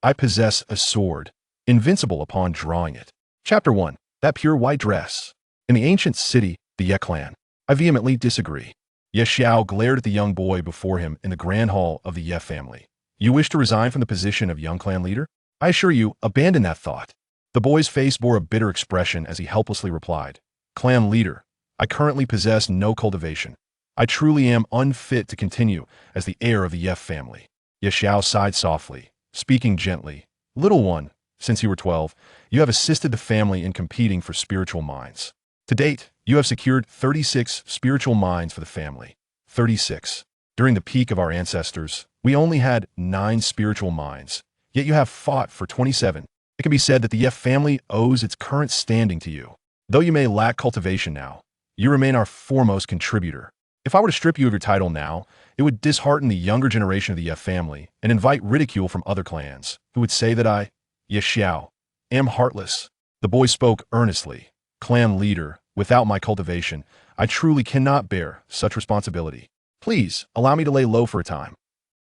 I possess a sword, invincible upon drawing it. Chapter 1. That pure white dress. In the ancient city, the Ye clan. I vehemently disagree. Ye Xiao glared at the young boy before him in the grand hall of the Ye family. You wish to resign from the position of young clan leader? I assure you, abandon that thought. The boy's face bore a bitter expression as he helplessly replied, Clan leader, I currently possess no cultivation. I truly am unfit to continue as the heir of the Ye family. Ye Xiao sighed softly, speaking gently. Little one, since you were 12, you have assisted the family in competing for spiritual minds. To date, you have secured 36 spiritual minds for the family. 36. During the peak of our ancestors, we only had 9 spiritual minds, yet you have fought for 27. It can be said that the Ye family owes its current standing to you. Though you may lack cultivation now, you remain our foremost contributor. If I were to strip you of your title now, it would dishearten the younger generation of the Ye family and invite ridicule from other clans, who would say that I, Ye Xiao, am heartless. The boy spoke earnestly. Clan leader, without my cultivation, I truly cannot bear such responsibility. Please, allow me to lay low for a time.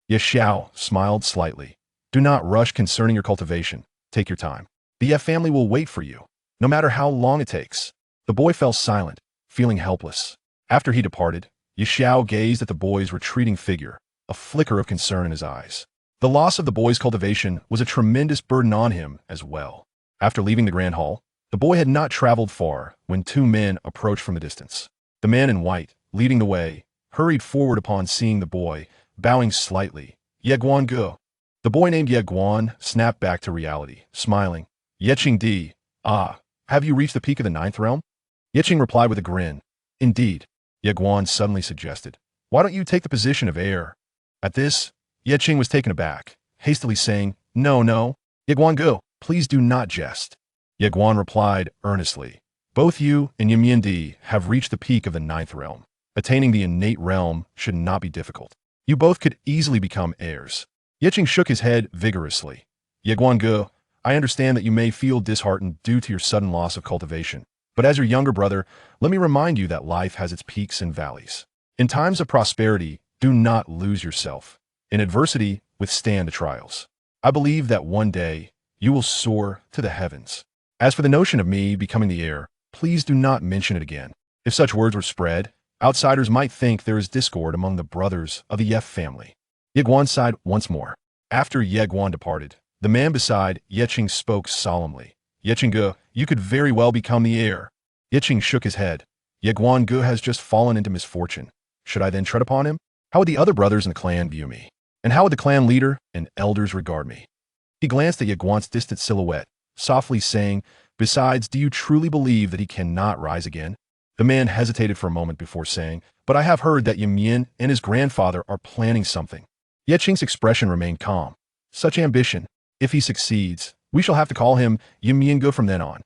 Ye Xiao smiled slightly. Do not rush concerning your cultivation. Take your time. The Ye family will wait for you, no matter how long it takes. The boy fell silent, feeling helpless. After he departed, Ye Xiao gazed at the boy's retreating figure, a flicker of concern in his eyes. The loss of the boy's cultivation was a tremendous burden on him as well. After leaving the grand hall, the boy had not traveled far when 2 men approached from the distance. The man in white, leading the way, hurried forward upon seeing the boy, bowing slightly. Ye Guan Ge. The boy named Ye Guan snapped back to reality, smiling. Yeqing Di, have you reached the peak of the 9th realm? Yeqing replied with a grin. Indeed. Ye Guan suddenly suggested. Why don't you take the position of heir? At this, Yeqing was taken aback, hastily saying, No. Ye Guan Ge, please do not jest. Ye Guan replied earnestly. Both you and Yimian Di have reached the peak of the 9th realm. Attaining the innate realm should not be difficult. You both could easily become heirs. Yeqing shook his head vigorously. Ye Guan Ge, I understand that you may feel disheartened due to your sudden loss of cultivation. But as your younger brother, let me remind you that life has its peaks and valleys. In times of prosperity, do not lose yourself. In adversity, withstand the trials. I believe that one day, you will soar to the heavens. As for the notion of me becoming the heir, please do not mention it again. If such words were spread, outsiders might think there is discord among the brothers of the Ye family. Ye Guan sighed once more. After Ye Guan departed, the man beside Yeqing spoke solemnly. Yeqing Ge, you could very well become the heir. Yeqing shook his head. Ye Guan Ge has just fallen into misfortune. Should I then tread upon him? How would the other brothers in the clan view me? And how would the clan leader and elders regard me? He glanced at Ye Guan's distant silhouette, softly saying, Besides, do you truly believe that he cannot rise again? The man hesitated for a moment before saying, But I have heard that Yimian and his grandfather are planning something. Yeqing's expression remained calm. Such ambition. If he succeeds, we shall have to call him Yimian Ge from then on.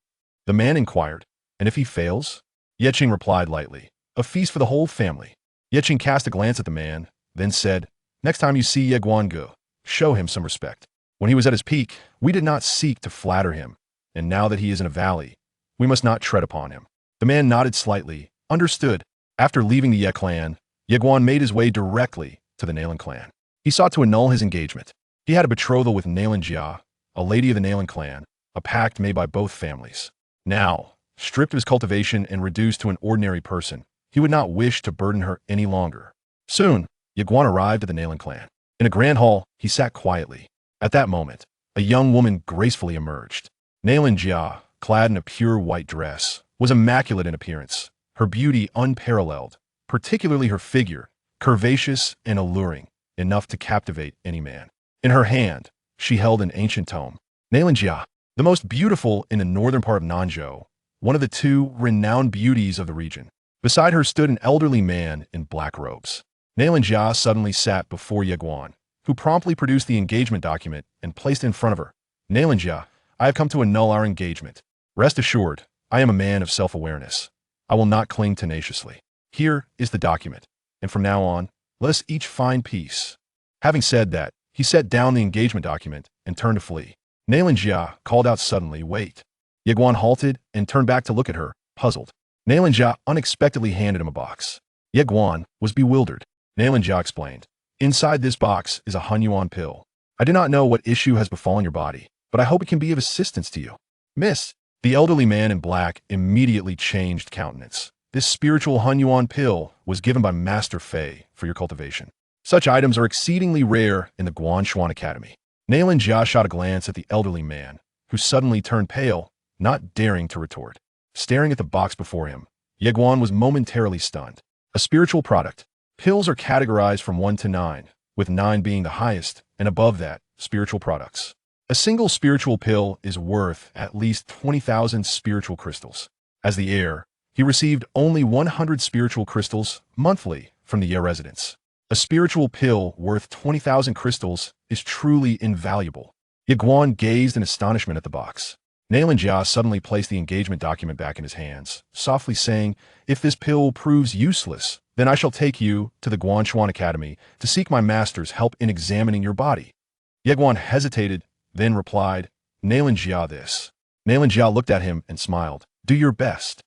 The man inquired, And if he fails? Yeqing replied lightly, A feast for the whole family. Yeqing cast a glance at the man, then said, Next time you see Ye Guan Ge, show him some respect. When he was at his peak, we did not seek to flatter him, and now that he is in a valley, we must not tread upon him. The man nodded slightly, understood. After leaving the Ye clan, Ye Guan made his way directly to the Nalan clan. He sought to annul his engagement. He had a betrothal with Xianxia, a lady of the Nalan clan, a pact made by both families. Now, stripped of his cultivation and reduced to an ordinary person, he would not wish to burden her any longer. Soon, Ye Guan arrived at the Nalan clan. In a grand hall, he sat quietly. At that moment, a young woman gracefully emerged. Xianxia, clad in a pure white dress, was immaculate in appearance, her beauty unparalleled, particularly her figure, curvaceous and alluring, enough to captivate any man. In her hand, she held an ancient tome. Xianxia, the most beautiful in the northern part of Nanzhou, one of the 2 renowned beauties of the region. Beside her stood an elderly man in black robes. Xianxia suddenly sat before Ye Guan, who promptly produced the engagement document and placed it in front of her. Xianxia, I have come to annul our engagement. Rest assured, I am a man of self-awareness. I will not cling tenaciously. Here is the document, and from now on, let us each find peace. Having said that, he set down the engagement document and turned to flee. Xianxia called out suddenly, Wait. Ye Guan halted and turned back to look at her, puzzled. Xianxia unexpectedly handed him a box. Ye Guan was bewildered. Xianxia explained, Inside this box is a Hunyuan pill. I do not know what issue has befallen your body, but I hope it can be of assistance to you. Miss, the elderly man in black immediately changed countenance. This spiritual Hunyuan pill was given by Master Fei for your cultivation. Such items are exceedingly rare in the Guanshuan Academy. Xianxia shot a glance at the elderly man, who suddenly turned pale, not daring to retort. Staring at the box before him, Yeguan was momentarily stunned. A spiritual product. Pills are categorized from 1 to 9, with 9 being the highest, and above that, spiritual products. A single spiritual pill is worth at least 20,000 spiritual crystals. As the heir, he received only 100 spiritual crystals monthly from the heir residence. A spiritual pill worth 20,000 crystals is truly invaluable. Yeguan gazed in astonishment at the box. Xianxia suddenly placed the engagement document back in his hands, softly saying, "If this pill proves useless, then I shall take you to the Guanshuan Academy to seek my master's help in examining your body." Yeguan hesitated, then replied, "Xianxia this." Xianxia looked at him and smiled. "Do your best."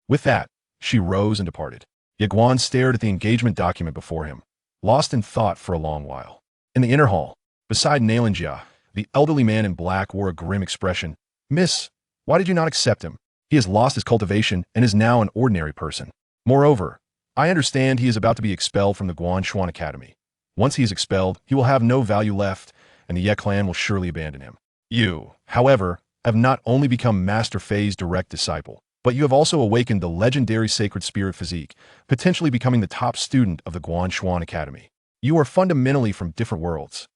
With that, she rose and departed. Yeguan stared at the engagement document before him, lost in thought for a long while. In the inner hall, beside Xianxia, the elderly man in black wore a grim expression. "Miss, why did you not accept him? He has lost his cultivation and is now an ordinary person. Moreover, I understand he is about to be expelled from the Guanshuan Academy. Once he is expelled, he will have no value left, and the Ye clan will surely abandon him. You, however, have not only become Master Fei's direct disciple, but you have also awakened the legendary sacred spirit physique, potentially becoming the top student of the Guanshuan Academy. You are fundamentally from different worlds."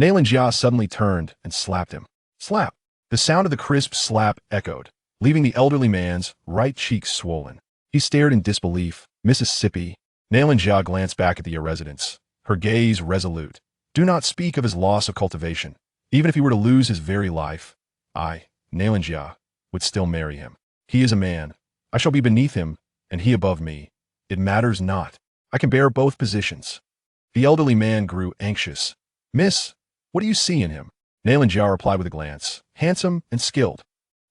Xianxia suddenly turned and slapped him. Slap! The sound of the crisp slap echoed, leaving the elderly man's right cheek swollen. He stared in disbelief. "Mississippi." Xianxia glanced back at the residence, her gaze resolute. "Do not speak of his loss of cultivation. Even if he were to lose his very life, I, Xianxia, would still marry him. He is a man. I shall be beneath him, and he above me. It matters not. I can bear both positions." The elderly man grew anxious. "Miss, what do you see in him?" Xianxia replied with a glance. "Handsome and skilled."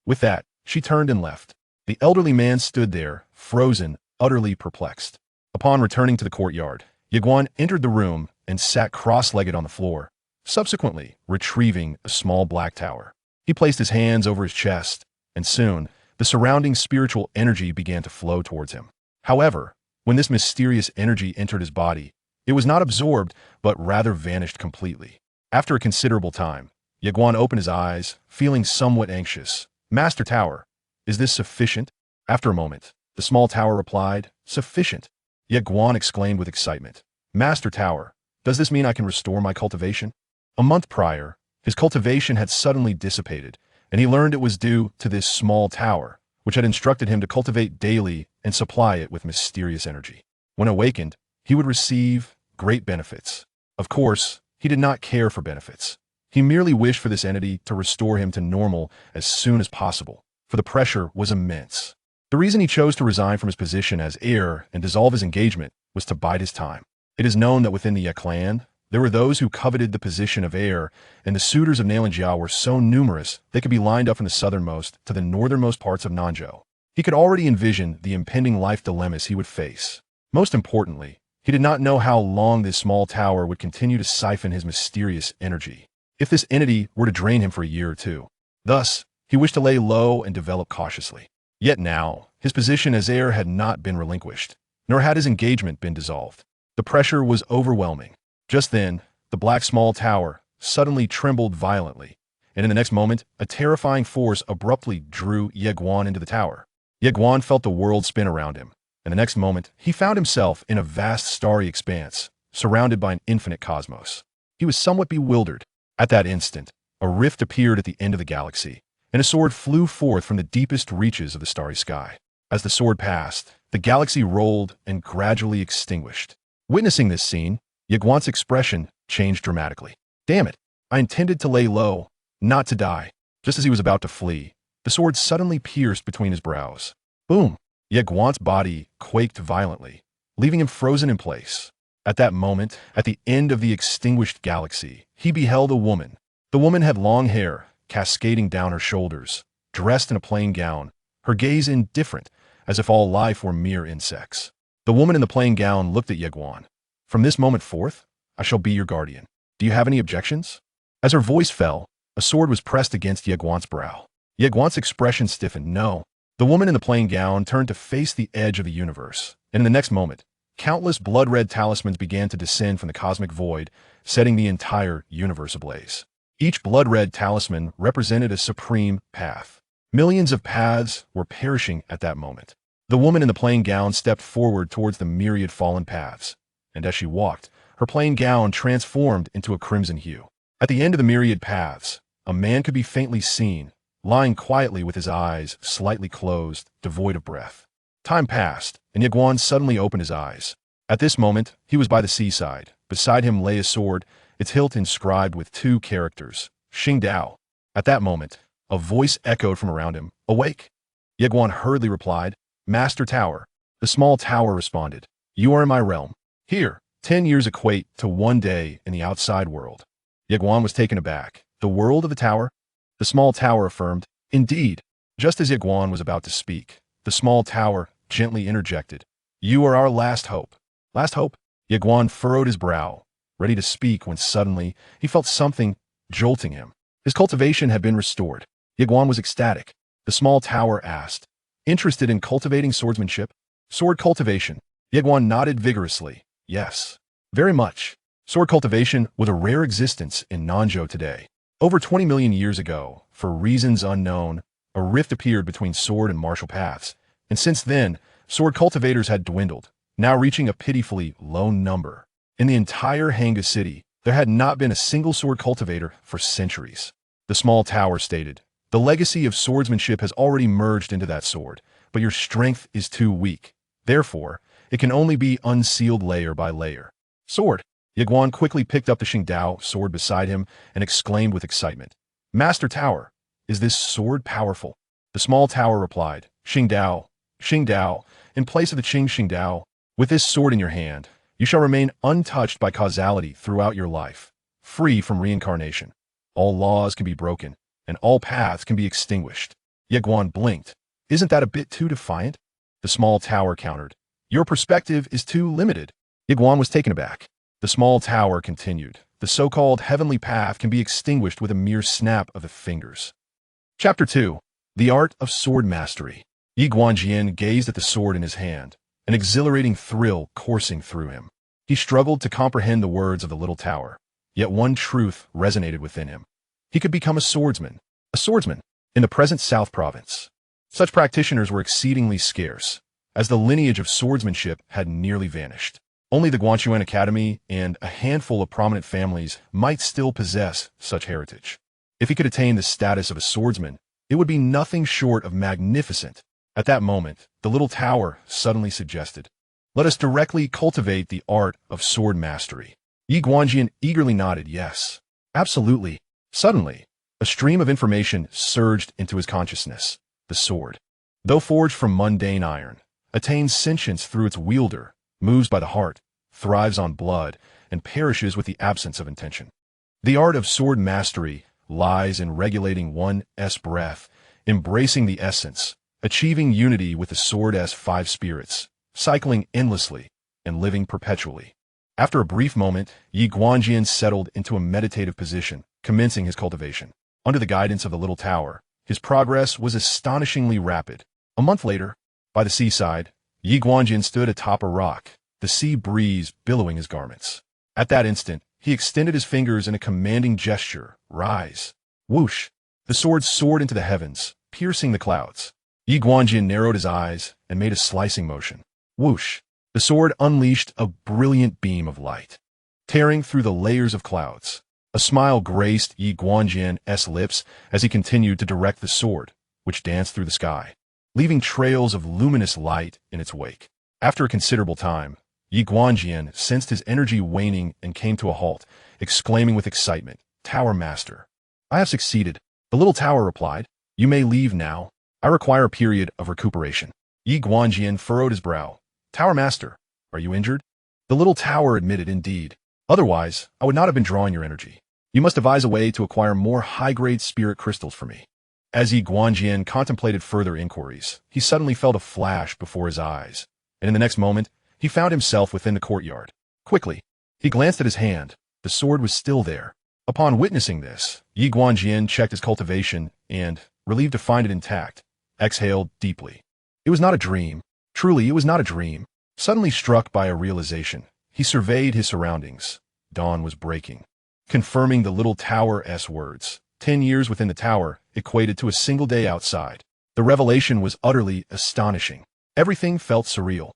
With that, she turned and left. The elderly man stood there, frozen, utterly perplexed. Upon returning to the courtyard, Yeguan entered the room and sat cross-legged on the floor, subsequently retrieving a small black tower. He placed his hands over his chest, and soon, the surrounding spiritual energy began to flow towards him. However, when this mysterious energy entered his body, it was not absorbed, but rather vanished completely. After a considerable time, Yeguan opened his eyes, feeling somewhat anxious. "Master Tower, is this sufficient?" After a moment, the small tower replied, "Sufficient." Yeguan exclaimed with excitement. "Master Tower, does this mean I can restore my cultivation?" A month prior, his cultivation had suddenly dissipated, and he learned it was due to this small tower, which had instructed him to cultivate daily and supply it with mysterious energy. When awakened, he would receive great benefits. Of course, he did not care for benefits. He merely wished for this entity to restore him to normal as soon as possible, for the pressure was immense. The reason he chose to resign from his position as heir and dissolve his engagement was to bide his time. It is known that within the Ye clan, there were those who coveted the position of heir, and the suitors of Xianxia were so numerous they could be lined up from the southernmost to the northernmost parts of Nanzhou. He could already envision the impending life dilemmas he would face. Most importantly, he did not know how long this small tower would continue to siphon his mysterious energy. If this entity were to drain him for a year or two. Thus, he wished to lay low and develop cautiously. Yet now, his position as heir had not been relinquished, nor had his engagement been dissolved. The pressure was overwhelming. Just then, the black small tower suddenly trembled violently, and in the next moment, a terrifying force abruptly drew Yeguan into the tower. Yeguan felt the world spin around him, and the next moment, he found himself in a vast starry expanse, surrounded by an infinite cosmos. He was somewhat bewildered. At that instant, a rift appeared at the end of the galaxy, and a sword flew forth from the deepest reaches of the starry sky. As the sword passed, the galaxy rolled and gradually extinguished. Witnessing this scene, Yeguan's expression changed dramatically. "Damn it, I intended to lay low, not to die." Just as he was about to flee, the sword suddenly pierced between his brows. Boom! Yeguan's body quaked violently, leaving him frozen in place. At that moment, at the end of the extinguished galaxy, he beheld a woman. The woman had long hair, cascading down her shoulders, dressed in a plain gown, her gaze indifferent, as if all life were mere insects. The woman in the plain gown looked at Yeguan. "From this moment forth, I shall be your guardian. Do you have any objections?" As her voice fell, a sword was pressed against Yeguan's brow. Yeguan's expression stiffened. No. The woman in the plain gown turned to face the edge of the universe, and in the next moment, countless blood-red talismans began to descend from the cosmic void, setting the entire universe ablaze. Each blood-red talisman represented a supreme path. Millions of paths were perishing at that moment. The woman in the plain gown stepped forward towards the myriad fallen paths, and as she walked, her plain gown transformed into a crimson hue. At the end of the myriad paths, a man could be faintly seen, lying quietly with his eyes slightly closed, devoid of breath. Time passed, and Yeguan suddenly opened his eyes. At this moment, he was by the seaside. Beside him lay a sword, its hilt inscribed with two characters, Xingdao. At that moment, a voice echoed from around him. Awake? Yeguan hurriedly replied, Master Tower. The small tower responded, You are in my realm. Here, 10 years equate to 1 day in the outside world. Yeguan was taken aback. The world of the tower? The small tower affirmed, Indeed. Just as Yeguan was about to speak, the small tower gently interjected, You are our last hope. Last hope? Yeguan furrowed his brow, ready to speak when suddenly he felt something jolting him. His cultivation had been restored. Yeguan was ecstatic. The small tower asked, Interested in cultivating swordsmanship? Sword cultivation. Yeguan nodded vigorously. Yes. Very much. Sword cultivation was a rare existence in Nanzhou today. Over 20 million years ago, for reasons unknown, a rift appeared between sword and martial paths, and since then, sword cultivators had dwindled, now reaching a pitifully low number. In the entire Hanga city, there had not been a single sword cultivator for centuries. The small tower stated, The legacy of swordsmanship has already merged into that sword, but your strength is too weak. Therefore, it can only be unsealed layer by layer. Sword. Yeguan quickly picked up the Xingdao sword beside him and exclaimed with excitement, Master Tower, is this sword powerful? The small tower replied, Xingdao, Xingdao, in place of the Xingdao, with this sword in your hand, you shall remain untouched by causality throughout your life, free from reincarnation. All laws can be broken, and all paths can be extinguished. Yeguan blinked. Isn't that a bit too defiant? The small tower countered, Your perspective is too limited. Yeguan was taken aback. The small tower continued, The so-called heavenly path can be extinguished with a mere snap of the fingers. Chapter 2. The Art of Sword Mastery. Yi Guanjian gazed at the sword in his hand, an exhilarating thrill coursing through him. He struggled to comprehend the words of the little tower, yet one truth resonated within him. He could become a swordsman, in the present South Province. Such practitioners were exceedingly scarce, as the lineage of swordsmanship had nearly vanished. Only the Guanchuan Academy and a handful of prominent families might still possess such heritage. If he could attain the status of a swordsman, it would be nothing short of magnificent. At that moment, the little tower suddenly suggested, Let us directly cultivate the art of sword mastery. Yi Guanjian eagerly nodded yes. Absolutely. Suddenly, a stream of information surged into his consciousness. The sword, though forged from mundane iron, attains sentience through its wielder, moves by the heart, thrives on blood, and perishes with the absence of intention. The art of sword mastery lies in regulating one's breath, embracing the essence, achieving unity with the sword's 5 spirits, cycling endlessly, and living perpetually. After a brief moment, Yi Guanjian settled into a meditative position, commencing his cultivation. Under the guidance of the little tower, his progress was astonishingly rapid. A month later, by the seaside, Yi Guanjian stood atop a rock, the sea breeze billowing his garments. At that instant, he extended his fingers in a commanding gesture. Rise. Whoosh. The sword soared into the heavens, piercing the clouds. Yi Guanjian narrowed his eyes and made a slicing motion. Whoosh. The sword unleashed a brilliant beam of light, tearing through the layers of clouds. A smile graced Yi Guanjian's lips as he continued to direct the sword, which danced through the sky, leaving trails of luminous light in its wake. After a considerable time, Yi Guanjian sensed his energy waning and came to a halt, exclaiming with excitement, Tower Master, I have succeeded. The little tower replied, You may leave now. I require a period of recuperation. Yi Guanjian furrowed his brow. Tower Master, are you injured? The little tower admitted, Indeed. Otherwise, I would not have been drawing your energy. You must devise a way to acquire more high-grade spirit crystals for me. As Yi Guanjian contemplated further inquiries, he suddenly felt a flash before his eyes, and in the next moment, he found himself within the courtyard. Quickly, he glanced at his hand. The sword was still there. Upon witnessing this, Yi Guanjian checked his cultivation and, relieved to find it intact, exhaled deeply. It was not a dream. Truly, it was not a dream. Suddenly struck by a realization, he surveyed his surroundings. Dawn was breaking, confirming the little tower's words. 10 years within the tower equated to a single day outside. The revelation was utterly astonishing. Everything felt surreal.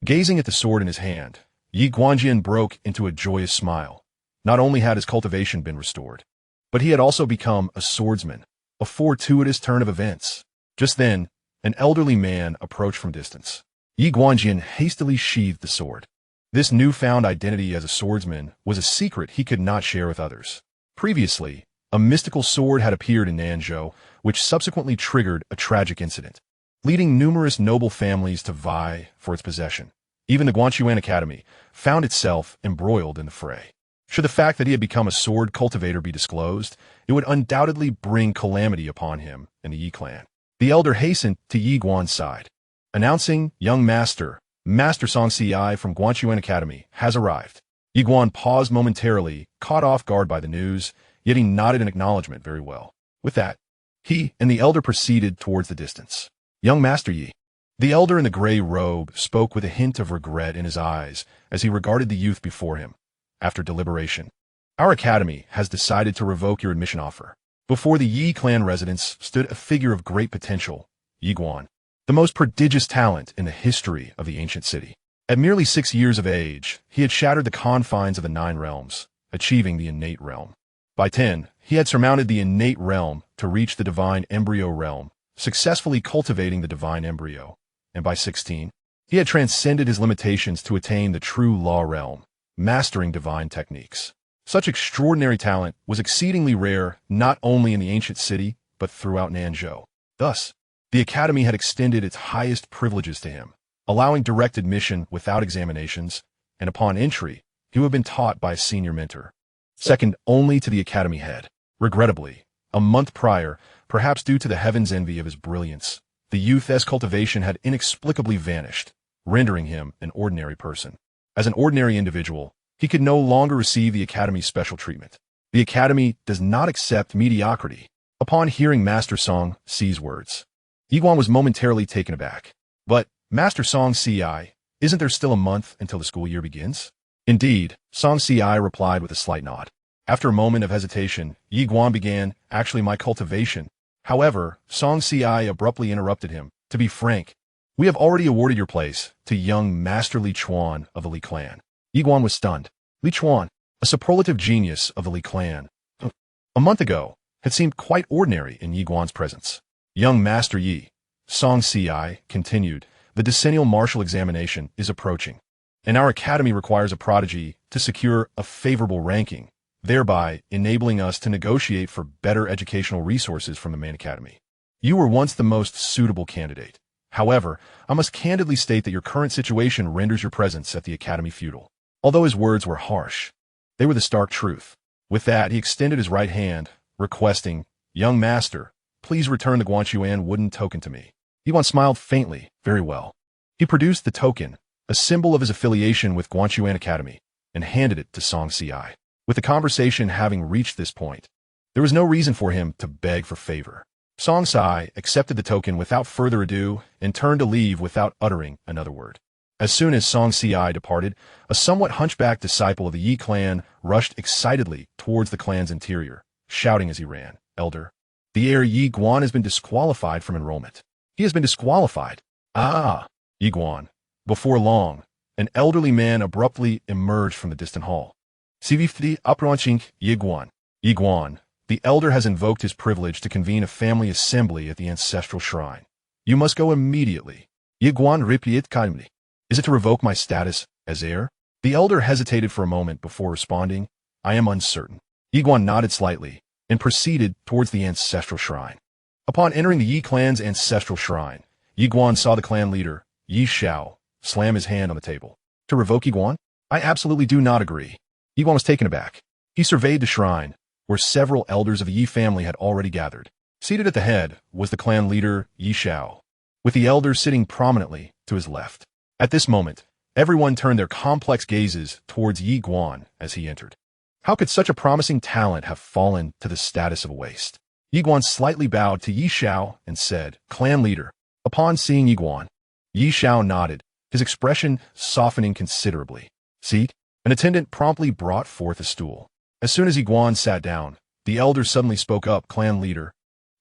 Gazing at the sword in his hand, Yi Guanjian broke into a joyous smile. Not only had his cultivation been restored, but he had also become a swordsman, a fortuitous turn of events. Just then, an elderly man approached from distance. Yi Guanjian hastily sheathed the sword. This newfound identity as a swordsman was a secret he could not share with others. Previously, a mystical sword had appeared in Nanzhou, which subsequently triggered a tragic incident, leading numerous noble families to vie for its possession. Even the Guanchuan Academy found itself embroiled in the fray. Should the fact that he had become a sword cultivator be disclosed, it would undoubtedly bring calamity upon him and the Yi clan. The elder hastened to Yi Guan's side, announcing, "Young master, Master Xianxia from Guanchuan Academy has arrived." Yi Guan paused momentarily, caught off guard by the news, yet he nodded in acknowledgement very well. With that, he and the elder proceeded towards the distance. "Young Master Yi." The elder in the gray robe spoke with a hint of regret in his eyes as he regarded the youth before him. After deliberation, "Our academy has decided to revoke your admission offer." Before the Yi clan residence stood a figure of great potential, Yi Guan, the most prodigious talent in the history of the ancient city. At merely 6 years of age, he had shattered the confines of the 9 realms, achieving the innate realm. By 10, he had surmounted the innate realm to reach the divine embryo realm, successfully cultivating the divine embryo. And by 16, he had transcended his limitations to attain the true law realm, mastering divine techniques. Such extraordinary talent was exceedingly rare not only in the ancient city, but throughout Nanzhou. Thus, the academy had extended its highest privileges to him, allowing direct admission without examinations, and upon entry, he would have been taught by a senior mentor, second only to the academy head. Regrettably, a month prior, perhaps due to the heavens' envy of his brilliance, the youth's cultivation had inexplicably vanished, rendering him an ordinary person. As an ordinary individual, he could no longer receive the academy's special treatment. The academy does not accept mediocrity. Upon hearing Master Xianxia's words, Yi Guan was momentarily taken aback. "But, Master Xianxia, isn't there still a month until the school year begins?" "Indeed," Xianxia replied with a slight nod. After a moment of hesitation, Yi Guan began, "Actually, my cultivation." However, Xianxia abruptly interrupted him. "To be frank, we have already awarded your place to young Master Li Chuan of the Li clan." Yi Guan was stunned. Li Chuan, a superlative genius of the Li clan, a month ago, had seemed quite ordinary in Yi Guan's presence. "Young Master Yi," Xianxia continued, "the decennial martial examination is approaching, and our academy requires a prodigy to secure a favorable ranking, thereby enabling us to negotiate for better educational resources from the main academy. You were once the most suitable candidate. However, I must candidly state that your current situation renders your presence at the academy futile." Although his words were harsh, they were the stark truth. With that, he extended his right hand, requesting, "Young master, please return the Guanchuan wooden token to me." Yi Guan smiled faintly. "Very well." He produced the token, a symbol of his affiliation with Guanchuan Academy, and handed it to Xianxia. With the conversation having reached this point, there was no reason for him to beg for favor. Xianxia accepted the token without further ado and turned to leave without uttering another word. As soon as Xianxia departed, a somewhat hunchbacked disciple of the Yi clan rushed excitedly towards the clan's interior, shouting as he ran, "Elder, the heir Yi Guan has been disqualified from enrollment." "He has been disqualified?" "Ah, Yi Guan." Before long, an elderly man abruptly emerged from the distant hall. "Sivifti apronchink Yi Guan." "Yi Guan, the elder has invoked his privilege to convene a family assembly at the ancestral shrine. You must go immediately." "Yi Guan repeat kindly. Is it to revoke my status as heir?" The elder hesitated for a moment before responding, "I am uncertain." Yi Guan nodded slightly and proceeded towards the ancestral shrine. Upon entering the Yi clan's ancestral shrine, Yi Guan saw the clan leader, Yi Xiao, slam his hand on the table. "To revoke Yi Guan? I absolutely do not agree." Yi Guan was taken aback. He surveyed the shrine, where several elders of the Yi family had already gathered. Seated at the head was the clan leader, Yi Xiao, with the elders sitting prominently to his left. At this moment, everyone turned their complex gazes towards Yi Guan as he entered. How could such a promising talent have fallen to the status of a waste? Yiguan slightly bowed to Yi Xiao and said, "Clan leader." Upon seeing Yiguan, Yi Xiao nodded, his expression softening considerably. "Seat." An attendant promptly brought forth a stool. As soon as Yiguan sat down, the elder suddenly spoke up, "Clan leader,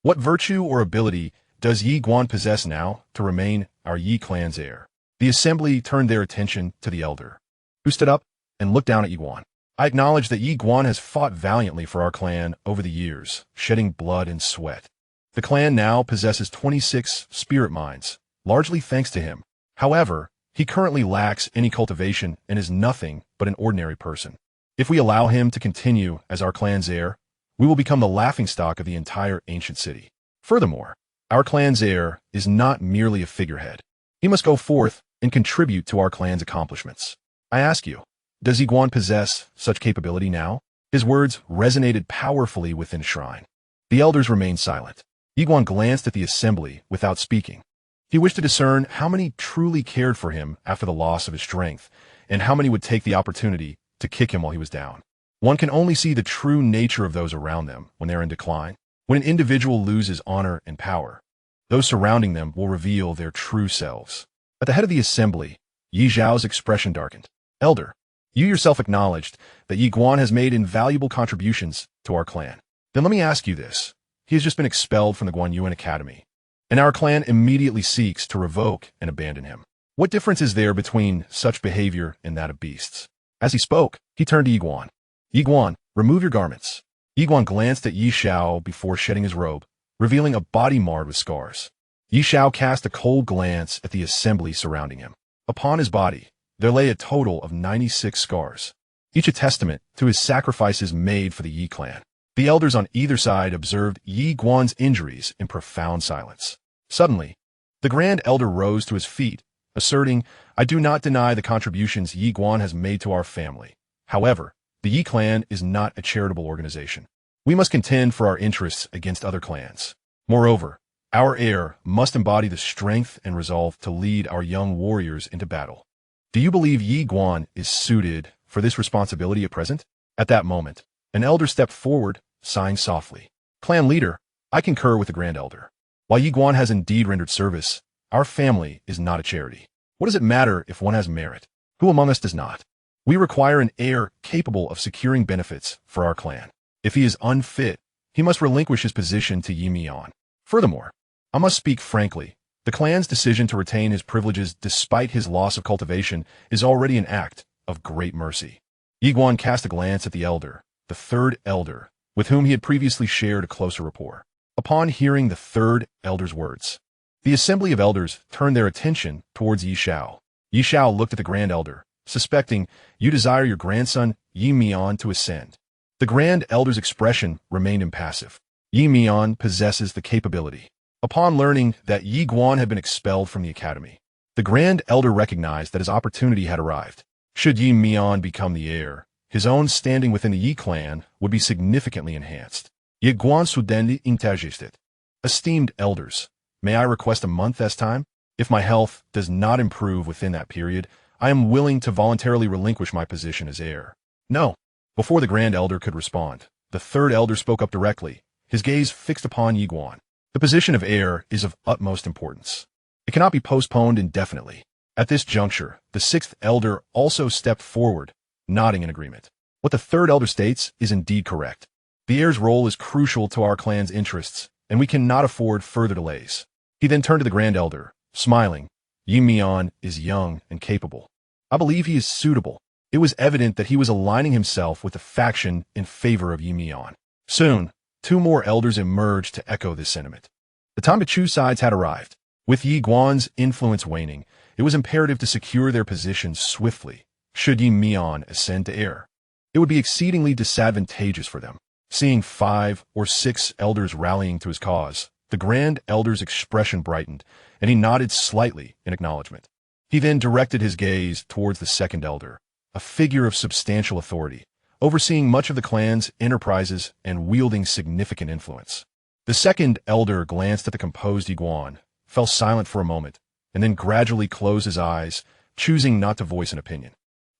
what virtue or ability does Yi Guan possess now to remain our Yi clan's heir?" The assembly turned their attention to the elder, who stood up and looked down at Yi Guan. "I acknowledge that Yi Guan has fought valiantly for our clan over the years, shedding blood and sweat. The clan now possesses 26 spirit mines, largely thanks to him. However, he currently lacks any cultivation and is nothing but an ordinary person. If we allow him to continue as our clan's heir, we will become the laughingstock of the entire ancient city. Furthermore, our clan's heir is not merely a figurehead. He must go forth and contribute to our clan's accomplishments. I ask you, does Yi Guan possess such capability now?" His words resonated powerfully within the shrine. The elders remained silent. Yi Guan glanced at the assembly without speaking. He wished to discern how many truly cared for him after the loss of his strength, and how many would take the opportunity to kick him while he was down. One can only see the true nature of those around them when they're in decline. When an individual loses honor and power, those surrounding them will reveal their true selves. At the head of the assembly, Yi Zhao's expression darkened. "Elder, you yourself acknowledged that Yi Guan has made invaluable contributions to our clan. Then let me ask you this. He has just been expelled from the Guanyuan Academy, and our clan immediately seeks to revoke and abandon him. What difference is there between such behavior and that of beasts?" As he spoke, he turned to Yi Guan. "Yi Guan, remove your garments." Yi Guan glanced at Yi Xiao before shedding his robe, revealing a body marred with scars. Yi Xiao cast a cold glance at the assembly surrounding him. Upon his body, there lay a total of 96 scars, each a testament to his sacrifices made for the Yi clan. The elders on either side observed Yi Guan's injuries in profound silence. Suddenly, the Grand Elder rose to his feet, asserting, "I do not deny the contributions Yi Guan has made to our family. However, the Yi clan is not a charitable organization. We must contend for our interests against other clans. Moreover, our heir must embody the strength and resolve to lead our young warriors into battle. Do you believe Yi Guan is suited for this responsibility at present?" At that moment, an elder stepped forward, sighing softly. "Clan leader, I concur with the Grand Elder. While Yi Guan has indeed rendered service, our family is not a charity. What does it matter if one has merit? Who among us does not? We require an heir capable of securing benefits for our clan. If he is unfit, he must relinquish his position to Yi Mian. Furthermore, I must speak frankly. The clan's decision to retain his privileges despite his loss of cultivation is already an act of great mercy." Yi Guan cast a glance at the elder, the third elder, with whom he had previously shared a closer rapport. Upon hearing the third elder's words, the assembly of elders turned their attention towards Yi Xiao. Yi Xiao looked at the Grand Elder, suspecting, "You desire your grandson, Yi Mian, to ascend." The Grand Elder's expression remained impassive. Yi Mian possesses the capability. Upon learning that Yi Guan had been expelled from the academy, the Grand Elder recognized that his opportunity had arrived. Should Yi Mian become the heir, his own standing within the Yi clan would be significantly enhanced. Yi Guan sudendi intergested. "Esteemed elders, may I request a month as time? If my health does not improve within that period, I am willing to voluntarily relinquish my position as heir." "No." Before the Grand Elder could respond, the third elder spoke up directly, his gaze fixed upon Yi Guan. "The position of heir is of utmost importance. It cannot be postponed indefinitely." At this juncture, the sixth elder also stepped forward, nodding in agreement. What the third elder states is indeed correct. The heir's role is crucial to our clan's interests, and we cannot afford further delays. He then turned to the Grand Elder, smiling. "Yi Mian is young and capable. I believe he is suitable." It was evident that he was aligning himself with the faction in favor of Yi Mian. Soon, two more elders emerged to echo this sentiment. The time to choose sides had arrived. With Yi Guan's influence waning, it was imperative to secure their positions swiftly. Should Yi Mian ascend to heir, it would be exceedingly disadvantageous for them. Seeing 5 or 6 elders rallying to his cause, the Grand Elder's expression brightened, and he nodded slightly in acknowledgement. He then directed his gaze towards the second elder, a figure of substantial authority, overseeing much of the clan's enterprises and wielding significant influence. The second elder glanced at the composed Yi Guan, fell silent for a moment, and then gradually closed his eyes, choosing not to voice an opinion.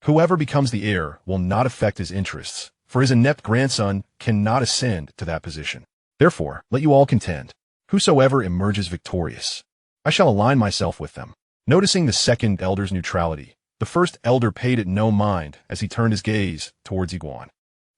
Whoever becomes the heir will not affect his interests, for his inept grandson cannot ascend to that position. Therefore, let you all contend. Whosoever emerges victorious, I shall align myself with them. Noticing the second elder's neutrality, the first elder paid it no mind as he turned his gaze towards Yiguan.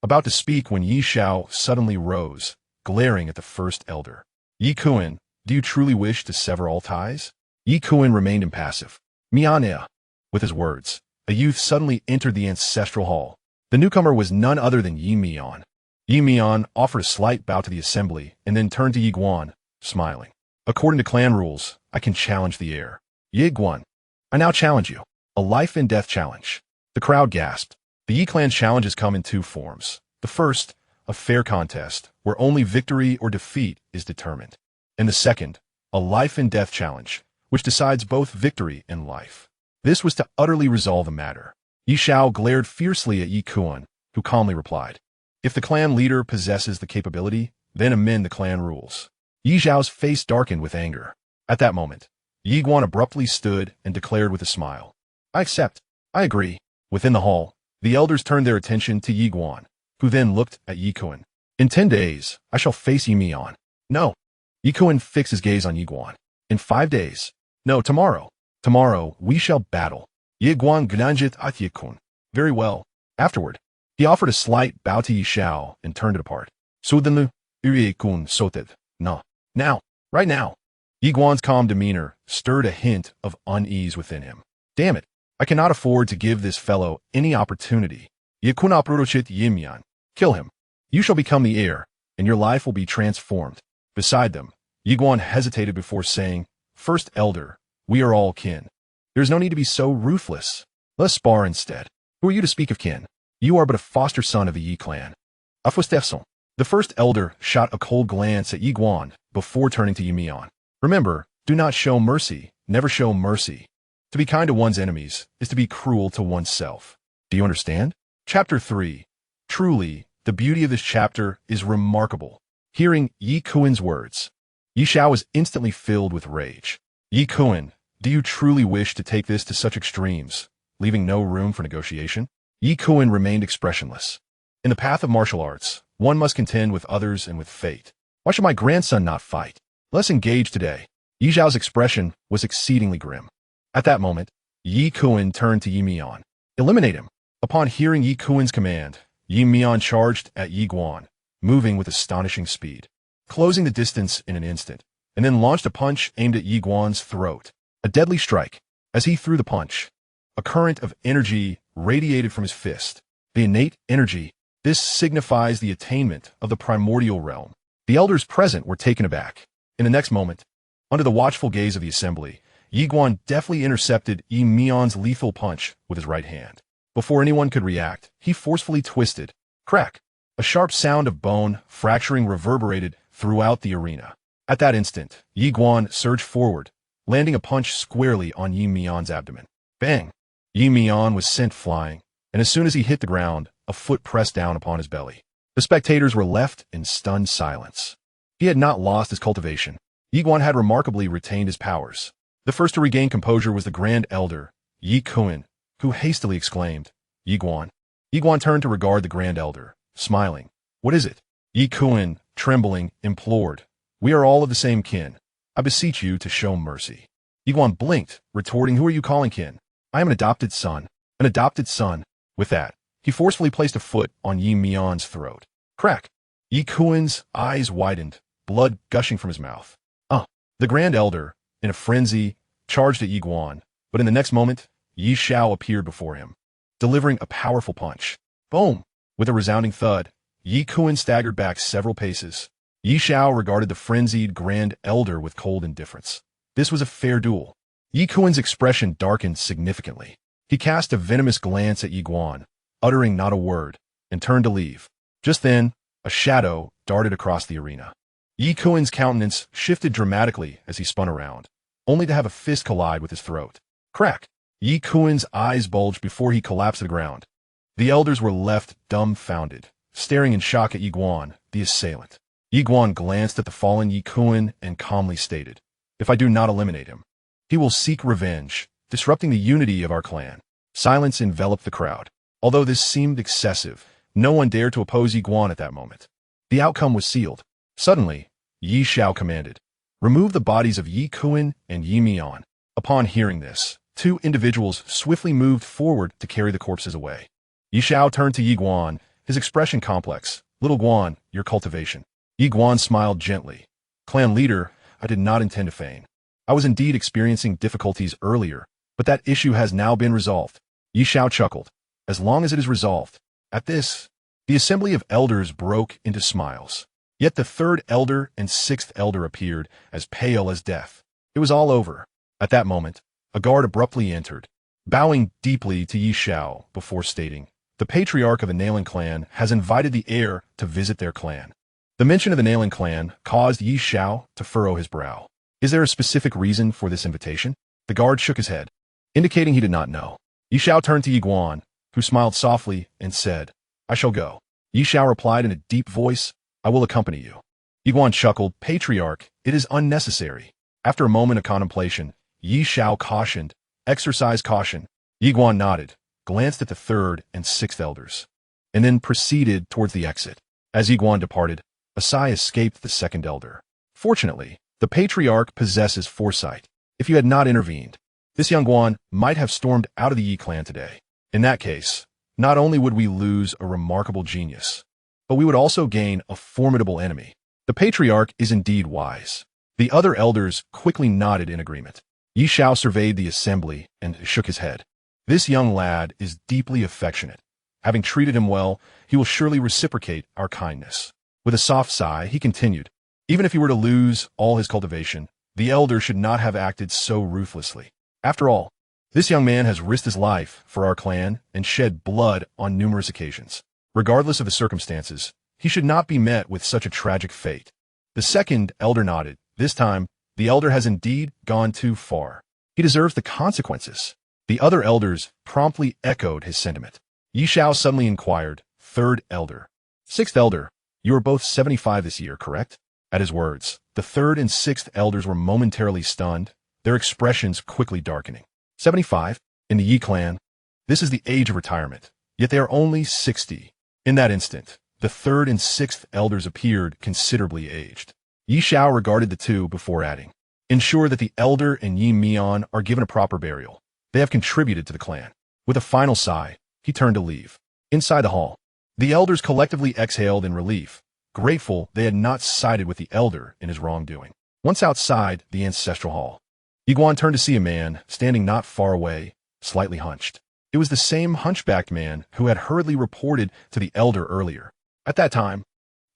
About to speak when Yi Xiao suddenly rose, glaring at the first elder. Yi Kuan, do you truly wish to sever all ties? Yi Kuan remained impassive. Mianea. With his words, a youth suddenly entered the ancestral hall. The newcomer was none other than Yi Mian. Yi Mian offered a slight bow to the assembly and then turned to Yiguan, smiling. According to clan rules, I can challenge the heir. Yiguan, I now challenge you. A life and death challenge. The crowd gasped. The Yi clan challenges come in two forms. The first, a fair contest, where only victory or defeat is determined. And the second, a life and death challenge, which decides both victory and life. This was to utterly resolve the matter. Yi Xiao glared fiercely at Yi Kuan, who calmly replied, if the clan leader possesses the capability, then amend the clan rules. Yi Xiao's face darkened with anger. At that moment, Yiguan abruptly stood and declared with a smile, I accept. I agree. Within the hall, the elders turned their attention to Yiguan, who then looked at Yi Kuan. In 10 days, I shall face Yi Mian. No. Yi Kuan fixed his gaze on Yiguan. In 5 days. No, tomorrow. Tomorrow, we shall battle. Yiguan gnanjit at Yikun. Very well. Afterward, he offered a slight bow to Yi Xiao and turned it apart. Sudenlu, Yikun soted. No. Now. Right now. Yiguan's calm demeanor stirred a hint of unease within him. Damn it. I cannot afford to give this fellow any opportunity. Yikun aprurochit Yimian. Kill him. You shall become the heir, and your life will be transformed. Beside them, Yiguan hesitated before saying, First elder, we are all kin. There is no need to be so ruthless. Let's spar instead. Who are you to speak of kin? You are but a foster son of the Yi clan. Afustefson. The first elder shot a cold glance at Yiguan before turning to Yi Mian. Remember, do not show mercy, never show mercy. To be kind to one's enemies is to be cruel to oneself. Do you understand? Chapter 3. Truly, the beauty of this chapter is remarkable. Hearing Yi Kuan's words, Yi Xiao was instantly filled with rage. Yi Kuan, do you truly wish to take this to such extremes, leaving no room for negotiation? Yi Kuan remained expressionless. In the path of martial arts, one must contend with others and with fate. Why should my grandson not fight? Let's engage today. Yi Xiao's expression was exceedingly grim. At that moment, Yi Kuan turned to Yi Mian. Eliminate him. Upon hearing Yi Kuan's command, Yi Mian charged at Yiguan, moving with astonishing speed, closing the distance in an instant, and then launched a punch aimed at Yiguan's throat. A deadly strike. As he threw the punch, a current of energy radiated from his fist. The innate energy. This signifies the attainment of the primordial realm. The elders present were taken aback. In the next moment, under the watchful gaze of the assembly, Yiguan deftly intercepted Yi Mian's lethal punch with his right hand. Before anyone could react, he forcefully twisted. Crack! A sharp sound of bone fracturing reverberated throughout the arena. At that instant, Yiguan surged forward, landing a punch squarely on Yi Mian's abdomen. Bang! Yi Mian was sent flying, and as soon as he hit the ground, a foot pressed down upon his belly. The spectators were left in stunned silence. He had not lost his cultivation. Yiguan had remarkably retained his powers. The first to regain composure was the Grand Elder, Yi Kuan, who hastily exclaimed, Yiguan. Yiguan turned to regard the Grand Elder, smiling. What is it? Yi Kuan, trembling, implored. We are all of the same kin. I beseech you to show mercy. Yiguan blinked, retorting, Who are you calling kin? I am an adopted son. An adopted son. With that, he forcefully placed a foot on Yi Mian's throat. Crack! Yi Kuan's eyes widened, blood gushing from his mouth. The Grand Elder, in a frenzy, charged at Yiguan, but in the next moment, Yi Xiao appeared before him, delivering a powerful punch. Boom! With a resounding thud, Yi Kuan staggered back several paces. Yi Xiao regarded the frenzied Grand Elder with cold indifference. This was a fair duel. Yi Kuan's expression darkened significantly. He cast a venomous glance at Yiguan, uttering not a word, and turned to leave. Just then, a shadow darted across the arena. Yi Kuan's countenance shifted dramatically as he spun around, only to have a fist collide with his throat. Crack! Yi Kuan's eyes bulged before he collapsed to the ground. The elders were left dumbfounded, staring in shock at Yiguan, the assailant. Yiguan glanced at the fallen Yi Kuan and calmly stated, If I do not eliminate him, he will seek revenge, disrupting the unity of our clan. Silence enveloped the crowd. Although this seemed excessive, No one dared to oppose Yi Guan at that moment. The outcome was sealed. Suddenly, Yi Xiao commanded, "Remove the bodies of Yi Kuan and Yi Mian." Upon hearing this, two individuals swiftly moved forward to carry the corpses away. Yi Xiao turned to Yi Guan, his expression complex. "Little Guan, your cultivation." Yi Guan smiled gently. "Clan leader, I did not intend to feign. I was indeed experiencing difficulties earlier, but that issue has now been resolved." Yi Xiao chuckled. "As long as it is resolved." At this, the assembly of elders broke into smiles. Yet the third elder and sixth elder appeared, as pale as death. It was all over. At that moment, a guard abruptly entered, bowing deeply to Yi Xiao before stating, "The patriarch of the Nailin clan has invited the heir to visit their clan." The mention of the Nailin clan caused Yi Xiao to furrow his brow. "Is there a specific reason for this invitation?" The guard shook his head, indicating he did not know. Yi Xiao turned to Yi Guan, who smiled softly and said, "I shall go." Yi Xiao replied in a deep voice, "I will accompany you." Yi Guan chuckled, "Patriarch, it is unnecessary." After a moment of contemplation, Yi Xiao cautioned, "Exercise caution." Yi Guan nodded, glanced at the third and sixth elders, and then proceeded towards the exit. As Yi Guan departed, a sigh escaped the second elder. Fortunately, the patriarch possesses foresight. If you had not intervened, this young Guan might have stormed out of the Yi clan today. In that case, not only would we lose a remarkable genius, but we would also gain a formidable enemy. The patriarch is indeed wise. The other elders quickly nodded in agreement. Yi Xiao surveyed the assembly and shook his head. "This young lad is deeply affectionate. Having treated him well, he will surely reciprocate our kindness." With a soft sigh, he continued, "Even if he were to lose all his cultivation, the elder should not have acted so ruthlessly. After all, this young man has risked his life for our clan and shed blood on numerous occasions. Regardless of the circumstances, he should not be met with such a tragic fate." The second elder nodded. This time, the elder has indeed gone too far. He deserves the consequences. The other elders promptly echoed his sentiment. Yi Xiao suddenly inquired, "Third elder, sixth elder, you are both 75 this year, correct?" At his words, the third and sixth elders were momentarily stunned, their expressions quickly darkening. 75? In the Yi clan, this is the age of retirement, yet they are only 60. In that instant, the third and sixth elders appeared considerably aged. Yi Xiao regarded the two before adding, "Ensure that the elder and Yi Mian are given a proper burial. They have contributed to the clan." With a final sigh, he turned to leave. Inside the hall, the elders collectively exhaled in relief, grateful they had not sided with the elder in his wrongdoing. Once outside the ancestral hall, Yi Guan turned to see a man standing not far away, slightly hunched. It was the same hunchbacked man who had hurriedly reported to the elder earlier. At that time,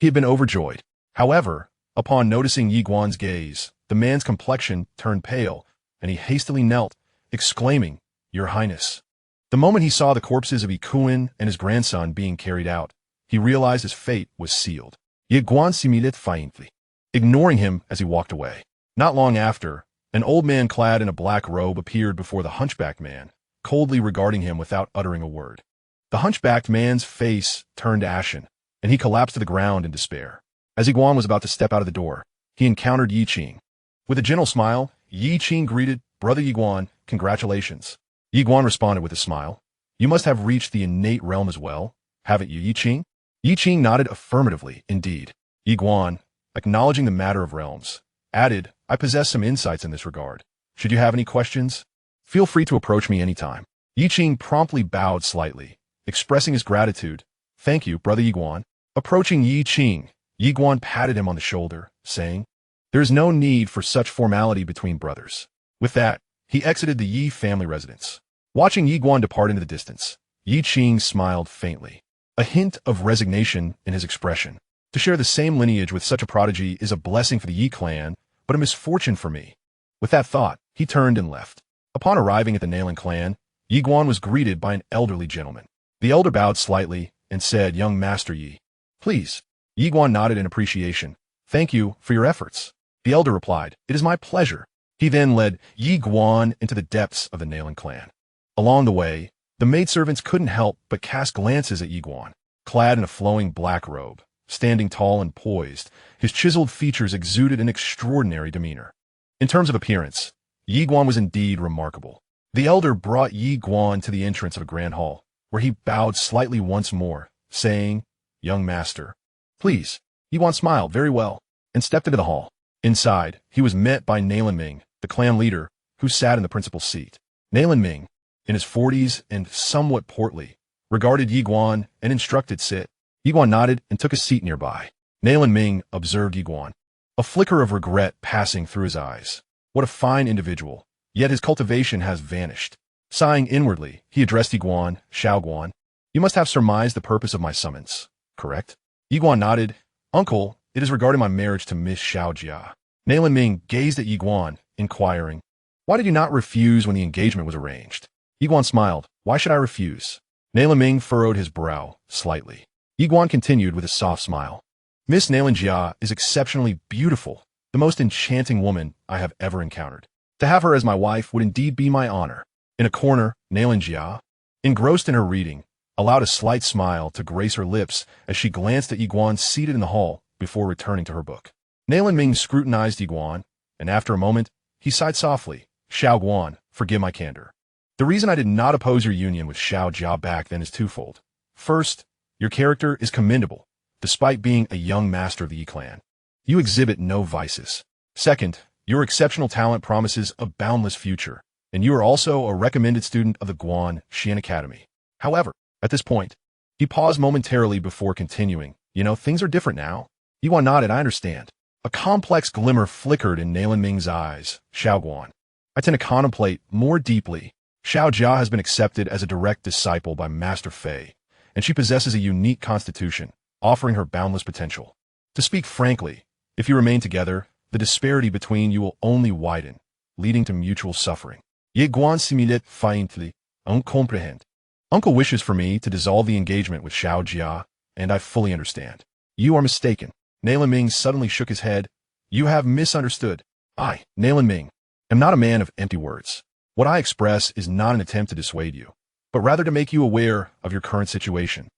he had been overjoyed. However, upon noticing Yi Guan's gaze, the man's complexion turned pale, and he hastily knelt, exclaiming, "Your Highness." The moment he saw the corpses of Yi Kuan and his grandson being carried out, he realized his fate was sealed. Yi Guan similait faintly, ignoring him as he walked away. Not long after, an old man clad in a black robe appeared before the hunchbacked man, coldly regarding him without uttering a word. The hunchbacked man's face turned ashen, and he collapsed to the ground in despair. As Yi Guan was about to step out of the door, he encountered Yi Qing. With a gentle smile, Yi Qing greeted, "Brother Yi Guan, congratulations." Yi Guan responded with a smile, "You must have reached the innate realm as well, haven't you, Yi Qing?" Yi Qing nodded affirmatively, indeed. Yi Guan, acknowledging the matter of realms, added, "I possess some insights in this regard. Should you have any questions, feel free to approach me anytime." Yi Qing promptly bowed slightly, expressing his gratitude. "Thank you, Brother Yi Guan." Approaching Yi Qing, Yi Guan patted him on the shoulder, saying, "There is no need for such formality between brothers." With that, he exited the Yi family residence. Watching Yi Guan depart into the distance, Yi Qing smiled faintly, a hint of resignation in his expression. To share the same lineage with such a prodigy is a blessing for the Yi clan, but a misfortune for me. With that thought, he turned and left. Upon arriving at the Nailin clan, Yi Guan was greeted by an elderly gentleman. The elder bowed slightly and said, "Young Master Yi, please." Yi Guan nodded in appreciation. "Thank you for your efforts." The elder replied, "It is my pleasure." He then led Yi Guan into the depths of the Nailin clan. Along the way, the maidservants couldn't help but cast glances at Yi Guan. Clad in a flowing black robe, standing tall and poised, his chiseled features exuded an extraordinary demeanor. In terms of appearance, Yi Guan was indeed remarkable. The elder brought Yi Guan to the entrance of a grand hall, where he bowed slightly once more, saying, "Young master." "Please." Yiguan smiled very well and stepped into the hall. Inside, he was met by Nalan Ming, the clan leader, who sat in the principal's seat. Nalan Ming, in his 40s and somewhat portly, regarded Yiguan and instructed sit. Yiguan nodded and took a seat nearby. Nalan Ming observed Yiguan, a flicker of regret passing through his eyes. What a fine individual, yet his cultivation has vanished. Sighing inwardly, he addressed Yiguan, "Xiaoguan, you must have surmised the purpose of my summons, correct?" Yiguan nodded. "Uncle, it is regarding my marriage to Miss Xiaojia." Nalan Ming gazed at Yiguan, inquiring, "Why did you not refuse when the engagement was arranged?" Yiguan smiled. "Why should I refuse?" Nalan Ming furrowed his brow slightly. Yiguan continued with a soft smile. "Miss Xianxia is exceptionally beautiful, the most enchanting woman I have ever encountered. To have her as my wife would indeed be my honor." In a corner, Xianxia, engrossed in her reading, allowed a slight smile to grace her lips as she glanced at Yiguan seated in the hall before returning to her book. Nalan Ming scrutinized Yiguan, and after a moment, he sighed softly. "Xiaoguan, forgive my candor. The reason I did not oppose your union with Xiaojia back then is twofold. First, your character is commendable, despite being a young master of the Yi clan. You exhibit no vices. Second, your exceptional talent promises a boundless future, and you are also a recommended student of the Guan Xian Academy. However, at this point, he paused momentarily before continuing. Things are different now." Yiguan nodded. "I understand." A complex glimmer flickered in Nalan Ming's eyes. "Xiaoguan, I tend to contemplate more deeply. Xiaojia has been accepted as a direct disciple by Master Fei, and she possesses a unique constitution, offering her boundless potential. To speak frankly, if you remain together, the disparity between you will only widen, leading to mutual suffering." Yiguan simulait faintly, "On comprehend." "Uncle wishes for me to dissolve the engagement with Xiaojia, and I fully understand." "You are mistaken." Nalan Ming suddenly shook his head. "You have misunderstood. I, Nalan Ming, am not a man of empty words. What I express is not an attempt to dissuade you, but rather to make you aware of your current situation.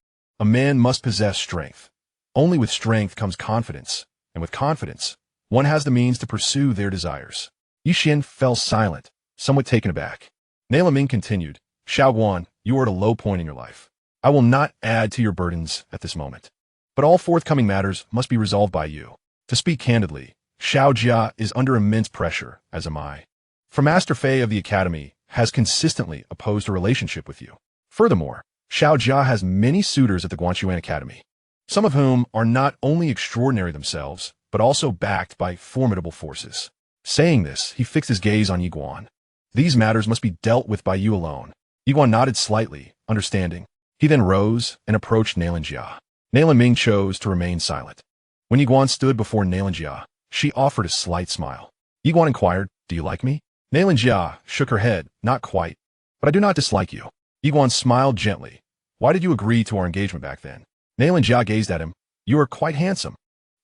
A man must possess strength. Only with strength comes confidence, and with confidence, one has the means to pursue their desires." Yixin fell silent, somewhat taken aback. Nalan Ming continued, "Xiaoguan, you are at a low point in your life. I will not add to your burdens at this moment, but all forthcoming matters must be resolved by you. To speak candidly, Xiaojia is under immense pressure, as am I. For Master Fei of the Academy has consistently opposed a relationship with you. Furthermore, Xiaojia has many suitors at the Guanshuan Academy, some of whom are not only extraordinary themselves, but also backed by formidable forces." Saying this, he fixed his gaze on Yiguan. "These matters must be dealt with by you alone." Yiguan nodded slightly, understanding. He then rose and approached Xianxia. Nalan Ming chose to remain silent. When Yiguan stood before Xianxia, she offered a slight smile. Yiguan inquired, "Do you like me?" Xianxia shook her head, "Not quite, but I do not dislike you." Yiguan smiled gently. "Why did you agree to our engagement back then?" Xianxia gazed at him. "You are quite handsome."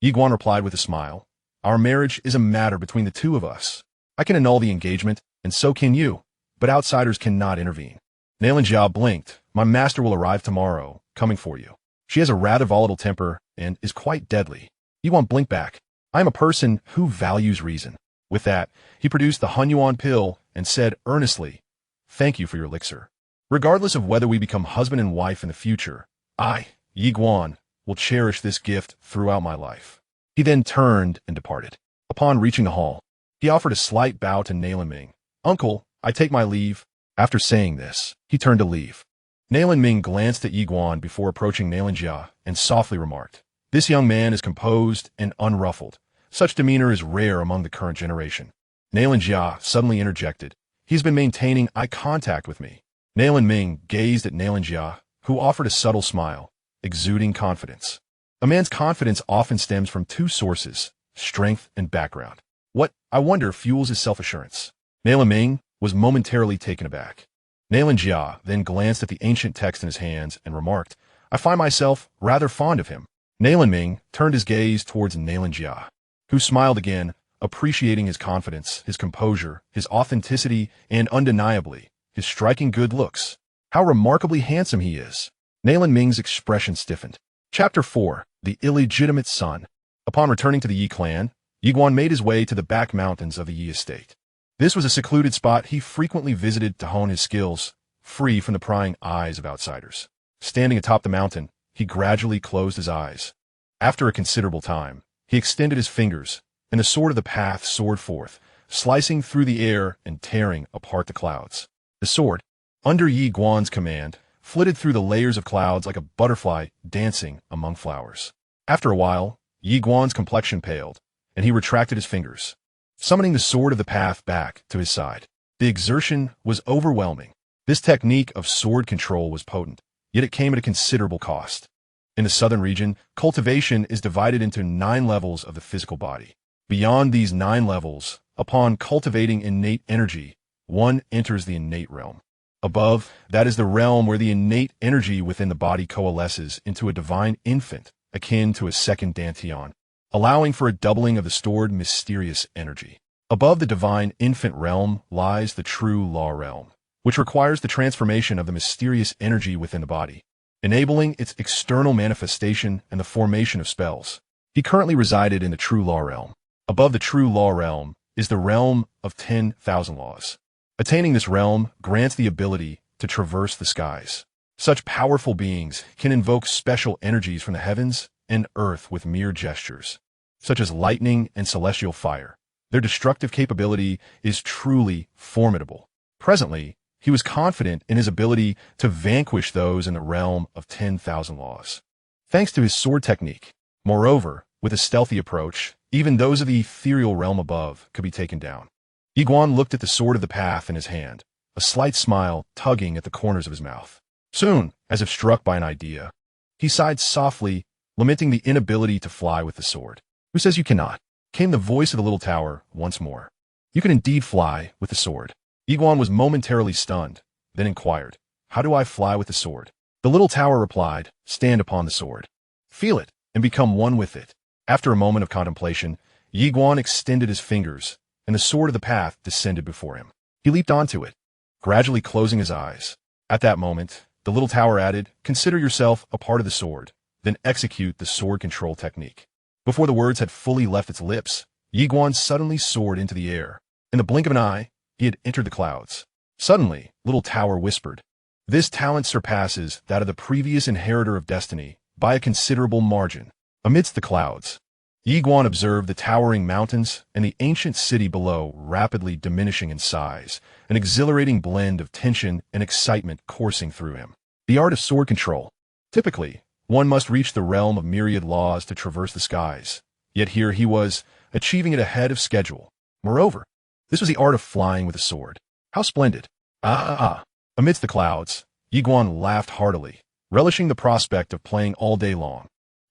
Yiguan replied with a smile, "Our marriage is a matter between the two of us. I can annul the engagement, and so can you, but outsiders cannot intervene." Xianxia blinked. "My master will arrive tomorrow, coming for you. She has a rather volatile temper and is quite deadly." Yiguan blinked back. "I am a person who values reason." With that, he produced the Hunyuan pill and said earnestly, "Thank you for your elixir. Regardless of whether we become husband and wife in the future, I, Yiguan, will cherish this gift throughout my life." He then turned and departed. Upon reaching the hall, he offered a slight bow to Nalan Ming. "Uncle, I take my leave." After saying this, he turned to leave. Nalan Ming glanced at Yiguan before approaching Xianxia and softly remarked, "This young man is composed and unruffled. Such demeanor is rare among the current generation." Xianxia suddenly interjected, "He's been maintaining eye contact with me." Nalan Ming gazed at Xianxia, who offered a subtle smile, exuding confidence. A man's confidence often stems from two sources, strength and background. What, I wonder, fuels his self-assurance? Nalan Ming was momentarily taken aback. Xianxia then glanced at the ancient text in his hands and remarked, "I find myself rather fond of him." Nalan Ming turned his gaze towards Xianxia, who smiled again, appreciating his confidence, his composure, his authenticity, and undeniably, his striking good looks. How remarkably handsome he is. Nalan Ming's expression stiffened. Chapter 4. The Illegitimate Son. Upon returning to the Yi clan, Yiguan made his way to the back mountains of the Yi estate. This was a secluded spot he frequently visited to hone his skills, free from the prying eyes of outsiders. Standing atop the mountain, he gradually closed his eyes. After a considerable time, he extended his fingers, and the sword of the path soared forth, slicing through the air and tearing apart the clouds. The sword, under Yi Guan's command, flitted through the layers of clouds like a butterfly dancing among flowers. After a while, Yi Guan's complexion paled, and he retracted his fingers, summoning the sword of the path back to his side. The exertion was overwhelming. This technique of sword control was potent, yet it came at a considerable cost. In the southern region, cultivation is divided into 9 levels of the physical body. Beyond these 9 levels, upon cultivating innate energy, one enters the innate realm. Above, that is the realm where the innate energy within the body coalesces into a divine infant, akin to a second Dantian, allowing for a doubling of the stored mysterious energy. Above the divine infant realm lies the true law realm, which requires the transformation of the mysterious energy within the body, enabling its external manifestation and the formation of spells. He currently resided in the true law realm. Above the true law realm is the realm of 10,000 laws. Attaining this realm grants the ability to traverse the skies. Such powerful beings can invoke special energies from the heavens and earth with mere gestures, such as lightning and celestial fire. Their destructive capability is truly formidable. Presently, he was confident in his ability to vanquish those in the realm of 10,000 laws, thanks to his sword technique. Moreover, with a stealthy approach, even those of the ethereal realm above could be taken down. Yi Guan looked at the sword of the path in his hand, a slight smile tugging at the corners of his mouth. Soon, as if struck by an idea, he sighed softly, lamenting the inability to fly with the sword. "Who says you cannot?" came the voice of the little tower once more. "You can indeed fly with the sword." Yi Guan was momentarily stunned, then inquired, "How do I fly with the sword?" The little tower replied, "Stand upon the sword. Feel it, and become one with it." After a moment of contemplation, Yi Guan extended his fingers, and the sword of the path descended before him. He leaped onto it, gradually closing his eyes. At that moment, the little tower added, "Consider yourself a part of the sword, then execute the sword control technique." Before the words had fully left its lips, Yi Guan suddenly soared into the air. In the blink of an eye, he had entered the clouds. Suddenly, Little Tower whispered, "This talent surpasses that of the previous inheritor of destiny by a considerable margin." Amidst the clouds, Yi Guan observed the towering mountains and the ancient city below rapidly diminishing in size, an exhilarating blend of tension and excitement coursing through him. The art of sword control. Typically, one must reach the realm of myriad laws to traverse the skies, yet here he was, achieving it ahead of schedule. Moreover, this was the art of flying with a sword. How splendid! Amidst the clouds, Yi Guan laughed heartily, relishing the prospect of playing all day long.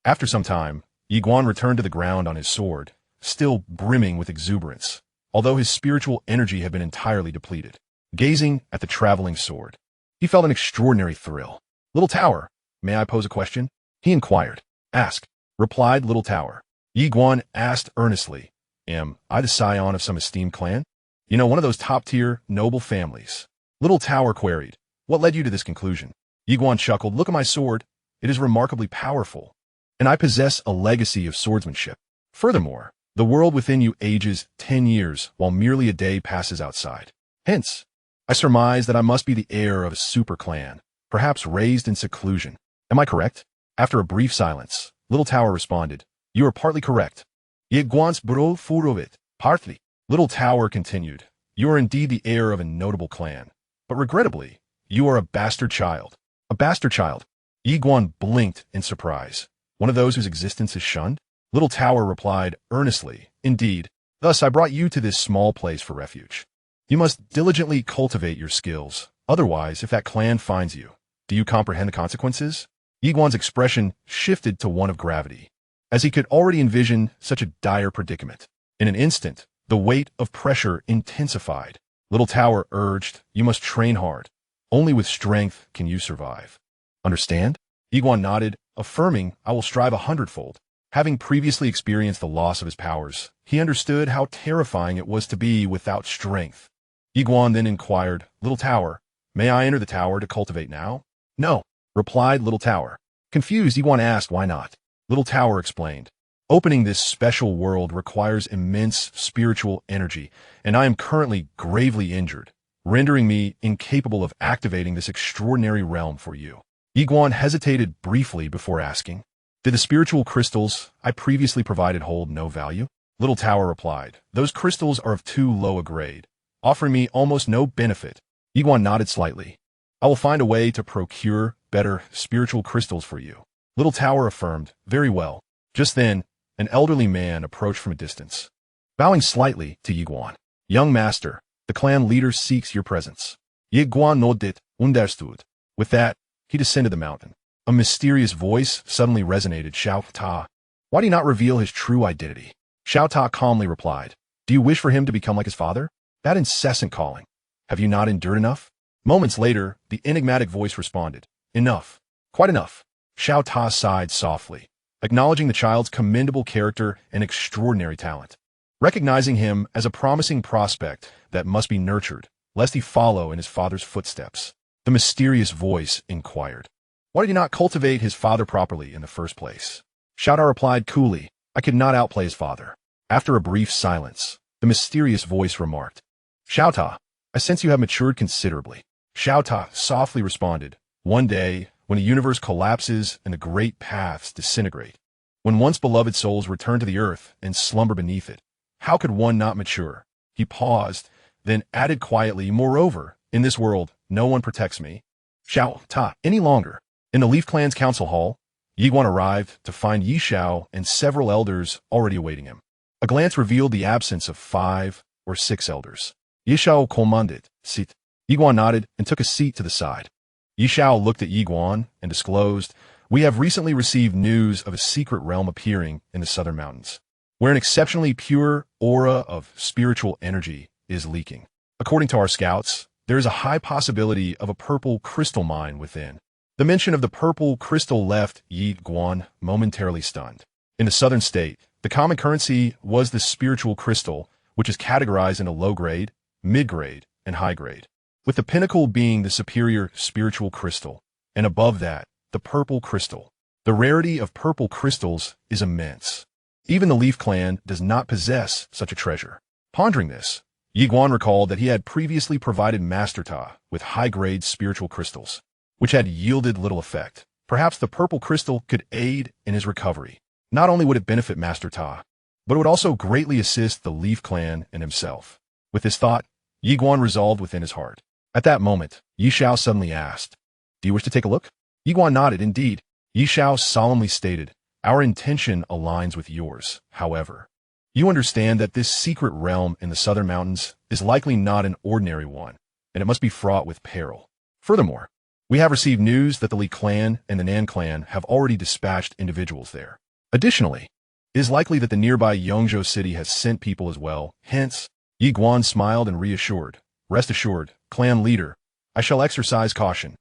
After some time, Yi Guan returned to the ground on his sword, still brimming with exuberance, although his spiritual energy had been entirely depleted. Gazing at the traveling sword, he felt an extraordinary thrill. "Little Tower, may I pose a question?" he inquired. "Ask," replied Little Tower. Yi Guan asked earnestly, "Am I the scion of some esteemed clan? You know, one of those top-tier, noble families." Little Tower queried, "What led you to this conclusion?" Yi Guan chuckled, "Look at my sword. It is remarkably powerful, and I possess a legacy of swordsmanship. Furthermore, the world within you ages 10 years, while merely a day passes outside. Hence, I surmise that I must be the heir of a super clan, perhaps raised in seclusion. Am I correct?" After a brief silence, Little Tower responded, "You are partly correct." Yi Guan's bro furovit, partly. Little Tower continued, "You are indeed the heir of a notable clan, but regrettably, you are a bastard child." "A bastard child?" Yi Guan blinked in surprise. "One of those whose existence is shunned?" Little Tower replied earnestly, "Indeed. Thus I brought you to this small place for refuge. You must diligently cultivate your skills. Otherwise, if that clan finds you, do you comprehend the consequences?" Yi Guan's expression shifted to one of gravity, as he could already envision such a dire predicament. In an instant, the weight of pressure intensified. Little Tower urged, "You must train hard. Only with strength can you survive. Understand?" Yi Guan nodded, affirming, "I will strive 100-fold." Having previously experienced the loss of his powers, he understood how terrifying it was to be without strength. Yi Guan then inquired, "Little Tower, may I enter the tower to cultivate now?" "No," replied Little Tower. Confused, Yi Guan asked, "Why not?" Little Tower explained, "Opening this special world requires immense spiritual energy, and I am currently gravely injured, rendering me incapable of activating this extraordinary realm for you." Yi Guan hesitated briefly before asking, "Did the spiritual crystals I previously provided hold no value?" Little Tower replied, "Those crystals are of too low a grade, offering me almost no benefit." Yi Guan nodded slightly. "I will find a way to procure better spiritual crystals for you." Little Tower affirmed, "Very well." Just then, an elderly man approached from a distance. Bowing slightly to Yi Guan, "Young master, the clan leader seeks your presence." Yi Guan nodded, understood. With that, he descended the mountain. A mysterious voice suddenly resonated, "Xiao Ta. Why do you not reveal his true identity?" Xiao Ta calmly replied, "Do you wish for him to become like his father? That incessant calling. Have you not endured enough?" Moments later, the enigmatic voice responded, "Enough. Quite enough." Xiao Ta sighed softly, acknowledging the child's commendable character and extraordinary talent. Recognizing him as a promising prospect that must be nurtured, lest he follow in his father's footsteps, the mysterious voice inquired, "Why did he not cultivate his father properly in the first place?" Xiao Ta replied coolly, "I could not outplay his father." After a brief silence, the mysterious voice remarked, "Xiao Ta, I sense you have matured considerably." Xiao Ta softly responded, "One day, when the universe collapses and the great paths disintegrate, when once beloved souls return to the earth and slumber beneath it, how could one not mature?" He paused, then added quietly, "Moreover, in this world, no one protects me, Xiao Ta, any longer." In the Leaf Clan's council hall, Yi Guan arrived to find Yi Xiao and several elders already awaiting him. A glance revealed the absence of 5 or 6 elders. Yi Xiao commanded, "Sit." Yi Guan nodded and took a seat to the side. Yi Xiao looked at Yi Guan and disclosed, "We have recently received news of a secret realm appearing in the southern mountains, where an exceptionally pure aura of spiritual energy is leaking. According to our scouts, there is a high possibility of a purple crystal mine within." The mention of the purple crystal left Yi Guan momentarily stunned. In the southern state, the common currency was the spiritual crystal, which is categorized into low grade, mid grade, and high grade, with the pinnacle being the superior spiritual crystal, and above that, the purple crystal. The rarity of purple crystals is immense. Even the Leaf Clan does not possess such a treasure. Pondering this, Yi Guan recalled that he had previously provided Master Ta with high-grade spiritual crystals, which had yielded little effect. Perhaps the purple crystal could aid in his recovery. Not only would it benefit Master Ta, but it would also greatly assist the Leaf Clan and himself. With this thought, Yi Guan resolved within his heart. At that moment, Yi Xiao suddenly asked, "Do you wish to take a look?" Yi Guan nodded. "Indeed." Yi Xiao solemnly stated, "Our intention aligns with yours. However, you understand that this secret realm in the southern mountains is likely not an ordinary one, and it must be fraught with peril. Furthermore, we have received news that the Li clan and the Nan clan have already dispatched individuals there. Additionally, it is likely that the nearby Xianxia city has sent people as well. Hence," Yi Guan smiled and reassured, "Rest assured, clan leader, I shall exercise caution."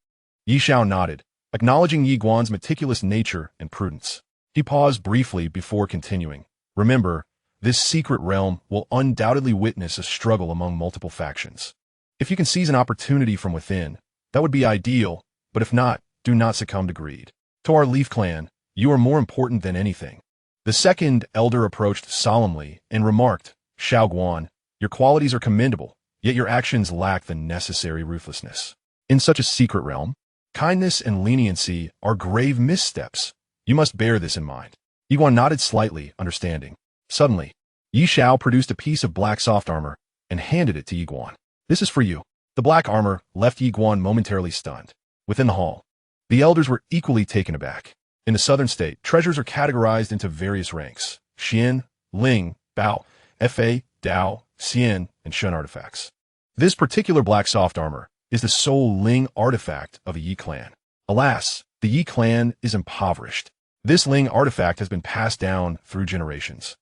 Yi Xiao nodded, acknowledging Yi Guan's meticulous nature and prudence. He paused briefly before continuing, "Remember, this secret realm will undoubtedly witness a struggle among multiple factions. If you can seize an opportunity from within, that would be ideal, but if not, do not succumb to greed. To our Leaf Clan, you are more important than anything." The second elder approached solemnly and remarked, "Xiao Guan, your qualities are commendable, yet your actions lack the necessary ruthlessness. In such a secret realm, kindness and leniency are grave missteps. You must bear this in mind." Yi Guan nodded slightly, understanding. Suddenly, Yi Xiao produced a piece of black soft armor and handed it to Yi Guan. "This is for you." The black armor left Yi Guan momentarily stunned. Within the hall, the elders were equally taken aback. In the southern state, treasures are categorized into various ranks: Xian, Ling, Bao, Fa, Dao, Xian, and Shun artifacts. This particular black soft armor is the sole Ling artifact of a Yi clan. Alas, the Yi clan is impoverished. This Ling artifact has been passed down through generations,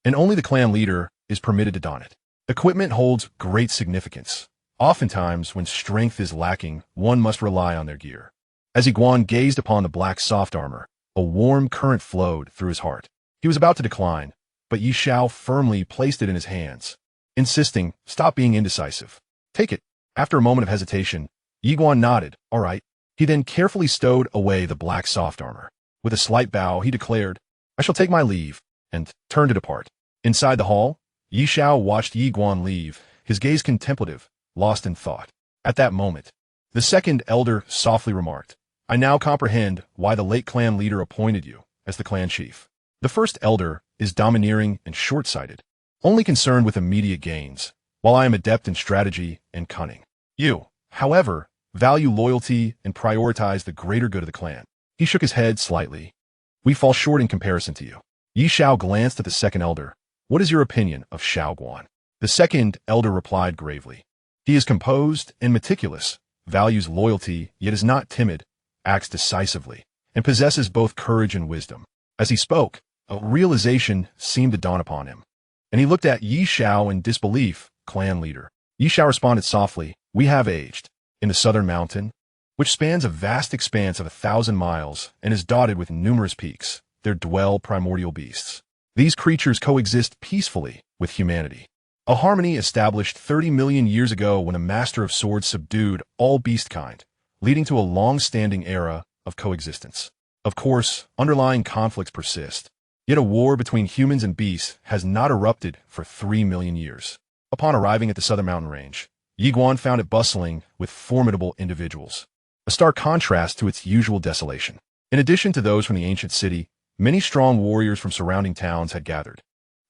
and only the clan leader is permitted to don it. Equipment holds great significance. Oftentimes, when strength is lacking, one must rely on their gear. As Yi Guan gazed upon the black soft armor, a warm current flowed through his heart. He was about to decline, but Yi Xiao firmly placed it in his hands, insisting, "Stop being indecisive. Take it." After a moment of hesitation, Yi Guan nodded, "All right." He then carefully stowed away the black soft armor. With a slight bow, he declared, "I shall take my leave," and turned to depart. Inside the hall, Yi Xiao watched Yi Guan leave, his gaze contemplative, lost in thought. At that moment, the second elder softly remarked, I now comprehend why the late clan leader appointed you as the clan chief. The first elder is domineering and short-sighted, only concerned with immediate gains, while I am adept in strategy and cunning. You, however, value loyalty and prioritize the greater good of the clan. He shook his head slightly. We fall short in comparison to you. Yi Xiao glanced at the second elder. What is your opinion of Xiao Guan? The second elder replied gravely. He is composed and meticulous, values loyalty, yet is not timid, acts decisively, and possesses both courage and wisdom. As he spoke, a realization seemed to dawn upon him, and he looked at Yi Xiao in disbelief, clan leader. Yi Xiao responded softly, we have aged. In the southern mountain, which spans a vast expanse of 1,000 miles and is dotted with numerous peaks, there dwell primordial beasts. These creatures coexist peacefully with humanity. A harmony established 30 million years ago when a master of swords subdued all beast kind, leading to a long-standing era of coexistence. Of course, underlying conflicts persist, yet a war between humans and beasts has not erupted for 3 million years. Upon arriving at the southern mountain range, Yi Guan found it bustling with formidable individuals, a stark contrast to its usual desolation. In addition to those from the ancient city, many strong warriors from surrounding towns had gathered.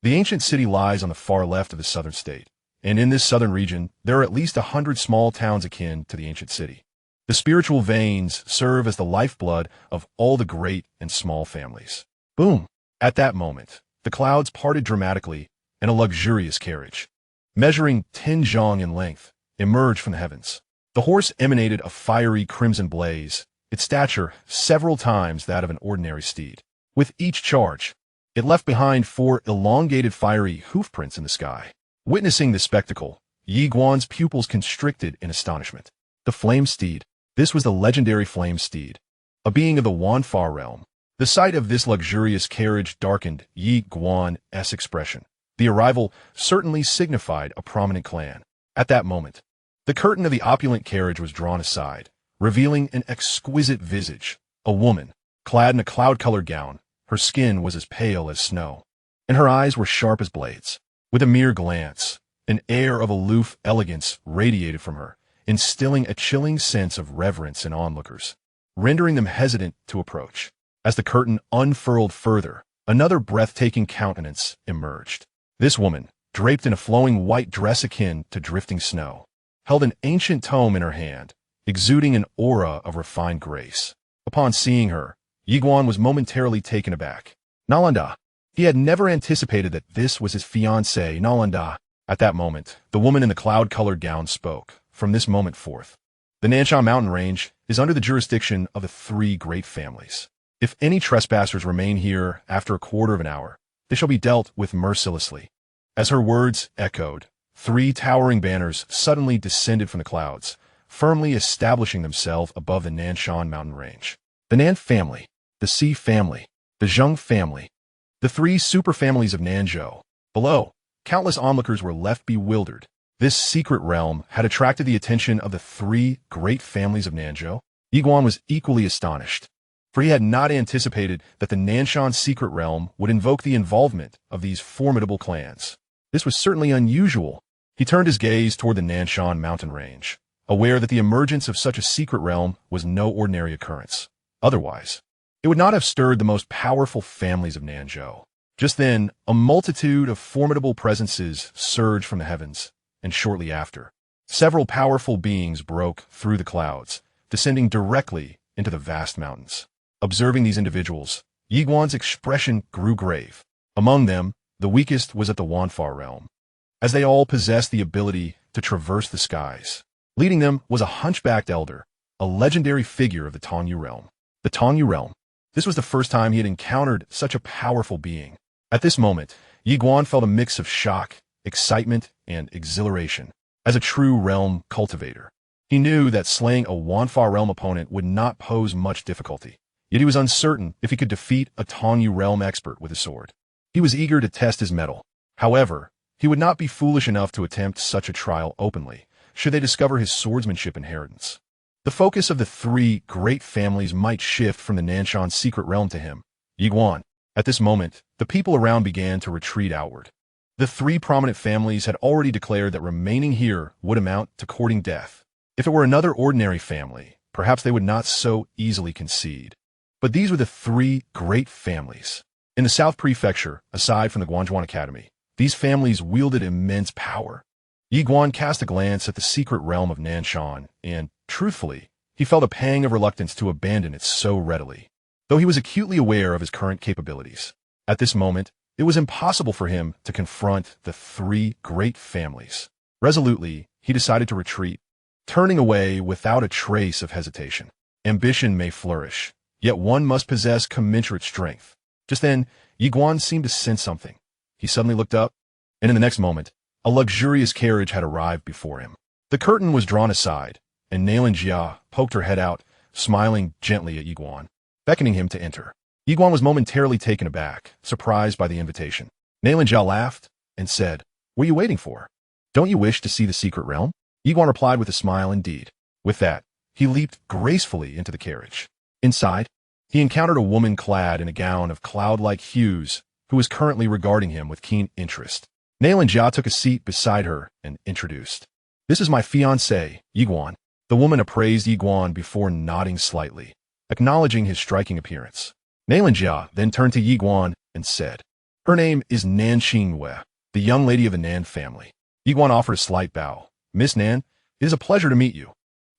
The ancient city lies on the far left of the southern state, and in this southern region, there are at least 100 small towns akin to the ancient city. The spiritual veins serve as the lifeblood of all the great and small families. Boom! At that moment, the clouds parted dramatically, and a luxurious carriage, measuring 10 zhang in length, emerged from the heavens. The horse emanated a fiery crimson blaze, its stature several times that of an ordinary steed. With each charge, it left behind 4 elongated fiery hoofprints in the sky. Witnessing this spectacle, Yi Guan's pupils constricted in astonishment. The flame steed. This was the legendary flame steed, a being of the Wanfa realm. The sight of this luxurious carriage darkened Yi Guan's expression. The arrival certainly signified a prominent clan. At that moment, the curtain of the opulent carriage was drawn aside, revealing an exquisite visage, a woman, clad in a cloud-colored gown. Her skin was as pale as snow, and her eyes were sharp as blades. With a mere glance, an air of aloof elegance radiated from her, instilling a chilling sense of reverence in onlookers, rendering them hesitant to approach. As the curtain unfurled further, another breathtaking countenance emerged. This woman, draped in a flowing white dress akin to drifting snow, held an ancient tome in her hand, exuding an aura of refined grace. Upon seeing her, Yi Guan was momentarily taken aback. Nalanda. He had never anticipated that this was his fiancée, Nalanda. At that moment, the woman in the cloud-colored gown spoke. From this moment forth, the Nanshan mountain range is under the jurisdiction of the 3 great families. If any trespassers remain here after a quarter of an hour, they shall be dealt with mercilessly. As her words echoed, 3 towering banners suddenly descended from the clouds, firmly establishing themselves above the Nanshan mountain range. The Nan family, the Si family, the Zheng family, the 3 superfamilies of Nanzhou. Below, countless onlookers were left bewildered. This secret realm had attracted the attention of the 3 great families of Nanzhou. Yi Guan was equally astonished, for he had not anticipated that the Nanshan secret realm would invoke the involvement of these formidable clans. This was certainly unusual. He turned his gaze toward the Nanshan mountain range, aware that the emergence of such a secret realm was no ordinary occurrence. Otherwise, it would not have stirred the most powerful families of Nanzhou. Just then, a multitude of formidable presences surged from the heavens, and shortly after, several powerful beings broke through the clouds, descending directly into the vast mountains. Observing these individuals, Yi Guan's expression grew grave. Among them, the weakest was at the Wanfa realm, as they all possessed the ability to traverse the skies. Leading them was a hunchbacked elder, a legendary figure of the Tongyu realm. The Tongyu realm. This was the first time he had encountered such a powerful being. At this moment, Yi Guan felt a mix of shock, excitement, and exhilaration. As a true realm cultivator, he knew that slaying a Wanfa realm opponent would not pose much difficulty, yet he was uncertain if he could defeat a Tongyu realm expert with a sword. He was eager to test his mettle. However, he would not be foolish enough to attempt such a trial openly, should they discover his swordsmanship inheritance. The focus of the 3 great families might shift from the Nanshan secret realm to him, Yi Guan. At this moment, the people around began to retreat outward. The 3 prominent families had already declared that remaining here would amount to courting death. If it were another ordinary family, perhaps they would not so easily concede. But these were the three great families. In the South Prefecture, aside from the Guanzhuan Academy, these families wielded immense power. Yi Guan cast a glance at the secret realm of Nanshan, and, truthfully, he felt a pang of reluctance to abandon it so readily. Though he was acutely aware of his current capabilities, at this moment, it was impossible for him to confront the three great families. Resolutely, he decided to retreat, turning away without a trace of hesitation. Ambition may flourish, yet one must possess commensurate strength. Just then, Yi Guan seemed to sense something. He suddenly looked up, and in the next moment, a luxurious carriage had arrived before him. The curtain was drawn aside, and Xianxia poked her head out, smiling gently at Yi Guan, beckoning him to enter. Yi Guan was momentarily taken aback, surprised by the invitation. Xianxia laughed and said, "What are you waiting for? Don't you wish to see the secret realm?" Yi Guan replied with a smile, "Indeed." With that, he leaped gracefully into the carriage. Inside, he encountered a woman clad in a gown of cloud-like hues who was currently regarding him with keen interest. Xianxia took a seat beside her and introduced, "This is my fiancée, Yi Guan." The woman appraised Yi Guan before nodding slightly, acknowledging his striking appearance. Xianxia then turned to Yi Guan and said, "Her name is Nan Xinwei, the young lady of the Nan family." Yi Guan offered a slight bow. "Miss Nan, it is a pleasure to meet you."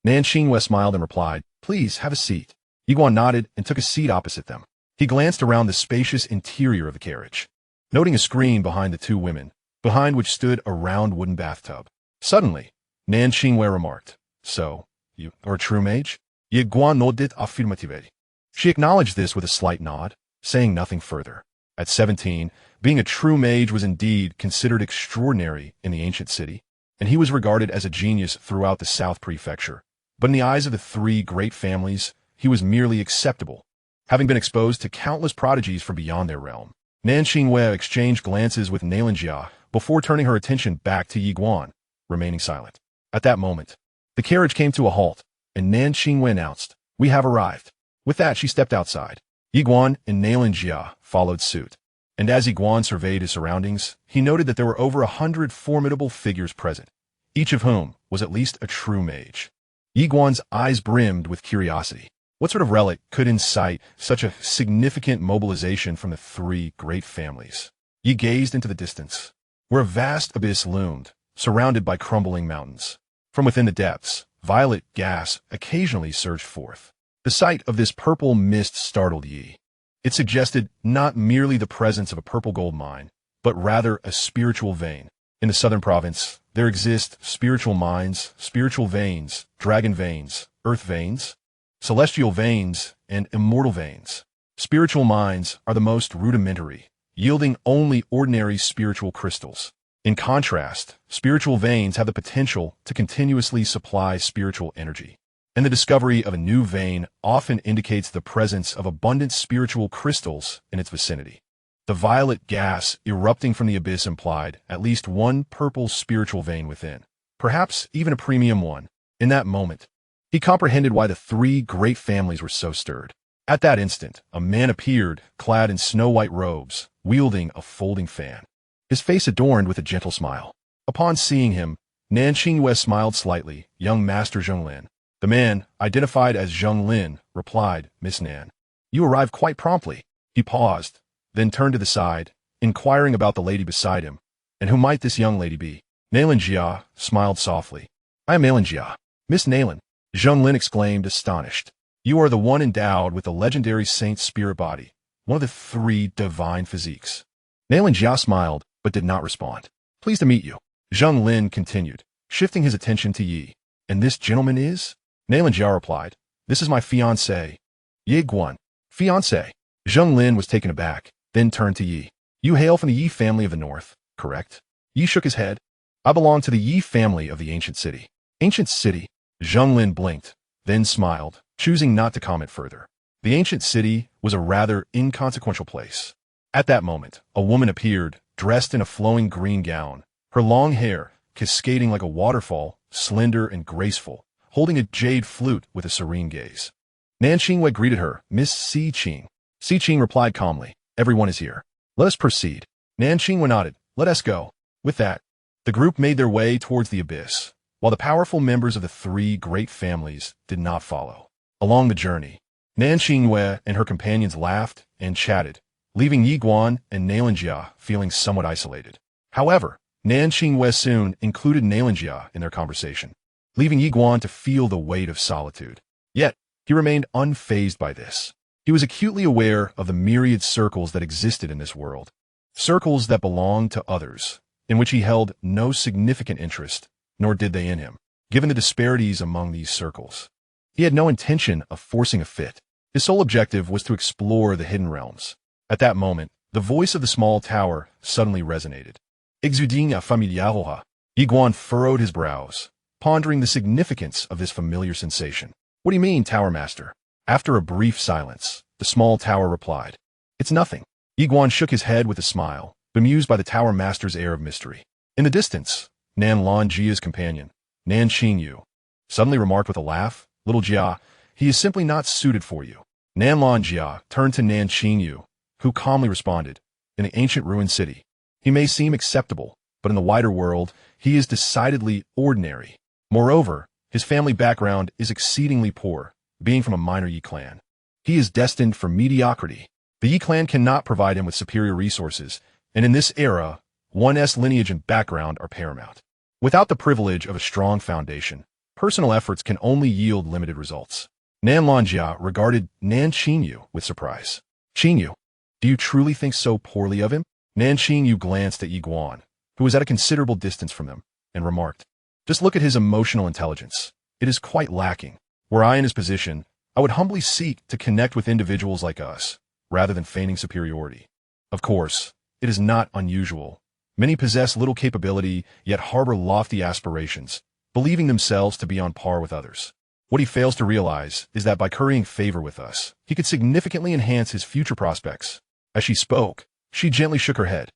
Nan Xinwei smiled and replied, "Please have a seat." Yi Guan nodded and took a seat opposite them. He glanced around the spacious interior of the carriage, noting a screen behind the two women, behind which stood a round wooden bathtub. Suddenly, Nan Xinwei remarked, "So, you are a true mage?" Yi Guan nodded affirmatively. She acknowledged this with a slight nod, saying nothing further. At 17, being a true mage was indeed considered extraordinary in the ancient city, and he was regarded as a genius throughout the South Prefecture. But in the eyes of the three great families, he was merely acceptable, having been exposed to countless prodigies from beyond their realm. Nan Xinwei exchanged glances with Xianxia before turning her attention back to Yi Guan, remaining silent. At that moment, the carriage came to a halt, and Nan Xinwei announced, "We have arrived." With that, she stepped outside. Yi Guan and Xianxia followed suit. And as Yi Guan surveyed his surroundings, he noted that there were over 100 formidable figures present, each of whom was at least a true mage. Yi Guan's eyes brimmed with curiosity. What sort of relic could incite such a significant mobilization from the three great families? Yi gazed into the distance, where a vast abyss loomed, surrounded by crumbling mountains. From within the depths, violet gas occasionally surged forth. The sight of this purple mist startled Yi. It suggested not merely the presence of a purple gold mine, but rather a spiritual vein. In the southern province, there exist spiritual mines, spiritual veins, dragon veins, earth veins, celestial veins, and immortal veins. Spiritual mines are the most rudimentary, yielding only ordinary spiritual crystals. In contrast, spiritual veins have the potential to continuously supply spiritual energy. And the discovery of a new vein often indicates the presence of abundant spiritual crystals in its vicinity. The violet gas erupting from the abyss implied at least one purple spiritual vein within, perhaps even a premium one. In that moment, he comprehended why the three great families were so stirred. At that instant, a man appeared, clad in snow-white robes, wielding a folding fan, his face adorned with a gentle smile. Upon seeing him, Nan Xinwei smiled slightly. "Young Master Zhonglin." The man, identified as Zhonglin, replied, "Miss Nan, you arrived quite promptly." He paused, then turned to the side, inquiring about the lady beside him. "And who might this young lady be?" Xianxia smiled softly. "I am Xianxia." "Miss Naylan," Zhonglin exclaimed, astonished. "You are the one endowed with the legendary saint's spirit body, one of the three divine physiques." Xianxia smiled, but did not respond. "Pleased to meet you," Zhonglin continued, shifting his attention to Yi. "And this gentleman is?" Xianxia replied, "This is my fiancée, Yi Guan." "Fiancée?" Zhonglin was taken aback, then turned to Yi. "You hail from the Yi family of the north, correct?" Yi shook his head. "I belong to the Yi family of the ancient city." "Ancient city?" Zhonglin blinked, then smiled, choosing not to comment further. The ancient city was a rather inconsequential place. At that moment, a woman appeared, dressed in a flowing green gown, her long hair cascading like a waterfall, slender and graceful, holding a jade flute with a serene gaze. Nan Xinwei greeted her, "Miss Si Qing." Si Qing replied calmly, "Everyone is here. Let us proceed." Nan Xinwei nodded, "Let us go." With that, the group made their way towards the abyss, while the powerful members of the three great families did not follow. Along the journey, Nan Xingyue and her companions laughed and chatted, leaving Yiguan and Xianxia feeling somewhat isolated. However, Nan Xingyue soon included Xianxia in their conversation, leaving Yiguan to feel the weight of solitude. Yet, he remained unfazed by this. He was acutely aware of the myriad circles that existed in this world, circles that belonged to others, in which he held no significant interest, nor did they in him. Given the disparities among these circles, he had no intention of forcing a fit. His sole objective was to explore the hidden realms. At that moment, the voice of the small tower suddenly resonated. Exuding a familiaroha. Yiguan furrowed his brows, pondering the significance of this familiar sensation. What do you mean, Tower Master? After a brief silence, the small tower replied, It's nothing. Yiguan shook his head with a smile, bemused by the Tower Master's air of mystery. In the distance, Nan Lanjia's companion, Nan Xingyu, suddenly remarked with a laugh, Little Jia, he is simply not suited for you. Nan Lanjia turned to Nan Xingyu, who calmly responded, In the ancient ruined city, he may seem acceptable, but in the wider world, he is decidedly ordinary. Moreover, his family background is exceedingly poor, being from a minor Yi clan. He is destined for mediocrity. The Yi clan cannot provide him with superior resources, and in this era, one's lineage and background are paramount. Without the privilege of a strong foundation, personal efforts can only yield limited results. Nan Lanjia regarded Nan Xingyu with surprise. Xingyu, do you truly think so poorly of him? Nan Xingyu glanced at Yiguan, who was at a considerable distance from them, and remarked, Just look at his emotional intelligence. It is quite lacking. Were I in his position, I would humbly seek to connect with individuals like us, rather than feigning superiority. Of course, it is not unusual. Many possess little capability, yet harbor lofty aspirations, believing themselves to be on par with others. What he fails to realize is that by currying favor with us, he could significantly enhance his future prospects. As she spoke, she gently shook her head.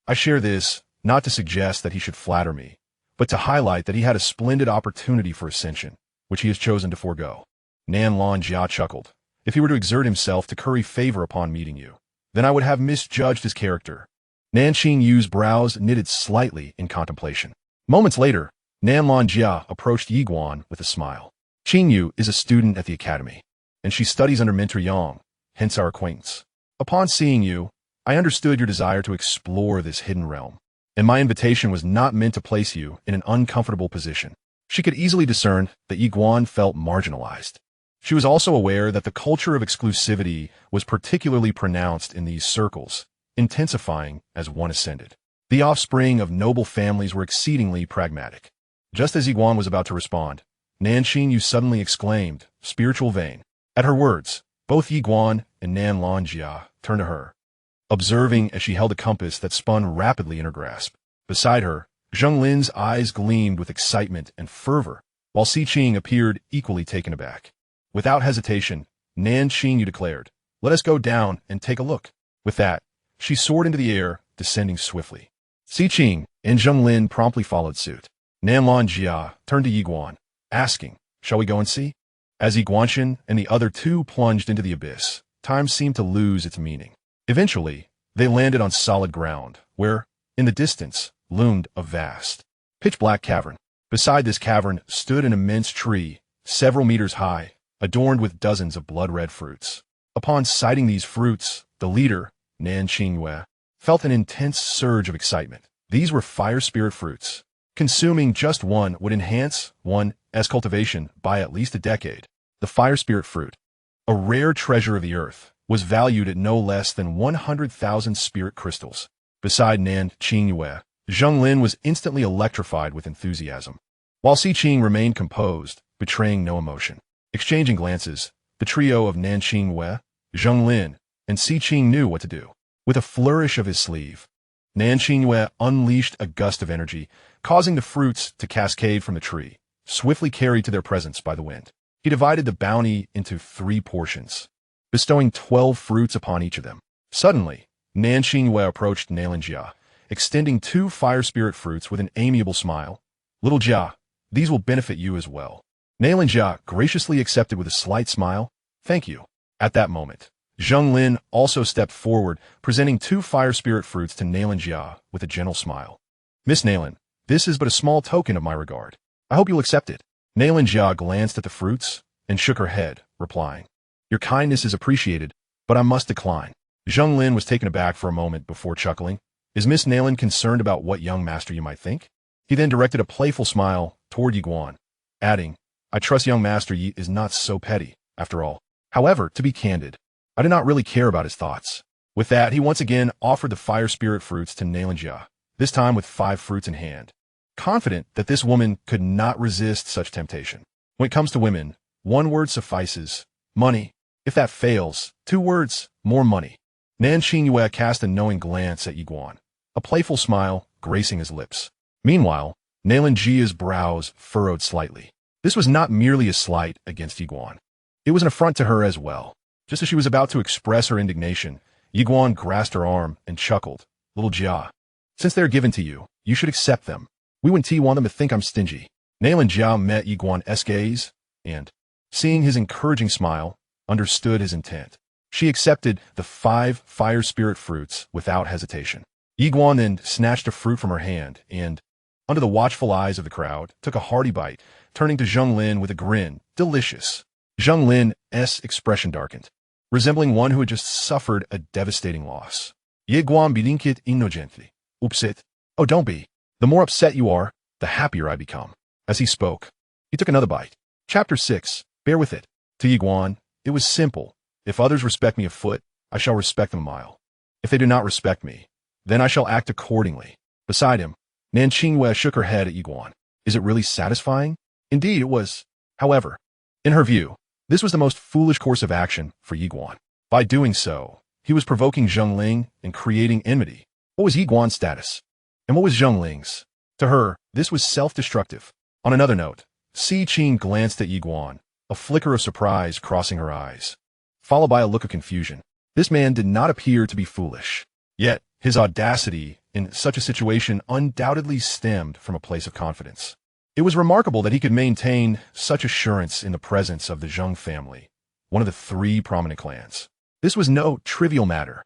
I share this, not to suggest that he should flatter me, but to highlight that he had a splendid opportunity for ascension, which he has chosen to forego. Nan Lanjia chuckled. If he were to exert himself to curry favor upon meeting you, then I would have misjudged his character. Nan Xingyu's brows knitted slightly in contemplation. Moments later, Nan Lanjia approached Yiguan with a smile. Xingyu is a student at the academy, and she studies under Mentor Yang, hence our acquaintance. Upon seeing you, I understood your desire to explore this hidden realm, and my invitation was not meant to place you in an uncomfortable position. She could easily discern that Yiguan felt marginalized. She was also aware that the culture of exclusivity was particularly pronounced in these circles, intensifying as one ascended. The offspring of noble families were exceedingly pragmatic. Just as Yiguan was about to respond, Nan Xingyu suddenly exclaimed, spiritual vein. At her words, both Yiguan and Nan Lanjia turned to her, observing as she held a compass that spun rapidly in her grasp. Beside her, Zheng Lin's eyes gleamed with excitement and fervor, while Si Qing appeared equally taken aback. Without hesitation, Nan Xingyu declared, Let us go down and take a look. With that, she soared into the air, descending swiftly. Si Qing and Zheng Lin promptly followed suit. Nan Lanjia turned to Yiguan, asking, Shall we go and see? As Yiguanshan and the other two plunged into the abyss, time seemed to lose its meaning. Eventually, they landed on solid ground, where, in the distance, loomed a vast, pitch-black cavern. Beside this cavern stood an immense tree, several meters high, adorned with dozens of blood-red fruits. Upon sighting these fruits, the leader, Nan Xingyue, felt an intense surge of excitement. These were fire spirit fruits. Consuming just one would enhance one's cultivation by at least a decade. The fire spirit fruit, a rare treasure of the earth, was valued at no less than 100,000 spirit crystals. Beside Nan Xingyue, Zheng Lin was instantly electrified with enthusiasm, while Si Qing remained composed, betraying no emotion. Exchanging glances, the trio of Nan Xingyue, Zheng Lin, and Si Qing knew what to do. With a flourish of his sleeve, Nan Xingyue unleashed a gust of energy, causing the fruits to cascade from the tree, swiftly carried to their presence by the wind. He divided the bounty into 3 portions, bestowing 12 fruits upon each of them. Suddenly, Nan Xingyue approached Xianxia, extending 2 fire spirit fruits with an amiable smile. Little Jia, these will benefit you as well. Xianxia graciously accepted with a slight smile. Thank you. At that moment, Zheng Lin also stepped forward, presenting 2 fire spirit fruits to Xianxia with a gentle smile. Miss Nailin, this is but a small token of my regard. I hope you'll accept it. Xianxia glanced at the fruits and shook her head, replying, Your kindness is appreciated, but I must decline. Zheng Lin was taken aback for a moment before chuckling. Is Miss Nailan concerned about what young master you might think? He then directed a playful smile toward Yi Guan, adding, I trust young master Yi is not so petty, after all. However, to be candid, I did not really care about his thoughts. With that, he once again offered the fire spirit fruits to Xianxia, this time with 5 fruits in hand, confident that this woman could not resist such temptation. When it comes to women, 1 word suffices, money. If that fails, 2 words, more money. Xianxia cast a knowing glance at Yi Guan, a playful smile gracing his lips. Meanwhile, Xianxia's brows furrowed slightly. This was not merely a slight against Yi Guan. It was an affront to her as well. Just as she was about to express her indignation, Yi Guan grasped her arm and chuckled. Little Jia, since they're given to you, you should accept them. We wouldn't want them to think I'm stingy. Xianxia met Yi Guan's gaze and, seeing his encouraging smile, understood his intent. She accepted the 5 fire spirit fruits without hesitation. Yi Guan then snatched a fruit from her hand and, under the watchful eyes of the crowd, took a hearty bite, turning to Zheng Lin with a grin. Delicious. Zheng Lin's expression darkened, resembling one who had just suffered a devastating loss. Yi Guan blinked innocently. Upset. Oh, don't be. The more upset you are, the happier I become. As he spoke, he took another bite. Chapter 6. Bear with it. To Yi Guan, it was simple. If others respect me a foot, I shall respect them a mile. If they do not respect me, then I shall act accordingly. Beside him, Xianxia shook her head at Yi Guan. Is it really satisfying? Indeed, it was. However, in her view, this was the most foolish course of action for Yi Guan. By doing so, he was provoking Zheng Ling and creating enmity. What was Yi Guan's status? And what was Zheng Ling's? To her, this was self-destructive. On another note, Si Qing glanced at Yi Guan, a flicker of surprise crossing her eyes, followed by a look of confusion. This man did not appear to be foolish. Yet, his audacity in such a situation undoubtedly stemmed from a place of confidence. It was remarkable that he could maintain such assurance in the presence of the Zheng family, one of the 3 prominent clans. This was no trivial matter.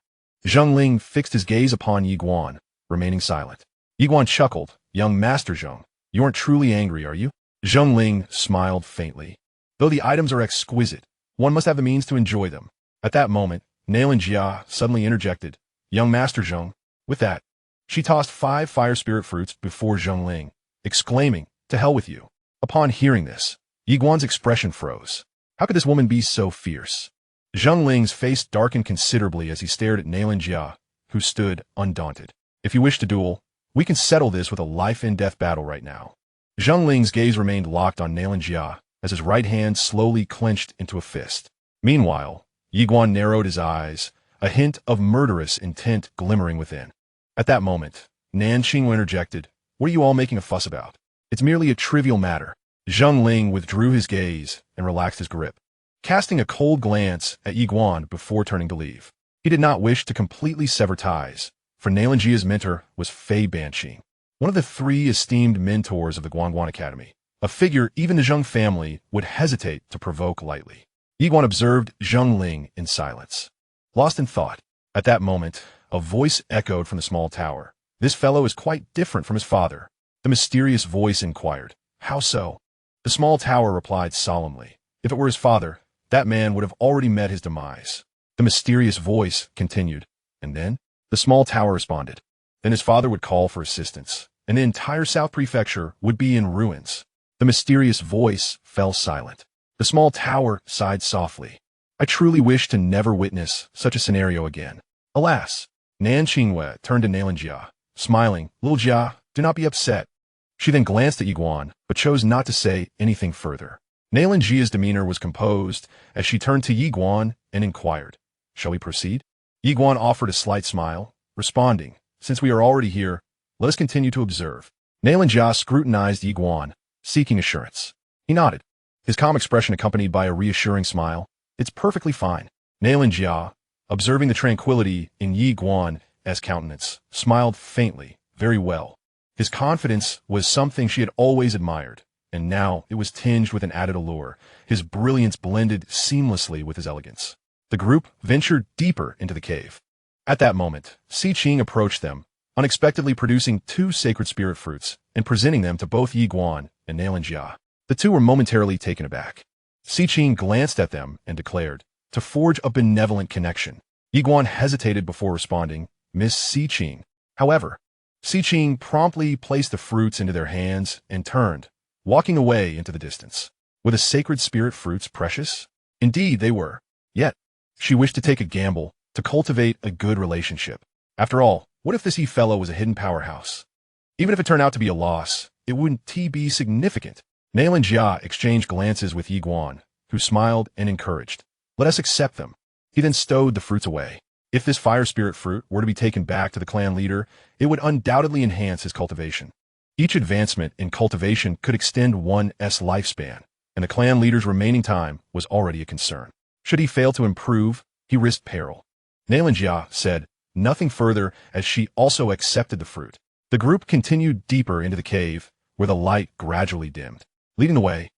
Zheng Ling fixed his gaze upon Yi Guan, remaining silent. Yi Guan chuckled. Young Master Zheng, you aren't truly angry, are you? Zheng Ling smiled faintly. Though the items are exquisite, one must have the means to enjoy them. At that moment, Xianxia suddenly interjected. Young Master Zheng. With that, she tossed 5 fire spirit fruits before Zheng Ling, exclaiming, To hell with you. Upon hearing this, Yi Guan's expression froze. How could this woman be so fierce? Zheng Ling's face darkened considerably as he stared at Xianxia, who stood undaunted. If you wish to duel, we can settle this with a life-and-death battle right now. Zheng Ling's gaze remained locked on Xianxia as his right hand slowly clenched into a fist. Meanwhile, Yi Guan narrowed his eyes, a hint of murderous intent glimmering within. At that moment, Xianxia interjected, What are you all making a fuss about? It's merely a trivial matter. Zheng Ling withdrew his gaze and relaxed his grip, casting a cold glance at Yi Guan before turning to leave. He did not wish to completely sever ties, for Xianxia's mentor was Fei Banqing, one of the 3 esteemed mentors of the Guangguan Academy, a figure even the Zheng family would hesitate to provoke lightly. Yi Guan observed Zheng Ling in silence, lost in thought. At that moment, a voice echoed from the small tower. This fellow is quite different from his father. The mysterious voice inquired, How so? The small tower replied solemnly, If it were his father, that man would have already met his demise. The mysterious voice continued, And then? The small tower responded, Then his father would call for assistance, and the entire South Prefecture would be in ruins. The mysterious voice fell silent. The small tower sighed softly. I truly wish to never witness such a scenario again. Alas, Xianxia turned to Xianxia, smiling. Little Jia, do not be upset. She then glanced at Yi Guan, but chose not to say anything further. Xianxia's demeanor was composed as she turned to Yi Guan and inquired, Shall we proceed? Yi Guan offered a slight smile, responding, Since we are already here, let us continue to observe. Xianxia scrutinized Yi Guan, seeking assurance. He nodded, his calm expression accompanied by a reassuring smile. It's perfectly fine. Xianxia, observing the tranquility in Yi Guan's countenance, smiled faintly. Very well. His confidence was something she had always admired, and now it was tinged with an added allure. His brilliance blended seamlessly with his elegance. The group ventured deeper into the cave. At that moment, Si Qing approached them, unexpectedly producing 2 sacred spirit fruits and presenting them to both Yi Guan and Xianxia. The two were momentarily taken aback. Xiqing glanced at them and declared, "To forge a benevolent connection." Yiguan hesitated before responding, "Miss Xiqing." However, Xiqing promptly placed the fruits into their hands and turned, walking away into the distance. Were the sacred spirit fruits precious? Indeed, they were. Yet, she wished to take a gamble, to cultivate a good relationship. After all, what if this fellow was a hidden powerhouse? Even if it turned out to be a loss, it wouldn't be significant. Xianxia exchanged glances with Yiguan, who smiled and encouraged. "Let us accept them." He then stowed the fruits away. If this fire spirit fruit were to be taken back to the clan leader, it would undoubtedly enhance his cultivation. Each advancement in cultivation could extend one's lifespan, and the clan leader's remaining time was already a concern. Should he fail to improve, he risked peril. Xianxia said nothing further as she also accepted the fruit. The group continued deeper into the cave, where the light gradually dimmed. Leading the way,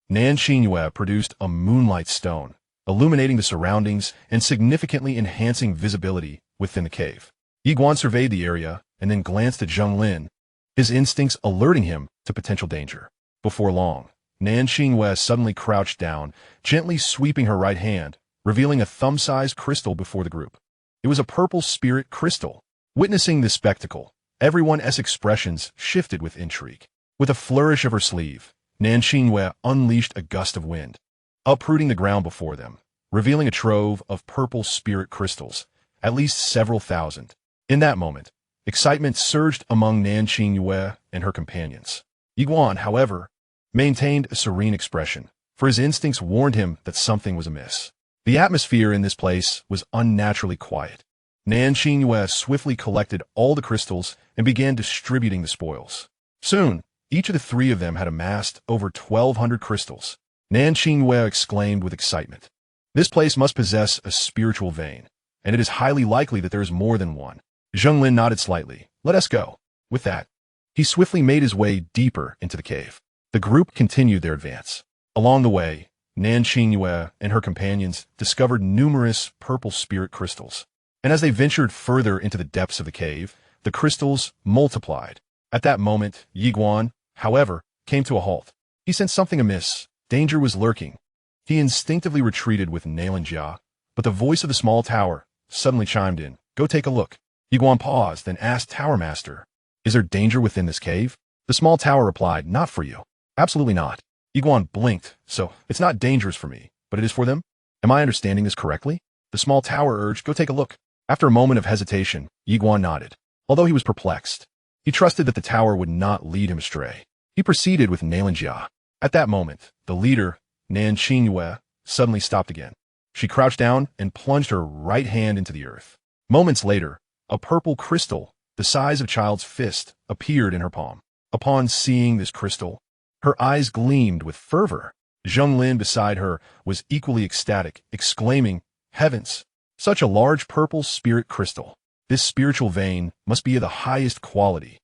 Xianxia produced a moonlight stone, illuminating the surroundings and significantly enhancing visibility within the cave. Yiguan surveyed the area and then glanced at Zhenglin, his instincts alerting him to potential danger. Before long, Xianxia suddenly crouched down, gently sweeping her right hand, revealing a thumb-sized crystal before the group. It was a purple spirit crystal. Witnessing this spectacle, everyone's expressions shifted with intrigue. With a flourish of her sleeve, Xianxia unleashed a gust of wind, uprooting the ground before them, revealing a trove of purple spirit crystals, at least several thousand. In that moment, excitement surged among Xianxia and her companions. Yiguan, however, maintained a serene expression, for his instincts warned him that something was amiss. The atmosphere in this place was unnaturally quiet. Xianxia swiftly collected all the crystals and began distributing the spoils. Soon, each of the three of them had amassed over 1,200 crystals. Xianxia exclaimed with excitement, "This place must possess a spiritual vein, and it is highly likely that there is more than one." Zhenglin nodded slightly. "Let us go." With that, he swiftly made his way deeper into the cave. The group continued their advance. Along the way, Xianxia and her companions discovered numerous purple spirit crystals. And as they ventured further into the depths of the cave, the crystals multiplied. At that moment, Yiguan, however, came to a halt. He sensed something amiss. Danger was lurking. He instinctively retreated with Xianxia, but the voice of the small tower suddenly chimed in. "Go take a look." Yiguan paused and asked Tower Master, "Is there danger within this cave?" The small tower replied, "Not for you." "Absolutely not." Yiguan blinked. "So, it's not dangerous for me, but it is for them? Am I understanding this correctly?" The small tower urged, "Go take a look." After a moment of hesitation, Yiguan nodded. Although he was perplexed, he trusted that the tower would not lead him astray. He proceeded with Xianxia. At that moment, the leader, Xianxia, suddenly stopped again. She crouched down and plunged her right hand into the earth. Moments later, a purple crystal, the size of a child's fist, appeared in her palm. Upon seeing this crystal, her eyes gleamed with fervor. Zhenglin beside her was equally ecstatic, exclaiming, "Heavens! Such a large purple spirit crystal. This spiritual vein must be of the highest quality.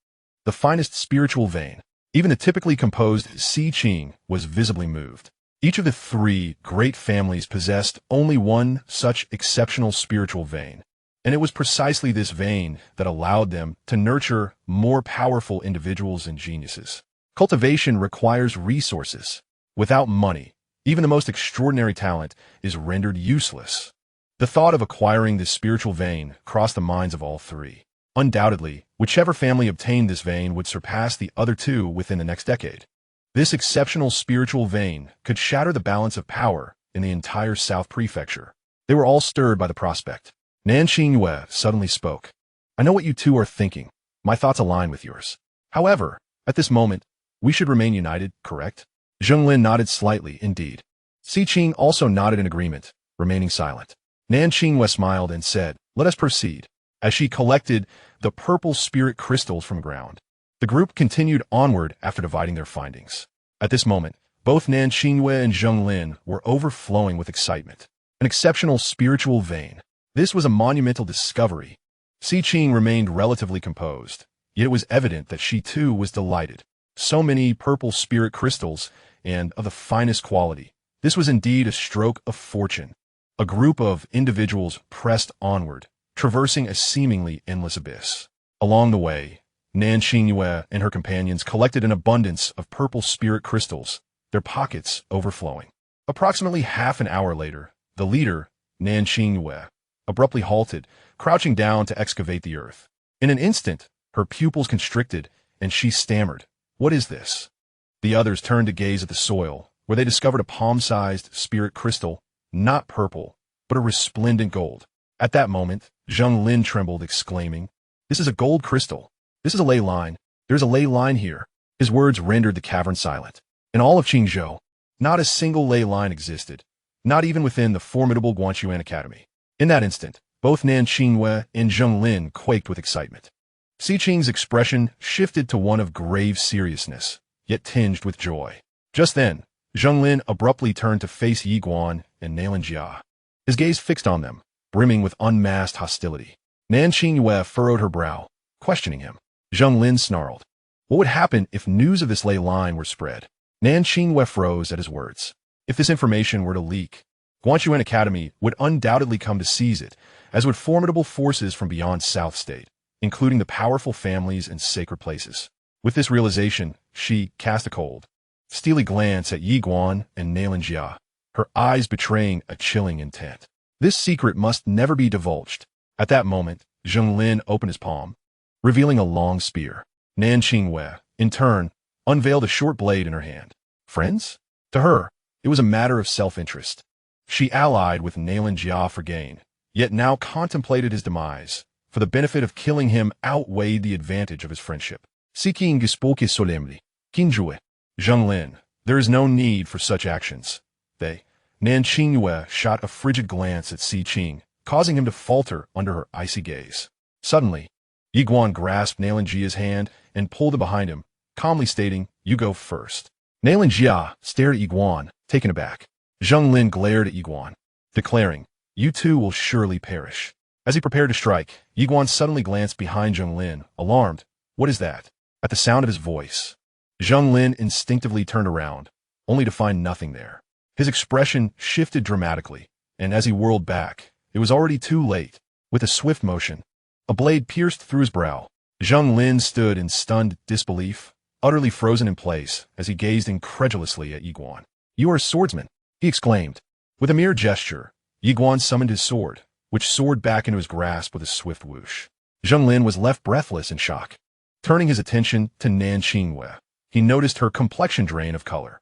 The finest spiritual vein." Even the typically composed Xiqing was visibly moved. Each of the three great families possessed only one such exceptional spiritual vein, and it was precisely this vein that allowed them to nurture more powerful individuals and geniuses. Cultivation requires resources. Without money, even the most extraordinary talent is rendered useless. The thought of acquiring this spiritual vein crossed the minds of all three. Undoubtedly, whichever family obtained this vein would surpass the other two within the next decade. This exceptional spiritual vein could shatter the balance of power in the entire South Prefecture. They were all stirred by the prospect. Xianxia suddenly spoke. "I know what you two are thinking. My thoughts align with yours. However, at this moment, we should remain united, correct?" Zhenglin nodded slightly, indeed. Xiqing also nodded in agreement, remaining silent. Xianxia smiled and said, "Let us proceed." As she collected the purple spirit crystals from ground, the group continued onward after dividing their findings. At this moment, both Xianxia and Zhenglin were overflowing with excitement. An exceptional spiritual vein. This was a monumental discovery. Xiqing remained relatively composed, yet it was evident that she too was delighted. So many purple spirit crystals, and of the finest quality. This was indeed a stroke of fortune. A group of individuals pressed onward, traversing a seemingly endless abyss. Along the way, Xianxia and her companions collected an abundance of purple spirit crystals, their pockets overflowing. Approximately half an hour later, the leader, Xianxia, abruptly halted, crouching down to excavate the earth. In an instant, her pupils constricted, and she stammered, "What is this?" The others turned to gaze at the soil, where they discovered a palm-sized spirit crystal, not purple, but a resplendent gold. At that moment, Zheng Lin trembled, exclaiming, "This is a gold crystal. This is a ley line. There's a ley line here." His words rendered the cavern silent. In all of Qingzhou, not a single ley line existed, not even within the formidable Guanchuan Academy. In that instant, both Xianxia and Zheng Lin quaked with excitement. Si Qing's expression shifted to one of grave seriousness, yet tinged with joy. Just then, Zheng Lin abruptly turned to face Yi Guan and Xianxia, his gaze fixed on them, brimming with unmasked hostility. Xianxia furrowed her brow, questioning him. Zheng Lin snarled. What would happen if news of this ley line were spread? Xianxia froze at his words. If this information were to leak, Guanchuan Academy would undoubtedly come to seize it, as would formidable forces from beyond South State, including the powerful families and sacred places. With this realization, she cast a cold, steely glance at Yi Guan and Xianxia, her eyes betraying a chilling intent. This secret must never be divulged. At that moment, Zheng Lin opened his palm, revealing a long spear. Xianxia, in turn, unveiled a short blade in her hand. Friends? To her, it was a matter of self-interest. She allied with Xianxia for gain, yet now contemplated his demise, for the benefit of killing him outweighed the advantage of his friendship. Seeking gespoke solemnly, Kinjue, Zheng Lin, there is no need for such actions. Xianxia shot a frigid glance at Si Qing, causing him to falter under her icy gaze. Suddenly, Yi Guan grasped Xianxia's hand and pulled it behind him, calmly stating, "You go first." Xianxia stared at Yi Guan, taken aback. Zheng Lin glared at Yi Guan, declaring, "You too will surely perish." As he prepared to strike, Yi Guan suddenly glanced behind Zheng Lin, alarmed. "What is that?" At the sound of his voice, Zheng Lin instinctively turned around, only to find nothing there. His expression shifted dramatically, and as he whirled back, it was already too late. With a swift motion, a blade pierced through his brow. Zheng Lin stood in stunned disbelief, utterly frozen in place as he gazed incredulously at Yi Guan. "You are a swordsman," he exclaimed. With a mere gesture, Yi Guan summoned his sword, which soared back into his grasp with a swift whoosh. Zheng Lin was left breathless in shock. Turning his attention to Xianxia, he noticed her complexion drain of color.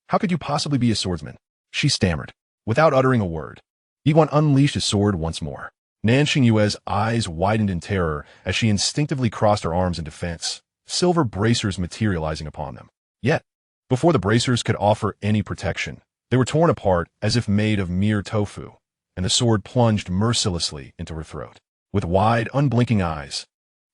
How could you possibly be a swordsman?" she stammered. Without uttering a word, Yi Guan unleashed his sword once more. Xianxia's eyes widened in terror as she instinctively crossed her arms in defense, silver bracers materializing upon them. Yet, before the bracers could offer any protection, they were torn apart as if made of mere tofu, and the sword plunged mercilessly into her throat. With wide, unblinking eyes,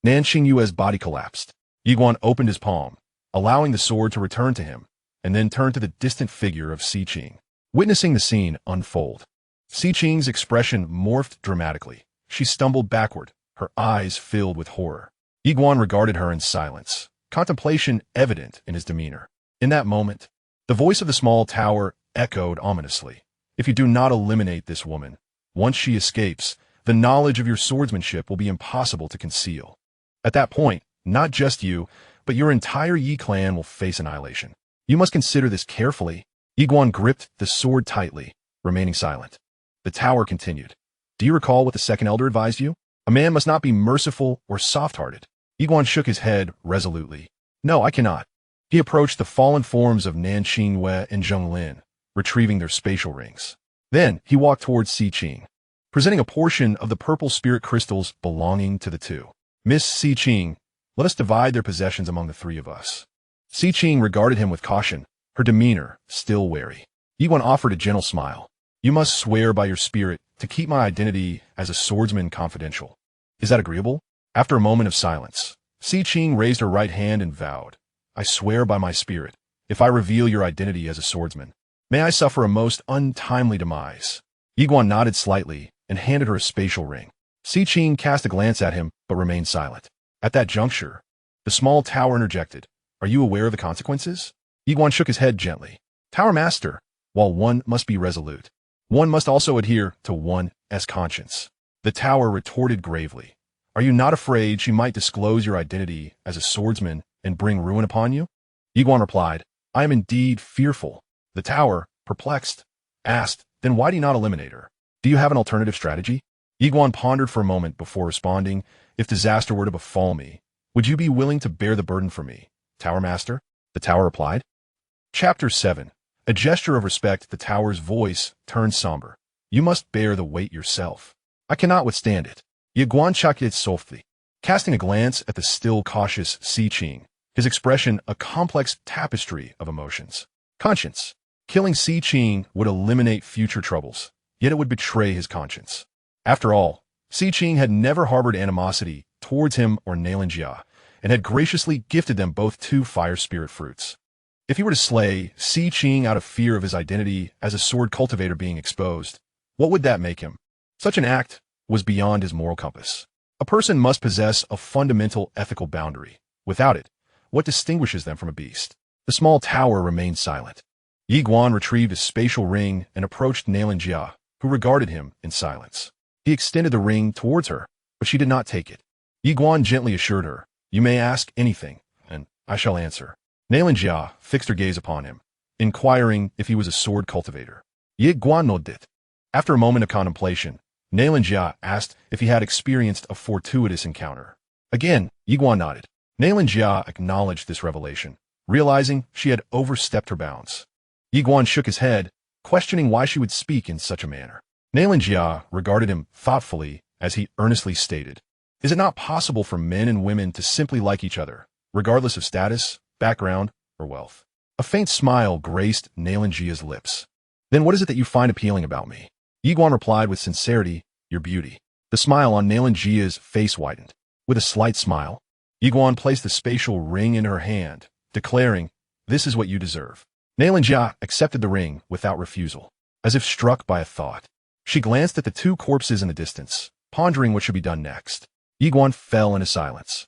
Xianxia's body collapsed. Yi Guan opened his palm, allowing the sword to return to him, and then turned to the distant figure of Si Qing. Witnessing the scene unfold, Si Qing's expression morphed dramatically. She stumbled backward, her eyes filled with horror. Yi Guan regarded her in silence, contemplation evident in his demeanor. In that moment, the voice of the small tower echoed ominously. "If you do not eliminate this woman, once she escapes, the knowledge of your swordsmanship will be impossible to conceal. At that point, not just you, but your entire Yi clan will face annihilation. You must consider this carefully." Yi Guan gripped the sword tightly, remaining silent. The tower continued. "Do you recall what the second elder advised you? A man must not be merciful or soft-hearted." Yi Guan shook his head resolutely. "No, I cannot." He approached the fallen forms of Xianxia and Zheng Lin, retrieving their spatial rings. Then he walked towards Si Qing, presenting a portion of the purple spirit crystals belonging to the two. "Miss Si Qing, let us divide their possessions among the three of us." Si Qing regarded him with caution, her demeanor still wary. Yi Guan offered a gentle smile. "You must swear by your spirit to keep my identity as a swordsman confidential. Is that agreeable?" After a moment of silence, Si Qing raised her right hand and vowed, "I swear by my spirit, if I reveal your identity as a swordsman, may I suffer a most untimely demise." Yi Guan nodded slightly and handed her a spatial ring. Si Qing cast a glance at him but remained silent. At that juncture, the small tower interjected, "Are you aware of the consequences?" Yi Guan shook his head gently. "Tower Master, while one must be resolute, one must also adhere to one's conscience." The tower retorted gravely, Are you not afraid she might disclose your identity as a swordsman and bring ruin upon you? Yiguan replied, I am indeed fearful. The tower, perplexed, asked, then why do you not eliminate her? Do you have an alternative strategy? Yiguan pondered for a moment before responding, if disaster were to befall me, would you be willing to bear the burden for me, Tower Master? The tower replied. Chapter 7. A gesture of respect. The tower's voice turned somber. You must bear the weight yourself. I cannot withstand it. Yiguan chakit softly, casting a glance at the still cautious Xianxia, his expression a complex tapestry of emotions. Conscience. Killing Xianxia would eliminate future troubles, yet it would betray his conscience. After all, Xianxia had never harbored animosity towards him or Xianxia, and had graciously gifted them both 2 fire spirit fruits. If he were to slay Xianxia out of fear of his identity as a sword cultivator being exposed, what would that make him? Such an act was beyond his moral compass. A person must possess a fundamental ethical boundary. Without it, what distinguishes them from a beast? The small tower remained silent. Yiguan retrieved a spatial ring and approached Xianxia, who regarded him in silence. He extended the ring towards her, but she did not take it. Yiguan gently assured her, you may ask anything, and I shall answer. Xianxia fixed her gaze upon him, inquiring if he was a sword cultivator. Yiguan nodded. After a moment of contemplation, Xianxia asked if he had experienced a fortuitous encounter. Again, Yiguan nodded. Xianxia acknowledged this revelation, realizing she had overstepped her bounds. Yiguan shook his head, questioning why she would speak in such a manner. Xianxia regarded him thoughtfully as he earnestly stated, is it not possible for men and women to simply like each other, regardless of status, background, or wealth? A faint smile graced Xianxia's lips. Then what is it that you find appealing about me? Yiguan replied with sincerity, your beauty. The smile on Xianxia's face widened. With a slight smile, Yiguan placed the spatial ring in her hand, declaring, this is what you deserve. Xianxia accepted the ring without refusal, as if struck by a thought. She glanced at the 2 corpses in the distance, pondering what should be done next. Yiguan fell into silence.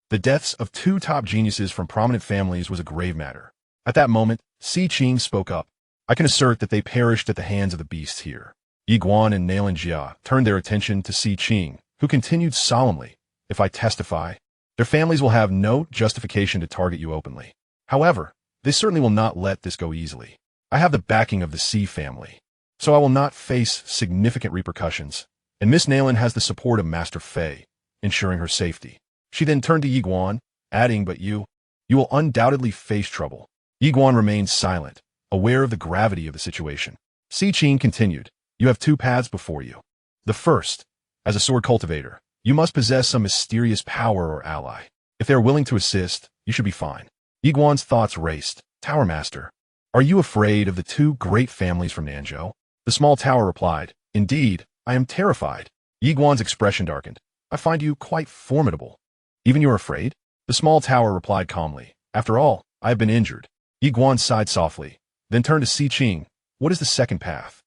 The deaths of 2 top geniuses from prominent families was a grave matter. At that moment, Xianxia spoke up. I can assert that they perished at the hands of the beasts here. Yiguan and Xianxia turned their attention to Xianxia, who continued solemnly, if I testify, their families will have no justification to target you openly. However, they certainly will not let this go easily. I have the backing of the Xi family, so I will not face significant repercussions, and Miss Nailin has the support of Master Fei, ensuring her safety. She then turned to Yiguan, adding, but you will undoubtedly face trouble. Yiguan remained silent, aware of the gravity of the situation. Xianxia continued, you have 2 paths before you. The first, as a sword cultivator, you must possess some mysterious power or ally. If they are willing to assist, you should be fine. Yiguan's thoughts raced. Tower Master, are you afraid of the 2 great families from Nanzhou? The small tower replied, indeed, I am terrified. Yiguan's expression darkened. I find you quite formidable. Even you are afraid? The small tower replied calmly. After all, I have been injured. Yiguan sighed softly, then turned to Xianxia. What is the second path?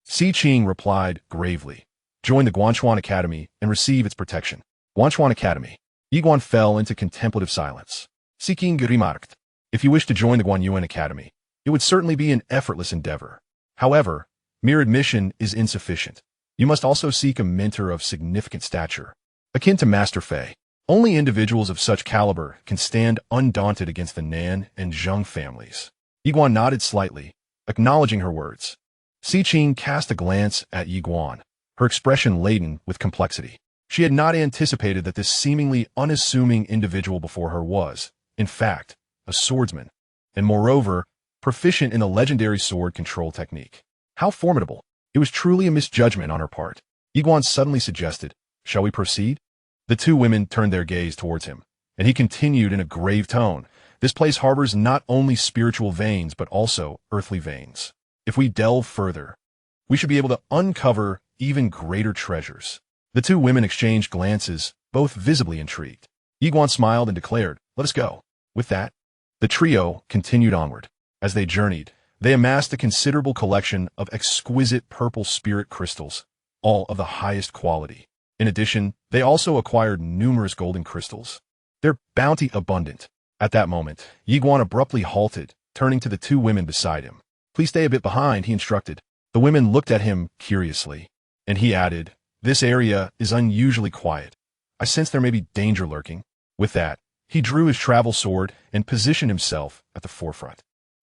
Xianxia replied gravely. Join the Guanchuan Academy and receive its protection. Guanchuan Academy. Yiguan fell into contemplative silence. Xianxia remarked, if you wish to join the Guanyuan Academy, it would certainly be an effortless endeavor. However, mere admission is insufficient. You must also seek a mentor of significant stature, akin to Master Fei. Only individuals of such caliber can stand undaunted against the Nan and Zheng families. Yiguan nodded slightly, acknowledging her words. Xianxia cast a glance at Yiguan, her expression laden with complexity. She had not anticipated that this seemingly unassuming individual before her was, in fact, a swordsman, and moreover, proficient in a legendary sword control technique. How formidable! It was truly a misjudgment on her part. Yiguan suddenly suggested, shall we proceed? The 2 women turned their gaze towards him, and he continued in a grave tone, this place harbors not only spiritual veins but also earthly veins. If we delve further, we should be able to uncover even greater treasures. The 2 women exchanged glances, both visibly intrigued. Yiguan smiled and declared, let us go. With that, the trio continued onward. As they journeyed, they amassed a considerable collection of exquisite purple spirit crystals, all of the highest quality. In addition, they also acquired numerous golden crystals, their bounty abundant. At that moment, Yiguan abruptly halted, turning to the 2 women beside him. Please stay a bit behind, he instructed. The women looked at him curiously, and he added, this area is unusually quiet. I sense there may be danger lurking. With that, he drew his travel sword and positioned himself at the forefront.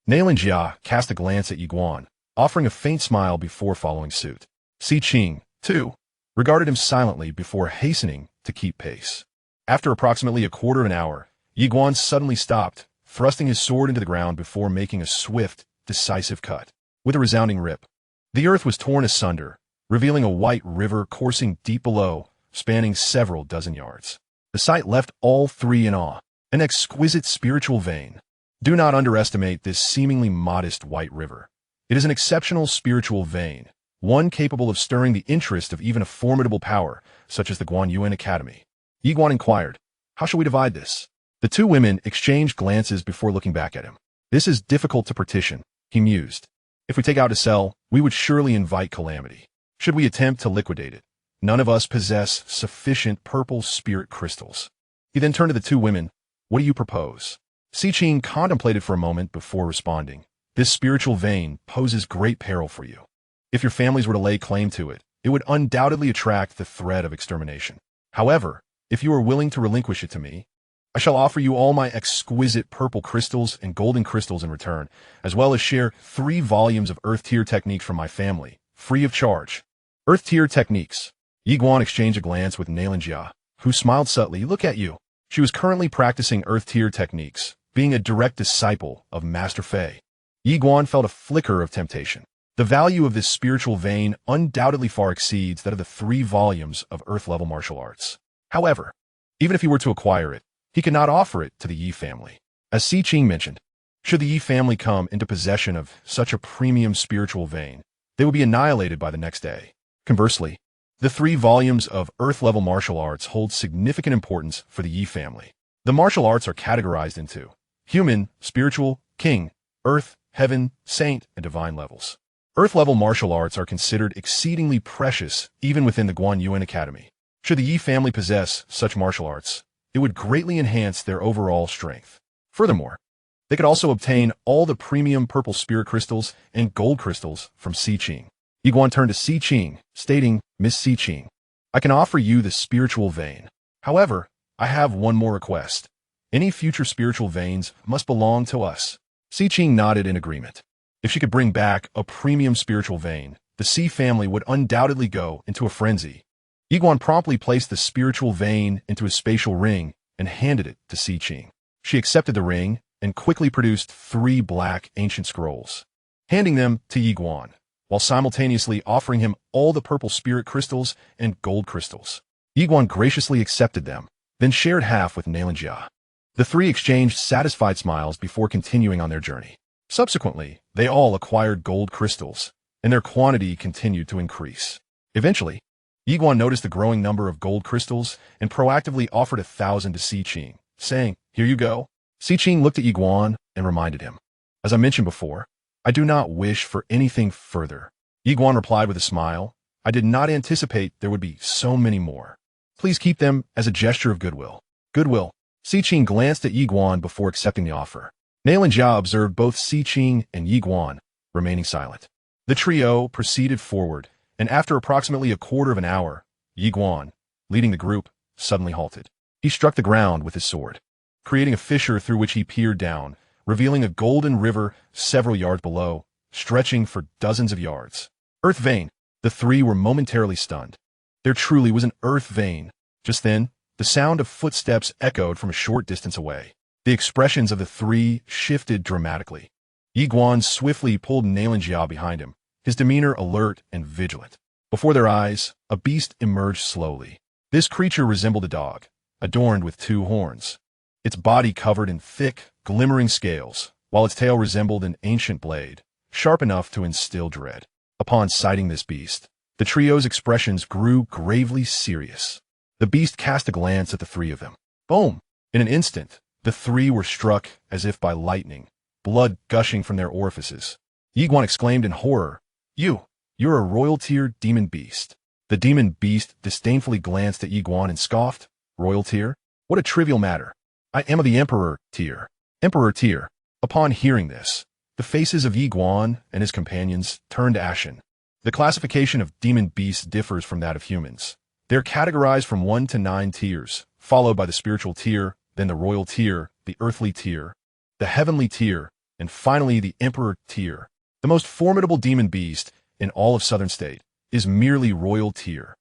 Xianxia cast a glance at Yi Guan, offering a faint smile before following suit. Qing, too, regarded him silently before hastening to keep pace. After approximately a quarter of an hour, Yi Guan suddenly stopped, thrusting his sword into the ground before making a swift, decisive cut. With a resounding rip, the earth was torn asunder, revealing a white river coursing deep below, spanning several dozen yards. The sight left all three in awe. An exquisite spiritual vein. Do not underestimate this seemingly modest white river. It is an exceptional spiritual vein, one capable of stirring the interest of even a formidable power, such as the Guanyuan Academy. Yi Guan inquired, "How shall we divide this?" The two women exchanged glances before looking back at him. "This is difficult to partition," he mused. "If we take out a cell, we would surely invite calamity. Should we attempt to liquidate it, none of us possess sufficient purple spirit crystals." He then turned to the two women. "What do you propose?" Qing contemplated for a moment before responding. "This spiritual vein poses great peril for you. If your families were to lay claim to it, it would undoubtedly attract the threat of extermination. However, if you are willing to relinquish it to me, I shall offer you all my exquisite purple crystals and golden crystals in return, as well as share 3 volumes of Earth Tier techniques from my family, free of charge." Earth Tier techniques. Yi Guan exchanged a glance with Xianxia, who smiled subtly. "Look at you." She was currently practicing Earth Tier techniques, being a direct disciple of Master Fei. Yi Guan felt a flicker of temptation. The value of this spiritual vein undoubtedly far exceeds that of the 3 volumes of Earth-level martial arts. However, even if he were to acquire it, he could not offer it to the Yi family. As Qing mentioned, should the Yi family come into possession of such a premium spiritual vein, they would be annihilated by the next day. Conversely, the 3 volumes of Earth-level martial arts hold significant importance for the Yi family. The martial arts are categorized into human, spiritual, king, earth, heaven, saint, and divine levels. Earth-level martial arts are considered exceedingly precious even within the Guanyuan Academy. Should the Yi family possess such martial arts, it would greatly enhance their overall strength. Furthermore, they could also obtain all the premium purple spirit crystals and gold crystals from Qing. Yi Guan turned to Qing, stating, "Miss Qing, I can offer you the spiritual vein. However, I have one more request. Any future spiritual veins must belong to us." Qing nodded in agreement. If she could bring back a premium spiritual vein, the Xi family would undoubtedly go into a frenzy. Yi Guan promptly placed the spiritual vein into a spatial ring and handed it to Qing. She accepted the ring and quickly produced 3 black ancient scrolls, handing them to Yi Guan, while simultaneously offering him all the purple spirit crystals and gold crystals. Yi Guan graciously accepted them, then shared half with Xianxia. The 3 exchanged satisfied smiles before continuing on their journey. Subsequently, they all acquired gold crystals, and their quantity continued to increase. Eventually, Yi Guan noticed the growing number of gold crystals and proactively offered 1,000 to Qing, saying, "Here you go." Qing looked at Yi Guan and reminded him, "As I mentioned before, I do not wish for anything further." Yi Guan replied with a smile, "I did not anticipate there would be so many more. Please keep them as a gesture of goodwill." Goodwill. Qing glanced at Yi Guan before accepting the offer. Xianxia observed both Qing and Yi Guan, remaining silent. The trio proceeded forward, and after approximately a quarter of an hour, Yi Guan, leading the group, suddenly halted. He struck the ground with his sword, creating a fissure through which he peered down, revealing a golden river several yards below, stretching for dozens of yards. Earth vein. The 3 were momentarily stunned. There truly was an earth vein. Just then, the sound of footsteps echoed from a short distance away. The expressions of the 3 shifted dramatically. Yi Guan swiftly pulled Xianxia behind him, his demeanor alert and vigilant. Before their eyes, a beast emerged slowly. This creature resembled a dog, adorned with 2 horns. Its body covered in thick, glimmering scales, while its tail resembled an ancient blade, sharp enough to instill dread. Upon sighting this beast, the trio's expressions grew gravely serious. The beast cast a glance at the 3 of them. Boom! In an instant, the 3 were struck as if by lightning, blood gushing from their orifices. Yi Guan exclaimed in horror, You're a royal tier demon beast." The demon beast disdainfully glanced at Yi Guan and scoffed, "Royal tier? What a trivial matter. I am of the Emperor tier." Emperor tier. Upon hearing this, the faces of Yi Guan and his companions turned ashen. The classification of demon beasts differs from that of humans, They're categorized from 1 to 9 tiers, followed by the spiritual tier, then the royal tier, the earthly tier, the heavenly tier, and finally the emperor tier. The most formidable demon beast in all of Southern State is merely royal tier.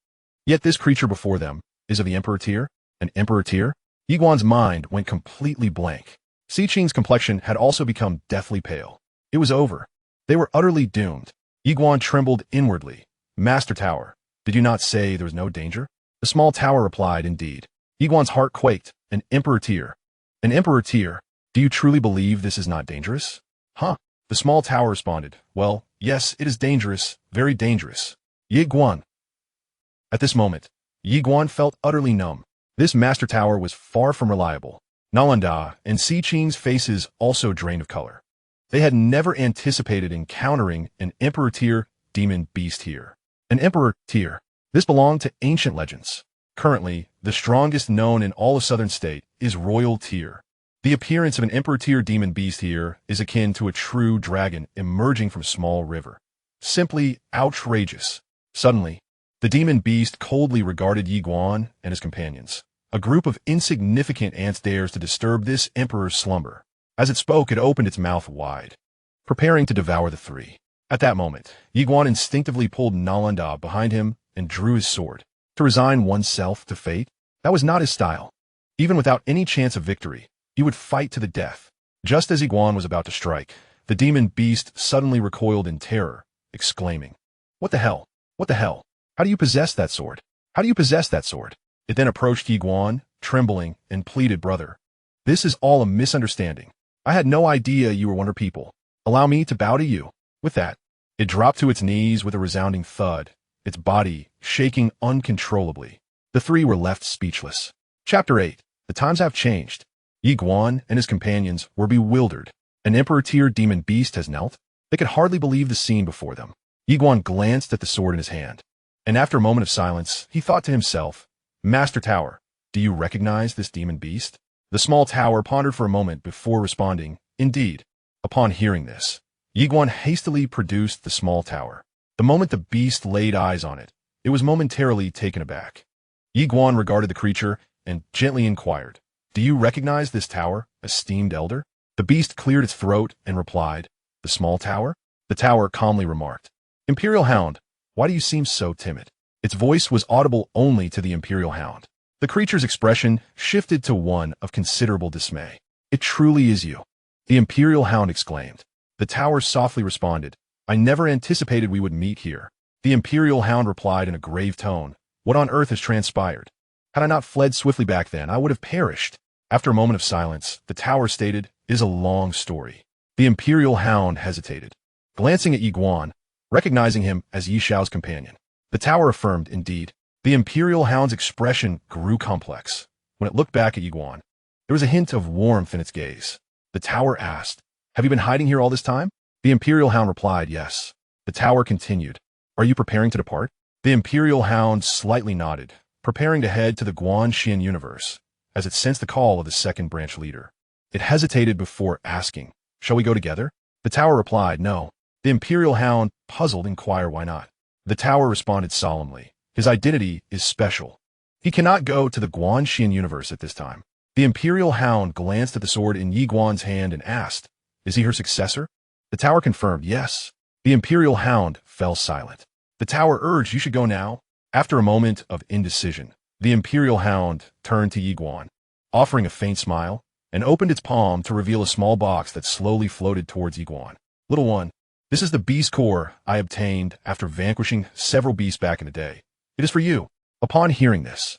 Yet this creature before them is of the emperor tier? An emperor tier? Yiguan's mind went completely blank. Xiqing's complexion had also become deathly pale. It was over. They were utterly doomed. Yiguan trembled inwardly. Master Tower, did you not say there was no danger? The small tower replied, indeed. Yiguan's heart quaked. An emperor tier. An emperor tier. Do you truly believe this is not dangerous? Huh? The small tower responded, well, yes, it is dangerous, very dangerous. Yiguan. At this moment, Yiguan felt utterly numb. This master tower was far from reliable. Nalanda and Xiqing's faces also drained of color. They had never anticipated encountering an emperor tier demon beast here. An emperor tier. This belonged to ancient legends. Currently, the strongest known in all of Southern State is royal tier. The appearance of an emperor tier demon beast here is akin to a true dragon emerging from a small river. Simply outrageous. Suddenly, the demon beast coldly regarded Yiguan and his companions. A group of insignificant ants dares to disturb this emperor's slumber. As it spoke, it opened its mouth wide, preparing to devour the three. At that moment, Yiguan instinctively pulled Nalanda behind him and drew his sword. To resign oneself to fate? That was not his style. Even without any chance of victory, he would fight to the death. Just as Yiguan was about to strike, the demon beast suddenly recoiled in terror, exclaiming, "What the hell? What the hell? How do you possess that sword? How do you possess that sword?" It then approached Yiguan, trembling, and pleaded, "Brother, this is all a misunderstanding. I had no idea you were Wonder People. Allow me to bow to you." With that, it dropped to its knees with a resounding thud, its body shaking uncontrollably. The three were left speechless. Chapter 8. The times have changed. Yiguan and his companions were bewildered. An emperor-tier demon beast has knelt? They could hardly believe the scene before them. Yiguan glanced at the sword in his hand, and after a moment of silence, he thought to himself, "Master Tower, do you recognize this demon beast?" The small tower pondered for a moment before responding, "Indeed." Upon hearing this, Yiguan hastily produced the small tower. The moment the beast laid eyes on it, it was momentarily taken aback. Yiguan regarded the creature and gently inquired, "Do you recognize this tower, esteemed elder?" The beast cleared its throat and replied, "The small tower?" The tower calmly remarked, "Imperial Hound, why do you seem so timid?" Its voice was audible only to the Imperial Hound. The creature's expression shifted to one of considerable dismay. "It truly is you," the Imperial Hound exclaimed. The tower softly responded, "I never anticipated we would meet here." The Imperial Hound replied in a grave tone, "What on earth has transpired? Had I not fled swiftly back then, I would have perished." After a moment of silence, the tower stated, "It is a long story." The Imperial Hound hesitated, glancing at Yiguan, recognizing him as Yi Xiao's companion. The tower affirmed, "Indeed." The Imperial Hound's expression grew complex. When it looked back at Yiguan, there was a hint of warmth in its gaze. The tower asked, "Have you been hiding here all this time?" The Imperial Hound replied, "Yes." The tower continued, "Are you preparing to depart?" The Imperial Hound slightly nodded, preparing to head to the Guanxian universe, as it sensed the call of the second branch leader. It hesitated before asking, "Shall we go together?" The tower replied, "No." The Imperial Hound, puzzled, inquired, "Why not?" The tower responded solemnly, "His identity is special. He cannot go to the Guanxian universe at this time." The Imperial Hound glanced at the sword in Yiguan's hand and asked, "Is he her successor?" The tower confirmed, "Yes." The Imperial Hound fell silent. The tower urged, "You should go now." After a moment of indecision, the Imperial Hound turned to Yiguan, offering a faint smile, and opened its palm to reveal a small box that slowly floated towards Yiguan. "Little one, this is the beast core I obtained after vanquishing several beasts back in the day. It is for you." Upon hearing this,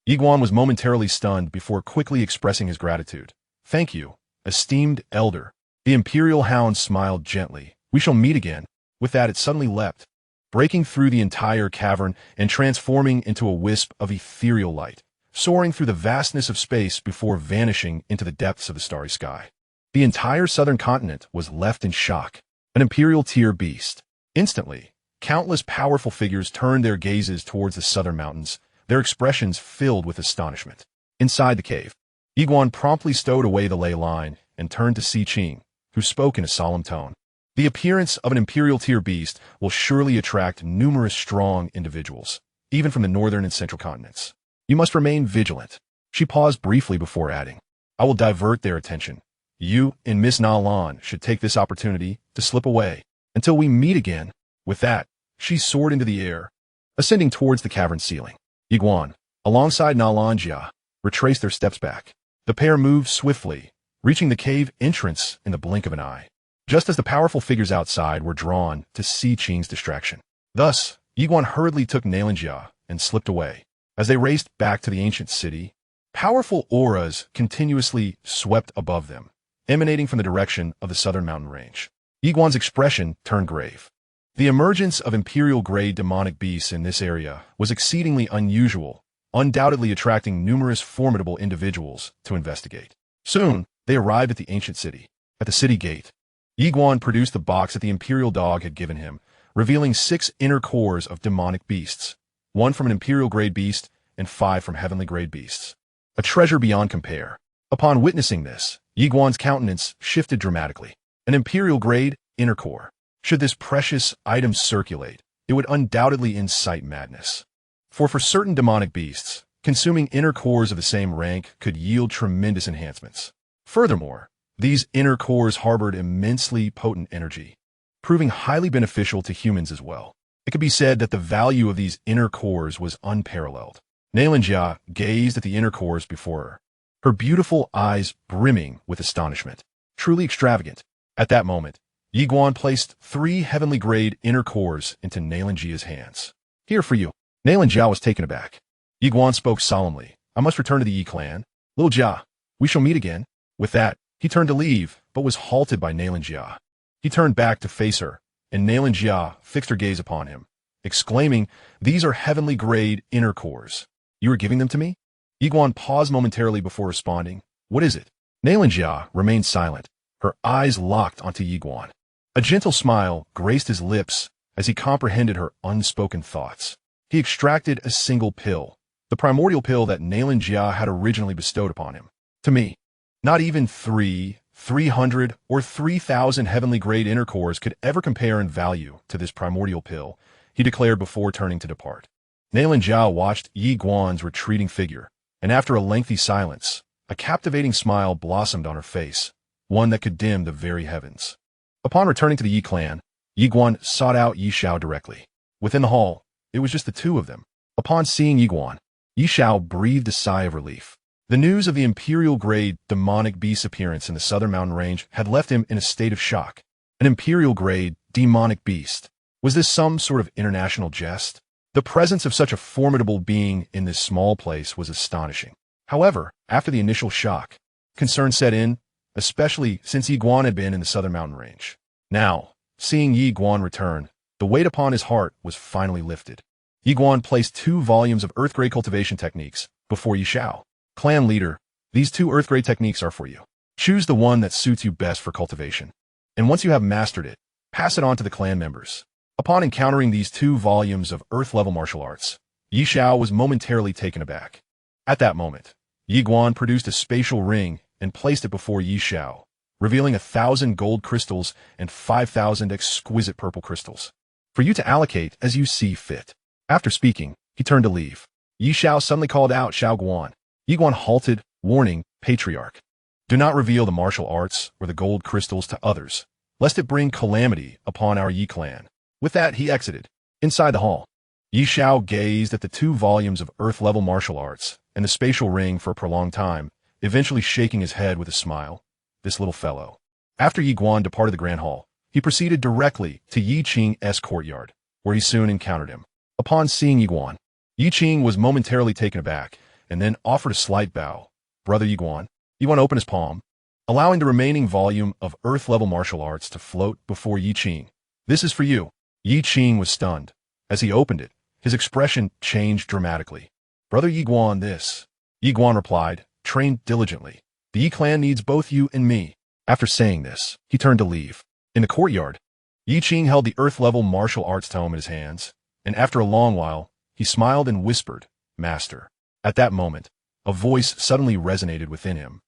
Yiguan was momentarily stunned before quickly expressing his gratitude. "Thank you, esteemed elder." The Imperial Hound smiled gently. "We shall meet again." With that, it suddenly leapt, breaking through the entire cavern and transforming into a wisp of ethereal light, soaring through the vastness of space before vanishing into the depths of the starry sky. The entire southern continent was left in shock. An Imperial tier beast. Instantly, countless powerful figures turned their gazes towards the southern mountains, their expressions filled with astonishment. Inside the cave, Yiguan promptly stowed away the ley line and turned to Xiqing, who spoke in a solemn tone. "The appearance of an Imperial tier beast will surely attract numerous strong individuals. even from the northern and central continents. You must remain vigilant. She paused briefly before adding, I will divert their attention. You and Miss Na Lan should take this opportunity to slip away until we meet again. With that, she soared into the air, ascending towards the cavern ceiling. Yiguan, alongside Na Lan Jia, retraced their steps back. The pair moved swiftly, reaching the cave entrance in the blink of an eye, just as the powerful figures outside were drawn to Xi Qing's distraction. Thus, Yiguan hurriedly took Xianxia and slipped away. As they raced back to the ancient city, powerful auras continuously swept above them, emanating from the direction of the southern mountain range. Yiguan's expression turned grave. The emergence of imperial-grade demonic beasts in this area was exceedingly unusual, undoubtedly attracting numerous formidable individuals to investigate. Soon, they arrived at the ancient city. At the city gate, Yiguan produced the box that the imperial dog had given him, revealing 6 inner cores of demonic beasts, 1 from an imperial-grade beast and 5 from heavenly-grade beasts. A treasure beyond compare. Upon witnessing this, Yiguan's countenance shifted dramatically. An imperial-grade inner core. Should this precious item circulate, it would undoubtedly incite madness. For certain demonic beasts, consuming inner cores of the same rank could yield tremendous enhancements. Furthermore, these inner cores harbored immensely potent energy, proving highly beneficial to humans as well. It could be said that the value of these inner cores was unparalleled. Xianxia gazed at the inner cores before her, her beautiful eyes brimming with astonishment. Truly extravagant. At that moment, Yiguan placed 3 heavenly-grade inner cores into Xianxia's hands. Here for you. Xianxia was taken aback. Yiguan spoke solemnly. I must return to the Yi clan. Little Jia, we shall meet again. With that, he turned to leave, but was halted by Xianxia. He turned back to face her, and Xianxia fixed her gaze upon him, exclaiming, These are heavenly-grade inner cores. You are giving them to me? Yiguan paused momentarily before responding. What is it? Xianxia remained silent, her eyes locked onto Yiguan. A gentle smile graced his lips as he comprehended her unspoken thoughts. He extracted a single pill, the primordial pill that Xianxia had originally bestowed upon him. To me, not even 300, or 3,000 heavenly-grade inner cores could ever compare in value to this primordial pill, he declared before turning to depart. Xianxia watched Yiguan's retreating figure, and after a lengthy silence, a captivating smile blossomed on her face, one that could dim the very heavens. Upon returning to the Yi clan, Yiguan sought out Yixiao directly. Within the hall, it was just the two of them. Upon seeing Yiguan, Yixiao breathed a sigh of relief. The news of the imperial-grade demonic beast's appearance in the southern mountain range had left him in a state of shock. An imperial-grade demonic beast. Was this some sort of international jest? The presence of such a formidable being in this small place was astonishing. However, after the initial shock, concern set in, especially since Yiguan had been in the southern mountain range. Now, seeing Yiguan return, the weight upon his heart was finally lifted. Yiguan placed 2 volumes of earth-grade cultivation techniques before Yixiao. Clan leader, these 2 earth-grade techniques are for you. Choose the one that suits you best for cultivation. And once you have mastered it, pass it on to the clan members. Upon encountering these 2 volumes of earth-level martial arts, Yixiao was momentarily taken aback. At that moment, Yiguan produced a spatial ring and placed it before Yixiao, revealing 1,000 gold crystals and 5,000 exquisite purple crystals, for you to allocate as you see fit. After speaking, he turned to leave. Yixiao suddenly called out Xiao Guan. Yiguan halted, warning, Patriarch. Do not reveal the martial arts or the gold crystals to others, lest it bring calamity upon our Yi clan. With that, he exited. Inside the hall, Yixiao gazed at the 2 volumes of earth-level martial arts and the spatial ring for a prolonged time, eventually shaking his head with a smile. This little fellow. After Yiguan departed the grand hall, he proceeded directly to Yi Qing's courtyard, where he soon encountered him. Upon seeing Yiguan, Yi Qing was momentarily taken aback, and then offered a slight bow. Brother Yiguan. Yiguan opened his palm, allowing the remaining volume of earth-level martial arts to float before Yi Qing. This is for you. Yi Qing was stunned. As he opened it, his expression changed dramatically. Brother Yiguan, this. Yiguan replied, trained diligently. The Yi clan needs both you and me. After saying this, he turned to leave. In the courtyard, Yi Qing held the earth-level martial arts tome in his hands, and after a long while, he smiled and whispered, Master. At that moment, a voice suddenly resonated within him.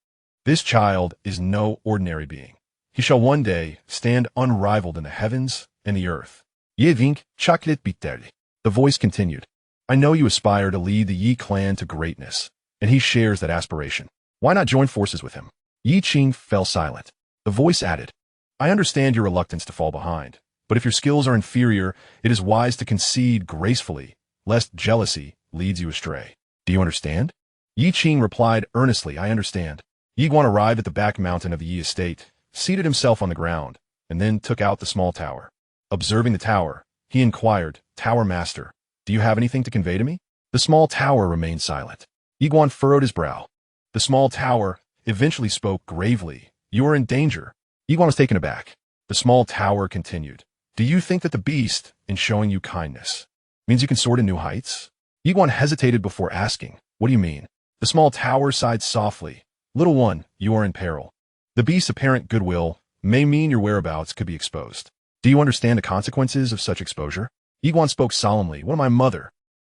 This child is no ordinary being. He shall one day stand unrivaled in the heavens and the earth. Ye vink chaklit bitterli. The voice continued. I know you aspire to lead the Yi clan to greatness, and he shares that aspiration. Why not join forces with him? Yi Qing fell silent. The voice added, I understand your reluctance to fall behind, but if your skills are inferior, it is wise to concede gracefully, lest jealousy leads you astray. Do you understand? Yi Qing replied earnestly, I understand. Yi Guan arrived at the back mountain of the Yi estate, seated himself on the ground, and then took out the small tower. Observing the tower, he inquired, Tower Master, do you have anything to convey to me? The small tower remained silent. Yi Guan furrowed his brow. The small tower eventually spoke gravely, You are in danger. Yi Guan was taken aback. The small tower continued, Do you think that the beast, in showing you kindness, means you can soar to new heights? Yi Guan hesitated before asking, What do you mean? The small tower sighed softly, Little one, you are in peril. The beast's apparent goodwill may mean your whereabouts could be exposed. Do you understand the consequences of such exposure? Yi Guan spoke solemnly, What of my mother?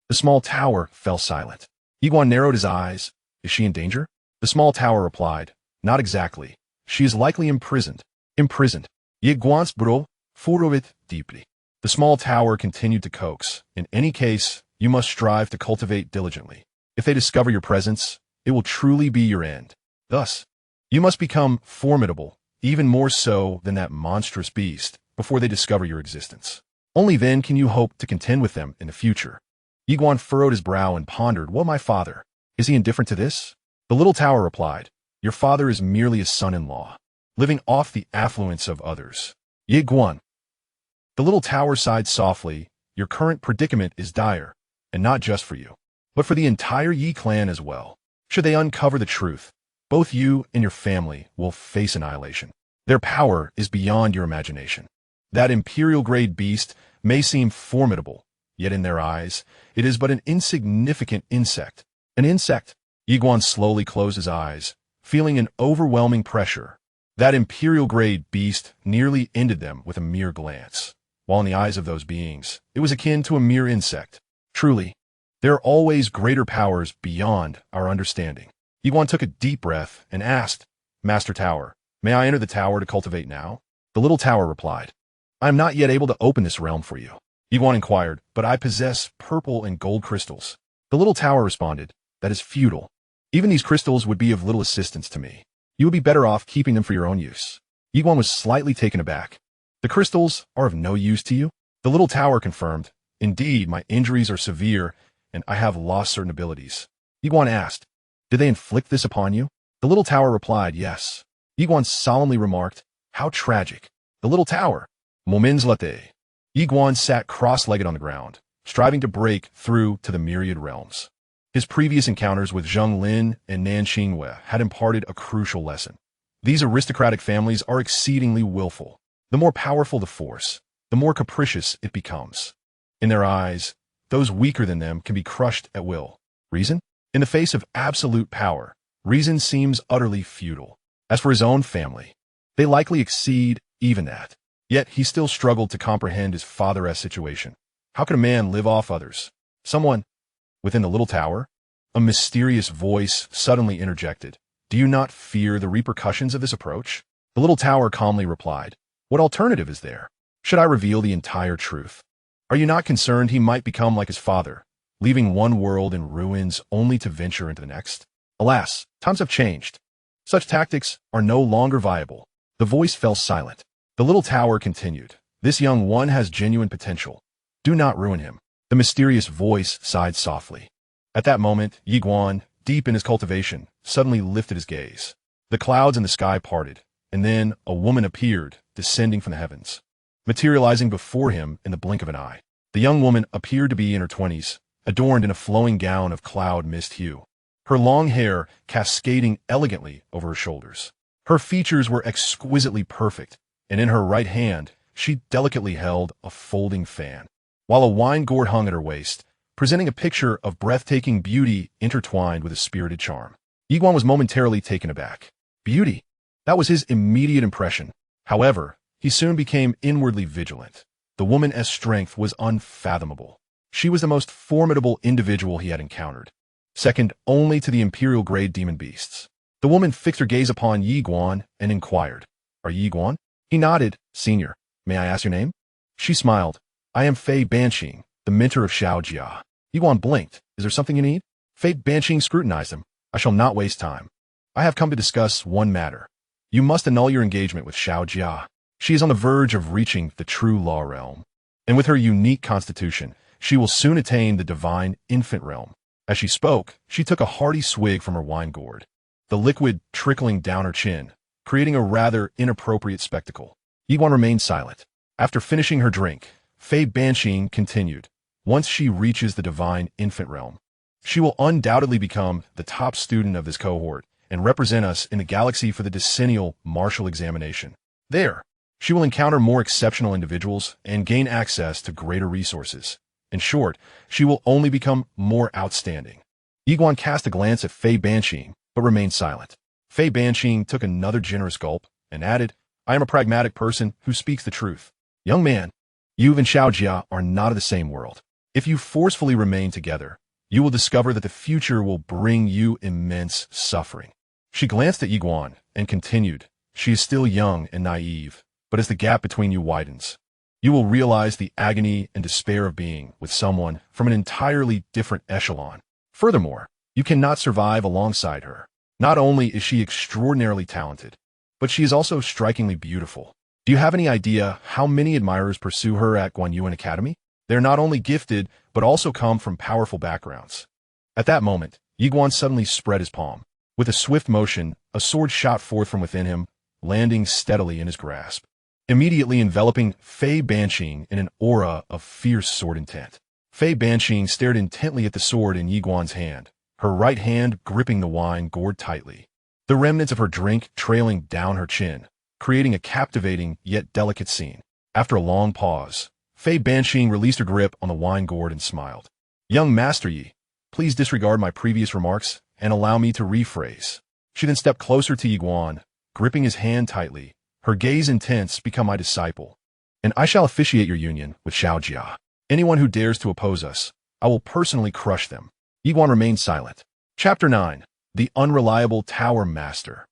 The small tower fell silent. Yi Guan narrowed his eyes. Is she in danger? The small tower replied, Not exactly. She is likely imprisoned. Imprisoned. Yi Guan's bro furrowed deeply. The small tower continued to coax. In any case, you must strive to cultivate diligently. If they discover your presence, it will truly be your end. Thus, you must become formidable, even more so than that monstrous beast, before they discover your existence. Only then can you hope to contend with them in the future. Yi Guan furrowed his brow and pondered, Well, my father, is he indifferent to this? The little tower replied, Your father is merely a son-in-law, living off the affluence of others. Yi Guan. The little tower sighed softly, Your current predicament is dire, and not just for you, but for the entire Yi clan as well. Should they uncover the truth, both you and your family will face annihilation. Their power is beyond your imagination. That imperial-grade beast may seem formidable, yet in their eyes, it is but an insignificant insect. An insect. Yi Guan slowly closed his eyes, feeling an overwhelming pressure. That imperial-grade beast nearly ended them with a mere glance, while in the eyes of those beings, it was akin to a mere insect. Truly, there are always greater powers beyond our understanding. Yi Guan took a deep breath and asked, Master Tower, may I enter the tower to cultivate now? The little tower replied, I am not yet able to open this realm for you. Yi Guan inquired, But I possess purple and gold crystals. The little tower responded, That is futile. Even these crystals would be of little assistance to me. You would be better off keeping them for your own use. Yi Guan was slightly taken aback. The crystals are of no use to you? The little tower confirmed, Indeed, my injuries are severe, and I have lost certain abilities. Yi Guan asked, Did they inflict this upon you? The little tower replied, Yes. Yi Guan solemnly remarked, How tragic. The little tower. Moments later. Yi Guan sat cross-legged on the ground, striving to break through to the myriad realms. His previous encounters with Zheng Lin and Nan Xingyue had imparted a crucial lesson. These aristocratic families are exceedingly willful. The more powerful the force, the more capricious it becomes. In their eyes, those weaker than them can be crushed at will. Reason? In the face of absolute power, reason seems utterly futile. As for his own family, they likely exceed even that. Yet he still struggled to comprehend his father-esque situation. How could a man live off others? Someone, within the little tower, a mysterious voice suddenly interjected. Do you not fear the repercussions of this approach? The little tower calmly replied, What alternative is there? Should I reveal the entire truth? Are you not concerned he might become like his father, leaving one world in ruins only to venture into the next? Alas, times have changed. Such tactics are no longer viable. The voice fell silent. The little tower continued, This young one has genuine potential. Do not ruin him. The mysterious voice sighed softly. At that moment, Yi Guan, deep in his cultivation, suddenly lifted his gaze. The clouds in the sky parted, and then a woman appeared, descending from the heavens, materializing before him in the blink of an eye. The young woman appeared to be in her 20s, adorned in a flowing gown of cloud mist hue, her long hair cascading elegantly over her shoulders. Her features were exquisitely perfect, and in her right hand, she delicately held a folding fan, while a wine gourd hung at her waist, presenting a picture of breathtaking beauty intertwined with a spirited charm. Yi Guan was momentarily taken aback. Beauty. That was his immediate impression. However, he soon became inwardly vigilant. The woman's strength was unfathomable. She was the most formidable individual he had encountered, second only to the imperial-grade demon beasts. The woman fixed her gaze upon Yi Guan and inquired, Are you Yi Guan? He nodded. Senior, may I ask your name? She smiled. I am Fei Banqing, the mentor of Xianxia. Yiguan blinked. Is there something you need? Fei Banqing scrutinized him. I shall not waste time. I have come to discuss one matter. You must annul your engagement with Xianxia. She is on the verge of reaching the true law realm. And with her unique constitution, she will soon attain the divine infant realm. As she spoke, she took a hearty swig from her wine gourd, the liquid trickling down her chin, creating a rather inappropriate spectacle. Yiguan remained silent. After finishing her drink, Fei Banqing continued. Once she reaches the divine infant realm, she will undoubtedly become the top student of this cohort and represent us in the galaxy for the decennial martial examination. There, she will encounter more exceptional individuals and gain access to greater resources. In short, she will only become more outstanding. Yiguan cast a glance at Fei Banqing, but remained silent. Fei Banqing took another generous gulp and added, I am a pragmatic person who speaks the truth. Young man, you and Xiaojia are not of the same world. If you forcefully remain together, you will discover that the future will bring you immense suffering. She glanced at Yiguan and continued, she is still young and naive, but as the gap between you widens, you will realize the agony and despair of being with someone from an entirely different echelon. Furthermore, you cannot survive alongside her. Not only is she extraordinarily talented, but she is also strikingly beautiful. Do you have any idea how many admirers pursue her at Guanyuan Academy? They are not only gifted, but also come from powerful backgrounds. At that moment, Yiguan suddenly spread his palm. With a swift motion, a sword shot forth from within him, landing steadily in his grasp, immediately enveloping Fei Banqing in an aura of fierce sword intent. Fei Banqing stared intently at the sword in Yiguan's hand, her right hand gripping the wine gourd tightly, the remnants of her drink trailing down her chin, creating a captivating yet delicate scene. After a long pause, Fei Banqing released her grip on the wine gourd and smiled. Young Master Yi, please disregard my previous remarks and allow me to rephrase. She then stepped closer to Yiguan, gripping his hand tightly, her gaze intense. Become my disciple, and I shall officiate your union with Xiaojia. Anyone who dares to oppose us, I will personally crush them. Yiguan remained silent. Chapter 9. The Unreliable Tower Master.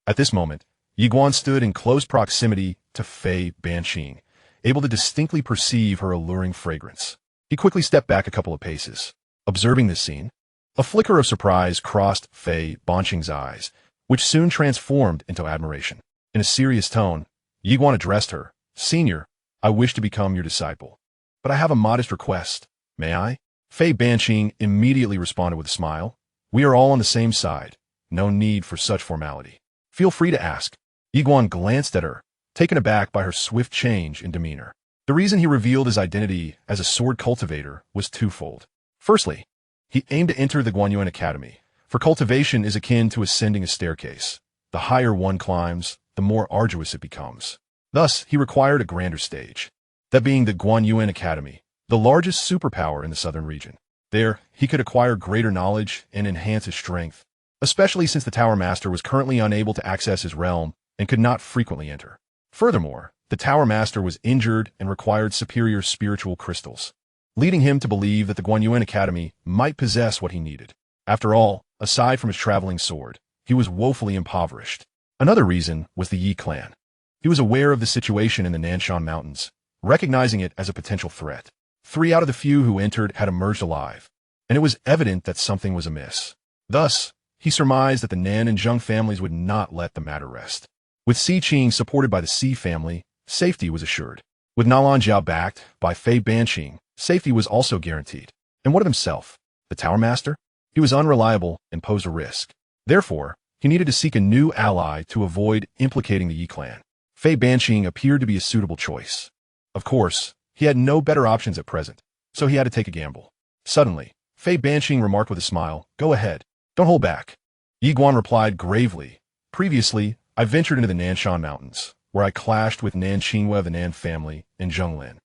At this moment, Yiguan stood in close proximity to Fei Banqing, able to distinctly perceive her alluring fragrance. He quickly stepped back a couple of paces. Observing this scene, a flicker of surprise crossed Fei Banqing's eyes, which soon transformed into admiration. In a serious tone, Yiguan addressed her. Senior, I wish to become your disciple, but I have a modest request. May I? Fei Banqing immediately responded with a smile. We are all on the same side. No need for such formality. Feel free to ask. Yiguan glanced at her, taken aback by her swift change in demeanor. The reason he revealed his identity as a sword cultivator was twofold. Firstly, he aimed to enter the Guanyuan Academy, for cultivation is akin to ascending a staircase. The higher one climbs, the more arduous it becomes. Thus, he required a grander stage, that being the Guanyuan Academy, the largest superpower in the southern region. There, he could acquire greater knowledge and enhance his strength, especially since the Tower Master was currently unable to access his realm and could not frequently enter. Furthermore, the Tower Master was injured and required superior spiritual crystals, leading him to believe that the Guanyuan Academy might possess what he needed. After all, aside from his traveling sword, he was woefully impoverished. Another reason was the Yi clan. He was aware of the situation in the Nanshan Mountains, recognizing it as a potential threat. 3 out of the few who entered had emerged alive, and it was evident that something was amiss. Thus, he surmised that the Nan and Zheng families would not let the matter rest. With Si Qing supported by the Si family, safety was assured. With Nalan Jiao backed by Fei Banqing, safety was also guaranteed. And what of himself, the Tower Master? He was unreliable and posed a risk. Therefore, he needed to seek a new ally to avoid implicating the Yi clan. Fei Banqing appeared to be a suitable choice. Of course, he had no better options at present, so he had to take a gamble. Suddenly, Fei Banqing remarked with a smile, Go ahead. Don't hold back. Yiguan replied gravely, Previously, I ventured into the Nanshan Mountains, where I clashed with Nan Qingwei of the Nan family and Zhenglin.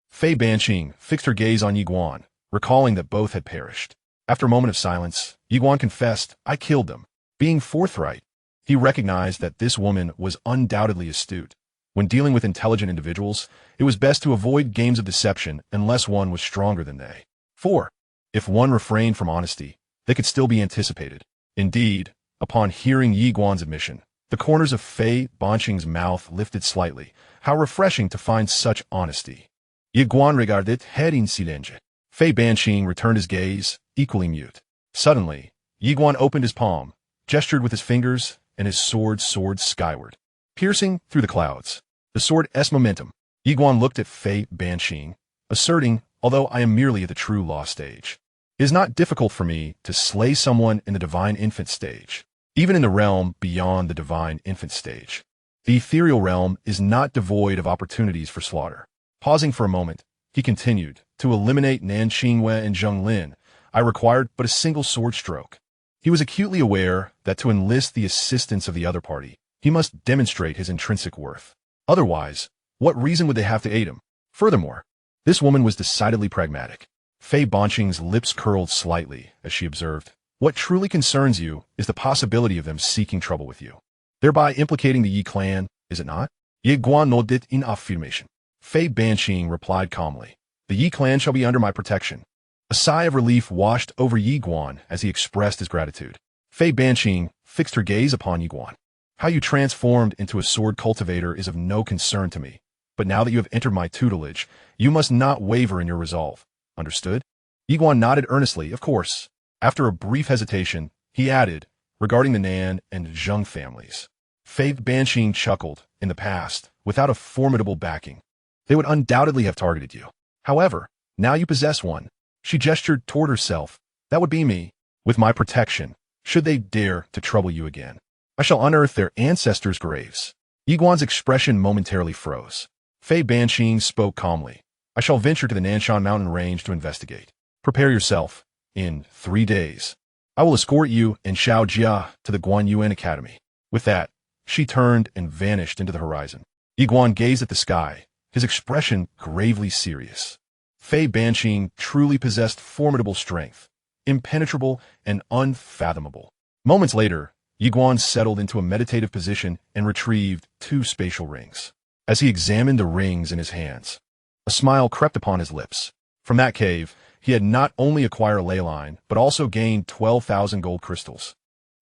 Fei Banqing fixed her gaze on Yiguan, recalling that both had perished. After a moment of silence, Yiguan confessed, I killed them. Being forthright, he recognized that this woman was undoubtedly astute. When dealing with intelligent individuals, it was best to avoid games of deception unless one was stronger than they. 4. If one refrained from honesty, they could still be anticipated. Indeed, upon hearing Yiguan's admission, the corners of Fei Banqing's mouth lifted slightly. How refreshing to find such honesty. Yiguan regarded her in silence. Fei Banqing returned his gaze, equally mute. Suddenly, Yi Guan opened his palm, gestured with his fingers, and his sword soared skyward, piercing through the clouds. The sword's momentum. Yi Guan looked at Fei Banqing, asserting, although I am merely at the true law stage, it is not difficult for me to slay someone in the divine infant stage, even in the realm beyond the divine infant stage. The ethereal realm is not devoid of opportunities for slaughter. Pausing for a moment, he continued, to eliminate Nan Qingwei and Zheng Lin, I required but a single sword stroke. He was acutely aware that to enlist the assistance of the other party, he must demonstrate his intrinsic worth. Otherwise, what reason would they have to aid him? Furthermore, this woman was decidedly pragmatic. Fei Banqing's lips curled slightly as she observed, what truly concerns you is the possibility of them seeking trouble with you, thereby implicating the Yi clan, is it not? Yi Guan nodded in affirmation. Fei Banqing replied calmly, the Yi clan shall be under my protection. A sigh of relief washed over Yi Guan as he expressed his gratitude. Fei Banqing fixed her gaze upon Yi Guan. How you transformed into a sword cultivator is of no concern to me, but now that you have entered my tutelage, you must not waver in your resolve. Understood? Yi Guan nodded earnestly, of course. After a brief hesitation, he added, regarding the Nan and Zheng families. Fei Banqing chuckled, in the past, without a formidable backing, they would undoubtedly have targeted you. However, now you possess one. She gestured toward herself. That would be me. With my protection, should they dare to trouble you again, I shall unearth their ancestors' graves. Yi Guan's expression momentarily froze. Fei Banqing spoke calmly. I shall venture to the Nanshan mountain range to investigate. Prepare yourself. In 3 days, I will escort you and Xianxia to the Guanyuan Academy. With that, she turned and vanished into the horizon. Yi Guan gazed at the sky, his expression gravely serious. Fei Banqing truly possessed formidable strength, impenetrable and unfathomable. Moments later, Yi Guan settled into a meditative position and retrieved 2 spatial rings. As he examined the rings in his hands, a smile crept upon his lips. From that cave, he had not only acquired a ley line, but also gained 12,000 gold crystals.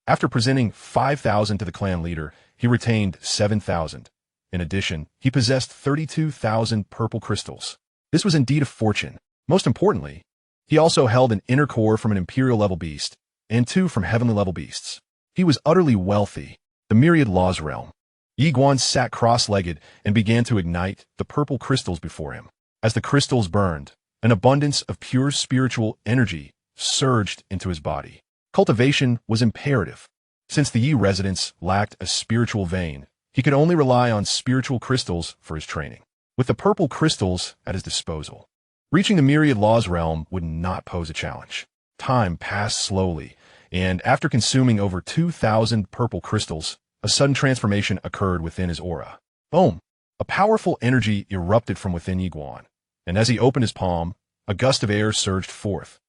After presenting 5,000 to the clan leader, he retained 7,000. In addition, he possessed 32,000 purple crystals. This was indeed a fortune. Most importantly, he also held an inner core from an imperial-level beast, and 2 from heavenly-level beasts. He was utterly wealthy. The myriad laws realm. Yi Guan sat cross-legged and began to ignite the purple crystals before him. As the crystals burned, an abundance of pure spiritual energy surged into his body. Cultivation was imperative. Since the Yi residence lacked a spiritual vein, he could only rely on spiritual crystals for his training. With the purple crystals at his disposal, reaching the myriad laws realm would not pose a challenge. Time passed slowly, and after consuming over 2,000 purple crystals, a sudden transformation occurred within his aura. Boom! A powerful energy erupted from within Yi Guan, and as he opened his palm, a gust of air surged forth,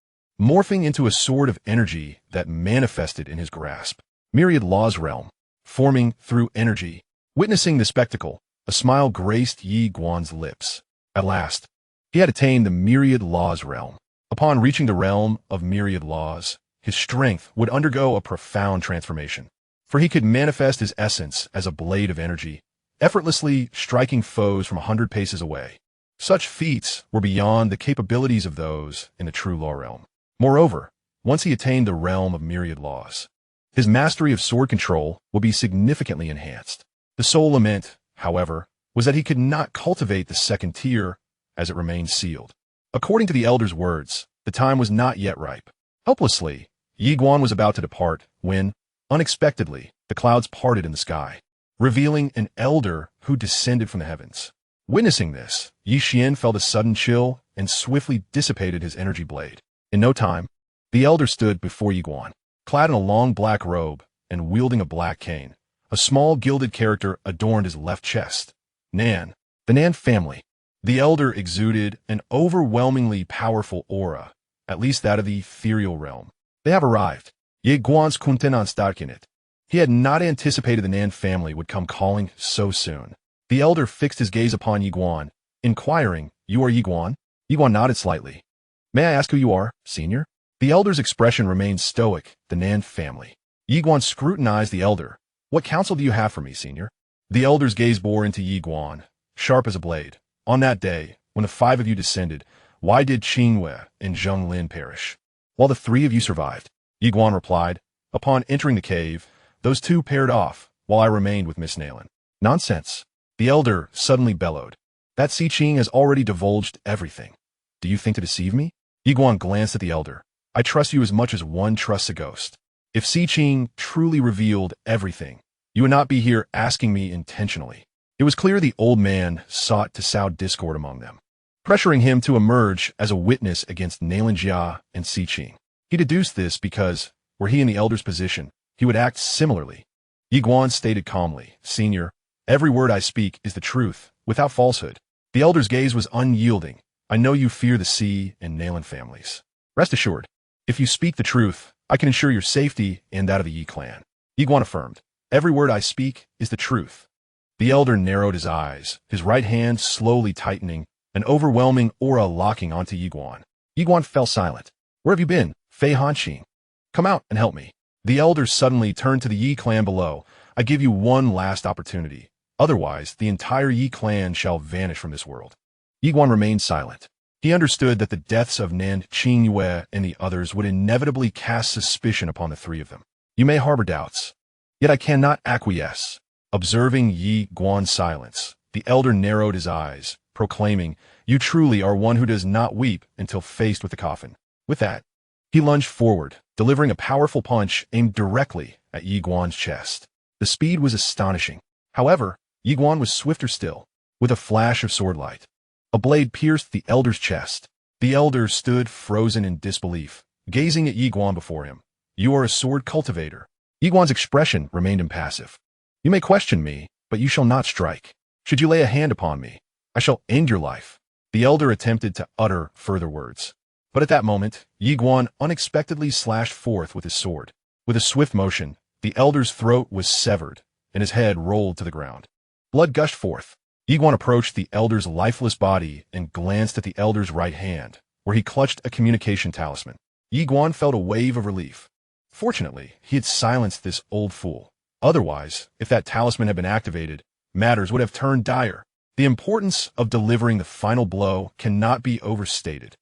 morphing into a sword of energy that manifested in his grasp. Myriad laws realm, forming through energy. Witnessing the spectacle, a smile graced Yi Guan's lips. At last, he had attained the myriad laws realm. Upon reaching the realm of myriad laws, his strength would undergo a profound transformation, for he could manifest his essence as a blade of energy, effortlessly striking foes from 100 paces away. Such feats were beyond the capabilities of those in the true law realm. Moreover, once he attained the realm of myriad laws, his mastery of sword control would be significantly enhanced. The sole lament, however, was that he could not cultivate the second tier as it remained sealed. According to the elder's words, the time was not yet ripe. Helplessly, Yi Guan was about to depart when, unexpectedly, the clouds parted in the sky, revealing an elder who descended from the heavens. Witnessing this, Yi Xian felt a sudden chill and swiftly dissipated his energy blade. In no time, the elder stood before Yi Guan, clad in a long black robe and wielding a black cane. A small gilded character adorned his left chest. Nan, the Nan family. The elder exuded an overwhelmingly powerful aura, at least that of the ethereal realm. They have arrived. Yi Guan's Kuntenan Starkinet. He had not anticipated the Nan family would come calling so soon. The elder fixed his gaze upon Yi Guan, inquiring, You are Yi Guan? Yi Guan nodded slightly. May I ask who you are, senior? The elder's expression remained stoic. The Nan family. Yi Guan scrutinized the elder. What counsel do you have for me, senior? The elder's gaze bore into Yi Guan, sharp as a blade. On that day, when the 5 of you descended, Why did Qingyue and Zheng Lin perish, while the three of you survived? Yi Guan replied. Upon entering the cave, those two paired off, while I remained with Miss Nayland. Nonsense. The elder suddenly bellowed. That Si Qing has already divulged everything. Do you think to deceive me? Yi Guan glanced at the elder. I trust you as much as one trusts a ghost. If Si Qing truly revealed everything, you would not be here asking me intentionally. It was clear the old man sought to sow discord among them, pressuring him to emerge as a witness against Xianxia and Si Qing. He deduced this because, were he in the elder's position, he would act similarly. Yi Guan stated calmly, Senior, every word I speak is the truth, without falsehood. The elder's gaze was unyielding. I know you fear the Si and Nayland families. Rest assured, if you speak the truth, I can ensure your safety and that of the Yi clan. Yi Guan affirmed, every word I speak is the truth. The elder narrowed his eyes, his right hand slowly tightening, an overwhelming aura locking onto Yi Guan. Yi Guan fell silent. Where have you been, Fei Hanqing? Come out and help me. The elder suddenly turned to the Yi clan below. I give you one last opportunity. Otherwise, the entire Yi clan shall vanish from this world. Yi Guan remained silent. He understood that the deaths of Nan Qingyue and the others would inevitably cast suspicion upon the three of them. You may harbor doubts, yet I cannot acquiesce. Observing Yi Guan's silence, the elder narrowed his eyes, proclaiming, You truly are one who does not weep until faced with the coffin. With that, he lunged forward, delivering a powerful punch aimed directly at Yi Guan's chest. The speed was astonishing. However, Yi Guan was swifter still. With a flash of swordlight, a blade pierced the elder's chest. The elder stood frozen in disbelief, gazing at Yi Guan before him. You are a sword cultivator. Yi Guan's expression remained impassive. You may question me, but you shall not strike. Should you lay a hand upon me, I shall end your life. The elder attempted to utter further words. But at that moment, Yi Guan unexpectedly slashed forth with his sword. With a swift motion, the elder's throat was severed, and his head rolled to the ground. Blood gushed forth. Yi Guan approached the elder's lifeless body and glanced at the elder's right hand, where he clutched a communication talisman. Yi Guan felt a wave of relief. Fortunately, he had silenced this old fool. Otherwise, if that talisman had been activated, matters would have turned dire. The importance of delivering the final blow cannot be overstated.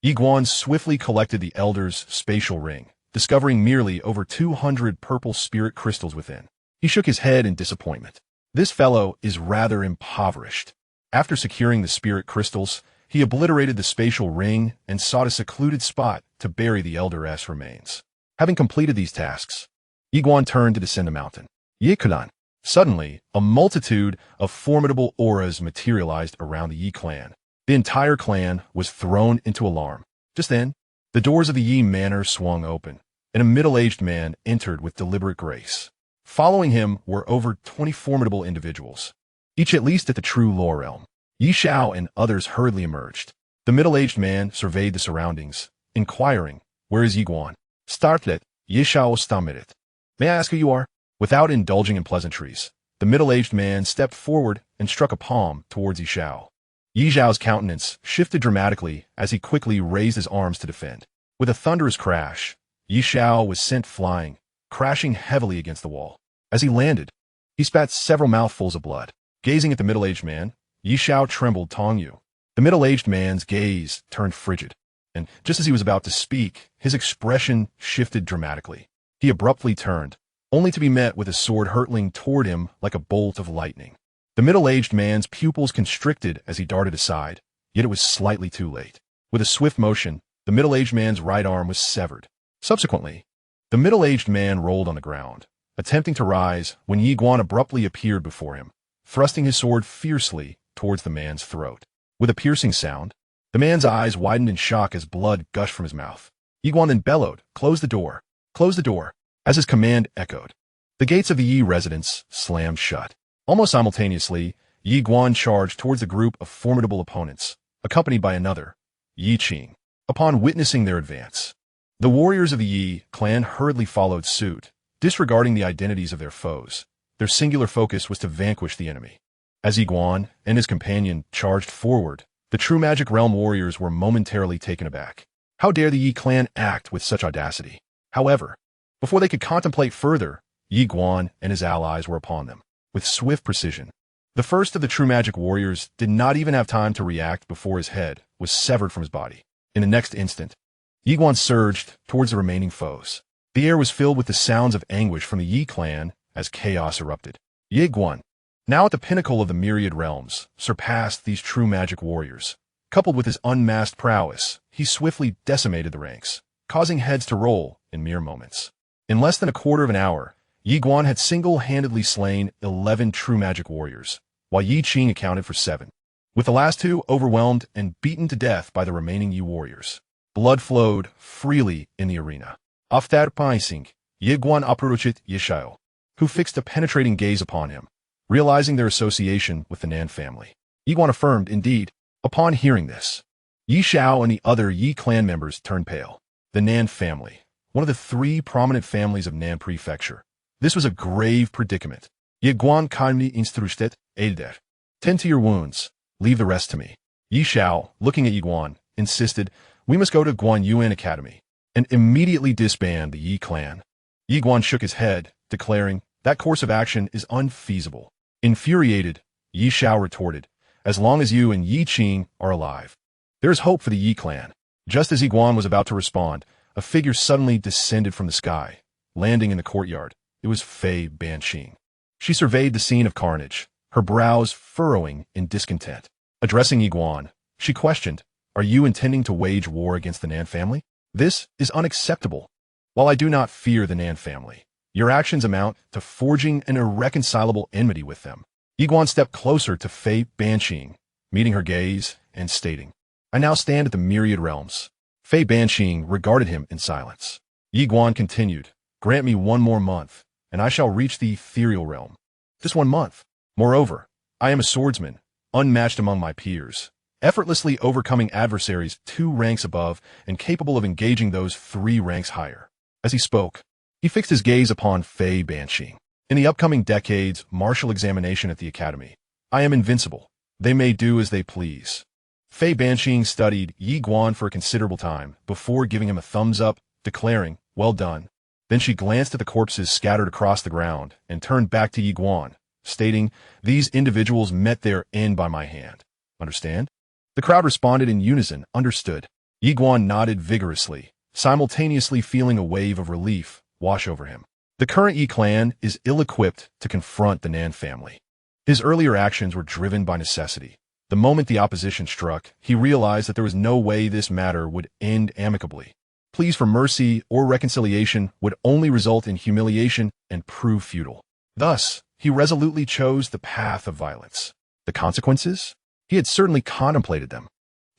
Yi Guan swiftly collected the elder's spatial ring, discovering merely over 200 purple spirit crystals within. He shook his head in disappointment. This fellow is rather impoverished. After securing the spirit crystals, he obliterated the spatial ring and sought a secluded spot to bury the elder's remains. Having completed these tasks, Yi Guan turned to descend a mountain. Yikulan. Suddenly, a multitude of formidable auras materialized around the Yi clan. The entire clan was thrown into alarm. Just then, the doors of the Yi manor swung open, and a middle-aged man entered with deliberate grace. Following him were over 20 formidable individuals, each at least at the true lore realm. Yi Xiao and others hurriedly emerged. The middle-aged man surveyed the surroundings, inquiring, Where is Yi Guan? Startlet, Yi Xiao stamirit. May I ask who you are? Without indulging in pleasantries, the middle-aged man stepped forward and struck a palm towards Yi Xiao. Yi Xiao's countenance shifted dramatically as he quickly raised his arms to defend. With a thunderous crash, Yi Xiao was sent flying, crashing heavily against the wall. As he landed, he spat several mouthfuls of blood. Gazing at the middle-aged man, Yi Xiao trembled Tongyu. The middle-aged man's gaze turned frigid, and just as he was about to speak, his expression shifted dramatically. He abruptly turned, only to be met with a sword hurtling toward him like a bolt of lightning. The middle-aged man's pupils constricted as he darted aside, yet it was slightly too late. With a swift motion, the middle-aged man's right arm was severed. Subsequently, the middle-aged man rolled on the ground, attempting to rise when Yi Guan abruptly appeared before him, thrusting his sword fiercely towards the man's throat. With a piercing sound, the man's eyes widened in shock as blood gushed from his mouth. Yi Guan then bellowed, Close the door! Close the door! As his command echoed, the gates of the Yi residence slammed shut. Almost simultaneously, Yi Guan charged towards a group of formidable opponents, accompanied by another, Yi Qing. Upon witnessing their advance, the warriors of the Yi clan hurriedly followed suit, disregarding the identities of their foes. Their singular focus was to vanquish the enemy. As Yi Guan and his companion charged forward, the true magic realm warriors were momentarily taken aback. How dare the Yi clan act with such audacity? However, before they could contemplate further, Yi Guan and his allies were upon them. With swift precision, the first of the true magic warriors did not even have time to react before his head was severed from his body. In the next instant, Yi Guan surged towards the remaining foes. The air was filled with the sounds of anguish from the Yi clan as chaos erupted. Yi Guan, now at the pinnacle of the myriad realms, surpassed these true magic warriors. Coupled with his unmasked prowess, he swiftly decimated the ranks, causing heads to roll in mere moments. In less than a quarter of an hour, Yi Guan had single-handedly slain 11 true magic warriors, while Yi Qing accounted for 7, with the last 2 overwhelmed and beaten to death by the remaining Yi warriors. Blood flowed freely in the arena. After passing, Yi Guan approached Yi Xiao, who fixed a penetrating gaze upon him, realizing their association with the Nan family. Yi Guan affirmed, indeed. Upon hearing this, Yi Xiao and the other Yi clan members turned pale. The Nan family, one of the 3 prominent families of Nan Prefecture. This was a grave predicament. Yi Guan kindly instructed Elder. Tend to your wounds. Leave the rest to me. Yi Xiao, looking at Yi Guan, insisted, we must go to Guan Yuan Academy and immediately disband the Yi clan. Yi Guan shook his head, declaring, that course of action is unfeasible. Infuriated, Yi Xiao retorted, as long as you and Yi Qing are alive, there is hope for the Yi clan. Just as Yi Guan was about to respond, a figure suddenly descended from the sky, landing in the courtyard. It was Fei Banqing. She surveyed the scene of carnage, her brows furrowing in discontent. Addressing Yi Guan, she questioned, are you intending to wage war against the Nan family? This is unacceptable. While I do not fear the Nan family, your actions amount to forging an irreconcilable enmity with them. Yi Guan stepped closer to Fei Banqing, meeting her gaze and stating, I now stand at the myriad realms. Fei Banqing regarded him in silence. Yi Guan continued, grant me 1 more month, and I shall reach the ethereal realm. Just 1 month. Moreover, I am a swordsman, unmatched among my peers, effortlessly overcoming adversaries 2 ranks above and capable of engaging those 3 ranks higher. As he spoke, he fixed his gaze upon Fei Banqing. In the upcoming decade's martial examination at the academy, I am invincible. They may do as they please. Fei Banqing studied Yi Guan for a considerable time before giving him a thumbs up, declaring, well done. Then she glanced at the corpses scattered across the ground and turned back to Yi Guan, stating, these individuals met their end by my hand. Understand? The crowd responded in unison, understood. Yi Guan nodded vigorously, simultaneously feeling a wave of relief wash over him. The current Yi clan is ill-equipped to confront the Nan family. His earlier actions were driven by necessity. The moment the opposition struck, he realized that there was no way this matter would end amicably. Pleas for mercy or reconciliation would only result in humiliation and prove futile. Thus, he resolutely chose the path of violence. The consequences? He had certainly contemplated them.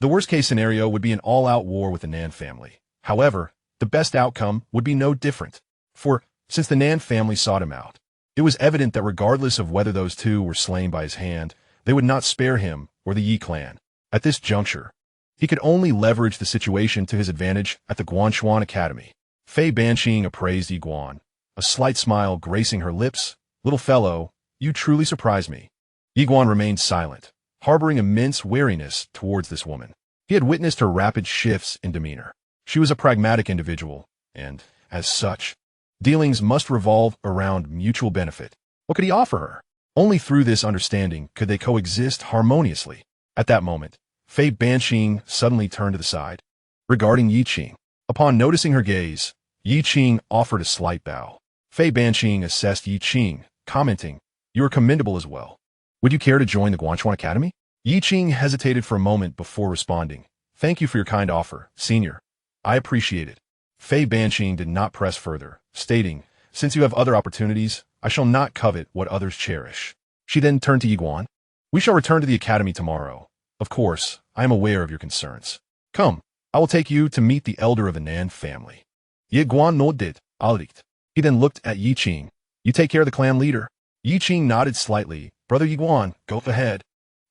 The worst-case scenario would be an all-out war with the Nan family. However, the best outcome would be no different. For since the Nan family sought him out, it was evident that regardless of whether those 2 were slain by his hand, they would not spare him or the Yi clan. At this juncture, he could only leverage the situation to his advantage at the Guanshuan Academy. Fei Banqing appraised Yi Guan, a slight smile gracing her lips. Little fellow, you truly surprise me. Yi Guan remained silent, harboring immense wariness towards this woman. He had witnessed her rapid shifts in demeanor. She was a pragmatic individual, and, as such, dealings must revolve around mutual benefit. What could he offer her? Only through this understanding could they coexist harmoniously. At that moment, Fei Banqing suddenly turned to the side, regarding Yi Qing. Upon noticing her gaze, Yi Qing offered a slight bow. Fei Banqing assessed Yi Qing, commenting, you are commendable as well. Would you care to join the Guanshuan Academy? Yi Qing hesitated for a moment before responding. Thank you for your kind offer, senior. I appreciate it. Fei Banqing did not press further, stating, since you have other opportunities, I shall not covet what others cherish. She then turned to Yi Guan. We shall return to the academy tomorrow. Of course, I am aware of your concerns. Come, I will take you to meet the elder of the Nan family. Yi Guan nodded, alright. He then looked at Yi Qing. You take care of the clan leader. Yi Qing nodded slightly. Brother Yi Guan, go ahead.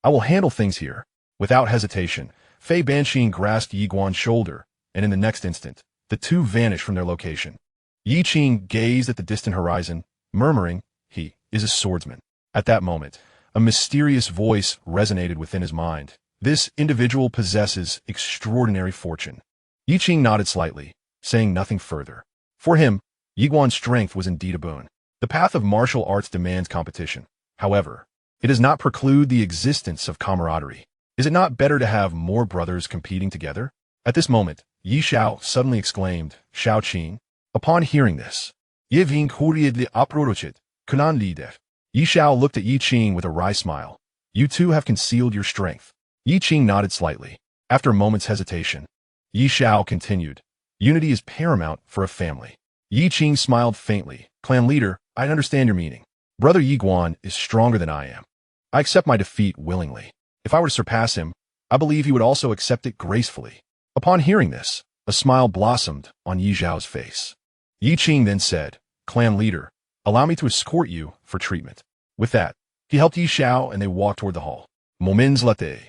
I will handle things here. Without hesitation, Fei Banqing grasped Yi Guan's shoulder, and in the next instant, the 2 vanished from their location. Yi Qing gazed at the distant horizon, murmuring, he is a swordsman. At that moment, a mysterious voice resonated within his mind. This individual possesses extraordinary fortune. Yi Qing nodded slightly, saying nothing further. For him, Yi Guan's strength was indeed a boon. The path of martial arts demands competition. However, it does not preclude the existence of camaraderie. Is it not better to have more brothers competing together? At this moment, Yi Xiao suddenly exclaimed, Xiao Qing. Upon hearing this, Yi Ving hurriedly approached, Kunan lider. Yi Xiao looked at Yi Qing with a wry smile. You two have concealed your strength. Yi Qing nodded slightly. After a moment's hesitation, Yi Xiao continued, Unity is paramount for a family. Yi Qing smiled faintly. Clan leader, I understand your meaning. Brother Yi Guan is stronger than I am. I accept my defeat willingly. If I were to surpass him, I believe he would also accept it gracefully. Upon hearing this, a smile blossomed on Yi Xiao's face. Yi Qing then said, Clan leader, allow me to escort you for treatment. With that, he helped Yi Xiao and they walked toward the hall. Moments later,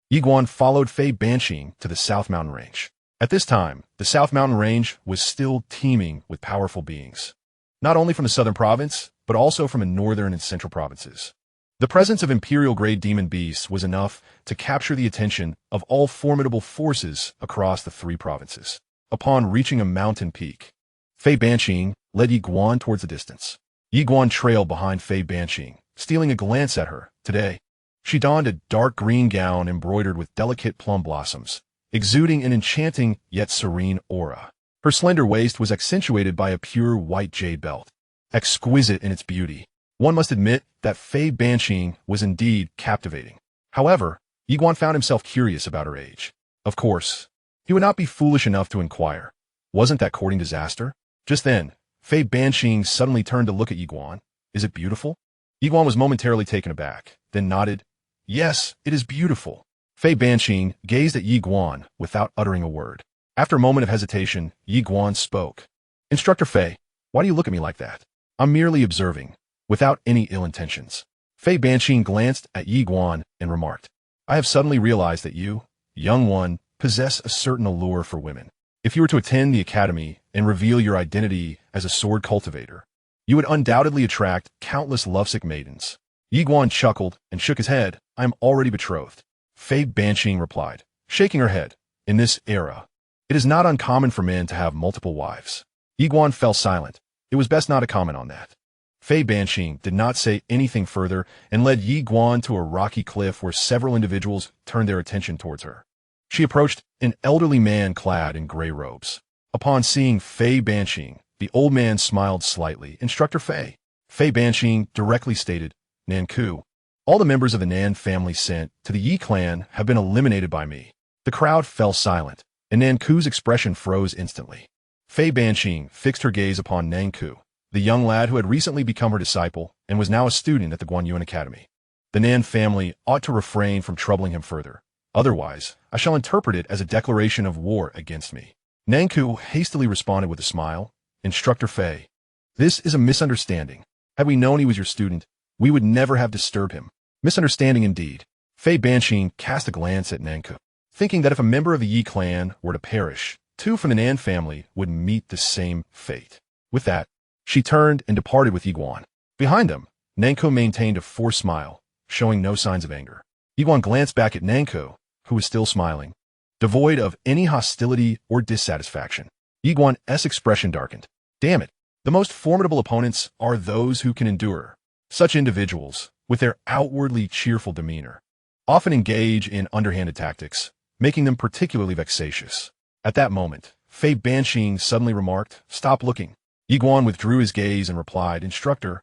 Yi Guan followed Fei Banqing to the South Mountain Range. At this time, the South Mountain Range was still teeming with powerful beings, not only from the southern province, but also from the northern and central provinces. The presence of imperial-grade demon beasts was enough to capture the attention of all formidable forces across the three provinces. Upon reaching a mountain peak, Fei Banqing led Yi Guan towards the distance. Yi Guan trailed behind Fei Banqing, stealing a glance at her. Today, she donned a dark green gown embroidered with delicate plum blossoms, exuding an enchanting yet serene aura. Her slender waist was accentuated by a pure white jade belt, exquisite in its beauty. One must admit that Fei Banqing was indeed captivating. However, Yi Guan found himself curious about her age. Of course, he would not be foolish enough to inquire. Wasn't that courting disaster? Just then, Fei Banqing suddenly turned to look at Yi Guan. Is it beautiful? Yi Guan was momentarily taken aback, then nodded. Yes, it is beautiful. Fei Banqing gazed at Yi Guan without uttering a word. After a moment of hesitation, Yi Guan spoke. Instructor Fei, why do you look at me like that? I'm merely observing, without any ill intentions. Fei Banqing glanced at Yi Guan and remarked, I have suddenly realized that you, young one, possess a certain allure for women. If you were to attend the academy and reveal your identity as a sword cultivator, you would undoubtedly attract countless lovesick maidens. Yi Guan chuckled and shook his head. I am already betrothed. Fei Banqing replied, shaking her head. In this era, it is not uncommon for men to have multiple wives. Yi Guan fell silent. It was best not to comment on that. Fei Banqing did not say anything further and led Yi Guan to a rocky cliff where several individuals turned their attention towards her. She approached an elderly man clad in gray robes. Upon seeing Fei Banqing, the old man smiled slightly. Instructor Fei. Fei Banqing directly stated, Nanku. All the members of the Nan family sent to the Yi clan have been eliminated by me. The crowd fell silent, and Nanku's expression froze instantly. Fei Banqing fixed her gaze upon Nanku, the young lad who had recently become her disciple and was now a student at the Guanyuan Academy. The Nan family ought to refrain from troubling him further. Otherwise, I shall interpret it as a declaration of war against me. Nanku hastily responded with a smile. Instructor Fei, this is a misunderstanding. Had we known he was your student, we would never have disturbed him. Misunderstanding indeed. Fei Banqing cast a glance at Nanku, thinking that if a member of the Yi clan were to perish, two from the Nan family would meet the same fate. With that, she turned and departed with Yi Guan. Behind them, Nanku maintained a forced smile, showing no signs of anger. Yi Guan glanced back at Nanku, who was still smiling, devoid of any hostility or dissatisfaction. Yi Guan's expression darkened. Damn it, the most formidable opponents are those who can endure. Such individuals, with their outwardly cheerful demeanor, often engage in underhanded tactics, making them particularly vexatious. At that moment, Fei Banqing suddenly remarked, Stop looking. Yi Guan withdrew his gaze and replied, Instructor,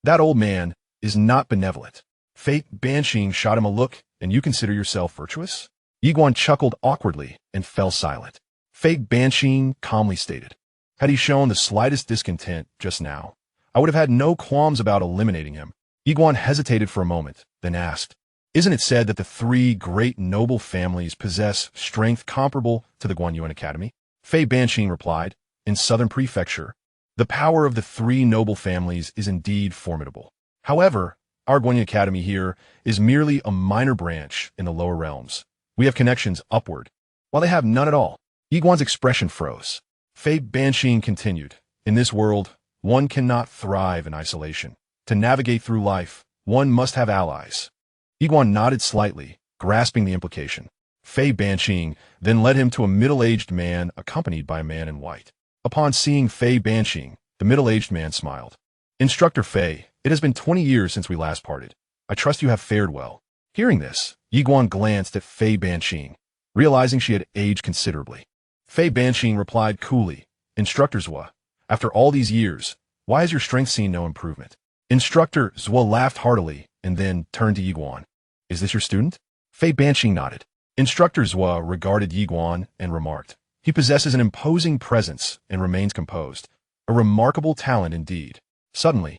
that old man is not benevolent. Fei Banqing shot him a look, and you consider yourself virtuous? Yi Guan chuckled awkwardly and fell silent. Fei Banqing calmly stated, Had he shown the slightest discontent just now, I would have had no qualms about eliminating him. Yi Guan hesitated for a moment, then asked, Isn't it said that the three great noble families possess strength comparable to the Guanyuan Academy? Fei Banqing replied, In Southern Prefecture, the power of the three noble families is indeed formidable. However, our Guanyuan Academy here is merely a minor branch in the lower realms. We have connections upward, while they have none at all. Yi Guan's expression froze. Fei Banqing continued, In this world, one cannot thrive in isolation. To navigate through life, one must have allies. Yi Guan nodded slightly, grasping the implication. Fei Banqing then led him to a middle-aged man accompanied by a man in white. Upon seeing Fei Banqing, the middle-aged man smiled. Instructor Fei, it has been 20 years since we last parted. I trust you have fared well. Hearing this, Yi Guan glanced at Fei Banqing, realizing she had aged considerably. Fei Banqing replied coolly, Instructor Zhua, after all these years, why has your strength seen no improvement? Instructor Zhua laughed heartily and then turned to Yi Guan. Is this your student? Fei Banqing nodded. Instructor Zhua regarded Yi Guan and remarked, he possesses an imposing presence and remains composed. A remarkable talent indeed. Suddenly,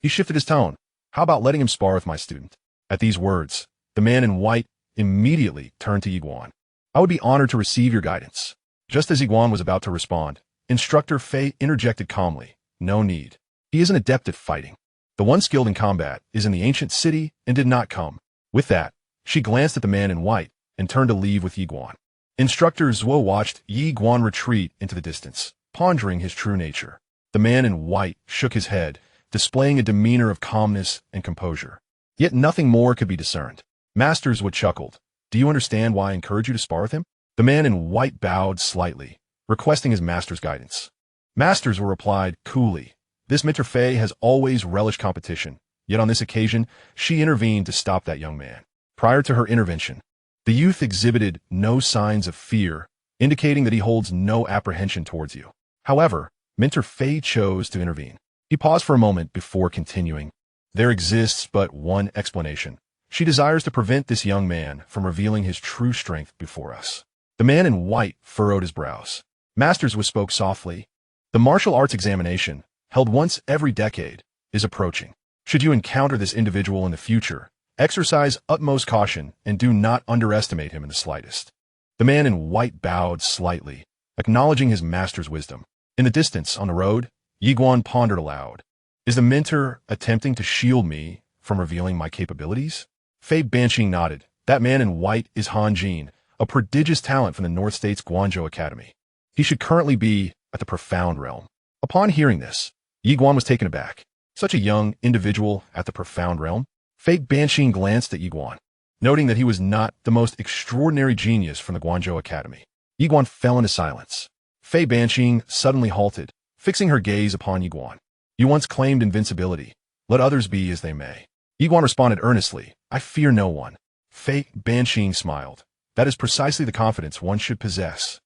he shifted his tone. How about letting him spar with my student? At these words, the man in white immediately turned to Yi Guan. I would be honored to receive your guidance. Just as Yi Guan was about to respond, Instructor Fei interjected calmly. No need. He is an adept at fighting. The one skilled in combat is in the ancient city and did not come. With that, she glanced at the man in white and turned to leave with Yi Guan. Instructor Zhuo watched Yi Guan retreat into the distance, pondering his true nature. The man in white shook his head, displaying a demeanor of calmness and composure. Yet nothing more could be discerned. Master Zhuo chuckled. Do you understand why I encourage you to spar with him? The man in white bowed slightly, requesting his master's guidance. Master Zhuo replied coolly. This Mentor Fei has always relished competition, yet on this occasion, she intervened to stop that young man. Prior to her intervention, the youth exhibited no signs of fear, indicating that he holds no apprehension towards you. However, Mentor Fei chose to intervene. He paused for a moment before continuing. There exists but one explanation. She desires to prevent this young man from revealing his true strength before us. The man in white furrowed his brows. Master Zhuo spoke softly. The martial arts examination, held once every decade, is approaching. Should you encounter this individual in the future, exercise utmost caution and do not underestimate him in the slightest. The man in white bowed slightly, acknowledging his master's wisdom. In the distance, on the road, Yi Guan pondered aloud. Is the mentor attempting to shield me from revealing my capabilities? Fei Banqing nodded. That man in white is Han Jin, a prodigious talent from the North State's Guangzhou Academy. He should currently be at the Profound Realm. Upon hearing this, Yi Guan was taken aback. Such a young individual at the Profound Realm? Fei Banqing glanced at Yi Guan, noting that he was not the most extraordinary genius from the Guangzhou Academy. Yi Guan fell into silence. Fei Banqing suddenly halted, fixing her gaze upon Yi Guan. You once claimed invincibility. Let others be as they may. Yi Guan responded earnestly, I fear no one. Fei Banqing smiled. That is precisely the confidence one should possess.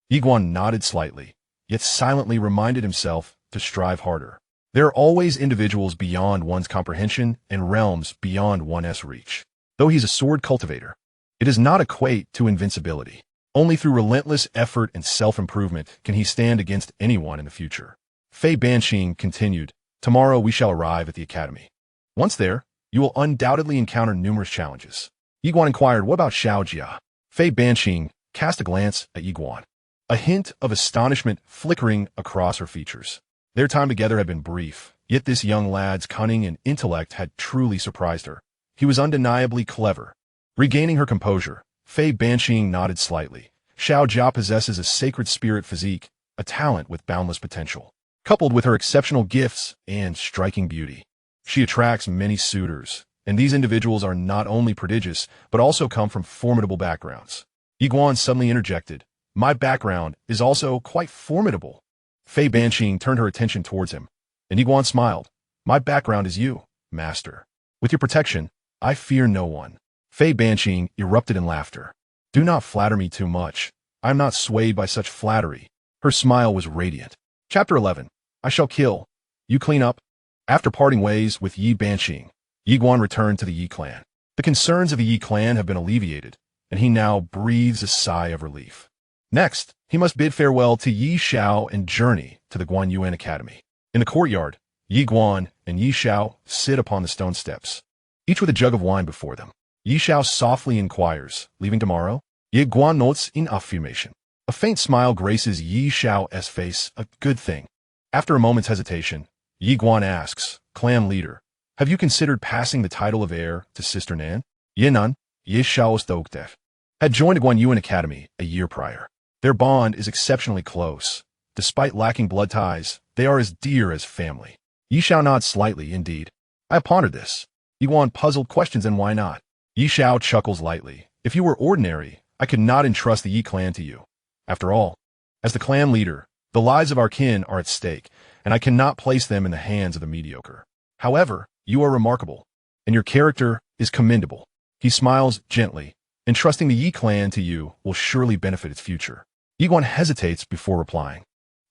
Yi Guan nodded slightly, yet silently reminded himself to strive harder. There are always individuals beyond one's comprehension and realms beyond one's reach. Though he's a sword cultivator, it does not equate to invincibility. Only through relentless effort and self-improvement can he stand against anyone in the future. Fei Banqing continued, Tomorrow we shall arrive at the academy. Once there, you will undoubtedly encounter numerous challenges. Yi Guan inquired, what about Xianxia? Fei Banqing cast a glance at Yi Guan, a hint of astonishment flickering across her features. Their time together had been brief, yet this young lad's cunning and intellect had truly surprised her. He was undeniably clever. Regaining her composure, Fei Banqing nodded slightly. Xianxia possesses a sacred spirit physique, a talent with boundless potential. Coupled with her exceptional gifts and striking beauty, she attracts many suitors, and these individuals are not only prodigious, but also come from formidable backgrounds. Yi Guan suddenly interjected, My background is also quite formidable. Fei Banqing turned her attention towards him, and Yi Guan smiled. My background is you, master. With your protection, I fear no one. Fei Banqing erupted in laughter. Do not flatter me too much. I am not swayed by such flattery. Her smile was radiant. Chapter 11. I shall kill. You clean up. After parting ways with Yi Banqing, Yi Guan returned to the Yi clan. The concerns of the Yi clan have been alleviated, and he now breathes a sigh of relief. Next, he must bid farewell to Yi Xiao and journey to the Guanyuan Academy. In the courtyard, Yi Guan and Yi Xiao sit upon the stone steps, each with a jug of wine before them. Yi Xiao softly inquires, leaving tomorrow? Yi Guan nods in affirmation. A faint smile graces Yi Xiao's face, a good thing. After a moment's hesitation, Yi Guan asks, Clan leader, have you considered passing the title of heir to Sister Nan? Yi Nan, Yi Xiao's Dogdev, had joined the Guanyuan Academy a year prior. Their bond is exceptionally close. Despite lacking blood ties, they are as dear as family. Yi Xiao nods slightly, indeed. I have pondered this. Yi Guan puzzled questions and why not? Yi Xiao chuckles lightly. If you were ordinary, I could not entrust the Yi clan to you. After all, as the clan leader, the lives of our kin are at stake, and I cannot place them in the hands of the mediocre. However, you are remarkable, and your character is commendable. He smiles gently, entrusting the Yi clan to you will surely benefit its future. Yiguan hesitates before replying.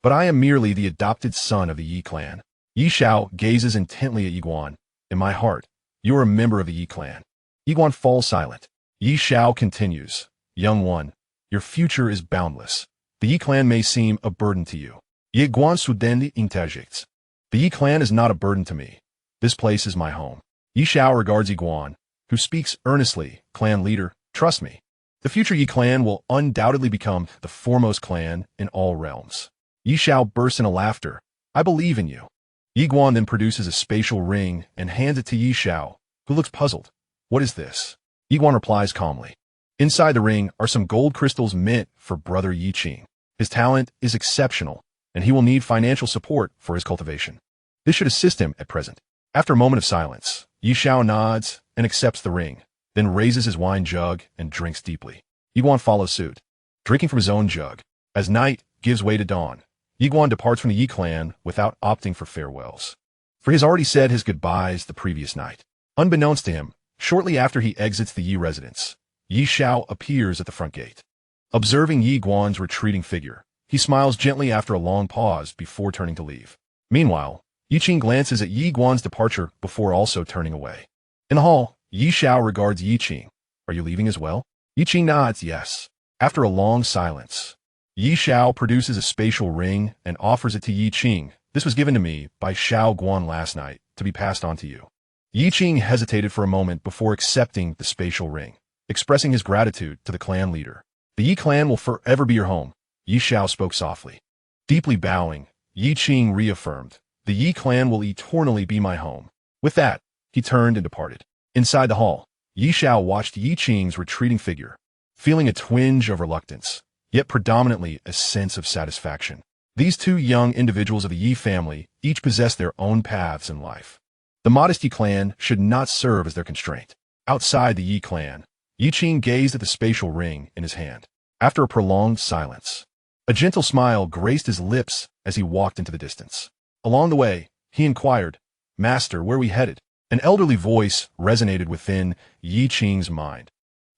But I am merely the adopted son of the Yi clan. Yi Xiao gazes intently at Yiguan. In my heart, you are a member of the Yi clan. Yiguan falls silent. Yi Xiao continues. Young one, your future is boundless. The Yi clan may seem a burden to you. Yiguan sudendi interjects. The Yi clan is not a burden to me. This place is my home. Yi Xiao regards Yiguan, who speaks earnestly. Clan leader, trust me. The future Yi clan will undoubtedly become the foremost clan in all realms. Yi Xiao bursts into laughter. I believe in you. Yiguan then produces a spatial ring and hands it to Yi Xiao, who looks puzzled. What is this? Yiguan replies calmly. Inside the ring are some gold crystals meant for brother Yi Qing. His talent is exceptional, and he will need financial support for his cultivation. This should assist him at present. After a moment of silence, Yi Xiao nods and accepts the ring, then raises his wine jug and drinks deeply. Yiguan follows suit, drinking from his own jug. As night gives way to dawn, Yiguan departs from the Yi clan without opting for farewells. For he has already said his goodbyes the previous night. Unbeknownst to him, shortly after he exits the Yi residence, Yi Xiao appears at the front gate. Observing Yiguan's retreating figure, he smiles gently after a long pause before turning to leave. Meanwhile, Yi Qing glances at Yiguan's departure before also turning away. In the hall, Yi Xiao regards Yi Qing. Are you leaving as well? Yi Qing nods yes. After a long silence, Yi Xiao produces a spatial ring and offers it to Yi Qing. This was given to me by Xiao Guan last night to be passed on to you. Yi Qing hesitated for a moment before accepting the spatial ring, expressing his gratitude to the clan leader. The Yi clan will forever be your home, Yi Xiao spoke softly. Deeply bowing, Yi Qing reaffirmed, the Yi clan will eternally be my home. With that, he turned and departed. Inside the hall, Yi Xiao watched Yi Qing's retreating figure, feeling a twinge of reluctance, yet predominantly a sense of satisfaction. These two young individuals of the Yi family each possess their own paths in life. The modest Yi clan should not serve as their constraint. Outside the Yi clan, Yi Qing gazed at the spatial ring in his hand. After a prolonged silence, a gentle smile graced his lips as he walked into the distance. Along the way, he inquired, Master, where are we headed? An elderly voice resonated within Yi Qing's mind.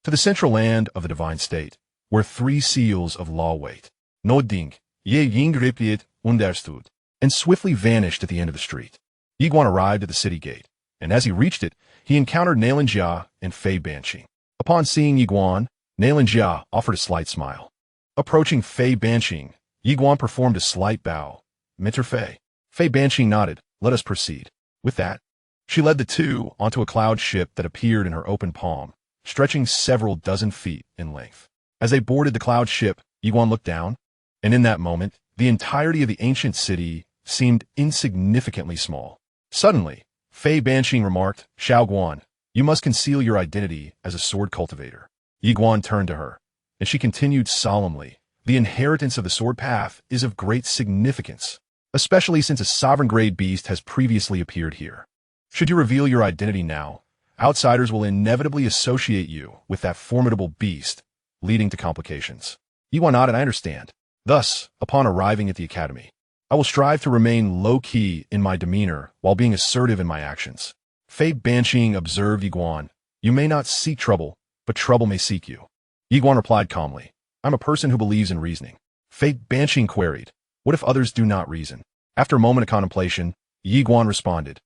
To the central land of the divine state, where 3 seals of law wait. Noding, ye yingripiet understood, and swiftly vanished at the end of the street. Yiguan arrived at the city gate, and as he reached it, he encountered Xianxia and Fei Banqing. Upon seeing Yiguan, Xianxia offered a slight smile. Approaching Fei Banqing, Yiguan performed a slight bow. Mentor Fei. Fei Banqing nodded. Let us proceed. With that, she led the two onto a cloud ship that appeared in her open palm, stretching several dozen feet in length. As they boarded the cloud ship, Yiguan looked down, and in that moment, the entirety of the ancient city seemed insignificantly small. Suddenly, Fei Banqing remarked, Xiao Guan, you must conceal your identity as a sword cultivator. Yiguan turned to her, and she continued solemnly, the inheritance of the sword path is of great significance, especially since a sovereign-grade beast has previously appeared here. Should you reveal your identity now, outsiders will inevitably associate you with that formidable beast, leading to complications. Yiguan nodded, I understand. Thus, upon arriving at the academy, I will strive to remain low-key in my demeanor while being assertive in my actions. Fei Banqing observed Yiguan. You may not seek trouble, but trouble may seek you. Yiguan replied calmly. I'm a person who believes in reasoning. Fei Banqing queried. What if others do not reason? After a moment of contemplation, Yiguan responded.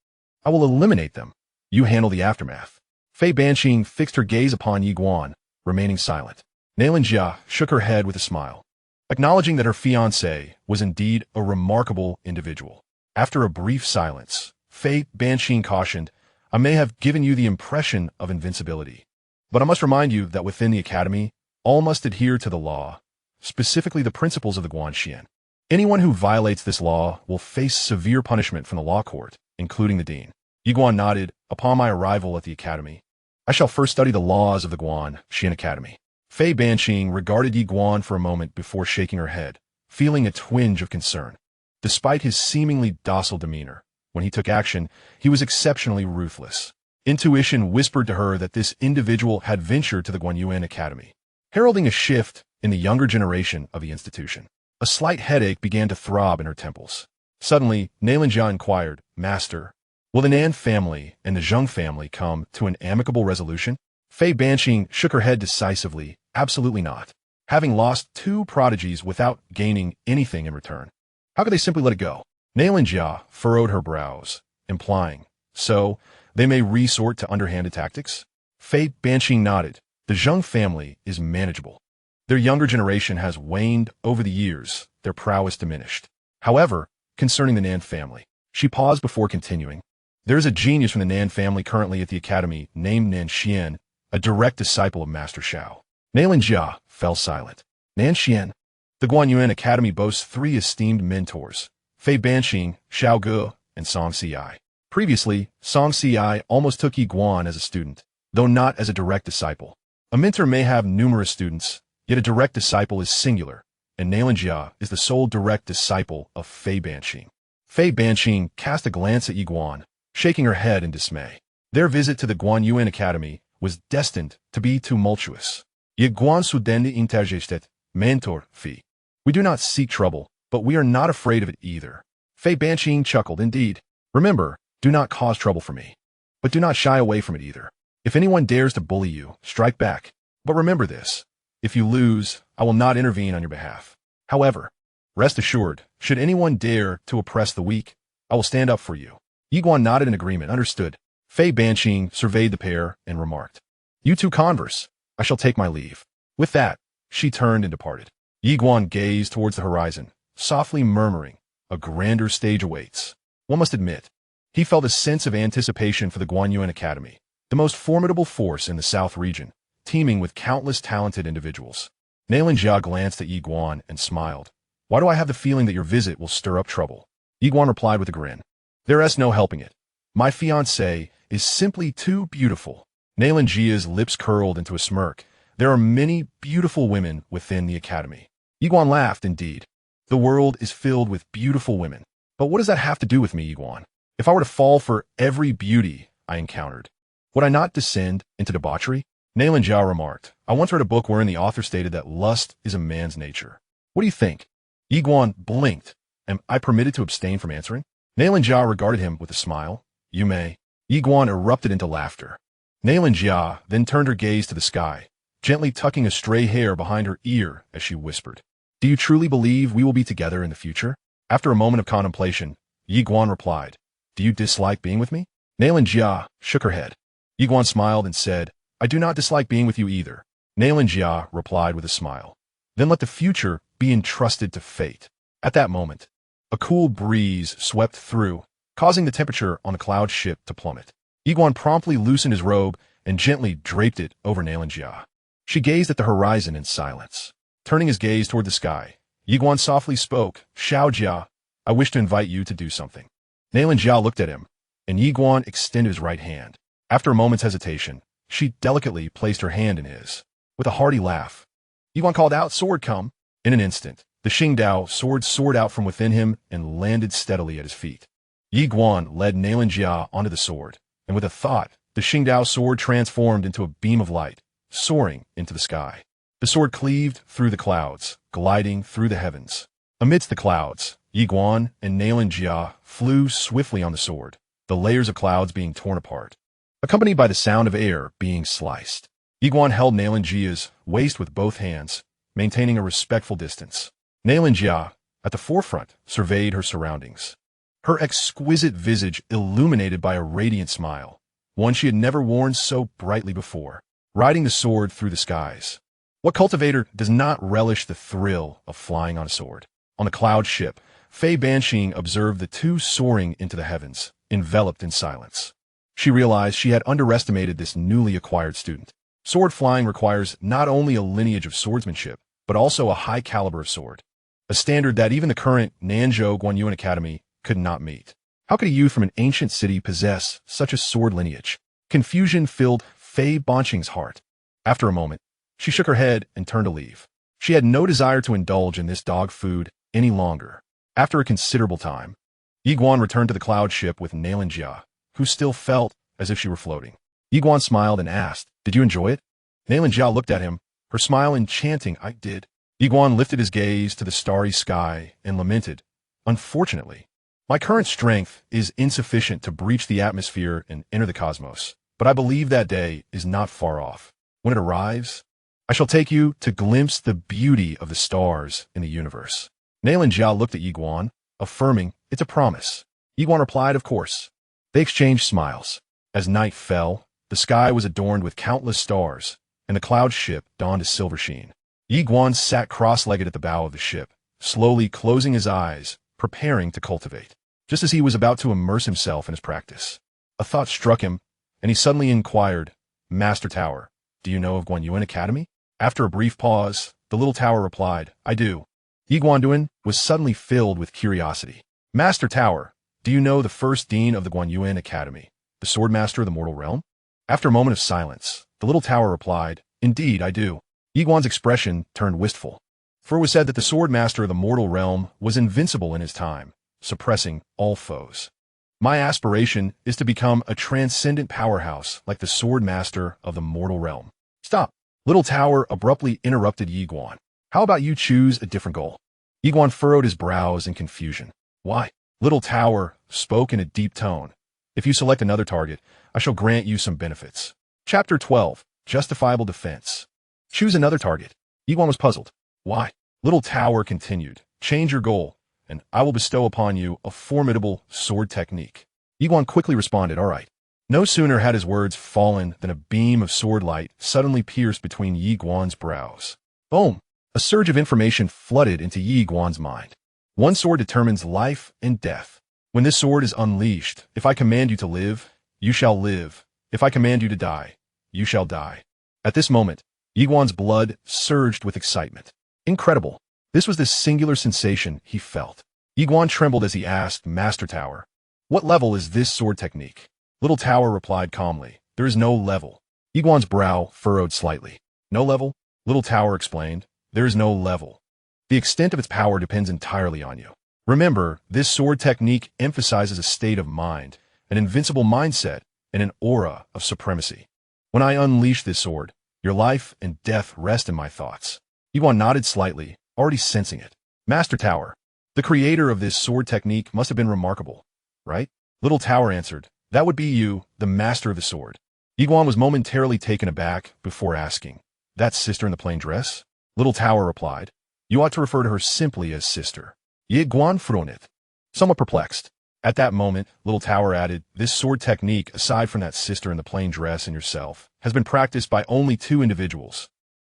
I will eliminate them. You handle the aftermath. Fei Banqing fixed her gaze upon Yiguan, remaining silent. Xianxia shook her head with a smile, acknowledging that her fiancé was indeed a remarkable individual. After a brief silence, Fei Banqing cautioned, I may have given you the impression of invincibility, but I must remind you that within the academy, all must adhere to the law, specifically the principles of the Guanxian. Anyone who violates this law will face severe punishment from the law court, including the dean. Yiguan nodded. Upon my arrival at the academy, I shall first study the laws of the Guanxian Academy. Fei Banqing regarded Yiguan for a moment before shaking her head, feeling a twinge of concern. Despite his seemingly docile demeanor, when he took action, he was exceptionally ruthless. Intuition whispered to her that this individual had ventured to the Guanxuan Academy, heralding a shift in the younger generation of the institution. A slight headache began to throb in her temples. Suddenly, Xianxia inquired, Master, will the Nan family and the Zheng family come to an amicable resolution? Fei Banqing shook her head decisively. Absolutely not. Having lost 2 prodigies without gaining anything in return, how could they simply let it go? Xianxia furrowed her brows, implying, so they may resort to underhanded tactics? Fei Banqing nodded. The Zheng family is manageable. Their younger generation has waned over the years, their prowess diminished. However, concerning the Nan family, she paused before continuing. There is a genius from the Nan family currently at the academy named Nan Xian, a direct disciple of Master Xiao. Xianxia fell silent. Nan Xian. The Guanyuan Academy boasts 3 esteemed mentors, Fei Banqing, Xiao Ge, and Xianxia. Previously, Xianxia almost took Yi Guan as a student, though not as a direct disciple. A mentor may have numerous students, yet a direct disciple is singular, and Xianxia is the sole direct disciple of Fei Banqing. Fei Banqing cast a glance at Yi Guan, shaking her head in dismay. Their visit to the Guanyuan Academy was destined to be tumultuous. Yi Guan Sudendi intergestet, mentor, Fei. We do not seek trouble, but we are not afraid of it either. Fei Banqing chuckled. Indeed. Remember, do not cause trouble for me. But do not shy away from it either. If anyone dares to bully you, strike back. But remember this. If you lose, I will not intervene on your behalf. However, rest assured, should anyone dare to oppress the weak, I will stand up for you. Yi Guan nodded in agreement. Understood. Fei Banqing surveyed the pair and remarked, You 2 converse. I shall take my leave. With that, she turned and departed. Yi Guan gazed towards the horizon, softly murmuring, a grander stage awaits. One must admit, he felt a sense of anticipation for the Guanyuan Academy, the most formidable force in the South region, teeming with countless talented individuals. Xianxia glanced at Yi Guan and smiled. Why do I have the feeling that your visit will stir up trouble? Yi Guan replied with a grin. There is no helping it. My fiancée is simply too beautiful. Xianxia's lips curled into a smirk. There are many beautiful women within the academy. Yi Guan laughed. Indeed, the world is filled with beautiful women. But what does that have to do with me, Yi Guan? If I were to fall for every beauty I encountered, would I not descend into debauchery? Xianxia remarked. I once read a book wherein the author stated that lust is a man's nature. What do you think? Yi Guan blinked. Am I permitted to abstain from answering? Xianxia regarded him with a smile. You may. Yi Guan erupted into laughter. Xianxia then turned her gaze to the sky, gently tucking a stray hair behind her ear as she whispered. Do you truly believe we will be together in the future? After a moment of contemplation, Yi Guan replied, Do you dislike being with me? Xianxia shook her head. Yi Guan smiled and said, I do not dislike being with you either. Xianxia replied with a smile. Then let the future be entrusted to fate. At that moment, a cool breeze swept through, causing the temperature on the cloud ship to plummet. Yi Guan promptly loosened his robe and gently draped it over Xianxia. She gazed at the horizon in silence. Turning his gaze toward the sky, Yi Guan softly spoke, Xiaojia, I wish to invite you to do something. Xianxia looked at him, and Yi Guan extended his right hand. After a moment's hesitation, she delicately placed her hand in his. With a hearty laugh, Yi Guan called out, Sword, come. In an instant, the Xingdao sword soared out from within him and landed steadily at his feet. Yi Guan led Xianxia onto the sword, and with a thought, the Xingdao sword transformed into a beam of light, soaring into the sky. The sword cleaved through the clouds, gliding through the heavens. Amidst the clouds, Yi Guan and Xianxia flew swiftly on the sword, the layers of clouds being torn apart, accompanied by the sound of air being sliced. Yi Guan held Xianxia's waist with both hands, maintaining a respectful distance. Xianxia, at the forefront, surveyed her surroundings. Her exquisite visage illuminated by a radiant smile, one she had never worn so brightly before, riding the sword through the skies. What cultivator does not relish the thrill of flying on a sword? On the cloud ship, Fei Banqing observed the 2 soaring into the heavens, enveloped in silence. She realized she had underestimated this newly acquired student. Sword flying requires not only a lineage of swordsmanship, but also a high caliber of sword, a standard that even the current Nanzhou Guanyuan Academy could not meet. How could a youth from an ancient city possess such a sword lineage? Confusion filled Fei Banqing's heart. After a moment, she shook her head and turned to leave. She had no desire to indulge in this dog food any longer. After a considerable time, Yi Guan returned to the cloud ship with Xianxia, who still felt as if she were floating. Yi Guan smiled and asked, Did you enjoy it? Xianxia looked at him, her smile enchanting. I did. Yi Guan lifted his gaze to the starry sky and lamented, Unfortunately, my current strength is insufficient to breach the atmosphere and enter the cosmos. but I believe that day is not far off. When it arrives, I shall take you to glimpse the beauty of the stars in the universe. Xianxia looked at Yi Guan, affirming, "It's a promise." Yi Guan replied, "Of course." They exchanged smiles. As night fell, the sky was adorned with countless stars, and the cloud ship donned a silver sheen. Yi Guan sat cross-legged at the bow of the ship, slowly closing his eyes, preparing to cultivate. Just as he was about to immerse himself in his practice, a thought struck him, and he suddenly inquired, "Master Tower, do you know of Guanyuan Academy?" After a brief pause, the little tower replied, "I do." Yi Guanduan was suddenly filled with curiosity. "Master Tower, do you know the first dean of the Guanyuan Academy, the swordmaster of the mortal realm?" After a moment of silence, the little tower replied, "Indeed, I do." Yi Guan's expression turned wistful, for it was said that the swordmaster of the mortal realm was invincible in his time, suppressing all foes. "My aspiration is to become a transcendent powerhouse like the swordmaster of the mortal realm." "Stop!" Little Tower abruptly interrupted Yi Guan. "How about you choose a different goal?" Yi Guan furrowed his brows in confusion. "Why?" Little Tower spoke in a deep tone. "If you select another target, I shall grant you some benefits." Chapter 12. Justifiable Defense. "Choose another target." Yi Guan was puzzled. "Why?" Little Tower continued. "Change your goal, and I will bestow upon you a formidable sword technique." Yi Guan quickly responded, "All right." No sooner had his words fallen than a beam of sword light suddenly pierced between Yi Guan's brows. Boom! A surge of information flooded into Yi Guan's mind. One sword determines life and death. When this sword is unleashed, if I command you to live, you shall live. If I command you to die, you shall die. At this moment, Yi Guan's blood surged with excitement. Incredible. This was the singular sensation he felt. Yi Guan trembled as he asked, "Master Tower, what level is this sword technique?" Little Tower replied calmly, "There is no level." Yi Guan's brow furrowed slightly. "No level?" Little Tower explained, "There is no level. The extent of its power depends entirely on you. Remember, this sword technique emphasizes a state of mind, an invincible mindset, and an aura of supremacy. When I unleash this sword, your life and death rest in my thoughts." Yi Guan nodded slightly, already sensing it. "Master Tower, the creator of this sword technique must have been remarkable, right?" Little Tower answered, "That would be you, the master of the sword." Yi Guan was momentarily taken aback before asking, "That sister in the plain dress?" Little Tower replied, "You ought to refer to her simply as sister." Yi Guan frowned, somewhat perplexed. At that moment, Little Tower added, "This sword technique, aside from that sister in the plain dress and yourself, has been practiced by only 2 individuals,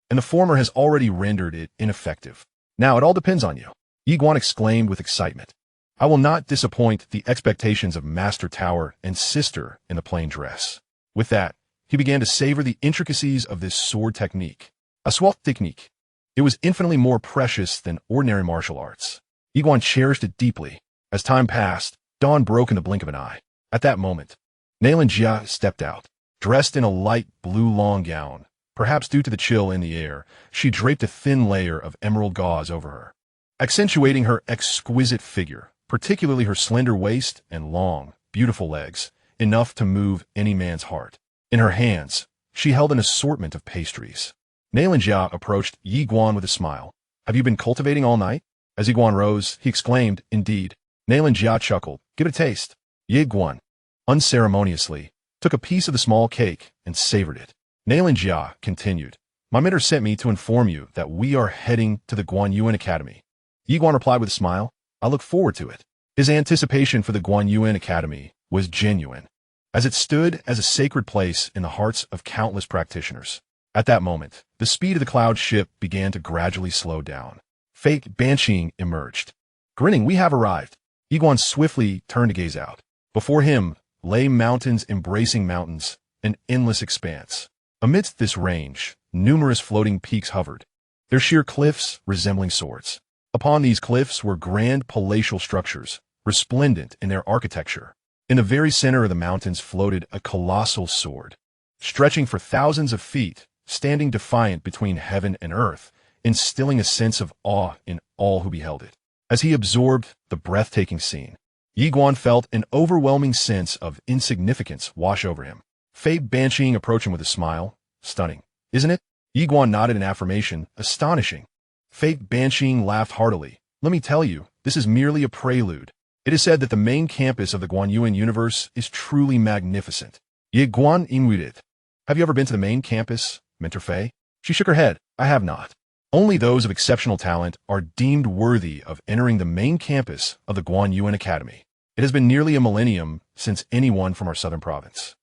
and the former has already rendered it ineffective. Now it all depends on you." Yi Guan exclaimed with excitement, "I will not disappoint the expectations of Master Tower and sister in the plain dress." With that, he began to savor the intricacies of this sword technique. A sword technique. It was infinitely more precious than ordinary martial arts. Yi Guan cherished it deeply. As time passed, dawn broke in the blink of an eye. At that moment, Xianxia stepped out. Dressed in a light blue long gown, perhaps due to the chill in the air, she draped a thin layer of emerald gauze over her, accentuating her exquisite figure, particularly her slender waist and long, beautiful legs, enough to move any man's heart. In her hands, she held an assortment of pastries. Xianxia approached Yi Guan with a smile. "Have you been cultivating all night?" As Yi Guan rose, he exclaimed, "Indeed." Xianxia chuckled. "Give it a taste." Yi Guan, unceremoniously, took a piece of the small cake and savored it. Xianxia continued, "My mentor sent me to inform you that we are heading to the Guanyuan Academy." Yi Guan replied with a smile, "I look forward to it." His anticipation for the Guanyuan Academy was genuine, as it stood as a sacred place in the hearts of countless practitioners. At that moment, the speed of the cloud ship began to gradually slow down. Fake Banshee emerged. Grinning, "We have arrived." Yi Guan swiftly turned to gaze out. Before him lay mountains embracing mountains, an endless expanse. Amidst this range, numerous floating peaks hovered, their sheer cliffs resembling swords. Upon these cliffs were grand palatial structures, resplendent in their architecture. In the very center of the mountains floated a colossal sword, stretching for thousands of feet, standing defiant between heaven and earth, instilling a sense of awe in all who beheld it. As he absorbed the breathtaking scene, Yi Guan felt an overwhelming sense of insignificance wash over him. Fate Banshee approached him with a smile. "Stunning, isn't it?" Yi Guan nodded in affirmation. "Astonishing." Fate Banshee laughed heartily. "Let me tell you, this is merely a prelude. It is said that the main campus of the Guanyuan universe is truly magnificent." Yi Guan invited. Have you ever been to the main campus, Mentor Fei? She shook her head. I have not. Only those of exceptional talent are deemed worthy of entering the main campus of the Guanyuan Academy. It has been nearly a millennium since anyone from our southern province,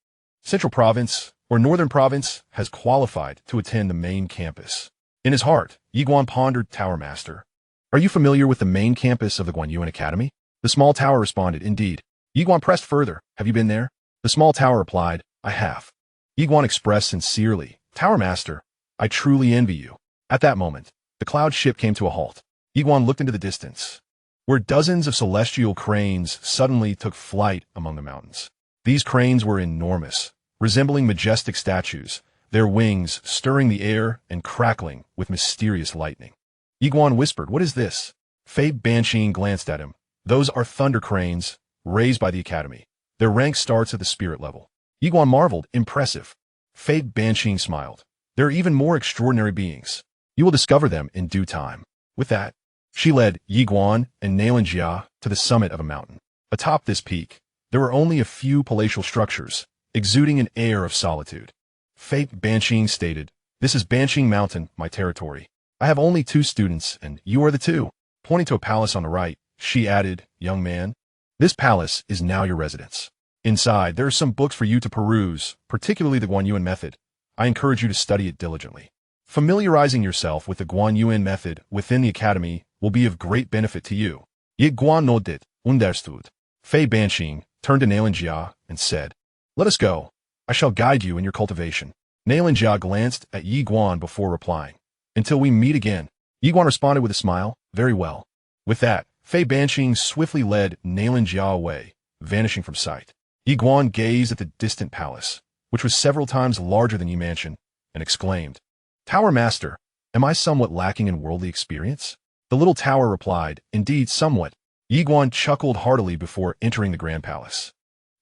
central province, or northern province has qualified to attend the main campus. In his heart, Yi Guan pondered, Tower Master. Are you familiar with the main campus of the Guanyuan Academy? The small tower responded, Indeed. Yi Guan pressed further, Have you been there? The small tower replied, I have. Yi Guan expressed sincerely, Tower Master, I truly envy you. At that moment, the cloud ship came to a halt. Yi Guan looked into the distance, where dozens of celestial cranes suddenly took flight among the mountains. These cranes were enormous, resembling majestic statues, their wings stirring the air and crackling with mysterious lightning. Yi Guan whispered, What is this? Fei Banqing glanced at him. Those are thunder cranes, raised by the Academy. Their rank starts at the spirit level. Yi Guan marveled, Impressive. Fei Banqing smiled. There are even more extraordinary beings. You will discover them in due time. With that, she led Yi Guan and Xianxia to the summit of a mountain. Atop this peak, there were only a few palatial structures, exuding an air of solitude. Fei Banqing stated, This is Banqing Mountain, my territory. I have only 2 students, and you are the 2. Pointing to a palace on the right, she added, Young man, this palace is now your residence. Inside, there are some books for you to peruse, particularly the Guanyuan method. I encourage you to study it diligently. Familiarizing yourself with the Guanyuan method within the Academy will be of great benefit to you. Yi Guan nodded, Understood. Fei Banqing turned to Xianxia and said, Let us go. I shall guide you in your cultivation. Xianxia glanced at Yi Guan before replying. Until we meet again. Yi Guan responded with a smile, Very well. With that, Fei Banqing swiftly led Xianxia away, vanishing from sight. Yi Guan gazed at the distant palace, which was several times larger than Yi Mansion, and exclaimed, Tower Master, am I somewhat lacking in worldly experience? The little tower replied, Indeed, somewhat. Yi Guan chuckled heartily before entering the grand palace,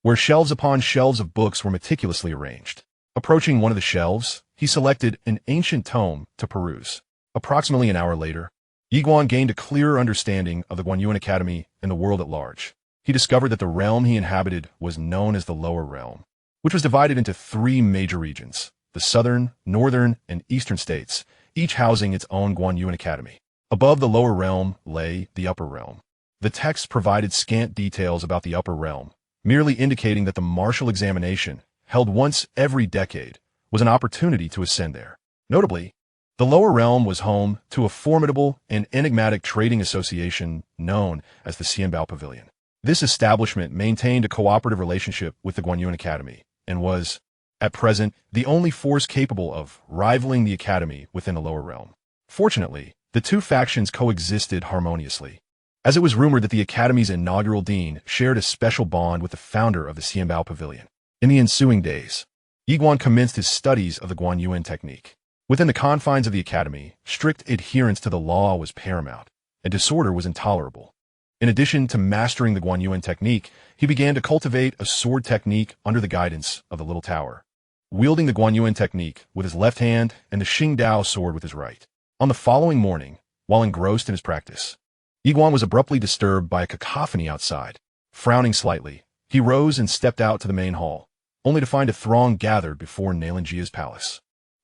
where shelves upon shelves of books were meticulously arranged. Approaching one of the shelves, he selected an ancient tome to peruse. Approximately an hour later, Yi Guan gained a clearer understanding of the Guanyuan Academy and the world at large. He discovered that the realm he inhabited was known as the Lower Realm, which was divided into 3 major regions, the southern, northern, and eastern states, each housing its own Guanyuan Academy. Above the lower realm lay the upper realm. The text provided scant details about the upper realm, merely indicating that the martial examination, held once every decade, was an opportunity to ascend there. Notably, the lower realm was home to a formidable and enigmatic trading association known as the Xianbao Pavilion. This establishment maintained a cooperative relationship with the Guanyuan Academy and was, at present, the only force capable of rivaling the Academy within the lower realm. Fortunately, the 2 factions coexisted harmoniously, as it was rumored that the Academy's inaugural dean shared a special bond with the founder of the Xianbao Pavilion. In the ensuing days, Yi Guan commenced his studies of the Guanyuan technique. Within the confines of the Academy, strict adherence to the law was paramount, and disorder was intolerable. In addition to mastering the Guanyuan technique, he began to cultivate a sword technique under the guidance of the Little Tower, wielding the Guanyuan technique with his left hand and the Xingdao sword with his right. On the following morning, while engrossed in his practice, Yi Guan was abruptly disturbed by a cacophony outside. Frowning slightly, he rose and stepped out to the main hall, only to find a throng gathered before Xianxia's palace.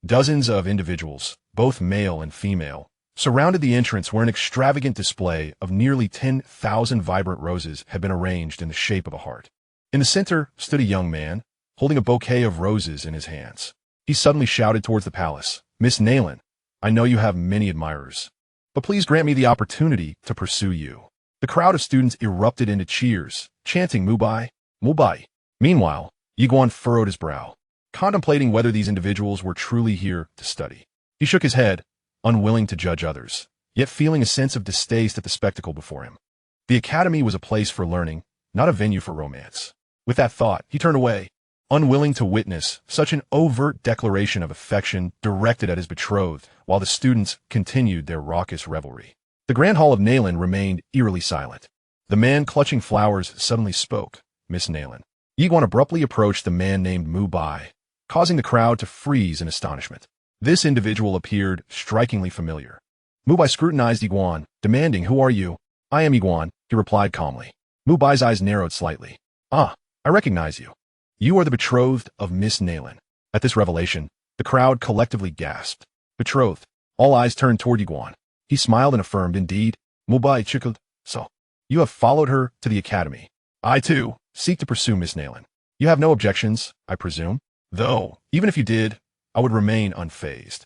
Dozens of individuals, both male and female, surrounded the entrance where an extravagant display of nearly 10,000 vibrant roses had been arranged in the shape of a heart. In the center stood a young man, holding a bouquet of roses in his hands. He suddenly shouted towards the palace, Miss Naylin, I know you have many admirers, but please grant me the opportunity to pursue you. The crowd of students erupted into cheers, chanting Mubai, Mubai. Meanwhile, Yi Guan furrowed his brow, contemplating whether these individuals were truly here to study. He shook his head, unwilling to judge others, yet feeling a sense of distaste at the spectacle before him. The Academy was a place for learning, not a venue for romance. With that thought, he turned away, unwilling to witness such an overt declaration of affection directed at his betrothed, while the students continued their raucous revelry. The Grand Hall of Naylin remained eerily silent. The man clutching flowers suddenly spoke, Miss Naylin. Yi Guan abruptly approached the man named Mu Bai, causing the crowd to freeze in astonishment. This individual appeared strikingly familiar. Mu Bai scrutinized Yi Guan, demanding, Who are you? I am Yi Guan, he replied calmly. Mu Bai's eyes narrowed slightly. Ah, I recognize you. You are the betrothed of Miss Nayland. At this revelation, the crowd collectively gasped. Betrothed. All eyes turned toward Yiguan. He smiled and affirmed, indeed, Mubai Chikld, so. You have followed her to the academy. I, too, seek to pursue Miss Nayland. You have no objections, I presume? Though, even if you did, I would remain unfazed.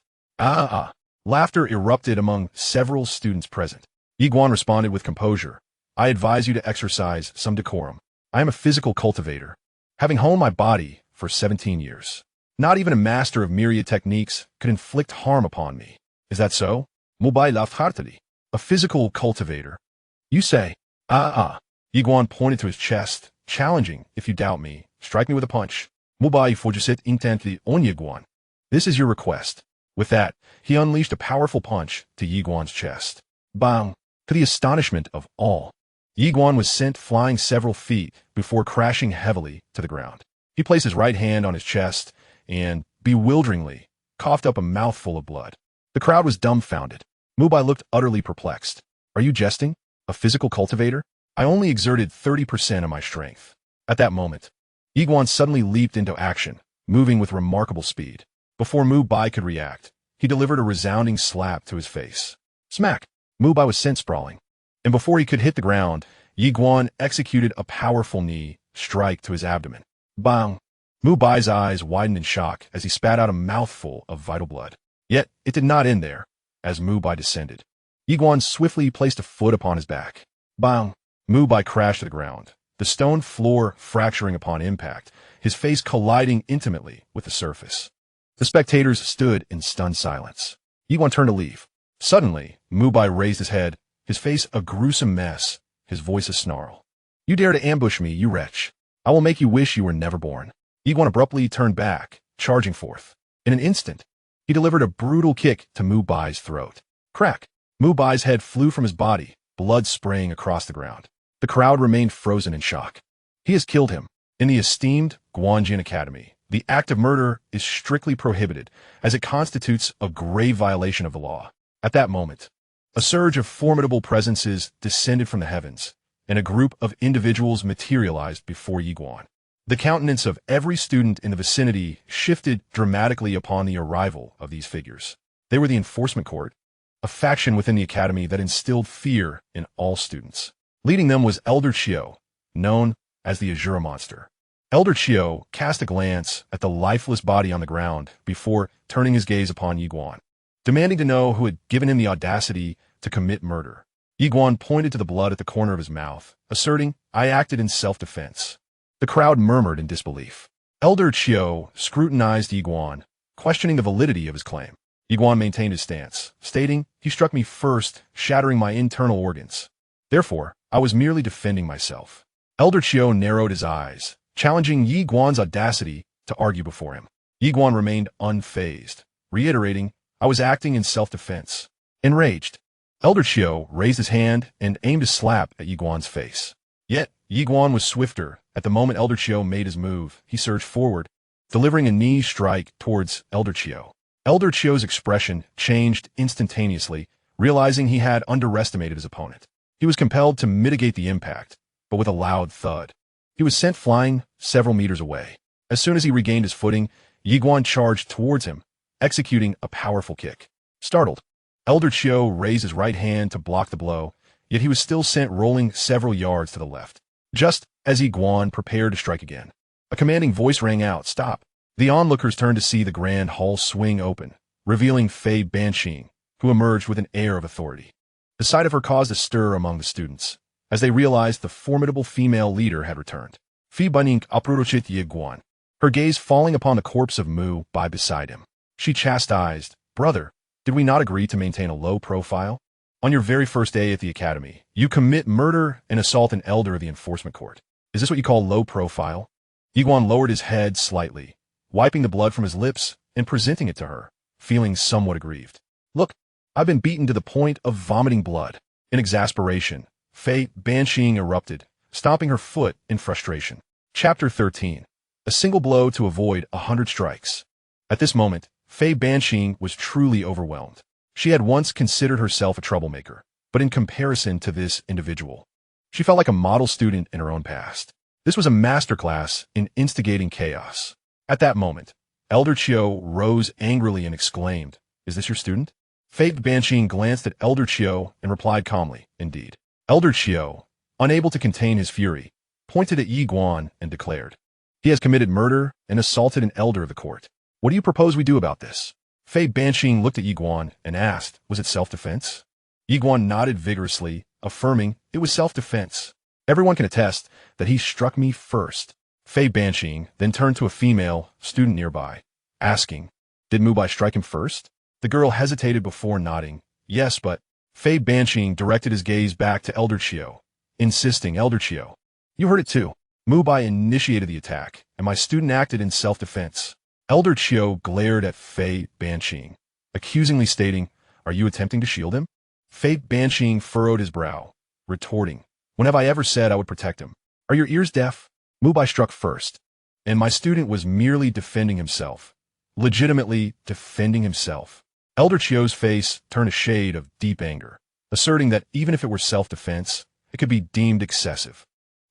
Laughter erupted among several students present. Yiguan responded with composure. I advise you to exercise some decorum. I am a physical cultivator, having honed my body for 17 years. Not even a master of myriad techniques could inflict harm upon me. Is that so? Mubai laughed heartily. A physical cultivator. You say, Yiguan pointed to his chest, challenging, if you doubt me, strike me with a punch. Mubai focusit intently on Yiguan. This is your request. With that, he unleashed a powerful punch to Yiguan's chest. Bang! To the astonishment of all, Yiguan was sent flying several feet before crashing heavily to the ground. He placed his right hand on his chest and, bewilderingly, coughed up a mouthful of blood. The crowd was dumbfounded. Mubai looked utterly perplexed. Are you jesting? A physical cultivator? I only exerted 30% of my strength. At that moment, Yiguan suddenly leaped into action, moving with remarkable speed. Before Mubai could react, he delivered a resounding slap to his face. Smack! Mubai was sent sprawling. And before he could hit the ground, Yiguan executed a powerful knee strike to his abdomen. Bang! Mubai's eyes widened in shock as he spat out a mouthful of vital blood. Yet, it did not end there. As Mubai descended, Yiguan swiftly placed a foot upon his back. Bang! Mubai crashed to the ground, the stone floor fracturing upon impact, his face colliding intimately with the surface. The spectators stood in stunned silence. Yiguan turned to leave. Suddenly, Mubai raised his head, his face a gruesome mess, his voice a snarl. You dare to ambush me, you wretch. I will make you wish you were never born. Yiguan abruptly turned back, charging forth. In an instant, he delivered a brutal kick to Mubai's throat. Crack! Mubai's head flew from his body, blood spraying across the ground. The crowd remained frozen in shock. He has killed him. In the esteemed Guanjin Academy, the act of murder is strictly prohibited, as it constitutes a grave violation of the law. At that moment, a surge of formidable presences descended from the heavens, and a group of individuals materialized before Yiguan. The countenance of every student in the vicinity shifted dramatically upon the arrival of these figures. They were the enforcement court, a faction within the academy that instilled fear in all students. Leading them was Elder Chio, known as the Azura Monster. Elder Chio cast a glance at the lifeless body on the ground before turning his gaze upon Yiguan, demanding to know who had given him the audacity to commit murder. Yiguan pointed to the blood at the corner of his mouth, asserting, I acted in self-defense. The crowd murmured in disbelief. Elder Chio scrutinized Yiguan, questioning the validity of his claim. Yiguan maintained his stance, stating, he struck me first, shattering my internal organs. Therefore, I was merely defending myself. Elder Chio narrowed his eyes, challenging Yiguan's audacity to argue before him. Yiguan remained unfazed, reiterating, I was acting in self-defense. Enraged, Elder Chio raised his hand and aimed a slap at Yiguan's face. Yet, Yiguan was swifter. At the moment Elder Chio made his move, he surged forward, delivering a knee strike towards Elder Chio. Elder Chio's expression changed instantaneously, realizing he had underestimated his opponent. He was compelled to mitigate the impact, but with a loud thud. He was sent flying several meters away. As soon as he regained his footing, Yiguan charged towards him, executing a powerful kick. Startled, Elder Chio raised his right hand to block the blow, yet he was still sent rolling several yards to the left. Just as Yiguan prepared to strike again, a commanding voice rang out, stop. The onlookers turned to see the grand hall swing open, revealing Fei Banqing, who emerged with an air of authority. The sight of her caused a stir among the students, as they realized the formidable female leader had returned. Fei Banqing approached Yiguan, her gaze falling upon the corpse of Mu Bai beside him. She chastised, brother, did we not agree to maintain a low profile? On your very first day at the academy, you commit murder and assault an elder of the enforcement court. Is this what you call low profile? Yiguan lowered his head slightly, wiping the blood from his lips and presenting it to her, feeling somewhat aggrieved. Look, I've been beaten to the point of vomiting blood. In exasperation, Fei Banqing erupted, stomping her foot in frustration. Chapter 13. A single blow to avoid 100 strikes. At this moment, Fei Banqing was truly overwhelmed. She had once considered herself a troublemaker, but in comparison to this individual, she felt like a model student in her own past. This was a masterclass in instigating chaos. At that moment, Elder Chiu rose angrily and exclaimed, "Is this your student?" Fei Banqing glanced at Elder Chiu and replied calmly, "Indeed." Elder Chiu, unable to contain his fury, pointed at Yi Guan and declared, "He has committed murder and assaulted an elder of the court. What do you propose we do about this?" Fei Banqing looked at Yi Guan and asked, "Was it self-defense?" Yi Guan nodded vigorously, affirming it was self-defense. "Everyone can attest that he struck me first." Fei Banqing then turned to a female student nearby, asking, "Did Mu Bai strike him first?" The girl hesitated before nodding, "Yes, but..." Fei Banqing directed his gaze back to Elder Chiu, insisting, "Elder Chiu, you heard it too. Mu Bai initiated the attack, and my student acted in self-defense." Elder Chiu glared at Fei Banqing, accusingly stating, "Are you attempting to shield him?" Fei Banqing furrowed his brow, retorting, "When have I ever said I would protect him? Are your ears deaf? Mu Bai struck first, and my student was merely defending himself. Legitimately defending himself." Elder Chiu's face turned a shade of deep anger, asserting that even if it were self-defense, it could be deemed excessive.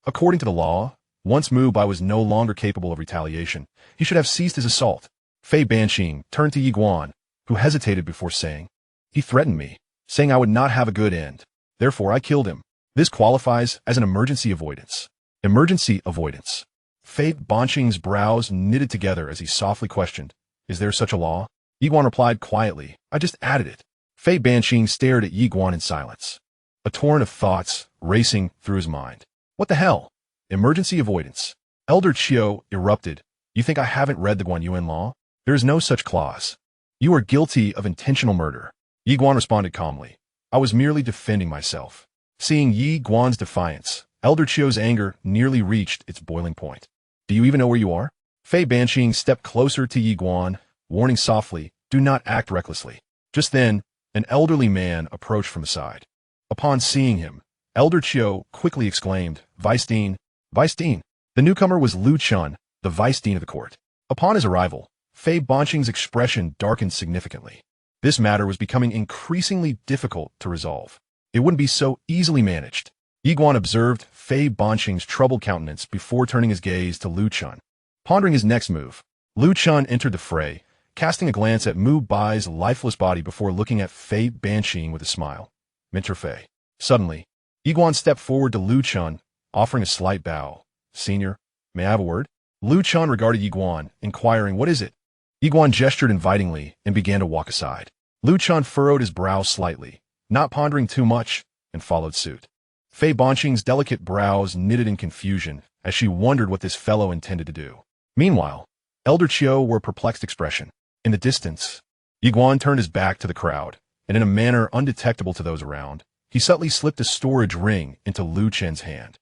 According to the law, once Mu Bai was no longer capable of retaliation, he should have ceased his assault. Fei Banqing turned to Yi Guan, who hesitated before saying, "He threatened me, saying I would not have a good end. Therefore, I killed him. This qualifies as an emergency avoidance." Emergency avoidance. Fei Banqing's brows knitted together as he softly questioned, "Is there such a law?" Yi Guan replied quietly, "I just added it." Fei Banqing stared at Yi Guan in silence, a torrent of thoughts racing through his mind. What the hell? Emergency avoidance. Elder Chiu erupted, "You think I haven't read the Guanyuan law? There is no such clause. You are guilty of intentional murder." Yi Guan responded calmly, "I was merely defending myself." Seeing Yi Guan's defiance, Elder Chiu's anger nearly reached its boiling point. "Do you even know where you are?" Fei Banqing stepped closer to Yi Guan, warning softly, "Do not act recklessly." Just then, an elderly man approached from the side. Upon seeing him, Elder Chiu quickly exclaimed, "Vice Dean, Vice Dean." The newcomer was Lu Chun, the Vice Dean of the court. Upon his arrival, Fei Banqing's expression darkened significantly. This matter was becoming increasingly difficult to resolve. It wouldn't be so easily managed. Yi Guan observed Fei Banqing's troubled countenance before turning his gaze to Lu Chun. Pondering his next move, Lu Chun entered the fray, casting a glance at Mu Bai's lifeless body before looking at Fei Banqing with a smile. "Mentor Fei." Suddenly, Yi Guan stepped forward to Lu Chun, offering a slight bow. "Senior, may I have a word?" Lu Chun regarded Yi Guan, inquiring, "What is it?" Yi Guan gestured invitingly and began to walk aside. Lu Chun furrowed his brow slightly, not pondering too much, and followed suit. Fei Banqing's delicate brows knitted in confusion as she wondered what this fellow intended to do. Meanwhile, Elder Chiu wore a perplexed expression. In the distance, Yi Guan turned his back to the crowd, and in a manner undetectable to those around, he subtly slipped a storage ring into Lu Chen's hand.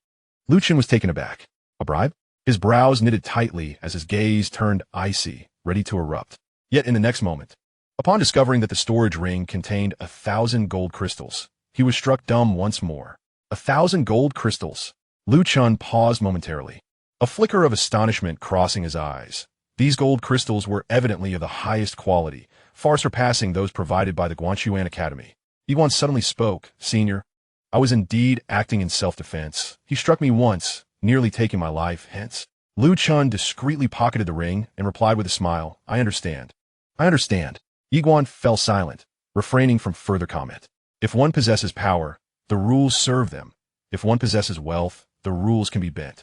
Lu Chen was taken aback. A bribe? His brows knitted tightly as his gaze turned icy, ready to erupt. Yet in the next moment, upon discovering that the storage ring contained 1,000 gold crystals, he was struck dumb once more. 1,000 gold crystals. Lu Chun paused momentarily, a flicker of astonishment crossing his eyes. These gold crystals were evidently of the highest quality, far surpassing those provided by the Guanchuan Academy. Yi Guan suddenly spoke, "Senior, I was indeed acting in self-defense. He struck me once, nearly taking my life, hence." Lu Chun discreetly pocketed the ring and replied with a smile, "I understand. I understand." Yi Guan fell silent, refraining from further comment. If one possesses power, the rules serve them. If one possesses wealth, the rules can be bent.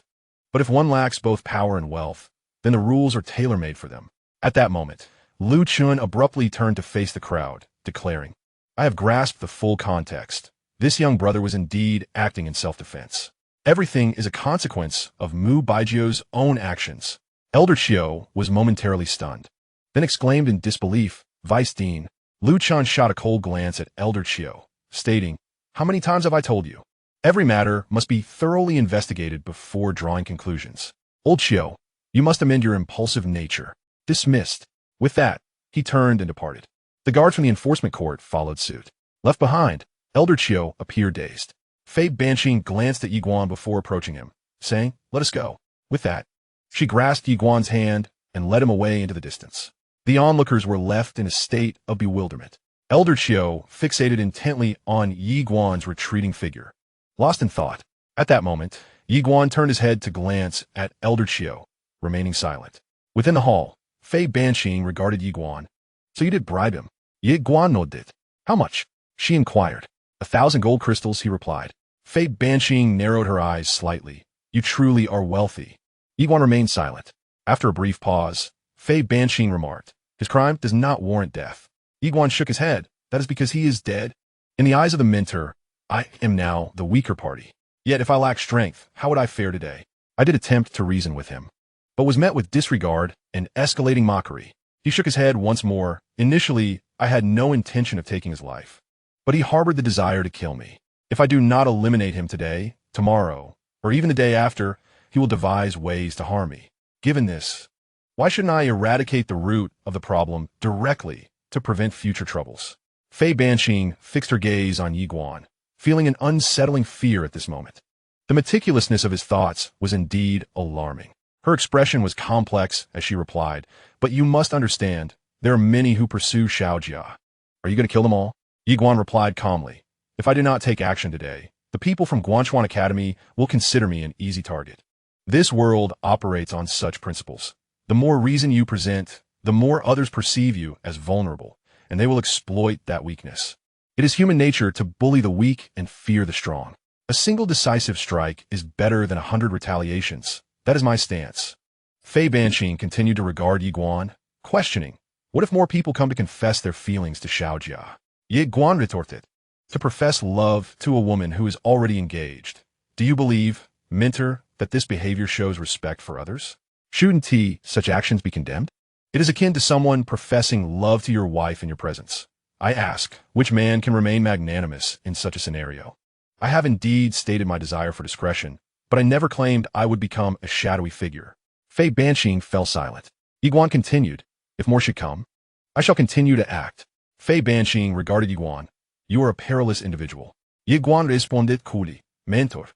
But if one lacks both power and wealth, then the rules are tailor-made for them. At that moment, Lu Chun abruptly turned to face the crowd, declaring, "I have grasped the full context. This young brother was indeed acting in self-defense. Everything is a consequence of Mu Baijiu's own actions." Elder Chiu was momentarily stunned, then exclaimed in disbelief, "Vice Dean." Lu Chun shot a cold glance at Elder Chiu, stating, "How many times have I told you? Every matter must be thoroughly investigated before drawing conclusions. Old Chiu, you must amend your impulsive nature." Dismissed. With that, he turned and departed. The guards from the enforcement court followed suit. Left behind, Elder Chiu appeared dazed. Fei Banqing glanced at Yi Guan before approaching him, saying, "Let us go." With that, she grasped Yi Guan's hand and led him away into the distance. The onlookers were left in a state of bewilderment. Elder Chiu fixated intently on Yi Guan's retreating figure, lost in thought. At that moment, Yi Guan turned his head to glance at Elder Chiu, remaining silent. Within the hall, Fei Banqing regarded Yi Guan. So you did bribe him? Yi Guan nodded. How much? She inquired. 1,000 gold crystals, he replied. Fei Banqing narrowed her eyes slightly. You truly are wealthy. Yi Guan remained silent. After a brief pause, Fei Banqing remarked, his crime does not warrant death. Yi Guan shook his head. That is because he is dead. In the eyes of the mentor, I am now the weaker party. Yet if I lack strength, how would I fare today? I did attempt to reason with him, but was met with disregard and escalating mockery. He shook his head once more. Initially, I had no intention of taking his life, but he harbored the desire to kill me. If I do not eliminate him today, tomorrow, or even the day after, he will devise ways to harm me. Given this, why shouldn't I eradicate the root of the problem directly to prevent future troubles? Fei Banqing fixed her gaze on Yi Guan, feeling an unsettling fear at this moment. The meticulousness of his thoughts was indeed alarming. Her expression was complex as she replied, but you must understand, there are many who pursue Xianxia. Are you going to kill them all? Yi Guan replied calmly. If I do not take action today, the people from Guanchuan Academy will consider me an easy target. This world operates on such principles. The more reason you present, the more others perceive you as vulnerable, and they will exploit that weakness. It is human nature to bully the weak and fear the strong. A single decisive strike is better than 100 retaliations. That is my stance. Fei Banqing continued to regard Yi Guan, questioning, what if more people come to confess their feelings to Xianxia? Yi Guan retorted, to profess love to a woman who is already engaged. Do you believe, mentor, that this behavior shows respect for others? Shouldn't such actions be condemned? It is akin to someone professing love to your wife in your presence. I ask, which man can remain magnanimous in such a scenario? I have indeed stated my desire for discretion, but I never claimed I would become a shadowy figure. Fei Banqing fell silent. Yi Guan continued, if more should come, I shall continue to act. Fei Banqing regarded Yi Guan. You are a perilous individual. Yi Guan responded coolly, mentor,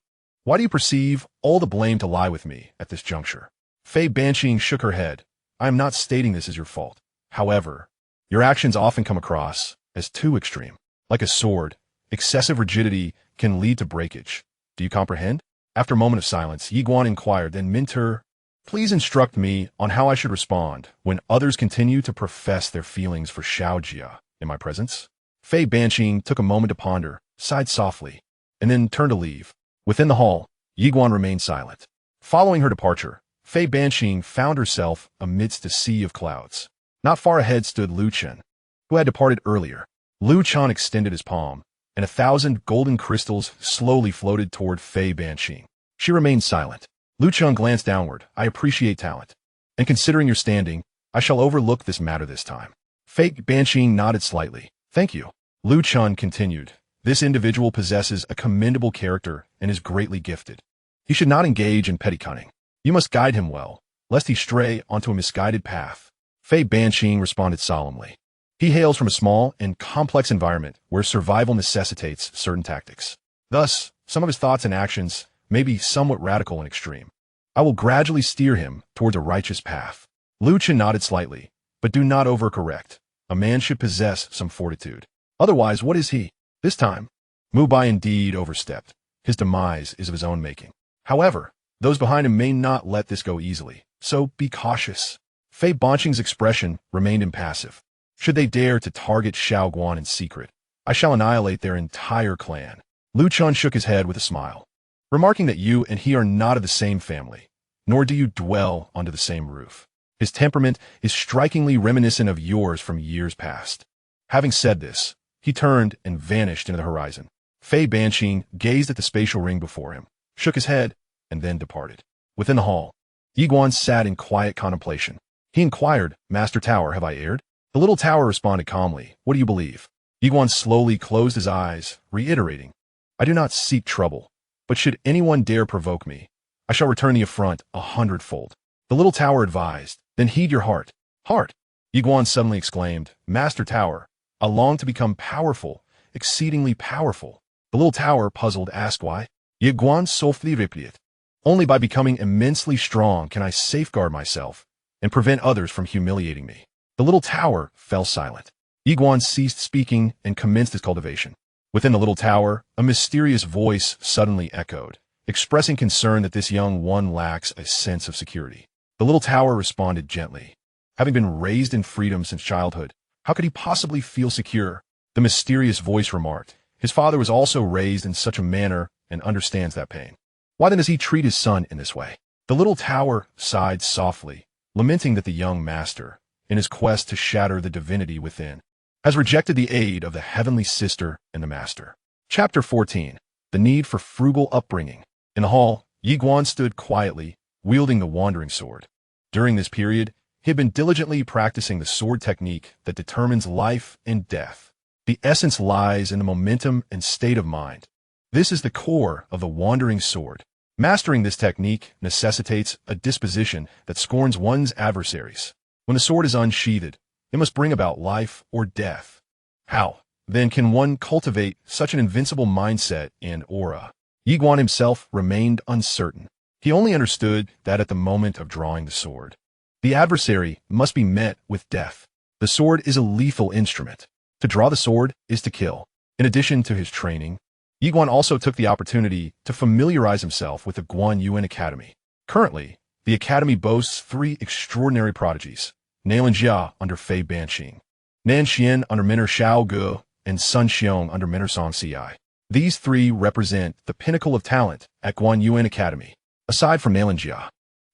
why do you perceive all the blame to lie with me at this juncture? Fei Banqing shook her head. I am not stating this as your fault. However, your actions often come across as too extreme. Like a sword, excessive rigidity can lead to breakage. Do you comprehend? After a moment of silence, Yi Guan inquired, then mentor, please instruct me on how I should respond when others continue to profess their feelings for Xianxia in my presence. Fei Banqing took a moment to ponder, sighed softly, and then turned to leave. Within the hall, Yi Guan remained silent. Following her departure, Fei Banqing found herself amidst a sea of clouds. Not far ahead stood Lu Chen, who had departed earlier. Lu Chen extended his palm, and 1,000 golden crystals slowly floated toward Fei Banqing. She remained silent. Lu Chen glanced downward. I appreciate talent, and considering your standing, I shall overlook this matter this time. Fei Banqing nodded slightly. Thank you. Lu Chen continued. This individual possesses a commendable character and is greatly gifted. He should not engage in petty cunning. You must guide him well, lest he stray onto a misguided path. Fei Banqing responded solemnly. He hails from a small and complex environment where survival necessitates certain tactics. Thus, some of his thoughts and actions may be somewhat radical and extreme. I will gradually steer him towards a righteous path. Lu Chen nodded slightly, but do not overcorrect. A man should possess some fortitude. Otherwise, what is he? This time, Mu Bai indeed overstepped. His demise is of his own making. However, those behind him may not let this go easily, so be cautious. Fei Banqing's expression remained impassive. Should they dare to target Xiao Guan in secret, I shall annihilate their entire clan. Lu Chen shook his head with a smile, remarking that you and he are not of the same family, nor do you dwell under the same roof. His temperament is strikingly reminiscent of yours from years past. Having said this, he turned and vanished into the horizon. Fei Banqing gazed at the spatial ring before him, shook his head, and then departed. Within the hall, Yi Guan sat in quiet contemplation. He inquired, Master Tower, have I erred? The little tower responded calmly, what do you believe? Yi Guan slowly closed his eyes, reiterating, I do not seek trouble, but should anyone dare provoke me, I shall return the affront 100-fold. The little tower advised, then heed your heart. Heart! Yi Guan suddenly exclaimed, Master Tower, I long to become powerful, exceedingly powerful. The little tower, puzzled, asked why. Yi Guan softly replied, only by becoming immensely strong can I safeguard myself and prevent others from humiliating me. The little tower fell silent. Yi Guan ceased speaking and commenced his cultivation. Within the little tower, a mysterious voice suddenly echoed. expressing concern that this young one lacks a sense of security. The little tower responded gently. Having been raised in freedom since childhood, how could he possibly feel secure? The mysterious voice remarked. His father was also raised in such a manner and understands that pain. Why then does he treat his son in this way? The little tower sighed softly, lamenting that the young master, in his quest to shatter the divinity within, has rejected the aid of the heavenly sister and the master. Chapter 14. The Need for Frugal Upbringing. In the hall, Yi Guan stood quietly, wielding the wandering sword. During this period, he had been diligently practicing the sword technique that determines life and death. The essence lies in the momentum and state of mind. This is the core of the wandering sword. Mastering this technique necessitates a disposition that scorns one's adversaries. When the sword is unsheathed, it must bring about life or death. How, then, can one cultivate such an invincible mindset and aura? Yi Guan himself remained uncertain. He only understood that at the moment of drawing the sword, the adversary must be met with death. The sword is a lethal instrument. To draw the sword is to kill. In addition to his training, Yi Guan also took the opportunity to familiarize himself with the Guanyuan Academy. Currently, the academy boasts 3 extraordinary prodigies: Xianxia under Fei Banqing, Nan Xian under Mentor Xiao Ge, and Sun Xiong under Mentor Xianxia. These 3 represent the pinnacle of talent at Guanyuan Academy. Aside from Xianxia,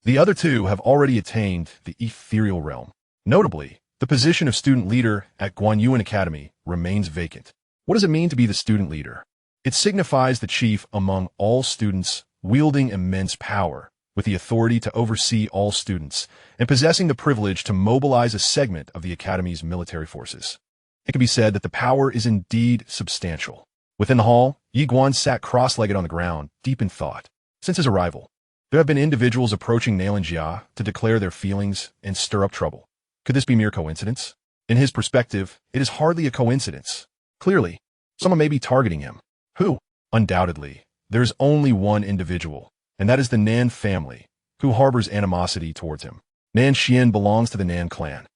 the other 2 have already attained the ethereal realm. Notably, the position of student leader at Guanyuan Academy remains vacant. What does it mean to be the student leader? It signifies the chief among all students, wielding immense power, with the authority to oversee all students, and possessing the privilege to mobilize a segment of the Academy's military forces. It can be said that the power is indeed substantial. Within the hall, Yi Guan sat cross-legged on the ground, deep in thought. Since his arrival, there have been individuals approaching Xianxia to declare their feelings and stir up trouble. Could this be mere coincidence? In his perspective, it is hardly a coincidence. Clearly, someone may be targeting him. Who? Undoubtedly, there is only one individual, and that is the Nan family, who harbors animosity towards him. Nan Xian belongs to the Nan clan.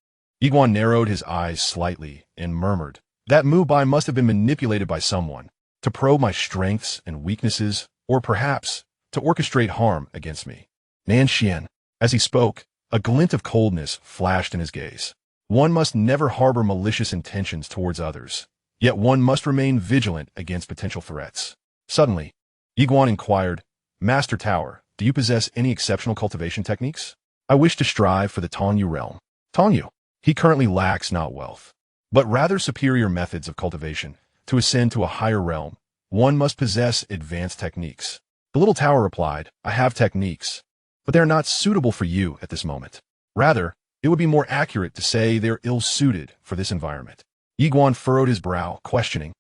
Yi Guan narrowed his eyes slightly and murmured, "That Mu Bai must have been manipulated by someone to probe my strengths and weaknesses, or perhaps to orchestrate harm against me." Nan Xian. As he spoke, a glint of coldness flashed in his gaze. One must never harbor malicious intentions towards others, yet one must remain vigilant against potential threats. Suddenly, Yi Guan inquired, "Master Tower, do you possess any exceptional cultivation techniques? I wish to strive for the Tongyu realm." Tongyu. He currently lacks not wealth, but rather superior methods of cultivation. To ascend to a higher realm, one must possess advanced techniques. The little tower replied, "I have techniques, but they are not suitable for you at this moment. Rather, it would be more accurate to say they're ill-suited for this environment." Yi Guan furrowed his brow, questioning,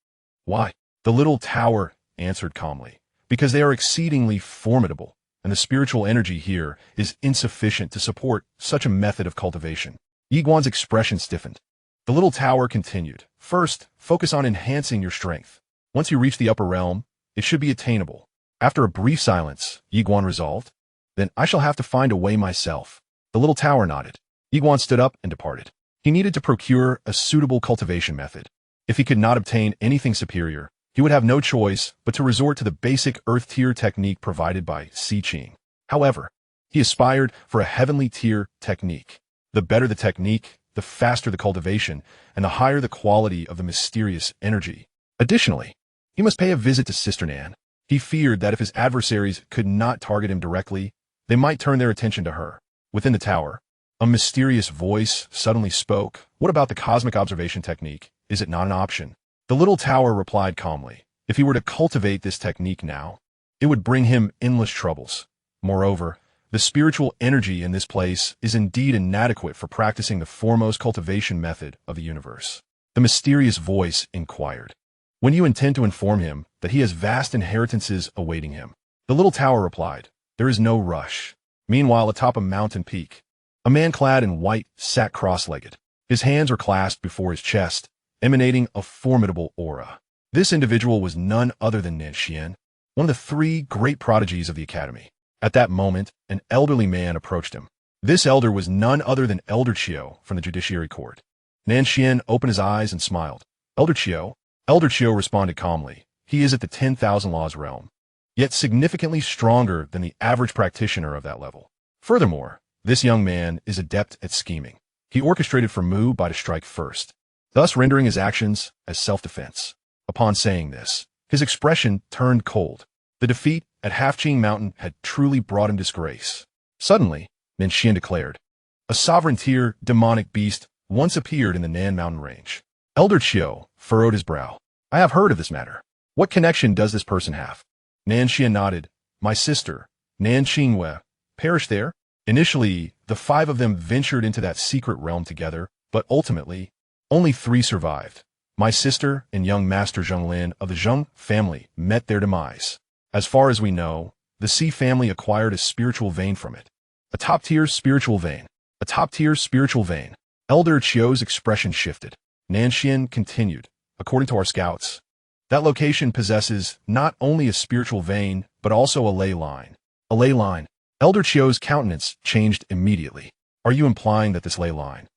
"Why?" The little tower answered calmly, "Because they are exceedingly formidable, and the spiritual energy here is insufficient to support such a method of cultivation." Yi Guan's expression stiffened. The little tower continued, "First, focus on enhancing your strength. Once you reach the upper realm, it should be attainable." After a brief silence, Yi Guan resolved, "Then I shall have to find a way myself." The little tower nodded. Yi Guan stood up and departed. He needed to procure a suitable cultivation method. If he could not obtain anything superior, he would have no choice but to resort to the basic earth-tier technique provided by Si Qing. However, he aspired for a heavenly tier technique. The better the technique, the faster the cultivation, and the higher the quality of the mysterious energy. Additionally, he must pay a visit to Sister Nan. He feared that if his adversaries could not target him directly, they might turn their attention to her. Within the tower, a mysterious voice suddenly spoke. "What about the cosmic observation technique? Is it not an option?" The little tower replied calmly, "If he were to cultivate this technique now, it would bring him endless troubles. Moreover, the spiritual energy in this place is indeed inadequate for practicing the foremost cultivation method of the universe." The mysterious voice inquired, "When you intend to inform him that he has vast inheritances awaiting him?" The little tower replied, "There is no rush." Meanwhile, atop a mountain peak, a man clad in white sat cross-legged. His hands were clasped before his chest, emanating a formidable aura. This individual was none other than Nan Xian, one of the 3 great prodigies of the academy. At that moment, an elderly man approached him. This elder was none other than Elder Qiu from the Judiciary Court. Nan Xian opened his eyes and smiled. "Elder Qiu?" Elder Qiu responded calmly, "He is at the 10,000 Laws realm." yet significantly stronger than the average practitioner of that level. Furthermore, this young man is adept at scheming. He orchestrated for Mu Bai to strike first, thus rendering his actions as self-defense. Upon saying this, his expression turned cold. The defeat at Halfqing Mountain had truly brought him disgrace. Suddenly, Xian declared, a sovereign-tier demonic beast once appeared in the Nan Mountain range. Elder Qiu furrowed his brow. I have heard of this matter. What connection does this person have? Xian nodded. My sister, Xianxia, perished there. Initially, the 5 of them ventured into that secret realm together, but ultimately, only 3 survived. My sister and young Master Zhonglin of the Zheng family met their demise. As far as we know, the Xi family acquired a spiritual vein from it. A top-tier spiritual vein. A top-tier spiritual vein. Elder Qiu's expression shifted. Xian continued, according to our scouts, that location possesses not only a spiritual vein, but also a ley line. A ley line. Elder Qiu's countenance changed immediately. Are you implying that this ley line?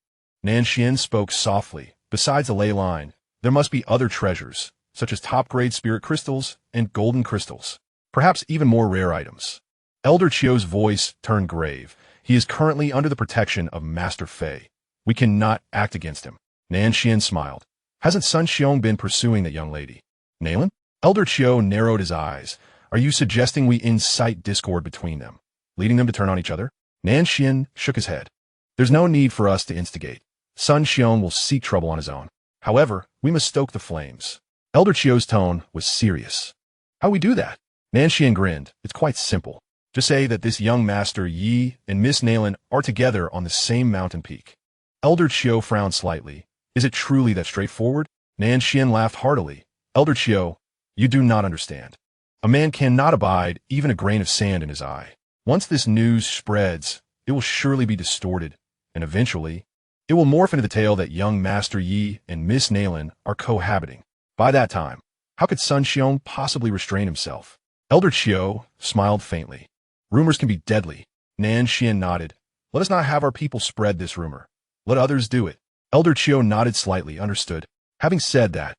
Xian spoke softly. Besides a ley line, there must be other treasures, such as top-grade spirit crystals and golden crystals. Perhaps even more rare items. Elder Qiu's voice turned grave. He is currently under the protection of Master Fei. We cannot act against him. Xian smiled. Hasn't Sun Xiong been pursuing that young lady? Naylan? Elder Qiu narrowed his eyes. Are you suggesting we incite discord between them, leading them to turn on each other? Xian shook his head. There's no need for us to instigate. Sun Xiong will seek trouble on his own. However, we must stoke the flames. Elder Qiu's tone was serious. How we do that? Xian grinned. It's quite simple. Just say that this young Master Yi and Miss Naylan are together on the same mountain peak. Elder Qiu frowned slightly. Is it truly that straightforward? Xian laughed heartily. Elder Qiu, you do not understand. A man cannot abide even a grain of sand in his eye. Once this news spreads, it will surely be distorted, and eventually, it will morph into the tale that young Master Yi and Miss Naylan are cohabiting. By that time, how could Sun Xiong possibly restrain himself? Elder Qiu smiled faintly. Rumors can be deadly. Xian nodded. Let us not have our people spread this rumor. Let others do it. Elder Qiu nodded slightly, understood. Having said that,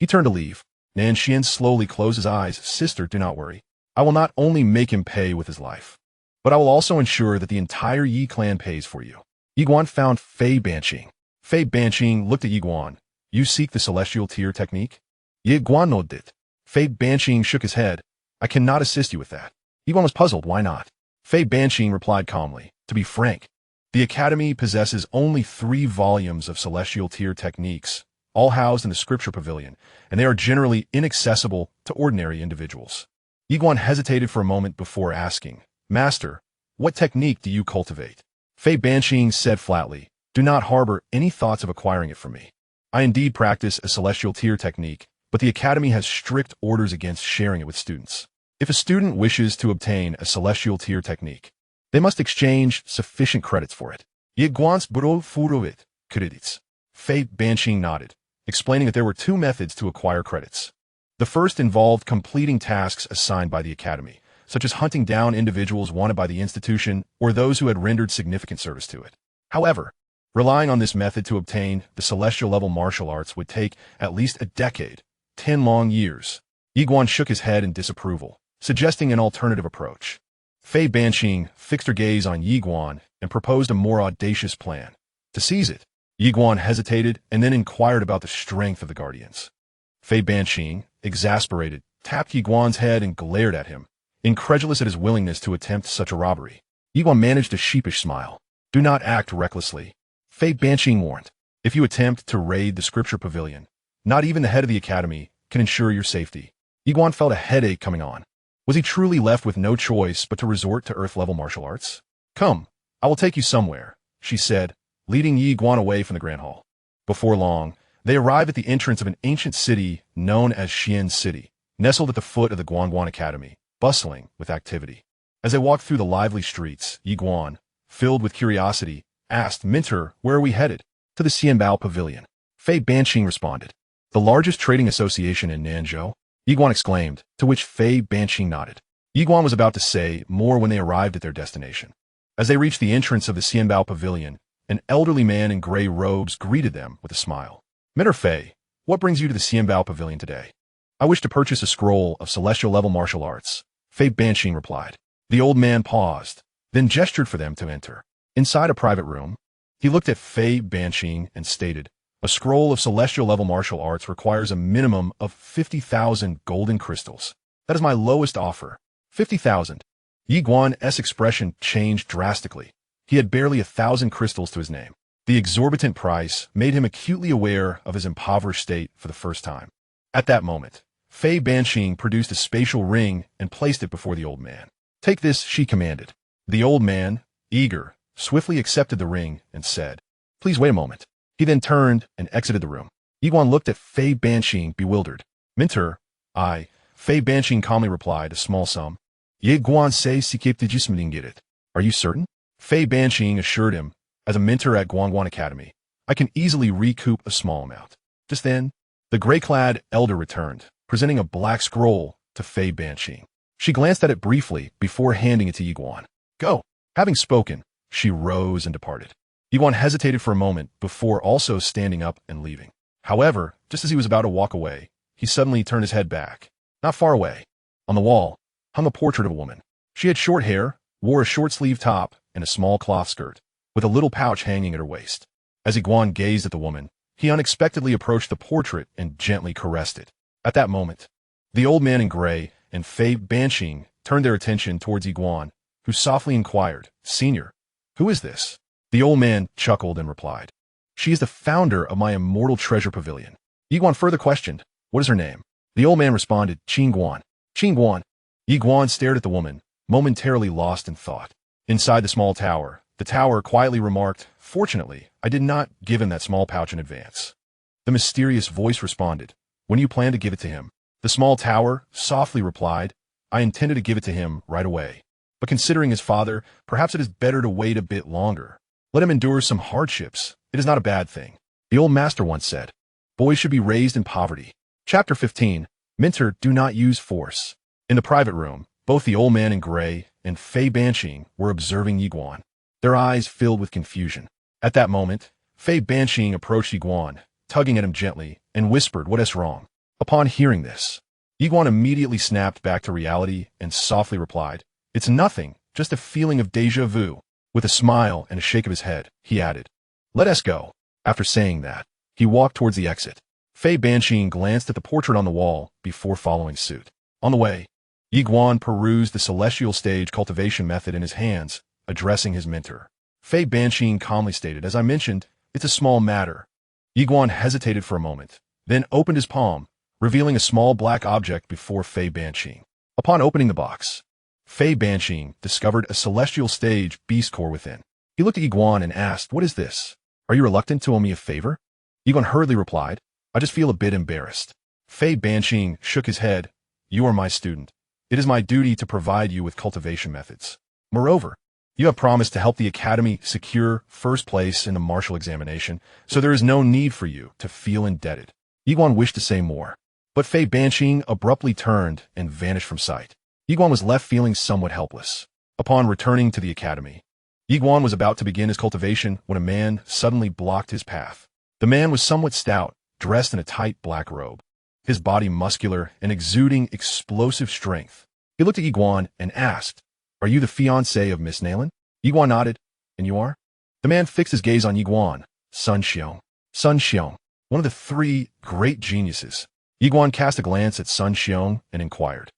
he turned to leave. Xian slowly closed his eyes. Sister, do not worry. I will not only make him pay with his life, but I will also ensure that the entire Yi clan pays for you. Yiguan found Fei Banqing. Fei Banqing looked at Yiguan. You seek the celestial tier technique? Yiguan nodded. Fei Banqing shook his head. I cannot assist you with that. Yiguan was puzzled. Why not? Fei Banqing replied calmly. To be frank, the Academy possesses only 3 volumes of celestial tier techniques, all housed in the scripture pavilion, and they are generally inaccessible to ordinary individuals. Yiguan hesitated for a moment before asking, Master, what technique do you cultivate? Fei Banqing said flatly, do not harbor any thoughts of acquiring it from me. I indeed practice a celestial tier technique, but the Academy has strict orders against sharing it with students. If a student wishes to obtain a celestial tier technique, they must exchange sufficient credits for it. Yiguan's bro furovit credits. Fei Banqing nodded, explaining that there were 2 methods to acquire credits. The first involved completing tasks assigned by the Academy, such as hunting down individuals wanted by the institution or those who had rendered significant service to it. However, relying on this method to obtain the celestial level martial arts would take at least a decade, 10 long years. Yiguan shook his head in disapproval, suggesting an alternative approach. Fei Banqing fixed her gaze on Yiguan and proposed a more audacious plan. To seize it, Yiguan hesitated and then inquired about the strength of the Guardians. Fei Banqing, exasperated, tapped Yiguan's head and glared at him, incredulous at his willingness to attempt such a robbery. Yiguan managed a sheepish smile. Do not act recklessly. Fei Banqing warned. If you attempt to raid the scripture pavilion, not even the head of the Academy can ensure your safety. Yiguan felt a headache coming on. Was he truly left with no choice but to resort to Earth-level martial arts? Come, I will take you somewhere, she said, leading Yiguan away from the Grand Hall. Before long, they arrived at the entrance of an ancient city known as Xian City, nestled at the foot of the Guangguan Academy, bustling with activity. As they walked through the lively streets, Yiguan, filled with curiosity, asked, Mentor, where are we headed? To the Xianbao Pavilion. Fei Banqing responded. The largest trading association in Nanzhou? Yiguan exclaimed, to which Fei Banqing nodded. Yiguan was about to say more when they arrived at their destination. As they reached the entrance of the Xianbao Pavilion, an elderly man in gray robes greeted them with a smile. Mentor Fei, what brings you to the Xianbao Pavilion today? I wish to purchase a scroll of celestial level martial arts. Fei Banqing replied. The old man paused, then gestured for them to enter. Inside a private room, he looked at Fei Banqing and stated, a scroll of celestial-level martial arts requires a minimum of 50,000 golden crystals. That is my lowest offer. 50,000. Yi Guan's expression changed drastically. He had barely 1,000 crystals to his name. The exorbitant price made him acutely aware of his impoverished state for the first time. At that moment, Fei Banqing produced a spatial ring and placed it before the old man. Take this, she commanded. The old man, eager, swiftly accepted the ring and said, please wait a moment. He then turned and exited the room. Yi Guan looked at Fei Banqing, bewildered. Minter, Fei Banqing calmly replied, a small sum. Yi Guan say it. Are you certain? Fei Banqing assured him, as a mentor at Guangguan Academy, I can easily recoup a small amount. Just then, the gray-clad elder returned, presenting a black scroll to Fei Banqing. She glanced at it briefly before handing it to Yi Guan. Go. Having spoken, she rose and departed. Yi Guan hesitated for a moment before also standing up and leaving. However, just as he was about to walk away, he suddenly turned his head back. Not far away, on the wall, hung a portrait of a woman. She had short hair, wore a short-sleeved top, and a small cloth skirt, with a little pouch hanging at her waist. As Yi Guan gazed at the woman, he unexpectedly approached the portrait and gently caressed it. At that moment, the old man in gray and Fei Banqing turned their attention towards Yi Guan, who softly inquired, Senior, who is this? The old man chuckled and replied, she is the founder of my immortal treasure pavilion. Yi Guan further questioned, what is her name? The old man responded, Qin Guan. Qin Guan. Yi Guan stared at the woman, momentarily lost in thought. Inside the small tower, the tower quietly remarked, fortunately, I did not give him that small pouch in advance. The mysterious voice responded, when you plan to give it to him? The small tower softly replied, I intended to give it to him right away. But considering his father, perhaps it is better to wait a bit longer. Let him endure some hardships. It is not a bad thing. The old master once said, boys should be raised in poverty. Chapter 15, Minter, do not use force. In the private room, both the old man in gray and Fei Banqing were observing Yi Guan, their eyes filled with confusion. At that moment, Fei Banqing approached Yi Guan, tugging at him gently, and whispered, what is wrong? Upon hearing this, Yi Guan immediately snapped back to reality and softly replied, it's nothing, just a feeling of déjà vu. With a smile and a shake of his head, he added, let us go. After saying that, he walked towards the exit. Fei Banqing glanced at the portrait on the wall before following suit. On the way, Yi Guan perused the celestial stage cultivation method in his hands, addressing his mentor. Fei Banqing calmly stated, as I mentioned, it's a small matter. Yi Guan hesitated for a moment, then opened his palm, revealing a small black object before Fei Banqing. Upon opening the box, Fei Banqing discovered a celestial stage beast core within. He looked at Yi Guan and asked, what is this? Are you reluctant to owe me a favor? Yi Guan hurriedly replied, I just feel a bit embarrassed. Fei Banqing shook his head. You are my student. It is my duty to provide you with cultivation methods. Moreover, you have promised to help the Academy secure first place in the martial examination, so there is no need for you to feel indebted. Yi Guan wished to say more, but Fei Banqing abruptly turned and vanished from sight. Yi Guan was left feeling somewhat helpless. Upon returning to the Academy, Yi Guan was about to begin his cultivation when a man suddenly blocked his path. The man was somewhat stout, dressed in a tight black robe, his body muscular and exuding explosive strength. He looked at Yi Guan and asked, are you the fiancé of Miss Naylan? Yi Guan nodded. And you are? The man fixed his gaze on Yi Guan. Sun Xiong. Sun Xiong, one of the three great geniuses. Yi Guan cast a glance at Sun Xiong and inquired,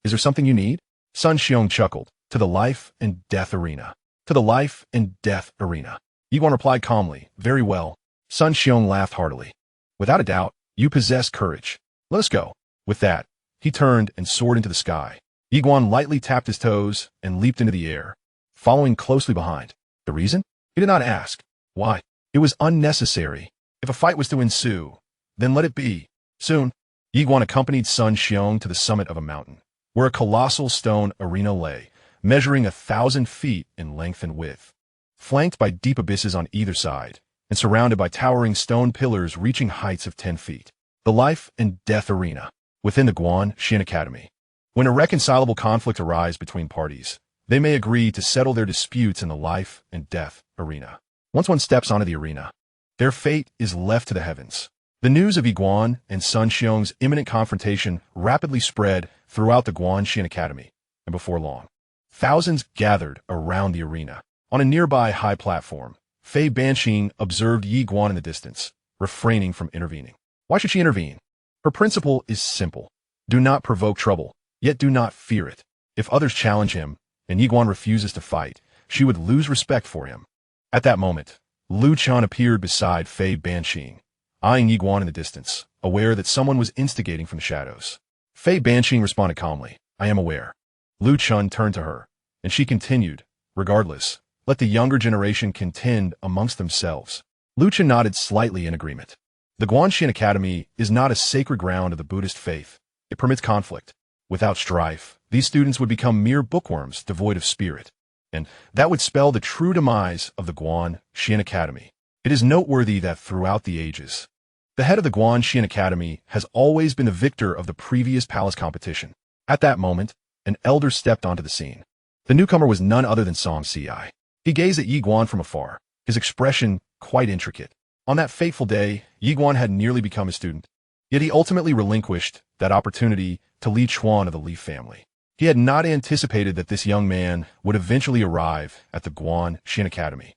is there something you need? Sun Xiong chuckled, to the life and death arena. To the life and death arena. Yi Guan replied calmly, very well. Sun Xiong laughed heartily. Without a doubt, you possess courage. Let us go. With that, he turned and soared into the sky. Yi Guan lightly tapped his toes and leaped into the air, following closely behind. The reason? He did not ask. Why? It was unnecessary. If a fight was to ensue, then let it be. Soon, Yi Guan accompanied Sun Xiong to the summit of a mountain, where a colossal stone arena lay, measuring 1,000 feet in length and width, flanked by deep abysses on either side, and surrounded by towering stone pillars reaching heights of 10 feet. The life and death arena, within the Guanxian Academy. When irreconcilable conflict arises between parties, they may agree to settle their disputes in the life and death arena. Once one steps onto the arena, their fate is left to the heavens. The news of Yi Guan and Sun Xiong's imminent confrontation rapidly spread throughout the Guanxian Academy, and before long, thousands gathered around the arena. On a nearby high platform, Fei Banqing observed Yi Guan in the distance, refraining from intervening. Why should she intervene? Her principle is simple. Do not provoke trouble, yet do not fear it. If others challenge him, and Yi Guan refuses to fight, she would lose respect for him. At that moment, Lu Chan appeared beside Fei Banqing, eyeing Yi Guan in the distance, aware that someone was instigating from the shadows. Fei Banqing responded calmly, I am aware. Lu Chan turned to her, and she continued, regardless, let the younger generation contend amongst themselves. Lu Chan nodded slightly in agreement. The Guanxin Academy is not a sacred ground of the Buddhist faith. It permits conflict. Without strife, these students would become mere bookworms devoid of spirit. And that would spell the true demise of the Guanxin Academy. It is noteworthy that throughout the ages, the head of the Guanxin Academy has always been the victor of the previous palace competition. At that moment, an elder stepped onto the scene. The newcomer was none other than Xianxia. He gazed at Yi Guan from afar, his expression quite intricate. On that fateful day, Yi Guan had nearly become a student. Yet he ultimately relinquished that opportunity to Li Chuan of the Li family. He had not anticipated that this young man would eventually arrive at the Guanxin Academy.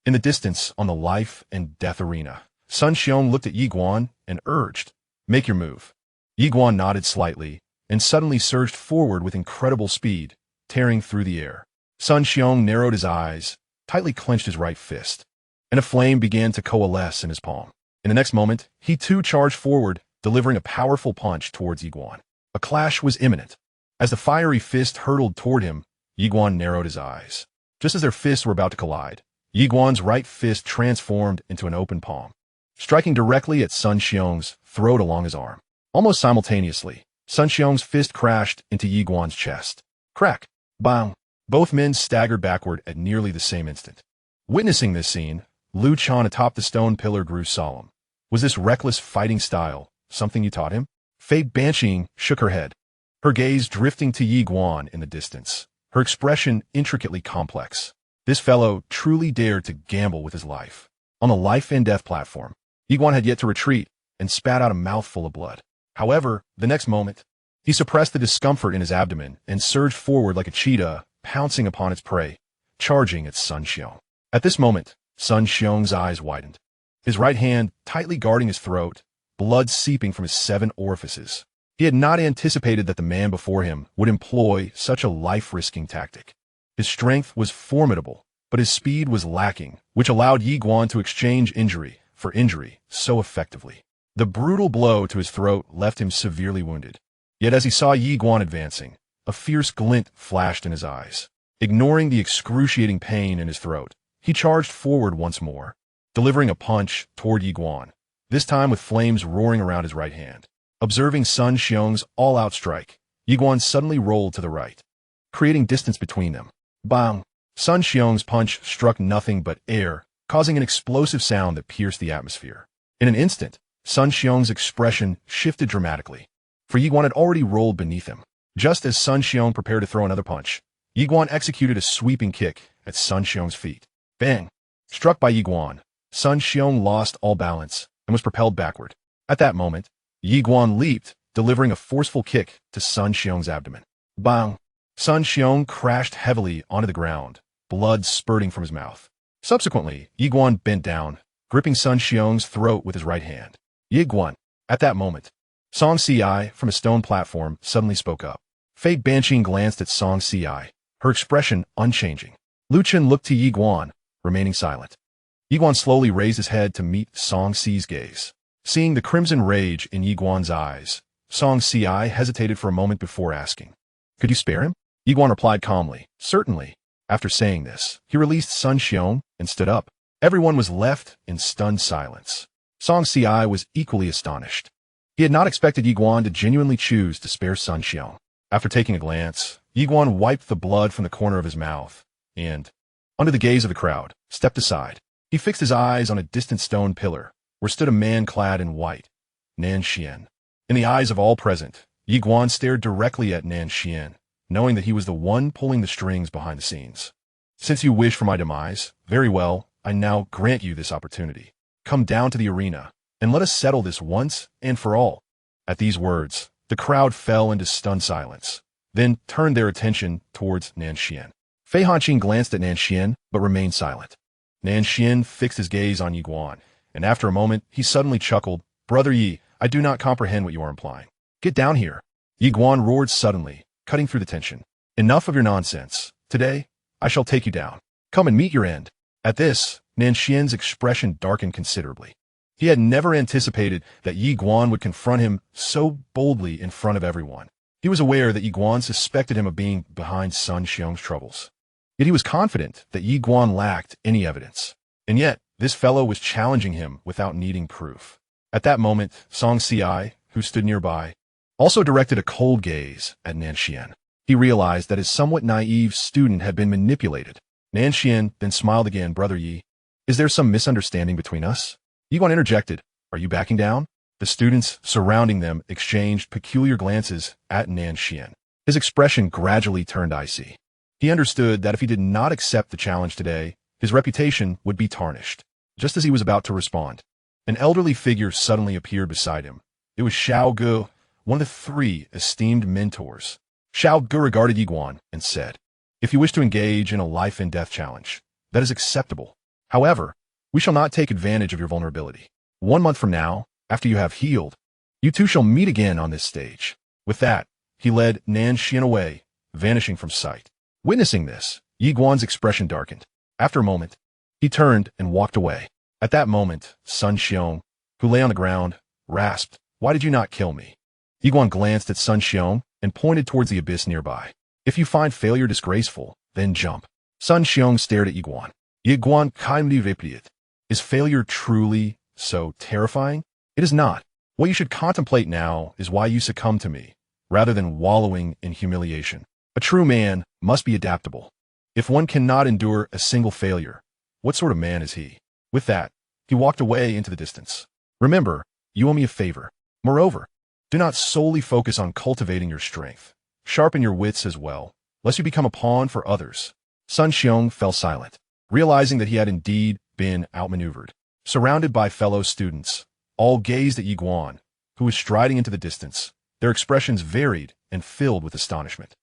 In the distance, on the life and death arena, Sun Xiong looked at Yi Guan and urged, make your move. Yi Guan nodded slightly and suddenly surged forward with incredible speed, tearing through the air. Sun Xiong narrowed his eyes, tightly clenched his right fist, and a flame began to coalesce in his palm. In the next moment, he too charged forward, delivering a powerful punch towards Yi Guan. A clash was imminent. As the fiery fist hurtled toward him, Yi Guan narrowed his eyes. Just as their fists were about to collide, Yi Guan's right fist transformed into an open palm, striking directly at Sun Xiong's throat along his arm. Almost simultaneously, Sun Xiong's fist crashed into Yi Guan's chest. Crack! Bang! Both men staggered backward at nearly the same instant. Witnessing this scene, Lu Chan atop the stone pillar grew solemn. Was this reckless fighting style something you taught him? Fei Banqing shook her head, her gaze drifting to Yi Guan in the distance, her expression intricately complex. This fellow truly dared to gamble with his life. On the life and death platform, Yi Guan had yet to retreat and spat out a mouthful of blood. However, the next moment, he suppressed the discomfort in his abdomen and surged forward like a cheetah, pouncing upon its prey, charging at Sun Xiong. At this moment, Sun Xiong's eyes widened, his right hand tightly guarding his throat, blood seeping from his 7 orifices. He had not anticipated that the man before him would employ such a life-risking tactic. His strength was formidable, but his speed was lacking, which allowed Yi Guan to exchange injury for injury so effectively. The brutal blow to his throat left him severely wounded. Yet as he saw Yi Guan advancing, a fierce glint flashed in his eyes. Ignoring the excruciating pain in his throat, he charged forward once more, delivering a punch toward Yi Guan, this time with flames roaring around his right hand. Observing Sun Xiong's all-out strike, Yi Guan suddenly rolled to the right, creating distance between them. Bang! Sun Xiong's punch struck nothing but air, causing an explosive sound that pierced the atmosphere. In an instant, Sun Xiong's expression shifted dramatically, for Yi Guan had already rolled beneath him. Just as Sun Xiong prepared to throw another punch, Yi Guan executed a sweeping kick at Sun Xiong's feet. Bang! Struck by Yi Guan, Sun Xiong lost all balance and was propelled backward. At that moment, Yi Guan leaped, delivering a forceful kick to Sun Xiong's abdomen. Bang! Sun Xiong crashed heavily onto the ground, blood spurting from his mouth. Subsequently, Yi Guan bent down, gripping Sun Xiong's throat with his right hand. Yi Guan. At that moment, Xianxia from a stone platform suddenly spoke up. Fei Banqing glanced at Xianxia, her expression unchanging. Lu Chen looked to Yi Guan, remaining silent. Yi Guan slowly raised his head to meet Xianxi's gaze. Seeing the crimson rage in Yi Guan's eyes, Xianxia hesitated for a moment before asking, "Could you spare him?" Yi Guan replied calmly, "Certainly." After saying this, he released Sun Xiong and stood up. Everyone was left in stunned silence. Xianxia was equally astonished. He had not expected Yi Guan to genuinely choose to spare Sun Xiong. After taking a glance, Yi Guan wiped the blood from the corner of his mouth and, under the gaze of the crowd, stepped aside. He fixed his eyes on a distant stone pillar, where stood a man clad in white, Nan Xian. In the eyes of all present, Yi Guan stared directly at Nan Xian, knowing that he was the one pulling the strings behind the scenes. "Since you wish for my demise, very well, I now grant you this opportunity. Come down to the arena, and let us settle this once and for all." At these words, the crowd fell into stunned silence, then turned their attention towards Nanxian. Fei Hanqing glanced at Nanxian, but remained silent. Nanxian fixed his gaze on Yi Guan, and after a moment, he suddenly chuckled. "Brother Yi, I do not comprehend what you are implying. Get down here." Yi Guan roared suddenly, cutting through the tension. "Enough of your nonsense. Today, I shall take you down. Come and meet your end." At this, Nanxian's expression darkened considerably. He had never anticipated that Yi Guan would confront him so boldly in front of everyone. He was aware that Yi Guan suspected him of being behind Sun Xiong's troubles. Yet he was confident that Yi Guan lacked any evidence. And yet, this fellow was challenging him without needing proof. At that moment, Xianxia, who stood nearby, also directed a cold gaze at Nanxian. He realized that his somewhat naive student had been manipulated. Nanxian then smiled again. "Brother Yi, is there some misunderstanding between us?" Yi Guan interjected. "Are you backing down?" The students surrounding them exchanged peculiar glances at Nanxian. His expression gradually turned icy. He understood that if he did not accept the challenge today, his reputation would be tarnished. Just as he was about to respond, an elderly figure suddenly appeared beside him. It was Xiao Gu, one of the 3 esteemed mentors. Xiao Gu regarded Yi Guan and said, "If you wish to engage in a life-and-death challenge, that is acceptable. However, we shall not take advantage of your vulnerability. 1 month from now, after you have healed, you two shall meet again on this stage." With that, he led Nanxian away, vanishing from sight. Witnessing this, Yi Guan's expression darkened. After a moment, he turned and walked away. At that moment, Sun Xiong, who lay on the ground, rasped, "Why did you not kill me?" Yi Guan glanced at Sun Xiong and pointed towards the abyss nearby. "If you find failure disgraceful, then jump." Sun Xiong stared at Yi Guan. Yi Guan kindly replied, "Is failure truly so terrifying?" "It is not. What you should contemplate now is why you succumb to me, rather than wallowing in humiliation. A true man must be adaptable. If one cannot endure a single failure, what sort of man is he?" With that, he walked away into the distance. "Remember, you owe me a favor. Moreover, do not solely focus on cultivating your strength. Sharpen your wits as well, lest you become a pawn for others." Sun Xiong fell silent, realizing that he had indeed been outmaneuvered. Surrounded by fellow students, all gazed at Yi Guan, who was striding into the distance. Their expressions varied and filled with astonishment.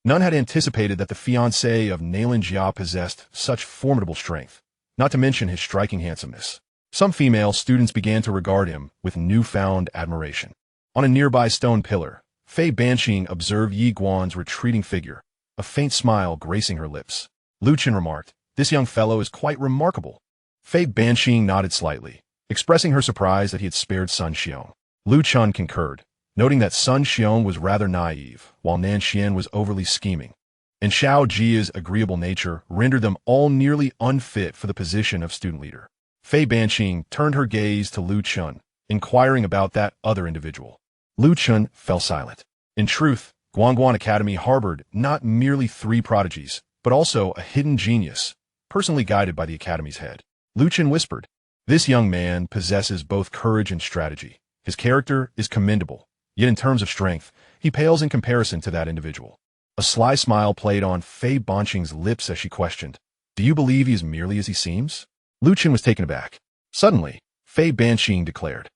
None had anticipated that the fiancé of Xianxia possessed such formidable strength, not to mention his striking handsomeness. Some female students began to regard him with newfound admiration. On a nearby stone pillar, Fei Banqing observed Yi Guan's retreating figure, a faint smile gracing her lips. Lu Chen remarked, "This young fellow is quite remarkable." Fei Banqing nodded slightly, expressing her surprise that he had spared Sun Xiong. Lu Chen concurred, noting that Sun Xiong was rather naive, while Nanxian was overly scheming, and Xiao Jia's agreeable nature rendered them all nearly unfit for the position of student leader. Fei Banqing turned her gaze to Lu Chen, inquiring about that other individual. Lu Chen fell silent. In truth, Guangguan Academy harbored not merely 3 prodigies, but also a hidden genius, personally guided by the Academy's head. Lu Chen whispered, "This young man possesses both courage and strategy. His character is commendable, yet in terms of strength, he pales in comparison to that individual." A sly smile played on Fei Banqing's lips as she questioned, "Do you believe he is merely as he seems?" Lu Chen was taken aback. Suddenly, Fei Banqing declared,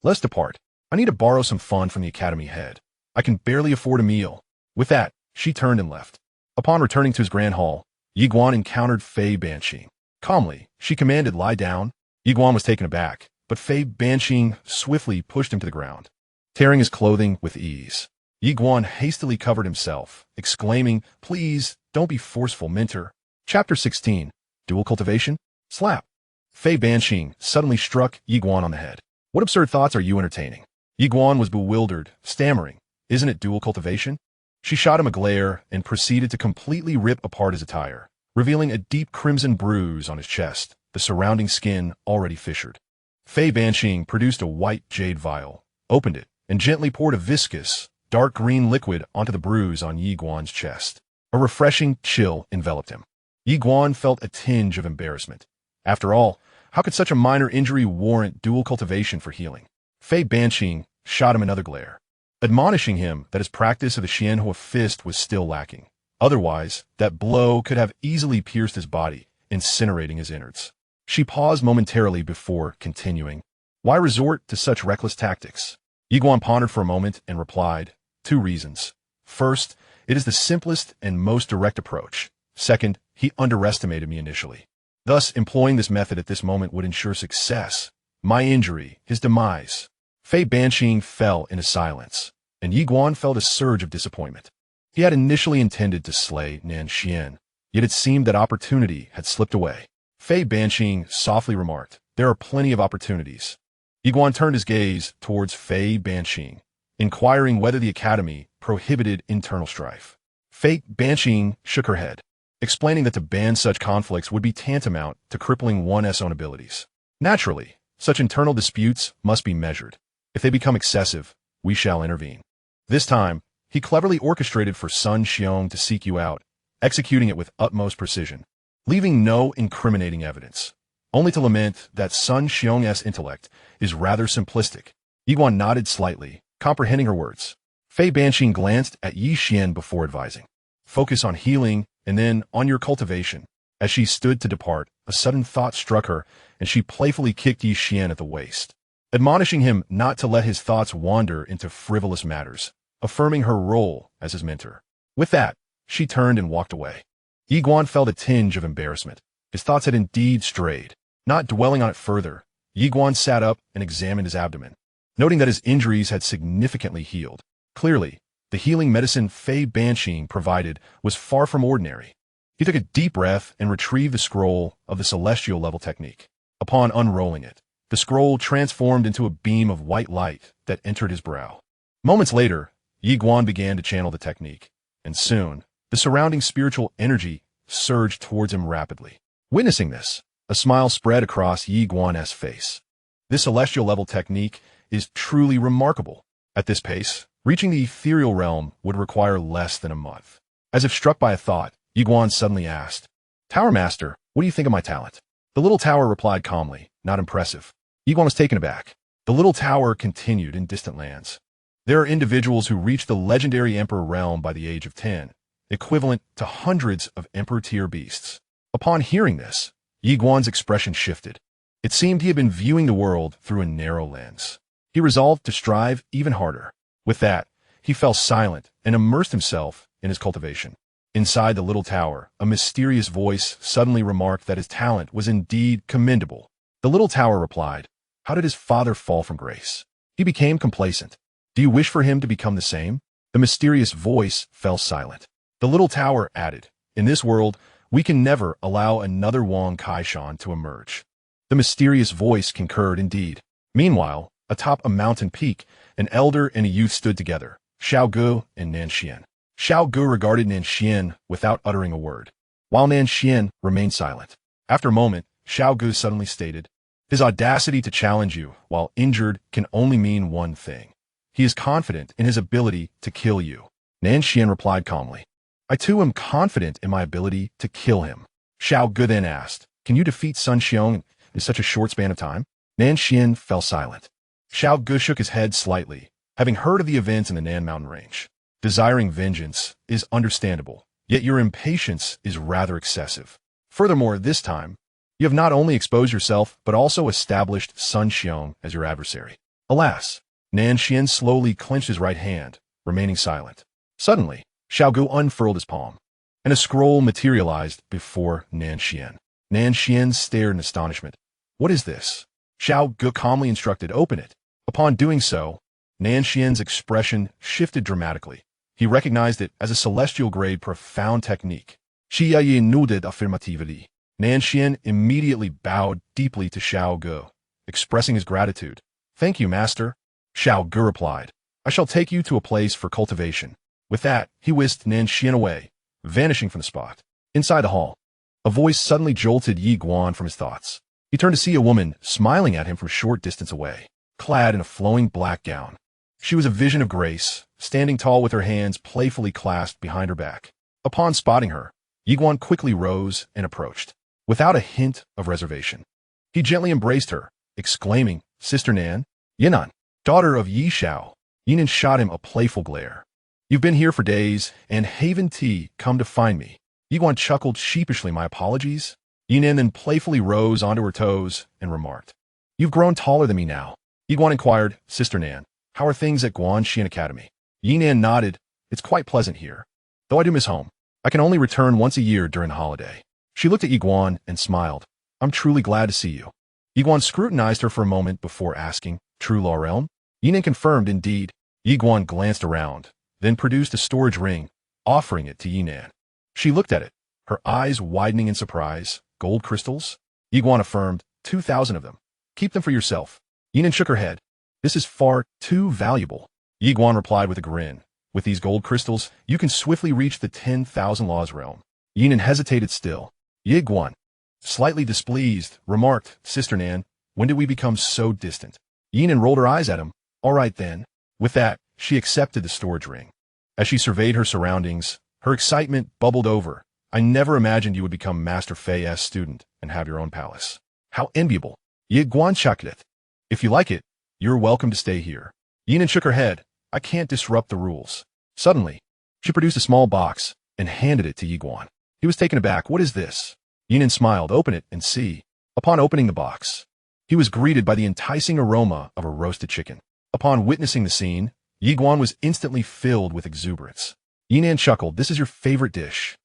"Let's depart. I need to borrow some fun from the Academy head. I can barely afford a meal." With that, she turned and left. Upon returning to his grand hall, Yi Guan encountered Fei Banqing. Calmly, she commanded, "Lie down." Yi Guan was taken aback, but Fei Banqing swiftly pushed him to the ground, tearing his clothing with ease. Yi Guan hastily covered himself, exclaiming, "Please, don't be forceful, mentor." Chapter 16. Dual Cultivation? Slap. Fei Banqing suddenly struck Yi Guan on the head. "What absurd thoughts are you entertaining?" Yi Guan was bewildered, stammering, "Isn't it dual cultivation?" She shot him a glare and proceeded to completely rip apart his attire, revealing a deep crimson bruise on his chest, the surrounding skin already fissured. Fei Banqing produced a white jade vial, opened it, and gently poured a viscous, dark green liquid onto the bruise on Yi Guan's chest. A refreshing chill enveloped him. Yi Guan felt a tinge of embarrassment. After all, how could such a minor injury warrant dual cultivation for healing? Fei Banqing shot him another glare, admonishing him that his practice of the Xianxia fist was still lacking. Otherwise, that blow could have easily pierced his body, incinerating his innards. She paused momentarily before continuing. "Why resort to such reckless tactics?" Yi Guan pondered for a moment and replied, "2 reasons. First, It is the simplest and most direct approach. Second, he underestimated me initially. Thus, employing this method at this moment would ensure success. My injury, his demise. Fei Banqing fell into silence, and Yi Guan felt a surge of disappointment. He had initially intended to slay Nanshan, yet it seemed that opportunity had slipped away. Fei Banqing softly remarked, "There are plenty of opportunities." Yi Guan turned his gaze towards Fei Banqing, inquiring whether the academy prohibited internal strife. Fei Banqing shook her head, explaining that to ban such conflicts would be tantamount to crippling one's own abilities. Naturally, such internal disputes must be measured. If they become excessive, we shall intervene. This time, he cleverly orchestrated for Sun Xiong to seek you out, executing it with utmost precision, leaving no incriminating evidence, only to lament that Sun Xiong's intellect is rather simplistic. Yi Guan nodded slightly, comprehending her words. Fei Banqing glanced at Yi Xian before advising, "Focus on healing and then on your cultivation." As she stood to depart, a sudden thought struck her, and she playfully kicked Yi Xian at the waist, admonishing him not to let his thoughts wander into frivolous matters, affirming her role as his mentor. With that, she turned and walked away. Yi Guan felt a tinge of embarrassment. His thoughts had indeed strayed. Not dwelling on it further, Yi Guan sat up and examined his abdomen, noting that his injuries had significantly healed. Clearly, the healing medicine Fei Banqing provided was far from ordinary. He took a deep breath and retrieved the scroll of the celestial level technique. Upon unrolling it, the scroll transformed into a beam of white light that entered his brow. Moments later, Yi Guan began to channel the technique, and soon, the surrounding spiritual energy surged towards him rapidly. Witnessing this, a smile spread across Yi Guan's face. This celestial level technique is truly remarkable. At this pace, reaching the ethereal realm would require less than a month. As if struck by a thought, Yi Guan suddenly asked, "Tower Master, what do you think of my talent?" The little tower replied calmly, "Not impressive." Yi Guan was taken aback. The little tower continued in distant lands. There are individuals who reach the legendary Emperor realm by the age of 10, equivalent to hundreds of Emperor-tier beasts. Upon hearing this, Yi Guan's expression shifted. It seemed he had been viewing the world through a narrow lens. He resolved to strive even harder. With that, he fell silent and immersed himself in his cultivation. Inside the little tower, a mysterious voice suddenly remarked that his talent was indeed commendable. The little tower replied, "How did his father fall from grace? He became complacent. Do you wish for him to become the same?" The mysterious voice fell silent. The little tower added, "In this world, we can never allow another Wang Kaishan to emerge." The mysterious voice concurred indeed. Meanwhile, atop a mountain peak, an elder and a youth stood together, Xiao Gu and Nanshan. Xiao Gu regarded Nanshan without uttering a word, while Nanshan remained silent. After a moment, Xiao Gu suddenly stated, "His audacity to challenge you while injured can only mean one thing. He is confident in his ability to kill you." Nanshan replied calmly, "I too am confident in my ability to kill him." Xiao Gu then asked, "Can you defeat Sun Xiong in such a short span of time?" Nanshan fell silent. Xiao Gu shook his head slightly, having heard of the events in the Nan Mountain Range. Desiring vengeance is understandable, yet your impatience is rather excessive. Furthermore, this time, you have not only exposed yourself, but also established Sun Xiong as your adversary. Alas, Nanshan slowly clenched his right hand, remaining silent. Suddenly, Xiao Gu unfurled his palm, and a scroll materialized before Nanshan. Nanshan stared in astonishment. "What is this?" Xiao Gu calmly instructed, "Open it." Upon doing so, Nanshan's expression shifted dramatically. He recognized it as a celestial-grade profound technique. Xiaoyi nodded affirmatively. Nanshan immediately bowed deeply to Xiao Gu, expressing his gratitude. "Thank you, master." Xiao Gu replied, "I shall take you to a place for cultivation." With that, he whisked Nanshan away, vanishing from the spot. Inside the hall, a voice suddenly jolted Yi Guan from his thoughts. He turned to see a woman smiling at him from a short distance away, clad in a flowing black gown. She was a vision of grace, standing tall with her hands playfully clasped behind her back. Upon spotting her, Yi Guan quickly rose and approached, without a hint of reservation. He gently embraced her, exclaiming, "Sister Nan, Yinan, daughter of Yi Shao." Yinan shot him a playful glare. "You've been here for days, and Haven Tea come to find me." Yi Guan chuckled sheepishly, "My apologies." Yinan then playfully rose onto her toes and remarked, "You've grown taller than me now." Yi Guan inquired, "Sister Nan, how are things at Guanxian Academy?" Yinan nodded, "It's quite pleasant here." though I do miss home. I can only return once a year during the holiday. She looked at Yiguan and smiled. I'm truly glad to see you. Yiguan scrutinized her for a moment before asking, True Laurelm? Yinan confirmed indeed. Yiguan glanced around, then produced a storage ring, offering it to Yinan. She looked at it, her eyes widening in surprise. Gold crystals? Yiguan affirmed, 2,000 of them. Keep them for yourself. Yinan shook her head. This is far too valuable. Yiguan replied with a grin. With these gold crystals, you can swiftly reach the 10,000 laws realm. Yinan hesitated still. Yiguan, slightly displeased, remarked, Sister Nan, when did we become so distant? Yinan rolled her eyes at him. All right then. With that, she accepted the storage ring. As she surveyed her surroundings, her excitement bubbled over. I never imagined you would become Master Fei's student and have your own palace. How enviable. Yiguan chuckled. If you like it, you're welcome to stay here. Yinan shook her head. I can't disrupt the rules. Suddenly, she produced a small box and handed it to Yiguan. He was taken aback. What is this? Yinan smiled. Open it and see. Upon opening the box, he was greeted by the enticing aroma of a roasted chicken. Upon witnessing the scene, Yiguan was instantly filled with exuberance. Yinan chuckled. This is your favorite dish.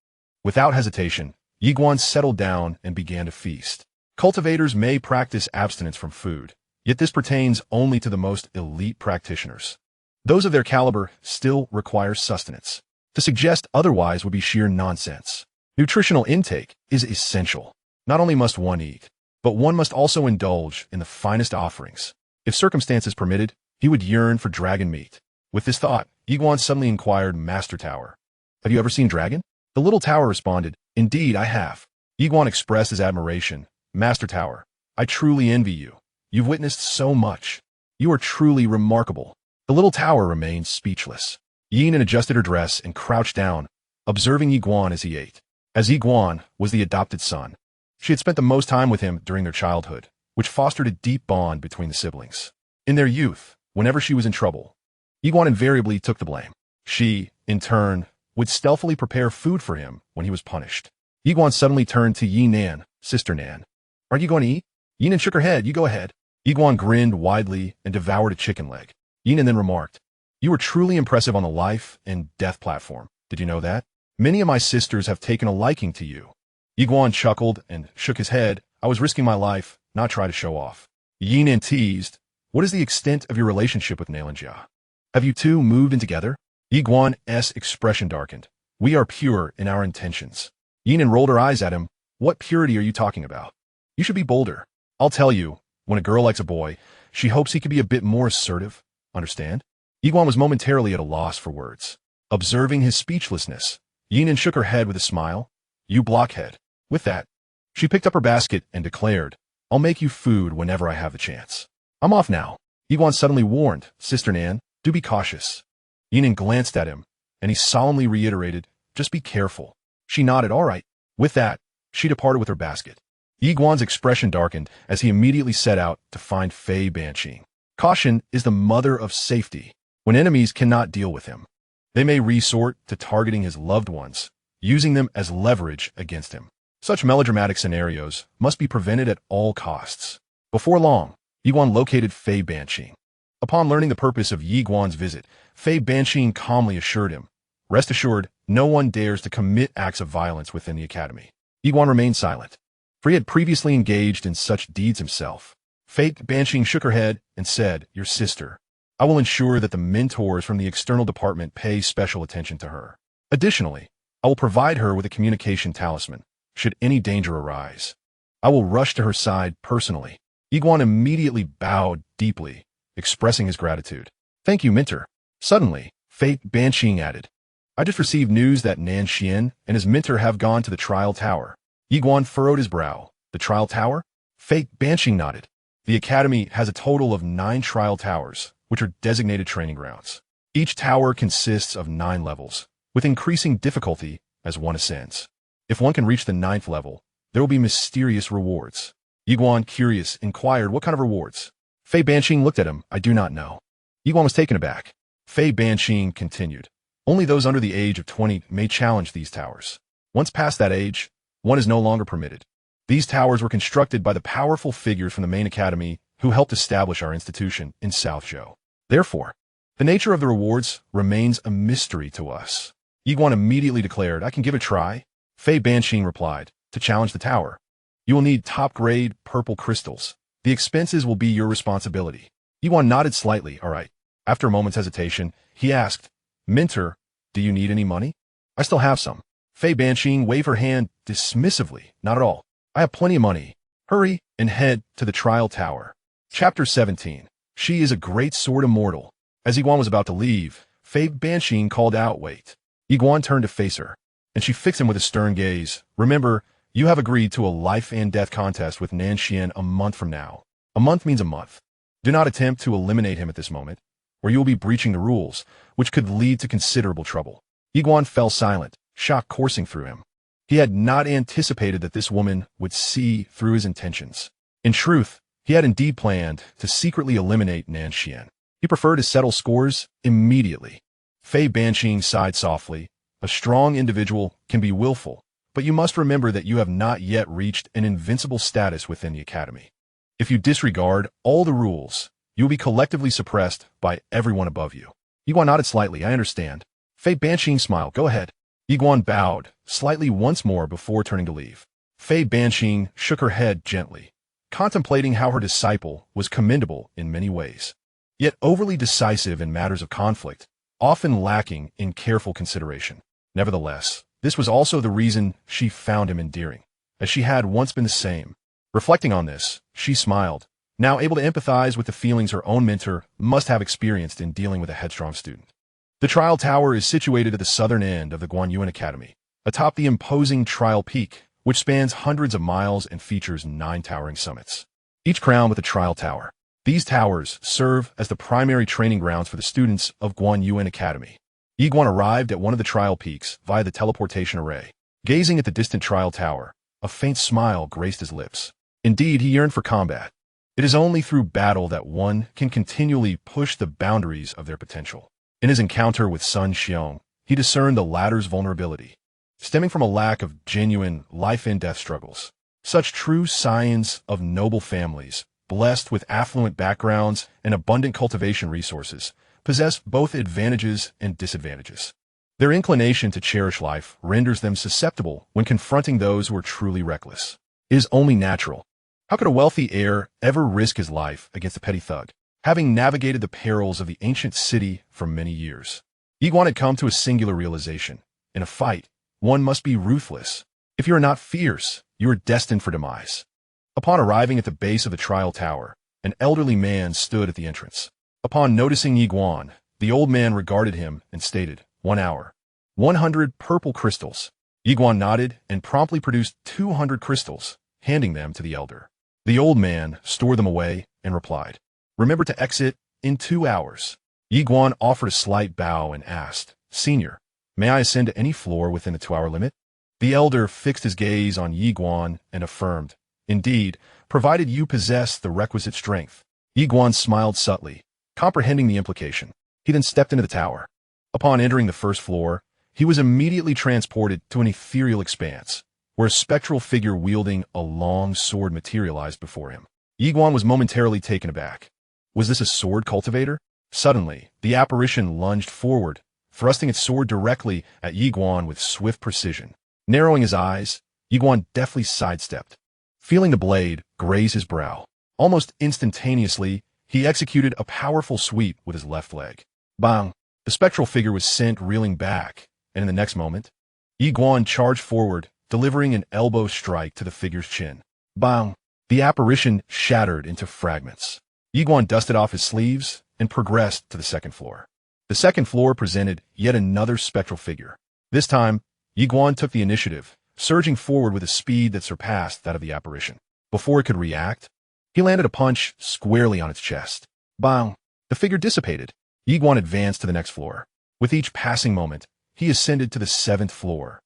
Without hesitation, Yiguan settled down and began to feast. Cultivators may practice abstinence from food, yet this pertains only to the most elite practitioners. Those of their caliber still require sustenance. To suggest otherwise would be sheer nonsense. Nutritional intake is essential. Not only must one eat, but one must also indulge in the finest offerings. If circumstances permitted, he would yearn for dragon meat. With this thought, Yiguan suddenly inquired, Master Tower, have you ever seen dragon? The little tower responded, Indeed, I have. Yiguan expressed his admiration. Master Tower, I truly envy you. You've witnessed so much. You are truly remarkable. The little tower remained speechless. Yinan adjusted her dress and crouched down, observing Yiguan as he ate. As Yiguan was the adopted son, she had spent the most time with him during their childhood, which fostered a deep bond between the siblings. In their youth, whenever she was in trouble, Yiguan invariably took the blame. She, in turn, would stealthily prepare food for him when he was punished. Yiguan suddenly turned to Yinan, Sister Nan. Aren't you going to eat? Yinan shook her head. You go ahead. Yiguan grinned widely and devoured a chicken leg. Yinan then remarked, You were truly impressive on the life and death platform. Did you know that? Many of my sisters have taken a liking to you. Yiguan chuckled and shook his head. I was risking my life, not try to show off. Yinan teased, What is the extent of your relationship with Xianxia? Have you two moved in together? Yiguan's expression darkened. We are pure in our intentions. Yinan rolled her eyes at him. What purity are you talking about? You should be bolder. I'll tell you, when a girl likes a boy, she hopes he could be a bit more assertive. Understand? Yiguan was momentarily at a loss for words. Observing his speechlessness, Yinan shook her head with a smile. You blockhead. With that, she picked up her basket and declared, I'll make you food whenever I have the chance. I'm off now. Yiguan suddenly warned, Sister Nan, do be cautious. Yinan glanced at him, and he solemnly reiterated, Just be careful. She nodded, all right. With that, she departed with her basket. Yiguan's expression darkened as he immediately set out to find Fei Banqing. Caution is the mother of safety. When enemies cannot deal with him, they may resort to targeting his loved ones, using them as leverage against him. Such melodramatic scenarios must be prevented at all costs. Before long, Yiguan located Fei Banqing. Upon learning the purpose of Yiguan's visit, Fei Banqing calmly assured him, Rest assured, no one dares to commit acts of violence within the academy. Yiguan remained silent, for he had previously engaged in such deeds himself. Fei Banqing shook her head and said, Your sister. I will ensure that the mentors from the external department pay special attention to her. Additionally, I will provide her with a communication talisman, should any danger arise. I will rush to her side personally. Yiguan immediately bowed deeply, expressing his gratitude. Thank you, mentor. Suddenly, Fei Banqing added, I just received news that Nan Xian and his mentor have gone to the trial tower. Yiguan furrowed his brow. The trial tower? Fei Banqing nodded. The academy has a total of 9 trial towers, which are designated training grounds. Each tower consists of 9 levels, with increasing difficulty as one ascends. If one can reach the 9th level, there will be mysterious rewards. Yiguan, curious, inquired, What kind of rewards? Fei Banqing looked at him. I do not know. Yiguan was taken aback. Fei Banqing continued. Only those under the age of 20 may challenge these towers. Once past that age, one is no longer permitted. These towers were constructed by the powerful figures from the main academy who helped establish our institution in South Zhou. Therefore, the nature of the rewards remains a mystery to us. Yiguan immediately declared, "I can give it a try." Fei Banqing replied, "To challenge the tower, you will need top-grade purple crystals. The expenses will be your responsibility." Yiguan nodded slightly. "All right." After a moment's hesitation, he asked, "Minter, do you need any money?" "I still have some." Fei Banqing waved her hand dismissively. "Not at all. I have plenty of money. Hurry and head to the trial tower." Chapter 17. She is a great sword immortal. As Yiguan was about to leave, Fei Banqing called out, "Wait." Yiguan turned to face her, and she fixed him with a stern gaze. "Remember, you have agreed to a life-and-death contest with Xianxia a month from now. A month means a month. Do not attempt to eliminate him at this moment, or you will be breaching the rules, which could lead to considerable trouble." Yiguan fell silent, shock coursing through him. He had not anticipated that this woman would see through his intentions. In truth, he had indeed planned to secretly eliminate Xianxia. He preferred to settle scores immediately. Fei Banqing sighed softly. "A strong individual can be willful, but you must remember that you have not yet reached an invincible status within the academy. If you disregard all the rules, you will be collectively suppressed by everyone above you." Yiguan nodded slightly. "I understand." Fei Banqing smiled. "Go ahead." Yiguan bowed slightly once more before turning to leave. Fei Banqing shook her head gently, contemplating how her disciple was commendable in many ways, yet overly decisive in matters of conflict, often lacking in careful consideration. Nevertheless, this was also the reason she found him endearing, as she had once been the same. Reflecting on this, she smiled, now able to empathize with the feelings her own mentor must have experienced in dealing with a headstrong student. The trial tower is situated at the southern end of the Guanyuan Academy, atop the imposing trial peak, which spans hundreds of miles and features 9 towering summits, each crowned with a trial tower. These towers serve as the primary training grounds for the students of Guanyuan Academy. Yiguan arrived at one of the trial peaks via the teleportation array. Gazing at the distant trial tower, a faint smile graced his lips. Indeed, he yearned for combat. It is only through battle that one can continually push the boundaries of their potential. In his encounter with Sun Xiong, he discerned the latter's vulnerability, stemming from a lack of genuine life-and-death struggles. Such true scions of noble families, blessed with affluent backgrounds and abundant cultivation resources, possess both advantages and disadvantages. Their inclination to cherish life renders them susceptible when confronting those who are truly reckless. It is only natural. How could a wealthy heir ever risk his life against a petty thug, having navigated the perils of the ancient city for many years? Yiguan had come to a singular realization. In a fight, one must be ruthless. If you are not fierce, you are destined for demise. Upon arriving at the base of the trial tower, an elderly man stood at the entrance. Upon noticing Yiguan, the old man regarded him and stated, 1 hour. 100 purple crystals. Yiguan nodded and promptly produced 200 crystals, handing them to the elder. The old man stored them away and replied, "Remember to exit in 2 hours." Yiguan offered a slight bow and asked, "Senior, may I ascend to any floor within the 2-hour limit?" The elder fixed his gaze on Yiguan and affirmed, "Indeed, provided you possess the requisite strength." Yiguan smiled subtly, comprehending the implication. He then stepped into the tower. Upon entering the first floor, he was immediately transported to an ethereal expanse, where a spectral figure wielding a long sword materialized before him. Yiguan was momentarily taken aback. Was this a sword cultivator? Suddenly, the apparition lunged forward, thrusting its sword directly at Yiguan with swift precision. Narrowing his eyes, Yiguan deftly sidestepped, feeling the blade graze his brow. Almost instantaneously, he executed a powerful sweep with his left leg. Bang! The spectral figure was sent reeling back, and in the next moment, Yiguan charged forward, delivering an elbow strike to the figure's chin. Bang! The apparition shattered into fragments. Yiguan dusted off his sleeves and progressed to the second floor. The second floor presented yet another spectral figure. This time, Yiguan took the initiative, surging forward with a speed that surpassed that of the apparition. Before it could react, he landed a punch squarely on its chest. Bang! The figure dissipated. Yiguan advanced to the next floor. With each passing moment, he ascended to the 7th floor.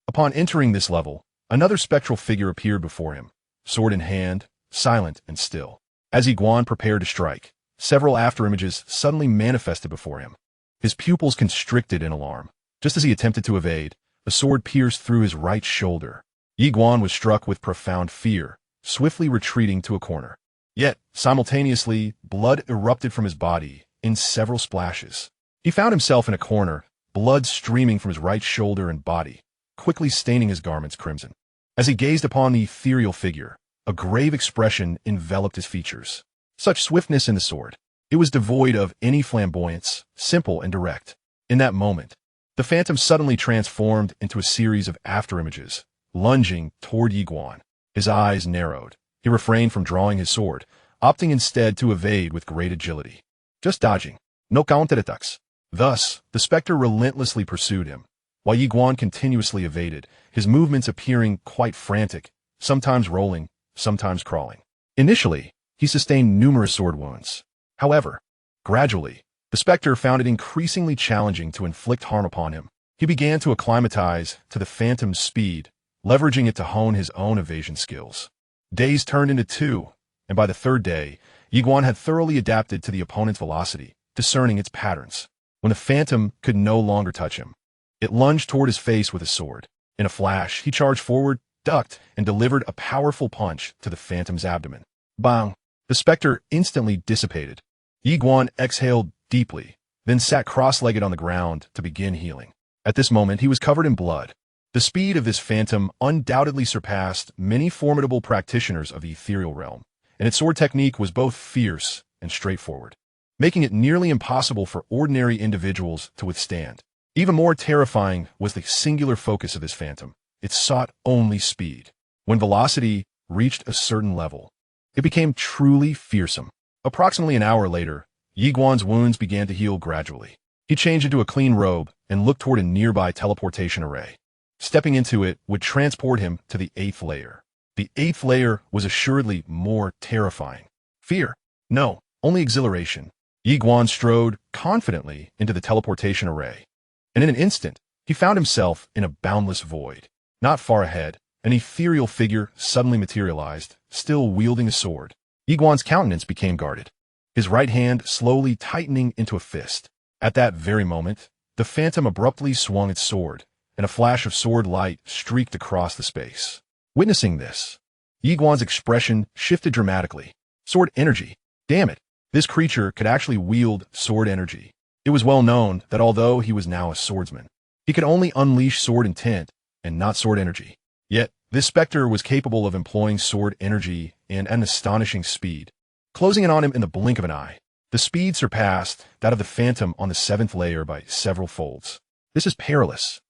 Upon entering this level, another spectral figure appeared before him, sword in hand, silent and still. As Yiguan prepared to strike, several afterimages suddenly manifested before him. His pupils constricted in alarm. Just as he attempted to evade, a sword pierced through his right shoulder. Yiguan was struck with profound fear, swiftly retreating to a corner. Yet, simultaneously, blood erupted from his body in several splashes. He found himself in a corner, blood streaming from his right shoulder and body, quickly staining his garments crimson. As he gazed upon the ethereal figure, a grave expression enveloped his features. Such swiftness in the sword. It was devoid of any flamboyance, simple and direct. In that moment, the phantom suddenly transformed into a series of afterimages, lunging toward Yiguan. His eyes narrowed. He refrained from drawing his sword, opting instead to evade with great agility. Just dodging. No counterattacks. Thus, the specter relentlessly pursued him, while Yiguan continuously evaded, his movements appearing quite frantic, sometimes rolling, sometimes crawling. Initially, he sustained numerous sword wounds. However, gradually, the specter found it increasingly challenging to inflict harm upon him. He began to acclimatize to the phantom's speed, leveraging it to hone his own evasion skills. Days turned into 2, and by the 3rd day, Yiguan had thoroughly adapted to the opponent's velocity, discerning its patterns. When the phantom could no longer touch him, it lunged toward his face with a sword. In a flash, he charged forward, ducked, and delivered a powerful punch to the phantom's abdomen. Bang! The specter instantly dissipated. Yiguan exhaled deeply, then sat cross-legged on the ground to begin healing. At this moment, he was covered in blood. The speed of this phantom undoubtedly surpassed many formidable practitioners of the ethereal realm, and its sword technique was both fierce and straightforward, making it nearly impossible for ordinary individuals to withstand. Even more terrifying was the singular focus of this phantom. It sought only speed. When velocity reached a certain level, it became truly fearsome. Approximately an hour later, Yiguan's wounds began to heal gradually. He changed into a clean robe and looked toward a nearby teleportation array. Stepping into it would transport him to the 8th layer. The 8th layer was assuredly more terrifying. Fear? No, only exhilaration. Yiguan strode confidently into the teleportation array, and in an instant, he found himself in a boundless void. Not far ahead, an ethereal figure suddenly materialized, still wielding a sword. Yiguan's countenance became guarded, his right hand slowly tightening into a fist. At that very moment, the phantom abruptly swung its sword, and a flash of sword light streaked across the space. Witnessing this, Yiguan's expression shifted dramatically. Sword energy. Damn it, this creature could actually wield sword energy. It was well known that although he was now a swordsman, he could only unleash sword intent and not sword energy. Yet, this specter was capable of employing sword energy in an astonishing speed, closing in on him in the blink of an eye. The speed surpassed that of the phantom on the 7th layer by several folds. This is perilous.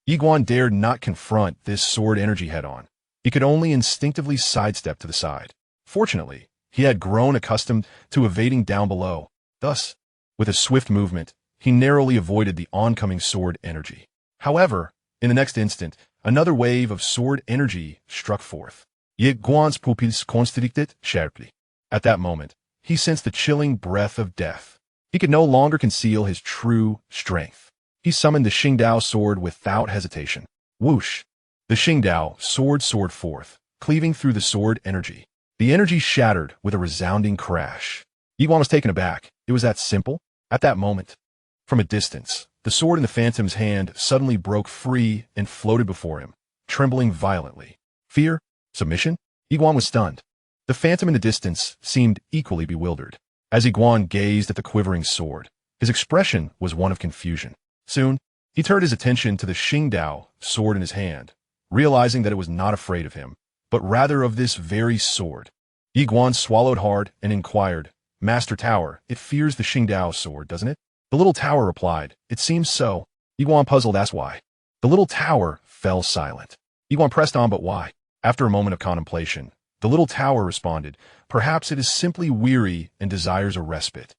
Yiguan dared not confront this sword energy head-on. He could only instinctively sidestep to the side. Fortunately, he had grown accustomed to evading down below. Thus, with a swift movement, he narrowly avoided the oncoming sword energy. However, in the next instant, another wave of sword energy struck forth. Yiguan's pupils constricted sharply. At that moment, he sensed the chilling breath of death. He could no longer conceal his true strength. He summoned the Xingdao sword without hesitation. Whoosh! The Xingdao sword soared forth, cleaving through the sword energy. The energy shattered with a resounding crash. Yiguan was taken aback. It was that simple? At that moment, from a distance, the sword in the phantom's hand suddenly broke free and floated before him, trembling violently. Fear? Submission? Yiguan was stunned. The phantom in the distance seemed equally bewildered. As Yiguan gazed at the quivering sword, his expression was one of confusion. Soon, he turned his attention to the Xingdao sword in his hand, realizing that it was not afraid of him, but rather of this very sword. Yiguan swallowed hard and inquired, Master Tower, it fears the Xingdao sword, doesn't it? The little tower replied, It seems so. Yiguan puzzled asked why. The little tower fell silent. Yiguan pressed on, but why? After a moment of contemplation, the little tower responded, Perhaps it is simply weary and desires a respite.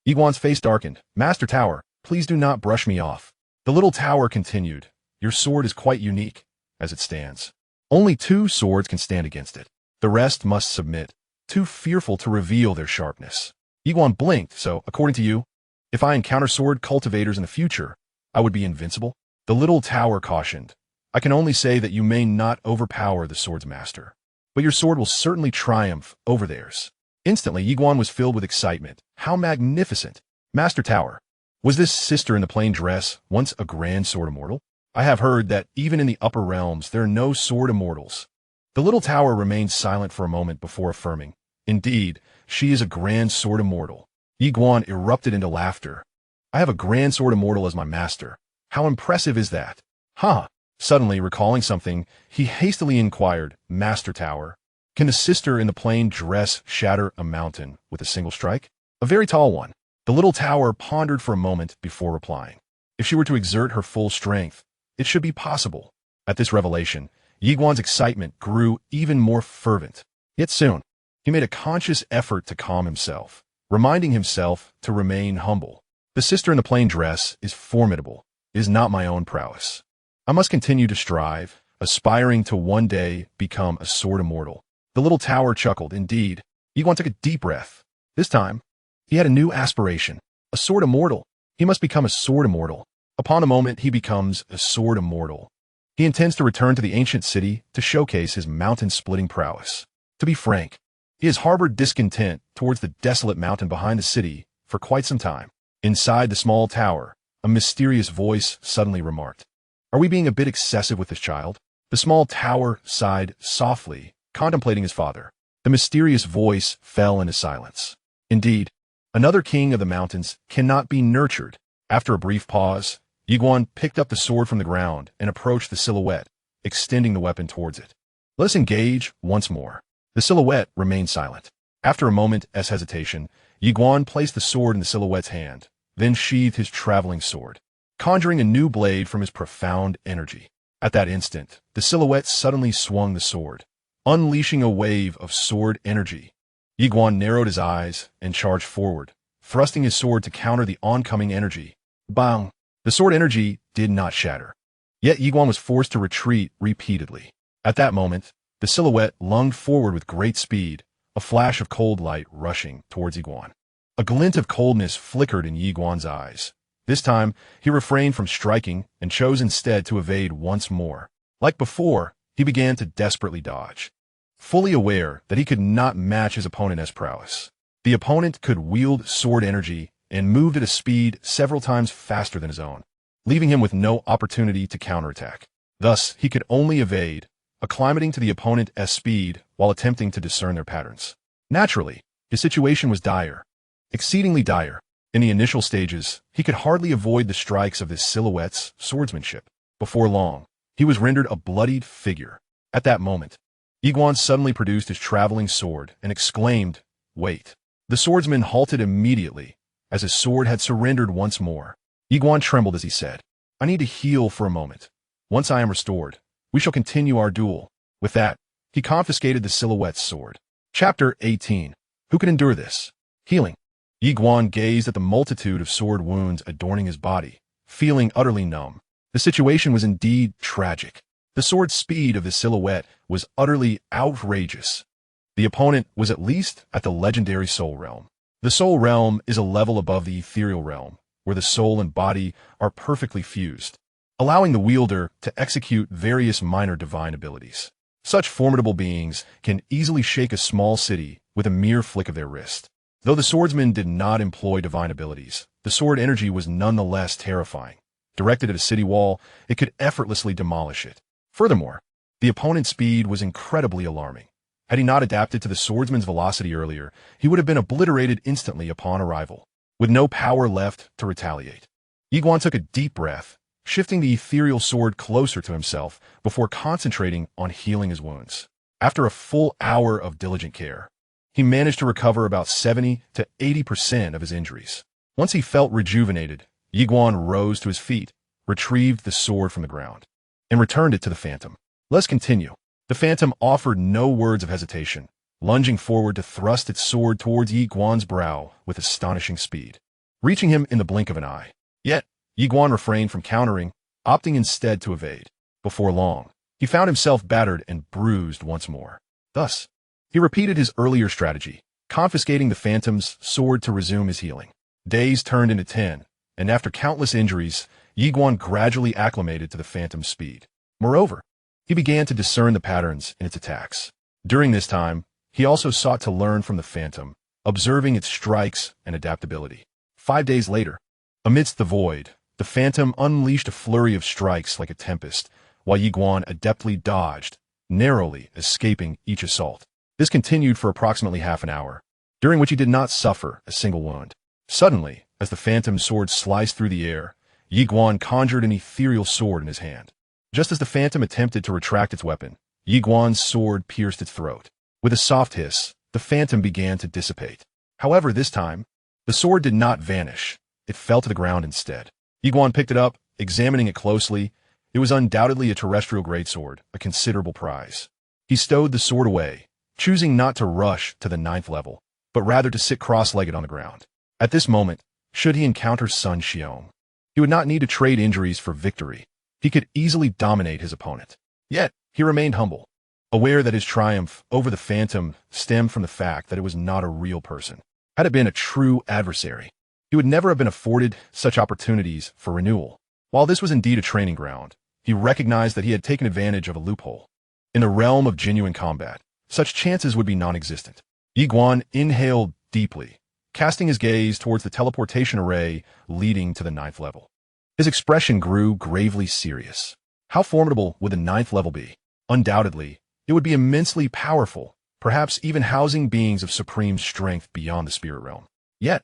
Yiguan's face darkened. Master Tower, please do not brush me off. The little tower continued, Your sword is quite unique, as it stands. Only 2 swords can stand against it. The rest must submit, too fearful to reveal their sharpness. Yiguan blinked, so, according to you, if I encounter sword cultivators in the future, I would be invincible? The little tower cautioned, I can only say that you may not overpower the sword's master, but your sword will certainly triumph over theirs. Instantly, Yiguan was filled with excitement. How magnificent! Master Tower, was this sister in the plain dress once a grand sword immortal? I have heard that even in the upper realms there are no sword immortals. The little tower remained silent for a moment before affirming, Indeed, she is a grand sword immortal. Yiguan erupted into laughter. I have a grand sword immortal as my master. How impressive is that? Huh. Suddenly recalling something, he hastily inquired, Master Tower, can the sister in the plain dress shatter a mountain with a single strike? A very tall one. The little tower pondered for a moment before replying. If she were to exert her full strength, it should be possible. At this revelation, Yiguan's excitement grew even more fervent. Yet soon, he made a conscious effort to calm himself, reminding himself to remain humble. The sister in the plain dress is formidable. It is not my own prowess. I must continue to strive, aspiring to one day become a sword immortal. The little tower chuckled. Indeed, Yiguan took a deep breath. This time, he had a new aspiration. A sword immortal. He must become a sword immortal. Upon the moment he becomes a sword immortal, he intends to return to the ancient city to showcase his mountain-splitting prowess. To be frank, he has harbored discontent towards the desolate mountain behind the city for quite some time. Inside the small tower, a mysterious voice suddenly remarked, "Are we being a bit excessive with this child?" The small tower sighed softly, contemplating his father. The mysterious voice fell into silence. Indeed, another king of the mountains cannot be nurtured. After a brief pause, Yiguan picked up the sword from the ground and approached the silhouette, extending the weapon towards it. "Let us engage once more." The silhouette remained silent. After a moment's hesitation, Yiguan placed the sword in the silhouette's hand, then sheathed his traveling sword, conjuring a new blade from his profound energy. At that instant, the silhouette suddenly swung the sword, unleashing a wave of sword energy. Yiguan narrowed his eyes and charged forward, thrusting his sword to counter the oncoming energy. Bang! The sword energy did not shatter. Yet Yiguan was forced to retreat repeatedly. At that moment, the silhouette lunged forward with great speed, a flash of cold light rushing towards Yiguan. A glint of coldness flickered in Yiguan's eyes. This time, he refrained from striking and chose instead to evade once more. Like before, he began to desperately dodge, fully aware that he could not match his opponent's prowess. The opponent could wield sword energy and moved at a speed several times faster than his own, leaving him with no opportunity to counterattack. Thus, he could only evade, acclimating to the opponent's speed while attempting to discern their patterns. Naturally, his situation was dire, exceedingly dire. In the initial stages, he could hardly avoid the strikes of this silhouette's swordsmanship. Before long, he was rendered a bloodied figure. At that moment, Yiguan suddenly produced his traveling sword and exclaimed, "Wait!" The swordsman halted immediately, as his sword had surrendered once more. Yiguan trembled as he said, "I need to heal for a moment. Once I am restored, we shall continue our duel." With that, he confiscated the silhouette's sword. Chapter 18. Who can endure this? Healing. Yiguan gazed at the multitude of sword wounds adorning his body, feeling utterly numb. The situation was indeed tragic. The sword speed of the silhouette was utterly outrageous. The opponent was at least at the legendary soul realm. The soul realm is a level above the ethereal realm, where the soul and body are perfectly fused, allowing the wielder to execute various minor divine abilities. Such formidable beings can easily shake a small city with a mere flick of their wrist. Though the swordsman did not employ divine abilities, the sword energy was nonetheless terrifying. Directed at a city wall, it could effortlessly demolish it. Furthermore, the opponent's speed was incredibly alarming. Had he not adapted to the swordsman's velocity earlier, he would have been obliterated instantly upon arrival, with no power left to retaliate. Yiguan took a deep breath, shifting the ethereal sword closer to himself before concentrating on healing his wounds. After a full hour of diligent care, he managed to recover about 70 to 80% of his injuries. Once he felt rejuvenated, Yiguan rose to his feet, retrieved the sword from the ground, and returned it to the phantom. Let's continue. The phantom offered no words of hesitation, lunging forward to thrust its sword towards Yiguan's brow with astonishing speed, reaching him in the blink of an eye. Yet, Yiguan refrained from countering, opting instead to evade. Before long, he found himself battered and bruised once more. Thus, he repeated his earlier strategy, confiscating the phantom's sword to resume his healing. Days turned into 10, and after countless injuries, Yiguan gradually acclimated to the phantom's speed. Moreover, he began to discern the patterns in its attacks. During this time, he also sought to learn from the phantom, observing its strikes and adaptability. 5 days later, amidst the void, the phantom unleashed a flurry of strikes like a tempest, while Yiguan adeptly dodged, narrowly escaping each assault. This continued for approximately half an hour, during which he did not suffer a single wound. Suddenly, as the phantom's sword sliced through the air, Yi Guan conjured an ethereal sword in his hand. Just as the phantom attempted to retract its weapon, Yi Guan's sword pierced its throat. With a soft hiss, the phantom began to dissipate. However, this time, the sword did not vanish. It fell to the ground instead. Yi Guan picked it up, examining it closely. It was undoubtedly a terrestrial greatsword, a considerable prize. He stowed the sword away, choosing not to rush to the 9th level, but rather to sit cross-legged on the ground. At this moment, should he encounter Sun Xiong, he would not need to trade injuries for victory. He could easily dominate his opponent. Yet, he remained humble, aware that his triumph over the phantom stemmed from the fact that it was not a real person. Had it been a true adversary, he would never have been afforded such opportunities for renewal. While this was indeed a training ground, he recognized that he had taken advantage of a loophole. In the realm of genuine combat, such chances would be non-existent. Yi Guan inhaled deeply, casting his gaze towards the teleportation array leading to the 9th level. His expression grew gravely serious. How formidable would the 9th level be? Undoubtedly, it would be immensely powerful, perhaps even housing beings of supreme strength beyond the spirit realm. Yet,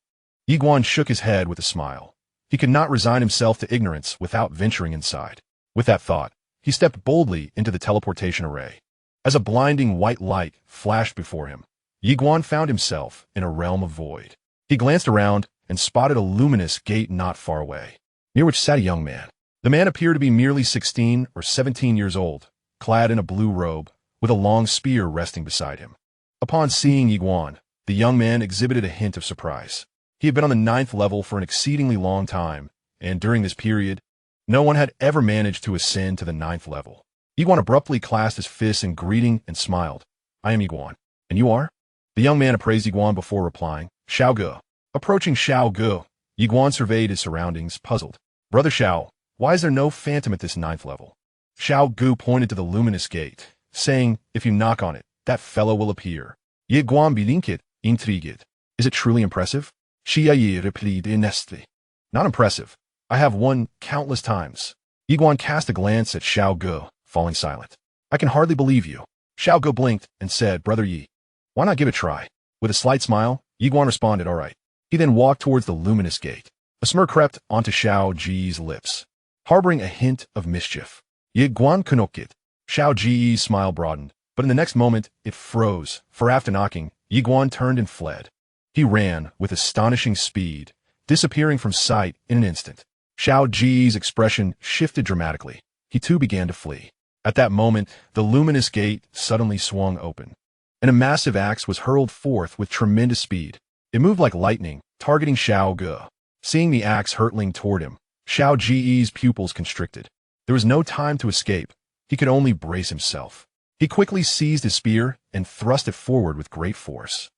Yi Guan shook his head with a smile. He could not resign himself to ignorance without venturing inside. With that thought, he stepped boldly into the teleportation array. As a blinding white light flashed before him, Yi Guan found himself in a realm of void. He glanced around and spotted a luminous gate not far away, near which sat a young man. The man appeared to be merely 16 or 17 years old, clad in a blue robe, with a long spear resting beside him. Upon seeing Yi Guan, the young man exhibited a hint of surprise. He had been on the 9th level for an exceedingly long time, and during this period, no one had ever managed to ascend to the 9th level. Yi Guan abruptly clasped his fists in greeting and smiled. I am Yi Guan. And you are? The young man appraised Yi Guan before replying. Xiao Ge. Approaching Xiao Ge, Yi Guan surveyed his surroundings, puzzled. Brother Xiao, why is there no phantom at this 9th level? Xiao Ge pointed to the luminous gate, saying, if you knock on it, that fellow will appear. Yi Guan blinked, intrigued. Is it truly impressive? Xianxia replied earnestly. Not impressive. I have won countless times. Yi Guan cast a glance at Xiao Ge, falling silent. I can hardly believe you. Xiao Ge blinked and said, Brother Yi, why not give it a try? With a slight smile, Yi Guan responded, all right. He then walked towards the luminous gate. A smirk crept onto Xiao Ji's lips, harboring a hint of mischief. Yi Guan kunokit. Xiao Ji's smile broadened, but in the next moment, it froze, for after knocking, Yi Guan turned and fled. He ran with astonishing speed, disappearing from sight in an instant. Xiao Ji's expression shifted dramatically. He too began to flee. At that moment, the luminous gate suddenly swung open, and a massive axe was hurled forth with tremendous speed. It moved like lightning, targeting Xiao Ge. Seeing the axe hurtling toward him, Xiao Ji's pupils constricted. There was no time to escape. He could only brace himself. He quickly seized his spear and thrust it forward with great force,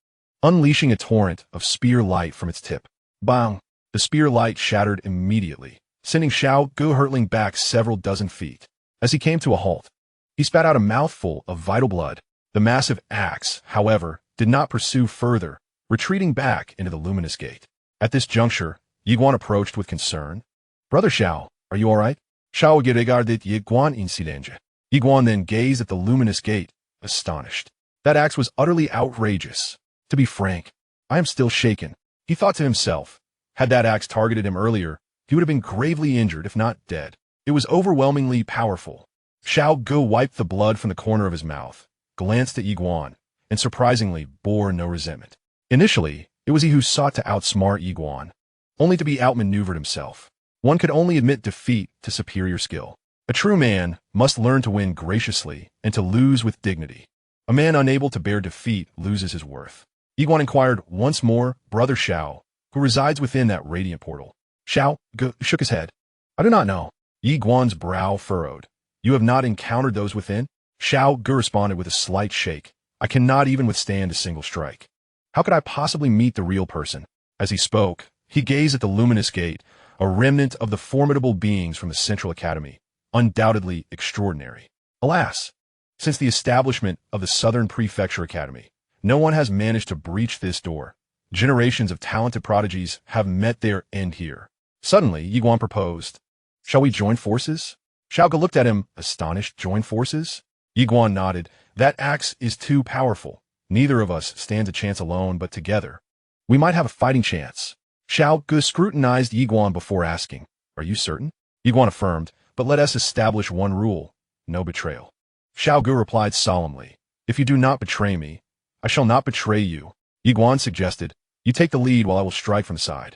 unleashing a torrent of spear light from its tip. Bang! The spear light shattered immediately, sending Xiao Ge hurtling back several dozen feet. As he came to a halt, he spat out a mouthful of vital blood. The massive axe, however, did not pursue further, retreating back into the luminous gate. At this juncture, Yi Guan approached with concern. Brother Xiao, are you all right? Xiao Ge regarded Yi Guan in silence. Yi Guan then gazed at the luminous gate, astonished. That axe was utterly outrageous. To be frank, I am still shaken. He thought to himself. Had that axe targeted him earlier, he would have been gravely injured, if not dead. It was overwhelmingly powerful. Xiao Ge wiped the blood from the corner of his mouth, glanced at Yi Guan, and surprisingly bore no resentment. Initially, it was he who sought to outsmart Yi Guan, only to be outmaneuvered himself. One could only admit defeat to superior skill. A true man must learn to win graciously and to lose with dignity. A man unable to bear defeat loses his worth. Yi Guan inquired once more, Brother Xiao, who resides within that radiant portal. Xiao Ge shook his head. I do not know. Yi Guan's brow furrowed. You have not encountered those within? Xiao Ge responded with a slight shake. I cannot even withstand a single strike. How could I possibly meet the real person? As he spoke, he gazed at the luminous gate, a remnant of the formidable beings from the Central Academy, undoubtedly extraordinary. Alas, since the establishment of the Southern Prefecture Academy, no one has managed to breach this door. Generations of talented prodigies have met their end here. Suddenly, Yi Guan proposed, Shall we join forces? Xiao Ge looked at him, astonished. Join forces? Yi Guan nodded. That axe is too powerful. Neither of us stands a chance alone, but together we might have a fighting chance. Xiao Ge scrutinized Yi Guan before asking, Are you certain? Yi Guan affirmed, but let us establish one rule. No betrayal. Xiao Gu replied solemnly, if you do not betray me, I shall not betray you. Yi Guan suggested, you take the lead while I will strike from the side.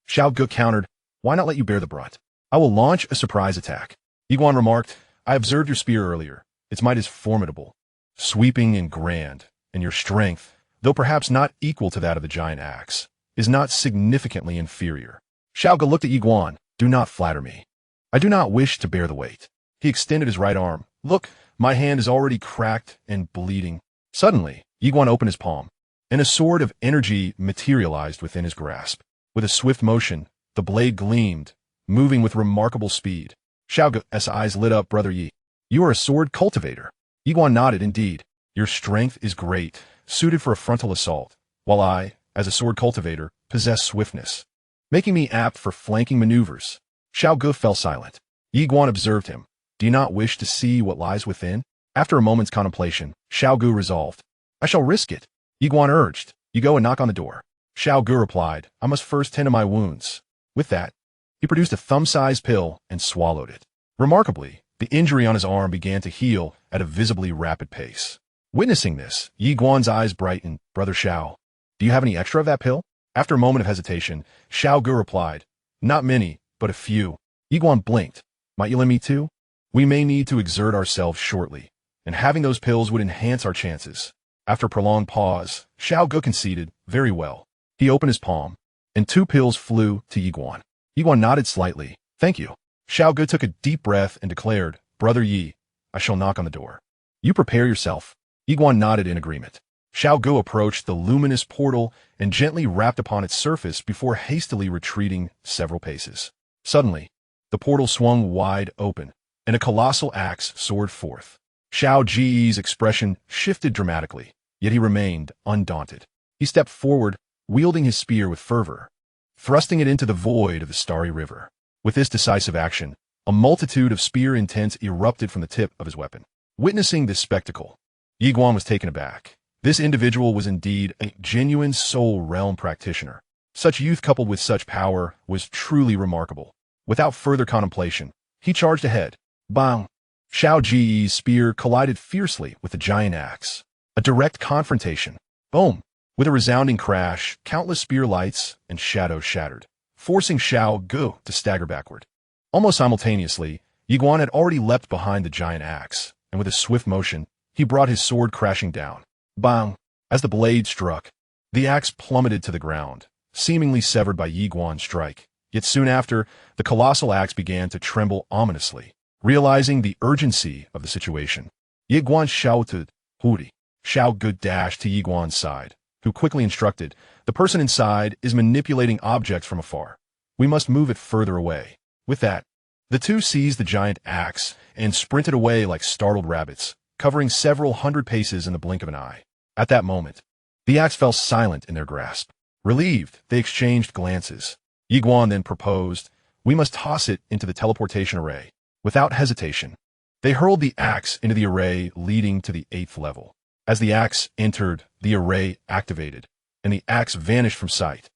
Xiao Gu countered, why not let you bear the brunt? I will launch a surprise attack. Yi Guan remarked, I observed your spear earlier. Its might is formidable, sweeping and grand, and your strength, though perhaps not equal to that of the giant axe, is not significantly inferior. Xiao Gu looked at Yi Guan, do not flatter me. I do not wish to bear the weight. He extended his right arm. Look, my hand is already cracked and bleeding. Suddenly, Yi Guan opened his palm, and a sword of energy materialized within his grasp. With a swift motion, the blade gleamed, moving with remarkable speed. Xiao Gu's eyes lit up, Brother Yi. You are a sword cultivator. Yi Guan nodded, indeed. Your strength is great, suited for a frontal assault, while I, as a sword cultivator, possess swiftness, making me apt for flanking maneuvers. Xiao Gu fell silent. Yi Guan observed him. Do you not wish to see what lies within? After a moment's contemplation, Xiao Gu resolved. I shall risk it. Yi Guan urged. You go and knock on the door. Xiao Gu replied, I must first tend to my wounds. With that, he produced a thumb-sized pill and swallowed it. Remarkably, the injury on his arm began to heal at a visibly rapid pace. Witnessing this, Yi Guan's eyes brightened. Brother Xiao, do you have any extra of that pill? After a moment of hesitation, Xiao Gu replied, not many, but a few. Yi Guan blinked. Might you lend me two? We may need to exert ourselves shortly, and having those pills would enhance our chances. After a prolonged pause, Xiao Gu conceded, very well. He opened his palm, and two pills flew to Yi Guan. Yi Guan nodded slightly. Thank you. Xiao Gu took a deep breath and declared, Brother Yi, I shall knock on the door. You prepare yourself. Yi Guan nodded in agreement. Xiao Gu approached the luminous portal and gently rapped upon its surface before hastily retreating several paces. Suddenly, the portal swung wide open, and a colossal axe soared forth. Xiao Ji's expression shifted dramatically, yet he remained undaunted. He stepped forward, wielding his spear with fervor, thrusting it into the void of the starry river. With this decisive action, a multitude of spear intents erupted from the tip of his weapon. Witnessing this spectacle, Yi Guan was taken aback. This individual was indeed a genuine soul realm practitioner. Such youth coupled with such power was truly remarkable. Without further contemplation, he charged ahead. Bang! Xiao Ji's spear collided fiercely with the giant axe. A direct confrontation. Boom! With a resounding crash, countless spear lights and shadows shattered, forcing Xiao Gu to stagger backward. Almost simultaneously, Yi Guan had already leapt behind the giant axe, and with a swift motion, he brought his sword crashing down. Bang! As the blade struck, the axe plummeted to the ground, seemingly severed by Yi Guan's strike. Yet soon after, the colossal axe began to tremble ominously. Realizing the urgency of the situation, Yi Guan shouted, Huri! Xiao Gu dashed to Yi Guan's side, who quickly instructed, the person inside is manipulating objects from afar. We must move it further away. With that, the two seized the giant axe and sprinted away like startled rabbits, covering several hundred paces in the blink of an eye. At that moment, the axe fell silent in their grasp. Relieved, they exchanged glances. Yi Guan then proposed, we must toss it into the teleportation array. Without hesitation, they hurled the axe into the array leading to the 8th level. As the axe entered, the array activated, and the axe vanished from sight.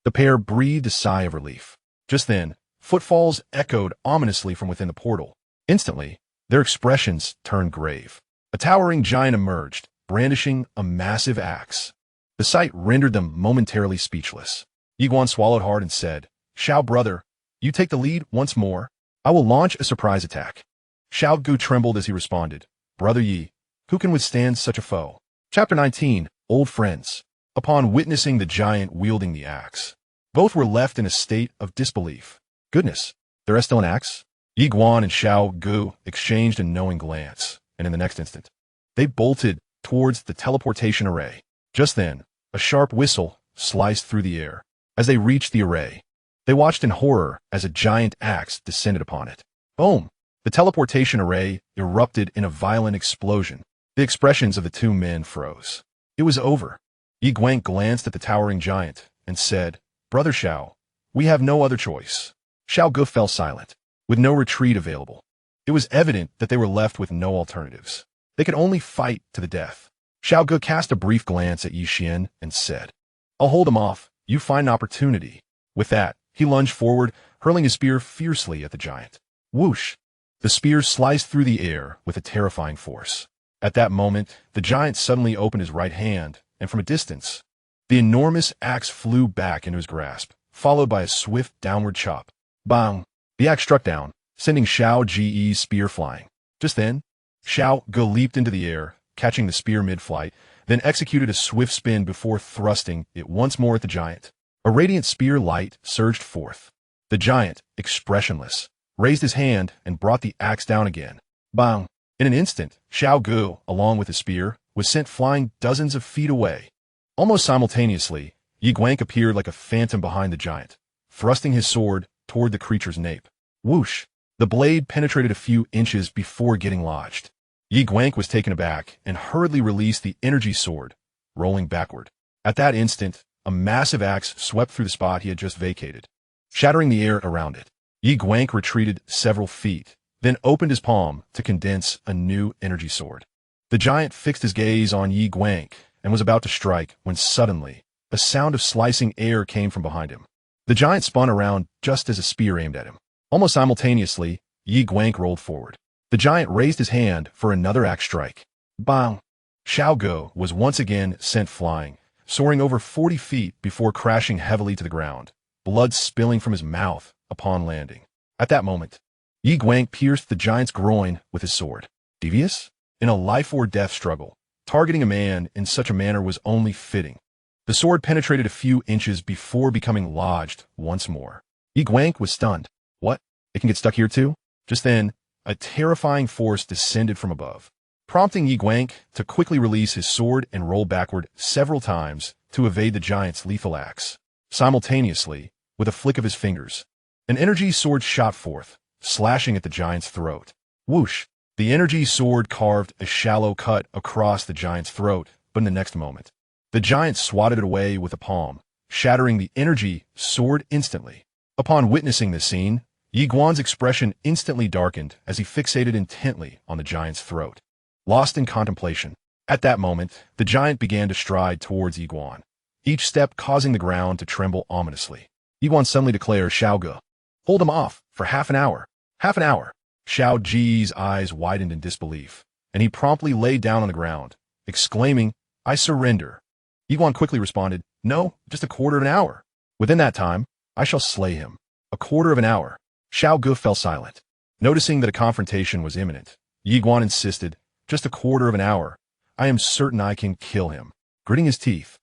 The pair breathed a sigh of relief. Just then, footfalls echoed ominously from within the portal. Instantly, their expressions turned grave. A towering giant emerged, brandishing a massive axe. The sight rendered them momentarily speechless. Yi Guan swallowed hard and said, Xiao brother, you take the lead once more. I will launch a surprise attack. Xiao Gu trembled as he responded, Brother Yi, who can withstand such a foe? Chapter 19, Old Friends. Upon witnessing the giant wielding the axe, both were left in a state of disbelief. Goodness, there is still an axe? Yi Guan and Xiao Gu exchanged a knowing glance, and in the next instant, they bolted towards the teleportation array. Just then, a sharp whistle sliced through the air. As they reached the array, they watched in horror as a giant axe descended upon it. Boom! The teleportation array erupted in a violent explosion. The expressions of the two men froze. It was over. Yi Guan glanced at the towering giant and said, Brother Xiao, we have no other choice. Xiao Gu fell silent, with no retreat available. It was evident that they were left with no alternatives. They could only fight to the death. Xiao Gu cast a brief glance at Yi Xian and said, I'll hold him off. You find an opportunity. With that, he lunged forward, hurling his spear fiercely at the giant. Whoosh! The spear sliced through the air with a terrifying force. At that moment, the giant suddenly opened his right hand, and from a distance, the enormous axe flew back into his grasp, followed by a swift downward chop. Bang! The axe struck down, sending Xiao Ge's spear flying. Just then, Xiao Ge leaped into the air, catching the spear mid-flight, then executed a swift spin before thrusting it once more at the giant. A radiant spear light surged forth. The giant, expressionless, raised his hand and brought the axe down again. Bang! In an instant, Xiao Ge, along with his spear, was sent flying dozens of feet away. Almost simultaneously, Yi Guang appeared like a phantom behind the giant, thrusting his sword toward the creature's nape. Whoosh! The blade penetrated a few inches before getting lodged. Yi Guang was taken aback and hurriedly released the energy sword, rolling backward. At that instant, a massive axe swept through the spot he had just vacated, shattering the air around it. Yi Guang retreated several feet, then opened his palm to condense a new energy sword. The giant fixed his gaze on Yi Guang and was about to strike when suddenly, a sound of slicing air came from behind him. The giant spun around just as a spear aimed at him. Almost simultaneously, Yi Guang rolled forward. The giant raised his hand for another axe strike. Bang! Xiao Ge was once again sent flying, soaring over 40 feet before crashing heavily to the ground, blood spilling from his mouth upon landing. At that moment, Yi Guang pierced the giant's groin with his sword. Devious? In a life-or-death struggle, targeting a man in such a manner was only fitting. The sword penetrated a few inches before becoming lodged once more. Yi Guang was stunned. What? It can get stuck here too? Just then, a terrifying force descended from above, prompting Yi Guang to quickly release his sword and roll backward several times to evade the giant's lethal axe. Simultaneously, with a flick of his fingers, an energy sword shot forth, slashing at the giant's throat. Whoosh! The energy sword carved a shallow cut across the giant's throat, but in the next moment, the giant swatted it away with a palm, shattering the energy sword instantly. Upon witnessing this scene, Yi Guang's expression instantly darkened as he fixated intently on the giant's throat. Lost in contemplation, at that moment, the giant began to stride towards Yi Guang, each step causing the ground to tremble ominously. Yi Guang suddenly declared, Xiao Ge, hold him off for half an hour. Half an hour. Xiao Ge's eyes widened in disbelief, and he promptly lay down on the ground, exclaiming, I surrender. Yi Guang quickly responded, no, just a quarter of an hour. Within that time, I shall slay him. A quarter of an hour. Xiao Ge fell silent. Noticing that a confrontation was imminent, Yi Guang insisted, just a quarter of an hour. I am certain I can kill him. Gritting his teeth,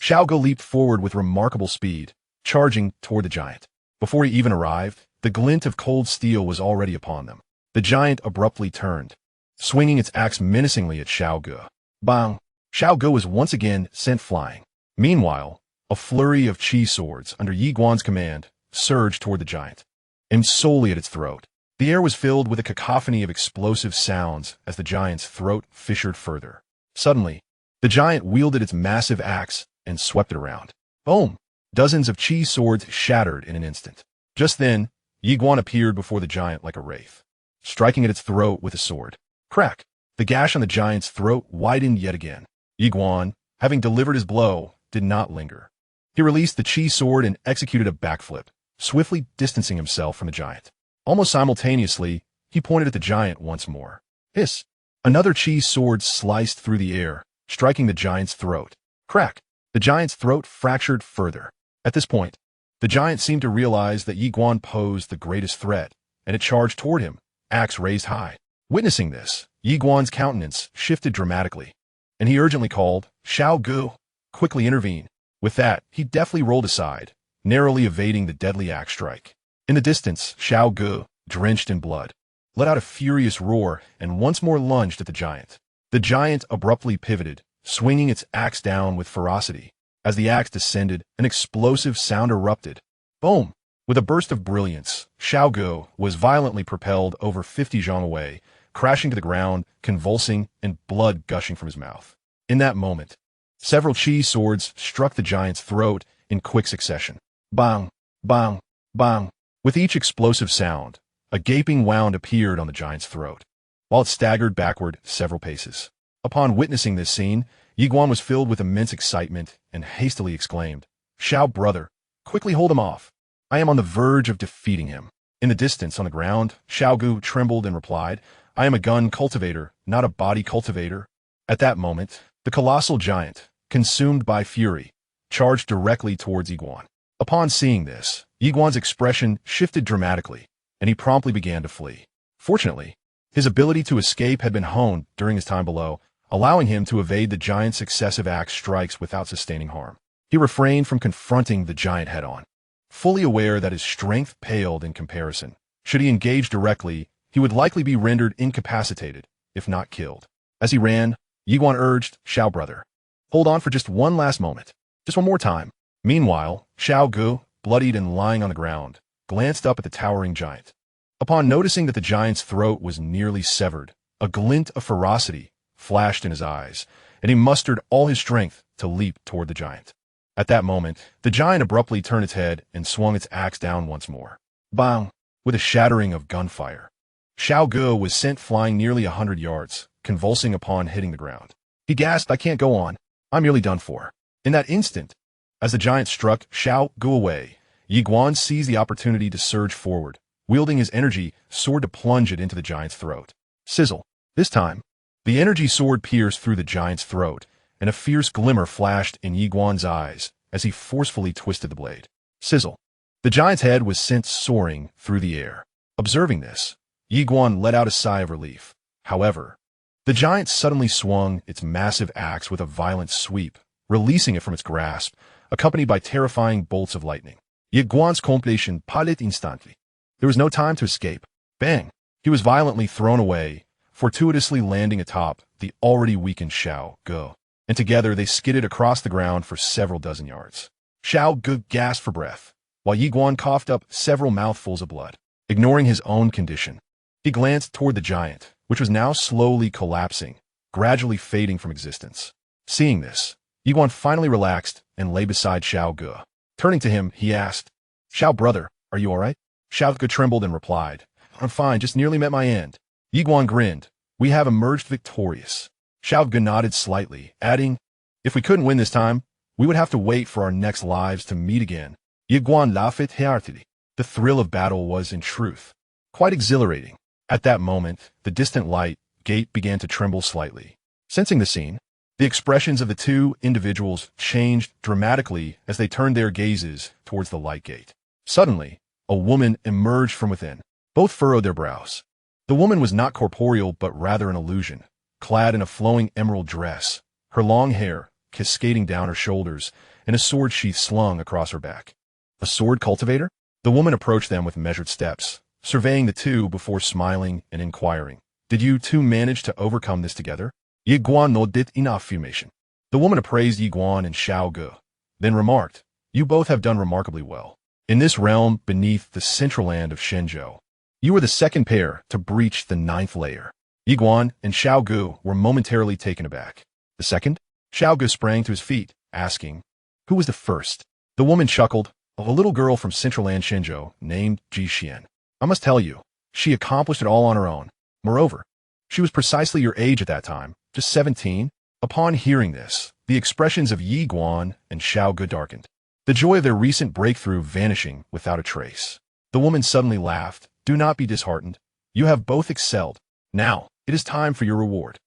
Xiao Ge leaped forward with remarkable speed, charging toward the giant. Before he even arrived, the glint of cold steel was already upon them. The giant abruptly turned, swinging its axe menacingly at Xiao Ge. Bang! Xiao Ge was once again sent flying. Meanwhile, a flurry of chi swords under Yi Guang's command surged toward the giant, aimed solely at its throat. The air was filled with a cacophony of explosive sounds as the giant's throat fissured further. Suddenly, the giant wielded its massive axe and swept it around. Boom! Dozens of chi swords shattered in an instant. Just then, Yi Guang appeared before the giant like a wraith, striking at its throat with a sword. Crack! The gash on the giant's throat widened yet again. Yi Guang, having delivered his blow, did not linger. He released the chi sword and executed a backflip, swiftly distancing himself from the giant. Almost simultaneously, he pointed at the giant once more. Hiss! Another chi sword sliced through the air, striking the giant's throat. Crack! The giant's throat fractured further. At this point, the giant seemed to realize that Yi Guang posed the greatest threat, and it charged toward him, axe raised high. Witnessing this, Yi Guang's countenance shifted dramatically, and he urgently called, Xiao Ge, quickly intervene. With that, he deftly rolled aside, narrowly evading the deadly axe strike. In the distance, Xiao Ge, drenched in blood, let out a furious roar and once more lunged at the giant. The giant abruptly pivoted, swinging its axe down with ferocity. As the axe descended, an explosive sound erupted. Boom! With a burst of brilliance, Xiao Ge was violently propelled over 50 zhang away, crashing to the ground, convulsing, and blood gushing from his mouth. In that moment, several chi swords struck the giant's throat in quick succession. Bang! Bang! Bang! With each explosive sound, a gaping wound appeared on the giant's throat, while it staggered backward several paces. Upon witnessing this scene, Yi Guang was filled with immense excitement and hastily exclaimed, Xiao brother, quickly hold him off. I am on the verge of defeating him. In the distance on the ground, Xiaogu trembled and replied, I am a gun cultivator, not a body cultivator. At that moment, the colossal giant, consumed by fury, charged directly towards Yiguan. Upon seeing this, Yiguan's expression shifted dramatically, and he promptly began to flee. Fortunately, his ability to escape had been honed during his time below, allowing him to evade the giant's successive axe strikes without sustaining harm. He refrained from confronting the giant head-on, fully aware that his strength paled in comparison. Should he engage directly, he would likely be rendered incapacitated, if not killed. As he ran, Yiguan urged, Xiao brother, hold on for just one last moment. Just one more time. Meanwhile, Xiaogu, bloodied and lying on the ground, glanced up at the towering giant. Upon noticing that the giant's throat was nearly severed, a glint of ferocity flashed in his eyes, and he mustered all his strength to leap toward the giant. At that moment, the giant abruptly turned its head and swung its axe down once more. Bang! With a shattering of gunfire. Xiaogu was sent flying nearly 100 yards, convulsing upon hitting the ground. He gasped, I can't go on. I'm nearly done for. In that instant, as the giant struck Xiaogu away, Yiguan seized the opportunity to surge forward, wielding his energy sword to plunge it into the giant's throat. Sizzle. This time, the energy sword pierced through the giant's throat, and a fierce glimmer flashed in Yiguan's eyes as he forcefully twisted the blade. Sizzle. The giant's head was sent soaring through the air. Observing this, Yiguan let out a sigh of relief. However, the giant suddenly swung its massive axe with a violent sweep, releasing it from its grasp, accompanied by terrifying bolts of lightning. Yiguan's completion partit instantly. There was no time to escape. Bang! He was violently thrown away, fortuitously landing atop the already weakened Xiaogu, and together they skidded across the ground for several dozen yards. Xiaogu gasped for breath, while Yiguan coughed up several mouthfuls of blood. Ignoring his own condition, he glanced toward the giant, which was now slowly collapsing, gradually fading from existence. Seeing this, Yiguan finally relaxed and lay beside Xiaogu. Turning to him, he asked, Xiao brother, are you all right? Xiaogu trembled and replied, I'm fine, just nearly met my end. Yiguan grinned, we have emerged victorious. Xiaogu nodded slightly, adding, if we couldn't win this time, we would have to wait for our next lives to meet again. Yiguan laughed heartily. The thrill of battle was, in truth, quite exhilarating. At that moment, the distant light gate began to tremble slightly. Sensing the scene, the expressions of the two individuals changed dramatically as they turned their gazes towards the light gate. Suddenly, a woman emerged from within. Both furrowed their brows. The woman was not corporeal but rather an illusion, clad in a flowing emerald dress, her long hair cascading down her shoulders, and a sword sheath slung across her back. A sword cultivator? The woman approached them with measured steps, surveying the two before smiling and inquiring, did you two manage to overcome this together? Yiguan nodded in affirmation. The woman appraised Yiguan and Xiaogu, then remarked, you both have done remarkably well. In this realm beneath the central land of Shenzhou, you were the second pair to breach the 9th layer. Yiguan and Xiaogu were momentarily taken aback. The second? Xiaogu sprang to his feet, asking, who was the first? The woman chuckled, a little girl from central land Shenzhou named Xian. I must tell you, she accomplished it all on her own. Moreover, she was precisely your age at that time, just 17. Upon hearing this, the expressions of Yiguan and Xiaogu darkened, the joy of their recent breakthrough vanishing without a trace. The woman suddenly laughed, do not be disheartened. You have both excelled. Now, it is time for your reward.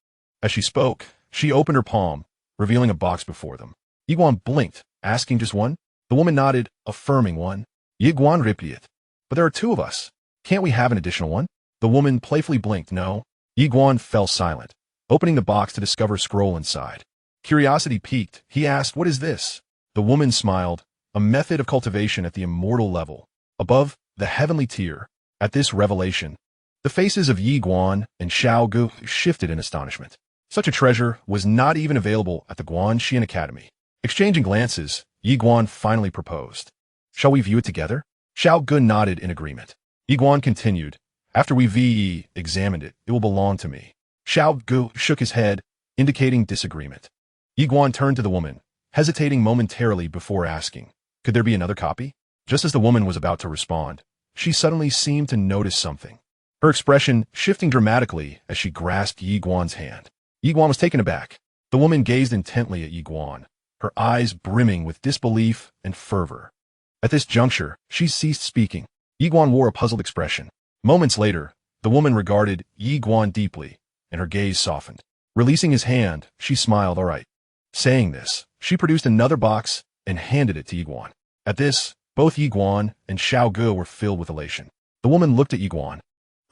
As she spoke, she opened her palm, revealing a box before them. Yiguan blinked, asking just one. The woman nodded, affirming one. Yiguan repeated, but there are two of us. Can't we have an additional one? The woman playfully blinked, no. Yiguan fell silent, opening the box to discover a scroll inside. Curiosity piqued, he asked, what is this? The woman smiled, a method of cultivation at the immortal level, above the heavenly tier. At this revelation, the faces of Yiguan and Xiaogu shifted in astonishment. Such a treasure was not even available at the Guanxian Academy. Exchanging glances, Yiguan finally proposed. Shall we view it together? Xiaogu nodded in agreement. Yiguan continued, after we examined it, it will belong to me. Xiaogu shook his head, indicating disagreement. Yiguan turned to the woman, hesitating momentarily before asking, could there be another copy? Just as the woman was about to respond, she suddenly seemed to notice something, her expression shifting dramatically as she grasped Yiguan's hand. Yiguan was taken aback. The woman gazed intently at Yiguan, her eyes brimming with disbelief and fervor. At this juncture, she ceased speaking. Yi Guan wore a puzzled expression. Moments later, the woman regarded Yi Guan deeply, and her gaze softened. Releasing his hand, she smiled, "All right." Saying this, she produced another box and handed it to Yi Guan. At this, both Yi Guan and Xiao Ge were filled with elation. The woman looked at Yi Guan,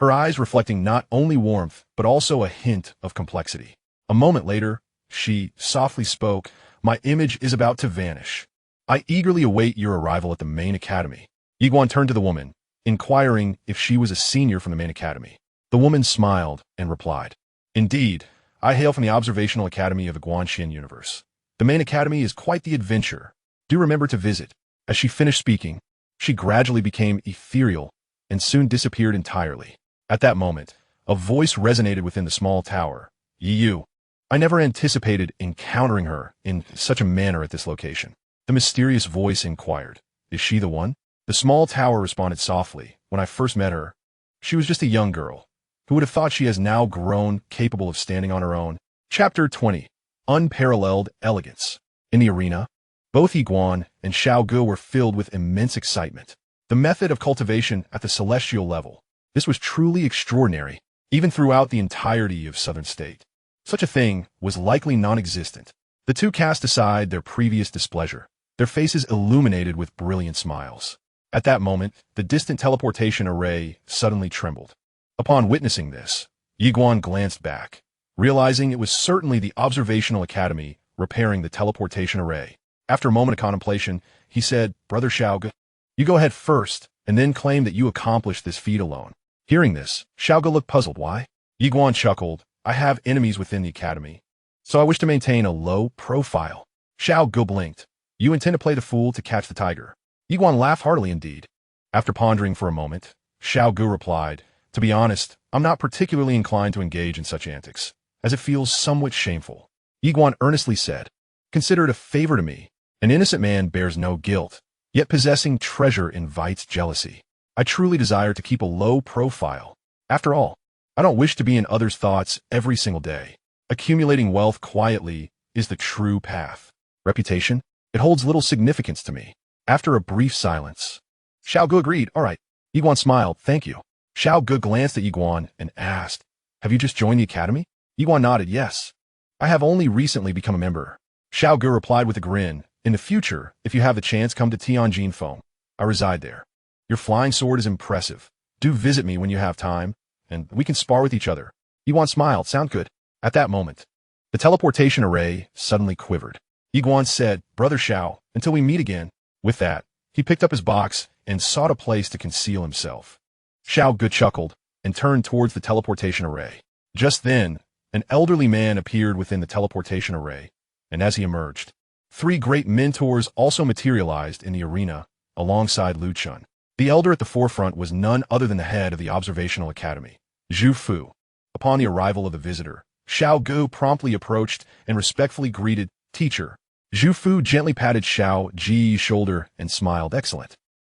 her eyes reflecting not only warmth, but also a hint of complexity. A moment later, she softly spoke, "My image is about to vanish. I eagerly await your arrival at the main academy." Yi Guan turned to the woman, inquiring if she was a senior from the main academy. The woman smiled and replied, "Indeed, I hail from the observational academy of the Guanxian universe. The main academy is quite the adventure. Do remember to visit." As she finished speaking, she gradually became ethereal and soon disappeared entirely. At that moment, a voice resonated within the small tower. "Yi Yu." I never anticipated encountering her in such a manner at this location. The mysterious voice inquired, "Is she the one?" The small tower responded softly, "When I first met her, she was just a young girl. Who would have thought she has now grown capable of standing on her own?" Chapter 20. Unparalleled Elegance. In the arena, both Yi Guan and Xiao Ge were filled with immense excitement. The method of cultivation at the celestial level. This was truly extraordinary, even throughout the entirety of Southern State. Such a thing was likely non-existent. The two cast aside their previous displeasure, their faces illuminated with brilliant smiles. At that moment, the distant teleportation array suddenly trembled. Upon witnessing this, Yi Guan glanced back, realizing it was certainly the observational academy repairing the teleportation array. After a moment of contemplation, he said, "Brother Xiao Ge, you go ahead first, and then claim that you accomplished this feat alone." Hearing this, Xiao Ge looked puzzled. "Why?" Yi Guan chuckled, "I have enemies within the academy, so I wish to maintain a low profile." Xiao Ge blinked. "You intend to play the fool to catch the tiger?" Yi Guan laughed heartily indeed. After pondering for a moment, Xiao Ge replied, "To be honest, I'm not particularly inclined to engage in such antics, as it feels somewhat shameful." Yi Guan earnestly said, "Consider it a favor to me. An innocent man bears no guilt, yet possessing treasure invites jealousy. I truly desire to keep a low profile. After all, I don't wish to be in others' thoughts every single day. Accumulating wealth quietly is the true path. Reputation? It holds little significance to me." After a brief silence, Xiao Ge agreed, "All right." Yi Guan smiled, "Thank you." Xiao Ge glanced at Yi Guan and asked, "Have you just joined the academy?" Yi Guan nodded, "Yes. I have only recently become a member." Xiao Ge replied with a grin, "In the future, if you have the chance, come to Tianjin Foam. I reside there. Your flying sword is impressive. Do visit me when you have time, and we can spar with each other." Yi Guan smiled, "Sound good." At that moment, the teleportation array suddenly quivered. Yi Guan said, "Brother Xiao, until we meet again." With that, he picked up his box and sought a place to conceal himself. Xiao Ge chuckled and turned towards the teleportation array. Just then, an elderly man appeared within the teleportation array, and as he emerged, three great mentors also materialized in the arena alongside Lu Chun. The elder at the forefront was none other than the head of the observational academy, Zhu Fu. Upon the arrival of the visitor, Xiao Ge promptly approached and respectfully greeted, "Teacher." Zhu Fu gently patted Xiao Ji's shoulder and smiled, "Excellent."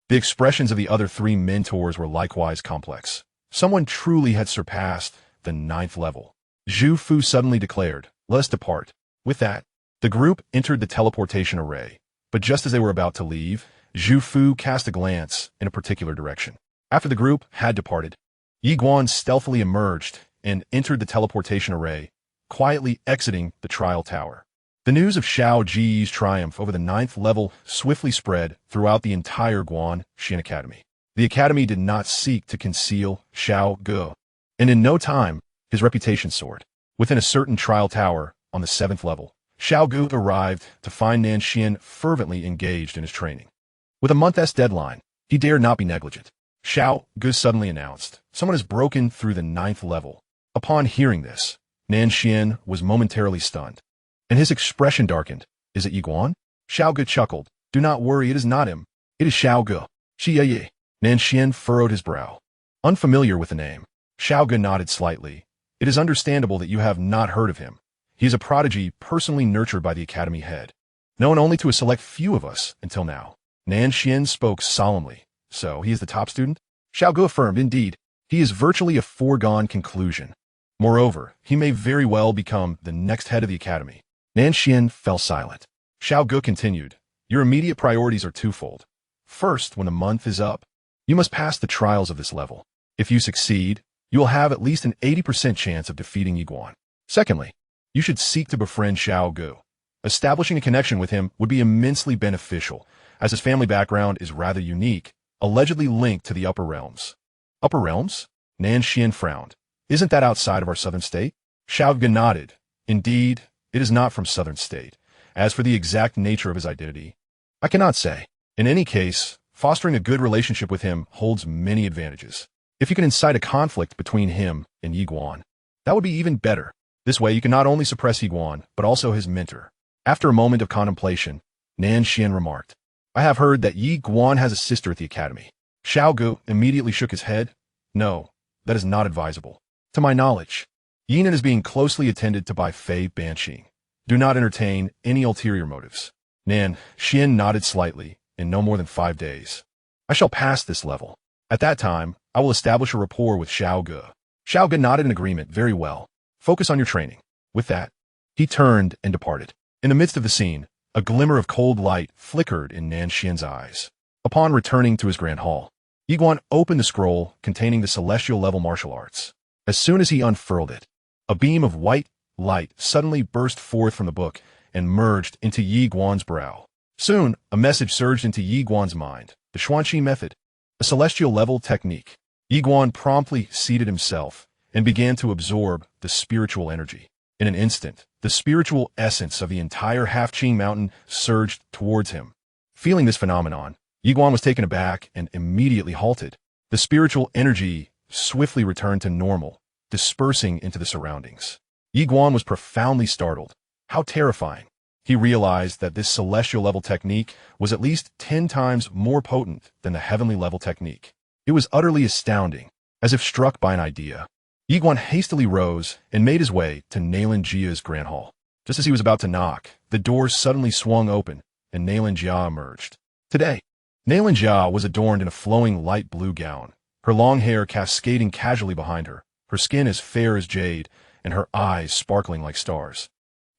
The expressions of the other three mentors were likewise complex. Someone truly had surpassed the 9th level. Zhu Fu suddenly declared, "Let us depart." With that, the group entered the teleportation array, but just as they were about to leave, Zhu Fu cast a glance in a particular direction. After the group had departed, Yi Guan stealthily emerged and entered the teleportation array, quietly exiting the trial tower. The news of Xiao Ji's triumph over the 9th level swiftly spread throughout the entire Guanxian Academy. The academy did not seek to conceal Xiao Ge, and in no time, his reputation soared. Within a certain trial tower on the 7th level, Xiao Ge arrived to find Nanxian fervently engaged in his training. With a month's deadline, he dared not be negligent. Xiao Ge suddenly announced, "Someone has broken through the 9th level." Upon hearing this, Nanxian was momentarily stunned, and his expression darkened. "Is it Yi Guan?" Xiao Ge chuckled, "Do not worry, it is not him. It is Xiao Ge." Xie. Nanxian furrowed his brow. Unfamiliar with the name, Xiao Ge nodded slightly. "It is understandable that you have not heard of him. He is a prodigy personally nurtured by the academy head, known only to a select few of us until now." Nanxian spoke solemnly. "So, he is the top student?" Xiao Ge affirmed, "Indeed, he is virtually a foregone conclusion. Moreover, he may very well become the next head of the academy." Nanxian fell silent. Xiao Ge continued, "Your immediate priorities are twofold. First, when the month is up, you must pass the trials of this level. If you succeed, you will have at least an 80% chance of defeating Yiguan. Secondly, you should seek to befriend Xiao Gu. Establishing a connection with him would be immensely beneficial, as his family background is rather unique, allegedly linked to the upper realms. Upper realms? Nan Xian frowned. Isn't that outside of our southern state? Xiao Gu nodded. Indeed, it is not from southern state. As for the exact nature of his identity, I cannot say. In any case, fostering a good relationship with him holds many advantages. If you can incite a conflict between him and Yiguan, that would be even better. This way you can not only suppress Yiguan, but also his mentor. After a moment of contemplation, Nan Xian remarked, I have heard that Yiguan has a sister at the academy. Xiao Gu immediately shook his head. No, that is not advisable. To my knowledge, Yinan is being closely attended to by Fei Banqing. Do not entertain any ulterior motives. Nan Xian nodded slightly. In no more than 5 days, I shall pass this level. At that time, I will establish a rapport with Xiao Gu. Xiao Gu nodded in agreement. Very well. Focus on your training. With that, he turned and departed. In the midst of the scene, a glimmer of cold light flickered in Nan Xian's eyes. Upon returning to his grand hall, Yiguan opened the scroll containing the celestial level martial arts. As soon as he unfurled it, a beam of white light suddenly burst forth from the book and merged into Yiguan's brow. Soon, a message surged into Yiguan's mind. The Xianxia method, a celestial level technique. Yiguan promptly seated himself and began to absorb the spiritual energy. In an instant, the spiritual essence of the entire Half-Qing mountain surged towards him. Feeling this phenomenon, Yiguan was taken aback and immediately halted. The spiritual energy swiftly returned to normal, dispersing into the surroundings. Yiguan was profoundly startled. How terrifying! He realized that this celestial level technique was at least 10 times more potent than the heavenly level technique. It was utterly astounding. As if struck by an idea, Yiguan hastily rose and made his way to Xianxia's grand hall. Just as he was about to knock, the doors suddenly swung open and Xianxia emerged. Today, Xianxia was adorned in a flowing light blue gown, her long hair cascading casually behind her, her skin as fair as jade, and her eyes sparkling like stars,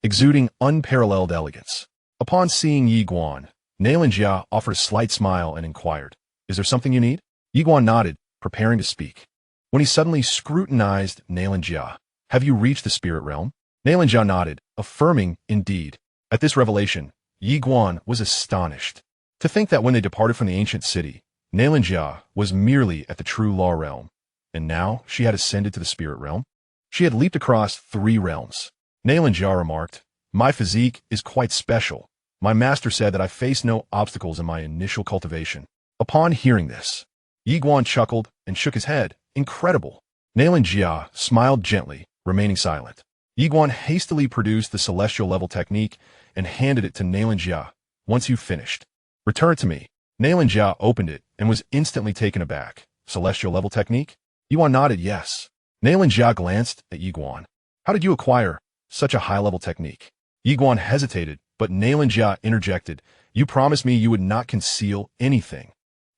exuding unparalleled elegance. Upon seeing Yiguan, Xianxia offered a slight smile and inquired, Is there something you need? Yiguan nodded, preparing to speak, when he suddenly scrutinized Xianxia. Have you reached the spirit realm? Xianxia nodded, affirming, indeed. At this revelation, Yiguan was astonished. To think that when they departed from the ancient city, Xianxia was merely at the true law realm, and now she had ascended to the spirit realm. She had leaped across 3 realms. Xianxia remarked, My physique is quite special. My master said that I face no obstacles in my initial cultivation. Upon hearing this, Yiguan chuckled and shook his head. Incredible. Xianxia smiled gently, remaining silent. Yiguan hastily produced the celestial level technique and handed it to Xianxia. Once you've finished, return it to me. Xianxia opened it and was instantly taken aback. Celestial level technique? Yiguan nodded yes. Xianxia glanced at Yiguan. How did you acquire such a high-level technique? Yiguan hesitated, but Xianxia interjected, You promised me you would not conceal anything.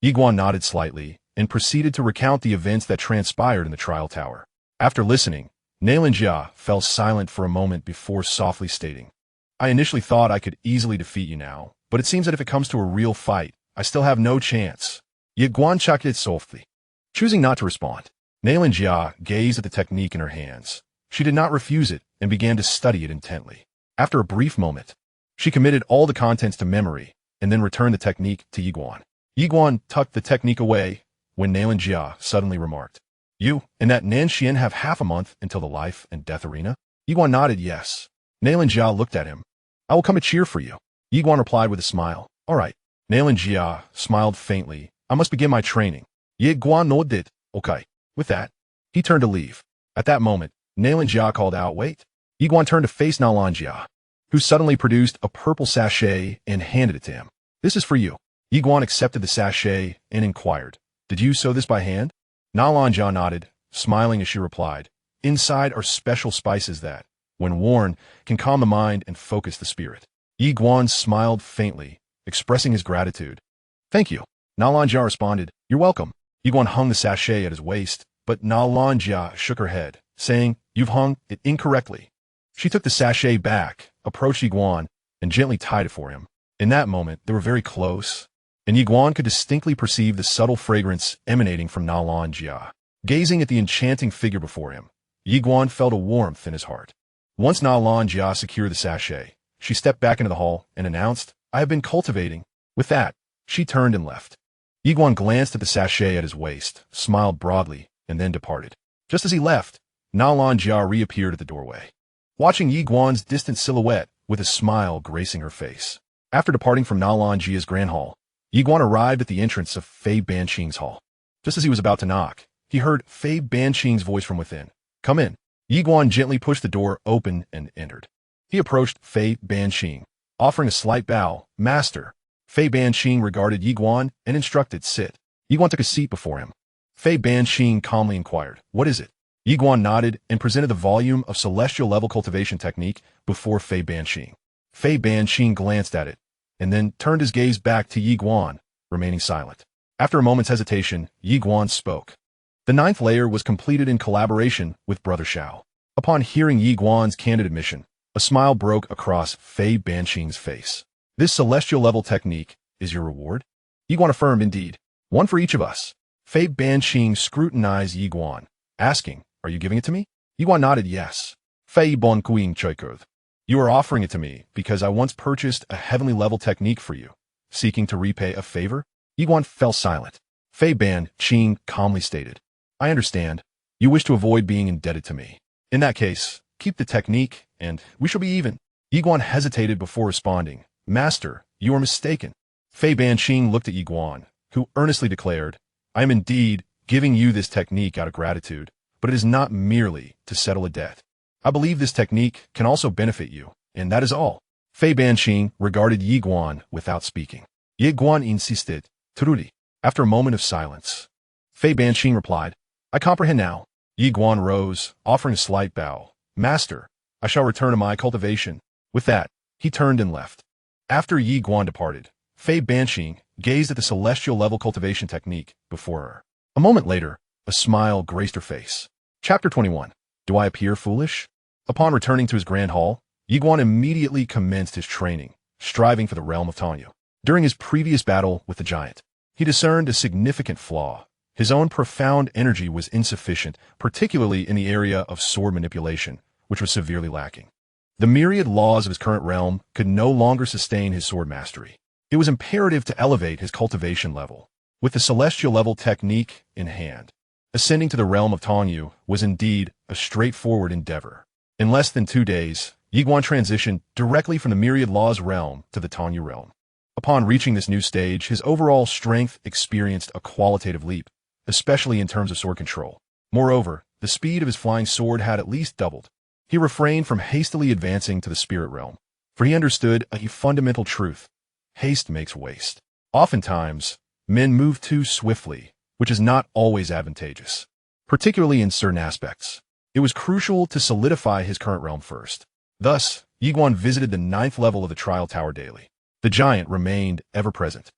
Yiguan nodded slightly and proceeded to recount the events that transpired in the trial tower. After listening, Xianxia fell silent for a moment before softly stating, I initially thought I could easily defeat you now, but it seems that if it comes to a real fight, I still have no chance. Yiguan chuckled softly. Choosing not to respond, Xianxia gazed at the technique in her hands. She did not refuse it and began to study it intently. After a brief moment, she committed all the contents to memory and then returned the technique to Yiguan. Yiguan tucked the technique away when Xianxia suddenly remarked, You and that Nan Xian have half a month until the life and death arena? Yiguan nodded yes. Xianxia looked at him. I will come to cheer for you. Yiguan replied with a smile. All right. Xianxia smiled faintly. I must begin my training. Yiguan nodded. Okay. With that, he turned to leave. At that moment, Xianxia called out, Wait. Yiguan turned to face Xianxia, who suddenly produced a purple sachet and handed it to him. This is for you. Yiguan accepted the sachet and inquired, Did you sew this by hand? Xianxia nodded, smiling as she replied, Inside are special spices that, when worn, can calm the mind and focus the spirit. Yiguan smiled faintly, expressing his gratitude. Thank you. Xianxia responded, You're welcome. Yiguan hung the sachet at his waist, but Xianxia shook her head, saying, You've hung it incorrectly. She took the sachet back, approached Yiguan, and gently tied it for him. In that moment, they were very close, and Yi Guan could distinctly perceive the subtle fragrance emanating from Xianxia. Gazing at the enchanting figure before him, Yi Guan felt a warmth in his heart. Once Xianxia secured the sachet, she stepped back into the hall and announced, "I have been cultivating." With that, she turned and left. Yi Guan glanced at the sachet at his waist, smiled broadly, and then departed. Just as he left, Xianxia reappeared at the doorway, watching Yi Guan's distant silhouette with a smile gracing her face. After departing from Xianxia's grand hall, Yi Guan arrived at the entrance of Fei Banqing's hall. Just as he was about to knock, he heard Fei Banqing's voice from within. "Come in." Yi Guan gently pushed the door open and entered. He approached Fei Banqing, offering a slight bow. "Master." Fei Banqing regarded Yi Guan and instructed, "Sit." Yi Guan took a seat before him. Fei Banqing calmly inquired, "What is it?" Yi Guan nodded and presented the volume of celestial level cultivation technique before Fei Banqing. Fei Banqing glanced at it, and then turned his gaze back to Yi Guan, remaining silent. After a moment's hesitation, Yi Guan spoke. The 9th layer was completed in collaboration with Brother Xiao. Upon hearing Yi Guan's candid admission, a smile broke across Fei Banqing's face. "This celestial level technique is your reward?" Yi Guan affirmed, "Indeed. One for each of us." Fei Banqing scrutinized Yi Guan, asking, "Are you giving it to me?" Yi Guan nodded yes. "Fei Bon Kuing Choikurth. You are offering it to me because I once purchased a heavenly level technique for you, seeking to repay a favor?" Yi Guan fell silent. Fei Banqing calmly stated, "I understand. You wish to avoid being indebted to me. In that case, keep the technique, and we shall be even." Yi Guan hesitated before responding, "Master, you are mistaken." Fei Banqing looked at Yi Guan, who earnestly declared, "I am indeed giving you this technique out of gratitude, but it is not merely to settle a debt. I believe this technique can also benefit you, and that is all." Fei Banqing regarded Yi Guan without speaking. Yi Guan insisted, "Truly." After a moment of silence, Fei Banqing replied, "I comprehend now." Yi Guan rose, offering a slight bow. "Master, I shall return to my cultivation." With that, he turned and left. After Yi Guan departed, Fei Banqing gazed at the celestial level cultivation technique before her. A moment later, a smile graced her face. Chapter 21. Do I appear foolish? Upon returning to his grand hall, Yi Guan immediately commenced his training, striving for the realm of Tanya. During his previous battle with the giant, he discerned a significant flaw. His own profound energy was insufficient, particularly in the area of sword manipulation, which was severely lacking. The myriad laws of his current realm could no longer sustain his sword mastery. It was imperative to elevate his cultivation level. With the celestial level technique in hand, ascending to the realm of Tongyu was indeed a straightforward endeavor. In less than 2 days, Yi Guan transitioned directly from the myriad laws realm to the Tongyu realm. Upon reaching this new stage, his overall strength experienced a qualitative leap, especially in terms of sword control. Moreover, the speed of his flying sword had at least doubled. He refrained from hastily advancing to the spirit realm, for he understood a fundamental truth: haste makes waste. Oftentimes, men move too swiftly, which is not always advantageous, particularly in certain aspects. It was crucial to solidify his current realm first. Thus, Yi Guan visited the 9th level of the trial tower daily. The giant remained ever present.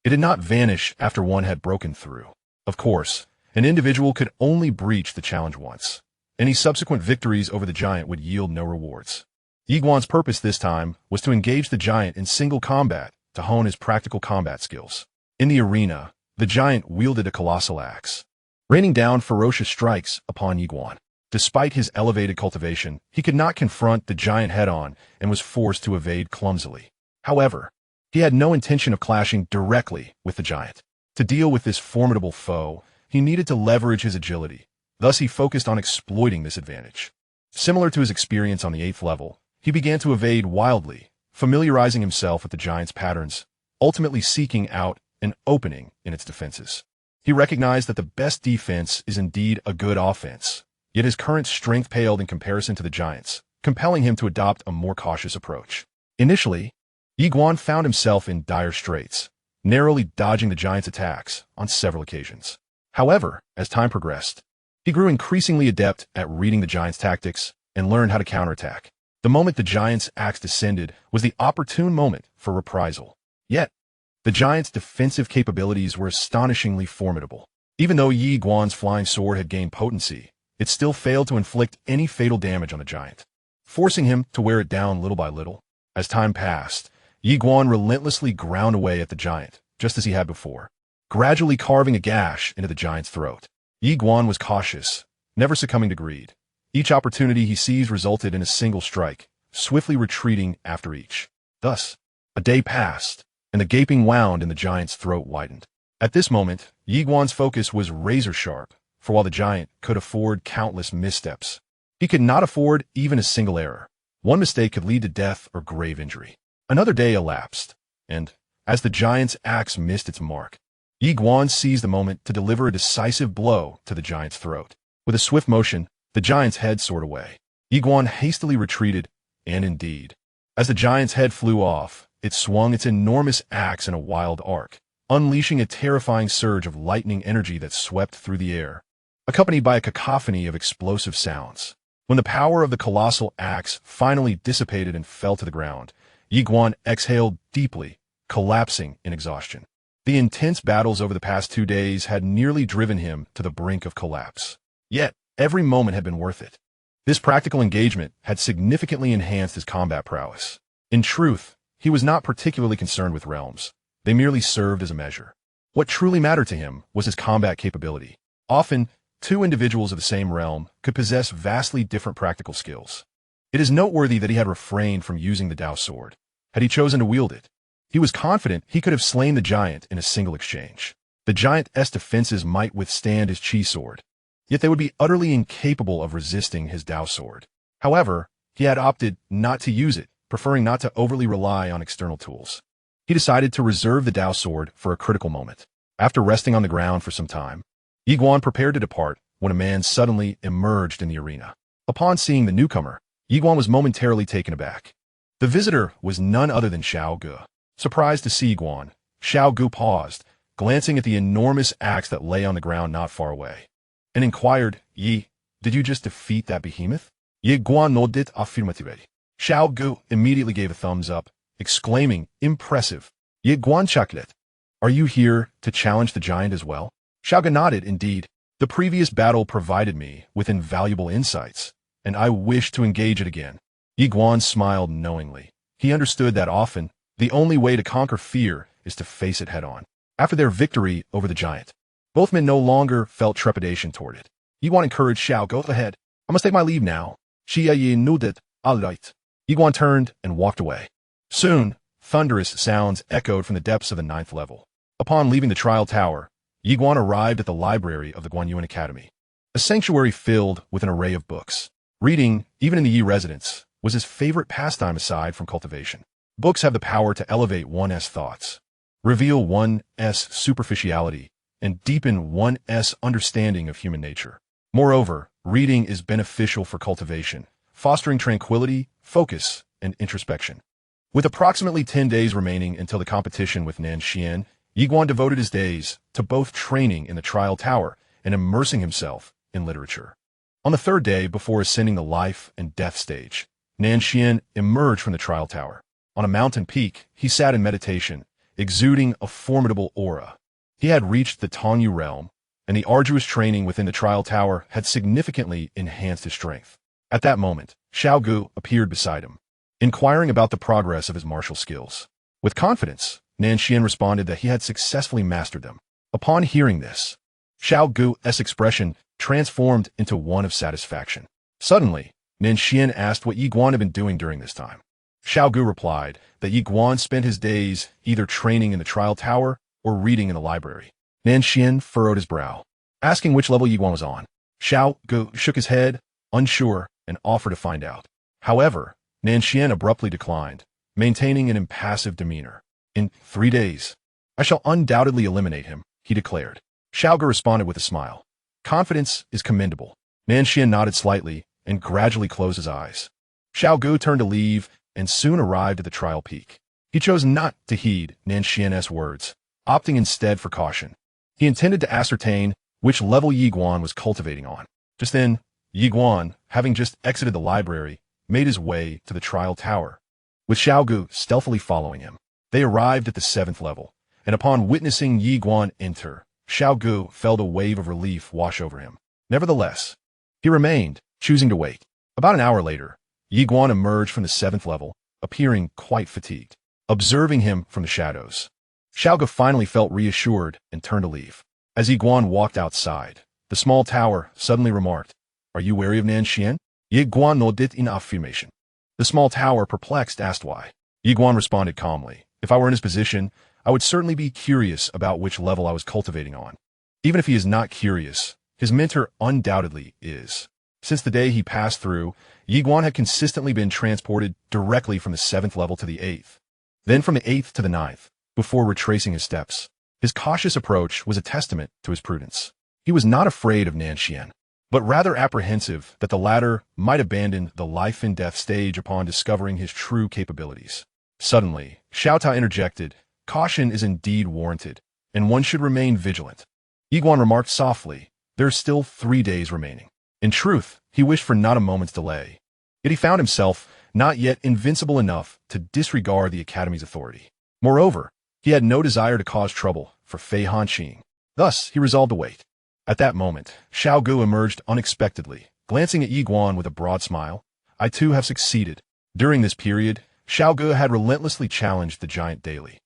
It did not vanish after one had broken through. Of course, an individual could only breach the challenge once. Any subsequent victories over the giant would yield no rewards. Yi Guan's purpose this time was to engage the giant in single combat to hone his practical combat skills. In the arena, the giant wielded a colossal axe, raining down ferocious strikes upon Yi Guan. Despite his elevated cultivation, he could not confront the giant head-on and was forced to evade clumsily. However, he had no intention of clashing directly with the giant. To deal with this formidable foe, he needed to leverage his agility. Thus, he focused on exploiting this advantage. Similar to his experience on the 8th level, he began to evade wildly, familiarizing himself with the giant's patterns, ultimately seeking out an opening in its defenses. He recognized that the best defense is indeed a good offense, yet his current strength paled in comparison to the giant's, compelling him to adopt a more cautious approach. Initially, Yi Guan found himself in dire straits, narrowly dodging the giant's attacks on several occasions. However, as time progressed, he grew increasingly adept at reading the giant's tactics and learned how to counterattack. The moment the giant's axe descended was the opportune moment for reprisal. Yet, the giant's defensive capabilities were astonishingly formidable. Even though Yi Guan's flying sword had gained potency, it still failed to inflict any fatal damage on the giant, forcing him to wear it down little by little. As time passed, Yi Guan relentlessly ground away at the giant, just as he had before, gradually carving a gash into the giant's throat. Yi Guan was cautious, never succumbing to greed. Each opportunity he seized resulted in a single strike, swiftly retreating after each. Thus, a day passed, and the gaping wound in the giant's throat widened. At this moment, Yi Guan's focus was razor-sharp, for while the giant could afford countless missteps, he could not afford even a single error. One mistake could lead to death or grave injury. Another day elapsed, and, as the giant's axe missed its mark, Yi Guan seized the moment to deliver a decisive blow to the giant's throat. With a swift motion, the giant's head soared away. Yi Guan hastily retreated, and indeed, as the giant's head flew off, it swung its enormous axe in a wild arc, unleashing a terrifying surge of lightning energy that swept through the air, accompanied by a cacophony of explosive sounds. When the power of the colossal axe finally dissipated and fell to the ground, Yi Guan exhaled deeply, collapsing in exhaustion. The intense battles over the past 2 days had nearly driven him to the brink of collapse. Yet, every moment had been worth it. This practical engagement had significantly enhanced his combat prowess. In truth, he was not particularly concerned with realms. They merely served as a measure. What truly mattered to him was his combat capability. Often, 2 individuals of the same realm could possess vastly different practical skills. It is noteworthy that he had refrained from using the Dao sword. Had he chosen to wield it, he was confident he could have slain the giant in a single exchange. The giant's defenses might withstand his chi sword, yet they would be utterly incapable of resisting his Dao sword. However, he had opted not to use it, preferring not to overly rely on external tools. He decided to reserve the Dao sword for a critical moment. After resting on the ground for some time, Yi Guan prepared to depart when a man suddenly emerged in the arena. Upon seeing the newcomer, Yi Guan was momentarily taken aback. The visitor was none other than Xiao Gu. Surprised to see Yi Guan, Xiao Gu paused, glancing at the enormous axe that lay on the ground not far away, and inquired, "Yi, did you just defeat that behemoth?" Yi Guan nodded affirmatively. Xiao Gu immediately gave a thumbs up, exclaiming, "Impressive. Yi Guan Chaklet, are you here to challenge the giant as well?" Xiao Gu nodded, "Indeed. The previous battle provided me with invaluable insights, and I wish to engage it again." Yi Guan smiled knowingly. He understood that often, the only way to conquer fear is to face it head-on. After their victory over the giant, both men no longer felt trepidation toward it. Yi Guan encouraged Xiao, "Go ahead. I must take my leave now." Xia nodded, "All right." Yi Guan turned and walked away. Soon, thunderous sounds echoed from the depths of the 9th level. Upon leaving the trial tower, Yi Guan arrived at the library of the Guanyuan Academy, a sanctuary filled with an array of books. Reading, even in the Yi residence, was his favorite pastime aside from cultivation. Books have the power to elevate one's thoughts, reveal one's superficiality, and deepen one's understanding of human nature. Moreover, reading is beneficial for cultivation, fostering tranquility, focus, and introspection. With approximately 10 days remaining until the competition with Xianxia, Yi Guan devoted his days to both training in the trial tower and immersing himself in literature. On the 3rd day before ascending the life and death stage, Xianxia emerged from the trial tower. On a mountain peak, he sat in meditation, exuding a formidable aura. He had reached the Tongyu realm, and the arduous training within the trial tower had significantly enhanced his strength. At that moment, Xiao Gu appeared beside him, inquiring about the progress of his martial skills. With confidence, Xianxia responded that he had successfully mastered them. Upon hearing this, Xiao Gu's expression transformed into one of satisfaction. Suddenly, Xianxia asked what Yi Guan had been doing during this time. Xiao Gu replied that Yi Guan spent his days either training in the trial tower or reading in the library. Xianxia furrowed his brow, asking which level Yi Guan was on. Xiao Gu shook his head, unsure, and offered to find out. However, Xianxia abruptly declined, maintaining an impassive demeanor. "In 3 days, I shall undoubtedly eliminate him," he declared. Xiao Gu responded with a smile. "Confidence is commendable." Xianxia nodded slightly and gradually closed his eyes. Xiao Gu turned to leave and soon arrived at the trial peak. He chose not to heed Xianxia's words, opting instead for caution. He intended to ascertain which level Yi Guan was cultivating on. Just then, Yi Guan, having just exited the library, made his way to the trial tower, with Xiao Gu stealthily following him. They arrived at the 7th level, and upon witnessing Yi Guan enter, Xiao Gu felt a wave of relief wash over him. Nevertheless, he remained, choosing to wait. About an hour later, Yi Guan emerged from the 7th level, appearing quite fatigued. Observing him from the shadows, Xiaoga finally felt reassured and turned to leave. As Yiguan walked outside, the small tower suddenly remarked, "Are you wary of Nanxian?" Yiguan nodded in affirmation. The small tower, perplexed, asked why. Yiguan responded calmly, "If I were in his position, I would certainly be curious about which level I was cultivating on. Even if he is not curious, his mentor undoubtedly is." Since the day he passed through, Yiguan had consistently been transported directly from the 7th level to the 8th, then from the 8th to the 9th, before retracing his steps. His cautious approach was a testament to his prudence. He was not afraid of Nanxian, but rather apprehensive that the latter might abandon the life-and-death stage upon discovering his true capabilities. Suddenly, Xiaota interjected, "Caution is indeed warranted, and one should remain vigilant." Yiguan remarked softly, "There are still 3 days remaining." In truth, he wished for not a moment's delay. Yet he found himself not yet invincible enough to disregard the Academy's authority. Moreover, he had no desire to cause trouble for Fei Hanqing. Thus, he resolved to wait. At that moment, Xiao Gu emerged unexpectedly, glancing at Yiguan with a broad smile. "I too have succeeded." During this period, Xiao Gu had relentlessly challenged the giant daily.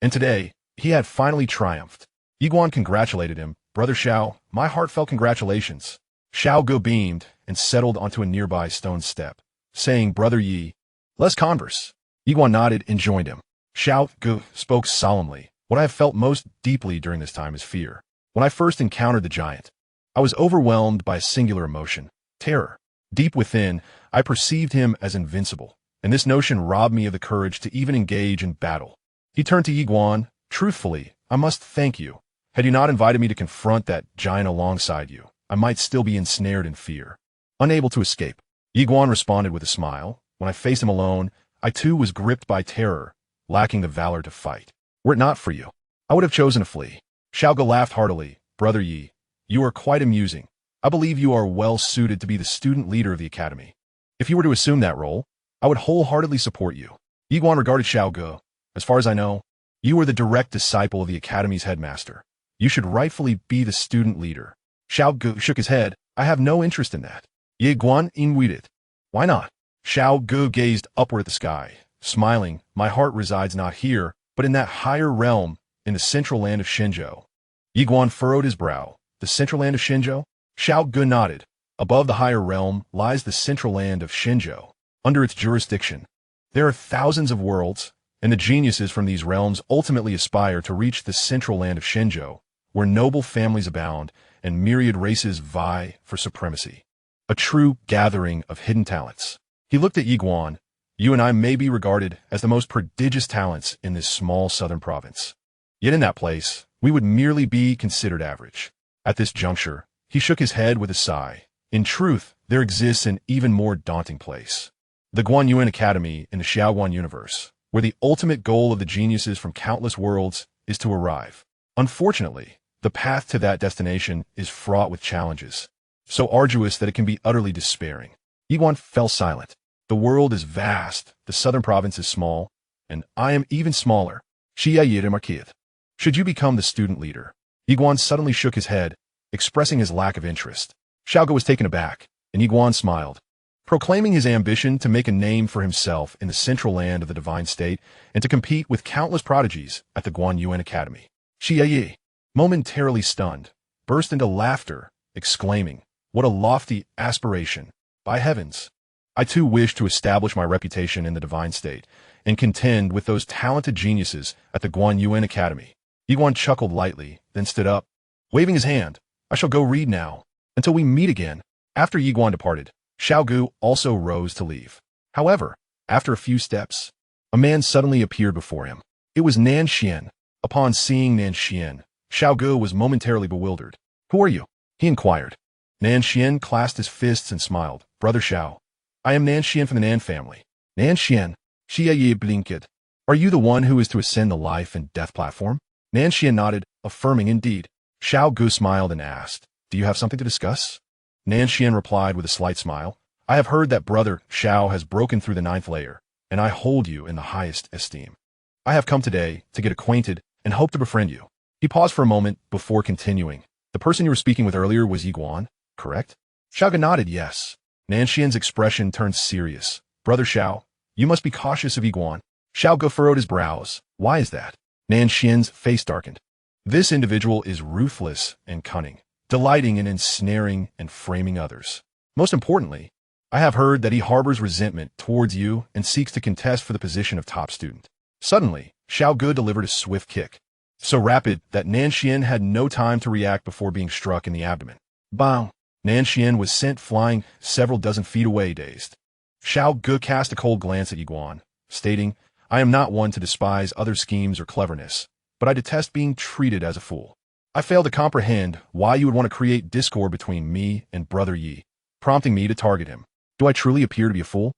And today, he had finally triumphed. Yiguan congratulated him. "Brother Xiao, my heartfelt congratulations." Xiao Gu beamed and settled onto a nearby stone step, saying, "Brother Yi, let's converse." Yiguan nodded and joined him. Xiao Gu spoke solemnly. "What I have felt most deeply during this time is fear. When I first encountered the giant, I was overwhelmed by a singular emotion, terror. Deep within, I perceived him as invincible, and this notion robbed me of the courage to even engage in battle." He turned to Yiguan. "Truthfully, I must thank you. Had you not invited me to confront that giant alongside you, I might still be ensnared in fear, unable to escape." Yiguan responded with a smile. "When I faced him alone, I too was gripped by terror, lacking the valor to fight. Were it not for you, I would have chosen to flee." Xiao Gu laughed heartily. "Brother Yi, you are quite amusing. I believe you are well suited to be the student leader of the Academy. If you were to assume that role, I would wholeheartedly support you." Yiguan regarded Xiao Gu. "As far as I know, you are the direct disciple of the Academy's headmaster. You should rightfully be the student leader." Xiao Gu shook his head. "I have no interest in that." Yiguan inwitted. "Why not?" Xiao Gu gazed upward at the sky, smiling. "My heart resides not here, but in that higher realm, in the central land of Shenzhou." Yiguan furrowed his brow. "The central land of Shenzhou?" Xiao Gu nodded. "Above the higher realm lies the central land of Shenzhou. Under its jurisdiction, there are thousands of worlds, and the geniuses from these realms ultimately aspire to reach the central land of Shenzhou, where noble families abound and myriad races vie for supremacy. A true gathering of hidden talents." He looked at Yiguan. "You and I may be regarded as the most prodigious talents in this small southern province. Yet in that place, we would merely be considered average." At this juncture, he shook his head with a sigh. "In truth, there exists an even more daunting place. The Guanyuan Academy in the Xiaoguan universe, where the ultimate goal of the geniuses from countless worlds is to arrive. Unfortunately, the path to that destination is fraught with challenges, so arduous that it can be utterly despairing." Yiguan fell silent. "The world is vast, the southern province is small, and I am even smaller." Xianxia remarked. "Should you become the student leader?" Yiguan suddenly shook his head, expressing his lack of interest. Xiao Gu was taken aback, and Yiguan smiled. Proclaiming his ambition to make a name for himself in the central land of the divine state and to compete with countless prodigies at the Guanyuan Academy. Xianxia, momentarily stunned, burst into laughter, exclaiming, "What a lofty aspiration! By heavens! I too wish to establish my reputation in the divine state and contend with those talented geniuses at the Guanyuan Academy." Yiguan chuckled lightly, then stood up, waving his hand. "I shall go read now. Until we meet again." After Yiguan departed, Xiao Gu also rose to leave. However, after a few steps, a man suddenly appeared before him. It was Nanxian. Upon seeing Nanxian, Xiao Gu was momentarily bewildered. "Who are you?" he inquired. Nanxian clasped his fists and smiled. "Brother Xiao, I am Nanxian from the Nan family." "Nanxian," Xianxia blinked. "Are you the one who is to ascend the life and death platform?" Nanxian nodded, affirming indeed. Xiao Gu smiled and asked, "Do you have something to discuss?" Nanxian replied with a slight smile, "I have heard that Brother Xiao has broken through the 9th layer, and I hold you in the highest esteem. I have come today to get acquainted and hope to befriend you." He paused for a moment before continuing. "The person you were speaking with earlier was Yiguan, correct?" Xiao Gu nodded yes. Nanxian's expression turned serious. "Brother Xiao, you must be cautious of Yiguan." Xiao Gu furrowed his brows. "Why is that?" Xian's face darkened. This individual is ruthless and cunning, delighting in ensnaring and framing others. Most importantly, I have heard that he harbors resentment towards you and seeks to contest for the position of top student. Suddenly, Xiao Ge delivered a swift kick, so rapid that Xian had no time to react before being struck in the abdomen. Bang! Xian was sent flying several dozen feet away, dazed. Xiao Ge cast a cold glance at Yiguan, stating, I am not one to despise other schemes or cleverness, but I detest being treated as a fool. I fail to comprehend why you would want to create discord between me and Brother Yi, prompting me to target him. Do I truly appear to be a fool?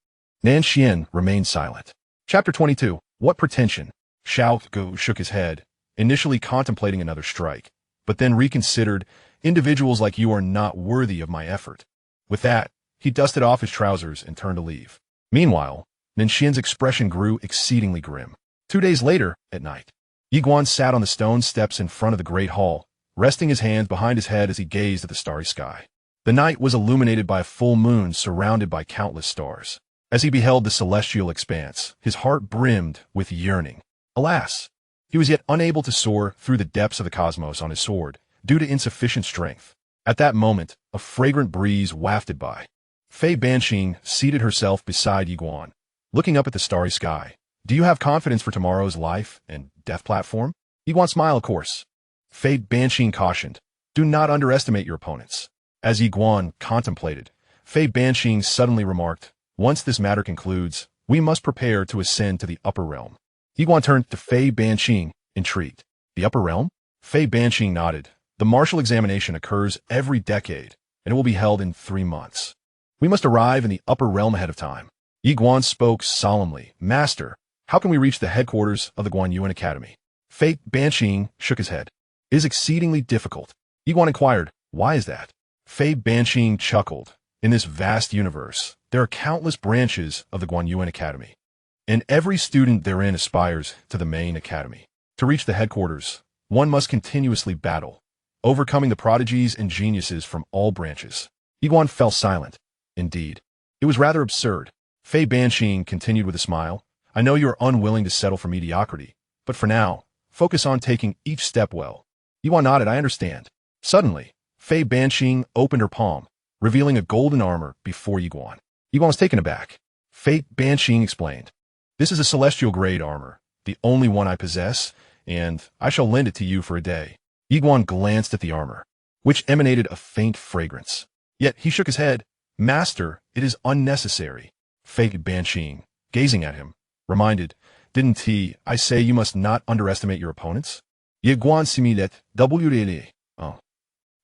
Xian remained silent. Chapter 22. What pretension? Xiao Ge shook his head, initially contemplating another strike, but then reconsidered, individuals like you are not worthy of my effort. With that, he dusted off his trousers and turned to leave. Meanwhile, Xian's expression grew exceedingly grim. 2 days later, at night, Yiguan sat on the stone steps in front of the great hall, resting his hands behind his head as he gazed at the starry sky. The night was illuminated by a full moon surrounded by countless stars. As he beheld the celestial expanse, his heart brimmed with yearning. Alas, he was yet unable to soar through the depths of the cosmos on his sword, due to insufficient strength. At that moment, a fragrant breeze wafted by. Fei Banqing seated herself beside Yiguan, looking up at the starry sky. Do you have confidence for tomorrow's life and death platform? Yiguan smiled, of course. Fei Banqing cautioned, do not underestimate your opponents. As Yiguan contemplated, Fei Banqing suddenly remarked, once this matter concludes, we must prepare to ascend to the upper realm. Yiguan turned to Fei Banqing, intrigued. The upper realm? Fei Banqing nodded. The martial examination occurs every decade, and it will be held in 3 months. We must arrive in the upper realm ahead of time. Yiguan spoke solemnly. Master, how can we reach the headquarters of the Guanyuan Academy? Fei Banqing shook his head. It is exceedingly difficult. Yiguan inquired, why is that? Fei Banqing chuckled. In this vast universe, there are countless branches of the Guanyuan Academy, and every student therein aspires to the main academy. To reach the headquarters, one must continuously battle, overcoming the prodigies and geniuses from all branches. Yiguan fell silent. Indeed, it was rather absurd. Fei Banqing continued with a smile. I know you are unwilling to settle for mediocrity, but for now, focus on taking each step well. Yiguan nodded, I understand. Suddenly, Fei Banqing opened her palm, revealing a golden armor before Yiguan. Yiguan was taken aback. Fei Banqing explained, this is a celestial grade armor, the only one I possess, and I shall lend it to you for a day. Yiguan glanced at the armor, which emanated a faint fragrance. Yet he shook his head. Master, it is unnecessary. Fei Banqing, gazing at him, reminded, didn't I say you must not underestimate your opponents? Yiguan similet wle. Oh.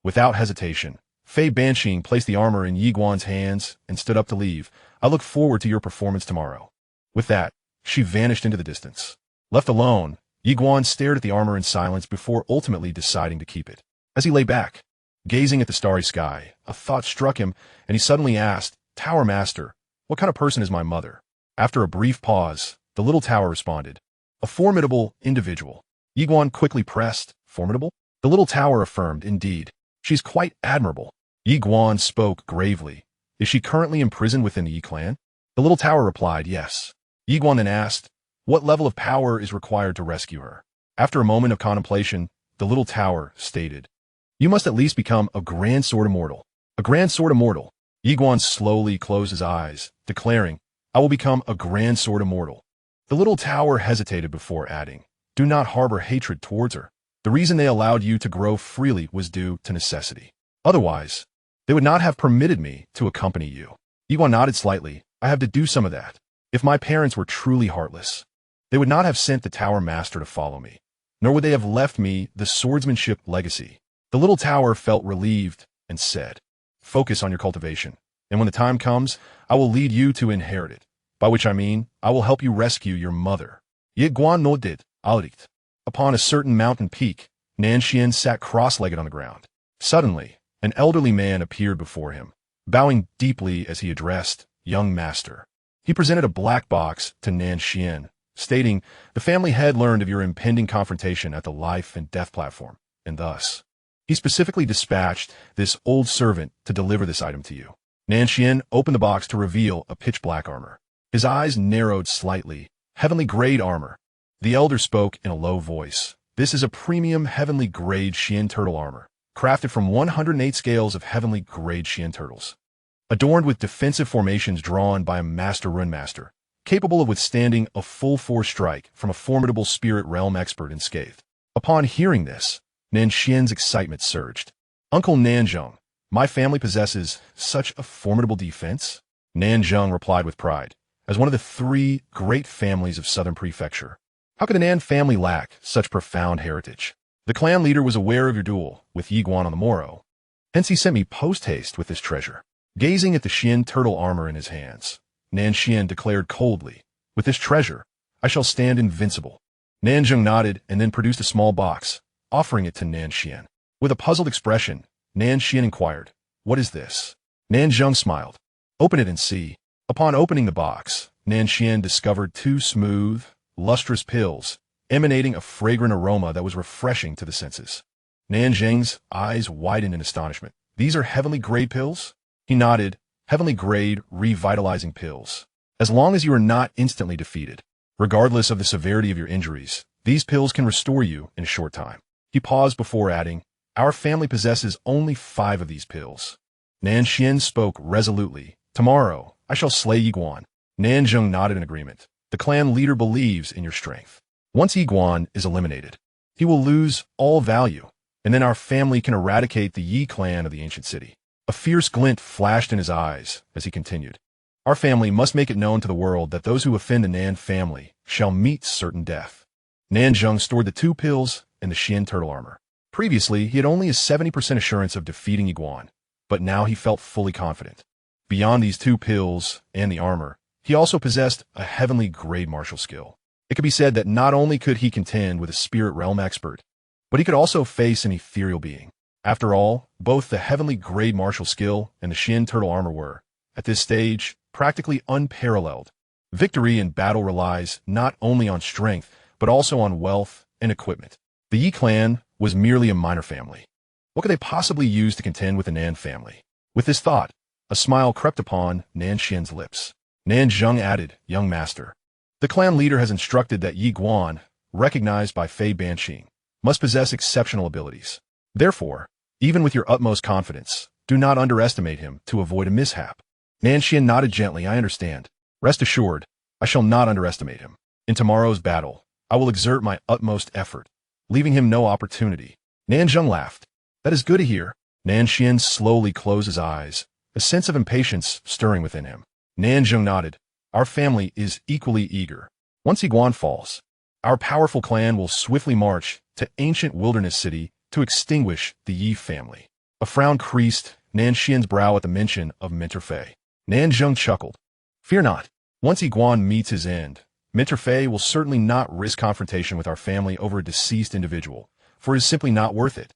Without hesitation, Fei Banqing placed the armor in Yiguan's hands and stood up to leave. I look forward to your performance tomorrow. With that, she vanished into the distance. Left alone, Yiguan stared at the armor in silence before ultimately deciding to keep it. As he lay back, gazing at the starry sky, a thought struck him, and he suddenly asked, Tower Master, what kind of person is my mother? After a brief pause, the little tower responded, a formidable individual. Yiguan quickly pressed, formidable? The little tower affirmed, indeed. She's quite admirable. Yiguan spoke gravely. Is she currently imprisoned within the Yi clan? The little tower replied, yes. Yiguan then asked, what level of power is required to rescue her? After a moment of contemplation, the little tower stated, you must at least become a grand sword immortal. A grand sword immortal. Yiguan slowly closed his eyes, declaring, I will become a grand sword immortal. The little tower hesitated before adding, do not harbor hatred towards her. The reason they allowed you to grow freely was due to necessity. Otherwise, they would not have permitted me to accompany you. Yiguan nodded slightly. I have to do some of that. If my parents were truly heartless, they would not have sent the tower master to follow me, nor would they have left me the swordsmanship legacy. The little tower felt relieved and said, focus on your cultivation, and when the time comes, I will lead you to inherit it, by which I mean, I will help you rescue your mother. Yiguan nodded, alright. Upon a certain mountain peak, Xian sat cross-legged on the ground. Suddenly, an elderly man appeared before him, bowing deeply as he addressed, young master. He presented a black box to Xian, stating, the family had learned of your impending confrontation at the life and death platform, and thus, he specifically dispatched this old servant to deliver this item to you. Xian opened the box to reveal a pitch-black armor. His eyes narrowed slightly. Heavenly grade armor. The elder spoke in a low voice. This is a premium heavenly grade Xian turtle armor, crafted from 108 scales of heavenly grade Xian turtles, adorned with defensive formations drawn by a master runemaster, capable of withstanding a full force strike from a formidable spirit realm expert in Scathe. Upon hearing this, Nanxian's excitement surged. Uncle Nanzheng, my family possesses such a formidable defense? Nanzheng replied with pride. As one of the 3 great families of Southern Prefecture, how could the Nan family lack such profound heritage? The clan leader was aware of your duel with Yiguan on the morrow, hence he sent me post-haste with this treasure. Gazing at the Xian turtle armor in his hands, Nanxian declared coldly, with this treasure, I shall stand invincible. Nanzheng nodded and then produced a small box, offering it to Nanxian. With a puzzled expression, Nanxian inquired, what is this? Nanzheng smiled. Open it and see. Upon opening the box, Nanxian discovered 2 smooth, lustrous pills, emanating a fragrant aroma that was refreshing to the senses. Nanzheng's eyes widened in astonishment. These are heavenly grade pills? He nodded. Heavenly grade, revitalizing pills. As long as you are not instantly defeated, regardless of the severity of your injuries, these pills can restore you in a short time. He paused before adding, our family possesses only 5 of these pills. Nanxian spoke resolutely. Tomorrow, I shall slay Yiguan. Nanzheng nodded in agreement. The clan leader believes in your strength. Once Yiguan is eliminated, he will lose all value, and then our family can eradicate the Yi clan of the ancient city. A fierce glint flashed in his eyes as he continued. Our family must make it known to the world that those who offend the Nan family shall meet certain death. Nanzheng stored the 2 pills and the Xian turtle armor. Previously, he had only a 70% assurance of defeating Yiguan, but now he felt fully confident. Beyond these 2 pills and the armor, he also possessed a heavenly grade martial skill. It could be said that not only could he contend with a spirit realm expert, but he could also face an ethereal being. After all, both the heavenly grade martial skill and the Xian turtle armor were, at this stage, practically unparalleled. Victory in battle relies not only on strength, but also on wealth and equipment. The Yi clan was merely a minor family. What could they possibly use to contend with the Nan family? With this thought, a smile crept upon Nanxian's lips. Nanzheng added, young master, the clan leader has instructed that Yiguan, recognized by Fei Banqing, must possess exceptional abilities. Therefore, even with your utmost confidence, do not underestimate him to avoid a mishap. Nanxian nodded gently. I understand. Rest assured, I shall not underestimate him. In tomorrow's battle, I will exert my utmost effort, leaving him no opportunity. Nanzheng laughed. That is good to hear. Nanxian slowly closed his eyes, a sense of impatience stirring within him. Nanzheng nodded. Our family is equally eager. Once Yiguan falls, our powerful clan will swiftly march to ancient wilderness city to extinguish the Yi family. A frown creased Nanxian's brow at the mention of Mentor Fei. Nanzheng chuckled. Fear not. Once Yiguan meets his end, Mentor Fei will certainly not risk confrontation with our family over a deceased individual, for it is simply not worth it.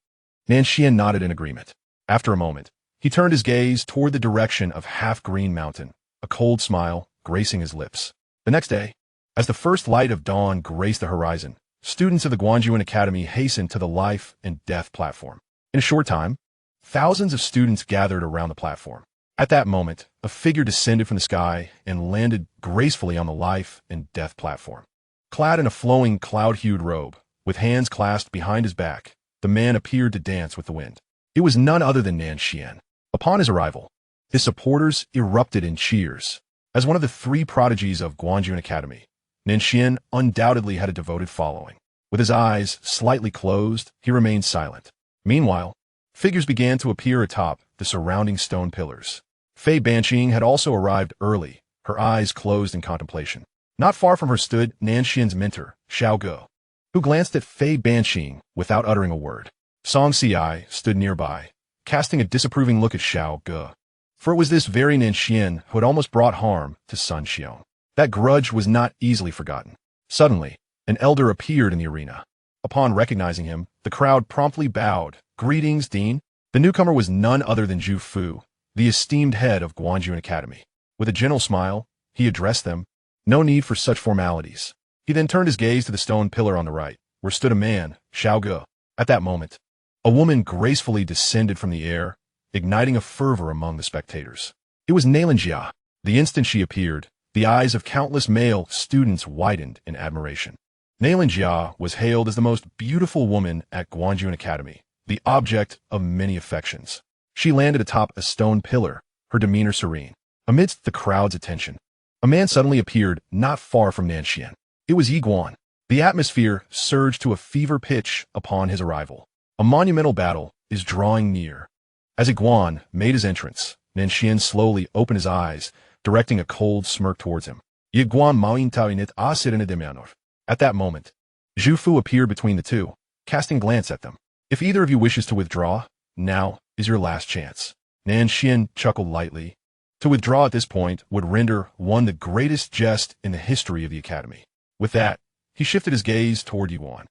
Nanxian nodded in agreement. After a moment, he turned his gaze toward the direction of Half-Green Mountain, a cold smile gracing his lips. The next day, as the first light of dawn graced the horizon, students of the Guanjuan Academy hastened to the life and death platform. In a short time, thousands of students gathered around the platform. At that moment, a figure descended from the sky and landed gracefully on the life and death platform. Clad in a flowing cloud-hued robe, with hands clasped behind his back, the man appeared to dance with the wind. It was none other than Nanxian. Upon his arrival, his supporters erupted in cheers. As one of the 3 prodigies of Guanjuan Academy, Nanxian undoubtedly had a devoted following. With his eyes slightly closed, he remained silent. Meanwhile, figures began to appear atop the surrounding stone pillars. Fei Banqing had also arrived early, her eyes closed in contemplation. Not far from her stood Nanxian's mentor, Xiao Ge, who glanced at Fei Banqing without uttering a word. Xianxia stood nearby, casting a disapproving look at Xiao Ge, for it was this very Nanxian who had almost brought harm to Sun Xiong. That grudge was not easily forgotten. Suddenly, an elder appeared in the arena. Upon recognizing him, the crowd promptly bowed. Greetings, Dean. The newcomer was none other than Zhu Fu, the esteemed head of Guanjuan Academy. With a gentle smile, he addressed them. No need for such formalities. He then turned his gaze to the stone pillar on the right, where stood a man, Xiao Ge. At that moment, a woman gracefully descended from the air, igniting a fervor among the spectators. It was Xianxia. The instant she appeared, the eyes of countless male students widened in admiration. Xianxia was hailed as the most beautiful woman at Guanjun Academy, the object of many affections. She landed atop a stone pillar, her demeanor serene. Amidst the crowd's attention, a man suddenly appeared not far from Nanshan. It was Yiguan. The atmosphere surged to a fever pitch upon his arrival. A monumental battle is drawing near. As Yiguan made his entrance, Nanshan slowly opened his eyes, directing a cold smirk towards him. Yiguan Maointawinit Asirinidemianov. At that moment, Zhu Fu appeared between the two, casting glance at them. If either of you wishes to withdraw, now is your last chance. Nanshan chuckled lightly. To withdraw at this point would render one the greatest jest in the history of the academy. With that, he shifted his gaze toward Yiguan.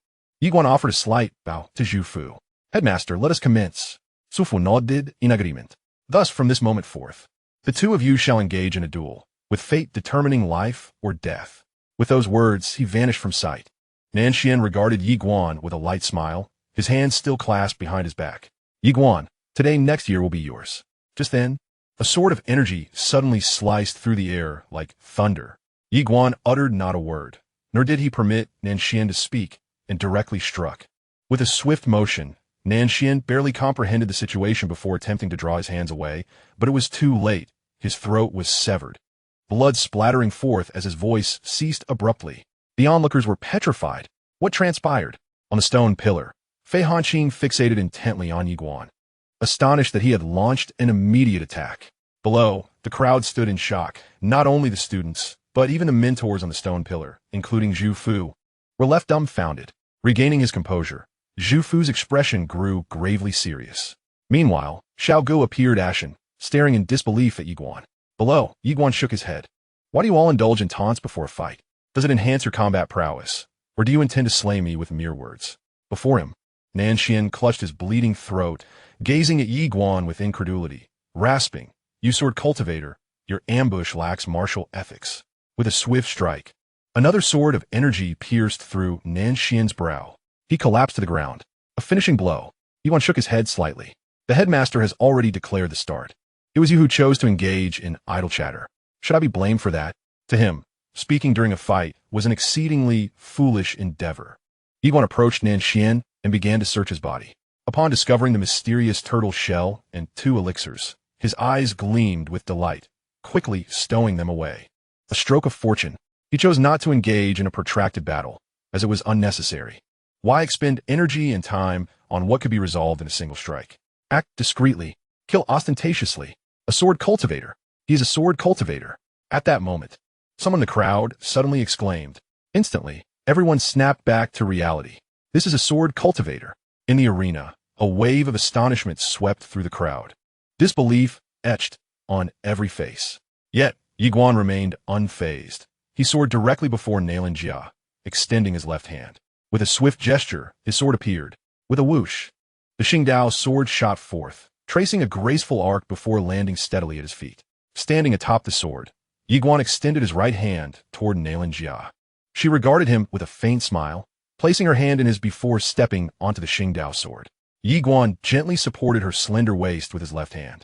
Yiguan offered a slight bow to Zhu Fu. Headmaster, let us commence. Zhu Fu nodded in agreement. Thus, from this moment forth, the two of you shall engage in a duel, with fate determining life or death. With those words, he vanished from sight. Nanshan regarded Yiguan with a light smile, his hands still clasped behind his back. Yiguan, today next year will be yours. Just then, a sword of energy suddenly sliced through the air like thunder. Yiguan uttered not a word, nor did he permit Nanshan to speak, and directly struck. With a swift motion, Nanshan barely comprehended the situation before attempting to draw his hands away, but it was too late. His throat was severed, blood splattering forth as his voice ceased abruptly. The onlookers were petrified. What transpired? On the stone pillar, Fei Hanqing fixated intently on Yiguan, astonished that he had launched an immediate attack. Below, the crowd stood in shock. Not only the students, but even the mentors on the stone pillar, including Zhu Fu, were left dumbfounded. Regaining his composure, Zhu Fu's expression grew gravely serious. Meanwhile, Xiao Gu appeared ashen, staring in disbelief at Yiguan. Below, Yiguan shook his head. Why do you all indulge in taunts before a fight? Does it enhance your combat prowess? Or do you intend to slay me with mere words? Before him, Nanshan clutched his bleeding throat, gazing at Yiguan with incredulity, rasping, "You sword cultivator, your ambush lacks martial ethics." With a swift strike, another sword of energy pierced through Nanshan's brow. He collapsed to the ground. A finishing blow. Yiguan shook his head slightly. The headmaster has already declared the start. It was you who chose to engage in idle chatter. Should I be blamed for that? To him, speaking during a fight was an exceedingly foolish endeavor. Yiguan approached Nanshan and began to search his body. Upon discovering the mysterious turtle shell and 2 elixirs, his eyes gleamed with delight, quickly stowing them away. A stroke of fortune. He chose not to engage in a protracted battle, as it was unnecessary. Why expend energy and time on what could be resolved in a single strike? Act discreetly. Kill ostentatiously. A sword cultivator. He is a sword cultivator. At that moment, someone in the crowd suddenly exclaimed. Instantly, everyone snapped back to reality. This is a sword cultivator. In the arena, a wave of astonishment swept through the crowd. Disbelief etched on every face. Yet, Yiguan remained unfazed. He soared directly before Xianxia, extending his left hand. With a swift gesture, his sword appeared. With a whoosh, the Xingdao sword shot forth, tracing a graceful arc before landing steadily at his feet. Standing atop the sword, Yiguan extended his right hand toward Xianxia. She regarded him with a faint smile, placing her hand in his before stepping onto the Xingdao sword. Yiguan gently supported her slender waist with his left hand,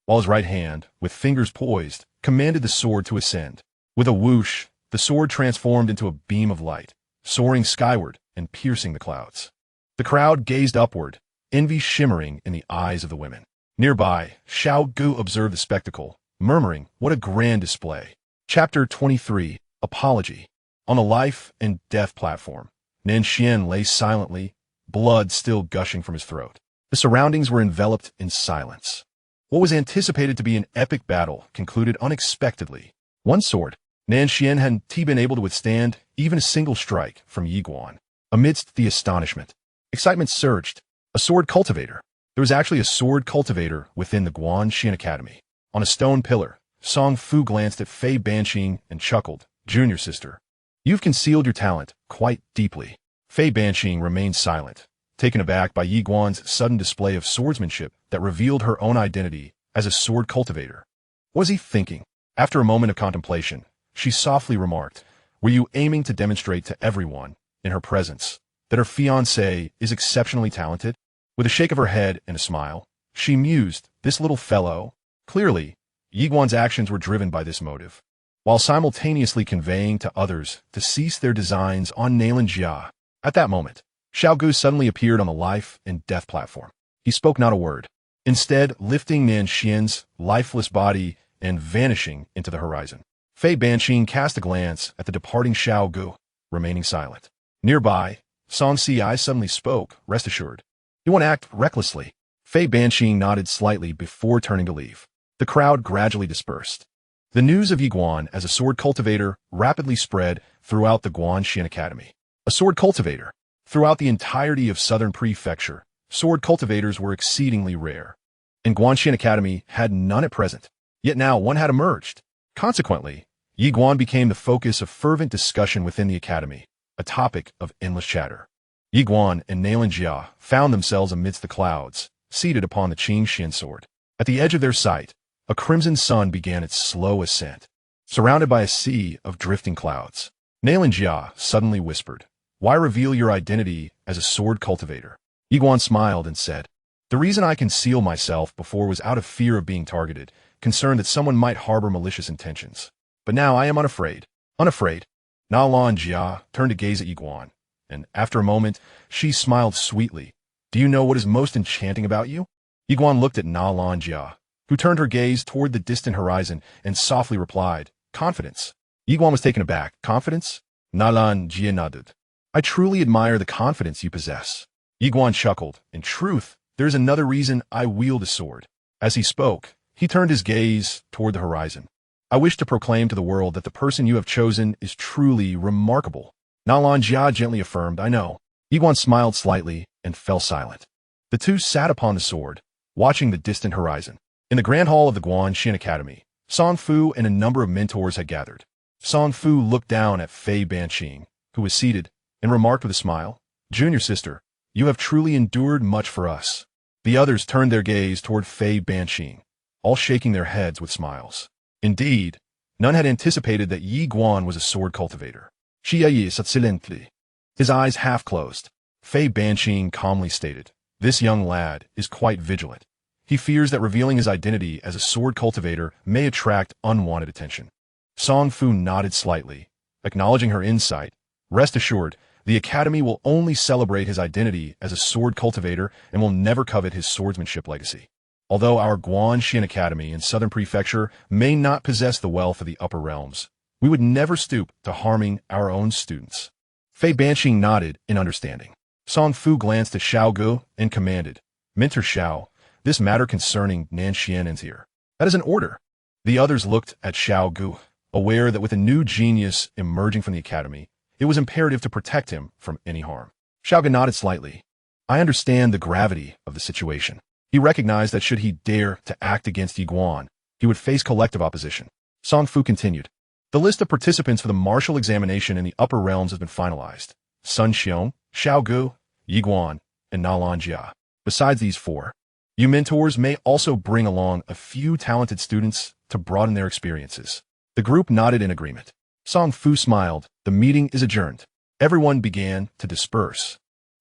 while his right hand, with fingers poised, commanded the sword to ascend. With a whoosh, the sword transformed into a beam of light, soaring skyward and piercing the clouds. The crowd gazed upward, envy shimmering in the eyes of the women. Nearby, Xiao Gu observed the spectacle, murmuring, "What a grand display." Chapter 23, Apology. On the life and death platform, Nanshan lay silently, blood still gushing from his throat. The surroundings were enveloped in silence. What was anticipated to be an epic battle concluded unexpectedly. One sword, Nanshan hadn't been able to withstand even a single strike from Yiguan. Amidst the astonishment, excitement surged. A sword cultivator. There was actually a sword cultivator within the Guanxin Academy. On a stone pillar, Song Fu glanced at Fei Banqing and chuckled. "Junior sister, you've concealed your talent quite deeply." Fei Banqing remained silent, taken aback by Yiguan's sudden display of swordsmanship that revealed her own identity as a sword cultivator. What was he thinking? After a moment of contemplation, she softly remarked, "Were you aiming to demonstrate to everyone, in her presence, that her fiancé is exceptionally talented?" With a shake of her head and a smile, she mused, "This little fellow." Clearly, Yiguan's actions were driven by this motive. while simultaneously conveying to others to cease their designs on Xianxia. At that moment, Xiaogu suddenly appeared on the life and death platform. He spoke not a word, instead lifting Nanxian's lifeless body and vanishing into the horizon. Fei Banqing cast a glance at the departing Xiaogu, remaining silent. Nearby, Xianxia suddenly spoke, rest assured. You won't act recklessly. Fei Banqing nodded slightly before turning to leave. The crowd gradually dispersed. The news of Yi Guan as a sword cultivator rapidly spread throughout the Guanxian Academy. A sword cultivator. Throughout the entirety of Southern Prefecture, sword cultivators were exceedingly rare. And Guanxian Academy had none at present. Yet now one had emerged. Consequently, Yi Guan became the focus of fervent discussion within the academy, a topic of endless chatter. Yi Guan and Xianxia found themselves amidst the clouds, seated upon the Qingxian sword. At the edge of their sight, a crimson sun began its slow ascent. Surrounded by a sea of drifting clouds, Xianxia suddenly whispered, "Why reveal your identity as a sword cultivator?" Yi Guan smiled and said, "The reason I concealed myself before was out of fear of being targeted, concerned that someone might harbor malicious intentions. But now I am unafraid." Unafraid? Xianxia turned to gaze at Yi Guan, and after a moment, she smiled sweetly. "Do you know what is most enchanting about you?" Yi Guan looked at Xianxia, who turned her gaze toward the distant horizon and softly replied, "Confidence." Yi Guan was taken aback. "Confidence?" Xianxia nodded. "I truly admire the confidence you possess." Yi Guan chuckled. "In truth, there is another reason I wield a sword." As he spoke, he turned his gaze toward the horizon. "I wish to proclaim to the world that the person you have chosen is truly remarkable." Xianxia gently affirmed, "I know." Yi Guan smiled slightly and fell silent. The two sat upon the sword, watching the distant horizon. In the grand hall of the Guanxian Academy, Song Fu and a number of mentors had gathered. Song Fu looked down at Fei Banqing, who was seated, and remarked with a smile, "Junior sister, you have truly endured much for us." The others turned their gaze toward Fei Banqing, all shaking their heads with smiles. Indeed, none had anticipated that Yi Guan was a sword cultivator. Xianxia sat silently, his eyes half closed. Fei Banqing calmly stated, "This young lad is quite vigilant. He fears that revealing his identity as a sword cultivator may attract unwanted attention." Song Fu nodded slightly, acknowledging her insight. "Rest assured, the Academy will only celebrate his identity as a sword cultivator and will never covet his swordsmanship legacy. Although our Guanxian Academy in Southern Prefecture may not possess the wealth of the upper realms, we would never stoop to harming our own students." Fei Banqing nodded in understanding. Song Fu glanced at Xiaogu and commanded, "Mentor Xiao, this matter concerning Nanxian ends here." "That is an order." The others looked at Xiaogu, aware that with a new genius emerging from the academy, it was imperative to protect him from any harm. Xiaogu nodded slightly. "I understand the gravity of the situation." He recognized that should he dare to act against Yi Guan, he would face collective opposition. Song Fu continued, "The list of participants for the martial examination in the upper realms has been finalized. Sun Xiong, Xiaogu, Yi Guan, and Xianxia. Besides these four, you mentors may also bring along a few talented students to broaden their experiences." The group nodded in agreement. Song Fu smiled. "The meeting is adjourned." Everyone began to disperse.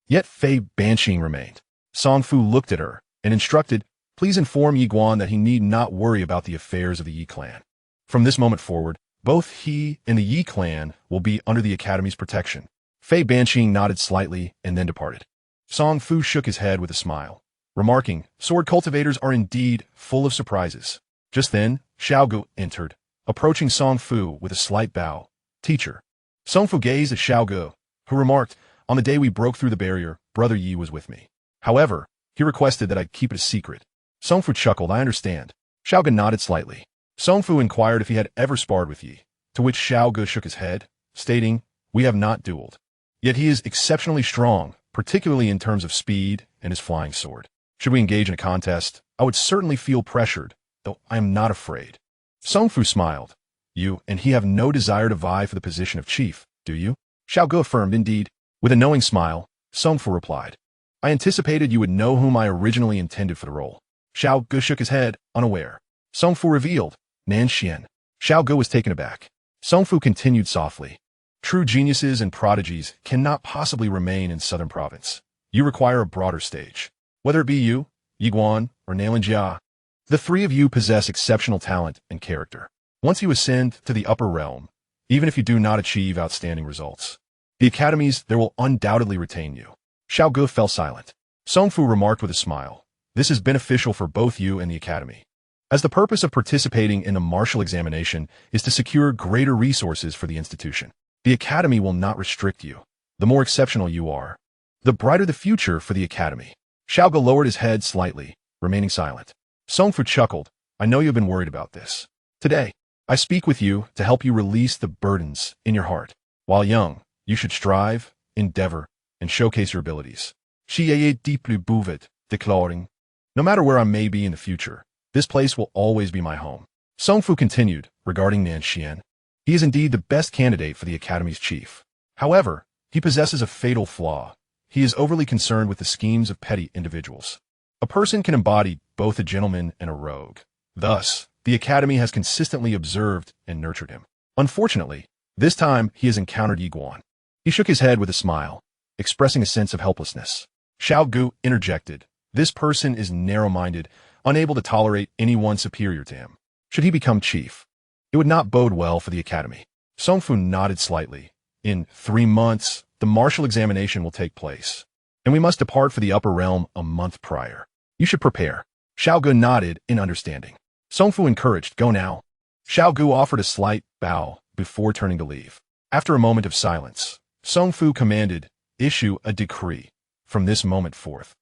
Yet Fei Banqing remained. Song Fu looked at her and instructed, "Please inform Yi Guan that he need not worry about the affairs of the Yi clan. From this moment forward, both he and the Yi clan will be under the Academy's protection." Fei Banqing nodded slightly and then departed. Song Fu shook his head with a smile, remarking, "Sword cultivators are indeed full of surprises." Just then, Xiaogu entered, approaching Song Fu with a slight bow. "Teacher." Song Fu gazed at Xiaogu, who remarked, "On the day we broke through the barrier, Brother Yi was with me. However, he requested that I keep it a secret." Song Fu chuckled, "I understand." Xiaogu nodded slightly. Song Fu inquired if he had ever sparred with Yi, to which Xiaogu shook his head, stating, "We have not dueled. Yet he is exceptionally strong, particularly in terms of speed and his flying sword. Should we engage in a contest, I would certainly feel pressured, though I am not afraid." Song Fu smiled. "You and he have no desire to vie for the position of chief, do you?" Xiaogu affirmed, "Indeed." With a knowing smile, Song Fu replied, "I anticipated you would know whom I originally intended for the role." Xiaogu shook his head, unaware. Song Fu revealed, "Nanxian." Xiaogu was taken aback. Song Fu continued softly, "True geniuses and prodigies cannot possibly remain in Southern Province. You require a broader stage. Whether it be you, Yi Guan, or Xianxia, the three of you possess exceptional talent and character. Once you ascend to the upper realm, even if you do not achieve outstanding results, the academies there will undoubtedly retain you. Xiao Gu fell silent. Song Fu remarked with a smile, "This is beneficial for both you and the academy. As the purpose of participating in the martial examination is to secure greater resources for the institution, the academy will not restrict you. The more exceptional you are, the brighter the future for the academy." Xiao Gu lowered his head slightly, remaining silent. Song Fu chuckled, "I know you've been worried about this. Today, I speak with you to help you release the burdens in your heart. While young, you should strive, endeavor, and showcase your abilities. Xianxia deeply bouvet, declaring, no matter where I may be in the future, this place will always be my home." Song Fu continued, regarding Xianxia. "He is indeed the best candidate for the academy's chief. However, he possesses a fatal flaw. He is overly concerned with the schemes of petty individuals. A person can embody both a gentleman and a rogue. Thus, the academy has consistently observed and nurtured him. Unfortunately, this time he has encountered Yiguan." He shook his head with a smile, expressing a sense of helplessness. Xiao Gu interjected, "This person is narrow-minded, unable to tolerate anyone superior to him. Should he become chief, it would not bode well for the academy." Song Fu nodded slightly. "In 3 months, the martial examination will take place, and we must depart for the upper realm a month prior. You should prepare." Xiao Gu nodded in understanding. Song Fu encouraged, "Go now." Xiao Gu offered a slight bow before turning to leave. After a moment of silence, Song Fu commanded, "Issue a decree. From this moment forth,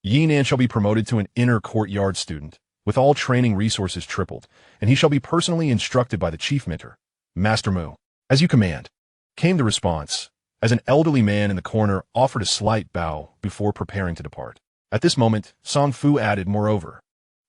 Yinan shall be promoted to an inner courtyard student, with all training resources tripled, and he shall be personally instructed by the chief mentor, Master Mu." "As you command," came the response, as an elderly man in the corner offered a slight bow before preparing to depart. At this moment, Song Fu added, "Moreover,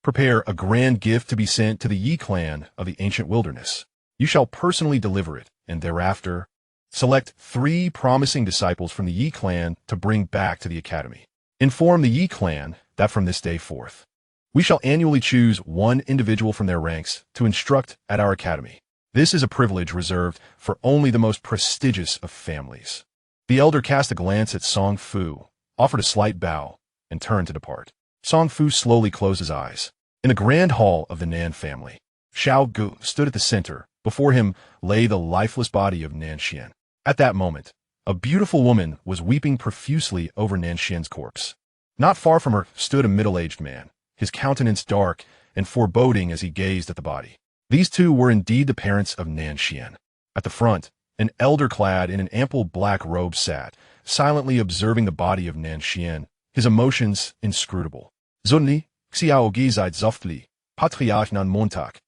prepare a grand gift to be sent to the Yi clan of the ancient wilderness. You shall personally deliver it, and thereafter, select 3 promising disciples from the Yi clan to bring back to the academy. Inform the Yi clan that from this day forth, we shall annually choose 1 individual from their ranks to instruct at our academy. This is a privilege reserved for only the most prestigious of families." The elder cast a glance at Song Fu, offered a slight bow, and turned to depart. Song Fu slowly closed his eyes. In the grand hall of the Nan family, Xiao Gu stood at the center. Before him lay the lifeless body of Xian. At that moment, a beautiful woman was weeping profusely over Xian's corpse. Not far from her stood a middle-aged man, his countenance dark and foreboding as he gazed at the body. These 2 were indeed the parents of Xian. At the front, an elder clad in an ample black robe sat, silently observing the body of Xian, his emotions inscrutable. "Zunli, Xiao Gizide Zoftli, Patriarch Nan Montag.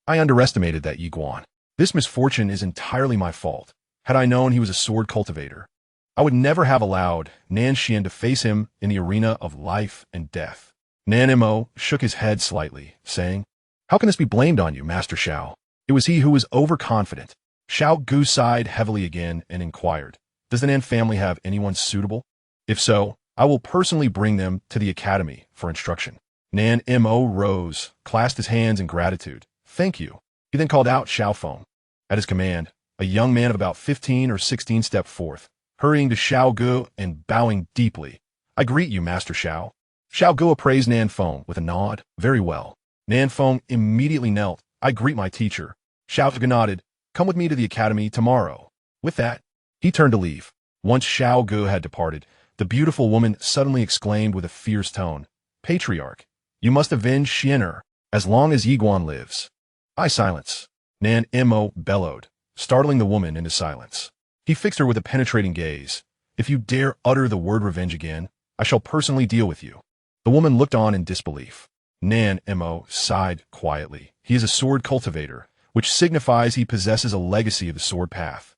I underestimated that Yiguan. This misfortune is entirely my fault. Had I known he was a sword cultivator, I would never have allowed Xian to face him in the arena of life and death." Mo shook his head slightly, saying, "How can this be blamed on you, Master Xiao? It was he who was overconfident." Xiao Gu sighed heavily again and inquired, "Does the Nan family have anyone suitable? If so, I will personally bring them to the academy for instruction." Mo rose, clasped his hands in gratitude. "Thank you." He then called out Xiao Feng. At his command, a young man of about 15 or 16 stepped forth, hurrying to Xiao Gu and bowing deeply. "I greet you, Master Xiao." Xiao Gu appraised Nan Feng with a nod. "Very well." Nan Feng immediately knelt. "I greet my teacher." Xiao Gu nodded. "Come with me to the academy tomorrow." With that, he turned to leave. Once Xiao Gu had departed, the beautiful woman suddenly exclaimed with a fierce tone, "Patriarch, you must avenge Xian'er as long as Yiguan lives." "I silence." Mo bellowed, startling the woman into silence. He fixed her with a penetrating gaze. "If you dare utter the word revenge again, I shall personally deal with you." The woman looked on in disbelief. Mo sighed quietly. "He is a sword cultivator, which signifies he possesses a legacy of the sword path,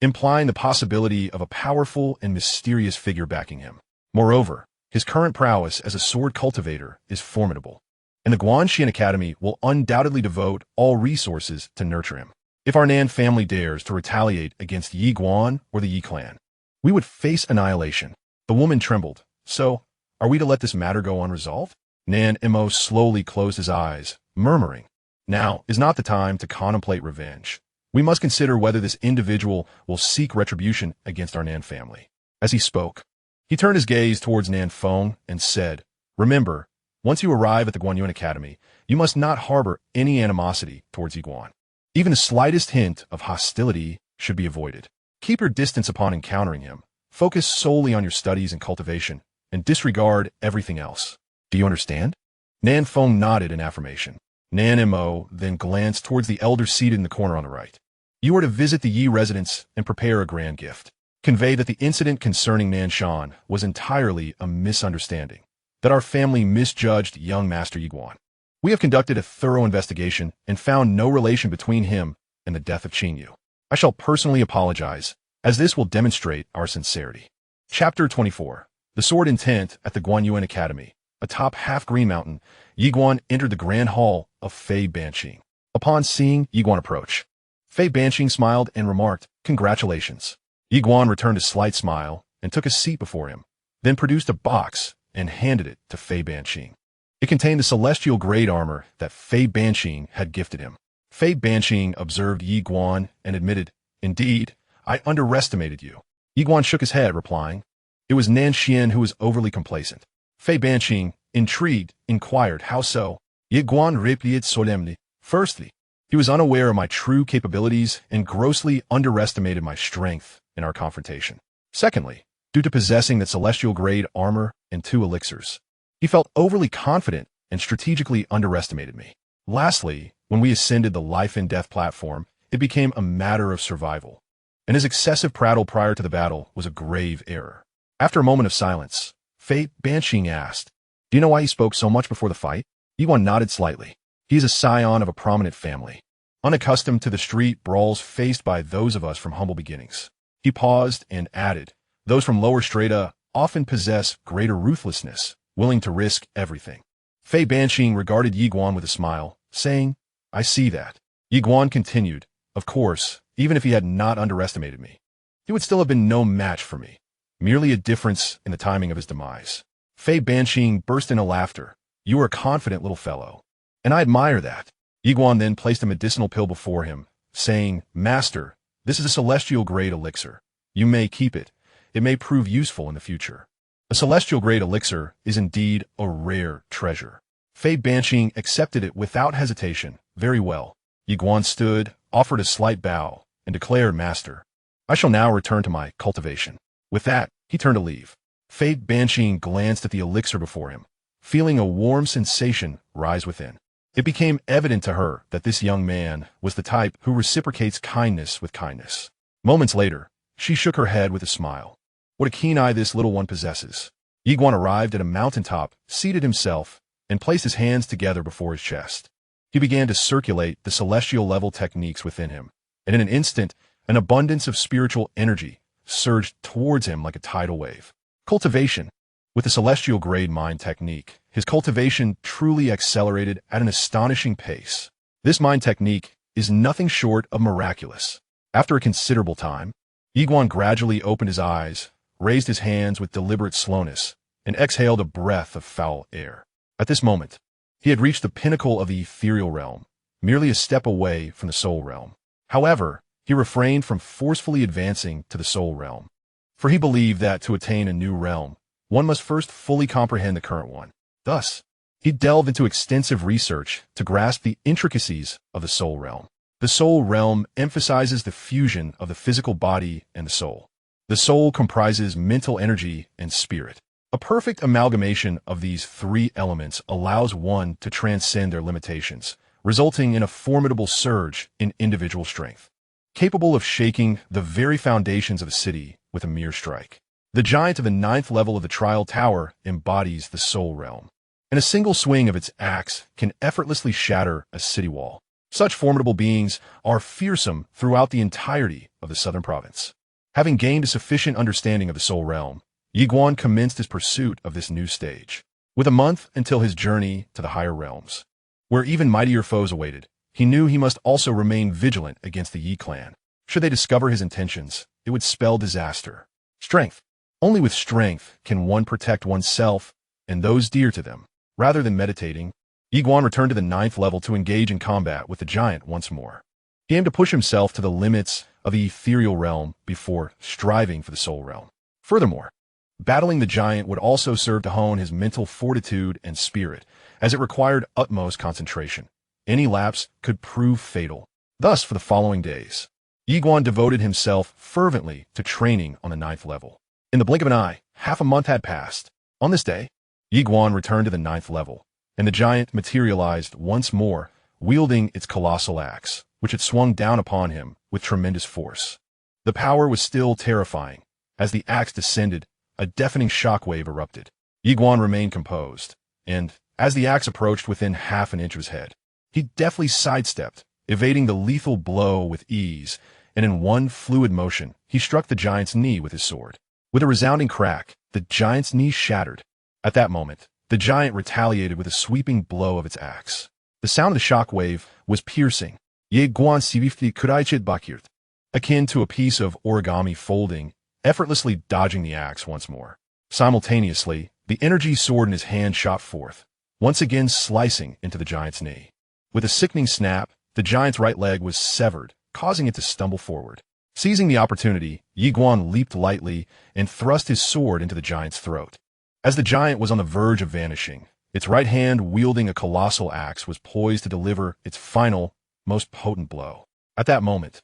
implying the possibility of a powerful and mysterious figure backing him. Moreover, his current prowess as a sword cultivator is formidable, and the Guanxian Academy will undoubtedly devote all resources to nurture him. If our Nan family dares to retaliate against Yi Guan or the Yi clan, we would face annihilation." The woman trembled. "So, are we to let this matter go unresolved?" Mo slowly closed his eyes, murmuring, "Now is not the time to contemplate revenge. We must consider whether this individual will seek retribution against our Nan family." As he spoke, he turned his gaze towards Nan Feng and said, "Remember, once you arrive at the Guanyuan Academy, you must not harbor any animosity towards Yiguan. Even the slightest hint of hostility should be avoided. Keep your distance upon encountering him. Focus solely on your studies and cultivation, and disregard everything else. Do you understand? Nan Feng nodded in affirmation. Nan Mo then glanced towards the elder seated in the corner on the right. You are to visit the Yi residence and prepare a grand gift. Convey that the incident concerning Nan Shan was entirely a misunderstanding, that our family misjudged young Master Yiguan. We have conducted a thorough investigation and found no relation between him and the death of Qingyu. I shall personally apologize, as this will demonstrate our sincerity. Chapter 24. The Sword Intent at the Guanyuan Academy. Atop half-green mountain, Yiguan entered the grand hall of Fei Banqing. Upon seeing Yiguan approach, Fei Banqing smiled and remarked, "Congratulations." Yiguan returned a slight smile and took a seat before him, then produced a box and handed it to Fei Banqing. It contained the celestial grade armor that Fei Banqing had gifted him. Fei Banqing observed Yiguan and admitted, "Indeed, I underestimated you." Yiguan shook his head, replying, "It was Nan Xian who was overly complacent." Fei Banqing, intrigued, inquired, "How so?" Yiguan replied solemnly, "Firstly, he was unaware of my true capabilities and grossly underestimated my strength in our confrontation. Secondly, due to possessing the celestial grade armor and 2 elixirs, he felt overly confident and strategically underestimated me. Lastly, when we ascended the life and death platform, it became a matter of survival, and his excessive prattle prior to the battle was a grave error." After a moment of silence, Fei Banqing asked, "Do you know why he spoke so much before the fight?" Yiguan nodded slightly. He is a scion of a prominent family, unaccustomed to the street brawls faced by those of us from humble beginnings. He paused and added, "Those from lower strata often possess greater ruthlessness, willing to risk everything." Fei Banqing regarded Yiguan with a smile, saying, "I see that." Yiguan continued, "Of course, even if he had not underestimated me, he would still have been no match for me, merely a difference in the timing of his demise." Fei Banqing burst into laughter. "You are a confident little fellow, and I admire that." Yiguan then placed a medicinal pill before him, saying, "Master, this is a celestial grade elixir. You may keep it. It may prove useful in the future." A celestial grade elixir is indeed a rare treasure. Fei Banqing accepted it without hesitation. "Very well." Yiguan stood, offered a slight bow, and declared, "Master, I shall now return to my cultivation." With that, he turned to leave. Fei Banqing glanced at the elixir before him, feeling a warm sensation rise within. It became evident to her that this young man was the type who reciprocates kindness with kindness. Moments later, she shook her head with a smile. What a keen eye this little one possesses. Yiguan arrived at a mountaintop, seated himself, and placed his hands together before his chest. He began to circulate the celestial level techniques within him, and in an instant, an abundance of spiritual energy surged towards him like a tidal wave. Cultivation. With the celestial grade mind technique, his cultivation truly accelerated at an astonishing pace. This mind technique is nothing short of miraculous. After a considerable time, Yiguan gradually opened his eyes, raised his hands with deliberate slowness, and exhaled a breath of foul air. At this moment, he had reached the pinnacle of the ethereal realm, merely a step away from the soul realm. However, he refrained from forcefully advancing to the soul realm, for he believed that to attain a new realm, one must first fully comprehend the current one. Thus, he delved into extensive research to grasp the intricacies of the soul realm. The soul realm emphasizes the fusion of the physical body and the soul. The soul comprises mental energy and spirit. A perfect amalgamation of these 3 elements allows one to transcend their limitations, resulting in a formidable surge in individual strength, capable of shaking the very foundations of a city with a mere strike. The giant of the 9th level of the Trial Tower embodies the soul realm, and a single swing of its axe can effortlessly shatter a city wall. Such formidable beings are fearsome throughout the entirety of the southern province. Having gained a sufficient understanding of the soul realm, Yiguan commenced his pursuit of this new stage. With a month until his journey to the higher realms, where even mightier foes awaited, he knew he must also remain vigilant against the Yi clan. Should they discover his intentions, it would spell disaster. Strength. Only with strength can one protect oneself and those dear to them. Rather than meditating, Yiguan returned to the 9th level to engage in combat with the giant once more. He aimed to push himself to the limits of the ethereal realm before striving for the soul realm. Furthermore, battling the giant would also serve to hone his mental fortitude and spirit, as it required utmost concentration. Any lapse could prove fatal. Thus, for the following days, Yiguan devoted himself fervently to training on the 9th level. In the blink of an eye, half a month had passed. On this day, Yiguan returned to the 9th level, and the giant materialized once more, wielding its colossal axe, which had swung down upon him with tremendous force. The power was still terrifying. As the axe descended, a deafening shockwave erupted. Yiguan remained composed, and, as the axe approached within half an inch of his head, he deftly sidestepped, evading the lethal blow with ease, and in one fluid motion, he struck the giant's knee with his sword. With a resounding crack, the giant's knee shattered. At that moment, the giant retaliated with a sweeping blow of its axe. The sound of the shockwave was piercing, Yiguan sivifti kuraichit bakirt, akin to a piece of origami folding, effortlessly dodging the axe once more. Simultaneously, the energy sword in his hand shot forth, once again slicing into the giant's knee. With a sickening snap, the giant's right leg was severed, causing it to stumble forward. Seizing the opportunity, Yiguan leaped lightly and thrust his sword into the giant's throat. As the giant was on the verge of vanishing, its right hand wielding a colossal axe was poised to deliver its final, most potent blow. At that moment,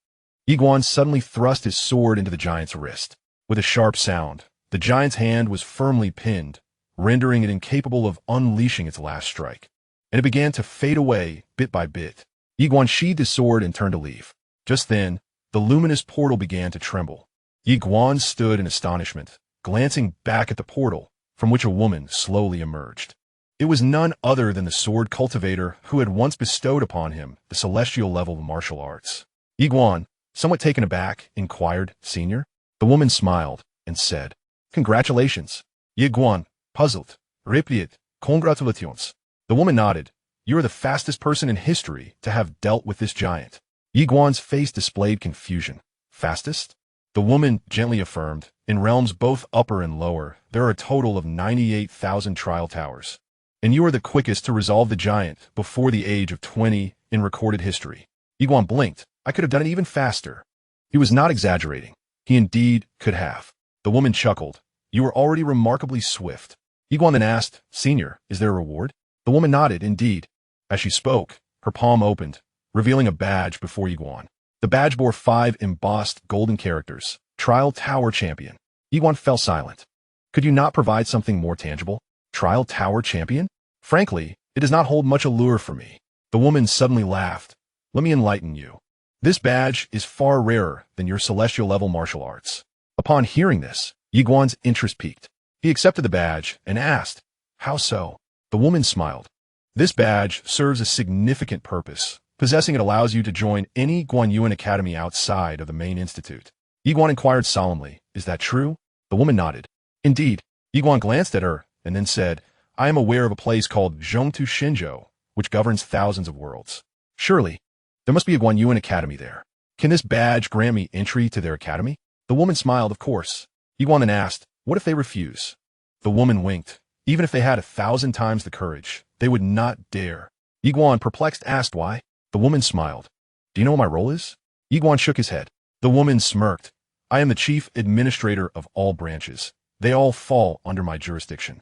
Yiguan suddenly thrust his sword into the giant's wrist. With a sharp sound, the giant's hand was firmly pinned, rendering it incapable of unleashing its last strike. And it began to fade away bit by bit. Yiguan sheathed his sword and turned to leave. Just then, the luminous portal began to tremble. Yiguan stood in astonishment, glancing back at the portal, from which a woman slowly emerged. It was none other than the sword cultivator who had once bestowed upon him the celestial level of martial arts. Yiguan, somewhat taken aback, inquired, "Senior?" The woman smiled and said, "Congratulations." Yiguan, puzzled, replied, "Congratulations." The woman nodded. "You are the fastest person in history to have dealt with this giant." Yiguan's face displayed confusion. "Fastest?" The woman gently affirmed, "In realms both upper and lower, there are a total of 98,000 trial towers. And you are the quickest to resolve the giant before the age of 20 in recorded history." Yiguan blinked. "I could have done it even faster." He was not exaggerating. He indeed could have. The woman chuckled. "You are already remarkably swift." Yiguan then asked, "Senior, is there a reward?" The woman nodded, "Indeed." As she spoke, her palm opened, revealing a badge before Yiguan. The badge bore 5 embossed golden characters, Trial Tower Champion. Yiguan fell silent. "Could you not provide something more tangible?" "Trial Tower Champion? Frankly, it does not hold much allure for me." The woman suddenly laughed. "Let me enlighten you. This badge is far rarer than your celestial level martial arts." Upon hearing this, Yiguan's interest piqued. He accepted the badge and asked, "How so?" The woman smiled. "This badge serves a significant purpose. Possessing it allows you to join any Guanyuan academy outside of the main institute." Yiguan inquired solemnly, "Is that true?" The woman nodded. "Indeed." Yiguan glanced at her and then said, "I am aware of a place called Zhongtu Shinjo, which governs thousands of worlds. Surely, there must be a Guanyuan academy there. Can this badge grant me entry to their academy?" The woman smiled, "Of course." Yiguan then asked, "What if they refuse?" The woman winked. "Even if they had 1,000 times the courage, they would not dare." Yiguan, perplexed, asked why. The woman smiled. "Do you know what my role is?" Yiguan shook his head. The woman smirked. "I am the chief administrator of all branches. They all fall under my jurisdiction.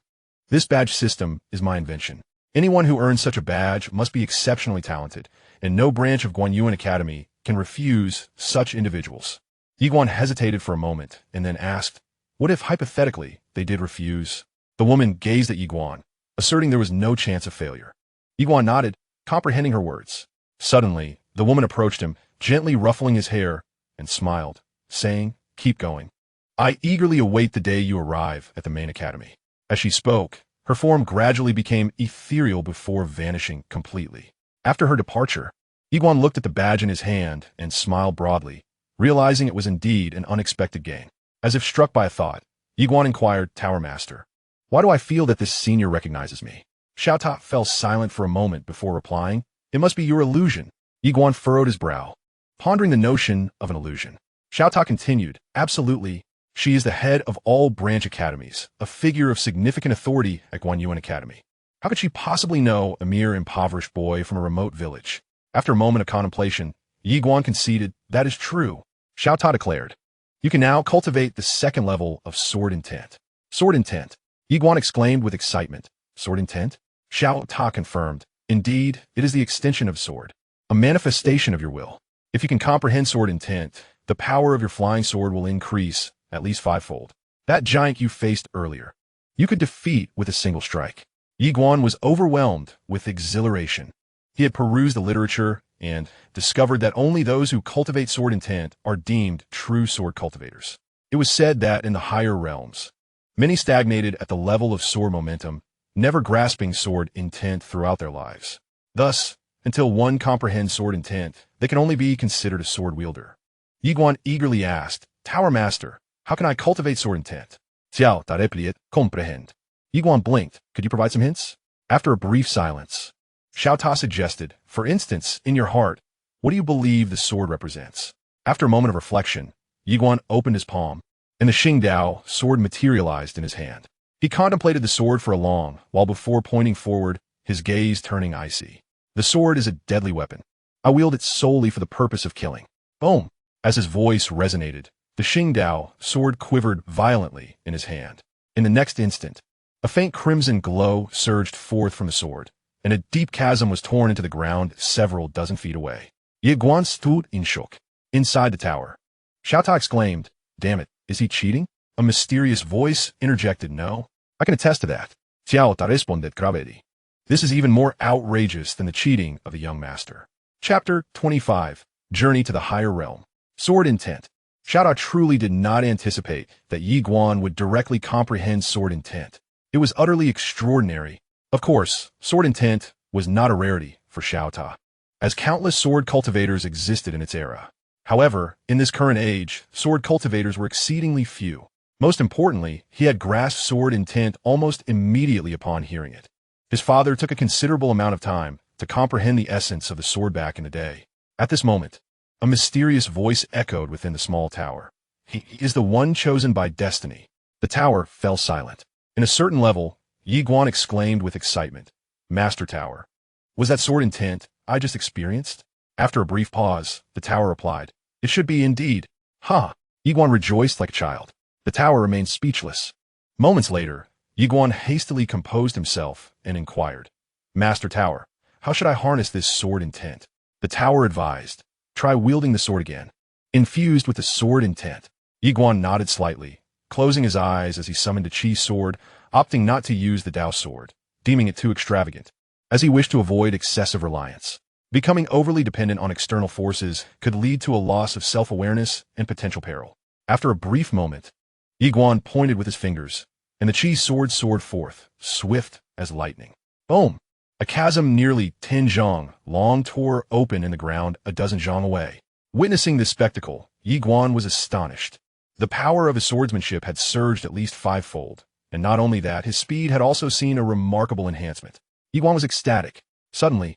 This badge system is my invention. Anyone who earns such a badge must be exceptionally talented, and no branch of Guanyuan Academy can refuse such individuals." Yiguan hesitated for a moment and then asked, "What if, hypothetically, they did refuse?" The woman gazed at Yiguan, asserting there was no chance of failure. Yiguan nodded, comprehending her words. Suddenly, the woman approached him, gently ruffling his hair, and smiled, saying, "Keep going. I eagerly await the day you arrive at the main academy." As she spoke, her form gradually became ethereal before vanishing completely. After her departure, Yiguan looked at the badge in his hand and smiled broadly, realizing it was indeed an unexpected gain. As if struck by a thought, Yiguan inquired, "Tower Master, why do I feel that this senior recognizes me?" Xiaota fell silent for a moment before replying, "It must be your illusion." Yiguan furrowed his brow, pondering the notion of an illusion. Xiaota continued, "Absolutely. She is the head of all branch academies, a figure of significant authority at Guanyuan Academy. How could she possibly know a mere impoverished boy from a remote village?" After a moment of contemplation, Yiguan conceded, "That is true." Xiaota declared, "You can now cultivate the 2nd level of sword intent." "Sword intent?" Yiguan exclaimed with excitement. "Sword intent?" Xiaota confirmed, "Indeed, it is the extension of sword, a manifestation of your will. If you can comprehend sword intent, the power of your flying sword will increase at least fivefold. That giant you faced earlier, you could defeat with a single strike. Yi Guan was overwhelmed with exhilaration. He had perused the literature and discovered that only those who cultivate sword intent are deemed true sword cultivators. It was said that in the higher realms, many stagnated at the level of sword momentum, never grasping sword intent throughout their lives. Thus, until one comprehends sword intent, they can only be considered a sword wielder. Yi Guan eagerly asked, Tower Master, how can I cultivate sword intent? Xiao Tarepliet comprehend. Yi Guan blinked. Could you provide some hints? After a brief silence, Xiao Ta suggested, for instance, in your heart, what do you believe the sword represents? After a moment of reflection, Yi Guan opened his palm, and the Xingdao sword materialized in his hand. He contemplated the sword for a long while before pointing forward, his gaze turning icy. The sword is a deadly weapon. I wield it solely for the purpose of killing. Boom! As his voice resonated, the Xingdao sword quivered violently in his hand. In the next instant, a faint crimson glow surged forth from the sword, and a deep chasm was torn into the ground several dozen feet away. Yi Guan stood in shock. Inside the tower, Xiao Ta exclaimed, Damn it, is he cheating? A mysterious voice interjected, No, I can attest to that. Xiao Ta responded gravely. This is even more outrageous than the cheating of the young master. Chapter 25. Journey to the Higher Realm. Sword Intent. Xiao Ta truly did not anticipate that Yi Guan would directly comprehend sword intent. It was utterly extraordinary. Of course, sword intent was not a rarity for Xiao Ta, as countless sword cultivators existed in its era. However, in this current age, sword cultivators were exceedingly few. Most importantly, he had grasped sword intent almost immediately upon hearing it. His father took a considerable amount of time to comprehend the essence of the sword back in the day. At this moment, a mysterious voice echoed within the small tower. He is the one chosen by destiny. The tower fell silent. In a certain level, Yi Guan exclaimed with excitement, Master Tower, was that sword intent I just experienced? After a brief pause, the tower replied, It should be indeed. Ha! Yi Guan rejoiced like a child. The tower remained speechless. Moments later, Yi Guan hastily composed himself and inquired, Master Tower, how should I harness this sword intent? The tower advised, Try wielding the sword again. Infused with the sword intent, Yi Guan nodded slightly, closing his eyes as he summoned a chi sword, opting not to use the Dao sword, deeming it too extravagant, as he wished to avoid excessive reliance. Becoming overly dependent on external forces could lead to a loss of self-awareness and potential peril. After a brief moment, Yi Guan pointed with his fingers, and the chi sword soared forth, swift as lightning. Boom! A chasm nearly 10 zhang long tore open in the ground a dozen zhang away. Witnessing this spectacle, Yi Guan was astonished. The power of his swordsmanship had surged at least fivefold, and not only that, his speed had also seen a remarkable enhancement. Yi Guan was ecstatic. Suddenly,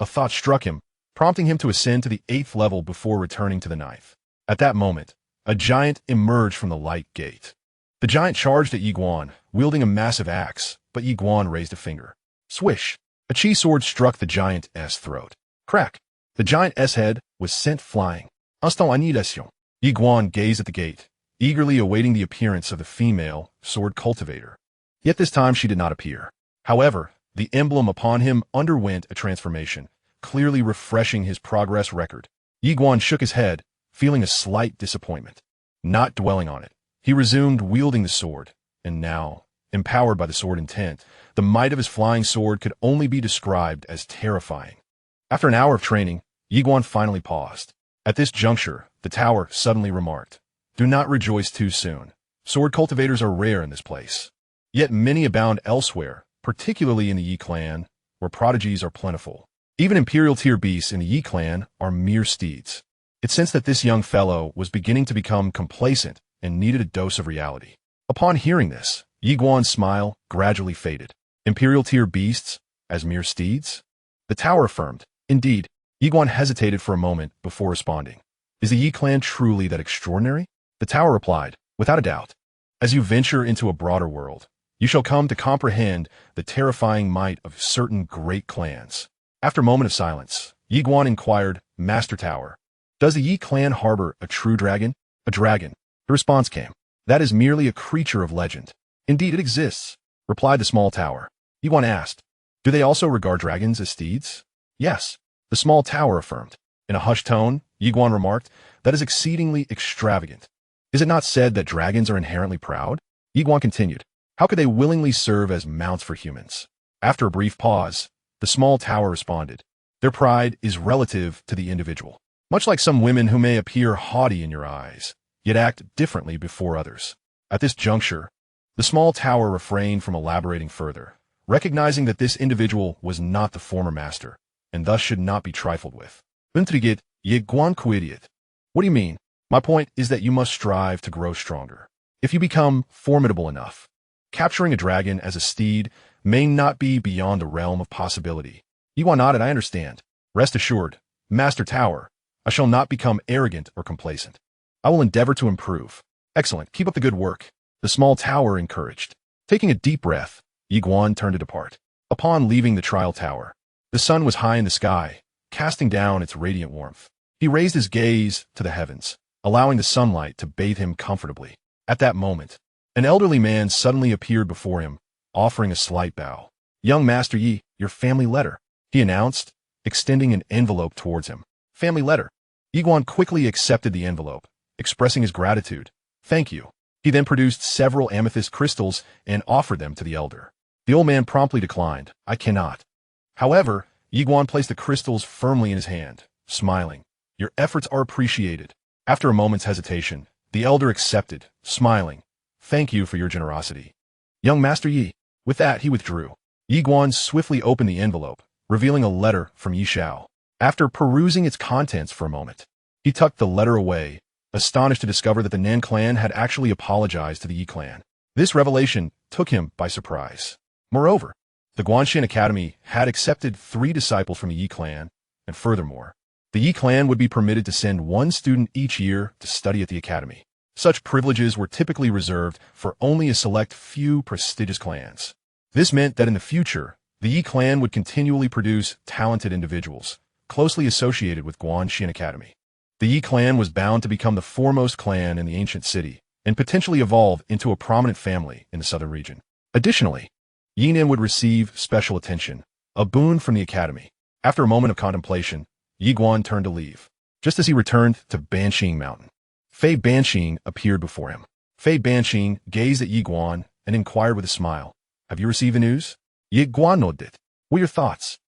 a thought struck him, prompting him to ascend to the 8th level before returning to the 9th. At that moment, a giant emerged from the light gate. The giant charged at Yi Guan, wielding a massive axe, but Yi Guan raised a finger. Swish! A chi sword struck the giant's throat. Crack! The giant's head was sent flying. Instant annihilation. Yi Guan gazed at the gate, eagerly awaiting the appearance of the female sword cultivator. Yet this time she did not appear. However, the emblem upon him underwent a transformation, clearly refreshing his progress record. Yi Guan shook his head, feeling a slight disappointment. Not dwelling on it, he resumed wielding the sword, and now, empowered by the sword intent, the might of his flying sword could only be described as terrifying. After an hour of training, Yi Guan finally paused. At this juncture, the tower suddenly remarked, Do not rejoice too soon. Sword cultivators are rare in this place. Yet many abound elsewhere, particularly in the Yi clan, where prodigies are plentiful. Even imperial tier beasts in the Yi clan are mere steeds. It sensed that this young fellow was beginning to become complacent and needed a dose of reality. Upon hearing this, Yi Guan's smile gradually faded. Imperial tier beasts as mere steeds? The tower affirmed. Indeed, Yi Guan hesitated for a moment before responding. Is the Yi clan truly that extraordinary? The tower replied, Without a doubt. As you venture into a broader world, you shall come to comprehend the terrifying might of certain great clans. After a moment of silence, Yi Guan inquired, Master Tower, does the Yi clan harbor a true dragon? A dragon. The response came, That is merely a creature of legend. Indeed, it exists, replied the small tower. Yi Guan asked, Do they also regard dragons as steeds? Yes, the small tower affirmed. In a hushed tone, Yi Guan remarked. That is exceedingly extravagant. Is it not said that dragons are inherently proud? Yi Guan continued. How could they willingly serve as mounts for humans? After a brief pause, the small tower responded. Their pride is relative to the individual. Much like some women who may appear haughty in your eyes, yet act differently before others. At this juncture, the small tower refrained from elaborating further, recognizing that this individual was not the former master, and thus should not be trifled with. Intrigued, Yi Guan queried. What do you mean? My point is that you must strive to grow stronger. If you become formidable enough, capturing a dragon as a steed may not be beyond the realm of possibility. Yi Guan nodded. I understand. Rest assured, Master Tower, I shall not become arrogant or complacent. I will endeavor to improve. Excellent. Keep up the good work. The small tower encouraged. Taking a deep breath, Yi Guan turned to depart. Upon leaving the trial tower, the sun was high in the sky, casting down its radiant warmth. He raised his gaze to the heavens, allowing the sunlight to bathe him comfortably. At that moment, an elderly man suddenly appeared before him, offering a slight bow. Young Master Yi, your family letter, he announced, extending an envelope towards him. Family letter. Yi Guan quickly accepted the envelope, expressing his gratitude. Thank you. He then produced several amethyst crystals and offered them to the elder. The old man promptly declined. I cannot. However, Yi Guan placed the crystals firmly in his hand, smiling. Your efforts are appreciated. After a moment's hesitation, the elder accepted, smiling. Thank you for your generosity. Young Master Yi. With that, he withdrew. Yi Guan swiftly opened the envelope, revealing a letter from Yi Xiao. After perusing its contents for a moment, he tucked the letter away, astonished to discover that the Nan clan had actually apologized to the Yi clan. This revelation took him by surprise. Moreover, the Guanxin Academy had accepted 3 disciples from the Yi clan, and furthermore, the Yi clan would be permitted to send 1 student each year to study at the academy. Such privileges were typically reserved for only a select few prestigious clans. This meant that in the future, the Yi clan would continually produce talented individuals, closely associated with Guanxin Academy. The Yi clan was bound to become the foremost clan in the ancient city, and potentially evolve into a prominent family in the southern region. Additionally, Yinan would receive special attention, a boon from the academy. After a moment of contemplation, Yi Guan turned to leave. Just as he returned to Banqing Mountain, Fei Banqing appeared before him. Fei Banqing gazed at Yi Guan and inquired with a smile. Have you received the news? Yi Guan nodded. What are your thoughts?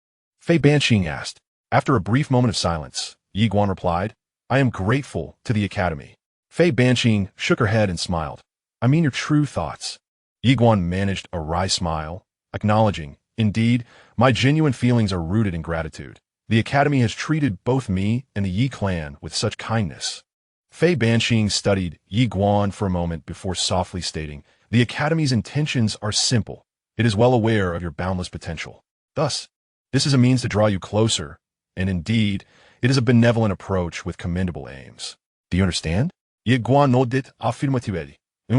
Fei Banqing asked. After a brief moment of silence, Yi Guan replied, I am grateful to the academy. Fei Banqing shook her head and smiled. I mean your true thoughts. Yi Guan managed a wry smile, acknowledging, indeed, my genuine feelings are rooted in gratitude. The academy has treated both me and the Yi clan with such kindness. Fei Banqing studied Yi Guan for a moment before softly stating, the academy's intentions are simple. It is well aware of your boundless potential. Thus, this is a means to draw you closer, and indeed, it is a benevolent approach with commendable aims. Do you understand? Yi Guan nodded affirmatively.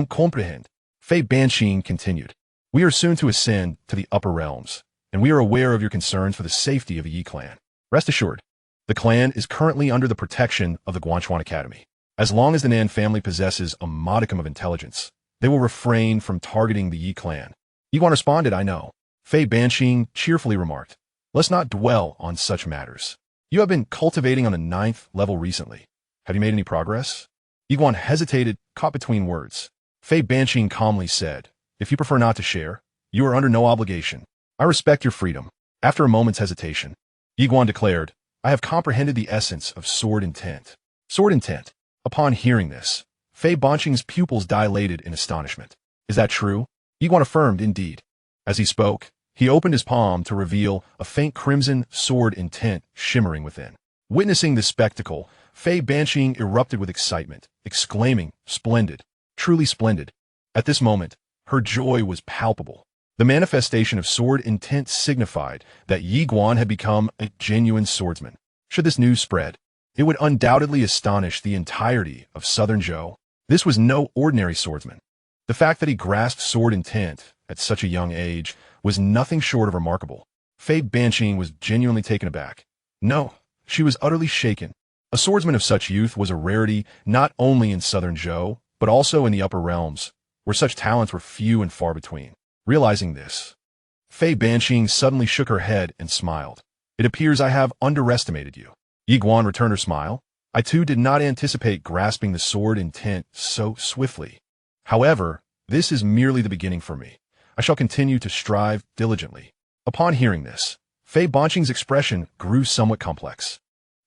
Comprehend. Fei Banqing continued. We are soon to ascend to the upper realms, and we are aware of your concerns for the safety of the Yi clan. Rest assured, the clan is currently under the protection of the Guanxuan Academy. As long as the Nan family possesses a modicum of intelligence, they will refrain from targeting the Yi clan. Yi Guan responded, I know. Fei Banqing cheerfully remarked, let's not dwell on such matters. You have been cultivating on the 9th level recently. Have you made any progress? Yi Guan hesitated, caught between words. Fei Banqing calmly said, if you prefer not to share, you are under no obligation. I respect your freedom. After a moment's hesitation, Yi Guan declared, I have comprehended the essence of sword intent. Sword intent. Upon hearing this, Fei Banqing's pupils dilated in astonishment. Is that true? Yi Guan affirmed, indeed. As he spoke, he opened his palm to reveal a faint crimson sword intent shimmering within. Witnessing this spectacle, Fei Banqing erupted with excitement, exclaiming, splendid, truly splendid. At this moment, her joy was palpable. The manifestation of sword intent signified that Yi Guan had become a genuine swordsman. Should this news spread, it would undoubtedly astonish the entirety of southern Zhou. This was no ordinary swordsman. The fact that he grasped sword intent at such a young age was nothing short of remarkable. Fei Banqing was genuinely taken aback. No, she was utterly shaken. A swordsman of such youth was a rarity not only in southern Zhou, but also in the upper realms, where such talents were few and far between. Realizing this, Fei Banqing suddenly shook her head and smiled. It appears I have underestimated you. Yi Guan returned her smile. I too did not anticipate grasping the sword intent so swiftly. However, this is merely the beginning for me. I shall continue to strive diligently. Upon hearing this, Fei Banqing's expression grew somewhat complex.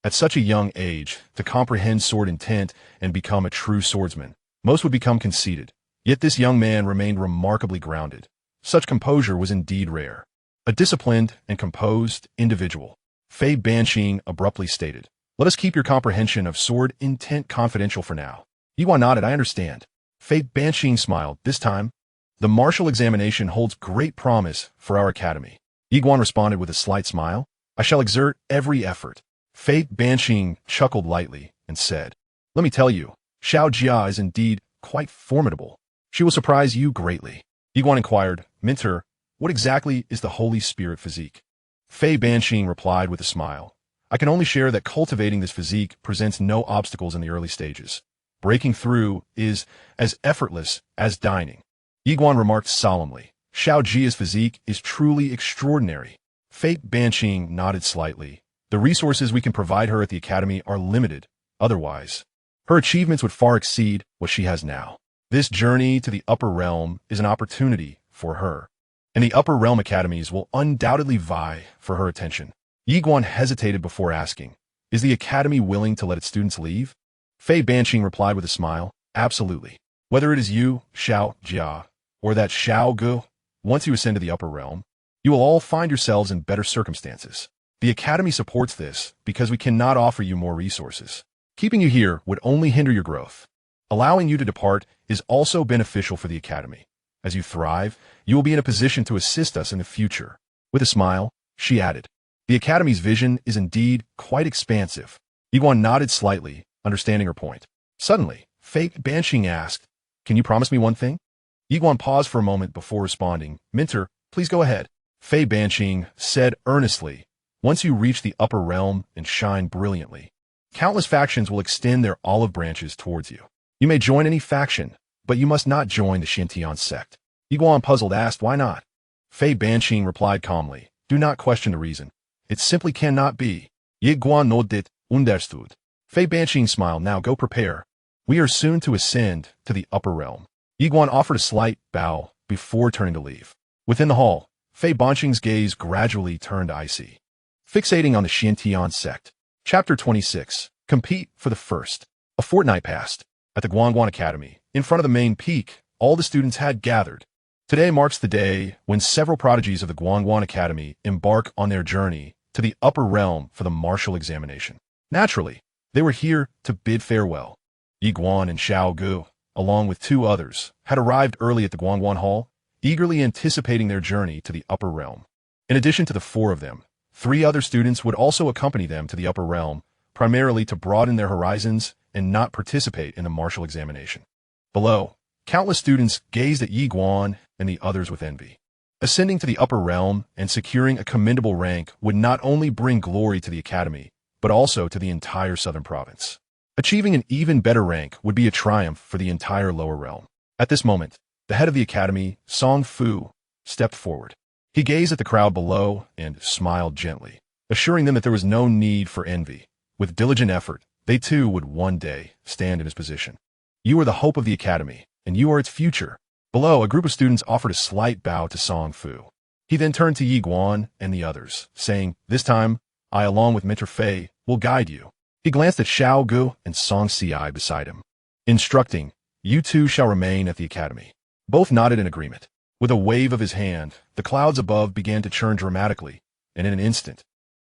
At such a young age, to comprehend sword intent and become a true swordsman, most would become conceited. Yet this young man remained remarkably grounded. Such composure was indeed rare. A disciplined and composed individual, Fei Banqing abruptly stated, "Let us keep your comprehension of sword intent confidential for now." Yiguan nodded. "I understand." Fei Banqing smiled. "This time, the martial examination holds great promise for our academy." Yiguan responded with a slight smile. "I shall exert every effort." Fei Banqing chuckled lightly and said, "Let me tell you, Xianxia is indeed quite formidable. She will surprise you greatly." Yiguan inquired, "Mentor, what exactly is the Holy Spirit physique?" Fei Banqing replied with a smile, "I can only share that cultivating this physique presents no obstacles in the early stages. Breaking through is as effortless as dining." Yiguan remarked solemnly, "Xiaojia's physique is truly extraordinary." Fei Banqing nodded slightly. "The resources we can provide her at the academy are limited. Otherwise, her achievements would far exceed what she has now. This journey to the upper realm is an opportunity for her, and the upper realm academies will undoubtedly vie for her attention." Yiguan hesitated before asking, "Is the academy willing to let its students leave?" Fei Banqing replied with a smile, "Absolutely. Whether it is you, Xiaojia, or that Xiao Gu, once you ascend to the upper realm, you will all find yourselves in better circumstances. The academy supports this because we cannot offer you more resources. Keeping you here would only hinder your growth. Allowing you to depart is also beneficial for the academy. As you thrive, you will be in a position to assist us in the future." With a smile, she added, "The academy's vision is indeed quite expansive." Yiguan nodded slightly, understanding her point. Suddenly, Fei Banqing asked, "Can you promise me one thing?" Yiguan paused for a moment before responding, "Mentor, please go ahead." Fei Banqing said earnestly, "Once you reach the upper realm and shine brilliantly, countless factions will extend their olive branches towards you. You may join any faction, but you must not join the Xianxia sect." Yiguan, puzzled, asked, "Why not?" Fei Banqing replied calmly, "Do not question the reason. It simply cannot be." Yiguan nodded, "Understood." Fei Banqing smiled. "Now go prepare. We are soon to ascend to the upper realm." Yiguan offered a slight bow before turning to leave. Within the hall, Fei Banqing's gaze gradually turned icy, fixating on the Xianxia sect. Chapter 26. Compete for the first. A fortnight passed. At the Guangguan Academy, in front of the main peak, all the students had gathered. Today marks the day when several prodigies of the Guangguan Academy embark on their journey to the upper realm for the martial examination. Naturally, they were here to bid farewell. Yiguan and Xiao Gu, along with two others, had arrived early at the Guangguan Hall, eagerly anticipating their journey to the upper realm. In addition to the four of them, 3 other students would also accompany them to the upper realm, primarily to broaden their horizons and not participate in the martial examination. Below, countless students gazed at Yiguan and the others with envy. Ascending to the upper realm and securing a commendable rank would not only bring glory to the academy, but also to the entire southern province. Achieving an even better rank would be a triumph for the entire lower realm. At this moment, the head of the academy, Song Fu, stepped forward. He gazed at the crowd below and smiled gently, assuring them that there was no need for envy. With diligent effort, they too would one day stand in his position. "You are the hope of the academy, and you are its future." Below, a group of students offered a slight bow to Song Fu. He then turned to Yiguan and the others, saying, "This time, I, along with Mentor Fei, will guide you." He glanced at Xiao Gu and Song Xiai beside him, instructing, "You two shall remain at the academy." Both nodded in agreement. With a wave of his hand, the clouds above began to churn dramatically, and in an instant,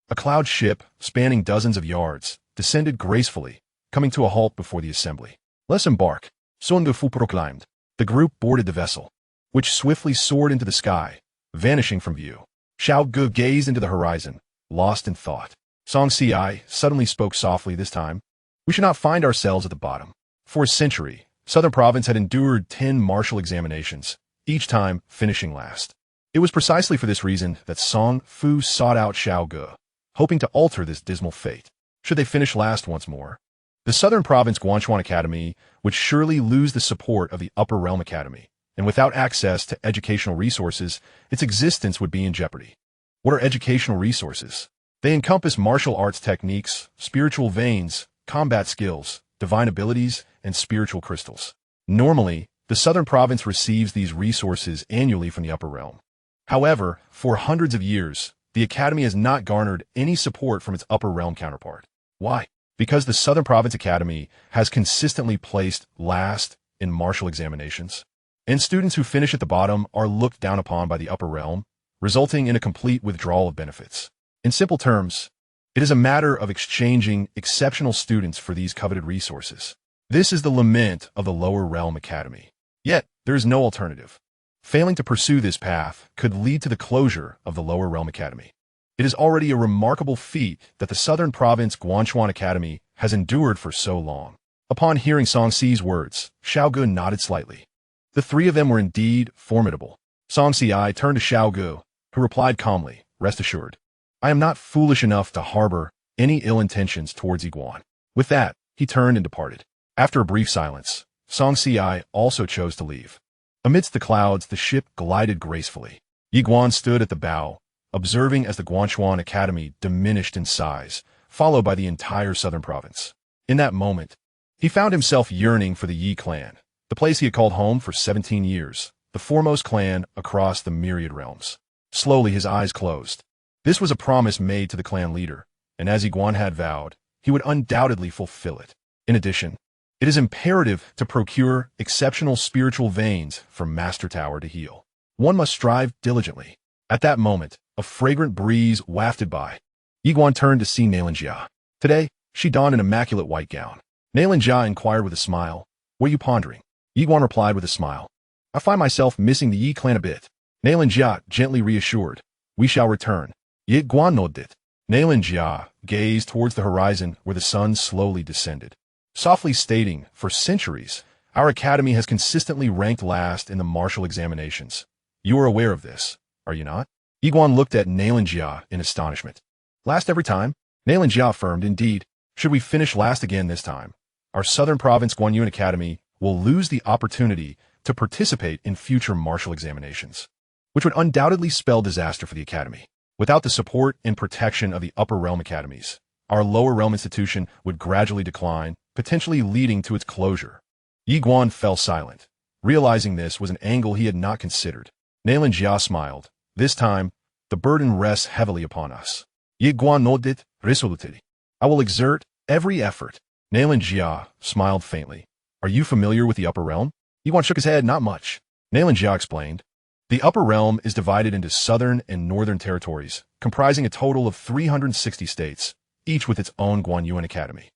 a cloud ship, spanning dozens of yards, descended gracefully, coming to a halt before the assembly. "Let's embark," Sun Fu proclaimed. The group boarded the vessel, which swiftly soared into the sky, vanishing from view. Xiao Gu gazed into the horizon, lost in thought. Song Xiai suddenly spoke softly this time. "We should not find ourselves at the bottom." For a century, Southern Province had endured 10 martial examinations, each time finishing last. It was precisely for this reason that Song Fu sought out Xiao Gu, hoping to alter this dismal fate, should they finish last once more. The Southern Province Guangchuan Academy would surely lose the support of the Upper Realm Academy, and without access to educational resources, its existence would be in jeopardy. What are educational resources? They encompass martial arts techniques, spiritual veins, combat skills, divine abilities, and spiritual crystals. Normally, the Southern Province receives these resources annually from the Upper Realm. However, for hundreds of years, the Academy has not garnered any support from its Upper Realm counterpart. Why? Because the Southern Province Academy has consistently placed last in martial examinations, and students who finish at the bottom are looked down upon by the Upper Realm, resulting in a complete withdrawal of benefits. In simple terms, it is a matter of exchanging exceptional students for these coveted resources. This is the lament of the Lower Realm Academy. Yet, there is no alternative. Failing to pursue this path could lead to the closure of the Lower Realm Academy. It is already a remarkable feat that the Southern Province Guanchuan Academy has endured for so long. Upon hearing Xianxia's words, Xiaogu nodded slightly. The three of them were indeed formidable. Xianxia turned to Xiaogu, who replied calmly, "Rest assured, I am not foolish enough to harbor any ill intentions towards Yiguan." With that, he turned and departed. After a brief silence, Xianxia also chose to leave. Amidst the clouds, the ship glided gracefully. Yiguan stood at the bow, observing as the Guanchuan Academy diminished in size, followed by the entire southern province. In that moment, he found himself yearning for the Yi clan, the place he had called home for 17 years, the foremost clan across the myriad realms. Slowly, his eyes closed. This was a promise made to the clan leader, and as Yiguan had vowed, he would undoubtedly fulfill it. In addition, it is imperative to procure exceptional spiritual veins from Master Tower to heal. One must strive diligently. At that moment, a fragrant breeze wafted by. Yiguan turned to see Xianxia. Today, she donned an immaculate white gown. Xianxia inquired with a smile, "What are you pondering?" Yiguan replied with a smile, "I find myself missing the Yi clan a bit." Xianxia gently reassured, "We shall return." Yiguan nodded. Xianxia gazed towards the horizon where the sun slowly descended, softly stating, "For centuries, our academy has consistently ranked last in the martial examinations. You are aware of this, are you not?" Yiguan looked at Xianxia in astonishment. "Last every time?" Xianxia affirmed, "Indeed, should we finish last again this time, our Southern Province Guanyuan Academy will lose the opportunity to participate in future martial examinations, which would undoubtedly spell disaster for the academy. Without the support and protection of the Upper Realm Academies, our Lower Realm institution would gradually decline, potentially leading to its closure." Yiguan fell silent. Realizing this was an angle he had not considered, Xianxia smiled. "This time, the burden rests heavily upon us." Yiguan nodded resolutely. "I will exert every effort." Xianxia smiled faintly. "Are you familiar with the Upper Realm?" Yiguan shook his head. "Not much." Xianxia explained. The Upper Realm is divided into southern and northern territories, comprising a total of 360 states, each with its own Guanyuan Academy.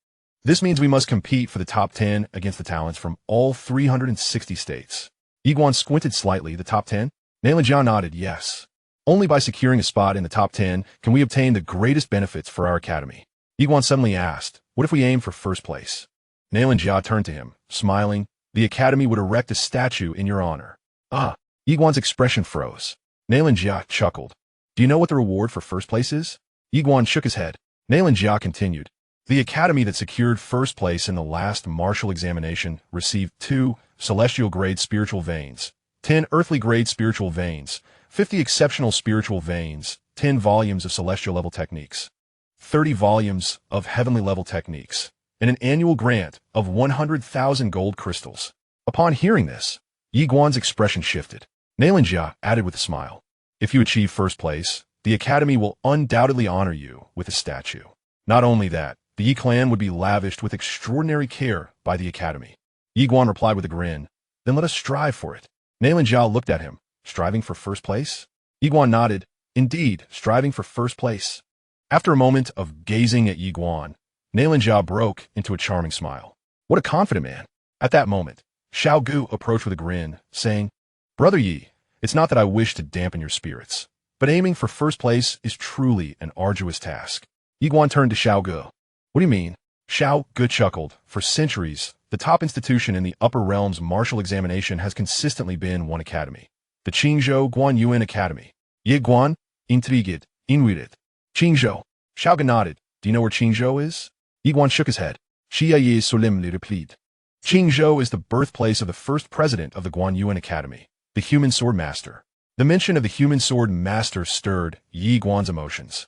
This means we must compete for the top 10 against the talents from all 360 states. Yiguan squinted slightly. "The top 10? Xianxia nodded, "Yes. Only by securing a spot in the top 10 can we obtain the greatest benefits for our academy." Yiguan suddenly asked, "What if we aim for first place?" Xianxia turned to him, smiling. "The academy would erect a statue in your honor." "Ah." Yiguan's expression froze. Xianxia chuckled. "Do you know what the reward for first place is?" Yiguan shook his head. Xianxia continued. "The academy that secured first place in the last martial examination received 2 celestial-grade spiritual veins, 10 earthly-grade spiritual veins, 50 exceptional spiritual veins, 10 volumes of celestial-level techniques, 30 volumes of heavenly-level techniques, and an annual grant of 100,000 gold crystals." Upon hearing this, Yiguan's expression shifted. Xianxia added with a smile, "If you achieve first place, the academy will undoubtedly honor you with a statue. Not only that, the Yi clan would be lavished with extraordinary care by the academy." Yiguan replied with a grin, "Then let us strive for it." Xianxia looked at him. "Striving for first place?" Yiguan nodded. "Indeed, striving for first place." After a moment of gazing at Yiguan, Xianxia broke into a charming smile. What a confident man. At that moment, Xiaogu approached with a grin, saying, "Brother Yi, it's not that I wish to dampen your spirits, but aiming for first place is truly an arduous task." Yiguan turned to Xiaogu. "What do you mean?" Xiaogu chuckled. "For centuries, the top institution in the Upper Realm's martial examination has consistently been one academy, the Qingzhou Guanyuan Academy." Yiguan, intrigued, inwided. "Qingzhou." Xiaogu nodded. "Do you know where Qingzhou is?" Yiguan shook his head. Xia solemnly replied. "Qingzhou is the birthplace of the first president of the Guanyuan Academy, the Human Sword Master." The mention of the Human Sword Master stirred Yiguan's emotions.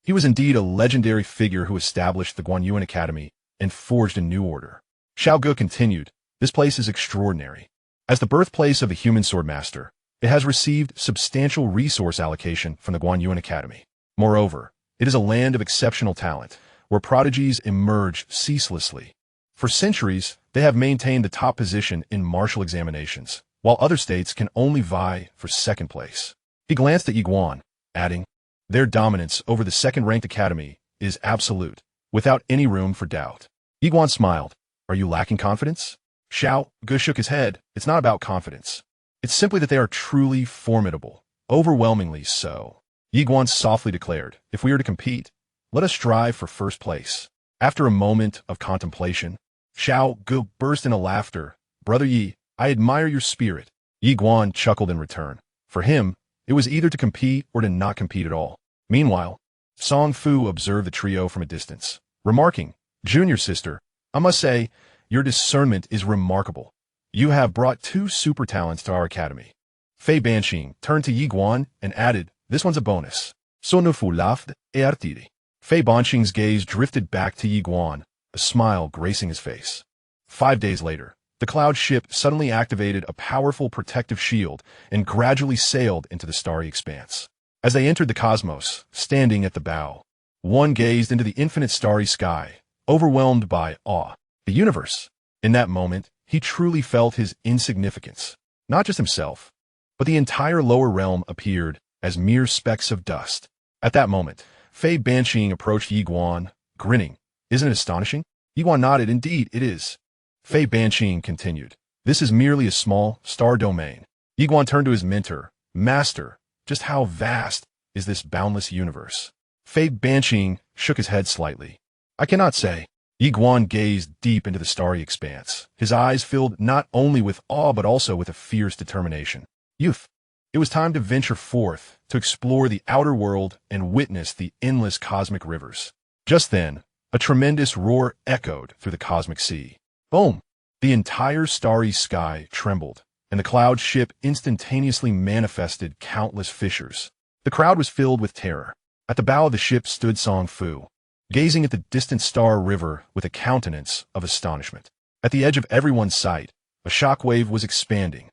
He was indeed a legendary figure who established the Guanyuan Academy and forged a new order. Xiao Ge continued, "This place is extraordinary. As the birthplace of the human swordmaster, it has received substantial resource allocation from the Guanyuan Academy. Moreover, it is a land of exceptional talent, where prodigies emerge ceaselessly. For centuries, they have maintained the top position in martial examinations, while other states can only vie for second place." He glanced at Yiguan, adding, "Their dominance over the second-ranked academy is absolute, without any room for doubt." Yiguan smiled. "Are you lacking confidence?" Xiao Ge shook his head. "It's not about confidence. It's simply that they are truly formidable, overwhelmingly so." Yiguan softly declared, "If we are to compete, let us strive for first place." After a moment of contemplation, Xiao Ge burst into laughter. "Brother Yi, I admire your spirit." Yiguan chuckled in return. For him, it was either to compete or to not compete at all. Meanwhile, Song Fu observed the trio from a distance, remarking, "Junior sister, I must say, your discernment is remarkable. You have brought 2 super talents to our academy." Fei Banqing turned to Yiguan and added, "This one's a bonus." Sonu Fu laughed et artiri. Fei Banqing's gaze drifted back to Yiguan, a smile gracing his face. 5 days later, the cloud ship suddenly activated a powerful protective shield and gradually sailed into the starry expanse. As they entered the cosmos, standing at the bow, one gazed into the infinite starry sky, overwhelmed by awe. The universe. In that moment, he truly felt his insignificance. Not just himself, but the entire lower realm appeared as mere specks of dust. At that moment, Fei Banqing approached Yiguan, grinning. "Isn't it astonishing?" Yiguan nodded. "Indeed, it is." Fei Banqing continued, "This is merely a small star domain." Yiguan turned to his mentor. "Master, just how vast is this boundless universe?" Fei Banqing shook his head slightly. "I cannot say." Yiguan gazed deep into the starry expanse, his eyes filled not only with awe but also with a fierce determination. "Youth." It was time to venture forth, to explore the outer world and witness the endless cosmic rivers. Just then, a tremendous roar echoed through the cosmic sea. Boom! The entire starry sky trembled, and the cloud ship instantaneously manifested countless fissures. The crowd was filled with terror. At the bow of the ship stood Song Fu, gazing at the distant star river with a countenance of astonishment. At the edge of everyone's sight, a shockwave was expanding.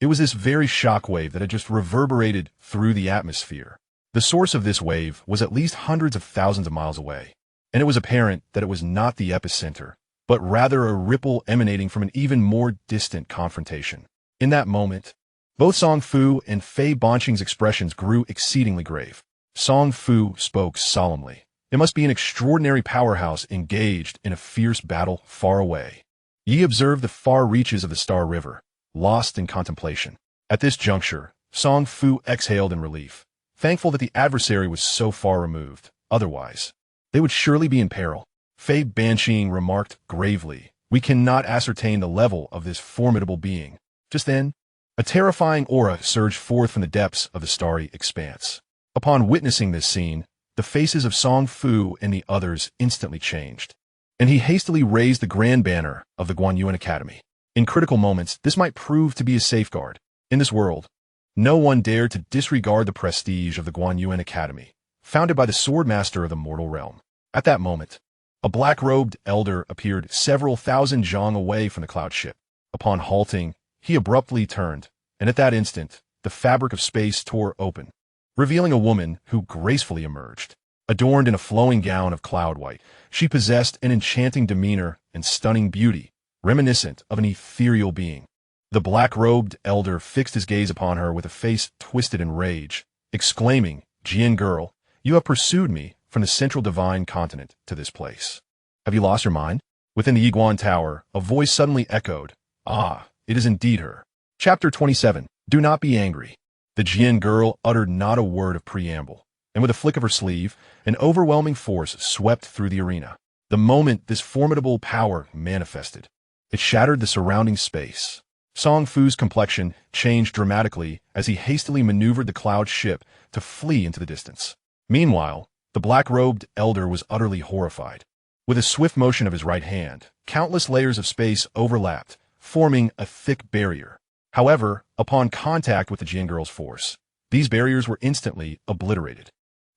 It was this very shockwave that had just reverberated through the atmosphere. The source of this wave was at least hundreds of thousands of miles away, and it was apparent that it was not the epicenter, but rather a ripple emanating from an even more distant confrontation. In that moment, both Song Fu and Fei Banqing's expressions grew exceedingly grave. Song Fu spoke solemnly. "It must be an extraordinary powerhouse engaged in a fierce battle far away." Yi observed the far reaches of the Star River, lost in contemplation. At this juncture, Song Fu exhaled in relief, thankful that the adversary was so far removed. Otherwise, they would surely be in peril. Fei Banqing remarked gravely, "We cannot ascertain the level of this formidable being." Just then, a terrifying aura surged forth from the depths of the starry expanse. Upon witnessing this scene, the faces of Song Fu and the others instantly changed, and he hastily raised the grand banner of the Guanyuan Academy. In critical moments, this might prove to be a safeguard. In this world, no one dared to disregard the prestige of the Guanyuan Academy, founded by the swordmaster of the mortal realm. At that moment, a black-robed elder appeared several thousand zhang away from the cloud ship. Upon halting, he abruptly turned, and at that instant, the fabric of space tore open, revealing a woman who gracefully emerged. Adorned in a flowing gown of cloud white, she possessed an enchanting demeanor and stunning beauty, reminiscent of an ethereal being. The black-robed elder fixed his gaze upon her with a face twisted in rage, exclaiming, "Jian girl, you have pursued me from the central divine continent to this place. Have you lost your mind?" Within the Yiguan Tower, a voice suddenly echoed, "Ah, it is indeed her." Chapter 27. Do not be angry. The Jian girl uttered not a word of preamble, and with a flick of her sleeve, an overwhelming force swept through the arena. The moment this formidable power manifested, it shattered the surrounding space. Song Fu's complexion changed dramatically as he hastily maneuvered the cloud ship to flee into the distance. Meanwhile, the black-robed elder was utterly horrified. With a swift motion of his right hand, countless layers of space overlapped, forming a thick barrier. However, upon contact with the Jian girl's force, these barriers were instantly obliterated.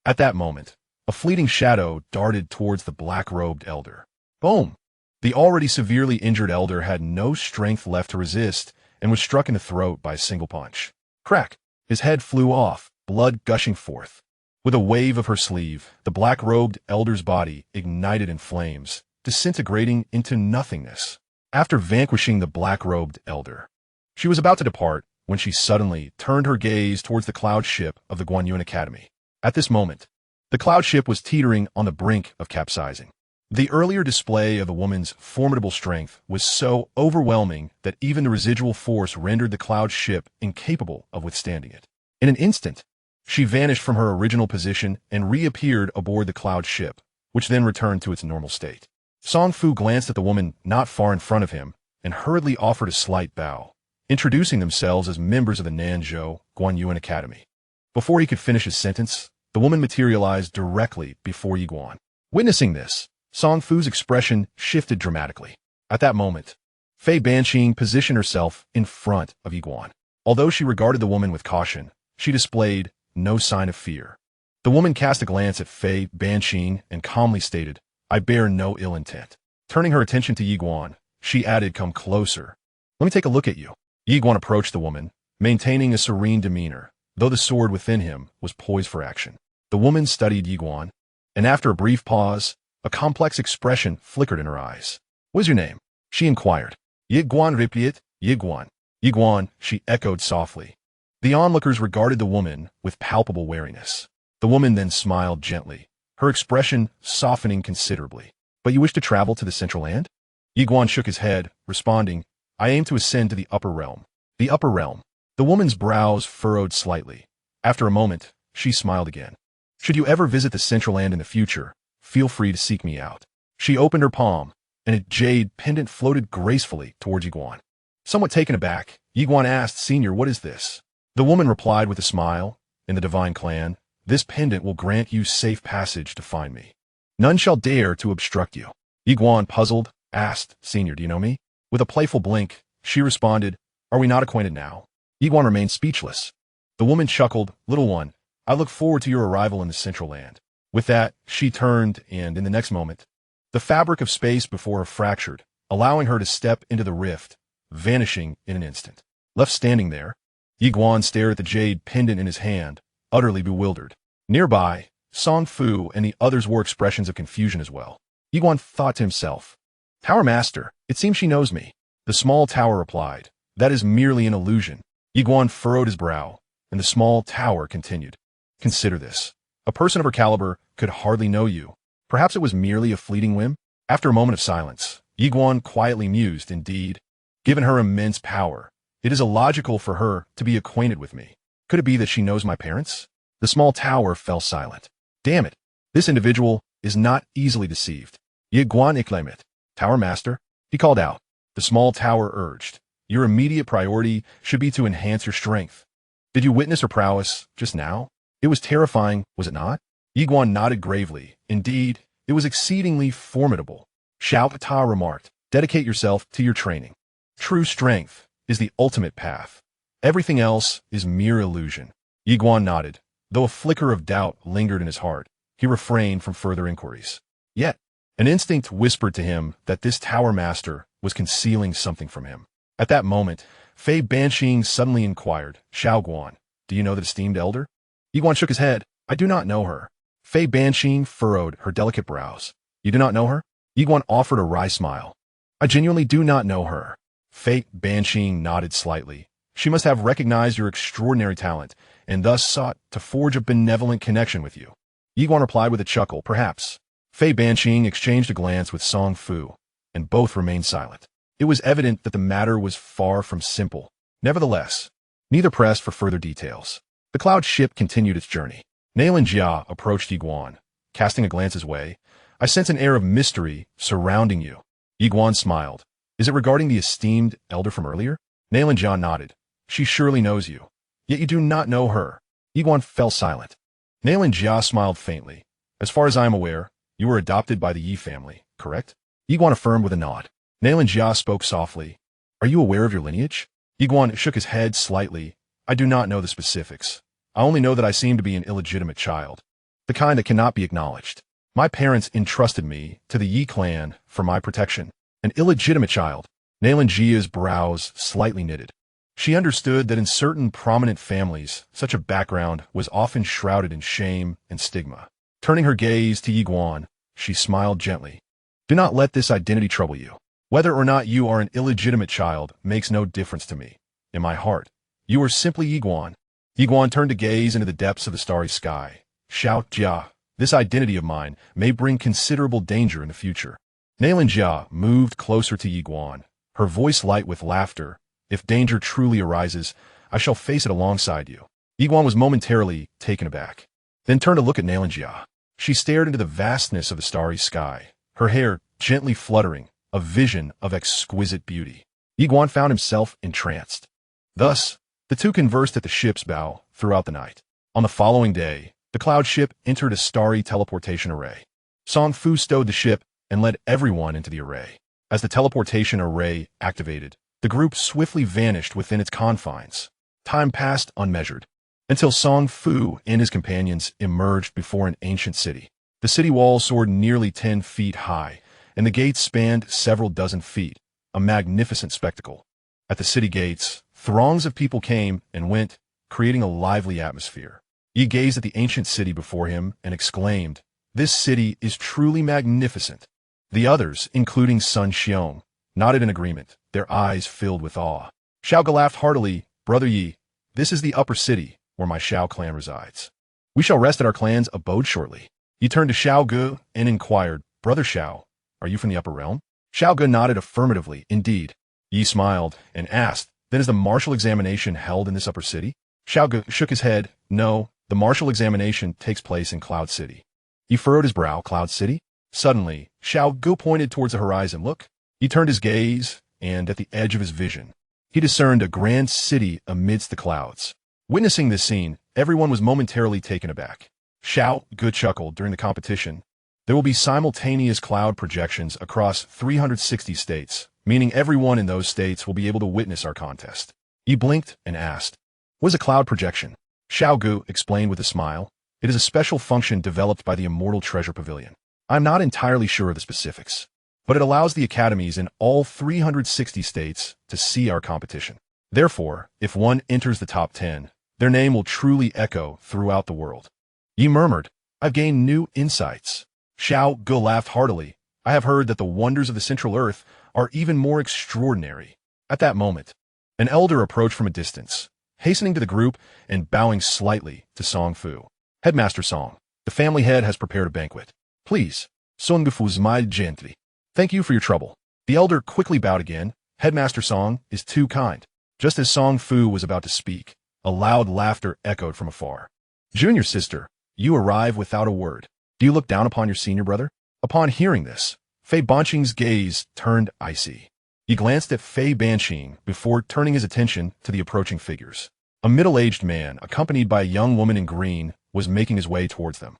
At that moment, a fleeting shadow darted towards the black-robed elder. Boom! The already severely injured elder had no strength left to resist and was struck in the throat by a single punch. Crack! His head flew off, blood gushing forth. With a wave of her sleeve, the black-robed elder's body ignited in flames, disintegrating into nothingness. After vanquishing the black-robed elder, she was about to depart when she suddenly turned her gaze towards the cloud ship of the Guanyuan Academy. At this moment, the cloud ship was teetering on the brink of capsizing. The earlier display of the woman's formidable strength was so overwhelming that even the residual force rendered the cloud ship incapable of withstanding it. In an instant, she vanished from her original position and reappeared aboard the cloud ship, which then returned to its normal state. Song Fu glanced at the woman not far in front of him and hurriedly offered a slight bow, introducing themselves as members of the Nanzhou Guanyuan Academy. Before he could finish his sentence, the woman materialized directly before Yiguan. Witnessing this, Song Fu's expression shifted dramatically. At that moment, Fei Banqing positioned herself in front of Yiguan. Although she regarded the woman with caution, she displayed no sign of fear. The woman cast a glance at Fei Banqing and calmly stated, "I bear no ill intent." Turning her attention to Yiguan, she added, "Come closer. Let me take a look at you." Yiguan approached the woman, maintaining a serene demeanor, though the sword within him was poised for action. The woman studied Yiguan, and after a brief pause, a complex expression flickered in her eyes. "What is your name?" she inquired. "Yiguan," replied Yiguan. "Yiguan," she echoed softly. The onlookers regarded the woman with palpable wariness. The woman then smiled gently, her expression softening considerably. "But you wish to travel to the Central Land?" Yiguan shook his head, responding, "I aim to ascend to the upper realm." The upper realm. The woman's brows furrowed slightly. After a moment, she smiled again. "Should you ever visit the Central Land in the future, feel free to seek me out." She opened her palm, and a jade pendant floated gracefully towards Yiguan. Somewhat taken aback, Yiguan asked, "Senior, what is this?" The woman replied with a smile, "In the divine clan, this pendant will grant you safe passage to find me. None shall dare to obstruct you." Yiguan, puzzled, asked, "Senior, do you know me?" With a playful blink, she responded, "Are we not acquainted now?" Yiguan remained speechless. The woman chuckled, "Little one, I look forward to your arrival in the Central Land." With that, she turned, and in the next moment, the fabric of space before her fractured, allowing her to step into the rift, vanishing in an instant. Left standing there, Yiguan stared at the jade pendant in his hand, utterly bewildered. Nearby, Song Fu and the others wore expressions of confusion as well. Yiguan thought to himself, "Tower Master, it seems she knows me." The small tower replied, "That is merely an illusion." Yiguan furrowed his brow, and the small tower continued, "Consider this. A person of her caliber could hardly know you. Perhaps it was merely a fleeting whim?" After a moment of silence, Yiguan quietly mused, "Indeed, given her immense power, it is illogical for her to be acquainted with me. Could it be that she knows my parents?" The small tower fell silent. "Damn it, this individual is not easily deceived." Yiguan exclaimed, "Tower Master," he called out. The small tower urged, "Your immediate priority should be to enhance your strength. Did you witness her prowess just now? It was terrifying, was it not?" Yiguan nodded gravely. "Indeed, it was exceedingly formidable." Xiao Ta remarked, "Dedicate yourself to your training. True strength is the ultimate path. Everything else is mere illusion." Yiguan nodded. Though a flicker of doubt lingered in his heart, he refrained from further inquiries. Yet, an instinct whispered to him that this tower master was concealing something from him. At that moment, Fei Banqing suddenly inquired, "Xiaoguan, do you know that esteemed elder?" Yiguan shook his head. "I do not know her." Fei Banqing furrowed her delicate brows. "You do not know her?" Yiguan offered a wry smile. "I genuinely do not know her." Fei Banqing nodded slightly. "She must have recognized your extraordinary talent, and thus sought to forge a benevolent connection with you." Yiguan replied with a chuckle, "Perhaps." Fei Banqing exchanged a glance with Song Fu, and both remained silent. It was evident that the matter was far from simple. Nevertheless, neither pressed for further details. The cloud ship continued its journey. Xianxia approached Yiguan, casting a glance his way. "I sense an air of mystery surrounding you." Yiguan smiled. "Is it regarding the esteemed elder from earlier?" Xianxia nodded. "She surely knows you. Yet you do not know her." Yiguan fell silent. Xianxia smiled faintly. "As far as I am aware, you were adopted by the Yi family, correct?" Yiguan affirmed with a nod. Xianxia spoke softly. "Are you aware of your lineage?" Yiguan shook his head slightly. "I do not know the specifics. I only know that I seem to be an illegitimate child, the kind that cannot be acknowledged. My parents entrusted me to the Yi clan for my protection." An illegitimate child. Xianxia's brows slightly knitted. She understood that in certain prominent families, such a background was often shrouded in shame and stigma. Turning her gaze to Yi Guan, she smiled gently. Do not let this identity trouble you. Whether or not you are an illegitimate child makes no difference to me. In my heart, you are simply Yi Guan. Yi Guan turned to gaze into the depths of the starry sky. Xianxia, this identity of mine may bring considerable danger in the future. Xianxia moved closer to Yi Guan, her voice light with laughter. If danger truly arises, I shall face it alongside you. Yi Guan was momentarily taken aback, then turned to look at Xianxia. She stared into the vastness of the starry sky, her hair gently fluttering, a vision of exquisite beauty. Yi Guan found himself entranced. Thus, the two conversed at the ship's bow throughout the night. On the following day, the cloud ship entered a starry teleportation array. Song Fu stowed the ship and led everyone into the array. As the teleportation array activated, the group swiftly vanished within its confines. Time passed unmeasured, until Song Fu and his companions emerged before an ancient city. The city walls soared nearly 10 feet high, and the gates spanned several dozen feet, a magnificent spectacle. At the city gates, throngs of people came and went, creating a lively atmosphere. He gazed at the ancient city before him and exclaimed, "This city is truly magnificent." The others, including Sun Xiong, nodded in agreement, their eyes filled with awe. Xiao Ge laughed heartily. "Brother Yi, this is the upper city, where my Xiao clan resides. We shall rest at our clan's abode shortly." He turned to Xiao Ge and inquired, "Brother Xiao, are you from the upper realm?" Xiao Ge nodded affirmatively. "Indeed." Yi smiled and asked, "Then is the martial examination held in this upper city?" Xiao Ge shook his head. "No, the martial examination takes place in Cloud City." He furrowed his brow. "Cloud City?" Suddenly, Xiao Ge pointed towards the horizon. "Look." He turned his gaze, and at the edge of his vision, he discerned a grand city amidst the clouds. Witnessing this scene, everyone was momentarily taken aback. Xiao Ge chuckled. During the competition, there will be simultaneous cloud projections across 360 states, meaning everyone in those states will be able to witness our contest. He blinked and asked, "What is a cloud projection?" Xiao Ge explained with a smile, "It is a special function developed by the Immortal Treasure Pavilion. I'm not entirely sure of the specifics, but it allows the academies in all 360 states to see our competition. Therefore, if one enters the top 10, their name will truly echo throughout the world." Yi murmured, "I've gained new insights." Xiao Ge laughed heartily. "I have heard that the wonders of the Central Earth are even more extraordinary." At that moment, an elder approached from a distance, hastening to the group and bowing slightly to Song Fu. "Headmaster Song, the family head has prepared a banquet. Please." Song Fu smiled gently. "Thank you for your trouble." The elder quickly bowed again. "Headmaster Song is too kind." Just as Song Fu was about to speak, a loud laughter echoed from afar. "Junior sister, you arrive without a word. Do you look down upon your senior brother?" Upon hearing this, Fei Banqing's gaze turned icy. He glanced at Fei Banqing before turning his attention to the approaching figures. A middle-aged man, accompanied by a young woman in green, was making his way towards them.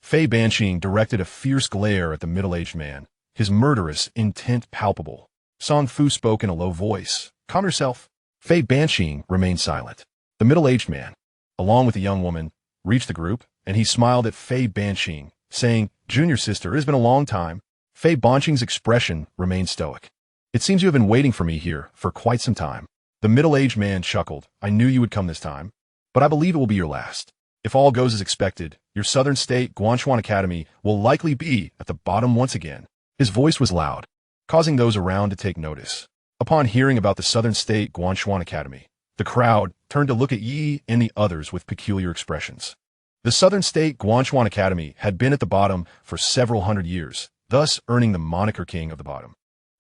Fei Banqing directed a fierce glare at the middle-aged man, his murderous intent palpable. Song Fu spoke in a low voice. "Calm yourself." Fei Banqing remained silent. The middle-aged man, along with the young woman, reached the group, and he smiled at Fei Banqing, saying, "Junior sister, it has been a long time." Fei Banqing's expression remained stoic. "It seems you have been waiting for me here for quite some time." The middle-aged man chuckled. "I knew you would come this time, but I believe it will be your last. If all goes as expected, your Southern State Guanchuan Academy will likely be at the bottom once again." His voice was loud, causing those around to take notice. Upon hearing about the Southern State Guanchuan Academy, the crowd turned to look at Yi and the others with peculiar expressions. The Southern State Guanchuan Academy had been at the bottom for several hundred years, thus earning the moniker King of the Bottom.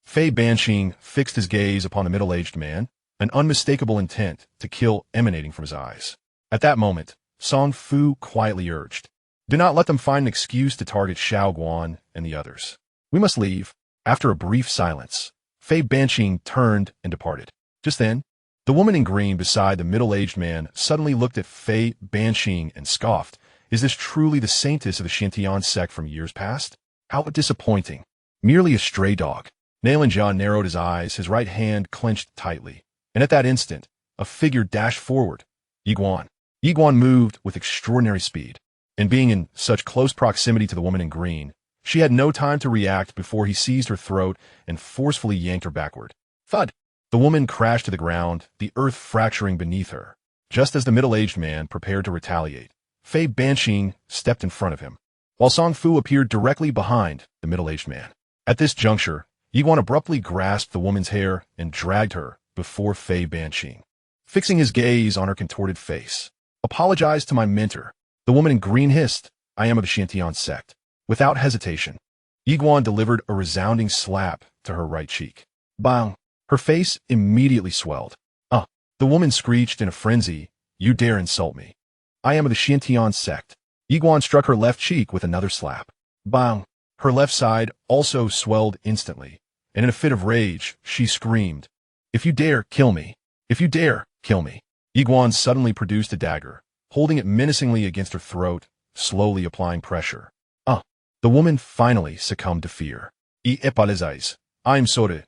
Fei Banqing fixed his gaze upon the middle-aged man, an unmistakable intent to kill emanating from his eyes. At that moment, Song Fu quietly urged, "Do not let them find an excuse to target Xiao Guan and the others. We must leave." After a brief silence, Fei Banqing turned and departed. Just then, the woman in green beside the middle-aged man suddenly looked at Fei Banqing and scoffed. "Is this truly the saintess of the Xiantian sect from years past? How disappointing. Merely a stray dog." Xianxia narrowed his eyes, his right hand clenched tightly, and at that instant, a figure dashed forward. Yi Guan. Yi Guan moved with extraordinary speed, and being in such close proximity to the woman in green, She had no time to react before he seized her throat and forcefully yanked her backward. Thud! The woman crashed to the ground, the earth fracturing beneath her. Just as the middle-aged man prepared to retaliate, Fei Banqing stepped in front of him, while Song Fu appeared directly behind the middle-aged man. At this juncture, Yiguan abruptly grasped the woman's hair and dragged her before Fei Banqing, fixing his gaze on her contorted face. "Apologize to my mentor." The woman in green hissed, "I am of the Xianxia sect." Without hesitation, Yiguan delivered a resounding slap to her right cheek. Bang! Her face immediately swelled. The woman screeched in a frenzy, "You dare insult me. I am of the Xianxia sect." Yiguan struck her left cheek with another slap. Bang! Her left side also swelled instantly, and in a fit of rage, she screamed, "If you dare, kill me. If you dare, kill me." Yiguan suddenly produced a dagger, holding it menacingly against her throat, slowly applying pressure. The woman finally succumbed to fear. "Apologize. I'm sorry.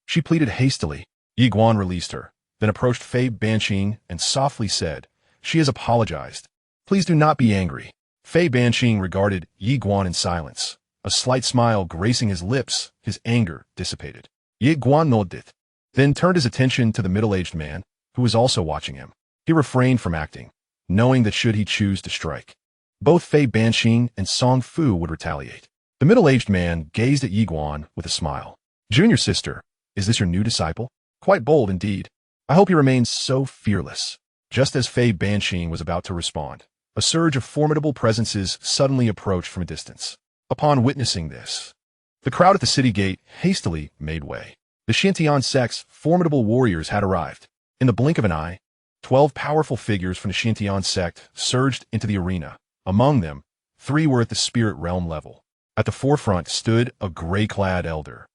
She pleaded hastily. Yiguan released her, then approached Fei Banqing and softly said, "She has apologized. Please do not be angry." Fei Banqing regarded Yiguan in silence. A slight smile gracing his lips, his anger dissipated. Yiguan nodded, then turned his attention to the middle-aged man, who was also watching him. He refrained from acting, knowing that should he choose to strike, both Fei Banqing and Song Fu would retaliate. The middle-aged man gazed at Yiguan with a smile. "Junior sister, is this your new disciple? Quite bold indeed. I hope he remains so fearless." Just as Fei Banqing was about to respond, a surge of formidable presences suddenly approached from a distance. Upon witnessing this, the crowd at the city gate hastily made way. The Xianxia sect's formidable warriors had arrived. In the blink of an eye, 12 powerful figures from the Xianxia sect surged into the arena. Among them, 3 were at the spirit realm level. At the forefront stood a gray-clad elder,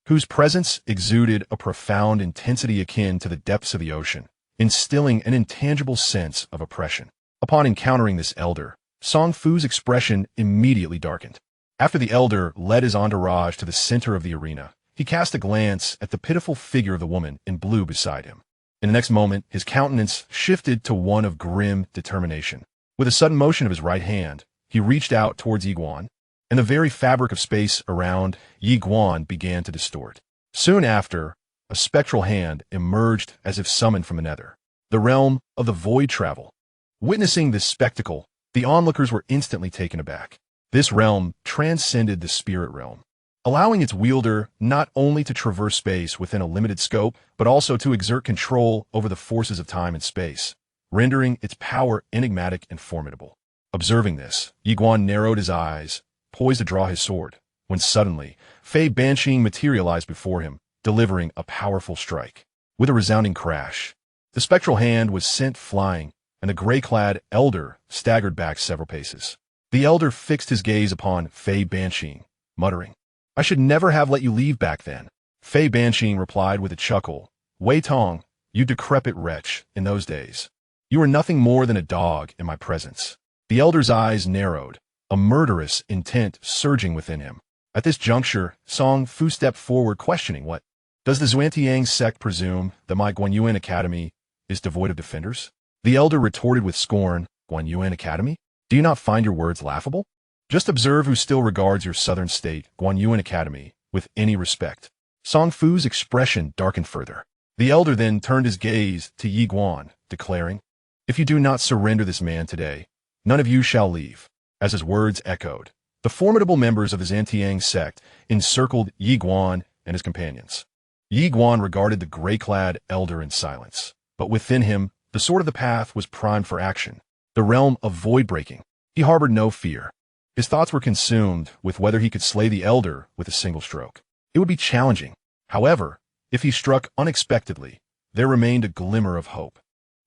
whose presence exuded a profound intensity akin to the depths of the ocean, instilling an intangible sense of oppression. Upon encountering this elder, Song Fu's expression immediately darkened. After the elder led his entourage to the center of the arena, he cast a glance at the pitiful figure of the woman in blue beside him. In the next moment, his countenance shifted to one of grim determination. With a sudden motion of his right hand, he reached out towards Yiguan, and the very fabric of space around Yiguan began to distort. Soon after, a spectral hand emerged as if summoned from the nether, the realm of the void travel. Witnessing this spectacle, the onlookers were instantly taken aback. This realm transcended the spirit realm, allowing its wielder not only to traverse space within a limited scope, but also to exert control over the forces of time and space, rendering its power enigmatic and formidable. Observing this, Yiguan narrowed his eyes, poised to draw his sword, when suddenly, Fei Banqing materialized before him, delivering a powerful strike. With a resounding crash, the spectral hand was sent flying, and the gray-clad elder staggered back several paces. The elder fixed his gaze upon Fei Banqing, muttering, "I should never have let you leave back then." Fei Banqing replied with a chuckle, "Wei Tong, you decrepit wretch, in those days. You were nothing more than a dog in my presence." The elder's eyes narrowed, a murderous intent surging within him. At this juncture, Song Fu stepped forward questioning, "What? Does the Xianxia sect presume that my Guanyuan Academy is devoid of defenders?" The elder retorted with scorn, "Guanyuan Academy? Do you not find your words laughable? Just observe who still regards your southern state, Guanyuan Academy, with any respect." Song Fu's expression darkened further. The elder then turned his gaze to Yiguan, declaring, "If you do not surrender this man today, none of you shall leave." As his words echoed, the formidable members of the Xianxia sect encircled Yiguan and his companions. Yiguan regarded the gray-clad elder in silence, but within him, the sword of the path was primed for action, the realm of void-breaking. He harbored no fear. His thoughts were consumed with whether he could slay the elder with a single stroke. It would be challenging. However, if he struck unexpectedly, there remained a glimmer of hope.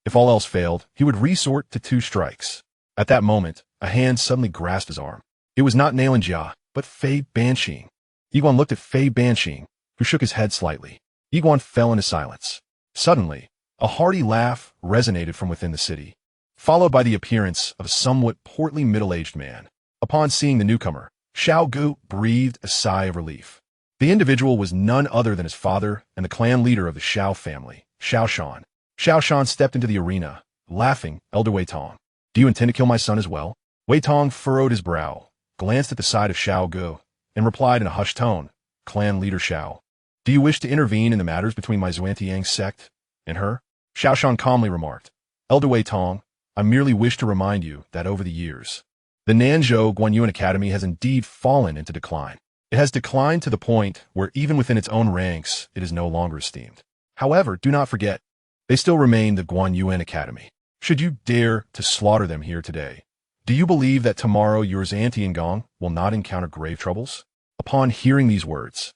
If all else failed, he would resort to 2 strikes. At that moment, a hand suddenly grasped his arm. It was not Xianxia, but Fei Banqing. Yiguan looked at Fei Banqing, who shook his head slightly. Yiguan fell into silence. Suddenly, a hearty laugh resonated from within the city, followed by the appearance of a somewhat portly middle-aged man. Upon seeing the newcomer, Xiao Gu breathed a sigh of relief. The individual was none other than his father and the clan leader of the Xiao family, Xiao Shan. Xiao Shan stepped into the arena, laughing. "Elder Wei Tong, do you intend to kill my son as well?" Wei Tong furrowed his brow, glanced at the side of Xiao Gu and replied in a hushed tone, "Clan leader Xiao, do you wish to intervene in the matters between my Xuantiang sect and her?" Xiaoshan calmly remarked, "Elder Wei Tong, I merely wish to remind you that over the years, the Nanzhou Guanyuan Academy has indeed fallen into decline. It has declined to the point where even within its own ranks, it is no longer esteemed. However, do not forget, they still remain the Guanyuan Academy. Should you dare to slaughter them here today, do you believe that tomorrow your Xiantiangong will not encounter grave troubles?" Upon hearing these words,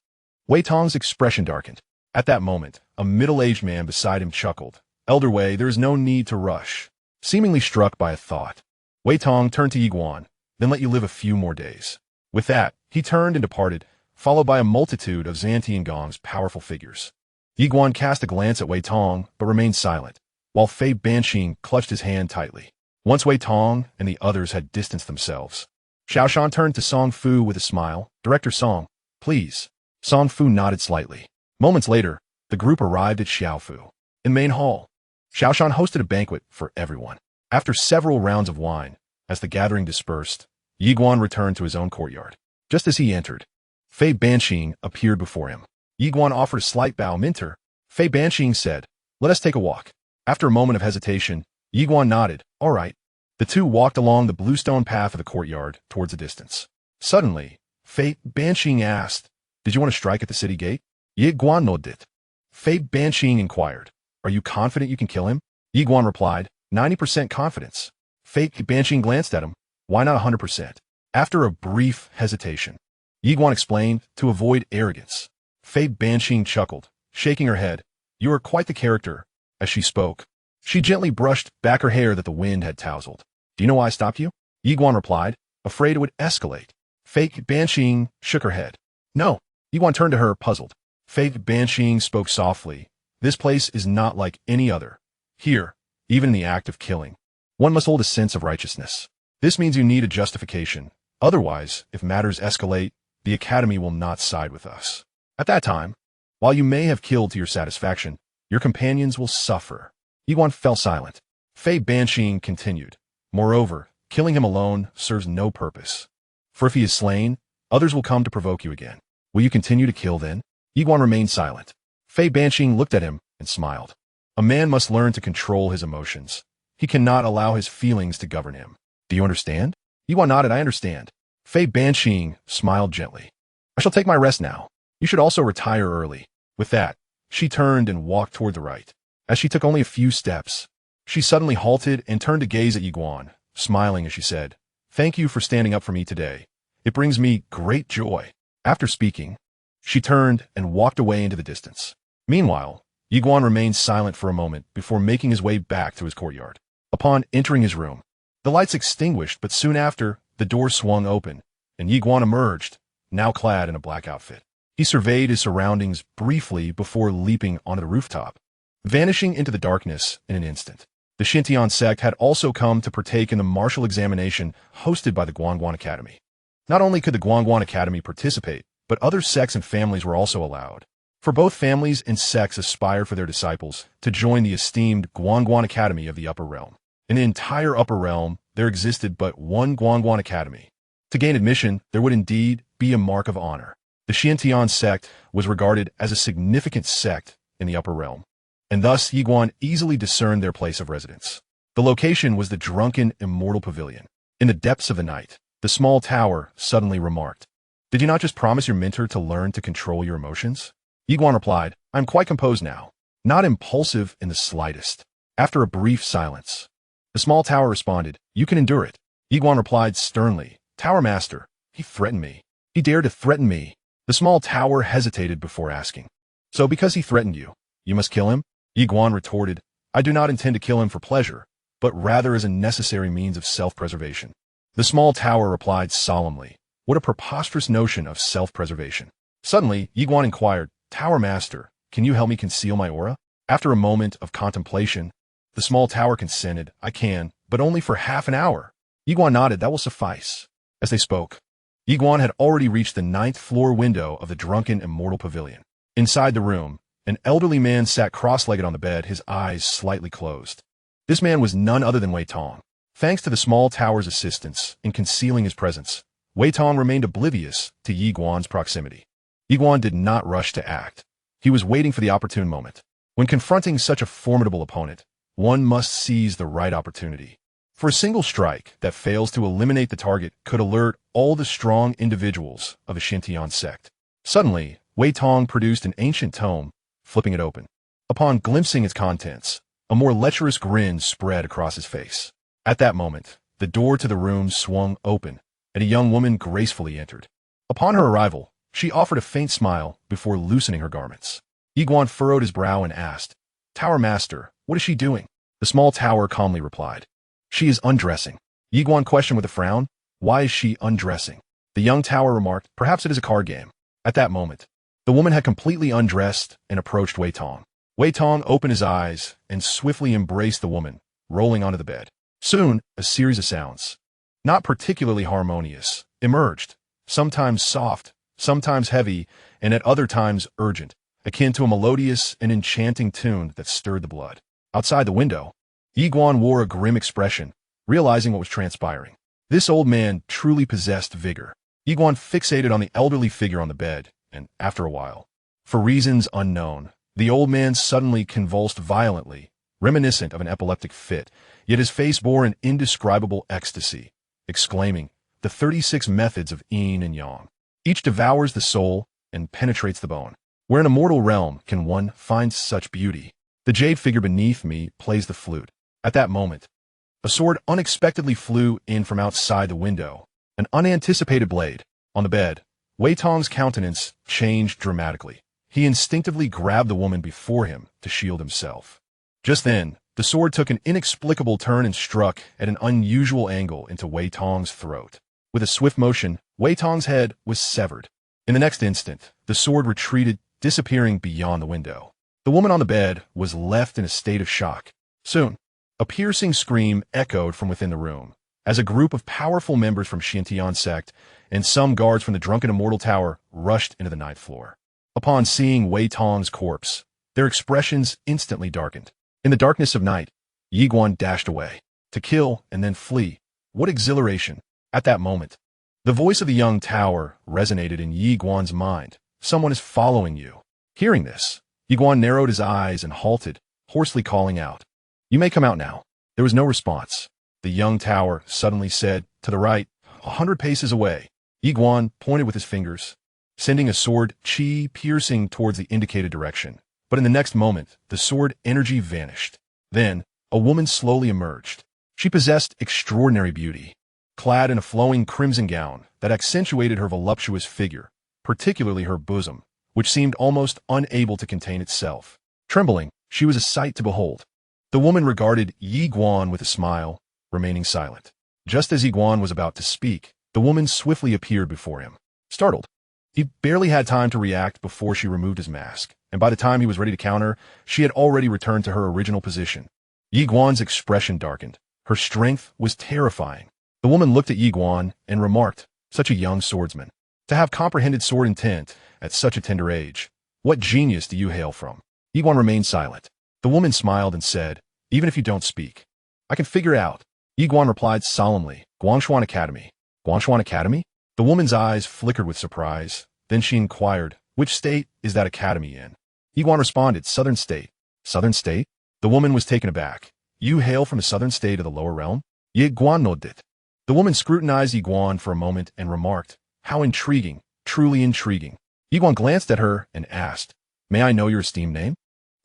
Wei Tong's expression darkened. At that moment, a middle-aged man beside him chuckled. "Elder Wei, there is no need to rush." Seemingly struck by a thought, Wei Tong turned to Yiguan, "Then let you live a few more days." With that, he turned and departed, followed by a multitude of Xiantiangong's powerful figures. Yiguan cast a glance at Wei Tong, but remained silent, while Fei Banqing clutched his hand tightly. Once Wei Tong and the others had distanced themselves, Xiaoshan turned to Song Fu with a smile. "Director Song, please." Song Fu nodded slightly. Moments later, the group arrived at Xiaofu. In main hall, Xiaoshan hosted a banquet for everyone. After several rounds of wine, as the gathering dispersed, Yiguan returned to his own courtyard. Just as he entered, Fei Banqing appeared before him. Yiguan offered a slight bow. "Minter," Fei Banqing said, "let us take a walk." After a moment of hesitation, Yiguan nodded. "All right." The two walked along the bluestone path of the courtyard towards a distance. Suddenly, Fei Banqing asked, "Did you want to strike at the city gate?" Yiguan nodded. Fei Banqing inquired, "Are you confident you can kill him?" Yiguan replied, 90% confidence." Fei Banqing glanced at him. "Why not 100%? After a brief hesitation, Yiguan explained, "To avoid arrogance." Fei Banqing chuckled, shaking her head. "You are quite the character." As she spoke, she gently brushed back her hair that the wind had tousled. "Do you know why I stopped you?" Yiguan replied, afraid it would escalate. Fei Banqing shook her head. "No." Yiguan turned to her, puzzled. Fei Banqing spoke softly. "This place is not like any other. Here, even in the act of killing, one must hold a sense of righteousness. This means you need a justification. Otherwise, if matters escalate, the Academy will not side with us. At that time, while you may have killed to your satisfaction, your companions will suffer." Yiguan fell silent. Fei Banqing continued, "Moreover, killing him alone serves no purpose. For if he is slain, others will come to provoke you again. Will you continue to kill then?" Yiguan remained silent. Fei Banqing looked at him and smiled. "A man must learn to control his emotions. He cannot allow his feelings to govern him. Do you understand?" Yiguan nodded. "I understand." Fei Banqing smiled gently. "I shall take my rest now. You should also retire early." With that, she turned and walked toward the right. As she took only a few steps, she suddenly halted and turned to gaze at Yiguan, smiling as she said, "Thank you for standing up for me today. It brings me great joy." After speaking, she turned and walked away into the distance. Meanwhile, Yiguan remained silent for a moment before making his way back to his courtyard. Upon entering his room, the lights extinguished, but soon after, the door swung open, and Yiguan emerged, now clad in a black outfit. He surveyed his surroundings briefly before leaping onto the rooftop, vanishing into the darkness in an instant. The Xintian sect had also come to partake in the martial examination hosted by the Guangguan Academy. Not only could the Guangguan Academy participate, but other sects and families were also allowed. For both families and sects aspired for their disciples to join the esteemed Guangguan Academy of the Upper Realm. In the entire Upper Realm, there existed but one Guangguan Academy. To gain admission, there would indeed be a mark of honor. The Xiantian sect was regarded as a significant sect in the Upper Realm, and thus Yiguan easily discerned their place of residence. The location was the drunken immortal pavilion. In the depths of the night, the small tower suddenly remarked, "Did you not just promise your mentor to learn to control your emotions?" Yiguan replied, "I am quite composed now, not impulsive in the slightest." After a brief silence, the small tower responded, "You can endure it." Yiguan replied sternly, "Tower Master, he threatened me. He dared to threaten me." The small tower hesitated before asking, "So because he threatened you, you must kill him?" Yiguan retorted, "I do not intend to kill him for pleasure, but rather as a necessary means of self-preservation." The small tower replied solemnly, "What a preposterous notion of self-preservation." Suddenly, Yiguan inquired, "Tower Master, can you help me conceal my aura?" After a moment of contemplation, the small tower consented, "I can, but only for half an hour." Yiguan nodded, "That will suffice." As they spoke, Yiguan had already reached the 9th floor window of the drunken immortal pavilion. Inside the room, an elderly man sat cross-legged on the bed, his eyes slightly closed. This man was none other than Wei Tong. Thanks to the small tower's assistance in concealing his presence, Wei Tong remained oblivious to Yi Guan's proximity. Yi Guan did not rush to act. He was waiting for the opportune moment. When confronting such a formidable opponent, one must seize the right opportunity. For a single strike that fails to eliminate the target could alert all the strong individuals of the Xianxia sect. Suddenly, Wei Tong produced an ancient tome, flipping it open. Upon glimpsing its contents, a more lecherous grin spread across his face. At that moment, the door to the room swung open, and a young woman gracefully entered. Upon her arrival, she offered a faint smile before loosening her garments. Yi Guan furrowed his brow and asked, "Tower Master, what is she doing?" The small tower calmly replied, "She is undressing." Yi Guan questioned with a frown, "Why is she undressing?" The young tower remarked, "Perhaps it is a card game." At that moment, the woman had completely undressed and approached Wei Tong. Wei Tong opened his eyes and swiftly embraced the woman, rolling onto the bed. Soon, a series of sounds, not particularly harmonious, emerged, sometimes soft, sometimes heavy, and at other times urgent, akin to a melodious and enchanting tune that stirred the blood. Outside the window, Yi Guan wore a grim expression, realizing what was transpiring. This old man truly possessed vigor. Yi Guan fixated on the elderly figure on the bed, and after a while, for reasons unknown, the old man suddenly convulsed violently, reminiscent of an epileptic fit, yet his face bore an indescribable ecstasy, exclaiming, "The 36 methods of yin and yang. Each devours the soul and penetrates the bone. Where in a mortal realm can one find such beauty? The jade figure beneath me plays the flute." At that moment, a sword unexpectedly flew in from outside the window, an unanticipated blade. On the bed, Wei Tong's countenance changed dramatically. He instinctively grabbed the woman before him to shield himself. Just then, the sword took an inexplicable turn and struck at an unusual angle into Wei Tong's throat. With a swift motion, Wei Tong's head was severed. In the next instant, the sword retreated, disappearing beyond the window. The woman on the bed was left in a state of shock. Soon, a piercing scream echoed from within the room, as a group of powerful members from Xianxia sect and some guards from the Drunken Immortal Tower rushed into the ninth floor. Upon seeing Wei Tong's corpse, their expressions instantly darkened. In the darkness of night, Yi Guan dashed away. To kill and then flee. What exhilaration! At that moment, the voice of the young tower resonated in Yi Guan's mind. "Someone is following you." Hearing this, Yi Guan narrowed his eyes and halted, hoarsely calling out, "You may come out now." There was no response. The young tower suddenly said, "To the right, 100 paces away." Yi Guan pointed with his fingers, sending a sword chi piercing towards the indicated direction. But in the next moment, the sword energy vanished. Then, a woman slowly emerged. She possessed extraordinary beauty, clad in a flowing crimson gown that accentuated her voluptuous figure, particularly her bosom, which seemed almost unable to contain itself. Trembling, she was a sight to behold. The woman regarded Yi Guan with a smile, remaining silent. Just as Yi Guan was about to speak, the woman swiftly appeared before him. Startled, he barely had time to react before she removed his mask, and by the time he was ready to counter, she had already returned to her original position. Yi Guan's expression darkened. Her strength was terrifying. The woman looked at Yi Guan and remarked, "Such a young swordsman. To have comprehended sword intent at such a tender age. What genius do you hail from?" Yi Guan remained silent. The woman smiled and said, "Even if you don't speak, I can figure it out." Yi Guan replied solemnly, "Guangshuan Academy." "Guangshuan Academy?" The woman's eyes flickered with surprise. Then she inquired, "Which state is that academy in?" Yi Guan responded, "Southern state." "Southern state?" The woman was taken aback. "You hail from the southern state of the lower realm?" Yi Guan nodded. The woman scrutinized Yi Guan for a moment and remarked, "How intriguing, truly intriguing." Yi Guan glanced at her and asked, "May I know your esteemed name?"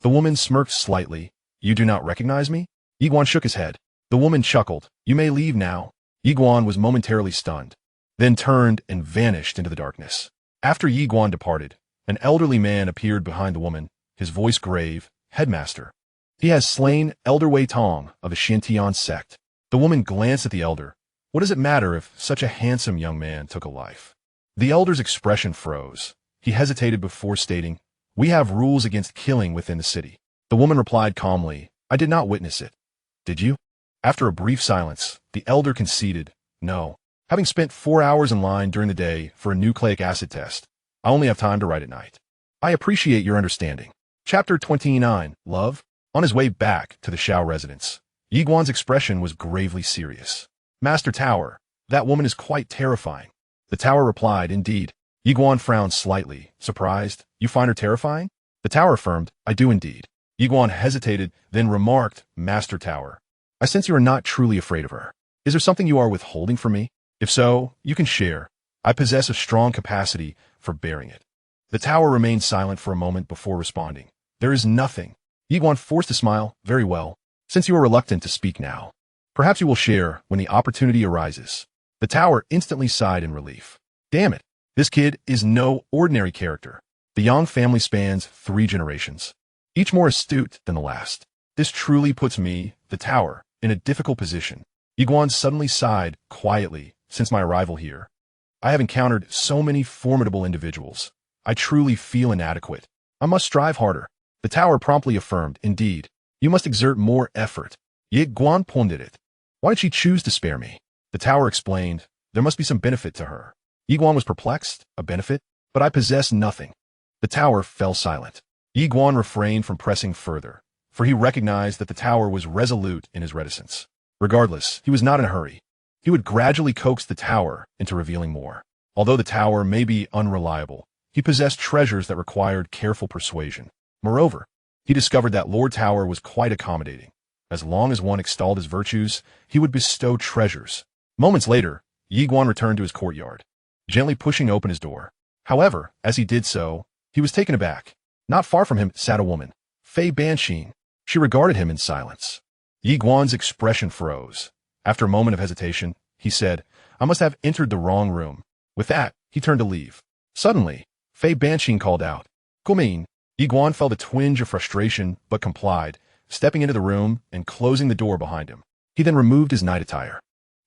The woman smirked slightly. "You do not recognize me?" Yi Guan shook his head. The woman chuckled. "You may leave now." Yi Guan was momentarily stunned, then turned and vanished into the darkness. After Yi Guan departed, an elderly man appeared behind the woman, his voice grave, "Headmaster. He has slain Elder Wei Tong of the Xianxia sect." The woman glanced at the elder. What does it matter if such a handsome young man took a life? The elder's expression froze. He hesitated before stating, "We have rules against killing within the city." The woman replied calmly, "I did not witness it." "Did you?" After a brief silence, the elder conceded, "No. Having spent 4 hours in line during the day for a nucleic acid test, I only have time to write at night." "I appreciate your understanding." Chapter 29, Love. On his way back to the Shao residence, Yi Guan's expression was gravely serious. "Master Tower, that woman is quite terrifying." The tower replied, indeed. Yi Guan frowned slightly, surprised. You find her terrifying? The tower affirmed, I do indeed. Yi Guan hesitated, then remarked, Master Tower, I sense you are not truly afraid of her. Is there something you are withholding from me? If so, you can share. I possess a strong capacity for bearing it. The tower remained silent for a moment before responding. There is nothing. Yi Guan forced a smile. Very well. Since you are reluctant to speak now, perhaps you will share when the opportunity arises. The tower instantly sighed in relief. Damn it. This kid is no ordinary character. The Yang family spans 3 generations, each more astute than the last. This truly puts me, the tower, in a difficult position. Yi Guan suddenly sighed quietly. Since my arrival here, I have encountered so many formidable individuals. I truly feel inadequate. I must strive harder. The tower promptly affirmed, indeed, you must exert more effort. Yi Guan pondered it. Why did she choose to spare me? The tower explained, there must be some benefit to her. Yi Guan was perplexed. A benefit? But I possess nothing. The tower fell silent. Yi Guan refrained from pressing further, for he recognized that the tower was resolute in his reticence. Regardless, he was not in a hurry. He would gradually coax the tower into revealing more. Although the tower may be unreliable, he possessed treasures that required careful persuasion. Moreover, he discovered that Lord Tower was quite accommodating. As long as one extolled his virtues, he would bestow treasures. Moments later, Yi Guan returned to his courtyard, gently pushing open his door. However, as he did so, he was taken aback. Not far from him sat a woman, Fei Banqing. She regarded him in silence. Yi Guan's expression froze. After a moment of hesitation, he said, I must have entered the wrong room. With that, he turned to leave. Suddenly, Fei Banqing called out, Gumin. Yi Guan felt a twinge of frustration, but complied, stepping into the room and closing the door behind him. He then removed his night attire.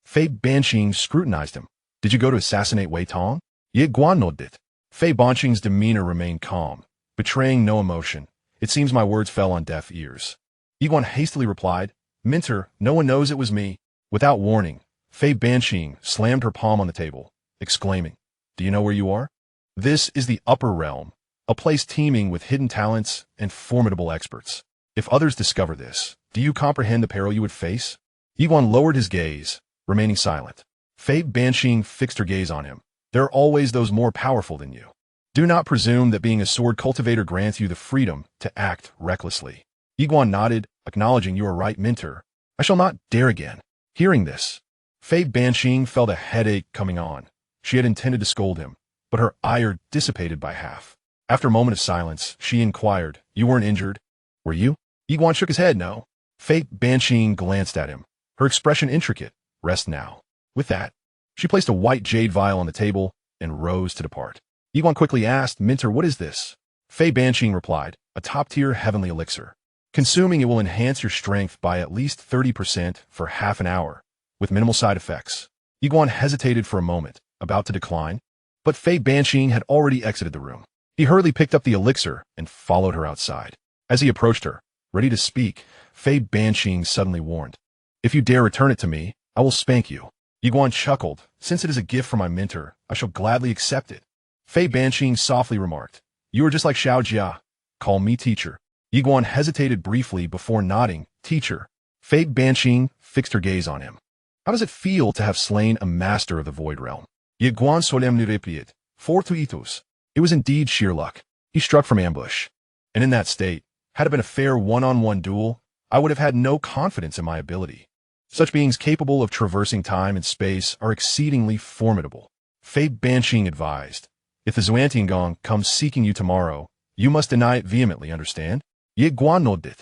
Fei Banqing scrutinized him. Did you go to assassinate Wei Tong? Yi Guan nodded. Fei Banqing's demeanor remained calm, betraying no emotion. It seems my words fell on deaf ears. Yi Guan hastily replied, Minter, no one knows it was me. Without warning, Fei Banqing slammed her palm on the table, exclaiming, Do you know where you are? This is the upper realm, a place teeming with hidden talents and formidable experts. If others discover this, do you comprehend the peril you would face? Yi Guan lowered his gaze, remaining silent. Fei Banqing fixed her gaze on him. There are always those more powerful than you. Do not presume that being a sword cultivator grants you the freedom to act recklessly. Yi Guan nodded, acknowledging you are right, Minter. I shall not dare again. Hearing this, Fei Banqing felt a headache coming on. She had intended to scold him, but her ire dissipated by half. After a moment of silence, she inquired, You weren't injured? Were you? Yi Guan shook his head, no. Fei Banqing glanced at him, her expression intricate. Rest now. With that, she placed a white jade vial on the table and rose to depart. Yi Guan quickly asked, Minter, what is this? Fei Banqing replied, a top-tier heavenly elixir. Consuming it will enhance your strength by at least 30% for half an hour, with minimal side effects. Yi Guan hesitated for a moment, about to decline, but Fei Banqing had already exited the room. He hurriedly picked up the elixir and followed her outside. As he approached her, ready to speak, Fei Banqing suddenly warned, If you dare return it to me, I will spank you. Yi Guan chuckled. Since it is a gift from my mentor, I shall gladly accept it. Fei Banqing softly remarked, You are just like Xianxia. Call me teacher. Yi Guan hesitated briefly before nodding. Teacher. Fei Banqing fixed her gaze on him. How does it feel to have slain a master of the Void Realm? Yi Guan solemnly replied, Fortuitus. It was indeed sheer luck. He struck from ambush. And in that state, had it been a fair one-on-one duel, I would have had no confidence in my ability. Such beings capable of traversing time and space are exceedingly formidable. Fei Banqing advised, If the Xuantiangong comes seeking you tomorrow, you must deny it vehemently, understand? Yi Guan nodded.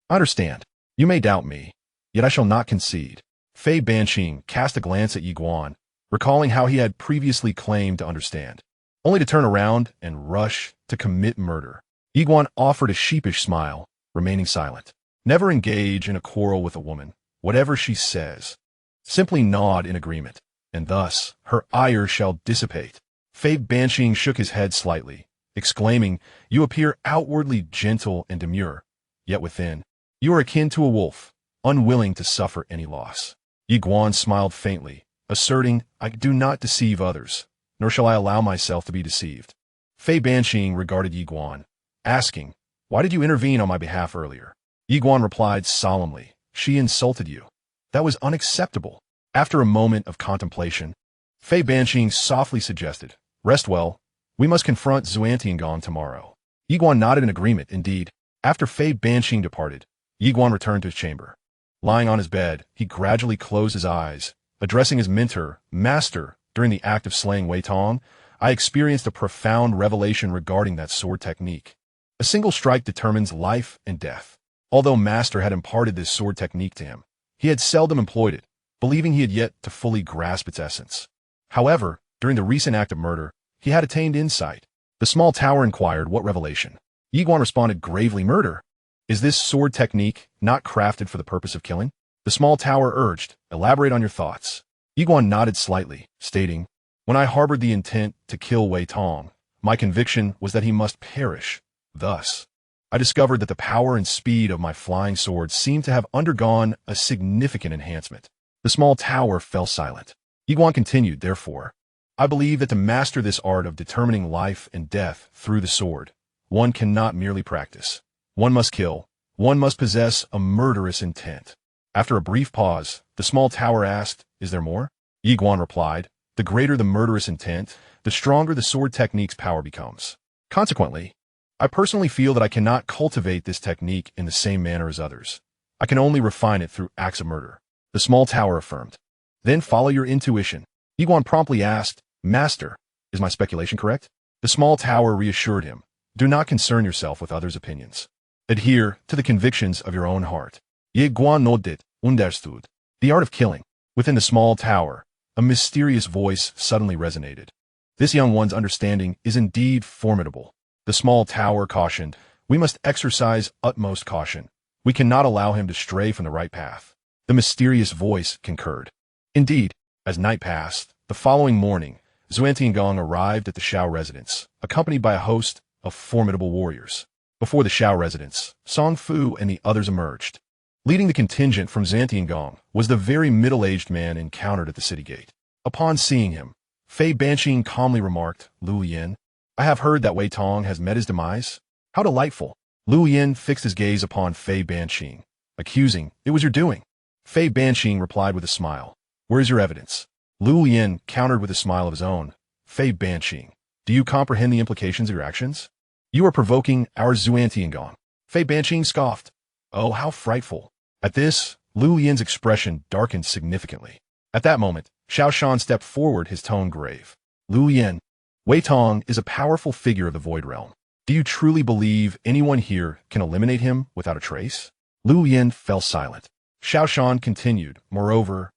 I understand. You may doubt me, yet I shall not concede. Fei Banqing cast a glance at Yi Guan, recalling how he had previously claimed to understand, only to turn around and rush to commit murder. Yi Guan offered a sheepish smile, remaining silent. Never engage in a quarrel with a woman, whatever she says. Simply nod in agreement, and thus her ire shall dissipate. Fei Banqing shook his head slightly, exclaiming, You appear outwardly gentle and demure, yet within, you are akin to a wolf, unwilling to suffer any loss. Yi Guan smiled faintly, asserting, I do not deceive others, nor shall I allow myself to be deceived. Fei Banqing regarded Yi Guan, asking, Why did you intervene on my behalf earlier? Yi Guan replied solemnly, She insulted you. That was unacceptable. After a moment of contemplation, Fei Banqing softly suggested. Rest well. We must confront Xianxia tomorrow. Yiguan nodded in agreement. Indeed, after Fei Banqing departed, Yiguan returned to his chamber. Lying on his bed, he gradually closed his eyes, addressing his mentor, Master. During the act of slaying Wei Tong, I experienced a profound revelation regarding that sword technique. A single strike determines life and death. Although Master had imparted this sword technique to him, he had seldom employed it, believing he had yet to fully grasp its essence. However, during the recent act of murder, he had attained insight. The small tower inquired, what revelation? Yiguan responded gravely, murder. Is this sword technique not crafted for the purpose of killing? The small tower urged, elaborate on your thoughts. Yiguan nodded slightly, stating, when I harbored the intent to kill Wei Tong, my conviction was that he must perish. Thus, I discovered that the power and speed of my flying sword seemed to have undergone a significant enhancement. The small tower fell silent. Yiguan continued, therefore, I believe that to master this art of determining life and death through the sword, one cannot merely practice. One must kill. One must possess a murderous intent. After a brief pause, the small tower asked, is there more? Yiguan replied, the greater the murderous intent, the stronger the sword technique's power becomes. Consequently, I personally feel that I cannot cultivate this technique in the same manner as others. I can only refine it through acts of murder. The small tower affirmed. Then follow your intuition. Yiguan promptly asked, Master, is my speculation correct? The small tower reassured him. Do not concern yourself with others' opinions. Adhere to the convictions of your own heart. Yiguan nodded, understood. The art of killing. Within the small tower, a mysterious voice suddenly resonated. This young one's understanding is indeed formidable. The small tower cautioned, we must exercise utmost caution. We cannot allow him to stray from the right path. The mysterious voice concurred. Indeed, as night passed, the following morning, Xianxia arrived at the Xiao residence, accompanied by a host of formidable warriors. Before the Xiao residence, Song Fu and the others emerged. Leading the contingent from Xianxia was the very middle-aged man encountered at the city gate. Upon seeing him, Fei Banqing calmly remarked, Lu Yin, I have heard that Wei Tong has met his demise. How delightful. Lu Yin fixed his gaze upon Fei Banqing, accusing, it was your doing. Fei Banqing replied with a smile, where is your evidence? Lu Yin countered with a smile of his own, Fei Banqing, do you comprehend the implications of your actions? You are provoking our Xianxia. Fei Banqing scoffed. Oh, how frightful. At this, Lu Yin's expression darkened significantly. At that moment, Xiaoshan stepped forward, his tone grave. Lu Yin, Wei Tong is a powerful figure of the Void Realm. Do you truly believe anyone here can eliminate him without a trace? Lu Yin fell silent. Xiaoshan continued, moreover,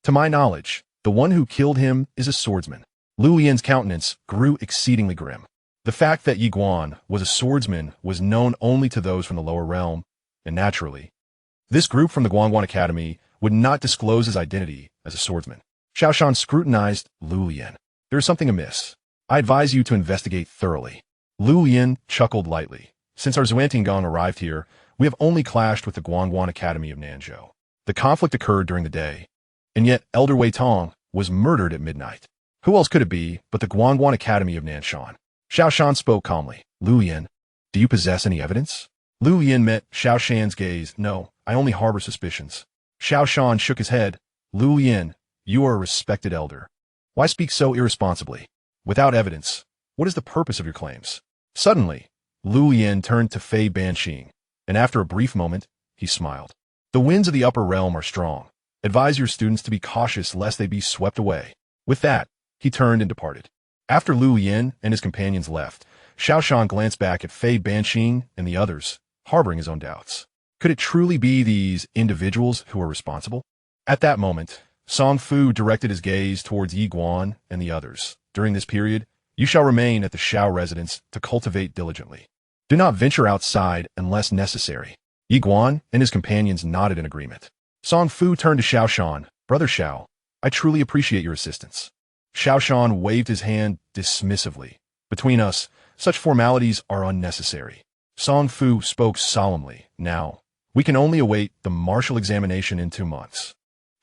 to my knowledge, the one who killed him is a swordsman. Lu Yin's countenance grew exceedingly grim. The fact that Yiguan was a swordsman was known only to those from the lower realm, and naturally, this group from the Guangguan Academy would not disclose his identity as a swordsman. Xiaoshan scrutinized Lu Yin. There is something amiss. I advise you to investigate thoroughly. Lu Yin chuckled lightly. Since our Xianxia arrived here, we have only clashed with the Guangguan Academy of Nanzhou. The conflict occurred during the day, and yet Elder Wei Tong was murdered at midnight. Who else could it be but the Guangguan Academy of Nanshan? Xiaoshan spoke calmly. Lu Yin, do you possess any evidence? Lu Yin met Xiaoshan's gaze. No, I only harbor suspicions. Xiaoshan shook his head. Lu Yin, you are a respected elder. Why speak so irresponsibly? Without evidence, what is the purpose of your claims? Suddenly, Lu Yin turned to Fei Banqing, and after a brief moment, he smiled. The winds of the upper realm are strong. Advise your students to be cautious lest they be swept away. With that, he turned and departed. After Lu Yin and his companions left, Xiaoshan glanced back at Fei Banqing and the others, harboring his own doubts. Could it truly be these individuals who were responsible? At that moment, Song Fu directed his gaze towards Yiguan and the others. During this period, you shall remain at the Xiao residence to cultivate diligently. Do not venture outside unless necessary. Yiguan and his companions nodded in agreement. Song Fu turned to Xiaoshan. Brother Xiao, I truly appreciate your assistance. Xiaoshan waved his hand dismissively. Between us, such formalities are unnecessary. Song Fu spoke solemnly. Now, we can only await the martial examination in 2 months.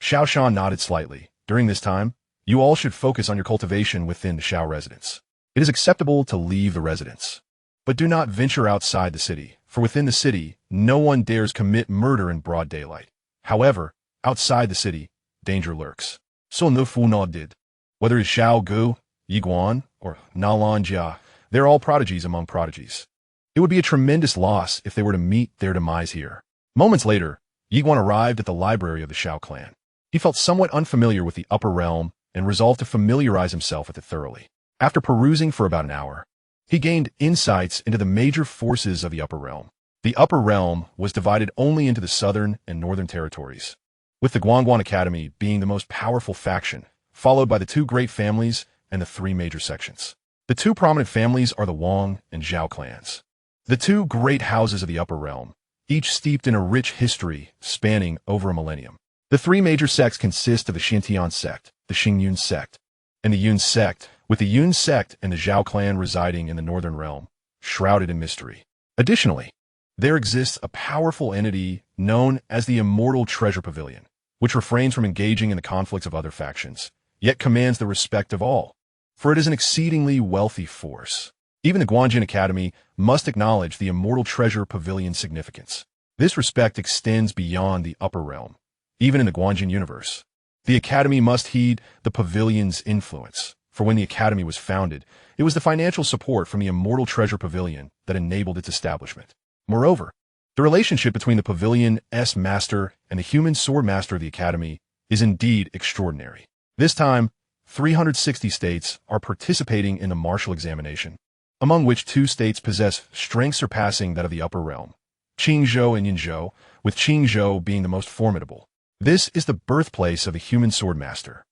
Xiaoshan nodded slightly. During this time, you all should focus on your cultivation within the Xiao residence. It is acceptable to leave the residence, but do not venture outside the city, for within the city, no one dares commit murder in broad daylight. However, outside the city, danger lurks. So no Fu nodded. Whether it's Xiao Gu, Yi Guan, or Nalan Jia, they're all prodigies among prodigies. It would be a tremendous loss if they were to meet their demise here. Moments later, Yi Guan arrived at the library of the Xiao clan. He felt somewhat unfamiliar with the upper realm and resolved to familiarize himself with it thoroughly. After perusing for about an hour, he gained insights into the major forces of the upper realm. The upper realm was divided only into the southern and northern territories, with the Guangguan Academy being the most powerful faction, followed by the two great families and the three major sections. The two prominent families are the Wang and Zhao clans. The two great houses of the upper realm, each steeped in a rich history spanning over a millennium. The three major sects consist of the Xintian sect, the Xingyun sect, and the Yun sect, with the Yun sect and the Zhao clan residing in the northern realm, shrouded in mystery. Additionally, there exists a powerful entity known as the Immortal Treasure Pavilion, which refrains from engaging in the conflicts of other factions, yet commands the respect of all, for it is an exceedingly wealthy force. Even the Guanjin Academy must acknowledge the Immortal Treasure Pavilion's significance. This respect extends beyond the upper realm, even in the Guanjin universe. The Academy must heed the Pavilion's influence, for when the Academy was founded, it was the financial support from the Immortal Treasure Pavilion that enabled its establishment. Moreover, the relationship between the Pavilion's master and the human sword master of the Academy is indeed extraordinary. This time, 360 states are participating in the martial examination, among which 2 states possess strength surpassing that of the upper realm, Qingzhou and Yinzhou, with Qingzhou being the most formidable. This is the birthplace of the human sword master,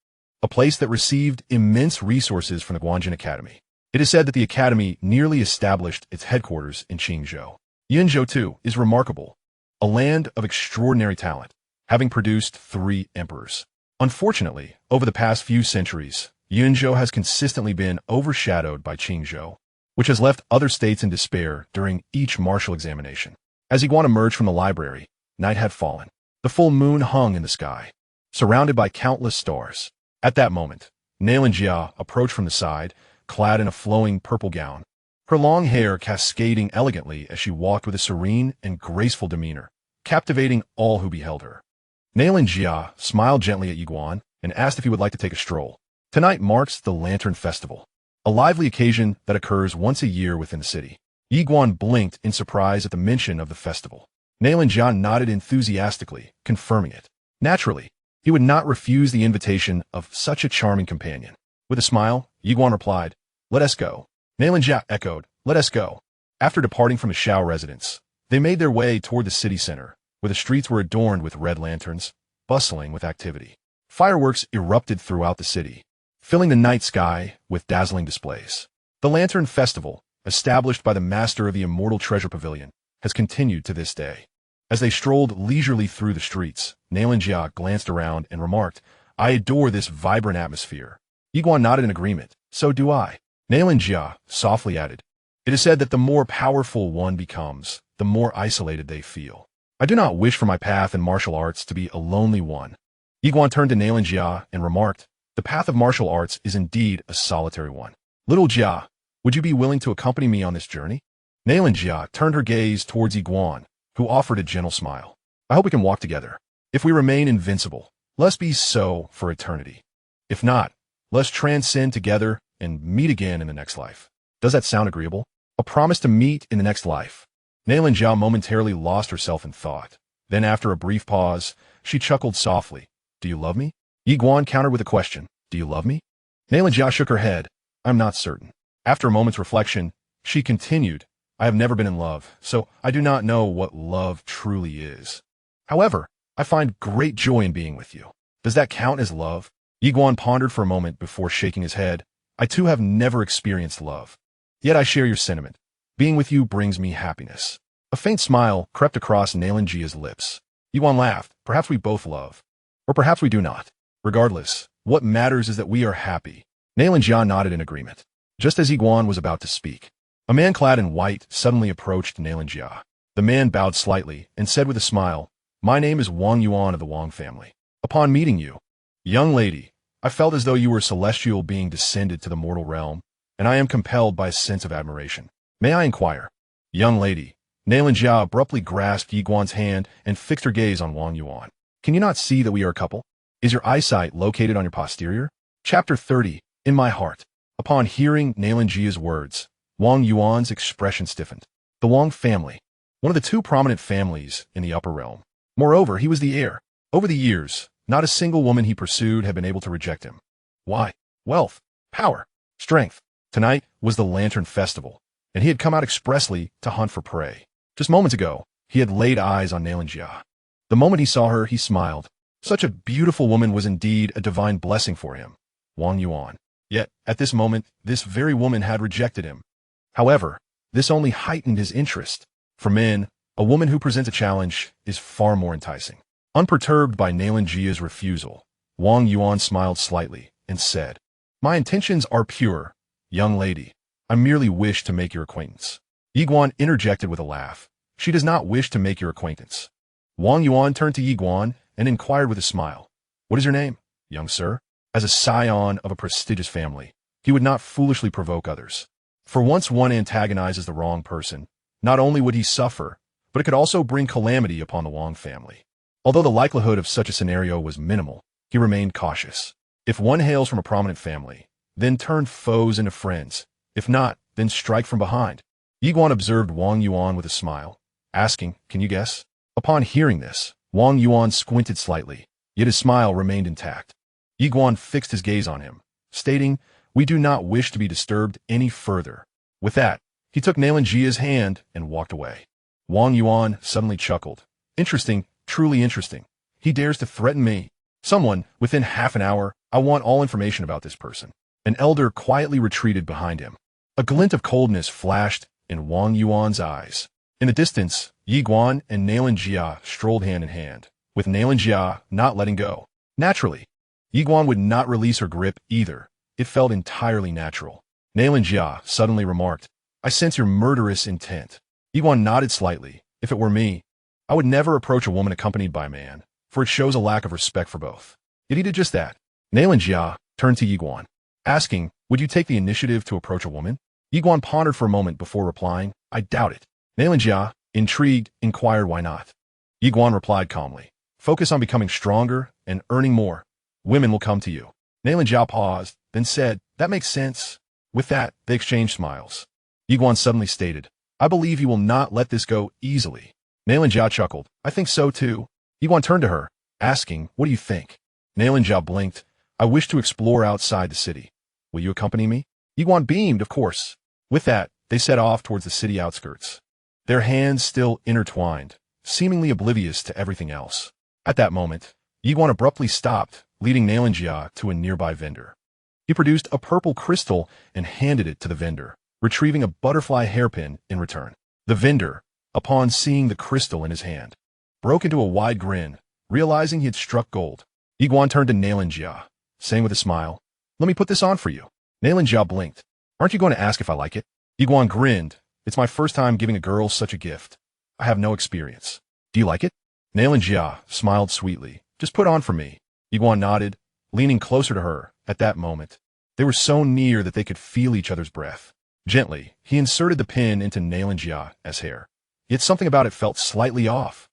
a place that received immense resources from the Guanjin Academy. It is said that the Academy nearly established its headquarters in Qingzhou. Yinzhou, too, is remarkable, a land of extraordinary talent, having produced 3 emperors. Unfortunately, over the past few centuries, Yinzhou has consistently been overshadowed by Qingzhou, which has left other states in despair during each martial examination. As Yi Guan emerged from the library, night had fallen. The full moon hung in the sky, surrounded by countless stars. At that moment, Xianxia approached from the side, clad in a flowing purple gown, her long hair cascading elegantly as she walked with a serene and graceful demeanor, captivating all who beheld her. Xianxia smiled gently at Yi Guan and asked if he would like to take a stroll. Tonight marks the Lantern Festival, a lively occasion that occurs once a year within the city. Yi Guan blinked in surprise at the mention of the festival. Xianxia nodded enthusiastically, confirming it. Naturally, he would not refuse the invitation of such a charming companion. With a smile, Yi Guan replied, "Let us go." Xianxia echoed, "Let us go." After departing from the Xiao residence, they made their way toward the city center, where the streets were adorned with red lanterns, bustling with activity. Fireworks erupted throughout the city, filling the night sky with dazzling displays. The Lantern Festival, established by the master of the Immortal Treasure Pavilion, has continued to this day. As they strolled leisurely through the streets, Xianxia glanced around and remarked, "I adore this vibrant atmosphere." Yi Guan nodded in agreement. "So do I." Xianxia softly added, "It is said that the more powerful one becomes, the more isolated they feel. I do not wish for my path in martial arts to be a lonely one." Yi Guan turned to Xianxia and remarked, "The path of martial arts is indeed a solitary one. Little Jia, would you be willing to accompany me on this journey?" Xianxia turned her gaze towards Yi Guan, who offered a gentle smile. "I hope we can walk together. If we remain invincible, let's be so for eternity. If not, let's transcend together and meet again in the next life. Does that sound agreeable? A promise to meet in the next life." Xianxia momentarily lost herself in thought. Then after a brief pause, she chuckled softly. "Do you love me?" Yi Guan countered with a question. "Do you love me?" Xianxia shook her head. "I'm not certain." After a moment's reflection, she continued, "I have never been in love, so I do not know what love truly is. However, I find great joy in being with you. Does that count as love?" Yi Guan pondered for a moment before shaking his head. "I too have never experienced love. Yet I share your sentiment. Being with you brings me happiness." A faint smile crept across Xianxia's lips. Yi Guan laughed. "Perhaps we both love. Or perhaps we do not. Regardless, what matters is that we are happy." Xianxia nodded in agreement. Just as Yi Guan was about to speak, a man clad in white suddenly approached Xianxia. The man bowed slightly and said with a smile, "My name is Wang Yuan of the Wang family. Upon meeting you, young lady, I felt as though you were a celestial being descended to the mortal realm, and I am compelled by a sense of admiration. May I inquire?" "Young lady." Xianxia abruptly grasped Yi Guan's hand and fixed her gaze on Wang Yuan. "Can you not see that we are a couple? Is your eyesight located on your posterior?" Chapter 30. In my heart. Upon hearing Xianxia's words, Wang Yuan's expression stiffened. The Wang family. One of the two prominent families in the upper realm. Moreover, he was the heir. Over the years, not a single woman he pursued had been able to reject him. Why? Wealth, power, strength. Tonight was the Lantern Festival, and he had come out expressly to hunt for prey. Just moments ago, he had laid eyes on Xianxia. The moment he saw her, he smiled. Such a beautiful woman was indeed a divine blessing for him. Wang Yuan. Yet, at this moment, this very woman had rejected him. However, this only heightened his interest. For men, a woman who presents a challenge is far more enticing. Unperturbed by Xianxia's refusal, Wang Yuan smiled slightly and said, "My intentions are pure, young lady. I merely wish to make your acquaintance." Yiguan interjected with a laugh. "She does not wish to make your acquaintance." Wang Yuan turned to Yiguan and inquired with a smile, "What is your name, young sir?" As a scion of a prestigious family, he would not foolishly provoke others. For once one antagonizes the wrong person, not only would he suffer, but it could also bring calamity upon the Wang family. Although the likelihood of such a scenario was minimal, he remained cautious. If one hails from a prominent family, then turn foes into friends. If not, then strike from behind. Yiguan observed Wang Yuan with a smile, asking, "Can you guess?" Upon hearing this, Wang Yuan squinted slightly, yet his smile remained intact. Yiguan fixed his gaze on him, stating, "We do not wish to be disturbed any further." With that, he took Xianxia's hand and walked away. Wang Yuan suddenly chuckled. "Interesting, truly interesting. He dares to threaten me. Someone, within half an hour, I want all information about this person." An elder quietly retreated behind him. A glint of coldness flashed in Wang Yuan's eyes. In the distance, Yiguan and Xianxia strolled hand in hand, with Xianxia not letting go. Naturally, Yiguan would not release her grip either. It felt entirely natural. Xianxia suddenly remarked, "I sense your murderous intent." Yiguan nodded slightly. "If it were me, I would never approach a woman accompanied by a man, for it shows a lack of respect for both." Yet he did just that. Xianxia turned to Yiguan, asking, "Would you take the initiative to approach a woman?" Yiguan pondered for a moment before replying, "I doubt it." Xianxia, intrigued, inquired why not. Yiguan replied calmly, "Focus on becoming stronger and earning more. Women will come to you." Xianxia paused, then said, "That makes sense." With that, they exchanged smiles. Yiguan suddenly stated, "I believe you will not let this go easily." Xianxia chuckled, "I think so too." Yiguan turned to her, asking, "What do you think?" Xianxia blinked, "I wish to explore outside the city. Will you accompany me?" Yiguan beamed, "Of course." With that, they set off towards the city outskirts, their hands still intertwined, seemingly oblivious to everything else. At that moment, Yiguan abruptly stopped, leading Xianxia to a nearby vendor. He produced a purple crystal and handed it to the vendor, retrieving a butterfly hairpin in return. The vendor, upon seeing the crystal in his hand, broke into a wide grin, realizing he had struck gold. Yiguan turned to Xianxia, saying with a smile, "Let me put this on for you." Xianxia blinked. "Aren't you going to ask if I like it?" Yiguan grinned. "It's my first time giving a girl such a gift. I have no experience. Do you like it?" Xianxia smiled sweetly. "Just put on for me." Yiguan nodded, leaning closer to her. At that moment, they were so near that they could feel each other's breath. Gently, he inserted the pin into Xianxia's hair. Yet something about it felt slightly off.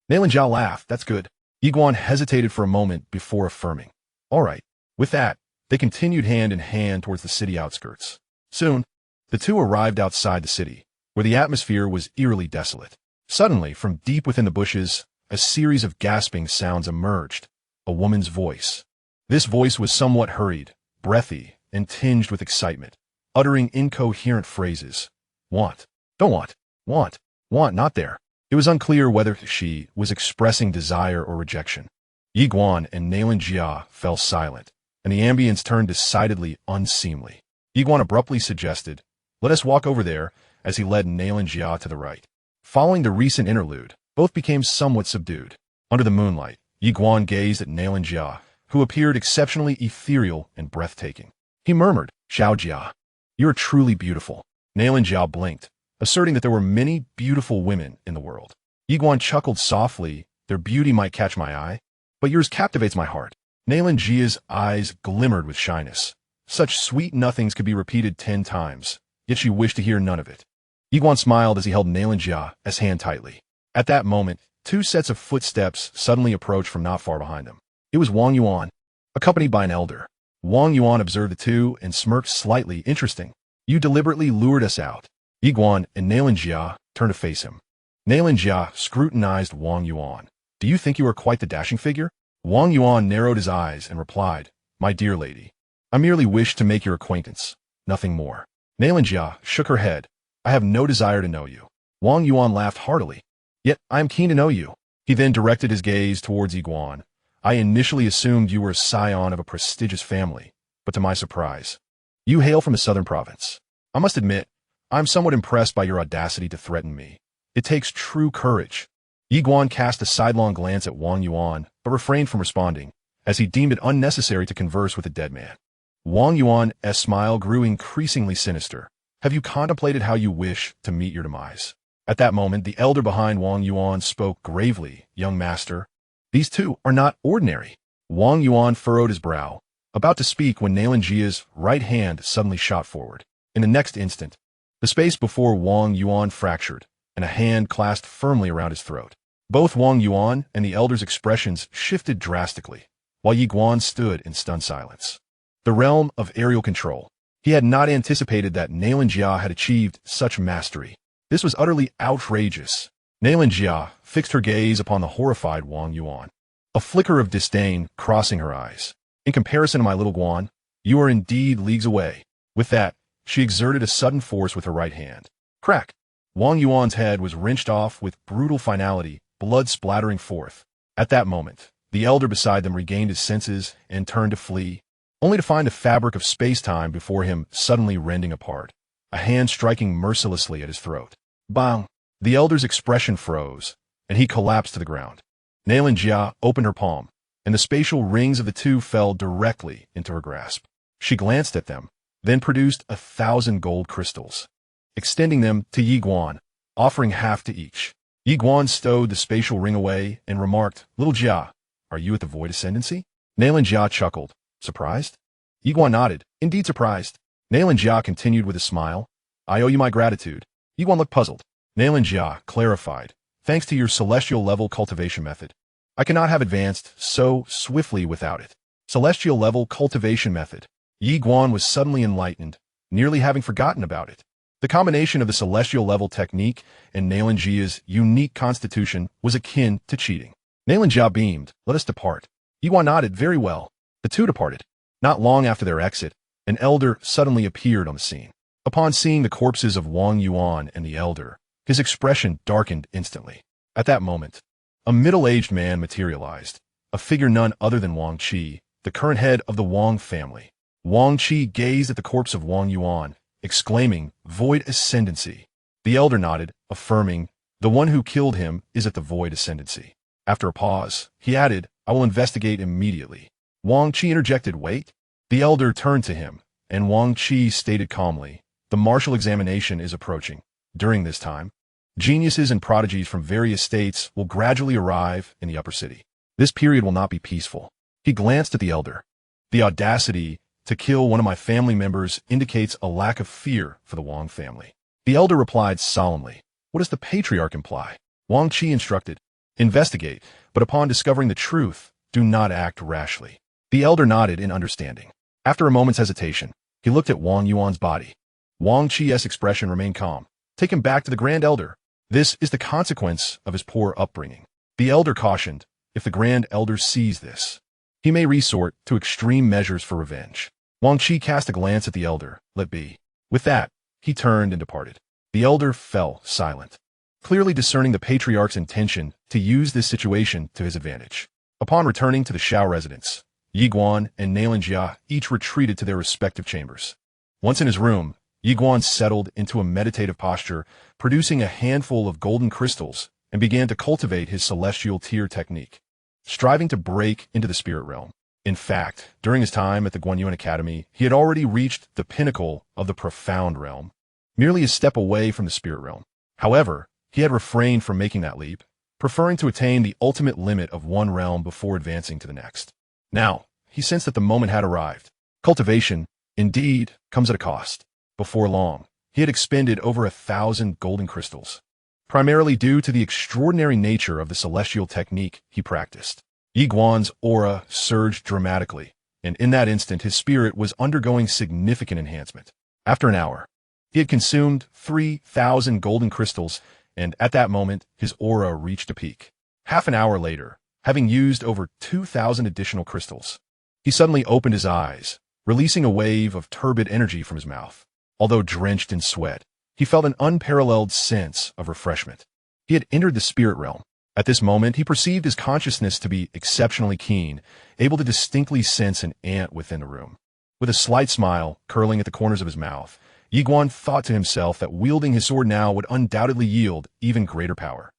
Xianxia laughed. "That's good." Yiguan hesitated for a moment before affirming, "All right." With that, they continued hand in hand towards the city outskirts. Soon, the two arrived outside the city, where the atmosphere was eerily desolate. Suddenly, from deep within the bushes, a series of gasping sounds emerged. A woman's voice. This voice was somewhat hurried, breathy, and tinged with excitement, uttering incoherent phrases. "Want. Don't want. Want. Want. Not there." It was unclear whether she was expressing desire or rejection. Yiguan and Xianxia fell silent, and the ambience turned decidedly unseemly. Yiguan abruptly suggested, "Let us walk over there," as he led Xianxia to the right. Following the recent interlude, both became somewhat subdued. Under the moonlight, Yiguan gazed at Xianxia, who appeared exceptionally ethereal and breathtaking. He murmured, "Xiaojia, you are truly beautiful." Xianxia blinked, asserting that there were many beautiful women in the world. Yiguan chuckled softly, "Their beauty might catch my eye, but yours captivates my heart." Xianxia's eyes glimmered with shyness. Such sweet nothings could be repeated 10 times, yet she wished to hear none of it. Yiguan smiled as he held Xianxia's hand tightly. At that moment, 2 sets of footsteps suddenly approached from not far behind them. It was Wang Yuan, accompanied by an elder. Wang Yuan observed the two and smirked slightly. Interesting. You deliberately lured us out. Yiguan and Xianxia turned to face him. Xianxia scrutinized Wang Yuan. Do you think you are quite the dashing figure? Wang Yuan narrowed his eyes and replied, My dear lady, I merely wish to make your acquaintance, nothing more. Xianxia shook her head. I have no desire to know you. Wang Yuan laughed heartily. Yet I am keen to know you. He then directed his gaze towards Yiguan. I initially assumed you were a scion of a prestigious family, but to my surprise, you hail from a southern province. I must admit, I'm somewhat impressed by your audacity to threaten me. It takes true courage. Yiguan cast a sidelong glance at Wang Yuan, but refrained from responding, as he deemed it unnecessary to converse with a dead man. Wang Yuan's smile grew increasingly sinister. Have you contemplated how you wish to meet your demise? At that moment, the elder behind Wang Yuan spoke gravely, Young master, these two are not ordinary. Wang Yuan furrowed his brow, about to speak when Xianxia's right hand suddenly shot forward. In the next instant, the space before Wang Yuan fractured, and a hand clasped firmly around his throat. Both Wang Yuan and the elder's expressions shifted drastically, while Yiguan stood in stunned silence. The realm of aerial control. He had not anticipated that Xianxia had achieved such mastery. This was utterly outrageous. Xianxia fixed her gaze upon the horrified Wang Yuan, a flicker of disdain crossing her eyes. In comparison to my little Guan, you are indeed leagues away. With that, she exerted a sudden force with her right hand. Crack! Wang Yuan's head was wrenched off with brutal finality, blood splattering forth. At that moment, the elder beside them regained his senses and turned to flee, only to find the fabric of space-time before him suddenly rending apart, a hand striking mercilessly at his throat. Bang! The elder's expression froze, and he collapsed to the ground. Xianxia opened her palm, and the spatial rings of the two fell directly into her grasp. She glanced at them, then produced 1,000 gold crystals, extending them to Yiguan, offering half to each. Yiguan stowed the spatial ring away and remarked, Little Jia, are you at the void ascendancy? Xianxia chuckled. Surprised? Yiguan nodded, indeed surprised. Xianxia continued with a smile. I owe you my gratitude. Yiguan looked puzzled. Xianxia clarified, thanks to your celestial level cultivation method, I cannot have advanced so swiftly without it. Celestial level cultivation method. Yiguan was suddenly enlightened, nearly having forgotten about it. The combination of the celestial level technique and Xianxia's unique constitution was akin to cheating. Xianxia beamed, let us depart. Yiguan nodded, very well. The two departed. Not long after their exit, an elder suddenly appeared on the scene. Upon seeing the corpses of Wang Yuan and the elder, his expression darkened instantly. At that moment, a middle-aged man materialized, a figure none other than Wang Qi, the current head of the Wang family. Wang Qi gazed at the corpse of Wang Yuan, exclaiming, Void Ascendancy. The elder nodded, affirming, the one who killed him is at the Void Ascendancy. After a pause, he added, I will investigate immediately. Wang Qi interjected, wait. The elder turned to him, and Wang Qi stated calmly, the martial examination is approaching. During this time, geniuses and prodigies from various states will gradually arrive in the upper city. This period will not be peaceful. He glanced at the elder. The audacity to kill one of my family members indicates a lack of fear for the Wang family. The elder replied solemnly, what does the patriarch imply? Wang Qi instructed, investigate, but upon discovering the truth, do not act rashly. The elder nodded in understanding. After a moment's hesitation, he looked at Wang Yuan's body. Wang Qi's expression remained calm. Take him back to the Grand Elder. This is the consequence of his poor upbringing. The elder cautioned, if the Grand Elder sees this, he may resort to extreme measures for revenge. Wang Qi cast a glance at the elder, let be. With that, he turned and departed. The elder fell silent, clearly discerning the patriarch's intention to use this situation to his advantage. Upon returning to the Shao residence, Yiguan and Xianxia each retreated to their respective chambers. Once in his room, Yiguan settled into a meditative posture, producing a handful of golden crystals, and began to cultivate his celestial tier technique, striving to break into the spirit realm. In fact, during his time at the Guanyuan Academy, he had already reached the pinnacle of the profound realm, merely a step away from the spirit realm. However, he had refrained from making that leap, preferring to attain the ultimate limit of one realm before advancing to the next. Now, he sensed that the moment had arrived. Cultivation, indeed, comes at a cost. Before long, he had expended over 1,000 golden crystals, primarily due to the extraordinary nature of the celestial technique he practiced. Yiguan's aura surged dramatically, and in that instant his spirit was undergoing significant enhancement. After an hour, he had consumed 3,000 golden crystals, and at that moment his aura reached a peak. Half an hour later, having used over 2,000 additional crystals, he suddenly opened his eyes, releasing a wave of turbid energy from his mouth. Although drenched in sweat, he felt an unparalleled sense of refreshment. He had entered the spirit realm. At this moment, he perceived his consciousness to be exceptionally keen, able to distinctly sense an ant within the room. With a slight smile curling at the corners of his mouth, Yiguan thought to himself that wielding his sword now would undoubtedly yield even greater power.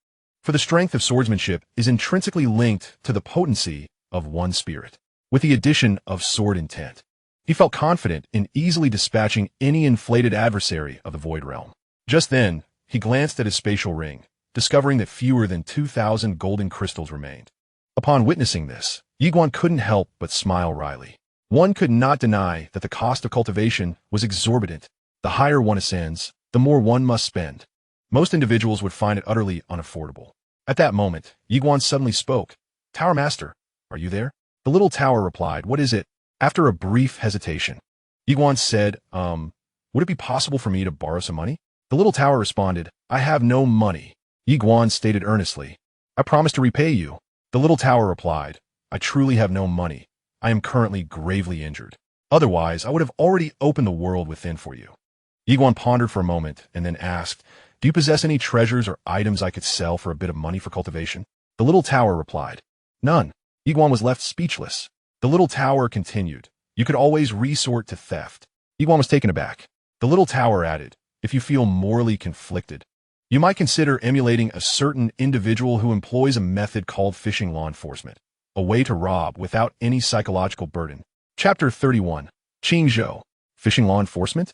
For the strength of swordsmanship is intrinsically linked to the potency of one's spirit. With the addition of sword intent, he felt confident in easily dispatching any inflated adversary of the Void Realm. Just then, he glanced at his spatial ring, discovering that fewer than 2,000 golden crystals remained. Upon witnessing this, Yiguan couldn't help but smile wryly. One could not deny that the cost of cultivation was exorbitant. The higher one ascends, the more one must spend. Most individuals would find it utterly unaffordable. At that moment, Yiguan suddenly spoke. "Tower Master, are you there?" The little tower replied, "What is it?" After a brief hesitation, Yiguan said, would it be possible for me to borrow some money?" The little tower responded, "I have no money." Yiguan stated earnestly, "I promise to repay you." The little tower replied, "I truly have no money. I am currently gravely injured. Otherwise, I would have already opened the world within for you." Yiguan pondered for a moment and then asked, "Do you possess any treasures or items I could sell for a bit of money for cultivation?" The little tower replied, "None." Yiguan was left speechless. The little tower continued, "You could always resort to theft." Yiguan was taken aback. The little tower added, "If you feel morally conflicted, you might consider emulating a certain individual who employs a method called fishing law enforcement, a way to rob without any psychological burden." Chapter 31. Xianxia. Fishing law enforcement?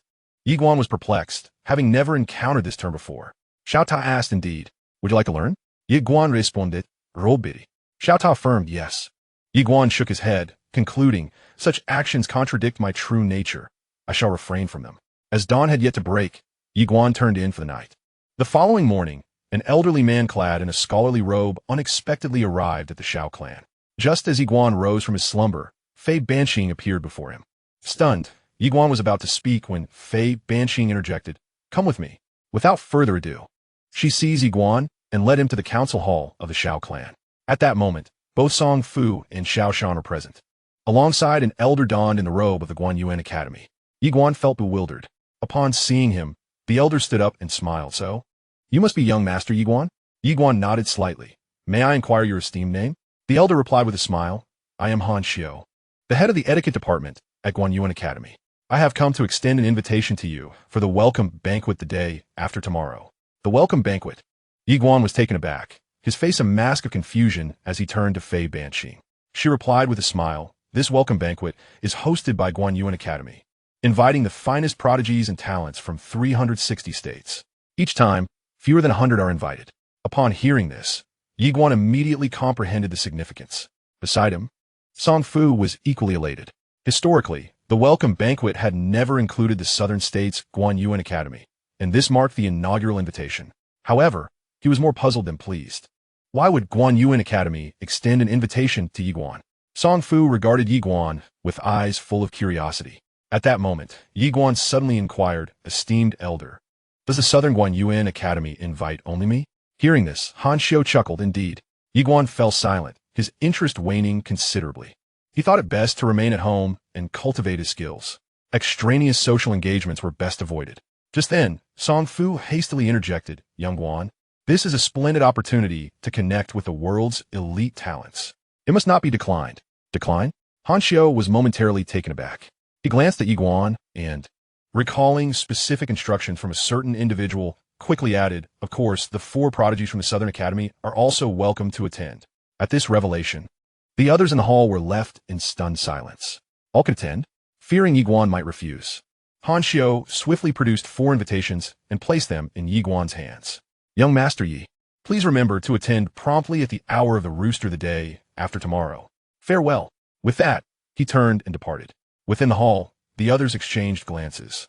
Yiguan was perplexed, having never encountered this term before. Xiao Ta asked, "Indeed. Would you like to learn?" Yiguan responded, "Robiri." Xiao Ta affirmed, "Yes." Yiguan shook his head, concluding, "Such actions contradict my true nature. I shall refrain from them." As dawn had yet to break, Yiguan turned in for the night. The following morning, an elderly man clad in a scholarly robe unexpectedly arrived at the Shao clan. Just as Yiguan rose from his slumber, Fei Banqing appeared before him. Stunned, Yiguan was about to speak when Fei Banqing interjected, "Come with me." Without further ado, she seized Yiguan and led him to the council hall of the Shao clan. At that moment, both Song Fu and Xiao Shan were present, alongside an elder donned in the robe of the Guanyuan Academy. Yiguan felt bewildered. Upon seeing him, the elder stood up and smiled. "So, you must be young Master Yiguan?" Yiguan nodded slightly. "May I inquire your esteemed name?" The elder replied with a smile, "I am Xianxia, the head of the etiquette department at Guanyuan Academy. I have come to extend an invitation to you for the welcome banquet the day after tomorrow." The welcome banquet? Yiguan was taken aback, his face a mask of confusion as he turned to Fei Banqing. She replied with a smile, "This welcome banquet is hosted by Guanyuan Academy, inviting the finest prodigies and talents from 360 states. Each time, fewer than 100 are invited." Upon hearing this, Yiguan immediately comprehended the significance. Beside him, Song Fu was equally elated. Historically, the welcome banquet had never included the southern states' Guanyuan Academy, and this marked the inaugural invitation. However, he was more puzzled than pleased. Why would Guanyuan Academy extend an invitation to Yiguan? Song Fu regarded Yiguan with eyes full of curiosity. At that moment, Yiguan suddenly inquired, "Esteemed elder, does the Southern Guanyuan Academy invite only me?" Hearing this, Xianxia chuckled. Indeed. Yiguan fell silent, his interest waning considerably. He thought it best to remain at home and cultivate his skills. Extraneous social engagements were best avoided. Just then, Song Fu hastily interjected, "Young Guan, this is a splendid opportunity to connect with the world's elite talents. It must not be declined." Decline? Xianxia was momentarily taken aback. He glanced at Yiguan and, recalling specific instructions from a certain individual, quickly added, "Of course, the 4 prodigies from the Southern Academy are also welcome to attend." At this revelation, the others in the hall were left in stunned silence. All could attend, fearing Yiguan might refuse. Xianxia swiftly produced 4 invitations and placed them in Yiguan's hands. "Young Master Yi, please remember to attend promptly at the hour of the rooster the day after tomorrow. Farewell." With that, he turned and departed. Within the hall, the others exchanged glances.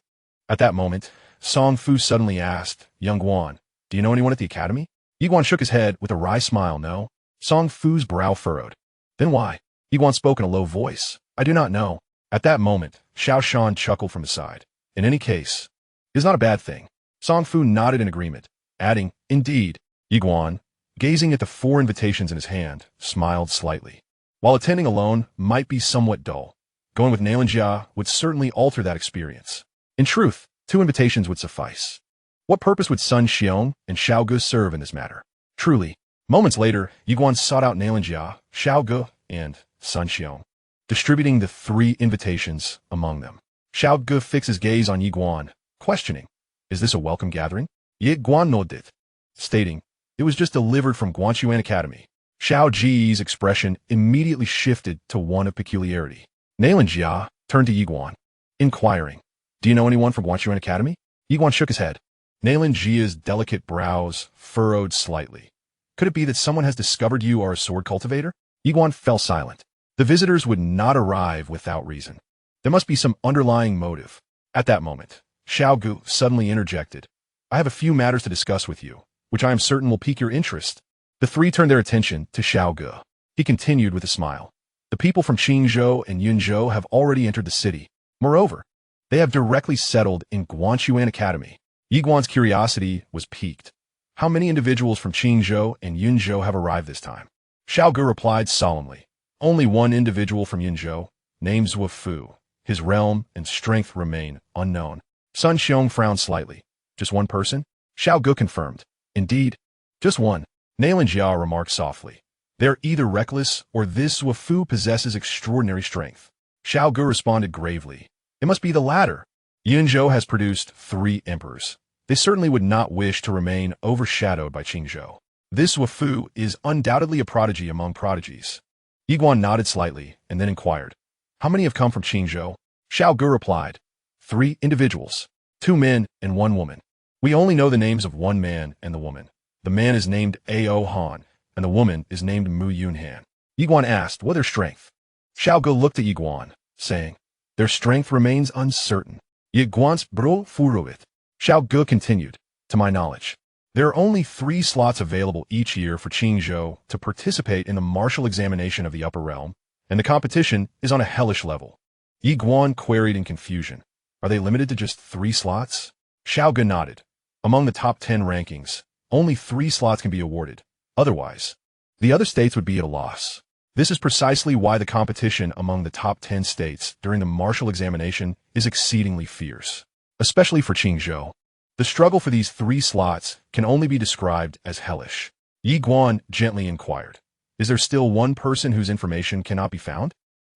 At that moment, Song Fu suddenly asked, "Young Guan, do you know anyone at the academy?" Yiguan shook his head with a wry smile. "No." Song Fu's brow furrowed. "Then why?" Yiguan spoke in a low voice. I do not know. At that moment, Xiao Shan chuckled from his side. In any case, it is not a bad thing. Song Fu nodded in agreement, adding, indeed. Yiguan, gazing at the 4 invitations in his hand, smiled slightly. While attending alone might be somewhat dull, going with Xianxia would certainly alter that experience. In truth, 2 invitations would suffice. What purpose would Sun Xiong and Xiao Ge serve in this matter? Truly. Moments later, Yiguan sought out Xianxia, Xiao Ge, and Sun Xiong, distributing the 3 invitations among them. Xiao Ge fixed his gaze on Yiguan, questioning, is this a welcome gathering? Yiguan nodded, stating, it was just delivered from Guanchuan Academy. Xiao Ji's expression immediately shifted to one of peculiarity. Xianxia turned to Yiguan, inquiring, do you know anyone from Guanchuan Academy? Yiguan shook his head. Xia's delicate brows furrowed slightly. Could it be that someone has discovered you are a sword cultivator? Yiguan fell silent. The visitors would not arrive without reason. There must be some underlying motive. At that moment, Xiao Gu suddenly interjected. I have a few matters to discuss with you, which I am certain will pique your interest. The 3 turned their attention to Xiao Gu. He continued with a smile. The people from Qingzhou and Yunzhou have already entered the city. Moreover, they have directly settled in Guanchuan Academy. Yiguan's curiosity was piqued. How many individuals from Qingzhou and Yunzhou have arrived this time? Xiao Gu replied solemnly. Only one individual from Yunzhou, named Zhuo Fu. His realm and strength remain unknown. Sun Xiong frowned slightly. Just one person? Xiao Gu confirmed. Indeed, just one. Xianxia remarked softly. They're either reckless or this Zhuo Fu possesses extraordinary strength. Xiao Gu responded gravely. It must be the latter. Yunzhou has produced 3 emperors. They certainly would not wish to remain overshadowed by Qingzhou. This Zhuo Fu is undoubtedly a prodigy among prodigies. Yiguan nodded slightly and then inquired, how many have come from Qingzhou? Xiao Gu replied, 3 individuals, 2 men and 1 woman. We only know the names of 1 man and the woman. The man is named Ao Han, and the woman is named Mu Yunhan. Yiguan asked, what their strength? Xiao Gu looked at Yiguan, saying, their strength remains uncertain. Yiguan's bro furuit. Xiao Gu continued, to my knowledge, there are only 3 slots available each year for Qingzhou to participate in the martial examination of the upper realm, and the competition is on a hellish level. Yiguan queried in confusion, are they limited to just 3 slots? Xiao Gu nodded. Among the top 10 rankings, only 3 slots can be awarded. Otherwise, the other states would be at a loss. This is precisely why the competition among the top 10 states during the martial examination is exceedingly fierce. Especially for Qingzhou. The struggle for these 3 slots can only be described as hellish. Yiguan gently inquired, is there still one person whose information cannot be found?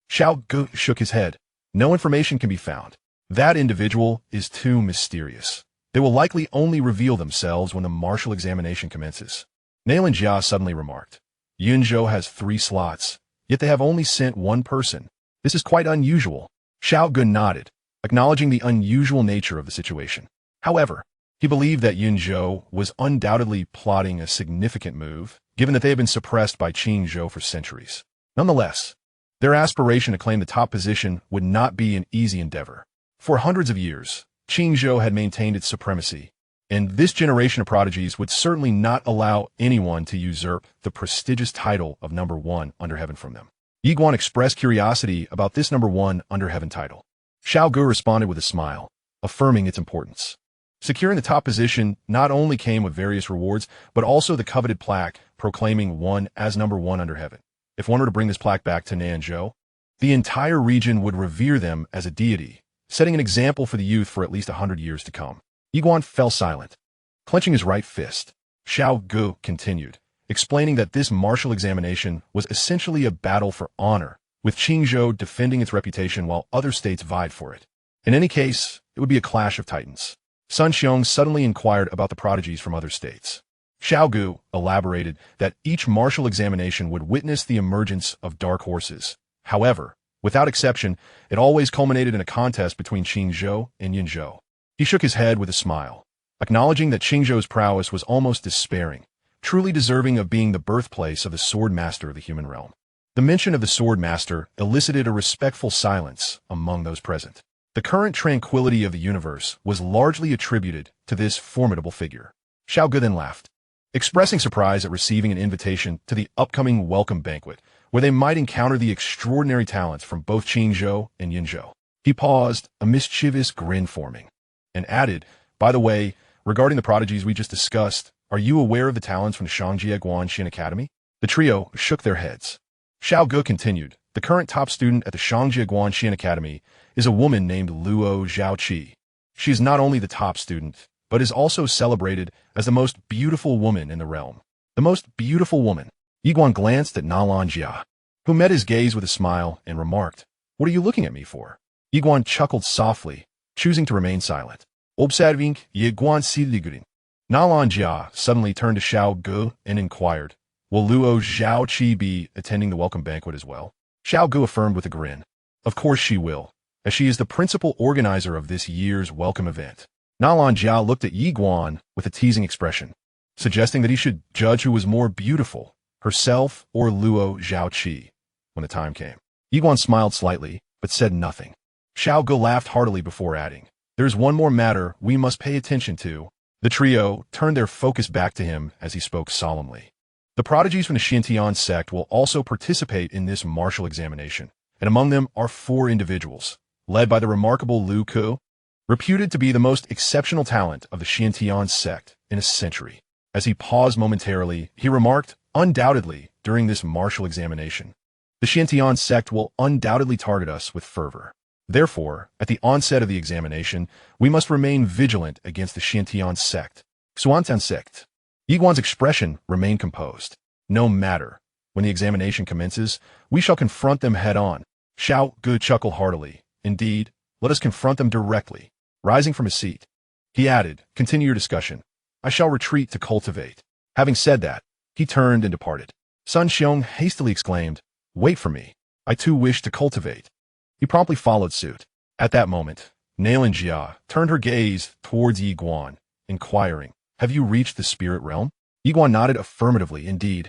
Xiao Gu shook his head. No information can be found. That individual is too mysterious. They will likely only reveal themselves when the martial examination commences. Xianxia suddenly remarked, Yunzhou has 3 slots, yet they have only sent 1 person. This is quite unusual. Xiao Gu nodded, acknowledging the unusual nature of the situation. However, he believed that Yunzhou was undoubtedly plotting a significant move, given that they had been suppressed by Qingzhou for centuries. Nonetheless, their aspiration to claim the top position would not be an easy endeavor. For hundreds of years, Qingzhou had maintained its supremacy, and this generation of prodigies would certainly not allow anyone to usurp the prestigious title of number 1 under heaven from them. Yiguan expressed curiosity about this number 1 under heaven title. Xiao Gu responded with a smile, affirming its importance. Securing the top position not only came with various rewards, but also the coveted plaque proclaiming one as number 1 under heaven. If one were to bring this plaque back to Nanzhou, the entire region would revere them as a deity, setting an example for the youth for at least 100 years to come. Yiguan fell silent. Clenching his right fist, Xiao Gu continued, explaining that this martial examination was essentially a battle for honor, with Qingzhou defending its reputation while other states vied for it. In any case, it would be a clash of titans. Sun Xiong suddenly inquired about the prodigies from other states. Xiao Gu elaborated that each martial examination would witness the emergence of dark horses. However, without exception, it always culminated in a contest between Qingzhou and Yunzhou. He shook his head with a smile, acknowledging that Qingzhou's prowess was almost despairing, truly deserving of being the birthplace of the sword master of the human realm. The mention of the sword master elicited a respectful silence among those present. The current tranquility of the universe was largely attributed to this formidable figure. Xiao Gu then laughed, expressing surprise at receiving an invitation to the upcoming welcome banquet, where they might encounter the extraordinary talents from both Qingzhou and Yinzhou. He paused, a mischievous grin forming, and added, "By the way, regarding the prodigies we just discussed, are you aware of the talents from the Xianxia Guanxin Academy?" The trio shook their heads. Xiao Ge continued, "The current top student at the Xianxia Guanxin Academy is a woman named Luo Zhaoqi. She is not only the top student, but is also celebrated as the most beautiful woman in the realm." The most beautiful woman. Yiguan glanced at Xianxia, who met his gaze with a smile and remarked, "What are you looking at me for?" Yiguan chuckled softly, choosing to remain silent. Observing Yiguan Siligurin. Xianxia suddenly turned to Xiao Ge and inquired, "Will Luo Zhaoqi be attending the welcome banquet as well?" Xiao Ge affirmed with a grin, "Of course she will, as she is the principal organizer of this year's welcome event." Xianxia looked at Yiguan with a teasing expression, suggesting that he should judge who was more beautiful, herself or Luo Zhaoqi, when the time came. Yiguan smiled slightly, but said nothing. Xiao Ge laughed heartily before adding, "There is one more matter we must pay attention to." The trio turned their focus back to him as he spoke solemnly. "The prodigies from the Xiantian sect will also participate in this martial examination, and among them are 4 individuals, led by the remarkable Lu Ke, reputed to be the most exceptional talent of the Xiantian sect in a century." As he paused momentarily, he remarked, "Undoubtedly, during this martial examination, the Xiantian sect will undoubtedly target us with fervor. Therefore, at the onset of the examination, we must remain vigilant against the Xiantian sect." Xuantan sect. Yiguan's expression remained composed. "No matter. When the examination commences, we shall confront them head-on." Xiao Ge chuckled heartily. "Indeed, let us confront them directly." Rising from his seat, he added, "Continue your discussion. I shall retreat to cultivate." Having said that, he turned and departed. Sun Xiong hastily exclaimed, "Wait for me. I too wish to cultivate." He promptly followed suit. At that moment, Xianxia turned her gaze towards Yiguan, inquiring, "Have you reached the spirit realm?" Yiguan nodded affirmatively, indeed.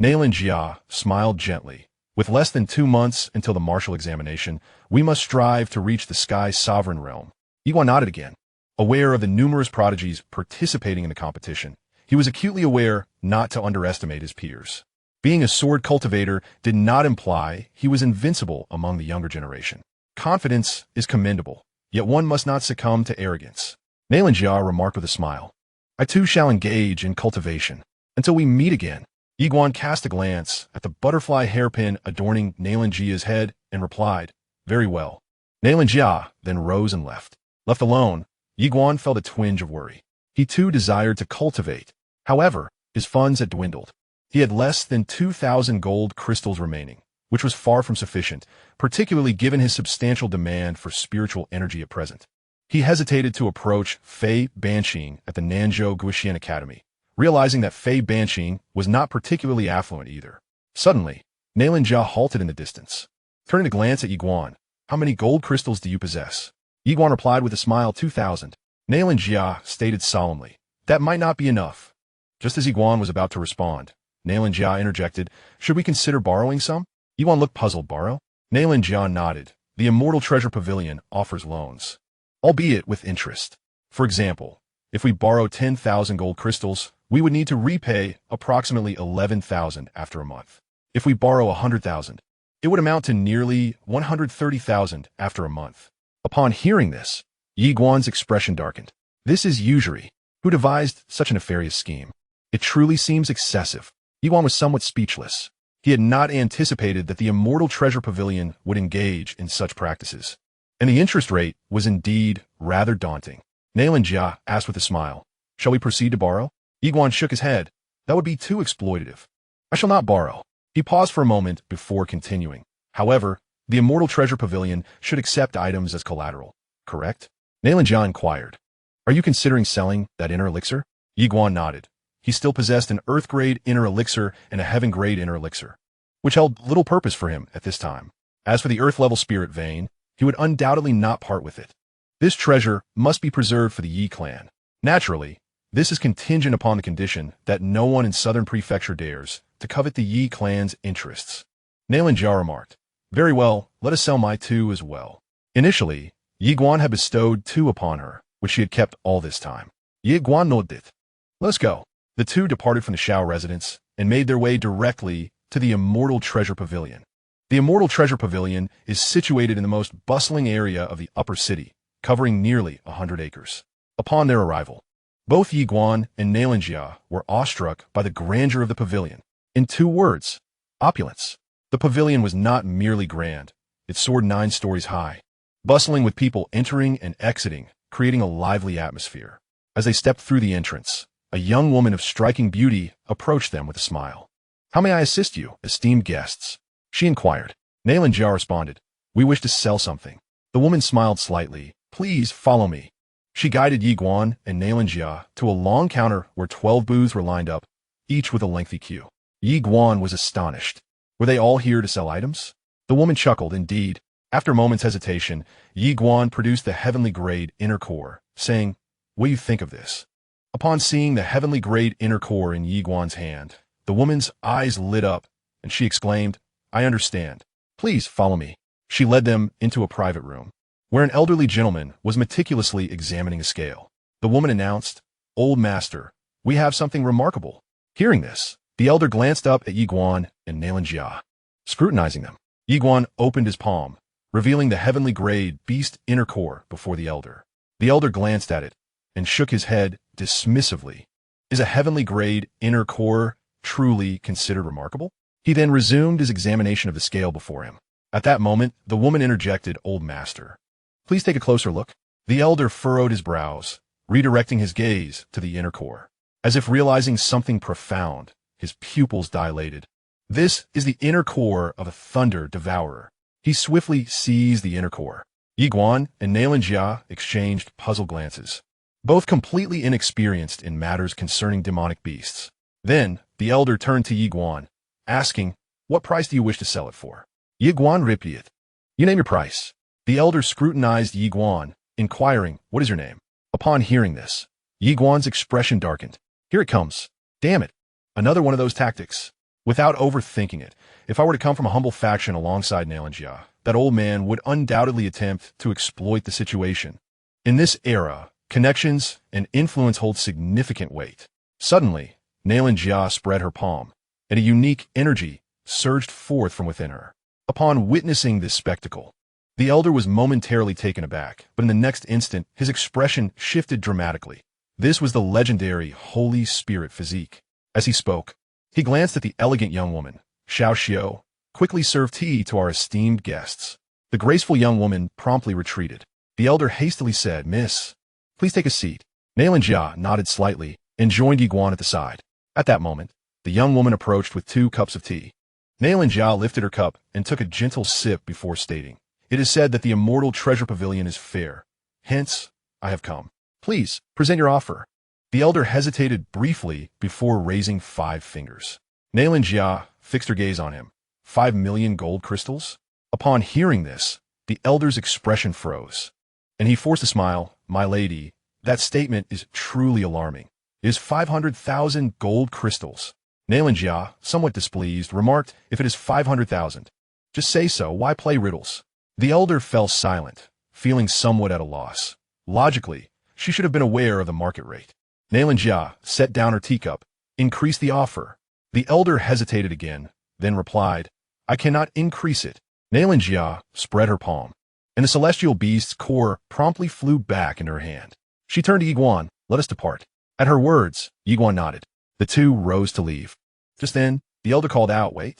Xianxia smiled gently. "With less than 2 months until the martial examination, we must strive to reach the sky's sovereign realm." Yiguan nodded again. Aware of the numerous prodigies participating in the competition, he was acutely aware not to underestimate his peers. Being a sword cultivator did not imply he was invincible among the younger generation. Confidence is commendable, yet one must not succumb to arrogance. Xianxia remarked with a smile, "I too shall engage in cultivation. Until we meet again." Yiguan cast a glance at the butterfly hairpin adorning Xianxia's head and replied, "Very well." Xianxia then rose and left. Left alone, Yiguan felt a twinge of worry. He too desired to cultivate. However, his funds had dwindled. He had less than 2,000 gold crystals remaining, which was far from sufficient, particularly given his substantial demand for spiritual energy at present. He hesitated to approach Fei Banqing at the Nanzhou Guoxian Academy, realizing that Fei Banqing was not particularly affluent either. Suddenly, Xianxia halted in the distance. Turning to glance at Yiguan, "How many gold crystals do you possess?" Yiguan replied with a smile, 2,000. Xianxia stated solemnly, "That might not be enough." Just as Yiguan was about to respond, Xianxia interjected, "Should we consider borrowing some?" Yiguan looked puzzled. "Borrow?" Xianxia nodded. "The Immortal Treasure Pavilion offers loans, albeit with interest. For example, if we borrow 10,000 gold crystals, we would need to repay approximately 11,000 after a month. If we borrow 100,000, it would amount to nearly 130,000 after a month." Upon hearing this, Yiguan's expression darkened. This is usury. Who devised such a nefarious scheme? It truly seems excessive. Yiguan was somewhat speechless. He had not anticipated that the Immortal Treasure Pavilion would engage in such practices. And the interest rate was indeed rather daunting. Xianxia asked with a smile, "Shall we proceed to borrow?" Yiguan shook his head. "That would be too exploitative. I shall not borrow." He paused for a moment before continuing. "However, the Immortal Treasure Pavilion should accept items as collateral, correct?" Xianxia inquired, "Are you considering selling that inner elixir?" Yiguan nodded. He still possessed an earth-grade inner elixir and a heaven-grade inner elixir, which held little purpose for him at this time. As for the earth-level spirit vein, he would undoubtedly not part with it. This treasure must be preserved for the Yi clan. Naturally, this is contingent upon the condition that no one in Southern Prefecture dares to covet the Yi clan's interests. Xianxia remarked, "Very well, let us sell my 2 as well." Initially, Yiguan had bestowed 2 upon her, which she had kept all this time. Yiguan nodded. "Let us go." The 2 departed from the Shao residence and made their way directly to the Immortal Treasure Pavilion. The Immortal Treasure Pavilion is situated in the most bustling area of the upper city, covering nearly 100 acres. Upon their arrival, both Yiguan and Xianxia were awestruck by the grandeur of the pavilion. In 2 words, opulence. The pavilion was not merely grand, it soared 9 stories high, bustling with people entering and exiting, creating a lively atmosphere. As they stepped through the entrance, a young woman of striking beauty approached them with a smile. "How may I assist you, esteemed guests?" she inquired. Xianxia responded, "We wish to sell something." The woman smiled slightly. "Please follow me." She guided Yiguan and Xianxia to a long counter where 12 booths were lined up, each with a lengthy queue. Yiguan was astonished. Were they all here to sell items? The woman chuckled. Indeed. After a moment's hesitation, Yiguan produced the heavenly grade inner core, saying, "What do you think of this?" Upon seeing the heavenly grade inner core in Yiguan's hand, the woman's eyes lit up, and she exclaimed, "I understand. Please follow me." She led them into a private room, where an elderly gentleman was meticulously examining a scale. The woman announced, "Old master, we have something remarkable." Hearing this, the elder glanced up at Yiguan and Xianxia. Scrutinizing them, Yiguan opened his palm, revealing the heavenly grade beast inner core before the elder. The elder glanced at it and shook his head dismissively. Is a heavenly grade inner core truly considered remarkable? He then resumed his examination of the scale before him. At that moment, the woman interjected, "Old master, please take a closer look." The elder furrowed his brows, redirecting his gaze to the inner core. As if realizing something profound, his pupils dilated. This is the inner core of a thunder devourer. He swiftly seized the inner core. Yiguan and Xianxia exchanged puzzled glances, both completely inexperienced in matters concerning demonic beasts. Then, the elder turned to Yiguan, asking, "What price do you wish to sell it for?" Yiguan repeated, "You name your price." The elder scrutinized Yiguan, inquiring, "What is your name?" Upon hearing this, Yiguan's expression darkened. "Here it comes. Damn it. Another one of those tactics." Without overthinking it, if I were to come from a humble faction alongside Xianxia, that old man would undoubtedly attempt to exploit the situation. In this era, connections and influence hold significant weight. Suddenly, Xianxia spread her palm, and a unique energy surged forth from within her. Upon witnessing this spectacle, the elder was momentarily taken aback, but in the next instant, his expression shifted dramatically. This was the legendary Holy Spirit physique. As he spoke, he glanced at the elegant young woman. "Xianxia, quickly serve tea to our esteemed guests." The graceful young woman promptly retreated. The elder hastily said, "Miss, please take a seat." Xianxia nodded slightly and joined Yiguan at the side. At that moment, the young woman approached with 2 cups of tea. Xianxia lifted her cup and took a gentle sip before stating, "It is said that the Immortal Treasure Pavilion is fair. Hence, I have come. Please, present your offer." The elder hesitated briefly before raising 5 fingers. Xianxia fixed her gaze on him. 5 million gold crystals? Upon hearing this, the elder's expression froze, and he forced a smile. "My lady, that statement is truly alarming. It is 500,000 gold crystals." Xianxia, somewhat displeased, remarked, "If it is 500,000, just say so. Why play riddles?" The elder fell silent, feeling somewhat at a loss. Logically, she should have been aware of the market rate. Xianxia set down her teacup, increased the offer. The elder hesitated again, then replied, "I cannot increase it." Xianxia spread her palm, and the celestial beast's core promptly flew back into her hand. She turned to Yiguan, "Let us depart." At her words, Yiguan nodded. The 2 rose to leave. Just then, the elder called out, Wait,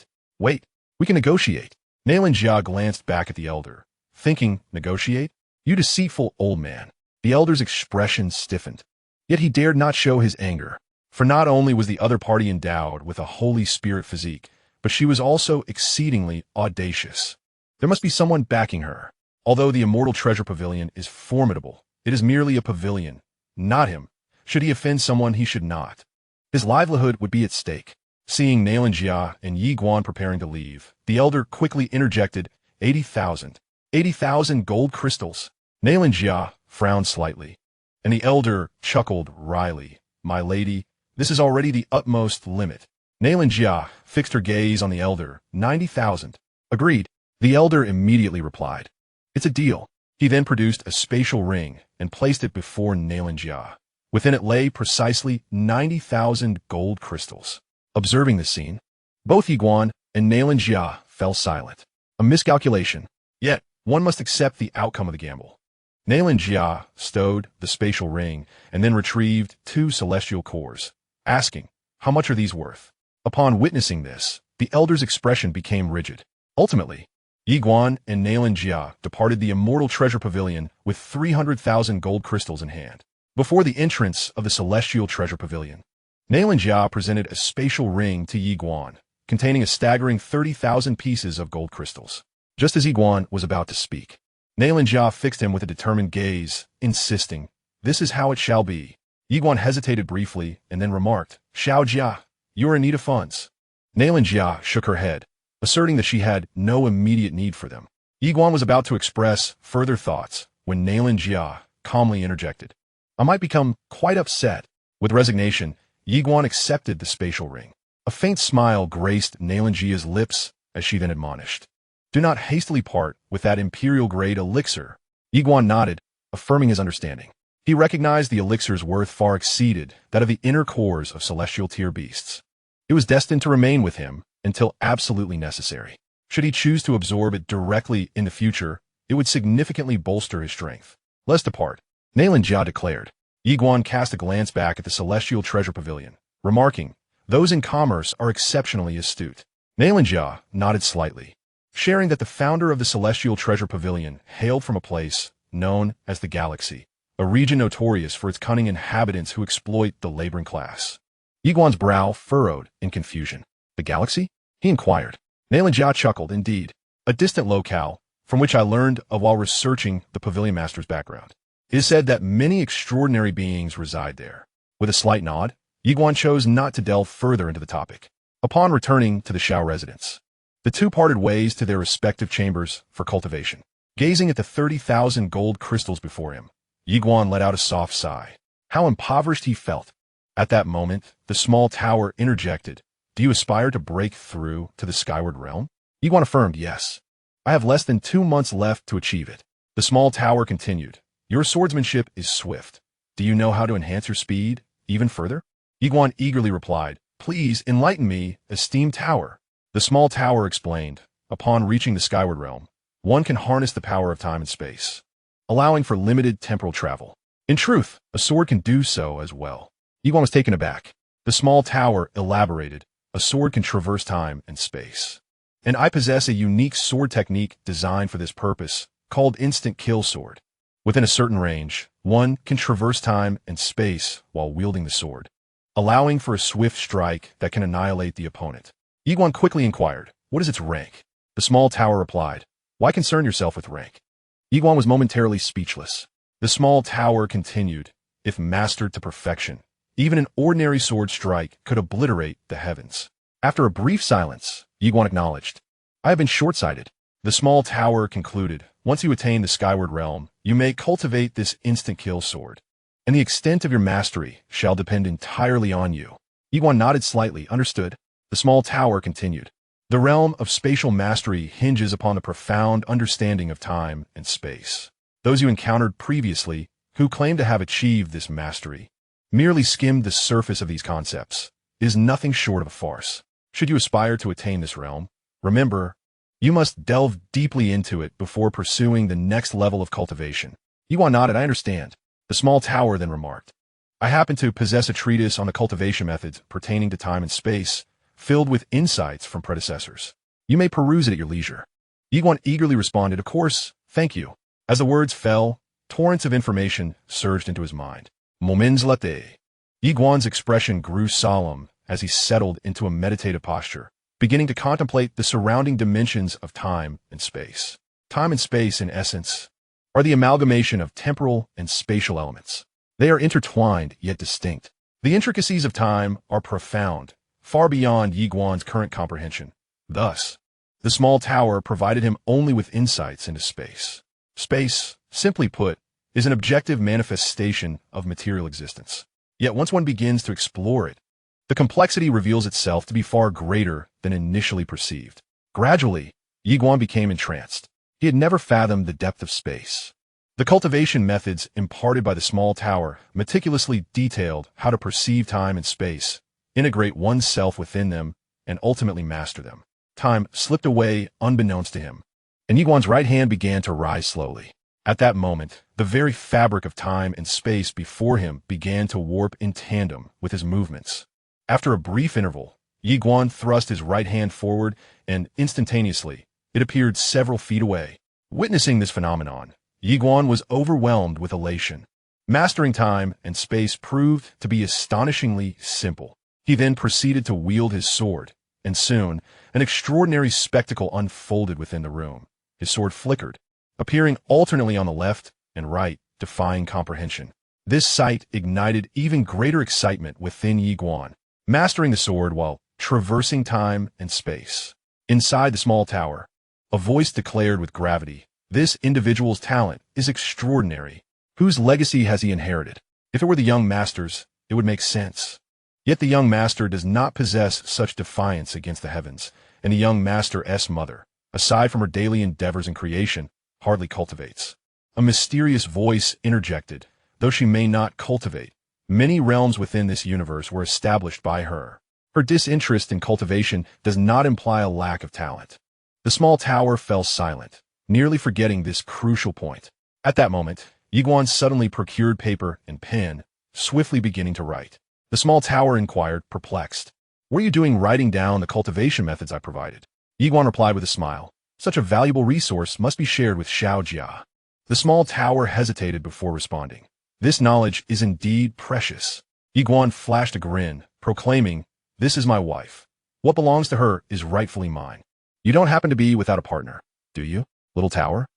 we can negotiate." Xianxia glanced back at the elder, thinking, "Negotiate? You deceitful old man." The elder's expression stiffened. Yet he dared not show his anger, for not only was the other party endowed with a Holy Spirit physique, but she was also exceedingly audacious. There must be someone backing her. Although the Immortal Treasure Pavilion is formidable, it is merely a pavilion, not him. Should he offend someone he should not, his livelihood would be at stake. Seeing Xianxia and Yiguan preparing to leave, the elder quickly interjected, 80,000. 80,000 gold crystals. Xianxia frowned slightly, and the elder chuckled wryly. "My lady, this is already the utmost limit." Xianxia fixed her gaze on the elder. 90,000. Agreed. The elder immediately replied, "It's a deal." He then produced a spatial ring and placed it before Xianxia. Within it lay precisely 90,000 gold crystals. Observing this scene, both Yiguan and Xianxia fell silent. A miscalculation. Yet, one must accept the outcome of the gamble. Xianxia stowed the spatial ring and then retrieved 2 celestial cores, asking, "How much are these worth?" Upon witnessing this, the elder's expression became rigid. Ultimately, Yiguan and Xianxia departed the immortal treasure pavilion with 300,000 gold crystals in hand. Before the entrance of the celestial treasure pavilion, Xianxia presented a spatial ring to Yiguan, containing a staggering 30,000 pieces of gold crystals. Just as Yiguan was about to speak, Xianxia fixed him with a determined gaze, insisting, "This is how it shall be." Yiguan hesitated briefly and then remarked, "Xiaojia, you are in need of funds." Xianxia shook her head, asserting that she had no immediate need for them. Yiguan was about to express further thoughts when Xianxia calmly interjected, "I might become quite upset." With resignation, Yiguan accepted the spatial ring. A faint smile graced Xianxia's lips as she then admonished, "Do not hastily part with that imperial-grade elixir." Yiguan nodded, affirming his understanding. He recognized the elixir's worth far exceeded that of the inner cores of celestial tier beasts. It was destined to remain with him until absolutely necessary. Should he choose to absorb it directly in the future, it would significantly bolster his strength. "Let's depart," Xianxia declared. Yiguan cast a glance back at the celestial treasure pavilion, remarking, "Those in commerce are exceptionally astute." Xianxia nodded slightly, sharing that the founder of the celestial treasure pavilion hailed from a place known as the Galaxy, a region notorious for its cunning inhabitants who exploit the laboring class. Yiguan's brow furrowed in confusion. "The Galaxy?" he inquired. Xianxia chuckled. "Indeed, a distant locale from which I learned of while researching the pavilion master's background. It is said that many extraordinary beings reside there." With a slight nod, Yiguan chose not to delve further into the topic. Upon returning to the Xiao residence, the two parted ways to their respective chambers for cultivation. Gazing at the 30,000 gold crystals before him, Yiguan let out a soft sigh. How impoverished he felt. At that moment, the small tower interjected, "Do you aspire to break through to the skyward realm?" Yiguan affirmed, "Yes. I have less than 2 months left to achieve it." The small tower continued, "Your swordsmanship is swift. Do you know how to enhance your speed even further?" Yiguan eagerly replied, "Please enlighten me, esteemed tower." The small tower explained, "Upon reaching the skyward realm, one can harness the power of time and space, allowing for limited temporal travel. In truth, a sword can do so as well." Yiguan was taken aback. The small tower elaborated, "A sword can traverse time and space. And I possess a unique sword technique designed for this purpose, called instant kill sword. Within a certain range, one can traverse time and space while wielding the sword, allowing for a swift strike that can annihilate the opponent." Yiguan quickly inquired, "What is its rank?" The small tower replied, "Why concern yourself with rank?" Yiguan was momentarily speechless. The small tower continued, "If mastered to perfection, even an ordinary sword strike could obliterate the heavens." After a brief silence, Yiguan acknowledged, "I have been short-sighted." The small tower concluded, "Once you attain the skyward realm, you may cultivate this instant kill sword, and the extent of your mastery shall depend entirely on you." Yiguan nodded slightly, "Understood." The small tower continued, "The realm of spatial mastery hinges upon a profound understanding of time and space. Those you encountered previously, who claim to have achieved this mastery, merely skimmed the surface of these concepts. It is nothing short of a farce. Should you aspire to attain this realm, remember, you must delve deeply into it before pursuing the next level of cultivation." Yiguan nodded, "I understand." The small tower then remarked, "I happen to possess a treatise on the cultivation methods pertaining to time and space, filled with insights from predecessors. You may peruse it at your leisure." Yiguan eagerly responded, "Of course, thank you." As the words fell, torrents of information surged into his mind. Moments later, Yiguan's expression grew solemn as he settled into a meditative posture, beginning to contemplate the surrounding dimensions of time and space. Time and space, in essence, are the amalgamation of temporal and spatial elements. They are intertwined yet distinct. The intricacies of time are profound, far beyond Yiguan's current comprehension. Thus, the small tower provided him only with insights into space. Space, simply put, is an objective manifestation of material existence. Yet once one begins to explore it, the complexity reveals itself to be far greater than initially perceived. Gradually, Yiguan became entranced. He had never fathomed the depth of space. The cultivation methods imparted by the small tower meticulously detailed how to perceive time and space, integrate oneself within them, and ultimately master them. Time slipped away unbeknownst to him, and Yiguan's right hand began to rise slowly. At that moment, the very fabric of time and space before him began to warp in tandem with his movements. After a brief interval, Yiguan thrust his right hand forward, and instantaneously, it appeared several feet away. Witnessing this phenomenon, Yiguan was overwhelmed with elation. Mastering time and space proved to be astonishingly simple. He then proceeded to wield his sword, and soon, an extraordinary spectacle unfolded within the room. His sword flickered, appearing alternately on the left and right, defying comprehension. This sight ignited even greater excitement within Yiguan, mastering the sword while traversing time and space. Inside the small tower, a voice declared with gravity, "This individual's talent is extraordinary. Whose legacy has he inherited? If it were the young master's, it would make sense. Yet the young master does not possess such defiance against the heavens, and the young master's mother, aside from her daily endeavors in creation, hardly cultivates." A mysterious voice interjected, "Though she may not cultivate, many realms within this universe were established by her. Her disinterest in cultivation does not imply a lack of talent." The small tower fell silent, nearly forgetting this crucial point. At that moment, Yiguan suddenly procured paper and pen, swiftly beginning to write. The small tower inquired, perplexed, "What are you doing writing down the cultivation methods I provided?" Yiguan replied with a smile, "Such a valuable resource must be shared with Xianxia." The small tower hesitated before responding. "This knowledge is indeed precious." Yiguan flashed a grin, proclaiming, "This is my wife. What belongs to her is rightfully mine. You don't happen to be without a partner, do you, little tower?"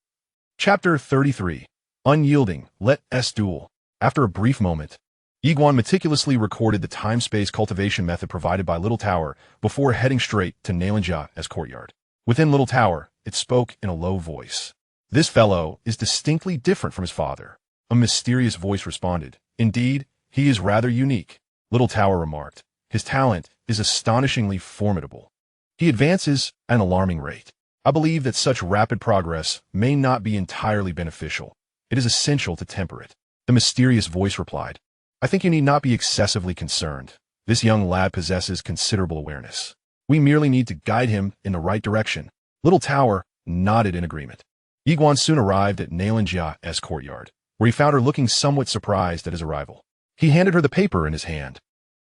Chapter 33. Unyielding, Let's Duel. After a brief moment, Yiguan meticulously recorded the time-space cultivation method provided by Little Tower before heading straight to Xianxia's courtyard. Within Little Tower, it spoke in a low voice. "This fellow is distinctly different from his father." A mysterious voice responded, "Indeed, he is rather unique." Little Tower remarked, "His talent is astonishingly formidable. He advances at an alarming rate. I believe that such rapid progress may not be entirely beneficial. It is essential to temper it." The mysterious voice replied, "I think you need not be excessively concerned. This young lad possesses considerable awareness. We merely need to guide him in the right direction." Little Tower nodded in agreement. Yiguan soon arrived at Xianxia's courtyard, where he found her looking somewhat surprised at his arrival. He handed her the paper in his hand,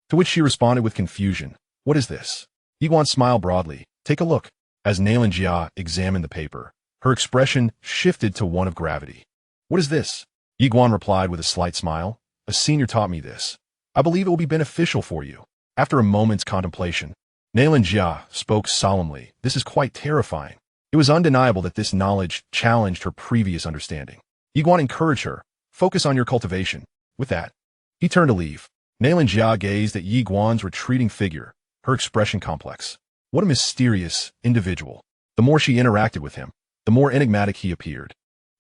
to which she responded with confusion, "What is this?" Yiguan smiled broadly. "Take a look." As Xianxia examined the paper, her expression shifted to one of gravity. "What is this?" Yiguan replied with a slight smile. "A senior taught me this. I believe it will be beneficial for you." After a moment's contemplation, Xianxia spoke solemnly. "This is quite terrifying." It was undeniable that this knowledge challenged her previous understanding. Yiguan encouraged her, "Focus on your cultivation." With that, he turned to leave. Xianxia gazed at Yiguan's retreating figure, her expression complex. What a mysterious individual. The more she interacted with him, the more enigmatic he appeared.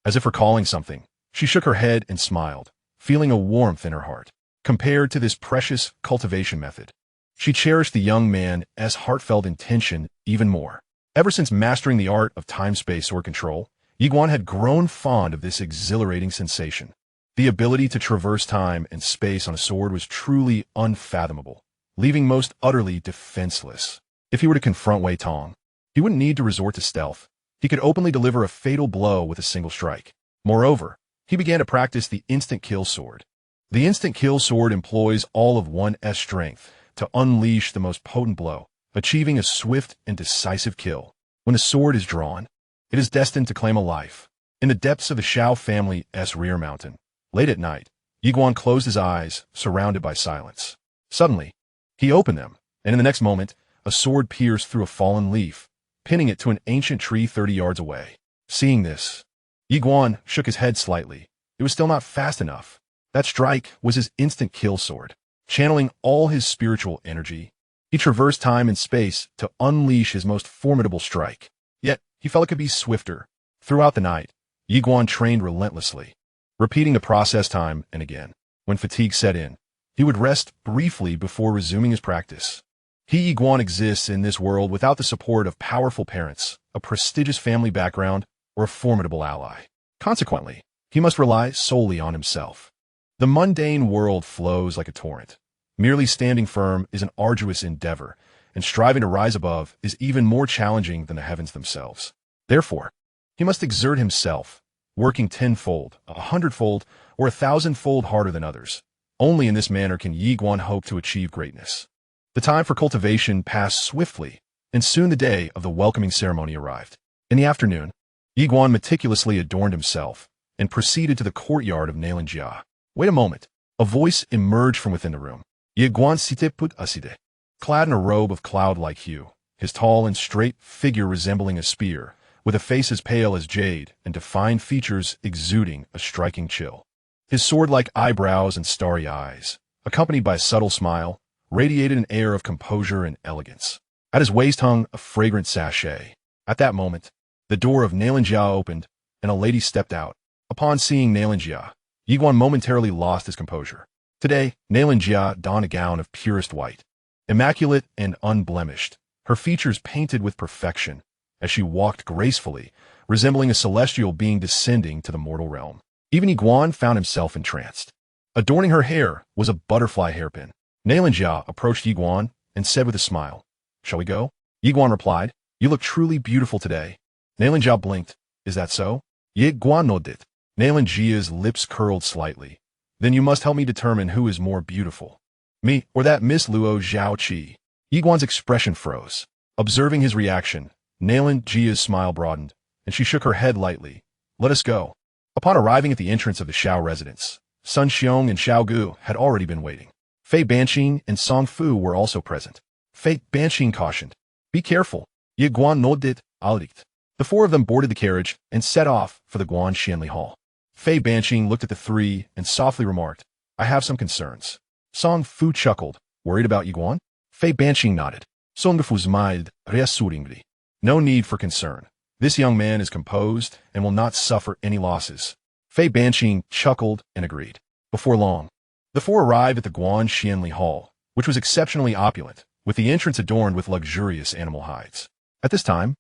As if recalling something, she shook her head and smiled, feeling a warmth in her heart. Compared to this precious cultivation method, she cherished the young man's heartfelt intention even more. Ever since mastering the art of time-space sword control, Yiguan had grown fond of this exhilarating sensation. The ability to traverse time and space on a sword was truly unfathomable, leaving most utterly defenseless. If he were to confront Wei Tong, he wouldn't need to resort to stealth. He could openly deliver a fatal blow with a single strike. Moreover, he began to practice the instant kill sword. The instant kill sword employs all of one's strength to unleash the most potent blow, achieving a swift and decisive kill. When the sword is drawn, it is destined to claim a life. In the depths of the Shao family's rear mountain, late at night, Yiguan closed his eyes, surrounded by silence. Suddenly, he opened them, and in the next moment, a sword pierced through a fallen leaf, pinning it to an ancient tree 30 yards away. Seeing this, Yiguan shook his head slightly. It was still not fast enough. That strike was his instant kill sword. Channeling all his spiritual energy, he traversed time and space to unleash his most formidable strike. Yet, he felt it could be swifter. Throughout the night, Yiguan trained relentlessly, repeating the process time and again. When fatigue set in, he would rest briefly before resuming his practice. Yiguan exists in this world without the support of powerful parents, a prestigious family background, or a formidable ally. Consequently, he must rely solely on himself. The mundane world flows like a torrent. Merely standing firm is an arduous endeavor, and striving to rise above is even more challenging than the heavens themselves. Therefore, he must exert himself, working tenfold, 100-fold, or 1,000-fold harder than others. Only in this manner can Yi Guan hope to achieve greatness. The time for cultivation passed swiftly, and soon the day of the welcoming ceremony arrived. In the afternoon, Yi Guan meticulously adorned himself and proceeded to the courtyard of Xianxia. Wait a moment. A voice emerged from within the room. Yi Guan site put aside. Clad in a robe of cloud-like hue, his tall and straight figure resembling a spear, with a face as pale as jade and defined features exuding a striking chill. His sword-like eyebrows and starry eyes, accompanied by a subtle smile, radiated an air of composure and elegance. At his waist hung a fragrant sachet. At that moment, the door of Xianxia opened, and a lady stepped out. Upon seeing Xianxia, Yi Guan momentarily lost his composure. Today, Xianxia donned a gown of purest white, immaculate and unblemished, her features painted with perfection, as she walked gracefully, resembling a celestial being descending to the mortal realm. Even Yi Guan found himself entranced. Adorning her hair was a butterfly hairpin. Xianxia approached Yi Guan and said with a smile, "Shall we go?" Yi Guan replied, "You look truly beautiful today." Xianxia blinked. "Is that so?" Yi Guan nodded. Xianxia's lips curled slightly. "Then you must help me determine who is more beautiful, me or that Miss Luo Xiaoqi." Yi Guan's expression froze. Observing his reaction, Xianxia's smile broadened, and she shook her head lightly. "Let us go." Upon arriving at the entrance of the Xiao residence, Sun Xiong and Xiao Gu had already been waiting. Fei Banqing and Song Fu were also present. Fei Banqing cautioned, "Be careful." Yi Guan nodded, "Alright." The four of them boarded the carriage and set off for the Guan Xianli Hall. Fei Banqing looked at the three and softly remarked, "I have some concerns." Song Fu chuckled, "Worried about Yi Guan?" Fei Banqing nodded. Song Fu smiled reassuringly. "No need for concern. This young man is composed and will not suffer any losses." Fei Banqing chuckled and agreed. Before long, the four arrived at the Guan Xianli Hall, which was exceptionally opulent, with the entrance adorned with luxurious animal hides. At this time,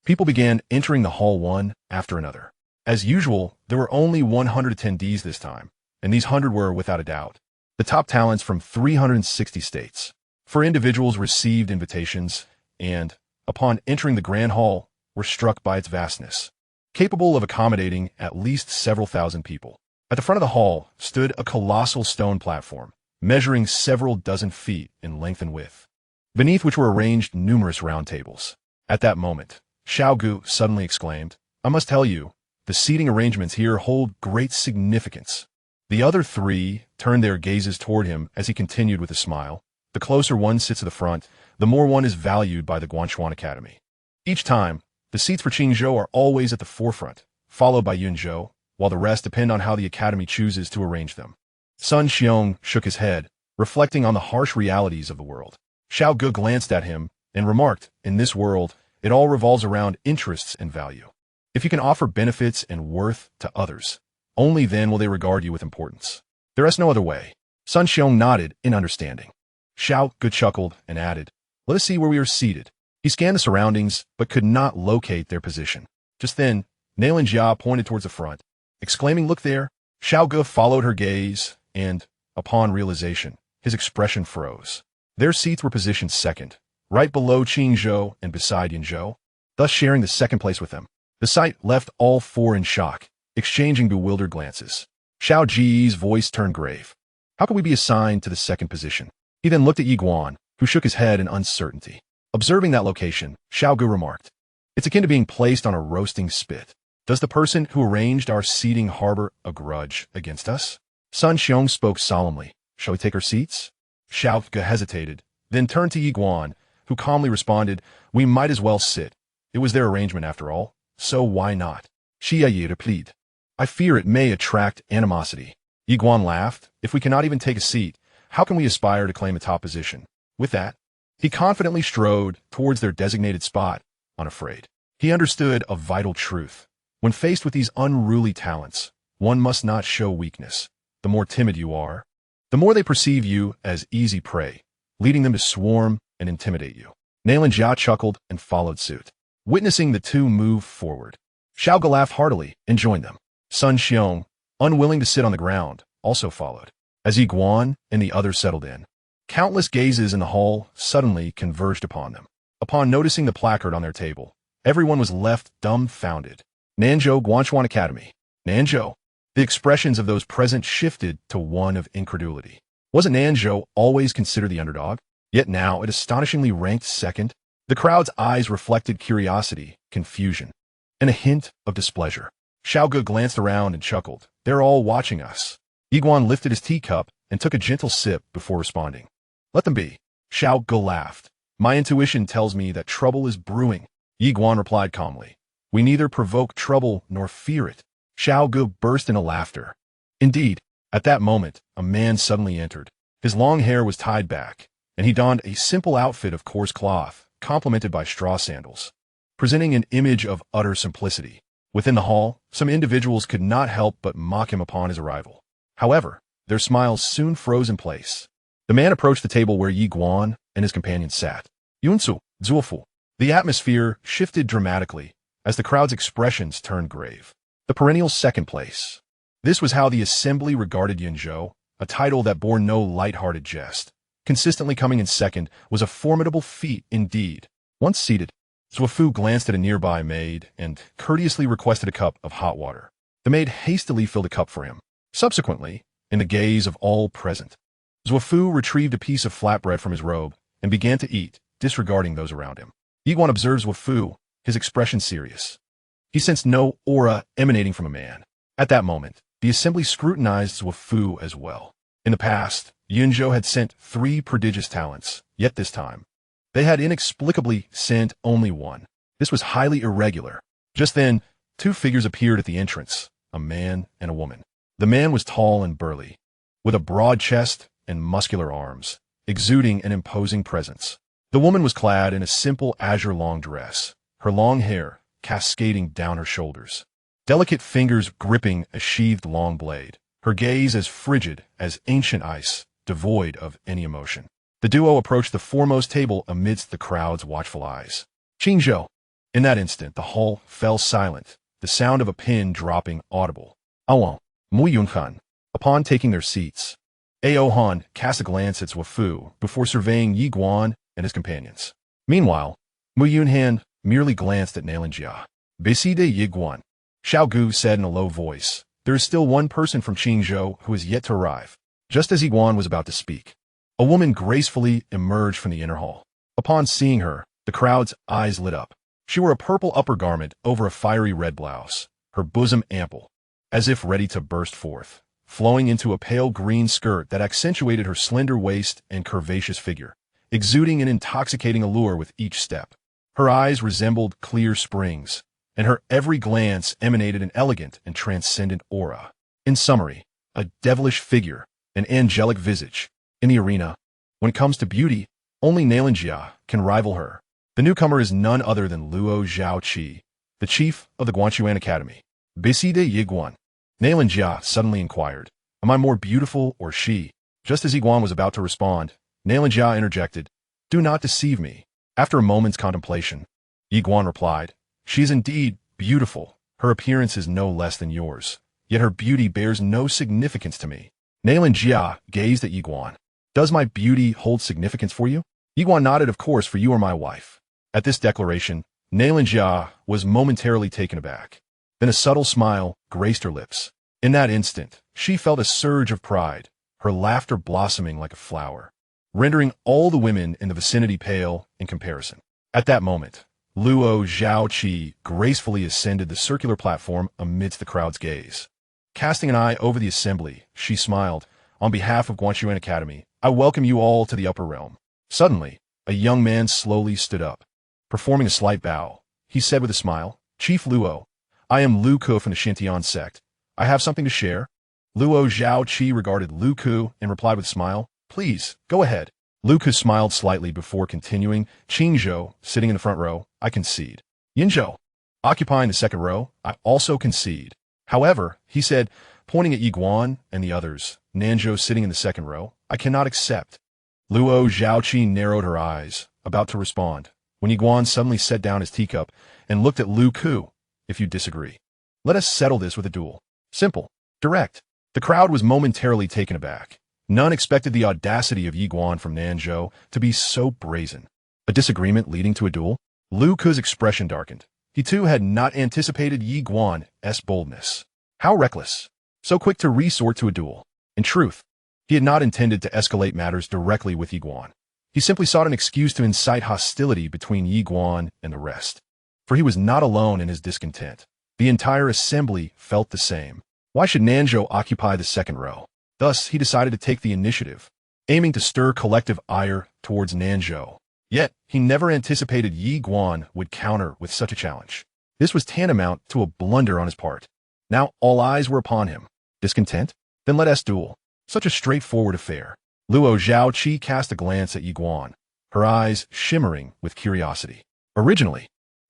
people began entering the hall one after another. As usual, there were only 100 attendees this time, and these 100 were, without a doubt, the top talents from 360 states. 4 individuals received invitations and, upon entering the grand hall, were struck by its vastness, capable of accommodating at least several thousand people. At the front of the hall stood a colossal stone platform, measuring several dozen feet in length and width, beneath which were arranged numerous round tables. At that moment, Xiao Gu suddenly exclaimed, "I must tell you, the seating arrangements here hold great significance." The other 3 turned their gazes toward him as he continued with a smile. "The closer one sits to the front, the more one is valued by the Guanchuan Academy. Each time, the seats for Qingzhou are always at the forefront, followed by Yunzhou, while the rest depend on how the Academy chooses to arrange them." Sun Xiong shook his head, reflecting on the harsh realities of the world. Xiao Gu glanced at him and remarked, "In this world, it all revolves around interests and value. If you can offer benefits and worth to others, only then will they regard you with importance. There is no other way." Sun Xiong nodded in understanding. Xiao Gu chuckled and added, "Let us see where we are seated." He scanned the surroundings, but could not locate their position. Just then, Xianxia pointed towards the front, exclaiming, "Look there." Xiao Gu followed her gaze, and, upon realization, his expression froze. Their seats were positioned second, right below Qingzhou and beside Yunzhou, thus sharing the second place with them. The sight left all 4 in shock, exchanging bewildered glances. Xiao Ji's voice turned grave. "How could we be assigned to the second position?" He then looked at Yi Guan, who shook his head in uncertainty. Observing that location, Xiao Gu remarked, "It's akin to being placed on a roasting spit. Does the person who arranged our seating harbor a grudge against us?" Sun Xiong spoke solemnly. "Shall we take our seats?" Xiao Gu hesitated, then turned to Yi Guan, who calmly responded, "We might as well sit. It was their arrangement after all, so why not?" Xia replied, "I fear it may attract animosity." Yi Guan laughed. "If we cannot even take a seat, how can we aspire to claim a top position?" With that, he confidently strode towards their designated spot, unafraid. He understood a vital truth. When faced with these unruly talents, one must not show weakness. The more timid you are, the more they perceive you as easy prey, leading them to swarm and intimidate you. Xianxia chuckled and followed suit. Witnessing the 2 move forward, Xiao Gu laughed heartily and joined them. Sun Xiong, unwilling to sit on the ground, also followed. As Yi Guan and the others settled in, Countless gazes in the hall suddenly converged upon them. Upon noticing the placard on their table, everyone was left dumbfounded. Nanzhou Guanchuan Academy. Nanzhou. The expressions of those present shifted to one of incredulity. Wasn't Nanzhou always considered the underdog? Yet now it astonishingly ranked second. The crowd's eyes reflected curiosity, confusion, and a hint of displeasure. Xiaoge glanced around and chuckled. They're all watching us. Yiguan lifted his teacup and took a gentle sip before responding. Let them be. Xiaoge laughed. My intuition tells me that trouble is brewing. Yiguan replied calmly. We neither provoke trouble nor fear it. Xiaoge burst into laughter. Indeed, at that moment, a man suddenly entered. His long hair was tied back, and he donned a simple outfit of coarse cloth, complemented by straw sandals, presenting an image of utter simplicity. Within the hall, some individuals could not help but mock him upon his arrival. However, their smiles soon froze in place. The man approached the table where Yi Guan and his companions sat. Yunsu, Zuofu. The atmosphere shifted dramatically as the crowd's expressions turned grave. The perennial second place. This was how the assembly regarded Yanzhou, a title that bore no light-hearted jest. Consistently coming in second was a formidable feat indeed. Once seated, Zuofu glanced at a nearby maid and courteously requested a cup of hot water. The maid hastily filled a cup for him. Subsequently, in the gaze of all present, Zuofu retrieved a piece of flatbread from his robe and began to eat, disregarding those around him. Yiguan observed Zuofu, his expression serious. He sensed no aura emanating from a man. At that moment, the assembly scrutinized Zuofu as well. In the past, Yunzhou had sent 3 prodigious talents, yet this time, they had inexplicably sent only one. This was highly irregular. Just then, 2 figures appeared at the entrance, a man and a woman. The man was tall and burly, with a broad chest and muscular arms, exuding an imposing presence. The woman was clad in a simple azure long dress, her long hair cascading down her shoulders, delicate fingers gripping a sheathed long blade, her gaze as frigid as ancient ice, devoid of any emotion. The duo approached the foremost table amidst the crowd's watchful eyes. Qingzhou. In that instant, the hall fell silent, the sound of a pin dropping audible. Awan, Mu Yunhan. Upon taking their seats, Ao Han cast a glance at Zuofu before surveying Yi Guan and his companions. Meanwhile, Mu Yunhan merely glanced at Xianxia. Beside Yi Guan, Xiaogu said in a low voice, there is still one person from Qingzhou who is yet to arrive. Just as Yi Guan was about to speak, a woman gracefully emerged from the inner hall. Upon seeing her, the crowd's eyes lit up. She wore a purple upper garment over a fiery red blouse, her bosom ample, as if ready to burst forth, flowing into a pale green skirt that accentuated her slender waist and curvaceous figure, exuding an intoxicating allure with each step. Her eyes resembled clear springs, and her every glance emanated an elegant and transcendent aura. In summary, a devilish figure, an angelic visage. In the arena, when it comes to beauty, only Xianxia can rival her. The newcomer is none other than Luo Zhaoqi, the chief of the Guanchuan Academy. Beside Yiguan, Xianxia suddenly inquired, am I more beautiful or she? Just as Yiguan was about to respond, Xianxia interjected, do not deceive me. After a moment's contemplation, Yiguan replied, she is indeed beautiful. Her appearance is no less than yours, yet her beauty bears no significance to me. Xianxia gazed at Yiguan. Does my beauty hold significance for you? Yiguan nodded, of course, for you are my wife. At this declaration, Xianxia was momentarily taken aback. Then a subtle smile graced her lips. In that instant, she felt a surge of pride, her laughter blossoming like a flower, rendering all the women in the vicinity pale in comparison. At that moment, Luo Zhaoqi gracefully ascended the circular platform amidst the crowd's gaze. Casting an eye over the assembly, she smiled, on behalf of Guanchuan Academy, I welcome you all to the upper realm. Suddenly, a young man slowly stood up. Performing a slight bow, he said with a smile, Chief Luo, I am Lu Ku from the Xintian sect. I have something to share. Luo Zhaoqi regarded Lu Ku and replied with a smile, please, go ahead. Lu Ku smiled slightly before continuing, Qingzhou, sitting in the front row, I concede. Yunzhou, occupying the second row, I also concede. However, he said, pointing at Yiguan and the others, Nanzhou sitting in the second row, I cannot accept. Luo Zhaoqi narrowed her eyes, about to respond, when Yiguan suddenly set down his teacup and looked at Lu Ku. If you disagree, let us settle this with a duel. Simple, direct. The crowd was momentarily taken aback. None expected the audacity of Yi Guan from Nanzhou to be so brazen. A disagreement leading to a duel? Lu Ke's expression darkened. He too had not anticipated Yi Guan's boldness. How reckless. So quick to resort to a duel. In truth, he had not intended to escalate matters directly with Yi Guan. He simply sought an excuse to incite hostility between Yi Guan and the rest. For he was not alone in his discontent. The entire assembly felt the same. Why should Nanzhou occupy the second row? Thus, he decided to take the initiative, aiming to stir collective ire towards Nanzhou. Yet, he never anticipated Yi Guan would counter with such a challenge. This was tantamount to a blunder on his part. Now, all eyes were upon him. Discontent? Then let us duel. Such a straightforward affair. Luo Xiaoqi cast a glance at Yi Guan, her eyes shimmering with curiosity. Originally,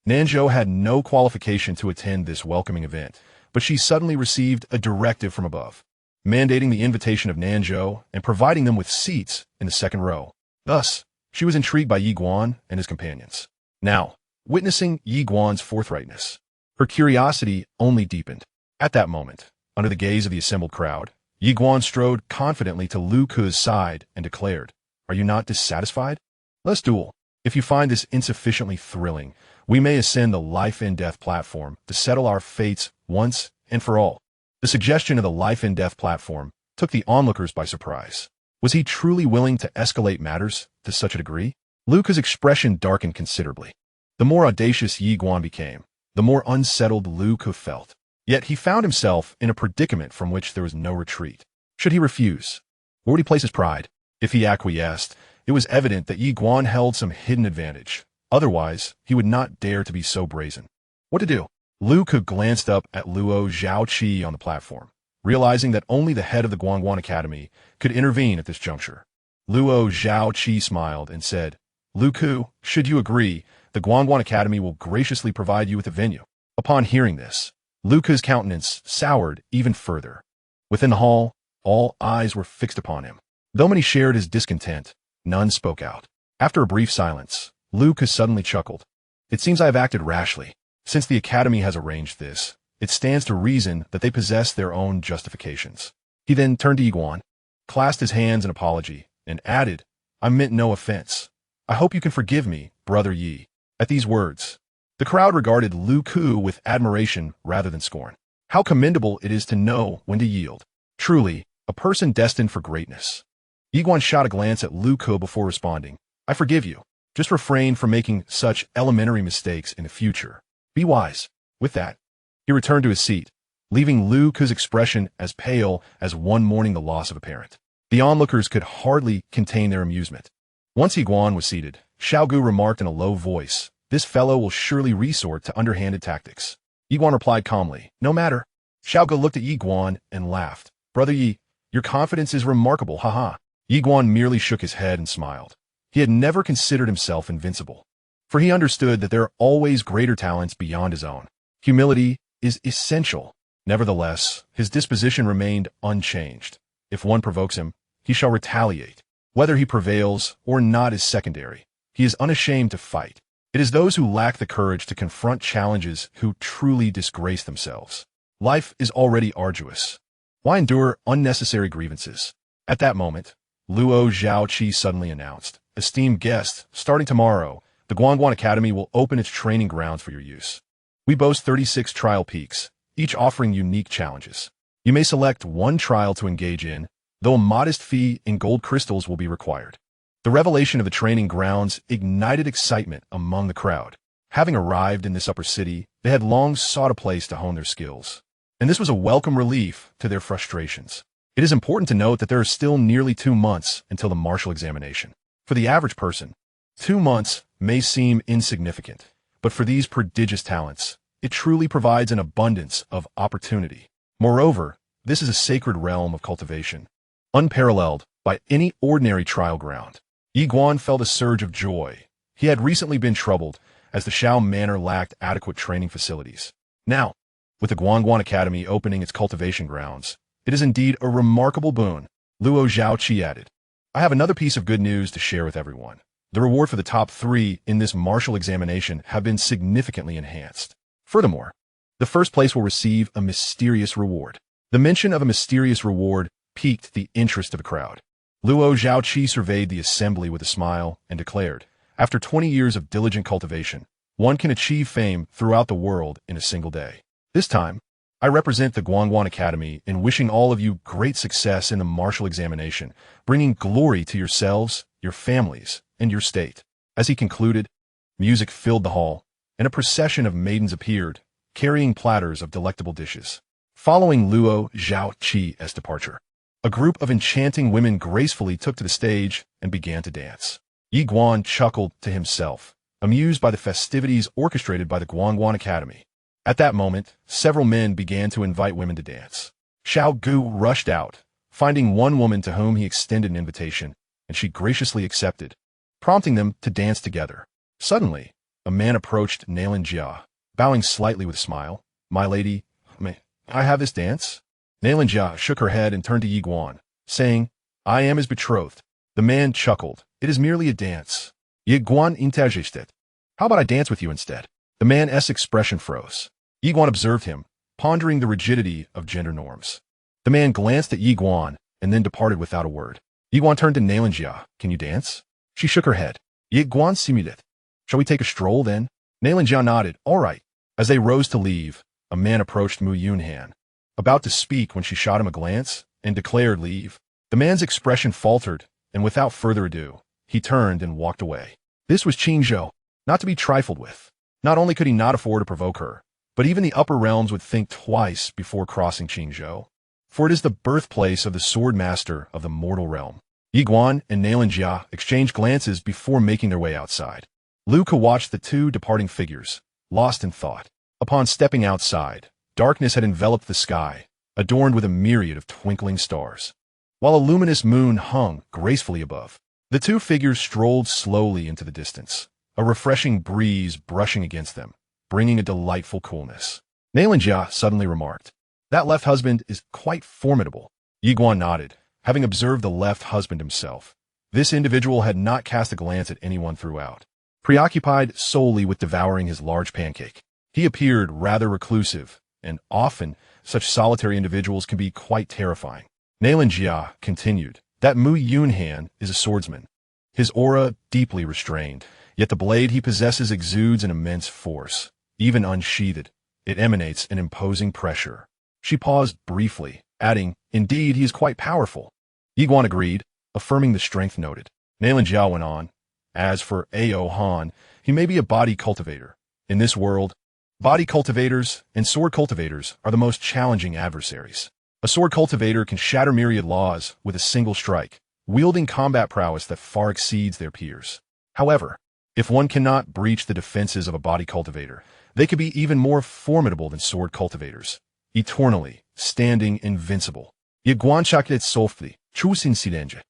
Nanzhou had no qualification to attend this welcoming event, but she suddenly received a directive from above, mandating the invitation of Nanzhou and providing them with seats in the second row. Thus, she was intrigued by Yi Guan and his companions. Now, witnessing Yi Guan's forthrightness, her curiosity only deepened. At that moment, under the gaze of the assembled crowd, Yi Guan strode confidently to Lu Ke's side and declared, "Are you not dissatisfied? Let's duel. If you find this insufficiently thrilling, we may ascend the life-and-death platform to settle our fates once and for all." The suggestion of the life-and-death platform took the onlookers by surprise. Was he truly willing to escalate matters to such a degree? Lu Ke's expression darkened considerably. The more audacious Yi Guan became, the more unsettled Lu Ke felt. Yet he found himself in a predicament from which there was no retreat. Should he refuse? Or would he place his pride? If he acquiesced, it was evident that Yi Guan held some hidden advantage. Otherwise, he would not dare to be so brazen. What to do? Lu Ke glanced up at Luo Xiaoqi on the platform, realizing that only the head of the Guangguan Academy could intervene at this juncture. Luo Xiaoqi smiled and said, "Lu Ke, should you agree, the Guangguan Academy will graciously provide you with a venue." Upon hearing this, Lu Ke's countenance soured even further. Within the hall, all eyes were fixed upon him. Though many shared his discontent, none spoke out. After a brief silence, Lu Ke suddenly chuckled. "It seems I have acted rashly. Since the Academy has arranged this, it stands to reason that they possess their own justifications." He then turned to Yi Guan, clasped his hands in apology, and added, "I meant no offense. I hope you can forgive me, brother Yi." At these words, the crowd regarded Lu Ke with admiration rather than scorn. How commendable it is to know when to yield. Truly, a person destined for greatness. Yi Guan shot a glance at Lu Ke before responding, "I forgive you. Just refrain from making such elementary mistakes in the future. Be wise." With that, he returned to his seat, leaving Lu Ke's expression as pale as one mourning the loss of a parent. The onlookers could hardly contain their amusement. Once Yi Guan was seated, Xiaogu remarked in a low voice, "This fellow will surely resort to underhanded tactics." Yi Guan replied calmly, "No matter." Xiaogu looked at Yi Guan and laughed. "Brother Yi, your confidence is remarkable, haha." Yi Guan merely shook his head and smiled. He had never considered himself invincible, for he understood that there are always greater talents beyond his own. Humility is essential. Nevertheless, his disposition remained unchanged. If one provokes him, he shall retaliate. Whether he prevails or not is secondary. He is unashamed to fight. It is those who lack the courage to confront challenges who truly disgrace themselves. Life is already arduous. Why endure unnecessary grievances? At that moment, Luo Xiaoqi suddenly announced, "Esteemed guests, starting tomorrow, the Guangguan Academy will open its training grounds for your use. We boast 36 trial peaks, each offering unique challenges. You may select one trial to engage in, though a modest fee in gold crystals will be required." The revelation of the training grounds ignited excitement among the crowd. Having arrived in this upper city, they had long sought a place to hone their skills, and this was a welcome relief to their frustrations. It is important to note that there are still nearly 2 months until the martial examination. For the average person, 2 months may seem insignificant, but for these prodigious talents, it truly provides an abundance of opportunity. Moreover, this is a sacred realm of cultivation, unparalleled by any ordinary trial ground. Yi Guan felt a surge of joy. He had recently been troubled, as the Shao Manor lacked adequate training facilities. Now, with the Guangguan Academy opening its cultivation grounds, it is indeed a remarkable boon. Luo Xiaoqi added, "I have another piece of good news to share with everyone. The reward for the top 3 in this martial examination have been significantly enhanced. Furthermore, the first place will receive a mysterious reward." The mention of a mysterious reward piqued the interest of the crowd. Luo Xiaoqi surveyed the assembly with a smile and declared, after 20 years of diligent cultivation, one can achieve fame throughout the world in a single day. This time, I represent the Guangguan Academy in wishing all of you great success in the martial examination, bringing glory to yourselves, your families, and your state. As he concluded, music filled the hall, and a procession of maidens appeared, carrying platters of delectable dishes. Following Luo Xiaoqi's departure, a group of enchanting women gracefully took to the stage and began to dance. Yi Guan chuckled to himself, amused by the festivities orchestrated by the Guangguan Academy. At that moment, several men began to invite women to dance. Xiao Gu rushed out, finding one woman to whom he extended an invitation, and she graciously accepted, prompting them to dance together. Suddenly, a man approached Xianxia, bowing slightly with a smile. "My lady, may I have this dance?" Xianxia shook her head and turned to Yi Guan, saying, "I am his betrothed." The man chuckled. "It is merely a dance." Yi Guan interjected, "How about I dance with you instead?" The man's expression froze. Yi Guan observed him, pondering the rigidity of gender norms. The man glanced at Yi Guan and then departed without a word. Yi Guan turned to Xianxia. "Can you dance?" She shook her head. Yi Guan simulated. "Shall we take a stroll then?" Xianxia nodded. "All right." As they rose to leave, a man approached Mu Yunhan, about to speak when she shot him a glance and declared leave. The man's expression faltered, and without further ado, he turned and walked away. This was Xianxia, not to be trifled with. Not only could he not afford to provoke her, but even the upper realms would think twice before crossing Xianxia, for it is the birthplace of the sword master of the mortal realm. Yi Guan and Xianxia exchanged glances before making their way outside. Lu Ke watched the two departing figures, lost in thought. Upon stepping outside, darkness had enveloped the sky, adorned with a myriad of twinkling stars, while a luminous moon hung gracefully above. The two figures strolled slowly into the distance, a refreshing breeze brushing against them, bringing a delightful coolness. Xianxia suddenly remarked, "That left husband is quite formidable." Yi Guan nodded, having observed the left husband himself. This individual had not cast a glance at anyone throughout, preoccupied solely with devouring his large pancake. He appeared rather reclusive, and often such solitary individuals can be quite terrifying. Xianxia continued, "That Mu Yunhan is a swordsman. His aura deeply restrained, yet the blade he possesses exudes an immense force. Even unsheathed, it emanates an imposing pressure." She paused briefly, adding, "Indeed, he is quite powerful." Yi Guan agreed, affirming the strength noted. Xianxia went on, "As for Ao Han, he may be a body cultivator. In this world, body cultivators and sword cultivators are the most challenging adversaries. A sword cultivator can shatter myriad laws with a single strike, wielding combat prowess that far exceeds their peers. However, if one cannot breach the defenses of a body cultivator, they can be even more formidable than sword cultivators, eternally standing invincible." Yi Guan chaket softly, chusin silenje.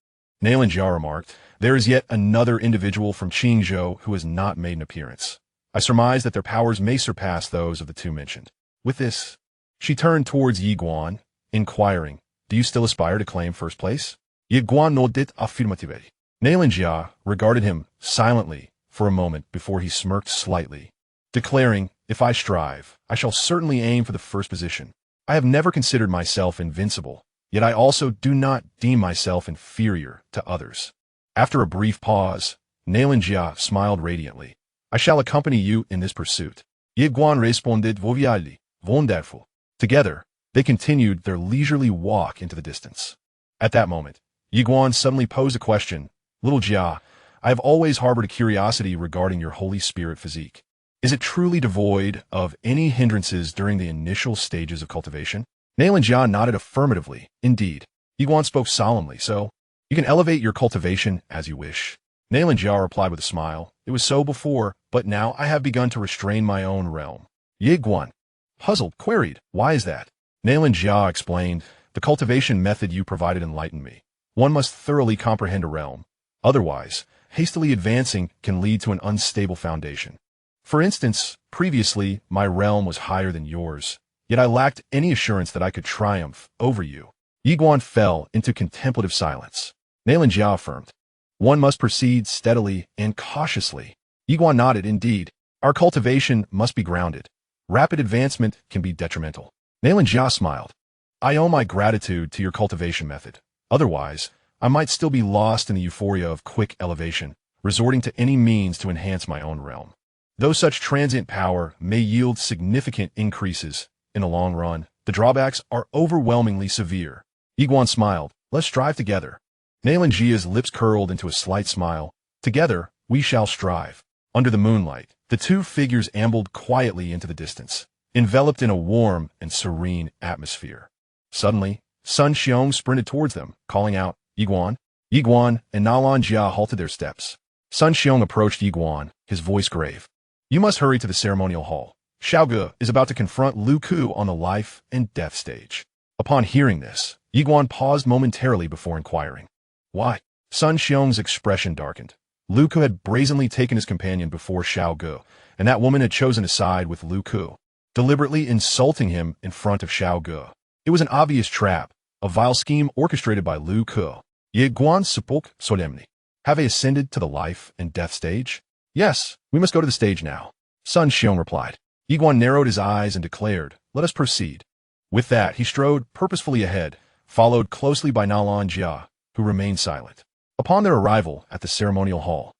Xianxia remarked, "There is yet another individual from Qingzhou who has not made an appearance. I surmise that their powers may surpass those of the two mentioned." With this, she turned towards Yi Guan, inquiring, "Do you still aspire to claim first place?" Yi Guan nodded affirmatively. Xianxia regarded him silently for a moment before he smirked slightly, declaring, "If I strive, I shall certainly aim for the first position. I have never considered myself invincible, yet I also do not deem myself inferior to others." After a brief pause, Xianxia smiled radiantly. "I shall accompany you in this pursuit." Yi Guan responded jovially, "Wonderful." Together, they continued their leisurely walk into the distance. At that moment, Yi Guan suddenly posed a question. "Little Jia, I have always harbored a curiosity regarding your Holy Spirit physique. Is it truly devoid of any hindrances during the initial stages of cultivation?" Xianxia nodded affirmatively. "Indeed." Yi Guan spoke solemnly, "So, you can elevate your cultivation as you wish." Xianxia replied with a smile, "It was so before, but now I have begun to restrain my own realm." Yi Guan, puzzled, queried, "Why is that?" Xianxia explained, "The cultivation method you provided enlightened me. One must thoroughly comprehend a realm. Otherwise, hastily advancing can lead to an unstable foundation. For instance, previously, my realm was higher than yours, yet I lacked any assurance that I could triumph over you." Yi Guan fell into contemplative silence. Xianxia affirmed, "One must proceed steadily and cautiously." Yi Guan nodded, "Indeed, our cultivation must be grounded. Rapid advancement can be detrimental." Xianxia smiled. "I owe my gratitude to your cultivation method. Otherwise, I might still be lost in the euphoria of quick elevation, resorting to any means to enhance my own realm. Though such transient power may yield significant increases in the long run, the drawbacks are overwhelmingly severe. Yiguan smiled. Let's strive together. Xianxia's lips curled into a slight smile. Together, we shall strive. Under the moonlight, the two figures ambled quietly into the distance, enveloped in a warm and serene atmosphere. Suddenly, Sun Xiong sprinted towards them, calling out, Yiguan. Yiguan and Xianxia halted their steps. Sun Xiong approached Yiguan, his voice grave. You must hurry to the ceremonial hall. Xiaoge is about to confront Lu Ku on the life and death stage. Upon hearing this, Yiguan paused momentarily before inquiring. Why? Sun Xiong's expression darkened. Lu Ku had brazenly taken his companion before Xiaoge, and that woman had chosen to side with Lu Ku, deliberately insulting him in front of Xiaoge. It was an obvious trap, a vile scheme orchestrated by Lu Ku. Yiguan spoke solemnly. Have they ascended to the life and death stage? Yes, we must go to the stage now. Sun Xiong replied. Yiguan narrowed his eyes and declared, let us proceed. With that, he strode purposefully ahead, followed closely by Xianxia, who remained silent. Upon their arrival at the ceremonial hall,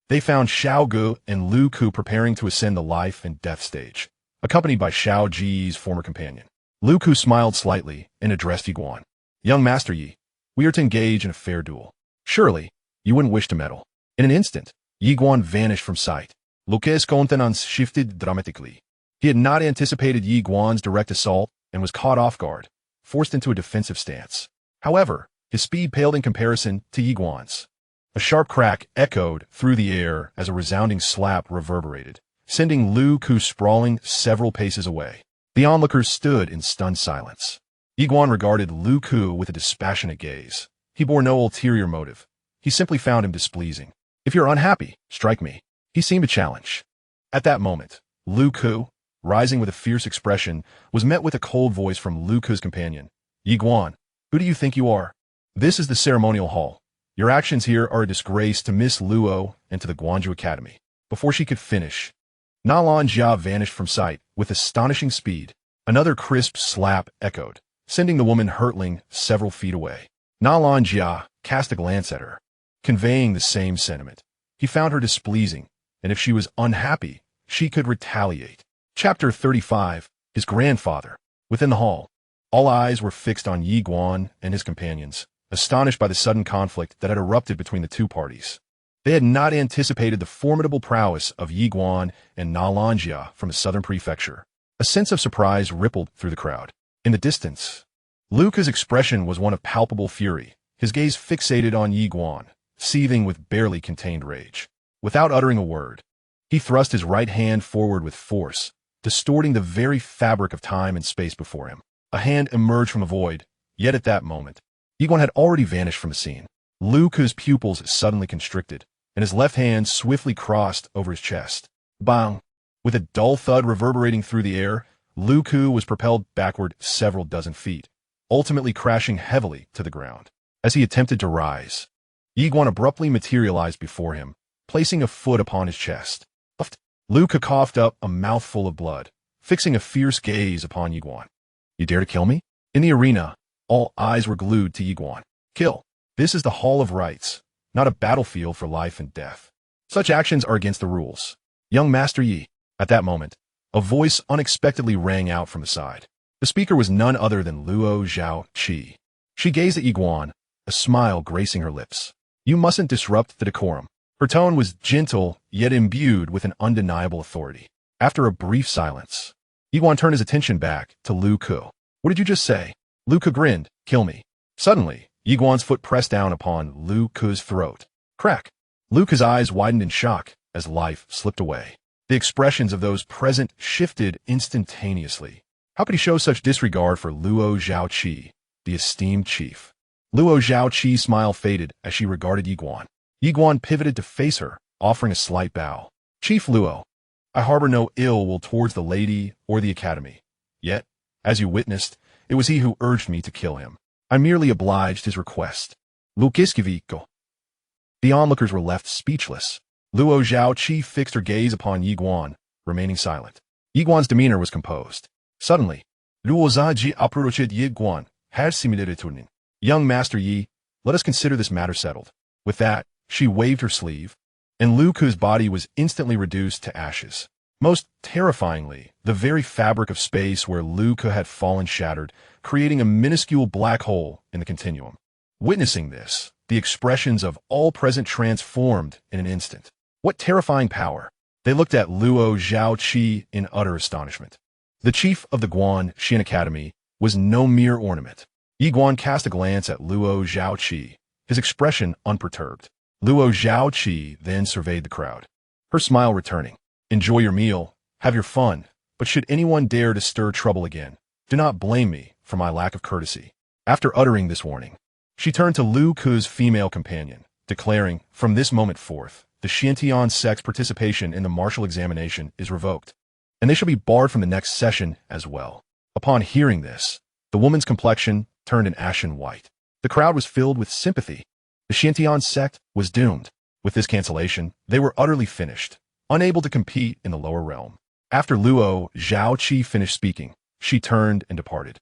they found Xiaoge and Lu Ku preparing to ascend the life and death stage, accompanied by Xiao Ji's former companion. Lu Ku smiled slightly and addressed Yiguan. Young Master Yi, we are to engage in a fair duel. Surely, you wouldn't wish to meddle. In an instant, Yiguan vanished from sight. Luke's countenance shifted dramatically. He had not anticipated Yiguan's direct assault and was caught off guard, forced into a defensive stance. However, his speed paled in comparison to Yiguan's. A sharp crack echoed through the air as a resounding slap reverberated, sending Lu Ku sprawling several paces away. The onlookers stood in stunned silence. Yiguan regarded Lu Ku with a dispassionate gaze. He bore no ulterior motive. He simply found him displeasing. If you're unhappy, strike me. He seemed to challenge. At that moment, Lu Ku, rising with a fierce expression, was met with a cold voice from Lu Ku's companion. Yiguan, who do you think you are? This is the ceremonial hall. Your actions here are a disgrace to Miss Luo and to the Guanzhou Academy. Before she could finish, Xianxia vanished from sight with astonishing speed. Another crisp slap echoed, sending the woman hurtling several feet away. Xianxia cast a glance at her, conveying the same sentiment. He found her displeasing, and if she was unhappy, she could retaliate. Chapter 35, His Grandfather. Within the hall, all eyes were fixed on Yiguan and his companions, astonished by the sudden conflict that had erupted between the two parties. They had not anticipated the formidable prowess of Yiguan and Xianxia from the southern prefecture. A sense of surprise rippled through the crowd. In the distance, Lu Ku's expression was one of palpable fury, his gaze fixated on Yiguan, seething with barely contained rage. Without uttering a word, he thrust his right hand forward with force, distorting the very fabric of time and space before him. A hand emerged from the void, yet at that moment, Yiguan had already vanished from the scene. Lu Ku's pupils suddenly constricted, and his left hand swiftly crossed over his chest. Bang! With a dull thud reverberating through the air, Lu Ku was propelled backward several dozen feet, ultimately crashing heavily to the ground. As he attempted to rise, Yiguan abruptly materialized before him, placing a foot upon his chest. Lu Ku coughed up a mouthful of blood, fixing a fierce gaze upon Yiguan. You dare to kill me? In the arena, all eyes were glued to Yiguan. Kill. This is the Hall of Rights, not a battlefield for life and death. Such actions are against the rules. Young Master Yi. At that moment, a voice unexpectedly rang out from the side. The speaker was none other than Luo Xiaoqi. She gazed at Yiguan, a smile gracing her lips. You mustn't disrupt the decorum. Her tone was gentle, yet imbued with an undeniable authority. After a brief silence, Yiguan turned his attention back to Lu Ku. What did you just say? Lu Ku grinned. Kill me. Suddenly, Yiguan's foot pressed down upon Lu Ku's throat. Crack! Lu Ku's eyes widened in shock as life slipped away. The expressions of those present shifted instantaneously. How could he show such disregard for Luo Xiaoqi, the esteemed chief? Luo Xiaoqi's smile faded as she regarded Yiguan. Yiguan pivoted to face her, offering a slight bow. Chief Luo, I harbor no ill will towards the lady or the academy. Yet, as you witnessed, it was he who urged me to kill him. I merely obliged his request. Lukiskiviko. The onlookers were left speechless. Luo Xiaoqi fixed her gaze upon Yiguan, remaining silent. Yiguan's demeanor was composed. Suddenly, Luo Zaji approached Yiguan, had simulated. Young Master Yi, Let us consider this matter settled. With that, she waved her sleeve, and Lu Ku's body was instantly reduced to ashes. Most terrifyingly, the very fabric of space where Lu Ku had fallen shattered, creating a minuscule black hole in the continuum. Witnessing this, the expressions of all present transformed in an instant. What terrifying power! They looked at Luo Zhaoqi in utter astonishment. The chief of the Guan Academy was no mere ornament. Yi Guan cast a glance at Luo Zhaoqi, his expression unperturbed. Luo Zhaoqi then surveyed the crowd, her smile returning. Enjoy your meal, have your fun, but should anyone dare to stir trouble again, do not blame me for my lack of courtesy. After uttering this warning, she turned to Lu Ku's female companion, declaring, from this moment forth, the Xianxia sect's participation in the martial examination is revoked, and they shall be barred from the next session as well. Upon hearing this, the woman's complexion turned an ashen white. The crowd was filled with sympathy. The Xianxia sect was doomed. With this cancellation, they were utterly finished, unable to compete in the lower realm. After Luo Zhaoqi finished speaking, she turned and departed.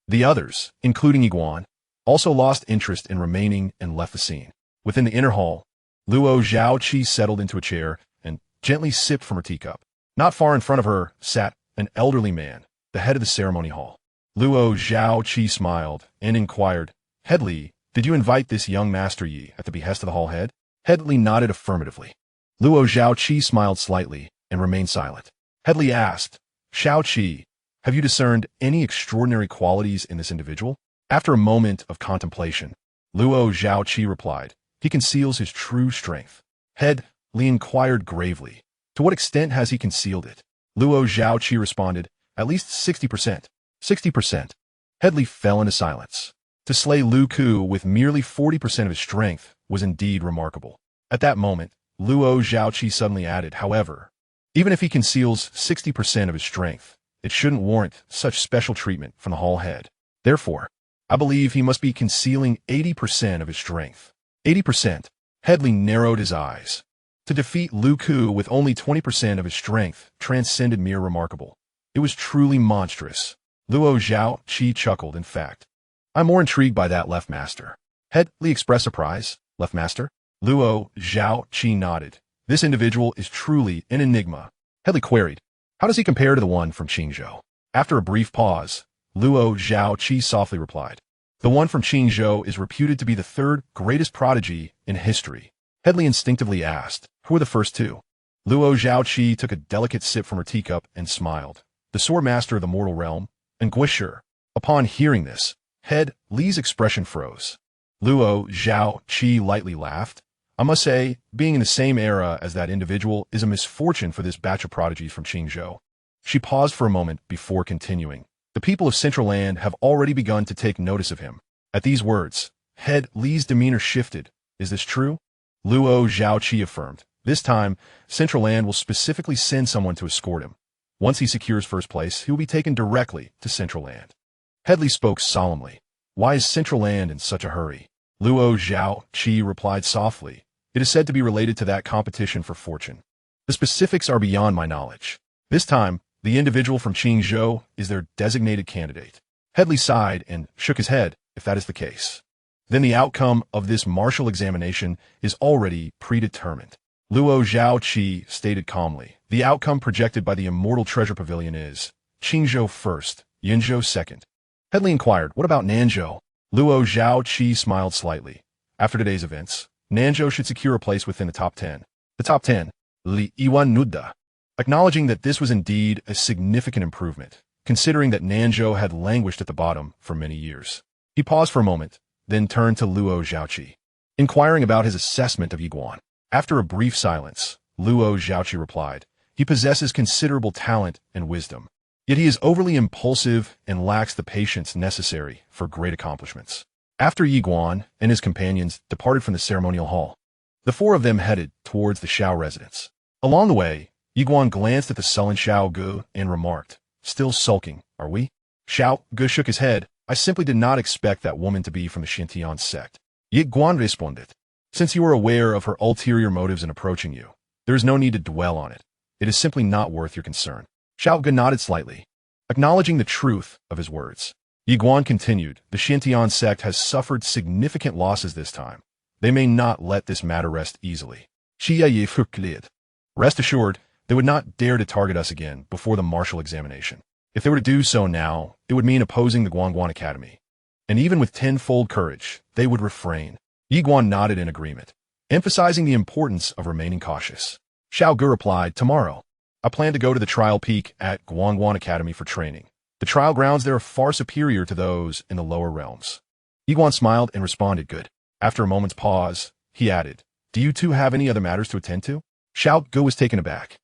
The others, including Yi Guan, also lost interest in remaining and left the scene. Within the inner hall, Luo Zhaoqi settled into a chair and gently sipped from her teacup. Not far in front of her sat an elderly man, the head of the ceremony hall. Luo Zhaoqi smiled and inquired, "Head Li, did you invite this young Master Yi at the behest of the hall head?" Head Li nodded affirmatively. Luo Zhaoqi smiled slightly and remained silent. Head Li asked, "Zhaoqi, have you discerned any extraordinary qualities in this individual?" After a moment of contemplation, Luo Zhaoqi replied, "He conceals his true strength." Head Li inquired gravely, "To what extent has he concealed it?" Luo Zhaoqi responded, "At least 60%. 60%. Head Li fell into silence. To slay Lu Ku with merely 40% of his strength was indeed remarkable. At that moment, Luo Zhaoqi suddenly added, "However, even if he conceals 60% of his strength, it shouldn't warrant such special treatment from the hall head. Therefore, I believe he must be concealing 80% of his strength." 80%. Head Li narrowed his eyes. To defeat Lu Ku with only 20% of his strength transcended mere remarkable. It was truly monstrous. Luo Zhaoqi chuckled, "In fact, I'm more intrigued by that, Left Master." Head Li expressed surprise. "Left Master?" Luo Zhaoqi nodded. "This individual is truly an enigma." Head Li queried, "How does he compare to the one from Qingzhou?" After a brief pause, Luo Zhaoqi softly replied, "The one from Qingzhou is reputed to be the third greatest prodigy in history." Head Li instinctively asked, "Who were the first two?" Luo Zhaoqi took a delicate sip from her teacup and smiled. "The sword master of the mortal realm, and Guisher." Upon hearing this, Head Li's expression froze. Luo Zhaoqi lightly laughed. "I must say, being in the same era as that individual is a misfortune for this batch of prodigies from Qingzhou." She paused for a moment before continuing. "The people of Central Land have already begun to take notice of him." At these words, Head Li's demeanor shifted. "Is this true?" Luo Zhaoqi affirmed. "This time, Central Land will specifically send someone to escort him. Once he secures first place, he will be taken directly to Central Land." Head Li spoke solemnly. "Why is Central Land in such a hurry?" Luo Zhaoqi replied softly, "It is said to be related to that competition for fortune. The specifics are beyond my knowledge. This time, the individual from Qingzhou is their designated candidate." Head Li sighed and shook his head. "If that is the case, then the outcome of this martial examination is already predetermined." Luo Zhaoqi stated calmly, "The outcome projected by the Immortal Treasure Pavilion is Qingzhou first, Yinzhou second." Head Li inquired, "What about Nanzhou?" Luo Zhaoqi smiled slightly. "After today's events, Nanzhou should secure a place within the top 10. The top 10, Li Iwan Nudda." Acknowledging that this was indeed a significant improvement, considering that Nanzhou had languished at the bottom for many years. He paused for a moment, then turned to Luo Zhaoqi, inquiring about his assessment of Yi Guan. After a brief silence, Luo Zhaoqi replied, "He possesses considerable talent and wisdom, yet he is overly impulsive and lacks the patience necessary for great accomplishments." After Yi Guan and his companions departed from the ceremonial hall, the four of them headed towards the Shao residence. Along the way, Yi Guan glanced at the sullen Shao Gu and remarked, "Still sulking, are we?" Shao Gu shook his head. "I simply did not expect that woman to be from the Xianxia sect." Yi Guan responded, "Since you are aware of her ulterior motives in approaching you, there is no need to dwell on it. It is simply not worth your concern." Shao Gu nodded slightly, acknowledging the truth of his words. Yi Guan continued, the Xintian sect has suffered significant losses this time. They may not let this matter rest easily. Rest assured, they would not dare to target us again before the martial examination. If they were to do so now, it would mean opposing the Guangguan Academy. And even with tenfold courage, they would refrain. Yi Guan nodded in agreement, emphasizing the importance of remaining cautious. Xiao Gu replied, tomorrow, I plan to go to the trial peak at Guangguan Academy for training. The trial grounds there are far superior to those in the lower realms. Yi Guan smiled and responded, good. After a moment's pause, he added, do you two have any other matters to attend to? Xiao Gu was taken aback,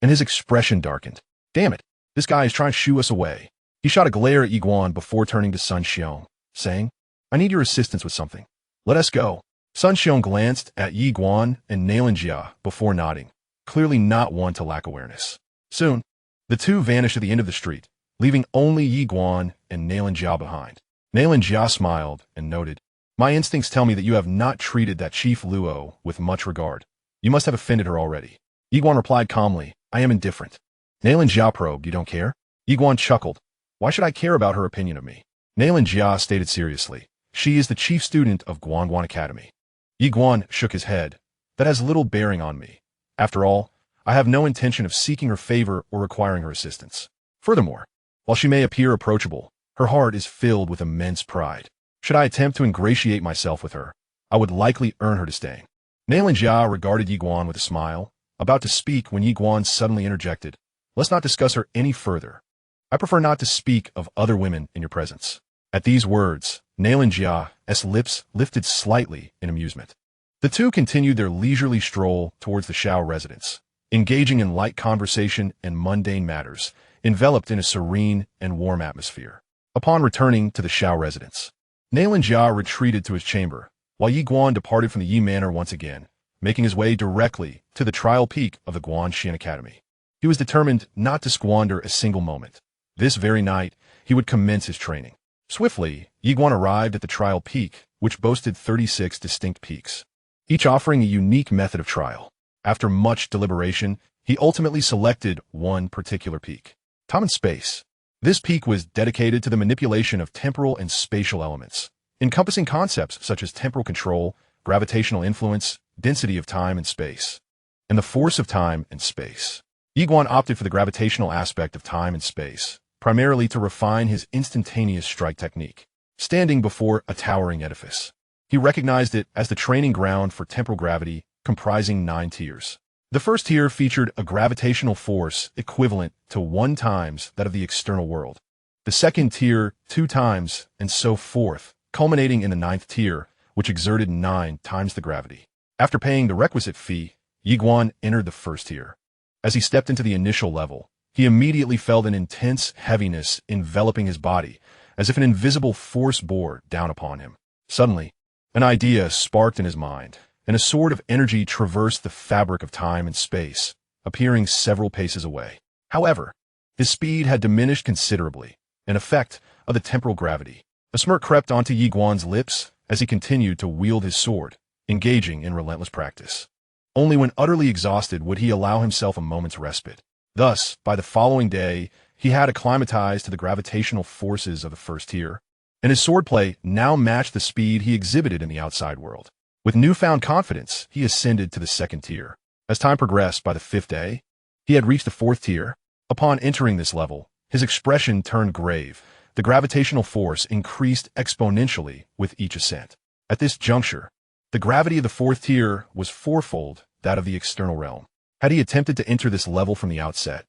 and his expression darkened. Damn it, this guy is trying to shoo us away. He shot a glare at Yi Guan before turning to Sun Xiong, saying, I need your assistance with something. Let us go. Sun Xiong glanced at Yi Guan and Xianxia before nodding, clearly not one to lack awareness. Soon, the two vanished at the end of the street, leaving only Yi Guan and Xianxia behind. Xianxia smiled and noted, my instincts tell me that you have not treated that Chief Luo with much regard. You must have offended her already. Yi Guan replied calmly, I am indifferent. Xianxia probed, you don't care? Yi Guan chuckled, why should I care about her opinion of me? Xianxia stated seriously, she is the chief student of Guangguan Academy. Yi Guan shook his head, that has little bearing on me. After all, I have no intention of seeking her favor or requiring her assistance. Furthermore, while she may appear approachable, her heart is filled with immense pride. Should I attempt to ingratiate myself with her, I would likely earn her disdain. Xianxia regarded Yi Guan with a smile, about to speak when Yi Guan suddenly interjected, let's not discuss her any further. I prefer not to speak of other women in your presence. At these words, Xianxia's lips lifted slightly in amusement. The two continued their leisurely stroll towards the Xiao residence, engaging in light conversation and mundane matters, enveloped in a serene and warm atmosphere. Upon returning to the Xiao residence, Xianxia retreated to his chamber, while Yi Guan departed from the Yi Manor once again, making his way directly to the trial peak of the Guanxian Academy. He was determined not to squander a single moment. This very night, he would commence his training. Swiftly, Yi Guan arrived at the trial peak, which boasted 36 distinct peaks, each offering a unique method of trial. After much deliberation, he ultimately selected one particular peak. Time and space. This peak was dedicated to the manipulation of temporal and spatial elements, encompassing concepts such as temporal control, gravitational influence, density of time and space, and the force of time and space. Yi Guan opted for the gravitational aspect of time and space, primarily to refine his instantaneous strike technique. Standing before a towering edifice, he recognized it as the training ground for temporal gravity, comprising 9 tiers. The first tier featured a gravitational force equivalent to 1 times that of the external world. The second tier 2 times, and so forth, culminating in the 9th tier, which exerted 9 times the gravity. After paying the requisite fee, Yi Guan entered the first tier. As he stepped into the initial level, he immediately felt an intense heaviness enveloping his body, as if an invisible force bore down upon him. Suddenly, an idea sparked in his mind, and a sword of energy traversed the fabric of time and space, appearing several paces away. However, his speed had diminished considerably, an effect of the temporal gravity. A smirk crept onto Yi Guan's lips as he continued to wield his sword, engaging in relentless practice. Only when utterly exhausted would he allow himself a moment's respite. Thus, by the following day, he had acclimatized to the gravitational forces of the first tier, and his swordplay now matched the speed he exhibited in the outside world. With newfound confidence, he ascended to the second tier. As time progressed, by the 5th day, he had reached the 4th tier. Upon entering this level, his expression turned grave. The gravitational force increased exponentially with each ascent. At this juncture, the gravity of the 4th tier was 4-fold that of the external realm. Had he attempted to enter this level from the outset,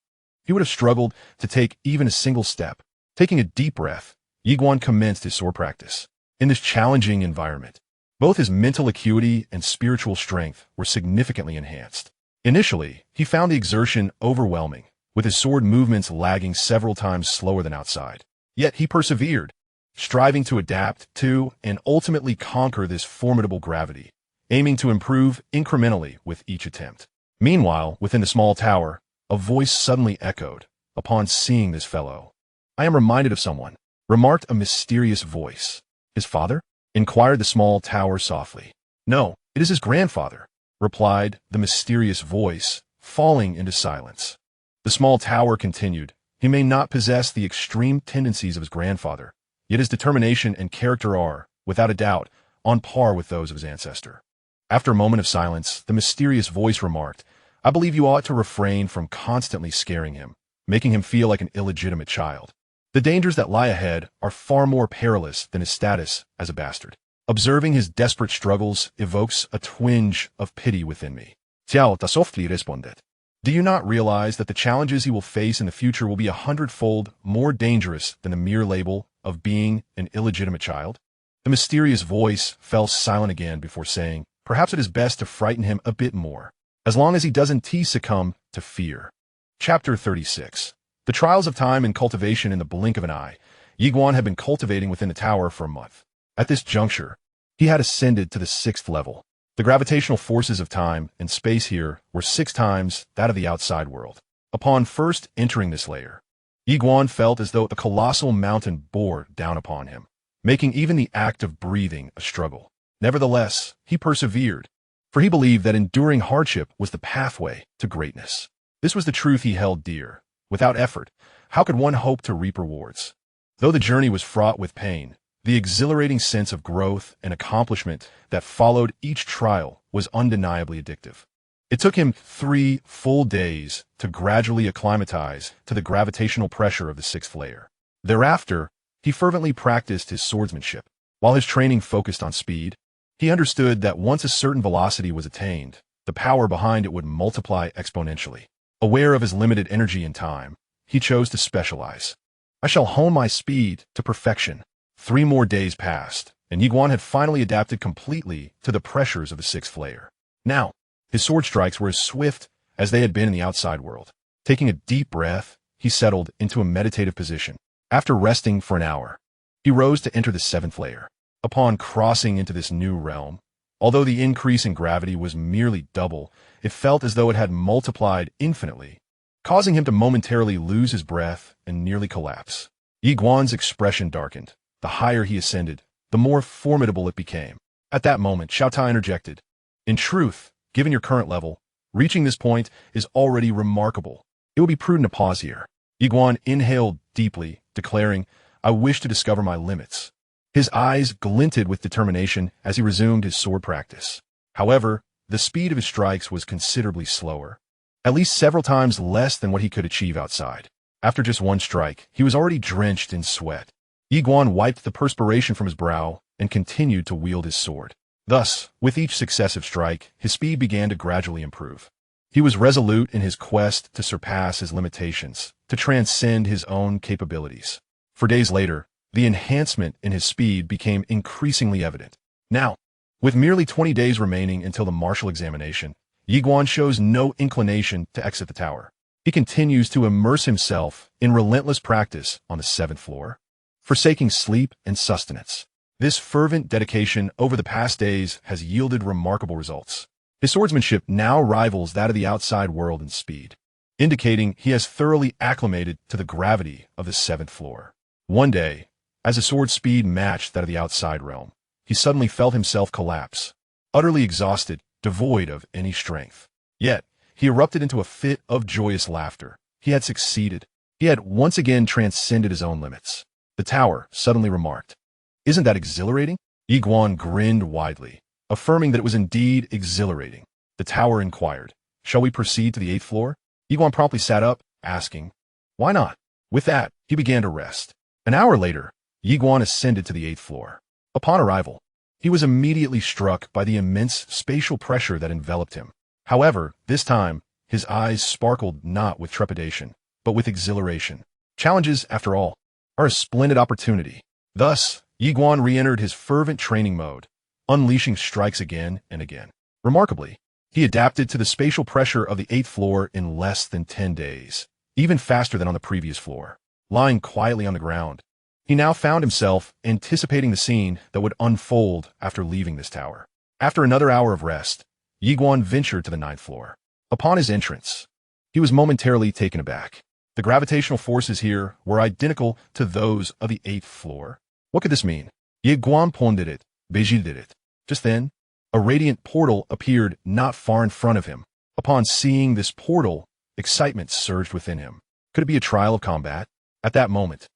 he would have struggled to take even a single step. Taking a deep breath, Yi Guan commenced his sword practice. In this challenging environment, both his mental acuity and spiritual strength were significantly enhanced. Initially, he found the exertion overwhelming, with his sword movements lagging several times slower than outside. Yet he persevered, striving to adapt to and ultimately conquer this formidable gravity, aiming to improve incrementally with each attempt. Meanwhile, within the small tower, a voice suddenly echoed. Upon seeing this fellow, I am reminded of someone, remarked a mysterious voice. His father? Inquired the small tower softly. No, it is his grandfather, replied the mysterious voice, falling into silence. The small tower continued. He may not possess the extreme tendencies of his grandfather, yet his determination and character are, without a doubt, on par with those of his ancestor. After a moment of silence, the mysterious voice remarked, "I believe you ought to refrain from constantly scaring him, making him feel like an illegitimate child. The dangers that lie ahead are far more perilous than his status as a bastard." Observing his desperate struggles evokes a twinge of pity within me. Xiao softly responded, "Do you not realize that the challenges he will face in the future will be 100-fold more dangerous than the mere label of being an illegitimate child?" The mysterious voice fell silent again before saying, "Perhaps it is best to frighten him a bit more, as long as he doesn't succumb to fear." Chapter 36. The trials of time and cultivation in the blink of an eye. Yiguan had been cultivating within the tower for a month. At this juncture, he had ascended to the 6th level. The gravitational forces of time and space here were 6 times that of the outside world. Upon first entering this layer, Yiguan felt as though a colossal mountain bore down upon him, making even the act of breathing a struggle. Nevertheless, he persevered, for he believed that enduring hardship was the pathway to greatness. This was the truth he held dear. Without effort, how could one hope to reap rewards? Though the journey was fraught with pain, the exhilarating sense of growth and accomplishment that followed each trial was undeniably addictive. It took him 3 full days to gradually acclimatize to the gravitational pressure of the 6th layer. Thereafter, he fervently practiced his swordsmanship. While his training focused on speed, he understood that once a certain velocity was attained, the power behind it would multiply exponentially. Aware of his limited energy and time, he chose to specialize. "I shall hone my speed to perfection." 3 more days passed, and Yiguan had finally adapted completely to the pressures of the 6th layer. Now, his sword strikes were as swift as they had been in the outside world. Taking a deep breath, he settled into a meditative position. After resting for an hour, he rose to enter the 7th layer. Upon crossing into this new realm, although the increase in gravity was merely double, it felt as though it had multiplied infinitely, causing him to momentarily lose his breath and nearly collapse. Yiguan's expression darkened. The higher he ascended, the more formidable it became. At that moment, Xiaotai interjected, "In truth, given your current level, reaching this point is already remarkable. It will be prudent to pause here." Yiguan inhaled deeply, declaring, "I wish to discover my limits." His eyes glinted with determination as he resumed his sword practice. However, the speed of his strikes was considerably slower, at least several times less than what he could achieve outside. After just one strike, he was already drenched in sweat. Yiguan wiped the perspiration from his brow and continued to wield his sword. Thus, with each successive strike, his speed began to gradually improve. He was resolute in his quest to surpass his limitations, to transcend his own capabilities. For days later, the enhancement in his speed became increasingly evident. Now, with merely 20 days remaining until the martial examination, Yiguan shows no inclination to exit the tower. He continues to immerse himself in relentless practice on the 7th floor, forsaking sleep and sustenance. This fervent dedication over the past days has yielded remarkable results. His swordsmanship now rivals that of the outside world in speed, indicating he has thoroughly acclimated to the gravity of the 7th floor. One day, as his sword speed matched that of the outside realm, he suddenly felt himself collapse, utterly exhausted, devoid of any strength. Yet, he erupted into a fit of joyous laughter. He had succeeded. He had once again transcended his own limits. The tower suddenly remarked, "Isn't that exhilarating?" Yiguan grinned widely, affirming that it was indeed exhilarating. The tower inquired, "Shall we proceed to the 8th floor?" Yiguan promptly sat up, asking, "Why not?" With that, he began to rest. An hour later, Yiguan ascended to the 8th floor. Upon arrival, he was immediately struck by the immense spatial pressure that enveloped him. However, this time, his eyes sparkled not with trepidation, but with exhilaration. Challenges, after all, are a splendid opportunity. Thus, Yiguan re-entered his fervent training mode, unleashing strikes again and again. Remarkably, he adapted to the spatial pressure of the 8th floor in less than 10 days, even faster than on the previous floor. Lying quietly on the ground, he now found himself anticipating the scene that would unfold after leaving this tower. After another hour of rest, Yiguan ventured to the 9th floor. Upon his entrance, he was momentarily taken aback. The gravitational forces here were identical to those of the 8th floor. What could this mean? Yiguan pondered it, bejidded it. Just then, a radiant portal appeared not far in front of him. Upon seeing this portal, excitement surged within him. Could it be a trial of combat? At that moment,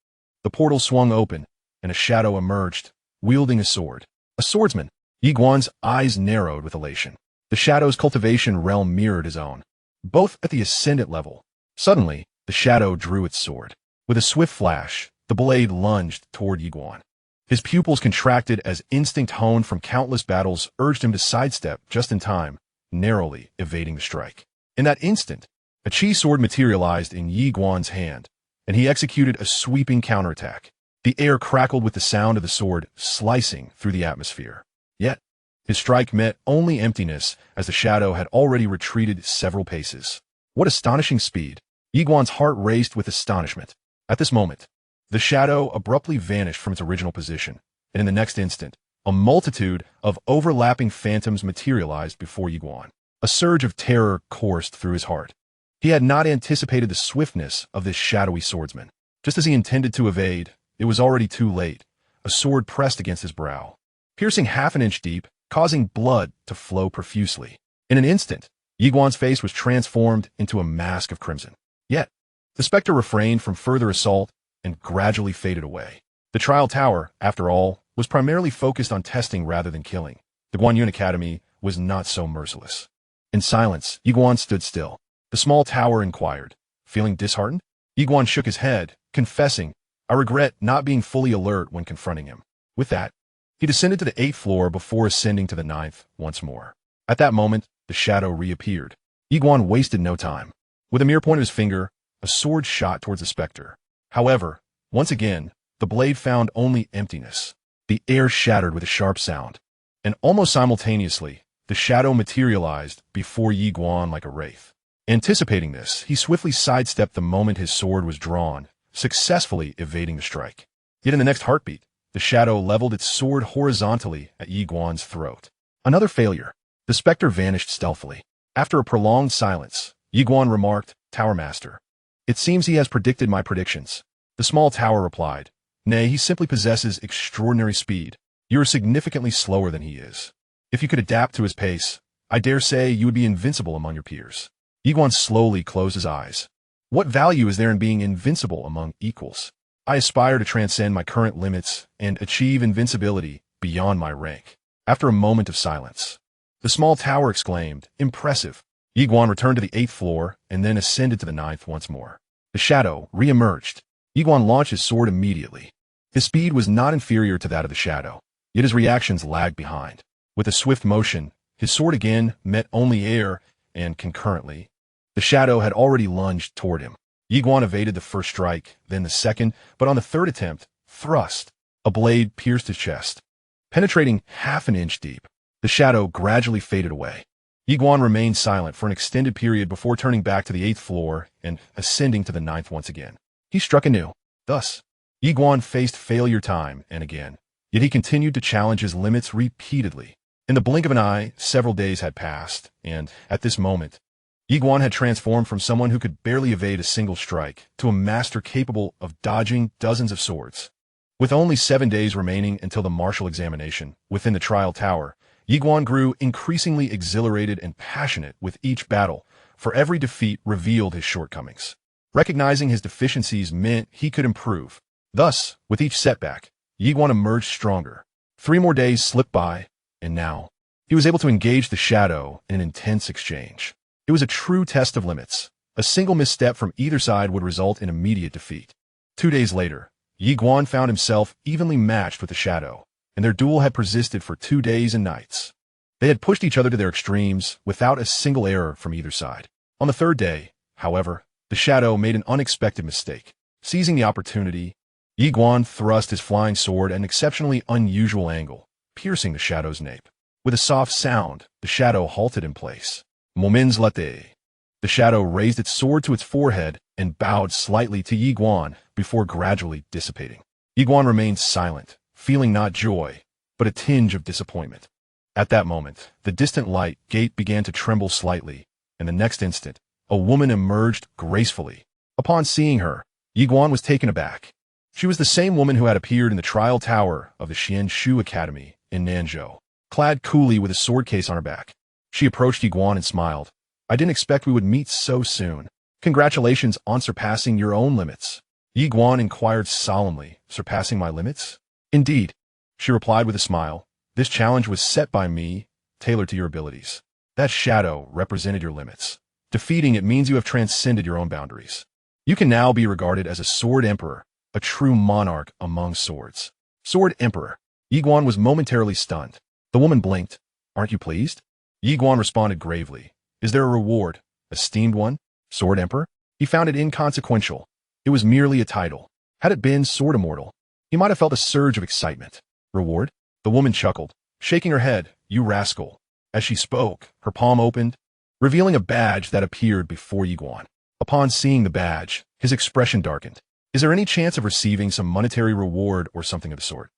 the portal swung open, and a shadow emerged, wielding a sword. A swordsman. Yi Guan's eyes narrowed with elation. The shadow's cultivation realm mirrored his own, both at the ascendant level. Suddenly, the shadow drew its sword. With a swift flash, the blade lunged toward Yi Guan. His pupils contracted as instinct honed from countless battles urged him to sidestep just in time, narrowly evading the strike. In that instant, a chi sword materialized in Yi Guan's hand, and he executed a sweeping counterattack. The air crackled with the sound of the sword slicing through the atmosphere. Yet, his strike met only emptiness as the shadow had already retreated several paces. What astonishing speed! Yi Guan's heart raced with astonishment. At this moment, the shadow abruptly vanished from its original position, and in the next instant, a multitude of overlapping phantoms materialized before Yi Guan. A surge of terror coursed through his heart. He had not anticipated the swiftness of this shadowy swordsman. Just as he intended to evade, it was already too late. A sword pressed against his brow, piercing half an inch deep, causing blood to flow profusely. In an instant, Yi Guan's face was transformed into a mask of crimson. Yet, the specter refrained from further assault and gradually faded away. The trial tower, after all, was primarily focused on testing rather than killing. The Guanyun Academy was not so merciless. In silence, Yi Guan stood still. The small tower inquired, feeling disheartened? Yi Guan shook his head, confessing, "I regret not being fully alert when confronting him." With that, he descended to the 8th floor before ascending to the 9th once more. At that moment, the shadow reappeared. Yi Guan wasted no time. With a mere point of his finger, a sword shot towards the specter. However, once again, the blade found only emptiness. The air shattered with a sharp sound, and almost simultaneously, the shadow materialized before Yi Guan like a wraith. Anticipating this, he swiftly sidestepped the moment his sword was drawn, successfully evading the strike. Yet in the next heartbeat, the shadow leveled its sword horizontally at Yi Guan's throat. Another failure. The specter vanished stealthily. After a prolonged silence, Yi Guan remarked, "Tower Master, it seems he has predicted my predictions." The small tower replied, "Nay, he simply possesses extraordinary speed. You are significantly slower than he is. If you could adapt to his pace, I dare say you would be invincible among your peers." Yi Guan slowly closed his eyes. What value is there in being invincible among equals? I aspire to transcend my current limits and achieve invincibility beyond my rank. After a moment of silence, the small tower exclaimed, "Impressive." Yi Guan returned to the 8th floor and then ascended to the 9th once more. The shadow re-emerged. Yi Guan launched his sword immediately. His speed was not inferior to that of the shadow, yet his reactions lagged behind. With a swift motion, his sword again met only air, and concurrently, the shadow had already lunged toward him. Yi Guan evaded the first strike, then the second, but on the third attempt, thrust. A blade pierced his chest, penetrating half an inch deep. The shadow gradually faded away. Yi Guan remained silent for an extended period before turning back to the 8th floor and ascending to the 9th once again. He struck anew. Thus, Yi Guan faced failure time and again, yet he continued to challenge his limits repeatedly. In the blink of an eye, several days had passed, and, at this moment, Yi Guan had transformed from someone who could barely evade a single strike to a master capable of dodging dozens of swords. With only 7 days remaining until the martial examination within the trial tower, Yi Guan grew increasingly exhilarated and passionate with each battle, for every defeat revealed his shortcomings. Recognizing his deficiencies meant he could improve. Thus, with each setback, Yi Guan emerged stronger. 3 more days slipped by, and now, he was able to engage the shadow in an intense exchange. It was a true test of limits. A single misstep from either side would result in immediate defeat. 2 days later, Yi Guan found himself evenly matched with the shadow, and their duel had persisted for 2 days and nights. They had pushed each other to their extremes without a single error from either side. On the 3rd day, however, the shadow made an unexpected mistake. Seizing the opportunity, Yi Guan thrust his flying sword at an exceptionally unusual angle, piercing the shadow's nape. With a soft sound, the shadow halted in place. Moments later, the shadow raised its sword to its forehead and bowed slightly to Yi Guan before gradually dissipating. Yi Guan remained silent, feeling not joy, but a tinge of disappointment. At that moment, the distant light gate began to tremble slightly, and the next instant, a woman emerged gracefully. Upon seeing her, Yi Guan was taken aback. She was the same woman who had appeared in the trial tower of the Xianxia Academy in Nanzhou, clad coolly with a sword case on her back. She approached Yi Guan and smiled. "I didn't expect we would meet so soon. Congratulations on surpassing your own limits." Yi Guan inquired solemnly, "Surpassing my limits?" Indeed, she replied with a smile. This challenge was set by me, tailored to your abilities. That shadow represented your limits. Defeating it means you have transcended your own boundaries. You can now be regarded as a sword emperor, a true monarch among swords. Sword emperor. Yi Guan was momentarily stunned. The woman blinked. Aren't you pleased? Yi Guan responded gravely. Is there a reward? Esteemed one? Sword emperor? He found it inconsequential. It was merely a title. Had it been sword immortal, he might have felt a surge of excitement. Reward? The woman chuckled, shaking her head. You rascal. As she spoke, her palm opened, revealing a badge that appeared before Yi Guan. Upon seeing the badge, his expression darkened. Is there any chance of receiving some monetary reward or something of the sort?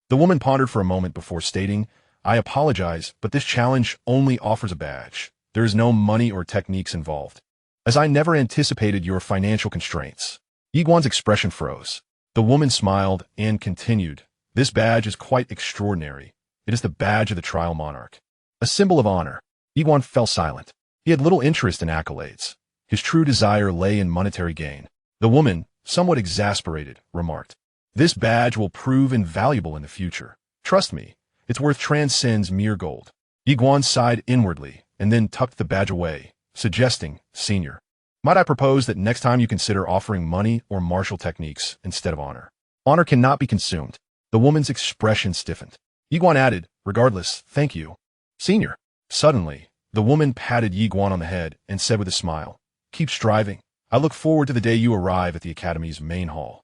The woman pondered for a moment before stating, I apologize, but this challenge only offers a badge. There is no money or techniques involved. As I never anticipated your financial constraints. Yi Guan's expression froze. The woman smiled and continued, This badge is quite extraordinary. It is the badge of the trial monarch. A symbol of honor. Yi Guan fell silent. He had little interest in accolades. His true desire lay in monetary gain. The woman, somewhat exasperated, remarked, This badge will prove invaluable in the future. Trust me, its worth transcends mere gold. Yi Guan sighed inwardly and then tucked the badge away, suggesting, Senior, might I propose that next time you consider offering money or martial techniques instead of honor? Honor cannot be consumed. The woman's expression stiffened. Yi Guan added, Regardless, thank you. Senior. Suddenly, the woman patted Yi Guan on the head and said with a smile, Keep striving. I look forward to the day you arrive at the academy's main hall.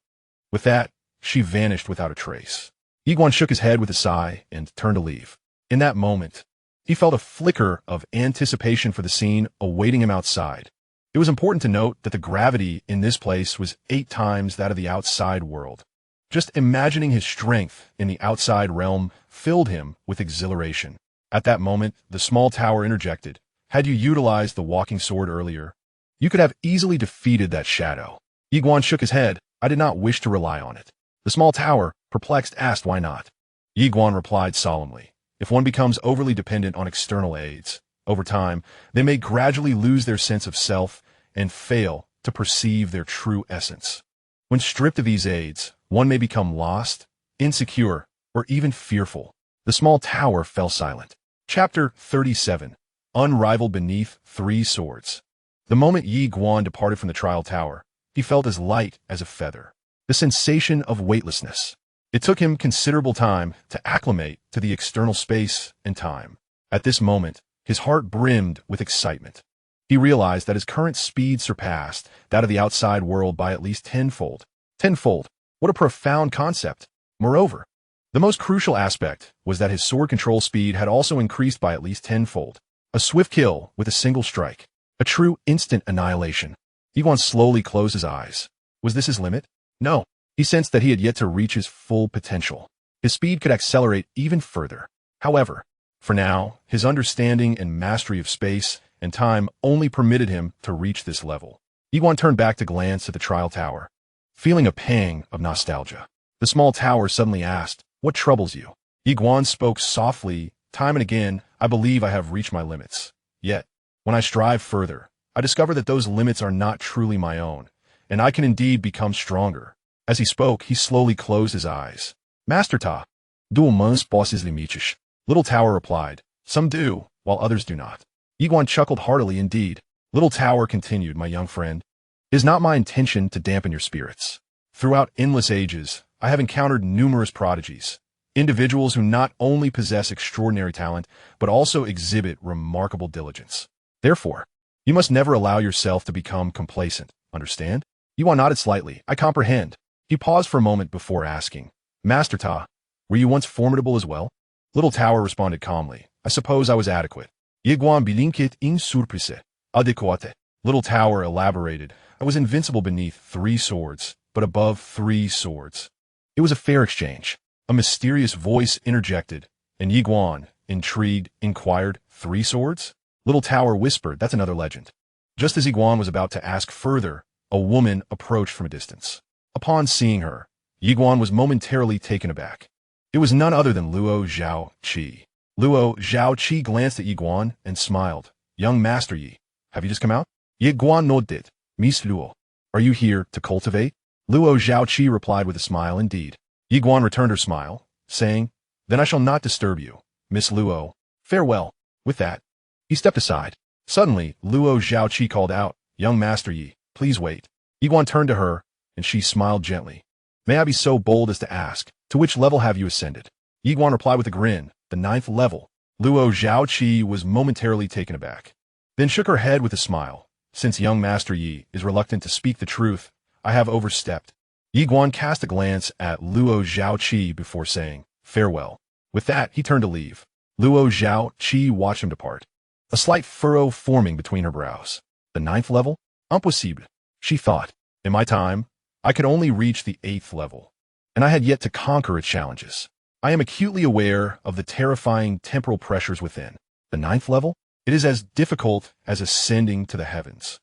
With that, she vanished without a trace. Yi Guan shook his head with a sigh and turned to leave. In that moment, he felt a flicker of anticipation for the scene awaiting him outside. It was important to note that the gravity in this place was 8 times that of the outside world. Just imagining his strength in the outside realm filled him with exhilaration. At that moment, the small tower interjected. Had you utilized the walking sword earlier, you could have easily defeated that shadow. Yi Guan shook his head. I did not wish to rely on it. The small tower, perplexed, asked why not. Yi Guan replied solemnly. If one becomes overly dependent on external aids, over time, they may gradually lose their sense of self and fail to perceive their true essence. When stripped of these aids, one may become lost, insecure, or even fearful. The small tower fell silent. Chapter 37. Unrivaled beneath 3 swords. The moment Yi Guan departed from the trial tower, he felt as light as a feather. The sensation of weightlessness. It took him considerable time to acclimate to the external space and time. At this moment, his heart brimmed with excitement. He realized that his current speed surpassed that of the outside world by at least tenfold. Tenfold. What a profound concept. Moreover, the most crucial aspect was that his sword control speed had also increased by at least tenfold. A swift kill with a single strike. A true instant annihilation. Yi Guan slowly closed his eyes. Was this his limit? No. He sensed that he had yet to reach his full potential. His speed could accelerate even further. However, for now, his understanding and mastery of space and time only permitted him to reach this level. Yi Guan turned back to glance at the trial tower, feeling a pang of nostalgia. The small tower suddenly asked, What troubles you? Yi Guan spoke softly, time and again, I believe I have reached my limits. Yet, when I strive further, I discover that those limits are not truly my own, and I can indeed become stronger. As he spoke, he slowly closed his eyes. Master Ta, do humanos posses limites? Little Tower replied, Some do, while others do not. Yi Guan chuckled heartily indeed. Little Tower continued, My young friend, it is not my intention to dampen your spirits. Throughout endless ages, I have encountered numerous prodigies, individuals who not only possess extraordinary talent, but also exhibit remarkable diligence. Therefore, you must never allow yourself to become complacent, understand? Yi Guan nodded slightly. I comprehend. He paused for a moment before asking, Master Ta, were you once formidable as well? Little Tower responded calmly, I suppose I was adequate. Yi Guan bilinkit in surprise. Adequate. Little Tower elaborated, I was invincible beneath 3 swords, but above 3 swords. It was a fair exchange. A mysterious voice interjected, and Yi Guan, intrigued, inquired, 3 swords? Little Tower whispered, That's another legend. Just as Yi Guan was about to ask further, a woman approached from a distance. Upon seeing her, Yi Guan was momentarily taken aback. It was none other than Luo Xiaoqi. Luo Xiaoqi glanced at Yi Guan and smiled. Young Master Yi, have you just come out? Yi Guan nodded. Miss Luo, are you here to cultivate? Luo Xiaoqi replied with a smile, Indeed. Yi Guan returned her smile, saying, "Then I shall not disturb you, Miss Luo. Farewell." With that, he stepped aside. Suddenly, Luo Zhaoqi called out, "Young Master Yi, please wait." Yi Guan turned to her, and she smiled gently. "May I be so bold as to ask, to which level have you ascended?" Yi Guan replied with a grin, "The 9th level." Luo Zhaoqi was momentarily taken aback, then shook her head with a smile. "Since young Master Yi is reluctant to speak the truth, I have overstepped." Yi Guan cast a glance at Luo Zhaoqi before saying, "Farewell." With that, he turned to leave. Luo Zhaoqi watched him depart, a slight furrow forming between her brows. The 9th level? Impossible, she thought. In my time, I could only reach the 8th level, and I had yet to conquer its challenges. I am acutely aware of the terrifying temporal pressures within. The 9th level? It is as difficult as ascending to the heavens.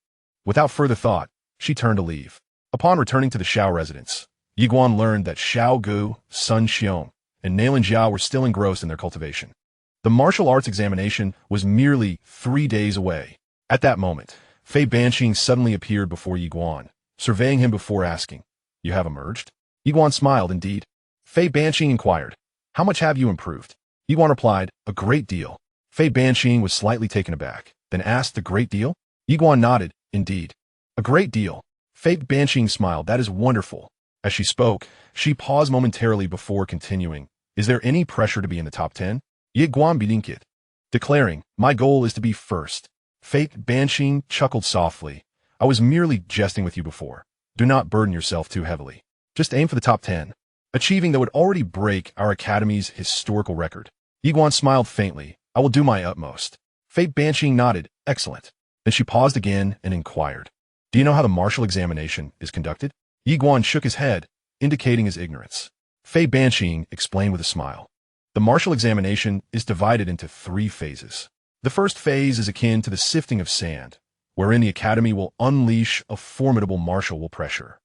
Without further thought, she turned to leave. Upon returning to the Xiao residence, Yi Guan learned that Xiao Gu, Sun Xiong, and Nailan Jiao were still engrossed in their cultivation. The martial arts examination was merely 3 days away. At that moment, Fei Banqing suddenly appeared before Yi Guan, surveying him before asking, "You have emerged?" Yi Guan smiled, "Indeed." Fei Banqing inquired, "How much have you improved?" Yi Guan replied, "A great deal." Fei Banqing was slightly taken aback, then asked, "A great deal?" Yi Guan nodded, "Indeed." "A great deal." Fei Banqing smiled, "That is wonderful." As she spoke, she paused momentarily before continuing, "Is there any pressure to be in the top 10? Yi Guan blinked, declaring, "My goal is to be first." Fei Banqing chuckled softly, "I was merely jesting with you before. Do not burden yourself too heavily. Just aim for the top 10. Achieving that would already break our academy's historical record." Yi Guan smiled faintly, "I will do my utmost." Fei Banqing nodded, "Excellent." Then she paused again and inquired, "Do you know how the martial examination is conducted?" Yi Guan shook his head, indicating his ignorance. Fei Banqing explained with a smile. The martial examination is divided into 3 phases. The first phase is akin to the sifting of sand, wherein the academy will unleash a formidable martial pressure.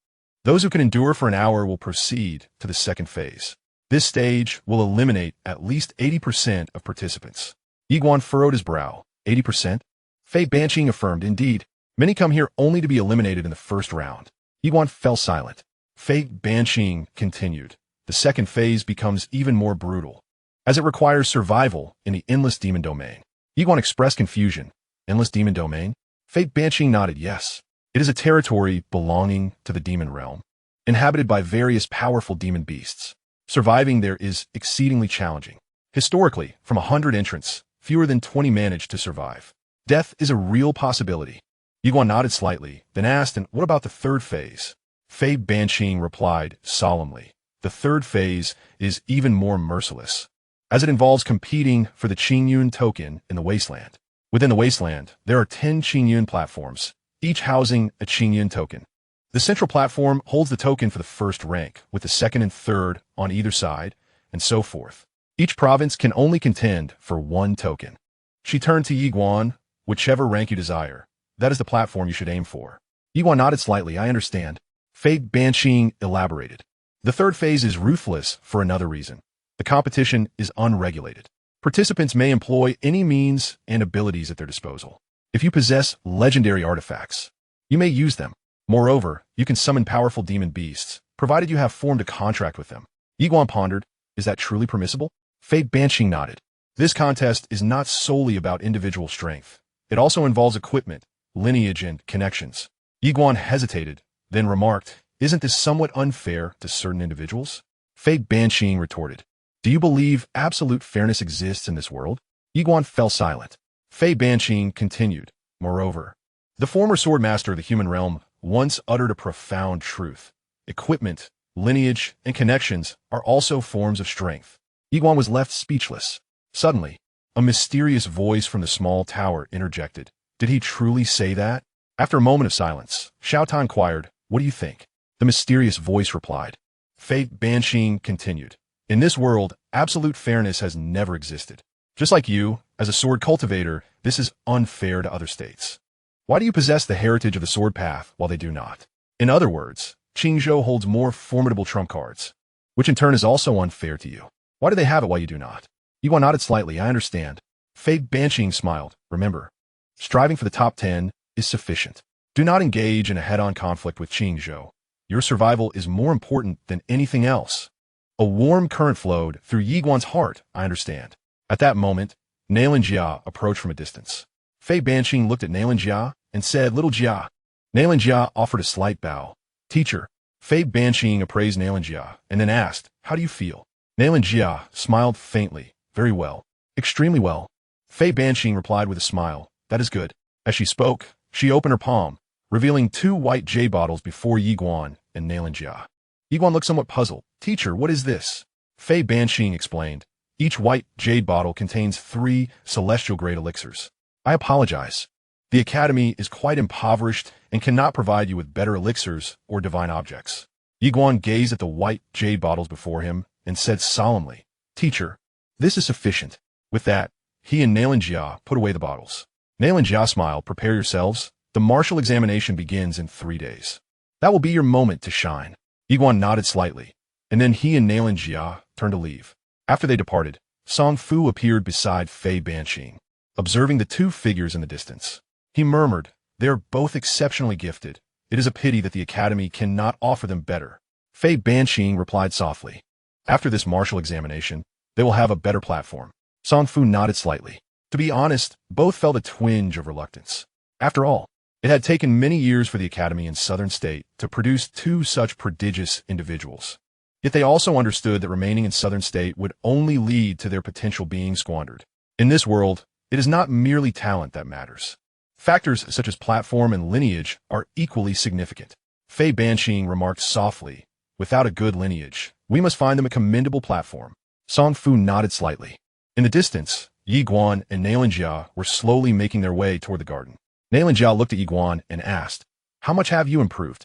Those who can endure for an hour will proceed to the second phase. This stage will eliminate at least 80% of participants. Yi Guan furrowed his brow. 80%? Fei Banqing affirmed, "Indeed. Many come here only to be eliminated in the first round." Yi Guan fell silent. Fei Banqing continued, "The second phase becomes even more brutal, as it requires survival in the endless demon domain." Yi Guan expressed confusion. "Endless demon domain?" Fei Banqing nodded, "Yes. It is a territory belonging to the demon realm, inhabited by various powerful demon beasts. Surviving there is exceedingly challenging. Historically, from 100 entrants, fewer than 20 manage to survive. Death is a real possibility." Yi Guan nodded slightly, then asked, "And what about the third phase?" Fei Banqing replied solemnly, "The third phase is even more merciless, as it involves competing for the Qingyun token in the wasteland. Within the wasteland, there are 10 Qingyun platforms, each housing a Qingyun token. The central platform holds the token for the first rank, with the second and third on either side, and so forth. Each province can only contend for 1 token." She turned to Yi Guan, "Whichever rank you desire, that is the platform you should aim for." Yi Guan nodded slightly, "I understand." Fei Banqing elaborated, "The third phase is ruthless for another reason. The competition is unregulated. Participants may employ any means and abilities at their disposal. If you possess legendary artifacts, you may use them. Moreover, you can summon powerful demon beasts, provided you have formed a contract with them." Yi Guan pondered, "Is that truly permissible?" Fei Banqing nodded. "This contest is not solely about individual strength. It also involves equipment, lineage, and connections." Yi Guan hesitated, then remarked, "Isn't this somewhat unfair to certain individuals?" Fei Banqing retorted, "Do you believe absolute fairness exists in this world?" Yi Guan fell silent. Fei Banqing continued, "Moreover, the former sword master of the human realm once uttered a profound truth. Equipment, lineage, and connections are also forms of strength." Yi Guan was left speechless. Suddenly, a mysterious voice from the small tower interjected, "Did he truly say that?" After a moment of silence, Xiao Ta inquired, "What do you think?" The mysterious voice replied. Fei Banqing continued, "In this world, absolute fairness has never existed. Just like you, as a sword cultivator, this is unfair to other states. Why do you possess the heritage of the sword path while they do not? In other words, Qingzhou holds more formidable trump cards, which in turn is also unfair to you. Why do they have it while you do not?" Yi Guan nodded slightly, "I understand." Fei Banqing smiled, "Remember, striving for the top 10 is sufficient. Do not engage in a head-on conflict with Qingzhou. Your survival is more important than anything else." A warm current flowed through Yiguan's heart. I understand. At that moment, Xianxia approached from a distance. Fei Banqing looked at Xianxia and said, "Little Jia." Xianxia offered a slight bow. "Teacher." Fei Banqing appraised Xianxia and then asked, "How do you feel?" Xianxia smiled faintly. "Very well. Extremely well." Fei Banqing replied with a smile. "That is good." As she spoke, she opened her palm, revealing 2 white jade bottles before Yiguan and Xianxia. Yiguan looked somewhat puzzled. "Teacher, what is this?" Fei Banqing explained. "Each white jade bottle contains 3 celestial-grade elixirs. I apologize. The Academy is quite impoverished and cannot provide you with better elixirs or divine objects." Yiguan gazed at the white jade bottles before him and said solemnly, "Teacher, this is sufficient." With that, he and Xianxia put away the bottles. Xianxia smiled. "Prepare yourselves. The martial examination begins in 3 days. That will be your moment to shine." Yiguan nodded slightly, and then he and Xianxia turned to leave. After they departed, Song Fu appeared beside Fei Banqing, observing the 2 figures in the distance. He murmured, "They are both exceptionally gifted. It is a pity that the Academy cannot offer them better." Fei Banqing replied softly, "After this martial examination, they will have a better platform." Song Fu nodded slightly. To be honest, both felt a twinge of reluctance. After all, it had taken many years for the Academy in Southern State to produce 2 such prodigious individuals. Yet they also understood that remaining in Southern State would only lead to their potential being squandered. In this world, it is not merely talent that matters. Factors such as platform and lineage are equally significant. Fei Banqing remarked softly, "Without a good lineage, we must find them a commendable platform." Song Fu nodded slightly. In the distance, Yiguan and Xianxia were slowly making their way toward the garden. Xianxia looked at Yiguan and asked, "How much have you improved?"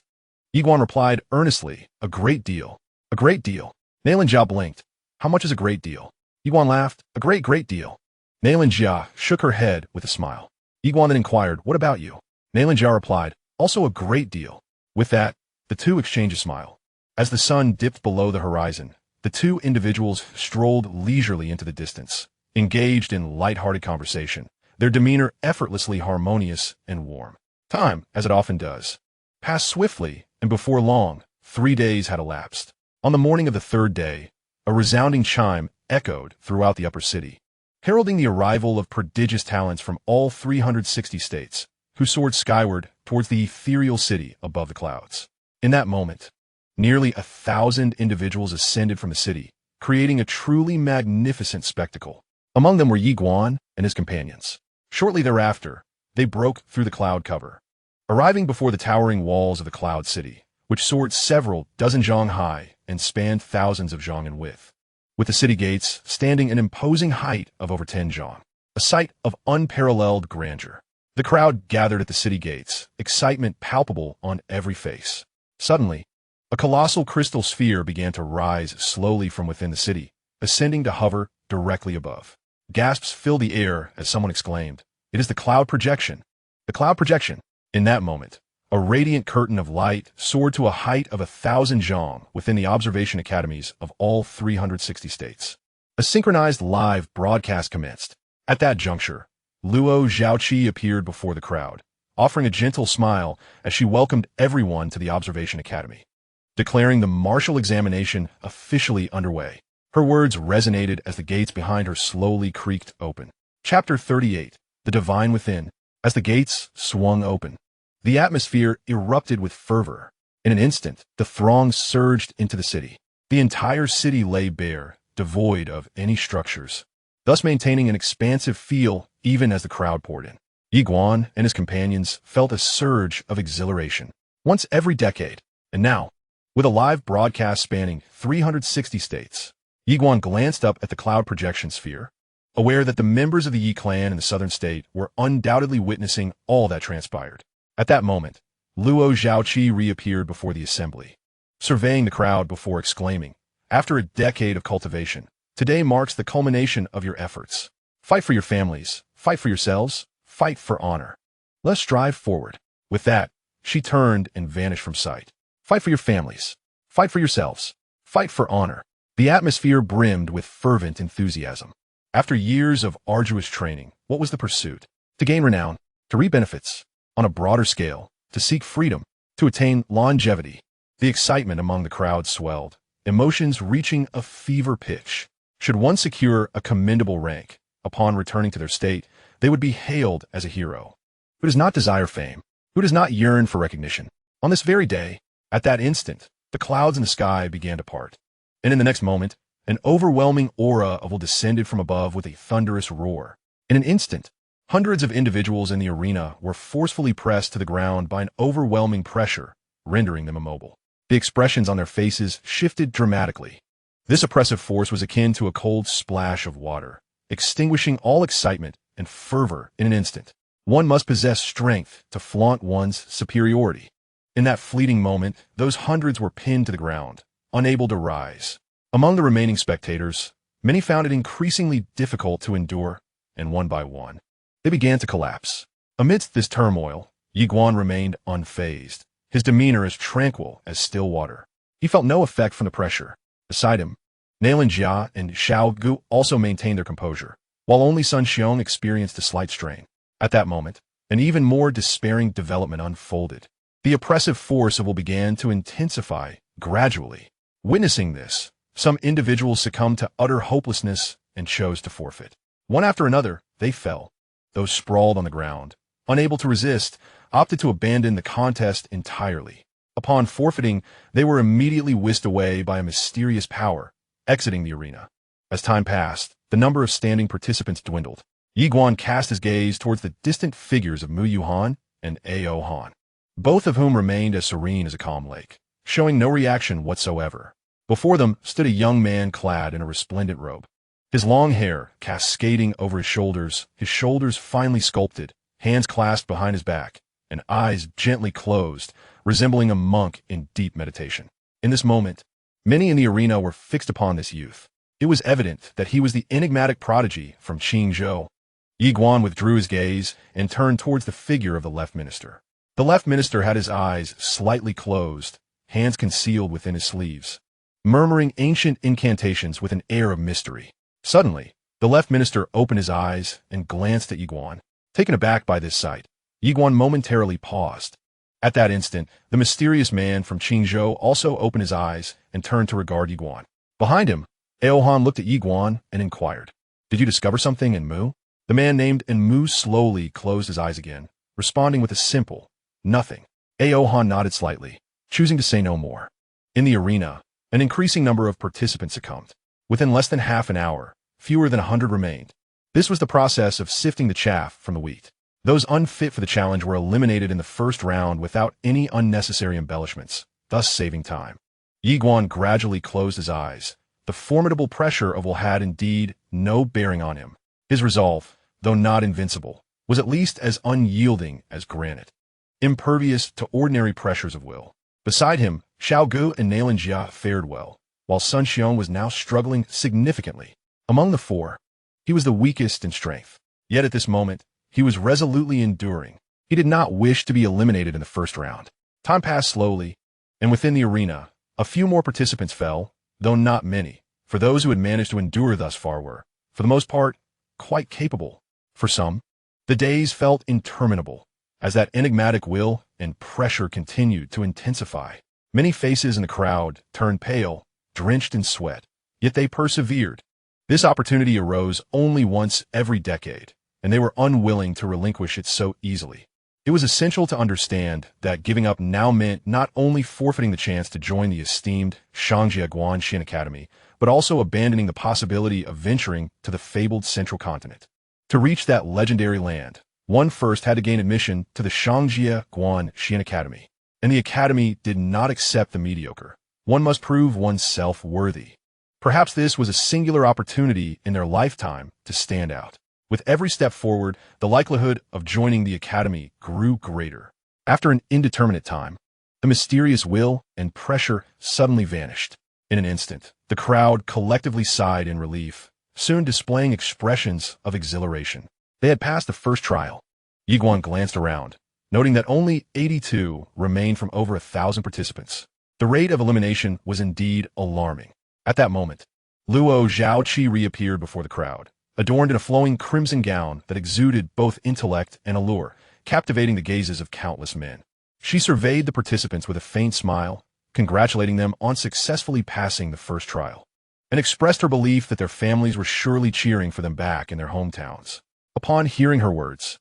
Yiguan replied earnestly, "A great deal." "A great deal." Xianxia blinked. "How much is a great deal?" Yiguan laughed. "A great deal." Xianxia shook her head with a smile. Yiguan then inquired, "What about you?" Xianxia replied, "Also a great deal." With that, the 2 exchanged a smile. As the sun dipped below the horizon, the 2 individuals strolled leisurely into the distance, engaged in light-hearted conversation, their demeanor effortlessly harmonious and warm. Time, as it often does, passed swiftly, and before long, 3 days had elapsed. On the morning of the 3rd day, a resounding chime echoed throughout the upper city, heralding the arrival of prodigious talents from all 360 states, who soared skyward towards the ethereal city above the clouds. In that moment, nearly 1,000 individuals ascended from the city, creating a truly magnificent spectacle. Among them were Yiguan and his companions. Shortly thereafter, they broke through the cloud cover, arriving before the towering walls of the cloud city, which soared several dozen zhang high and spanned thousands of zhang in width, with the city gates standing an imposing height of over 10 zhang, a sight of unparalleled grandeur. The crowd gathered at the city gates, excitement palpable on every face. Suddenly, a colossal crystal sphere began to rise slowly from within the city, ascending to hover directly above. Gasps filled the air as someone exclaimed, "It is the cloud projection!" The cloud projection! In that moment, a radiant curtain of light soared to a height of 1,000 zhang within the observation academies of all 360 states. A synchronized live broadcast commenced. At that juncture, Luo Xiaoqi appeared before the crowd, offering a gentle smile as she welcomed everyone to the observation academy, declaring the martial examination officially underway. Her words resonated as the gates behind her slowly creaked open. Chapter 38. The Divine Within. As the gates swung open, the atmosphere erupted with fervor. In an instant, the throng surged into the city. The entire city lay bare, devoid of any structures, thus maintaining an expansive feel even as the crowd poured in. Yiguan and his companions felt a surge of exhilaration. Once every decade, and now, with a live broadcast spanning 360 states, Yiguan glanced up at the cloud projection sphere, aware that the members of the Yi clan in the southern state were undoubtedly witnessing all that transpired. At that moment, Luo Xiaoqi reappeared before the assembly, surveying the crowd before exclaiming, "After a decade of cultivation, today marks the culmination of your efforts. Fight for your families, fight for yourselves, fight for honor. Let's strive forward." With that, she turned and vanished from sight. Fight for your families, fight for yourselves, fight for honor. The atmosphere brimmed with fervent enthusiasm. After years of arduous training, what was the pursuit? To gain renown, to reap benefits, on a broader scale, to seek freedom, to attain longevity. The excitement among the crowd swelled, emotions reaching a fever pitch. Should one secure a commendable rank, upon returning to their state, they would be hailed as a hero. Who does not desire fame? Who does not yearn for recognition? On this very day, at that instant, the clouds in the sky began to part. And in the next moment, an overwhelming aura of will descended from above with a thunderous roar. In an instant, hundreds of individuals in the arena were forcefully pressed to the ground by an overwhelming pressure, rendering them immobile. The expressions on their faces shifted dramatically. This oppressive force was akin to a cold splash of water, extinguishing all excitement and fervor in an instant. One must possess strength to flaunt one's superiority. In that fleeting moment, those hundreds were pinned to the ground, unable to rise. Among the remaining spectators, many found it increasingly difficult to endure, and one by one, they began to collapse. Amidst this turmoil, Yi Guan remained unfazed, his demeanor as tranquil as still water. He felt no effect from the pressure. Beside him, Xianxia and Xiao Gu also maintained their composure, while only Sun Xiong experienced a slight strain. At that moment, an even more despairing development unfolded. The oppressive force of will began to intensify gradually. Witnessing this, some individuals succumbed to utter hopelessness and chose to forfeit. One after another, they fell. Those sprawled on the ground, unable to resist, opted to abandon the contest entirely. Upon forfeiting, they were immediately whisked away by a mysterious power, exiting the arena. As time passed, the number of standing participants dwindled. Yi Guan cast his gaze towards the distant figures of Mu Yuhan and Ao Han, both of whom remained as serene as a calm lake, showing no reaction whatsoever. Before them stood a young man clad in a resplendent robe. His long hair cascading over his shoulders finely sculpted, hands clasped behind his back, and eyes gently closed, resembling a monk in deep meditation. In this moment, many in the arena were fixed upon this youth. It was evident that he was the enigmatic prodigy from Qingzhou. Yi Guan withdrew his gaze and turned towards the figure of the left minister. The left minister had his eyes slightly closed, hands concealed within his sleeves, murmuring ancient incantations with an air of mystery. Suddenly, the left minister opened his eyes and glanced at Yi Guan. Taken aback by this sight, Yi Guan momentarily paused. At that instant, the mysterious man from Qingzhou also opened his eyes and turned to regard Yi Guan. Behind him, Ao Han looked at Yi Guan and inquired, "Did you discover something in Mu?" The man named Mu slowly closed his eyes again, responding with a simple, "Nothing." Ao Han nodded slightly, choosing to say no more. In the arena, an increasing number of participants succumbed. Within less than half an hour, fewer than 100 remained. This was the process of sifting the chaff from the wheat. Those unfit for the challenge were eliminated in the first round without any unnecessary embellishments, thus saving time. Yi Guan gradually closed his eyes. The formidable pressure of will had indeed no bearing on him. His resolve, though not invincible, was at least as unyielding as granite, impervious to ordinary pressures of will. Beside him, Xiao Gu and Xianxia fared well, while Sun Xiong was now struggling significantly. Among the four, he was the weakest in strength. Yet at this moment, he was resolutely enduring. He did not wish to be eliminated in the first round. Time passed slowly, and within the arena, a few more participants fell, though not many, for those who had managed to endure thus far were, for the most part, quite capable. For some, the days felt interminable, as that enigmatic will and pressure continued to intensify. Many faces in the crowd turned pale, drenched in sweat, yet they persevered. This opportunity arose only once every decade, and they were unwilling to relinquish it so easily. It was essential to understand that giving up now meant not only forfeiting the chance to join the esteemed Xianxia Guanxin Academy, but also abandoning the possibility of venturing to the fabled Central Continent. To reach that legendary land, one first had to gain admission to the Xianxia Guanxin Academy, and the academy did not accept the mediocre. One must prove oneself worthy. Perhaps this was a singular opportunity in their lifetime to stand out. With every step forward, the likelihood of joining the academy grew greater. After an indeterminate time, the mysterious will and pressure suddenly vanished. In an instant, the crowd collectively sighed in relief, soon displaying expressions of exhilaration. They had passed the first trial. Yi Guan glanced around, noting that only 82 remained from over 1,000 participants. The rate of elimination was indeed alarming. At that moment, Luo Zhaoqi reappeared before the crowd, adorned in a flowing crimson gown that exuded both intellect and allure, captivating the gazes of countless men. She surveyed the participants with a faint smile, congratulating them on successfully passing the first trial, and expressed her belief that their families were surely cheering for them back in their hometowns. Upon hearing her words,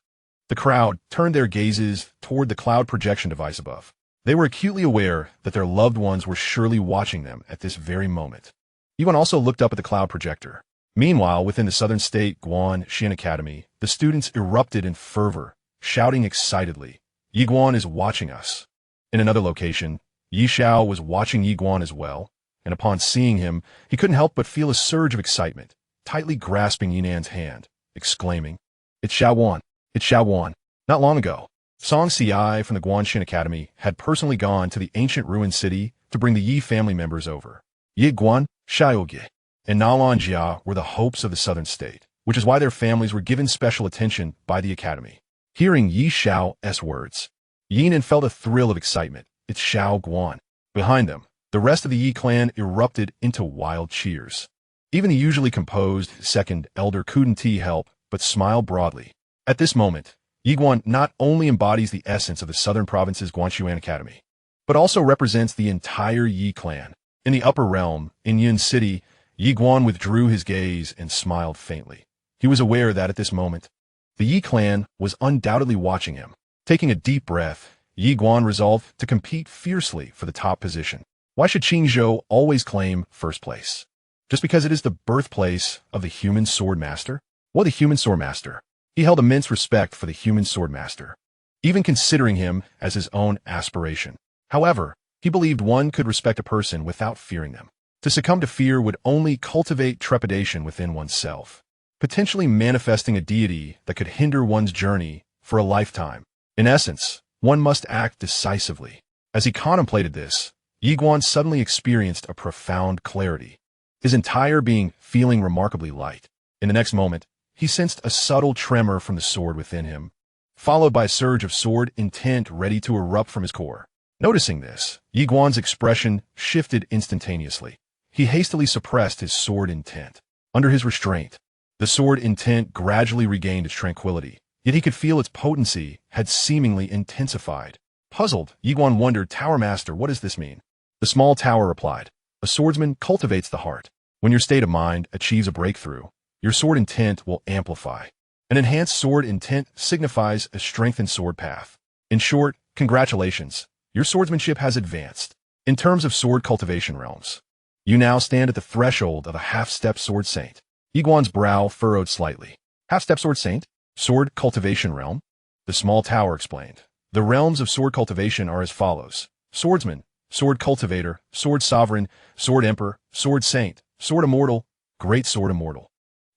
the crowd turned their gazes toward the cloud projection device above. They were acutely aware that their loved ones were surely watching them at this very moment. Yuan also looked up at the cloud projector. Meanwhile, within the southern state Xianxia Academy, the students erupted in fervor, shouting excitedly, "Yiguan is watching us." In another location, Yi Xiao was watching Yiguan as well, and upon seeing him, he couldn't help but feel a surge of excitement, tightly grasping Yinan's hand, exclaiming, "It's Xiaowan! It's Xiaowan!" Not long ago, Xianxia from the Guanxin Academy had personally gone to the ancient ruined city to bring the Yi family members over. Yiguan, Xiaoge, and Nalanjia were the hopes of the southern state, which is why their families were given special attention by the academy. Hearing Yi Xiao's words, Yinan felt a thrill of excitement. It's Xiao Guan. Behind them, the rest of the Yi clan erupted into wild cheers. Even the usually composed second elder couldn't help but smile broadly. At this moment, Yiguan not only embodies the essence of the southern province's Guanxuan Academy, but also represents the entire Yi clan. In the upper realm, in Yun City, Yiguan withdrew his gaze and smiled faintly. He was aware that at this moment, the Yi clan was undoubtedly watching him. Taking a deep breath, Yiguan resolved to compete fiercely for the top position. Why should Qingzhou always claim first place? Just because it is the birthplace of the human sword master? What the human sword master? He held immense respect for the human sword master, even considering him as his own aspiration. However, he believed one could respect a person without fearing them. To succumb to fear would only cultivate trepidation within oneself, potentially manifesting a deity that could hinder one's journey for a lifetime. In essence, one must act decisively. As he contemplated this, Yiguan suddenly experienced a profound clarity, his entire being feeling remarkably light. In the next moment, he sensed a subtle tremor from the sword within him, followed by a surge of sword intent ready to erupt from his core. Noticing this, Yiguan's expression shifted instantaneously. He hastily suppressed his sword intent. Under his restraint, the sword intent gradually regained its tranquility, yet he could feel its potency had seemingly intensified. Puzzled, Yiguan wondered, "Tower Master, what does this mean?" The small tower replied, "A swordsman cultivates the heart. When your state of mind achieves a breakthrough, your sword intent will amplify. An enhanced sword intent signifies a strengthened sword path. In short, congratulations, your swordsmanship has advanced. In terms of sword cultivation realms, you now stand at the threshold of a half-step sword saint." Yiguan's brow furrowed slightly. "Half-step sword saint? Sword cultivation realm?" The small tower explained. "The realms of sword cultivation are as follows: swordsman, sword cultivator, sword sovereign, sword emperor, sword saint, sword immortal, great sword immortal.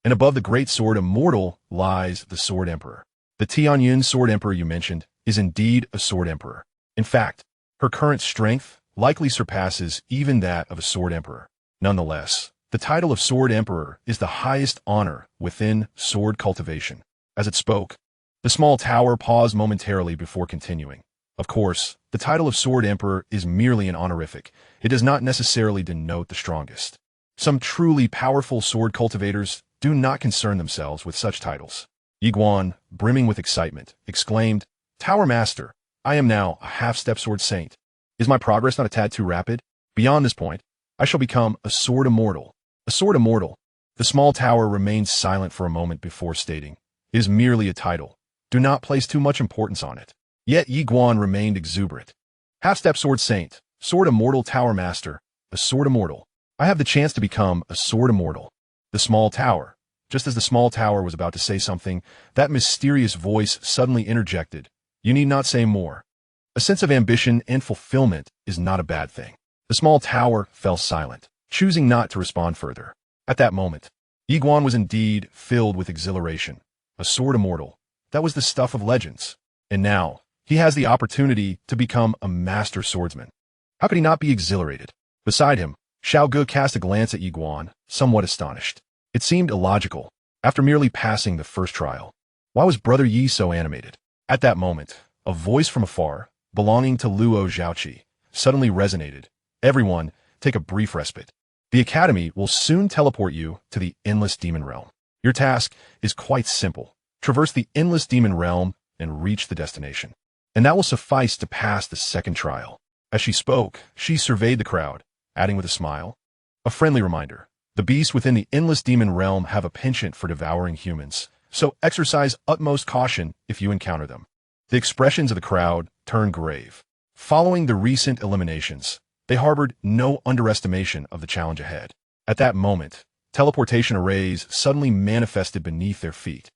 And above the great sword immortal lies the sword emperor. The Tianyun sword emperor you mentioned is indeed a sword emperor. In fact, her current strength likely surpasses even that of a sword emperor. Nonetheless, the title of sword emperor is the highest honor within sword cultivation." As it spoke, the small tower paused momentarily before continuing. Of course, the title of sword emperor is merely an honorific. It does not necessarily denote the strongest. Some truly powerful sword cultivators do not concern themselves with such titles. Yiguan, brimming with excitement, exclaimed, "Tower Master, I am now a half-step sword saint. Is my progress not a tad too rapid? Beyond this point, I shall become a sword immortal." A sword immortal. The small tower remained silent for a moment before stating, "It is merely a title. Do not place too much importance on it." Yet Yiguan remained exuberant. "Half-step sword saint, sword immortal tower master, a sword immortal. I have the chance to become a sword immortal." The small tower. Just as the small tower was about to say something, that mysterious voice suddenly interjected, "You need not say more. A sense of ambition and fulfillment is not a bad thing." The small tower fell silent, choosing not to respond further. At that moment, Yiguan was indeed filled with exhilaration. A sword immortal. That was the stuff of legends. And now, he has the opportunity to become a master swordsman. How could he not be exhilarated? Beside him, Xiao Ge cast a glance at Yiguan, somewhat astonished. It seemed illogical, after merely passing the first trial. Why was Brother Yi so animated? At that moment, a voice from afar, belonging to Luo Zhaoqi, suddenly resonated. "Everyone, take a brief respite. The Academy will soon teleport you to the Endless Demon Realm. Your task is quite simple. Traverse the Endless Demon Realm and reach the destination. And that will suffice to pass the second trial." As she spoke, she surveyed the crowd, adding with a smile, "A friendly reminder. The beasts within the endless demon realm have a penchant for devouring humans, so exercise utmost caution if you encounter them." The expressions of the crowd turned grave. Following the recent eliminations, they harbored no underestimation of the challenge ahead. At that moment, teleportation arrays suddenly manifested beneath their feet.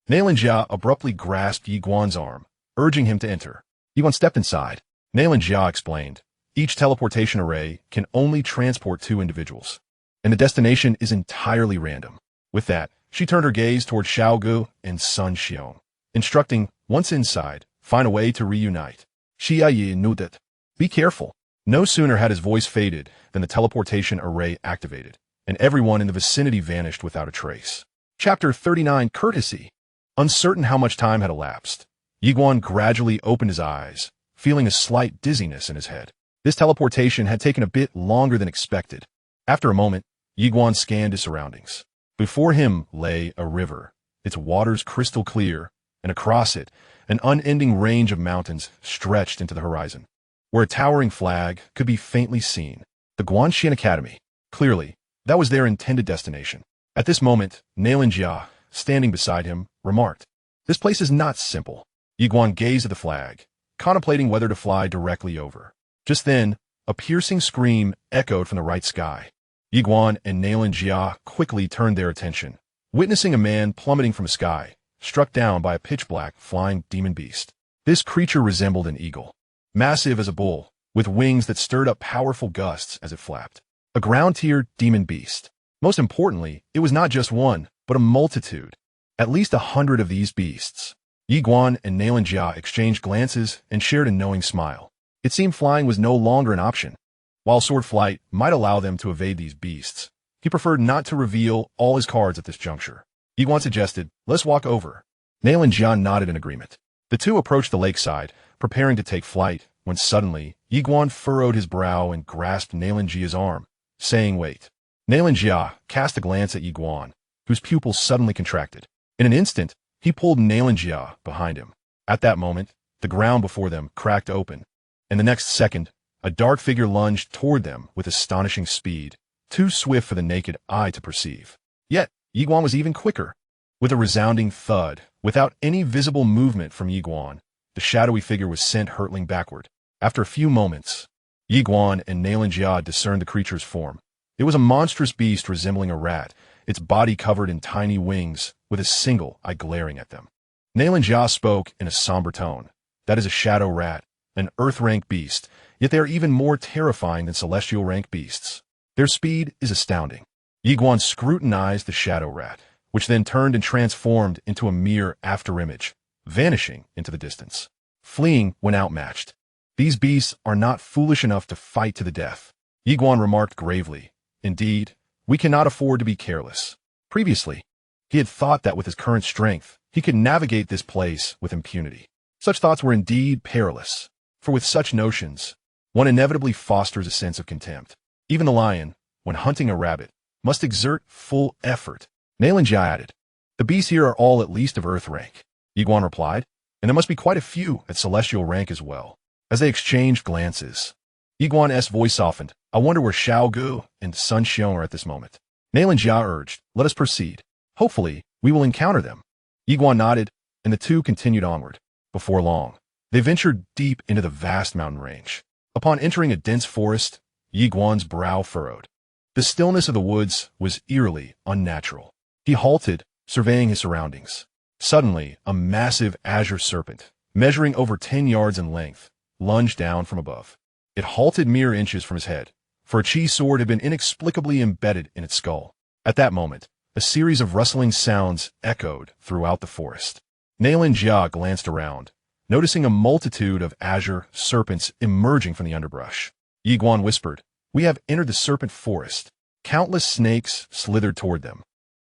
Xianxia abruptly grasped Yi Guan's arm, urging him to enter. Yi Guan stepped inside. Xianxia explained, "Each teleportation array can only transport 2 individuals, and the destination is entirely random." With that, she turned her gaze toward Xiaogu and Sun Xiong, instructing, once inside, find a way to reunite. Xia nodded. "Be careful." No sooner had his voice faded than the teleportation array activated, and everyone in the vicinity vanished without a trace. Chapter 39, Courtesy. Uncertain how much time had elapsed, Yi Guan gradually opened his eyes, feeling a slight dizziness in his head. This teleportation had taken a bit longer than expected. After a moment, Yi Guan scanned his surroundings. Before him lay a river, its waters crystal clear, and across it, an unending range of mountains stretched into the horizon, where a towering flag could be faintly seen. The Guanxian Academy. Clearly, that was their intended destination. At this moment, Xianxia, standing beside him, remarked, "This place is not simple." Yi Guan gazed at the flag, contemplating whether to fly directly over. Just then, a piercing scream echoed from the right sky. Yi Guan and Xianxia quickly turned their attention, witnessing a man plummeting from the sky, struck down by a pitch-black flying demon beast. This creature resembled an eagle, massive as a bull, with wings that stirred up powerful gusts as it flapped. A ground-tier demon beast. Most importantly, it was not just one, but a multitude. At least 100 of these beasts. Yi Guan and Xianxia exchanged glances and shared a knowing smile. It seemed flying was no longer an option. While sword flight might allow them to evade these beasts, he preferred not to reveal all his cards at this juncture. Yi Guan suggested, "Let's walk over." Xianxia nodded in agreement. The two approached the lakeside, preparing to take flight, when suddenly, Yi Guan furrowed his brow and grasped Xianxia's arm, saying, "Wait." Xianxia cast a glance at Yi Guan, whose pupils suddenly contracted. In an instant, he pulled Xianxia behind him. At that moment, the ground before them cracked open, and the next second, a dark figure lunged toward them with astonishing speed, too swift for the naked eye to perceive. Yet, Yi Guan was even quicker. With a resounding thud, without any visible movement from Yi Guan, the shadowy figure was sent hurtling backward. After a few moments, Yi Guan and Xianxia discerned the creature's form. It was a monstrous beast resembling a rat, its body covered in tiny wings, with a single eye glaring at them. Xianxia spoke in a somber tone. "That is a shadow rat, an earth-rank beast, yet they are even more terrifying than celestial-rank beasts. Their speed is astounding." Yi Guan scrutinized the shadow rat, which then turned and transformed into a mere afterimage, vanishing into the distance. Fleeing when outmatched. "These beasts are not foolish enough to fight to the death," Yi Guan remarked gravely. "Indeed, we cannot afford to be careless." Previously, he had thought that with his current strength, he could navigate this place with impunity. Such thoughts were indeed perilous, for with such notions, one inevitably fosters a sense of contempt. Even the lion, when hunting a rabbit, must exert full effort. Xianxia added, "The beasts here are all at least of earth rank." Yi Guan replied, "And there must be quite a few at celestial rank as well." As they exchanged glances, Yi Guan's voice softened. "I wonder where Xiaogu and Sun Xiong are at this moment." Xianxia urged, "Let us proceed. Hopefully, we will encounter them." Yi Guan nodded, and the two continued onward. Before long, they ventured deep into the vast mountain range. Upon entering a dense forest, Yi Guan's brow furrowed. The stillness of the woods was eerily unnatural. He halted, surveying his surroundings. Suddenly, a massive azure serpent, measuring over 10 yards in length, lunged down from above. It halted mere inches from his head, for a chi sword had been inexplicably embedded in its skull. At that moment, a series of rustling sounds echoed throughout the forest. Xianxia glanced around, noticing a multitude of azure serpents emerging from the underbrush. Yi Guan whispered, "We have entered the serpent forest." Countless snakes slithered toward them,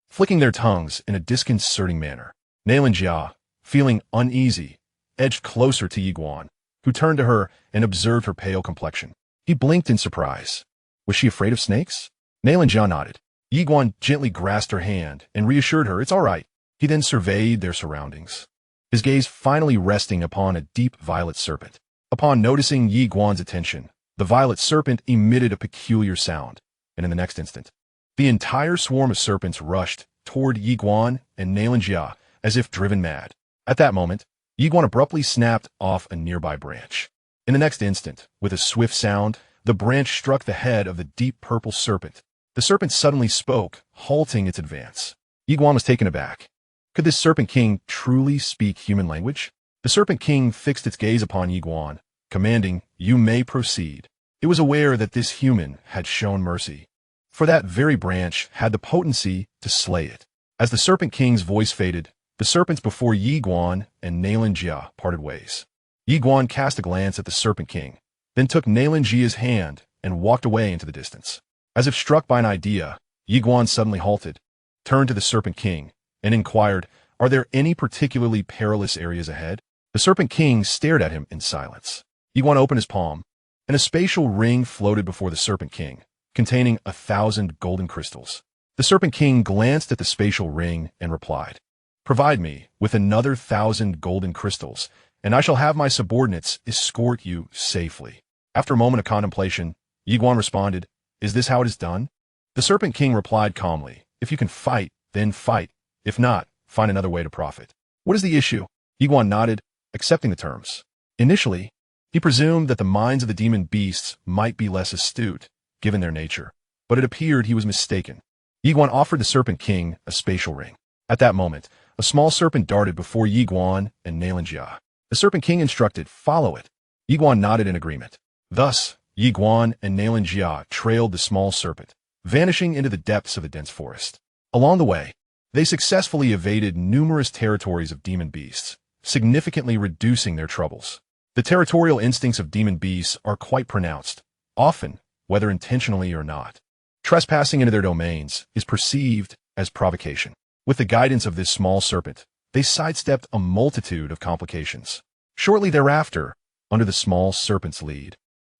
flicking their tongues in a disconcerting manner. Xianxia, feeling uneasy, edged closer to Yi Guan, who turned to her and observed her pale complexion. He blinked in surprise. Was she afraid of snakes? Xianxia nodded. Yi Guan gently grasped her hand and reassured her, "It's all right." He then surveyed their surroundings, his gaze finally resting upon a deep violet serpent. Upon noticing Yi Guan's attention, The violet serpent emitted a peculiar sound, and in the next instant, the entire swarm of serpents rushed toward Yiguan and Xianxia as if driven mad. At that moment, Yiguan abruptly snapped off a nearby branch. In the next instant, with a swift sound, the branch struck the head of the deep purple serpent. The serpent suddenly spoke, halting its advance. Yiguan was taken aback. Could this Serpent King truly speak human language? The Serpent King fixed its gaze upon Yiguan, commanding, "You may proceed." It was aware that this human had shown mercy, for that very branch had the potency to slay it. As the Serpent King's voice faded, the serpents before Yiguan and Xianxia parted ways. Yiguan cast a glance at the Serpent King, then took Xianxia's hand and walked away into the distance. As if struck by an idea, Yiguan suddenly halted, turned to the Serpent King, and inquired, "Are there any particularly perilous areas ahead?" The Serpent King stared at him in silence. Yiguan opened his palm, and a spatial ring floated before the Serpent King, containing 1,000 golden crystals. The Serpent King glanced at the spatial ring and replied, "Provide me with another 1,000 golden crystals, and I shall have my subordinates escort you safely." After a moment of contemplation, Yiguan responded, "Is this how it is done?" The Serpent King replied calmly, "If you can fight, then fight. If not, find another way to profit." "What is the issue?" Yiguan nodded, accepting the terms. Initially, he presumed that the minds of the demon beasts might be less astute, given their nature, but it appeared he was mistaken. Yiguan offered the Serpent King a spatial ring. At that moment, a small serpent darted before Yiguan and Xianxia. The Serpent King instructed, "Follow it." Yiguan nodded in agreement. Thus, Yiguan and Xianxia trailed the small serpent, vanishing into the depths of the dense forest. Along the way, they successfully evaded numerous territories of demon beasts, significantly reducing their troubles. The territorial instincts of demon beasts are quite pronounced, often, whether intentionally or not. Trespassing into their domains is perceived as provocation. With the guidance of this small serpent, they sidestepped a multitude of complications. Shortly thereafter, under the small serpent's lead,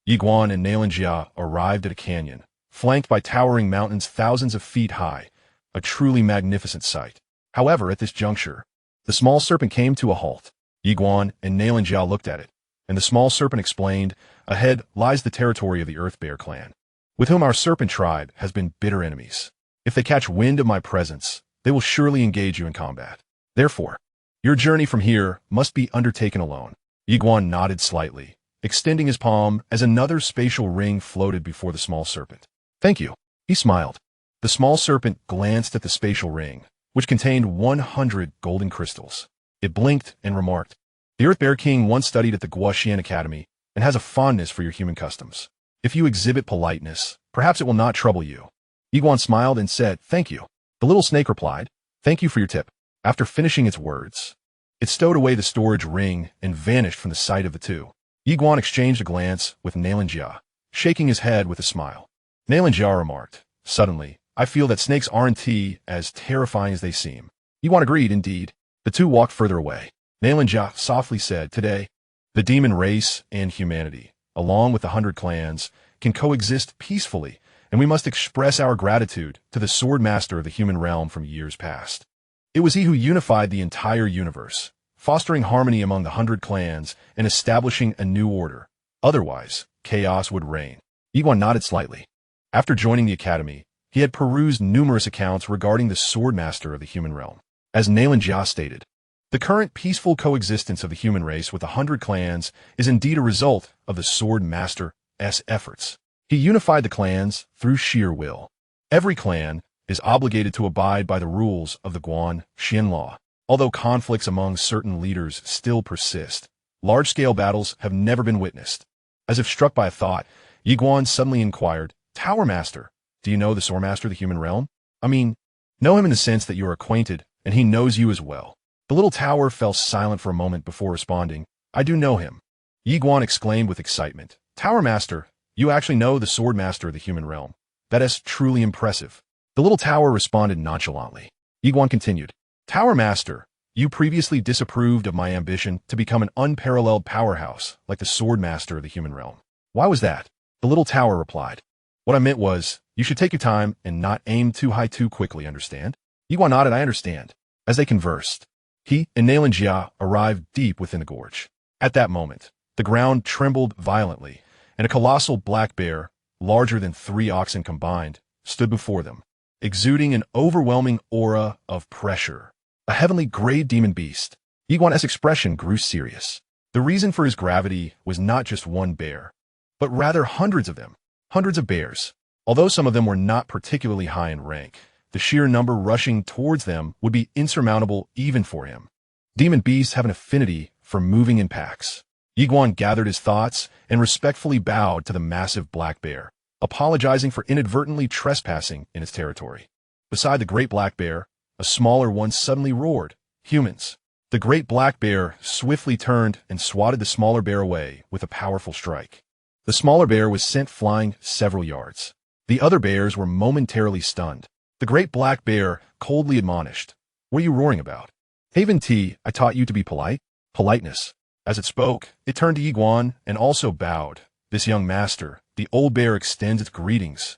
Yiguan and Xianxia arrived at a canyon, flanked by towering mountains thousands of feet high, a truly magnificent sight. However, at this juncture, the small serpent came to a halt. Yiguan and Xianxia looked at it, and the small serpent explained, "Ahead lies the territory of the Earth Bear clan, with whom our serpent tribe has been bitter enemies. If they catch wind of my presence, they will surely engage you in combat. Therefore, your journey from here must be undertaken alone." Yiguan nodded slightly, extending his palm as another spatial ring floated before the small serpent. "Thank you." He smiled. The small serpent glanced at the spatial ring, which contained 100 golden crystals. It blinked and remarked, "The Earth Bear King once studied at the Guoxian Academy and has a fondness for your human customs. If you exhibit politeness, perhaps it will not trouble you." Yiguan smiled and said, "Thank you." The little snake replied, "Thank you for your tip." After finishing its words, it stowed away the storage ring and vanished from the sight of the two. Yiguan exchanged a glance with Xianxia, shaking his head with a smile. Xianxia remarked, "Suddenly, I feel that snakes aren't as terrifying as they seem." Yiguan agreed, indeed. The two walked further away. Xianxia softly said, "Today, the demon race and humanity, along with the 100 clans, can coexist peacefully, and we must express our gratitude to the sword master of the human realm from years past. It was he who unified the entire universe, fostering harmony among the 100 clans and establishing a new order. Otherwise, chaos would reign." Yiguan nodded slightly. After joining the academy, he had perused numerous accounts regarding the sword master of the human realm. As Xianxia stated, the current peaceful coexistence of the human race with 100 clans is indeed a result of the sword master's efforts. He unified the clans through sheer will. Every clan is obligated to abide by the rules of the Guoxian law. Although conflicts among certain leaders still persist, large-scale battles have never been witnessed. As if struck by a thought, Yiguan suddenly inquired, "Tower Master, do you know the sword master of the human realm? I mean, know him in the sense that you are acquainted, and he knows you as well." The little tower fell silent for a moment before responding, "I do know him." Yiguan exclaimed with excitement, "Tower Master, you actually know the sword master of the human realm. That is truly impressive." The little tower responded nonchalantly. Yiguan continued, "Tower Master, you previously disapproved of my ambition to become an unparalleled powerhouse like the sword master of the human realm. Why was that?" The little tower replied, "What I meant was, you should take your time and not aim too high too quickly, understand?" Yiguan nodded, "I understand." As they conversed, he and Xianxia arrived deep within the gorge. At that moment, the ground trembled violently, and a colossal black bear, larger than 3 oxen combined, stood before them, exuding an overwhelming aura of pressure. A heavenly grade demon beast. Yiguan's expression grew serious. The reason for his gravity was not just one bear, but rather hundreds of them, hundreds of bears. Although some of them were not particularly high in rank, the sheer number rushing towards them would be insurmountable even for him. Demon beasts have an affinity for moving in packs. Yiguan gathered his thoughts and respectfully bowed to the massive black bear, apologizing for inadvertently trespassing in his territory. Beside the great black bear, a smaller one suddenly roared, "Humans!" The great black bear swiftly turned and swatted the smaller bear away with a powerful strike. The smaller bear was sent flying several yards. The other bears were momentarily stunned. The great black bear coldly admonished, "What are you roaring about? Haven't I taught you to be polite?" Politeness. As it spoke, it turned to Yiguan and also bowed. "This young master," the old bear extends its greetings.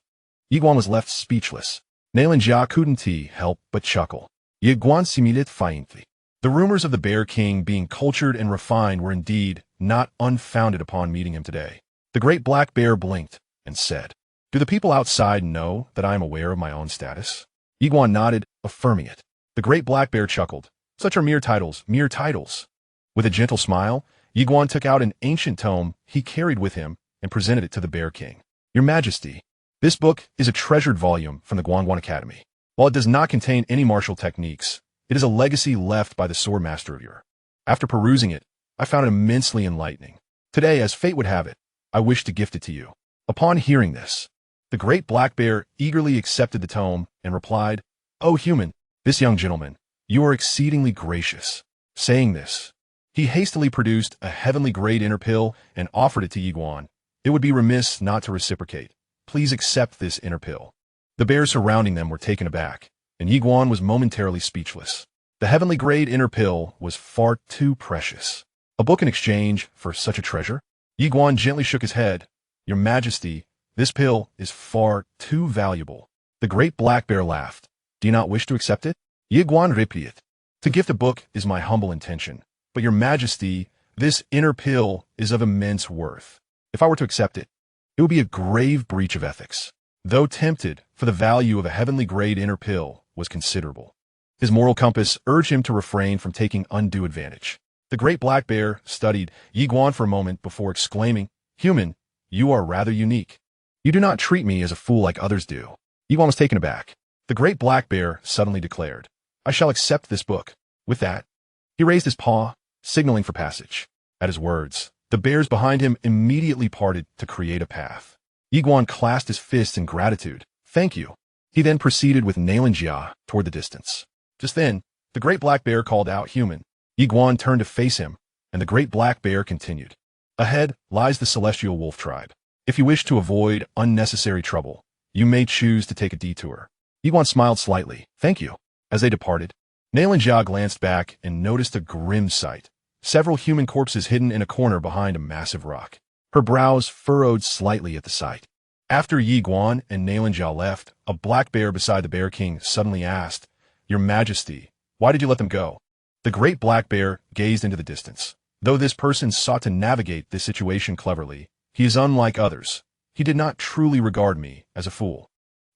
Yiguan was left speechless. Xianxia couldn't help but chuckle. Yiguan similait faintly. The rumors of the Bear King being cultured and refined were indeed not unfounded upon meeting him today. The great black bear blinked and said, "Do the people outside know that I am aware of my own status?" Yiguan nodded, affirming it. The great black bear chuckled. "Such are mere titles, mere titles." With a gentle smile, Yiguan took out an ancient tome he carried with him and presented it to the Bear King. "Your Majesty, this book is a treasured volume from the Guangguan Academy. While it does not contain any martial techniques, it is a legacy left by the sword master of your. After perusing it, I found it immensely enlightening. Today, as fate would have it, I wish to gift it to you." Upon hearing this, the great black bear eagerly accepted the tome and replied, "Oh human, this young gentleman, you are exceedingly gracious." Saying this, he hastily produced a heavenly grade inner pill and offered it to Yiguan. "It would be remiss not to reciprocate. Please accept this inner pill." The bears surrounding them were taken aback, and Yiguan was momentarily speechless. The heavenly grade inner pill was far too precious. A book in exchange for such a treasure? Yiguan gently shook his head. "Your Majesty, this pill is far too valuable." The great black bear laughed. "Do you not wish to accept it?" Yiguan replied, "To gift a book is my humble intention. But your Majesty, this inner pill is of immense worth. If I were to accept it, it would be a grave breach of ethics." Though tempted, for the value of a heavenly grade inner pill was considerable. His moral compass urged him to refrain from taking undue advantage. The great black bear studied Yiguan for a moment before exclaiming, "Human, you are rather unique. You do not treat me as a fool like others do." Yiguan was taken aback. The great black bear suddenly declared, "I shall accept this book." With that, he raised his paw, signaling for passage. At his words, the bears behind him immediately parted to create a path. Yiguan clasped his fists in gratitude. "Thank you." He then proceeded with Xianxia toward the distance. Just then, the great black bear called out, "Human." Yiguan turned to face him, and the great black bear continued. "Ahead lies the celestial wolf tribe. If you wish to avoid unnecessary trouble, you may choose to take a detour." Yiguan smiled slightly. "Thank you." As they departed, Xianxia glanced back and noticed a grim sight. Several human corpses hidden in a corner behind a massive rock. Her brows furrowed slightly at the sight. After Yiguan and Xianxia left, a black bear beside the Bear King suddenly asked, "Your Majesty, why did you let them go?" The great black bear gazed into the distance. Though this person sought to navigate this situation cleverly, he is unlike others. He did not truly regard me as a fool.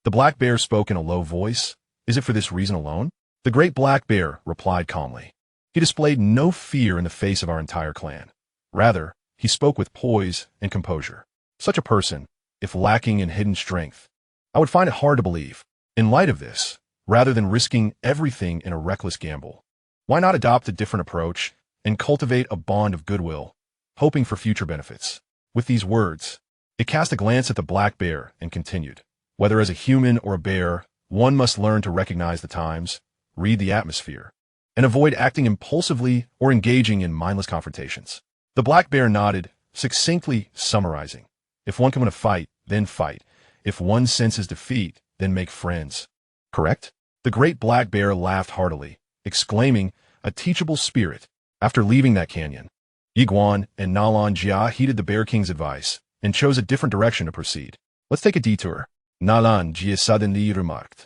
The black bear spoke in a low voice. "Is it for this reason alone?" The great black bear replied calmly. He displayed no fear in the face of our entire clan. Rather, he spoke with poise and composure. Such a person, if lacking in hidden strength, I would find it hard to believe. In light of this, rather than risking everything in a reckless gamble, why not adopt a different approach and cultivate a bond of goodwill, hoping for future benefits? With these words, it cast a glance at the black bear and continued, "Whether as a human or a bear, one must learn to recognize the times, read the atmosphere, and avoid acting impulsively or engaging in mindless confrontations." The black bear nodded, succinctly summarizing, "If one can win a fight, then fight. If one senses defeat, then make friends." Correct? The great black bear laughed heartily, exclaiming, "A teachable spirit." After leaving that canyon, Yiguan and Xianxia heeded the Bear King's advice and chose a different direction to proceed. "Let's take a detour," Xianxia suddenly remarked.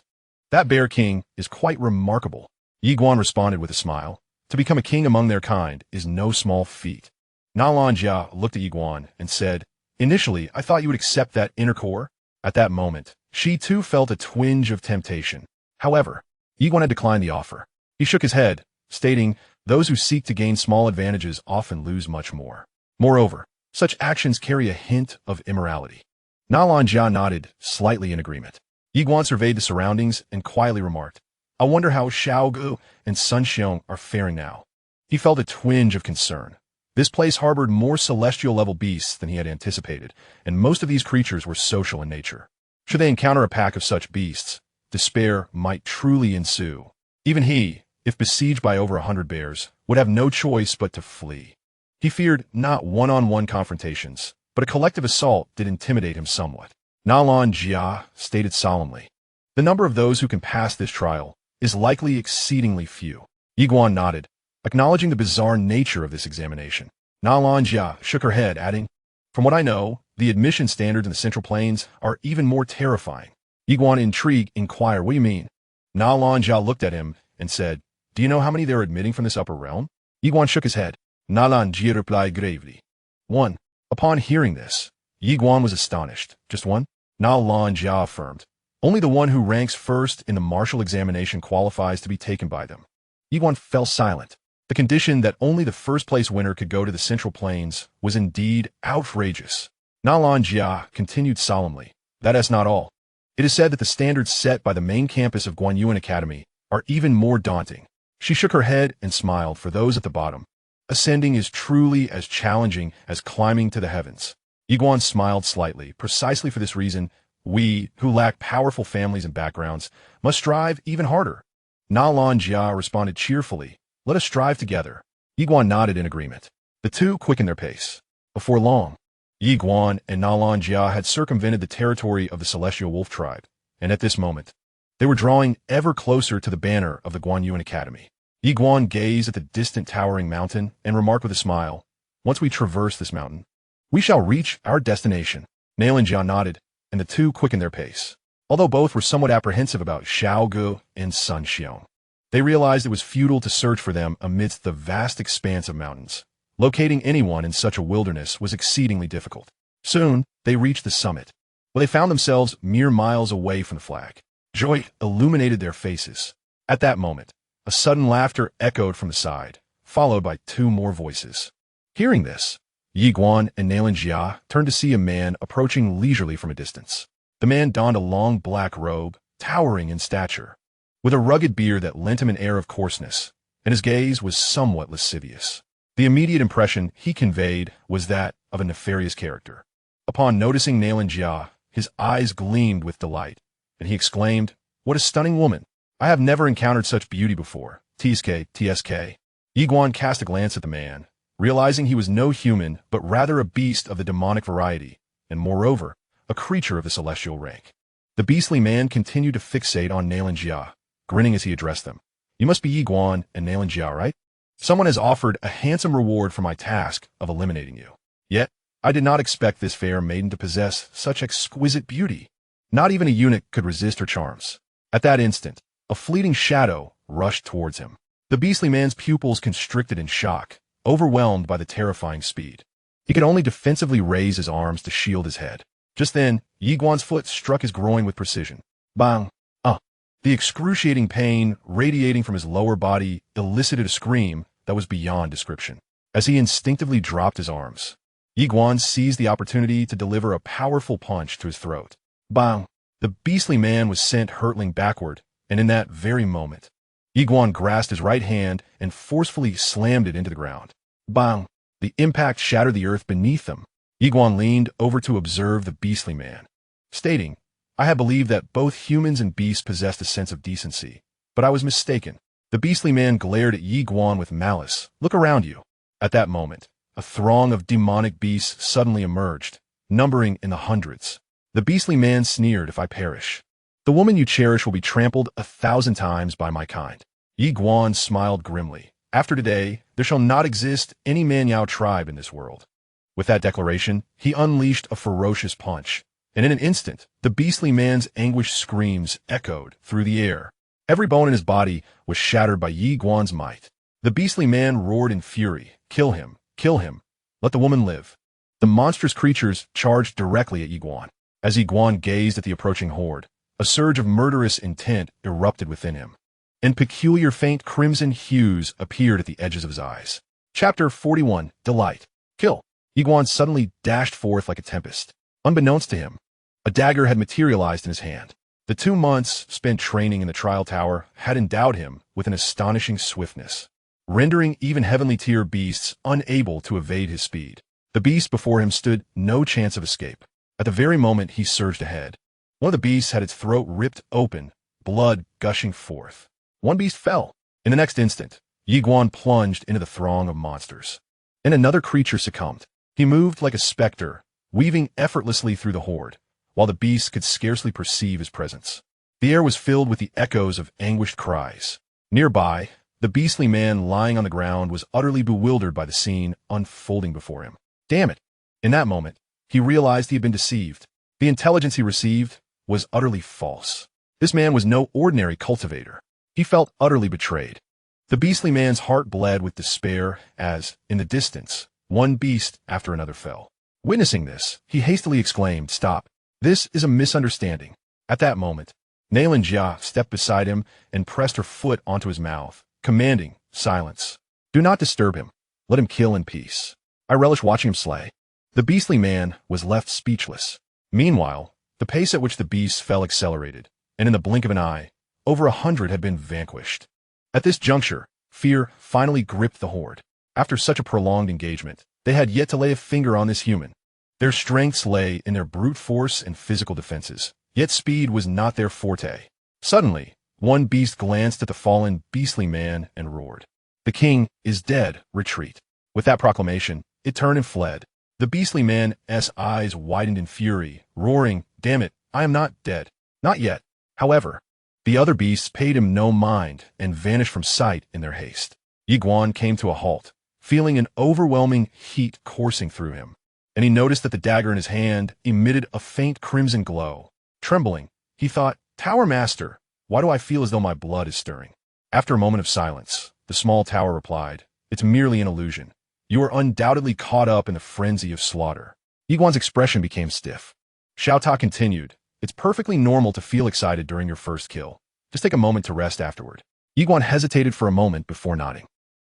"That Bear King is quite remarkable." Yiguan responded with a smile. To become a king among their kind is no small feat. Xianxia looked at Yiguan and said, Initially, I thought you would accept that inner core. At that moment, she too felt a twinge of temptation. However, Yiguan had declined the offer. He shook his head, stating, those who seek to gain small advantages often lose much more. Moreover, such actions carry a hint of immorality. Xianxia nodded, slightly in agreement. Yiguan surveyed the surroundings and quietly remarked, I wonder how Xiaogu and Sun Xiong are faring now. He felt a twinge of concern. This place harbored more celestial-level beasts than he had anticipated, and most of these creatures were social in nature. Should they encounter a pack of such beasts, despair might truly ensue. Even he, if besieged by over 100 bears, would have no choice but to flee. He feared not one-on-one confrontations, but a collective assault did intimidate him somewhat. Xianxia stated solemnly, the number of those who can pass this trial is likely exceedingly few. Yiguan nodded, acknowledging the bizarre nature of this examination. Xianxia shook her head, adding, from what I know, the admission standards in the Central Plains are even more terrifying. Yiguan, intrigued, inquired, what do you mean? Xianxia looked at him and said, do you know how many they are admitting from this upper realm? Yiguan shook his head. Xianxia replied gravely. 1. Upon hearing this, Yiguan was astonished. Just 1? Xianxia affirmed. Only the one who ranks first in the martial examination qualifies to be taken by them. Yiguan fell silent. The condition that only the first-place winner could go to the Central Plains was indeed outrageous. Xianxia continued solemnly. That is not all. It is said that the standards set by the main campus of Guanyuan Academy are even more daunting. She shook her head and smiled for those at the bottom. Ascending is truly as challenging as climbing to the heavens. Yiguan smiled slightly. Precisely for this reason, we, who lack powerful families and backgrounds, must strive even harder. Xianxia responded cheerfully. Let us strive together. Yiguan nodded in agreement. The two quickened their pace. Before long, Yiguan and Xianxia had circumvented the territory of the Celestial Wolf Tribe, and at this moment, they were drawing ever closer to the banner of the Guanyuan Academy. Yiguan gazed at the distant towering mountain and remarked with a smile, once we traverse this mountain, we shall reach our destination. Xianxia nodded, and the two quickened their pace. Although both were somewhat apprehensive about Xiaogu and Sun Xiong, they realized it was futile to search for them amidst the vast expanse of mountains. Locating anyone in such a wilderness was exceedingly difficult. Soon, they reached the summit, where they found themselves mere miles away from the flag. Joy illuminated their faces. At that moment, a sudden laughter echoed from the side, followed by two more voices. Hearing this, Yiguan and Xianxia turned to see a man approaching leisurely from a distance. The man donned a long black robe, towering in stature, with a rugged beard that lent him an air of coarseness, and his gaze was somewhat lascivious. The immediate impression he conveyed was that of a nefarious character. Upon noticing Xianxia, his eyes gleamed with delight, and he exclaimed, what a stunning woman! I have never encountered such beauty before. TSK. Yiguan cast a glance at the man, realizing he was no human but rather a beast of the demonic variety, and moreover, a creature of the celestial rank. The beastly man continued to fixate on Xianxia, grinning as he addressed them. You must be Yiguan and Xianxia, right? Someone has offered a handsome reward for my task of eliminating you. Yet, I did not expect this fair maiden to possess such exquisite beauty. Not even a eunuch could resist her charms. At that instant, a fleeting shadow rushed towards him. The beastly man's pupils constricted in shock, overwhelmed by the terrifying speed. He could only defensively raise his arms to shield his head. Just then, Yiguan's foot struck his groin with precision. Bang! The excruciating pain radiating from his lower body elicited a scream that was beyond description. As he instinctively dropped his arms, Yiguan seized the opportunity to deliver a powerful punch to his throat. Bang! The beastly man was sent hurtling backward, and in that very moment, Yiguan grasped his right hand and forcefully slammed it into the ground. Bang! The impact shattered the earth beneath them. Yiguan leaned over to observe the beastly man, stating, I had believed that both humans and beasts possessed a sense of decency, but I was mistaken. The beastly man glared at Yiguan with malice. Look around you. At that moment, a throng of demonic beasts suddenly emerged, numbering in the hundreds. The beastly man sneered, if I perish, the woman you cherish will be trampled 1,000 times by my kind. Yiguan smiled grimly. After today, there shall not exist any Manyao tribe in this world. With that declaration, he unleashed a ferocious punch, and in an instant, the beastly man's anguished screams echoed through the air. Every bone in his body was shattered by Yiguan's might. The beastly man roared in fury, Kill him! Kill him! Let the woman live! The monstrous creatures charged directly at Yiguan. As Yiguan gazed at the approaching horde, a surge of murderous intent erupted within him, and peculiar faint crimson hues appeared at the edges of his eyes. Chapter 41. Delight. Kill. Yiguan suddenly dashed forth like a tempest. Unbeknownst to him, a dagger had materialized in his hand. The 2 months spent training in the trial tower had endowed him with an astonishing swiftness, rendering even heavenly tier beasts unable to evade his speed. The beast before him stood no chance of escape. At the very moment he surged ahead, one of the beasts had its throat ripped open, blood gushing forth. One beast fell. In the next instant, Yiguan plunged into the throng of monsters, and another creature succumbed. He moved like a specter, weaving effortlessly through the horde, while the beasts could scarcely perceive his presence. The air was filled with the echoes of anguished cries. Nearby, the beastly man lying on the ground was utterly bewildered by the scene unfolding before him. Damn it! In that moment, he realized he had been deceived. The intelligence he received was utterly false. This man was no ordinary cultivator. He felt utterly betrayed. The beastly man's heart bled with despair as, in the distance, one beast after another fell. Witnessing this, he hastily exclaimed, "Stop! This is a misunderstanding." At that moment, Xianxia stepped beside him and pressed her foot onto his mouth, commanding, "Silence. Do not disturb him. Let him kill in peace. I relish watching him slay." The beastly man was left speechless. Meanwhile, the pace at which the beasts fell accelerated, and in the blink of an eye, over 100 had been vanquished. At this juncture, fear finally gripped the horde. After such a prolonged engagement, they had yet to lay a finger on this human. Their strengths lay in their brute force and physical defenses, yet speed was not their forte. Suddenly, one beast glanced at the fallen beastly man and roared, "The king is dead, retreat." With that proclamation, it turned and fled. The beastly man's eyes widened in fury, roaring, "Damn it, I am not dead. Not yet." However, the other beasts paid him no mind and vanished from sight in their haste. Yiguan came to a halt, feeling an overwhelming heat coursing through him, and he noticed that the dagger in his hand emitted a faint crimson glow. Trembling, he thought, "Tower Master, why do I feel as though my blood is stirring?" After a moment of silence, the small tower replied, "It's merely an illusion. You are undoubtedly caught up in the frenzy of slaughter." Yiguan's expression became stiff. Xiaota continued, "It's perfectly normal to feel excited during your first kill. Just take a moment to rest afterward." Yiguan hesitated for a moment before nodding.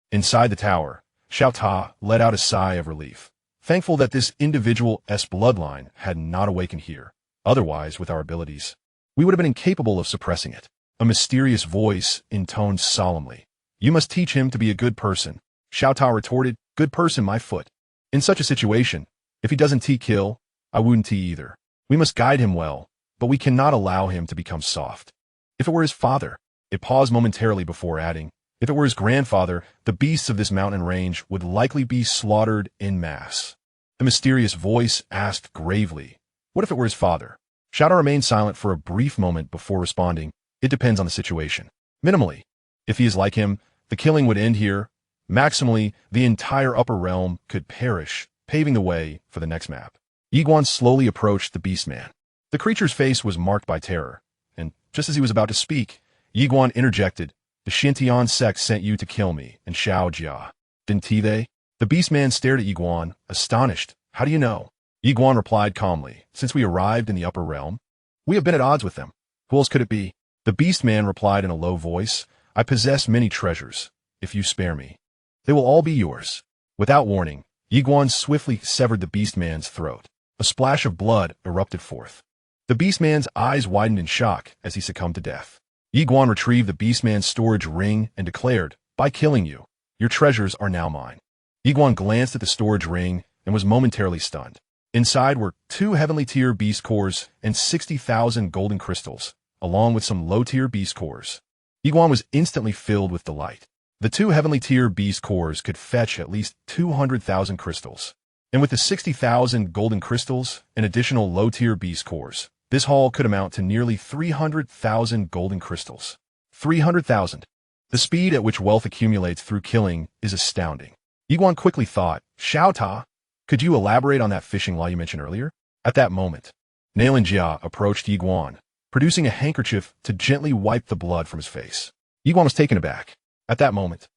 Inside the tower, Xiaota let out a sigh of relief, thankful that this individual's bloodline had not awakened here. Otherwise, with our abilities, we would have been incapable of suppressing it. A mysterious voice intoned solemnly, "You must teach him to be a good person." Xiaota retorted, "Good person, my foot. In such a situation, if he doesn't kill, I wouldn't either. We must guide him well, but we cannot allow him to become soft. If it were his father," it paused momentarily before adding, "if it were his grandfather, the beasts of this mountain range would likely be slaughtered en masse." The mysterious voice asked gravely, "What if it were his father?" Xiaota remained silent for a brief moment before responding, "It depends on the situation. Minimally, if he is like him, the killing would end here. Maximally, the entire upper realm could perish, paving the way for the next map." Yiguan slowly approached the beastman. The creature's face was marked by terror, and just as he was about to speak, Yiguan interjected, "The Xianxia sect sent you to kill me and Xiaojia, didn't they?" The beastman stared at Yiguan, astonished. "How do you know?" Yiguan replied calmly, "Since we arrived in the upper realm, we have been at odds with them. Who else could it be?" The beastman replied in a low voice, "I possess many treasures. If you spare me, they will all be yours." Without warning, Yiguan swiftly severed the beastman's throat. A splash of blood erupted forth. The beastman's eyes widened in shock as he succumbed to death. Yiguan retrieved the beastman's storage ring and declared, "By killing you, your treasures are now mine." Yiguan glanced at the storage ring and was momentarily stunned. Inside were 2 heavenly tier beast cores and 60,000 golden crystals, along with some low tier beast cores. Yiguan was instantly filled with delight. The 2 heavenly tier beast cores could fetch at least 200,000 crystals. And with the 60,000 golden crystals and additional low tier beast cores, this haul could amount to nearly 300,000 golden crystals. 300,000. The speed at which wealth accumulates through killing is astounding. Yiguan quickly thought, "Xiaota, could you elaborate on that fishing law you mentioned earlier?" At that moment, Xianxia approached Yiguan, producing a handkerchief to gently wipe the blood from his face. Yiguan was taken aback. At that moment,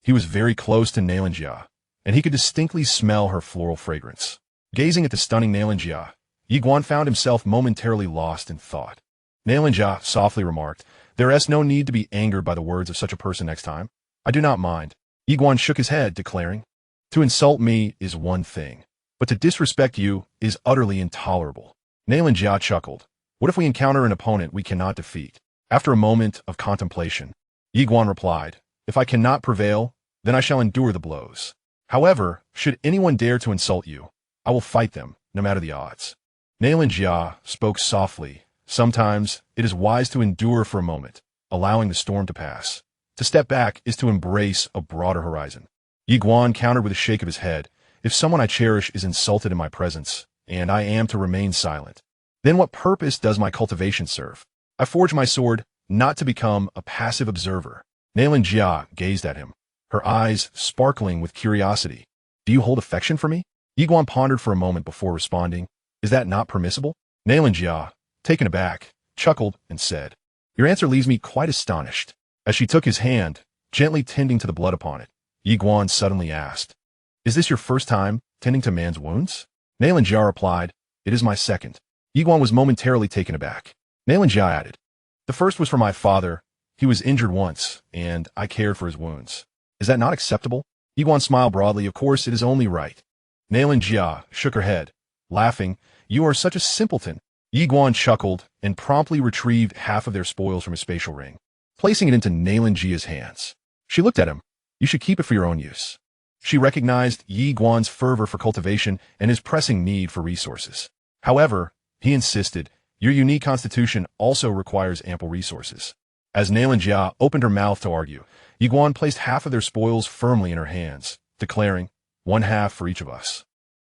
he was very close to Xianxia, and he could distinctly smell her floral fragrance. Gazing at the stunning Xianxia, Yiguan found himself momentarily lost in thought. Xianxia softly remarked, "There is no need to be angered by the words of such a person next time. I do not mind." Yiguan shook his head, declaring, "To insult me is one thing, but to disrespect you is utterly intolerable." Xianxia chuckled. "What if we encounter an opponent we cannot defeat?" After a moment of contemplation, Yiguan replied, "If I cannot prevail, then I shall endure the blows. However, should anyone dare to insult you, I will fight them, no matter the odds." Xianxia spoke softly. "Sometimes it is wise to endure for a moment, allowing the storm to pass. To step back is to embrace a broader horizon." Yiguan countered with a shake of his head, "If someone I cherish is insulted in my presence, and I am to remain silent, then what purpose does my cultivation serve? I forge my sword not to become a passive observer." Xianxia gazed at him, her eyes sparkling with curiosity. "Do you hold affection for me?" Yiguan pondered for a moment before responding, "Is that not permissible?" Xianxia, taken aback, chuckled and said, "Your answer leaves me quite astonished." As she took his hand, gently tending to the blood upon it, Yiguan suddenly asked, "Is this your first time tending to man's wounds?" Xianxia replied, "It is my second." Yiguan was momentarily taken aback. Xianxia added, "The first was for my father. He was injured once, and I cared for his wounds. Is that not acceptable?" Yiguan smiled broadly. "Of course, it is only right." Xianxia shook her head, laughing, "You are such a simpleton." Yiguan chuckled and promptly retrieved half of their spoils from his spatial ring, placing it into Xianxia's hands. She looked at him. "You should keep it for your own use." She recognized Yiguan's fervor for cultivation and his pressing need for resources. However, he insisted, "Your unique constitution also requires ample resources." As Xianxia opened her mouth to argue, Yiguan placed half of their spoils firmly in her hands, declaring, "One half for each of us.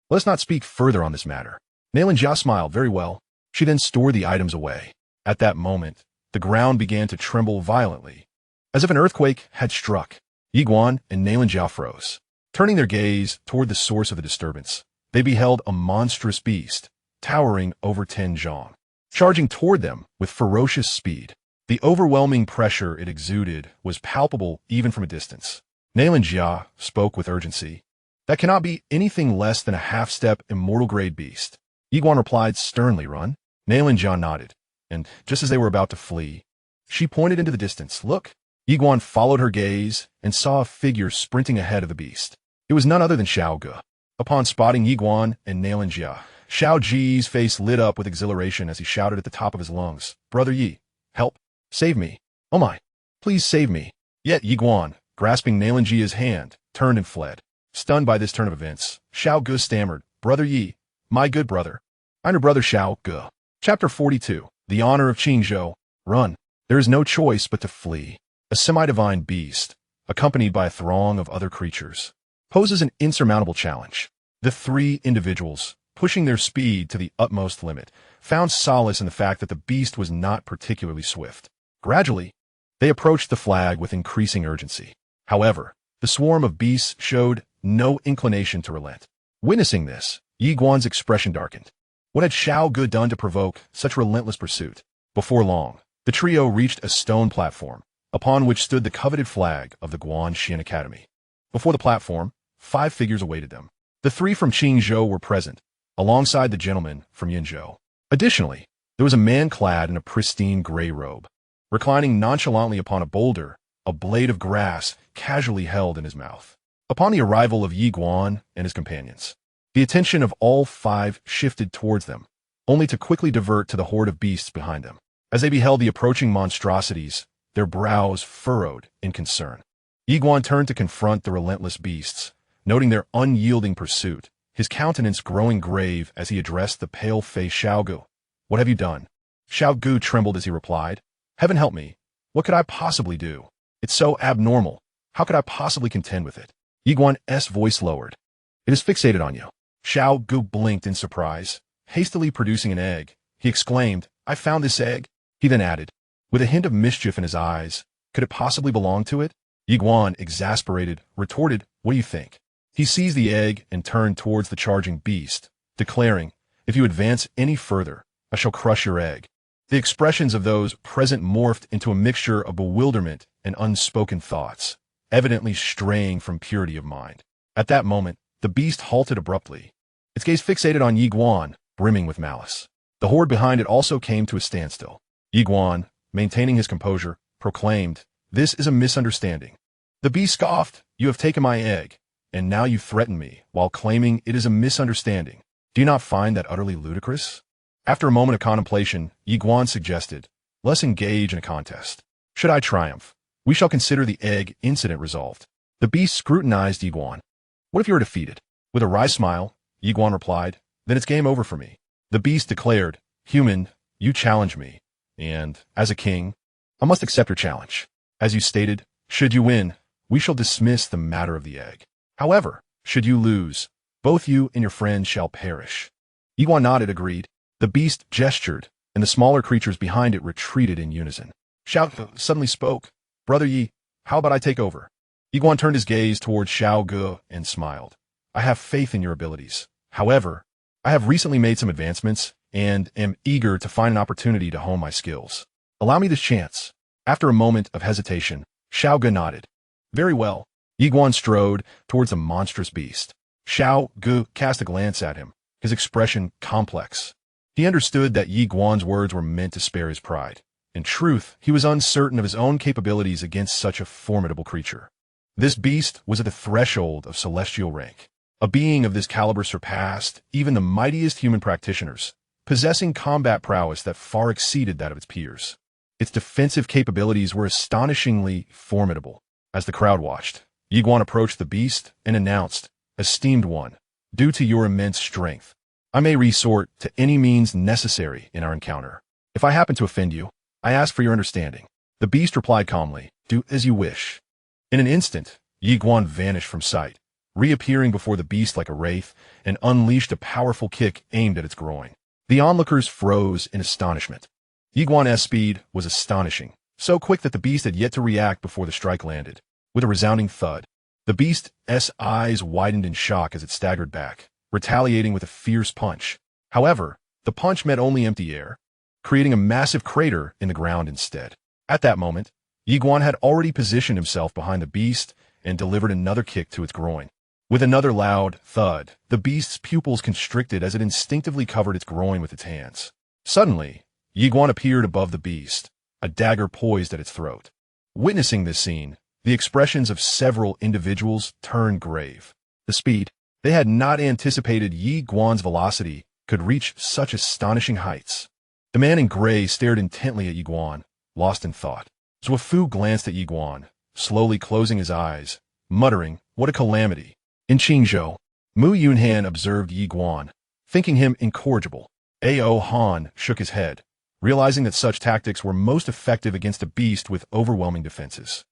Let us not speak further on this matter." Xianxia smiled. "Very well." She then stored the items away. At that moment, the ground began to tremble violently, as if an earthquake had struck. Yiguan and Xianxia froze. Turning their gaze toward the source of the disturbance, they beheld a monstrous beast, towering over 10 zhang, charging toward them with ferocious speed. The overwhelming pressure it exuded was palpable even from a distance. Xianxia spoke with urgency. "That cannot be anything less than a half-step immortal-grade beast." Yiguan replied sternly, "Run." Xianxia nodded, and just as they were about to flee, she pointed into the distance. "Look." Yiguan followed her gaze and saw a figure sprinting ahead of the beast. It was none other than Xiao Ge. Upon spotting Yiguan and Xianxia, Xiao Ji's face lit up with exhilaration as he shouted at the top of his lungs, "Brother Yi, help! Save me! Oh my! Please save me!" Yet Yiguan, grasping Xianxia's hand, turned and fled. Stunned by this turn of events, Xiao Ge stammered, "Brother Yi, my good brother. I'm your brother Xiao Ge." Chapter 42. The Honor of Qingzhou. Run. There is no choice but to flee. A semi-divine beast, accompanied by a throng of other creatures, poses an insurmountable challenge. The three individuals, pushing their speed to the utmost limit, found solace in the fact that the beast was not particularly swift. Gradually, they approached the flag with increasing urgency. However, the swarm of beasts showed no inclination to relent. Witnessing this, Yiguan's expression darkened. What had Xiao Ge done to provoke such relentless pursuit? Before long, the trio reached a stone platform, upon which stood the coveted flag of the Guanxian Academy. Before the platform, 5 figures awaited them. The 3 from Qingzhou were present, alongside the gentleman from Yinzhou. Additionally, there was a man clad in a pristine gray robe, reclining nonchalantly upon a boulder, a blade of grass casually held in his mouth. Upon the arrival of Yiguan and his companions, the attention of all 5 shifted towards them, only to quickly divert to the horde of beasts behind them. As they beheld the approaching monstrosities, their brows furrowed in concern. Yiguan turned to confront the relentless beasts, noting their unyielding pursuit, his countenance growing grave as he addressed the pale-faced Xiao Ge. "What have you done?" Xiao Ge trembled as he replied, "Heaven help me. What could I possibly do? It's so abnormal. How could I possibly contend with it?" Yiguan's voice lowered. "It is fixated on you." Xiao Ge blinked in surprise. Hastily producing an egg, he exclaimed, "I found this egg." He then added, with a hint of mischief in his eyes, "Could it possibly belong to it?" Yiguan, exasperated, retorted, "What do you think?" He seized the egg and turned towards the charging beast, declaring, "If you advance any further, I shall crush your egg." The expressions of those present morphed into a mixture of bewilderment and unspoken thoughts, evidently straying from purity of mind. At that moment, the beast halted abruptly, its gaze fixated on Yi Guan, brimming with malice. The horde behind it also came to a standstill. Yi Guan, maintaining his composure, proclaimed, "This is a misunderstanding." The beast scoffed, "You have taken my egg, and now you threaten me, while claiming it is a misunderstanding. Do you not find that utterly ludicrous?" After a moment of contemplation, Yi Guan suggested, "Let's engage in a contest. Should I triumph, we shall consider the egg incident resolved." The beast scrutinized Yi Guan. "What if you are defeated?" With a wry smile, Yi Guan replied, "Then it's game over for me." The beast declared, "Human, you challenge me, and, as a king, I must accept your challenge. As you stated, should you win, we shall dismiss the matter of the egg. However, should you lose, both you and your friends shall perish." Yi Guan nodded, agreed. The beast gestured, and the smaller creatures behind it retreated in unison. Xiao suddenly spoke, "Brother Yi, how about I take over?" Yi Guan turned his gaze towards Xiao Ge and smiled. "I have faith in your abilities. However, I have recently made some advancements and am eager to find an opportunity to hone my skills. Allow me this chance." After a moment of hesitation, Xiao Ge nodded. "Very well." Yi Guan strode towards the monstrous beast. Xiao Ge cast a glance at him, his expression complex. He understood that Yi Guan's words were meant to spare his pride. In truth, he was uncertain of his own capabilities against such a formidable creature. This beast was at the threshold of celestial rank. A being of this caliber surpassed even the mightiest human practitioners, possessing combat prowess that far exceeded that of its peers. Its defensive capabilities were astonishingly formidable. As the crowd watched, Yi Guan approached the beast and announced, "Esteemed one, due to your immense strength, I may resort to any means necessary in our encounter. If I happen to offend you, I ask for your understanding." The beast replied calmly, "Do as you wish." In an instant, Yi Guan vanished from sight, reappearing before the beast like a wraith, and unleashed a powerful kick aimed at its groin. The onlookers froze in astonishment. Yi Guan's speed was astonishing, so quick that the beast had yet to react before the strike landed. With a resounding thud, the beast's eyes widened in shock as it staggered back, retaliating with a fierce punch. However, the punch met only empty air, creating a massive crater in the ground instead. At that moment, Yi Guan had already positioned himself behind the beast and delivered another kick to its groin. With another loud thud, the beast's pupils constricted as it instinctively covered its groin with its hands. Suddenly, Yi Guan appeared above the beast, a dagger poised at its throat. Witnessing this scene, the expressions of several individuals turned grave. The speed, they had not anticipated Yi Guan's velocity could reach such astonishing heights. The man in gray stared intently at Yi Guan, lost in thought. Zhuo Fu glanced at Yi Guan, slowly closing his eyes, muttering, "What a calamity." In Qingzhou, Mu Yunhan observed Yi Guan, thinking him incorrigible. Ao Han shook his head, realizing that such tactics were most effective against a beast with overwhelming defenses.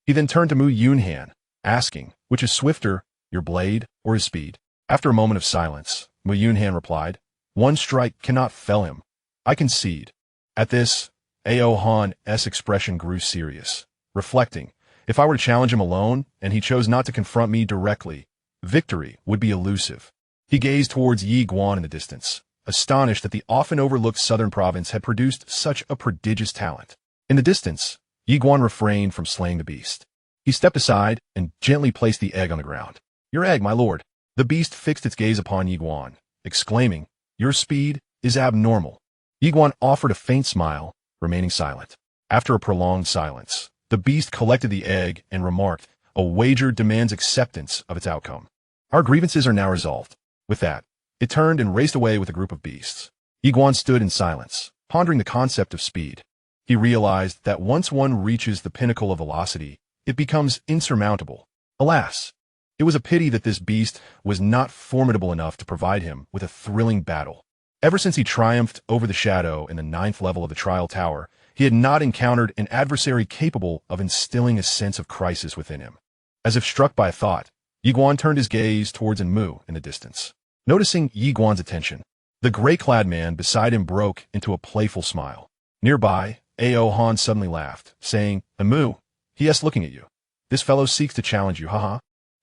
He then turned to Mu Yunhan, asking, "Which is swifter, your blade or his speed?" After a moment of silence, Mu Yunhan replied, "One strike cannot fell him. I concede." At this, Ao Han's expression grew serious, reflecting, "If I were to challenge him alone, and he chose not to confront me directly, victory would be elusive." He gazed towards Yi Guan in the distance, astonished that the often overlooked southern province had produced such a prodigious talent. In the distance, Yi Guan refrained from slaying the beast. He stepped aside and gently placed the egg on the ground. "Your egg, my lord." The beast fixed its gaze upon Yi Guan, exclaiming, "Your speed is abnormal." Yi Guan offered a faint smile, remaining silent. After a prolonged silence, the beast collected the egg and remarked, "A wager demands acceptance of its outcome. Our grievances are now resolved." With that, it turned and raced away with a group of beasts. Yi Guan stood in silence, pondering the concept of speed. He realized that once one reaches the pinnacle of velocity, it becomes insurmountable. Alas, it was a pity that this beast was not formidable enough to provide him with a thrilling battle. Ever since he triumphed over the shadow in the 9th level of the Trial Tower, he had not encountered an adversary capable of instilling a sense of crisis within him. As if struck by a thought, Yi Guan turned his gaze towards Enmu in the distance. Noticing Yi Guan's attention, the gray-clad man beside him broke into a playful smile. Nearby, Ao Han suddenly laughed, saying, "Enmu, he is looking at you. This fellow seeks to challenge you, haha."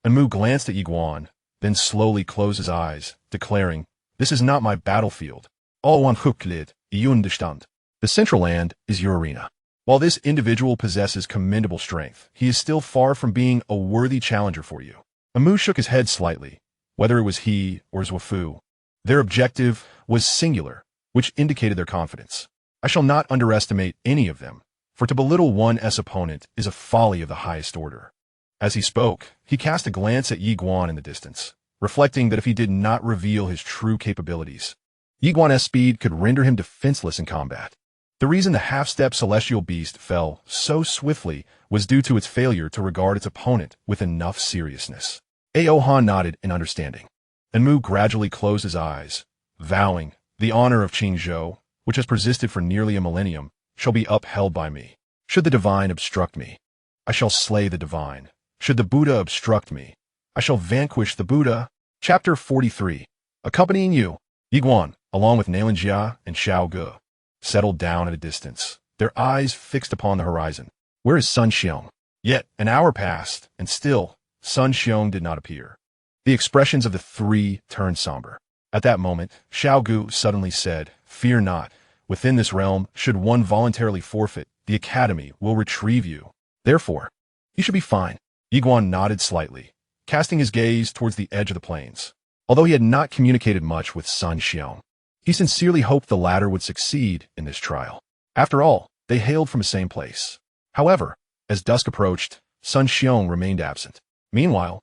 Enmu glanced at Yi Guan, then slowly closed his eyes, declaring, "This is not my battlefield. All one huklid, you understand. The Central Land is your arena." While this individual possesses commendable strength, he is still far from being a worthy challenger for you. Enmu shook his head slightly. Whether it was he or Zhuo Fu, Their objective was singular, which indicated their confidence. I shall not underestimate any of them, for to belittle one's opponent is a folly of the highest order. As he spoke, he cast a glance at Yi Guan in the distance, reflecting that if he did not reveal his true capabilities, Yi Guan's speed could render him defenseless in combat. The reason the half-step celestial beast fell so swiftly was due to its failure to regard its opponent with enough seriousness. Aohan nodded in understanding. Enmu gradually closed his eyes, vowing, "The honor of Qingzhou, which has persisted for nearly a millennium, shall be upheld by me. Should the divine obstruct me, I shall slay the divine. Should the Buddha obstruct me, I shall vanquish the Buddha." Chapter 43. Accompanying you, Yi Guan, along with Xianxia and Xiao Ge, settled down at a distance, their eyes fixed upon the horizon. Where is Sun Xiong? Yet an hour passed, and still Sun Xiong did not appear. The expressions of the three turned somber. At that moment, Xiao Gu suddenly said, "Fear not. Within this realm, should one voluntarily forfeit, the Academy will retrieve you. Therefore, you should be fine." Yi Guan nodded slightly, casting his gaze towards the edge of the plains. Although he had not communicated much with Sun Xiong, he sincerely hoped the latter would succeed in this trial. After all, they hailed from the same place. However, as dusk approached, Sun Xiong remained absent. Meanwhile,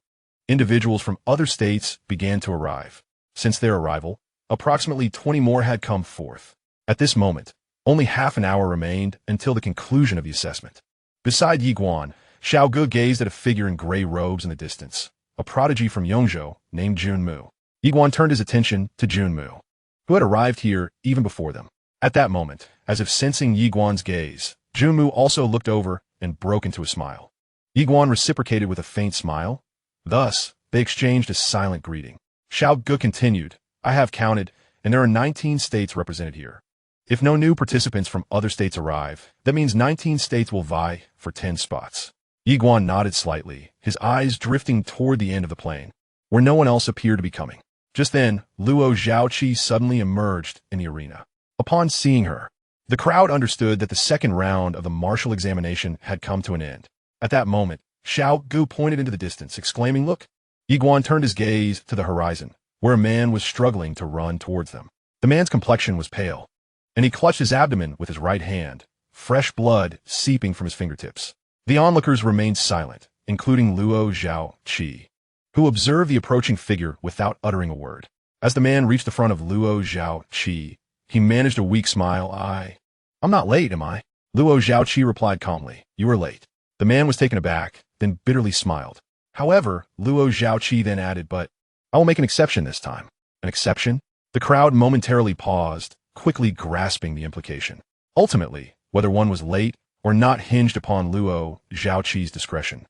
individuals from other states began to arrive. Since their arrival, approximately 20 more had come forth. At this moment, only half an hour remained until the conclusion of the assessment. Beside Yi Guan, Xiao Ge gazed at a figure in gray robes in the distance, a prodigy from Yongzhou named Junmu. Yi Guan turned his attention to Junmu, who had arrived here even before them. At that moment, as if sensing Yi Guan's gaze, Junmu also looked over and broke into a smile. Yi Guan reciprocated with a faint smile. Thus, they exchanged a silent greeting. Xiao Ge continued, "I have counted, and there are 19 states represented here. If no new participants from other states arrive, that means 19 states will vie for 10 spots." Yi Guan nodded slightly, his eyes drifting toward the end of the plain, where no one else appeared to be coming. Just then, Luo Zhaoqi suddenly emerged in the arena. Upon seeing her, the crowd understood that the second round of the martial examination had come to an end. At that moment, Xiao Gu pointed into the distance, exclaiming, "Look!" Yi Guan turned his gaze to the horizon, where a man was struggling to run towards them. The man's complexion was pale, and he clutched his abdomen with his right hand, fresh blood seeping from his fingertips. The onlookers remained silent, including Luo Zhaoqi, who observed the approaching figure without uttering a word. As the man reached the front of Luo Zhaoqi, he managed a weak smile. I'm not late, am I?" Luo Zhaoqi replied calmly, "You are late." The man was taken aback, then bitterly smiled. However, Luo Zhaoqi then added, "But I will make an exception this time." An exception? The crowd momentarily paused, quickly grasping the implication. Ultimately, whether one was late or not hinged upon Luo Zhaoqi's discretion,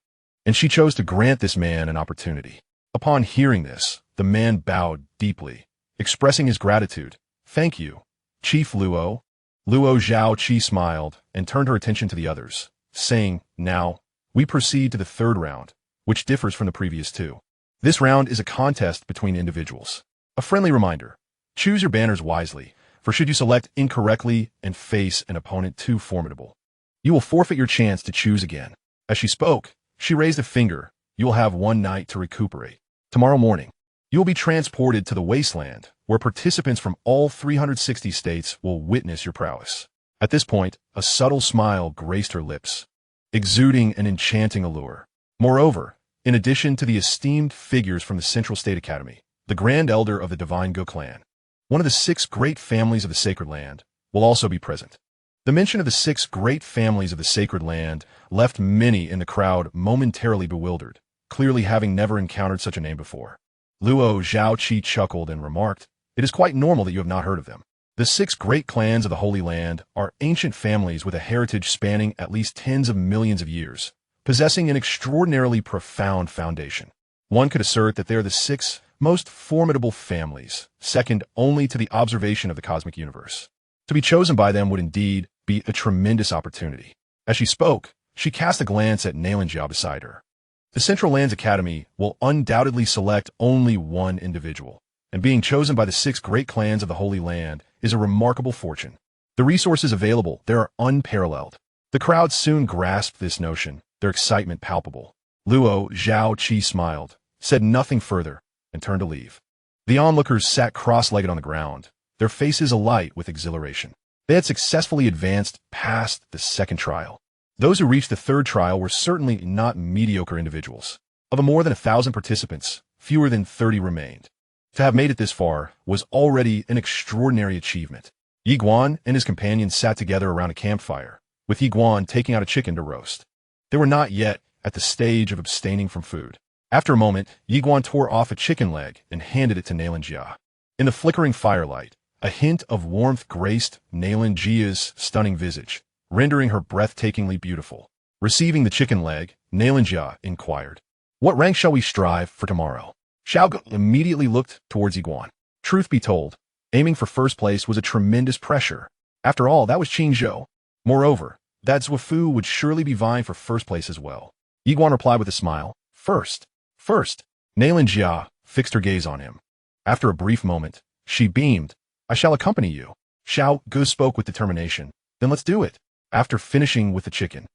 and she chose to grant this man an opportunity. Upon hearing this, the man bowed deeply, expressing his gratitude. "Thank you, Chief Luo." Luo Zhaoqi smiled and turned her attention to the others, saying, "Now, we proceed to the third round, which differs from the previous two. This round is a contest between individuals. A friendly reminder, choose your banners wisely, for should you select incorrectly and face an opponent too formidable, you will forfeit your chance to choose again." As she spoke, she raised a finger. "You will have one night to recuperate. Tomorrow morning, you will be transported to the wasteland, where participants from all 360 states will witness your prowess." At this point, a subtle smile graced her lips, exuding an enchanting allure. Moreover, in addition to the esteemed figures from the Central State Academy, the Grand Elder of the Divine Ge clan, one of the 6 great families of the Sacred Land, will also be present. The mention of the 6 great families of the Sacred Land left many in the crowd momentarily bewildered, clearly having never encountered such a name before. Luo Zhaoqi chuckled and remarked, "It is quite normal that you have not heard of them. The 6 great clans of the Holy Land are ancient families with a heritage spanning at least tens of millions of years, possessing an extraordinarily profound foundation. One could assert that they are the 6 most formidable families, second only to the observation of the cosmic universe. To be chosen by them would indeed be a tremendous opportunity." As she spoke, she cast a glance at Xianxia beside her. The Central Lands Academy will undoubtedly select only one individual, and being chosen by the 6 great clans of the Holy Land is a remarkable fortune. The resources available there are unparalleled. The crowd soon grasped this notion, their excitement palpable. Luo Zhaoqi smiled, said nothing further, and turned to leave. The onlookers sat cross-legged on the ground, their faces alight with exhilaration. They had successfully advanced past the second trial. Those who reached the third trial were certainly not mediocre individuals. Of the more than 1,000 participants, fewer than 30 remained. To have made it this far was already an extraordinary achievement. Yi Guan and his companions sat together around a campfire, with Yi Guan taking out a chicken to roast. They were not yet at the stage of abstaining from food. After a moment, Yi Guan tore off a chicken leg and handed it to Xianxia. In the flickering firelight, a hint of warmth graced Xianxia's stunning visage, rendering her breathtakingly beautiful. Receiving the chicken leg, Xianxia inquired, "What rank shall we strive for tomorrow?" Xiao immediately looked towards Yi Guan. Truth be told, aiming for first place was a tremendous pressure. After all, that was Qingzhou. Moreover, that Zhufu would surely be vying for first place as well. Yi Guan replied with a smile, First. Xianxia fixed her gaze on him. After a brief moment, she beamed, "I shall accompany you." Xiao Gu spoke with determination. "Then let's do it." After finishing with the chicken,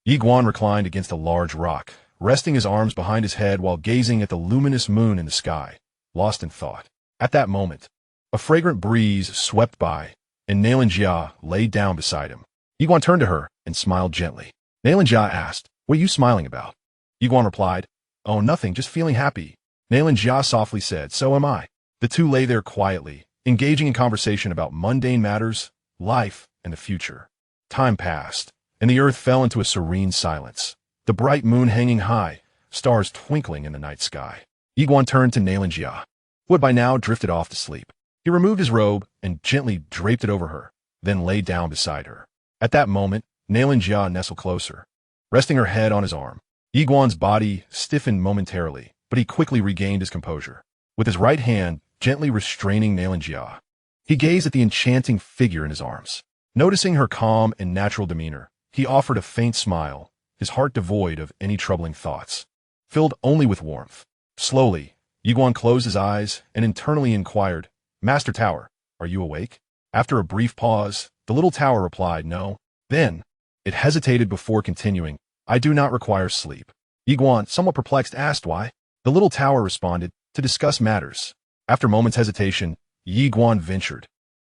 Yi Guan reclined against a large rock, resting his arms behind his head while gazing at the luminous moon in the sky, lost in thought. At that moment, a fragrant breeze swept by, and Xianxia lay down beside him. Yi Guan turned to her and smiled gently. Xianxia asked, "What are you smiling about?" Yi Guan replied, "Oh, nothing, just feeling happy." Xianxia softly said, "So am I." The two lay there quietly, engaging in conversation about mundane matters, life, and the future. Time passed, and the earth fell into a serene silence, the bright moon hanging high, stars twinkling in the night sky. Yi Guan turned to Xianxia, who had by now drifted off to sleep. He removed his robe and gently draped it over her, then lay down beside her. At that moment, Xianxia nestled closer, resting her head on his arm. Yi Guan's body stiffened momentarily, but he quickly regained his composure. With his right hand gently restraining Xianxia, he gazed at the enchanting figure in his arms. Noticing her calm and natural demeanor, he offered a faint smile, his heart devoid of any troubling thoughts, filled only with warmth. Slowly, Yi Guan closed his eyes and internally inquired, "Master Tower, are you awake?" After a brief pause, the little tower replied, "No." Then, it hesitated before continuing, "I do not require sleep." Yi Guan, somewhat perplexed, asked why. The little tower responded, "To discuss matters." After a moment's hesitation, Yi Guan ventured,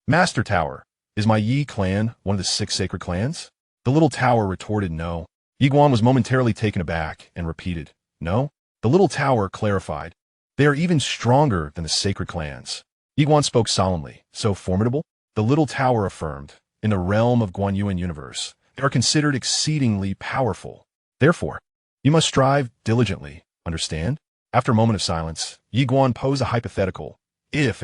"Master Tower, is my Yi clan one of the 6 sacred clans?" The little tower retorted no. Yi Guan was momentarily taken aback and repeated, "No?" The little tower clarified, "They are even stronger than the sacred clans." Yi Guan spoke solemnly, "So formidable?" The little tower affirmed, "In the realm of Guanyuan universe, they are considered exceedingly powerful. Therefore, you must strive diligently, understand?" After a moment of silence, Yi Guan posed a hypothetical. If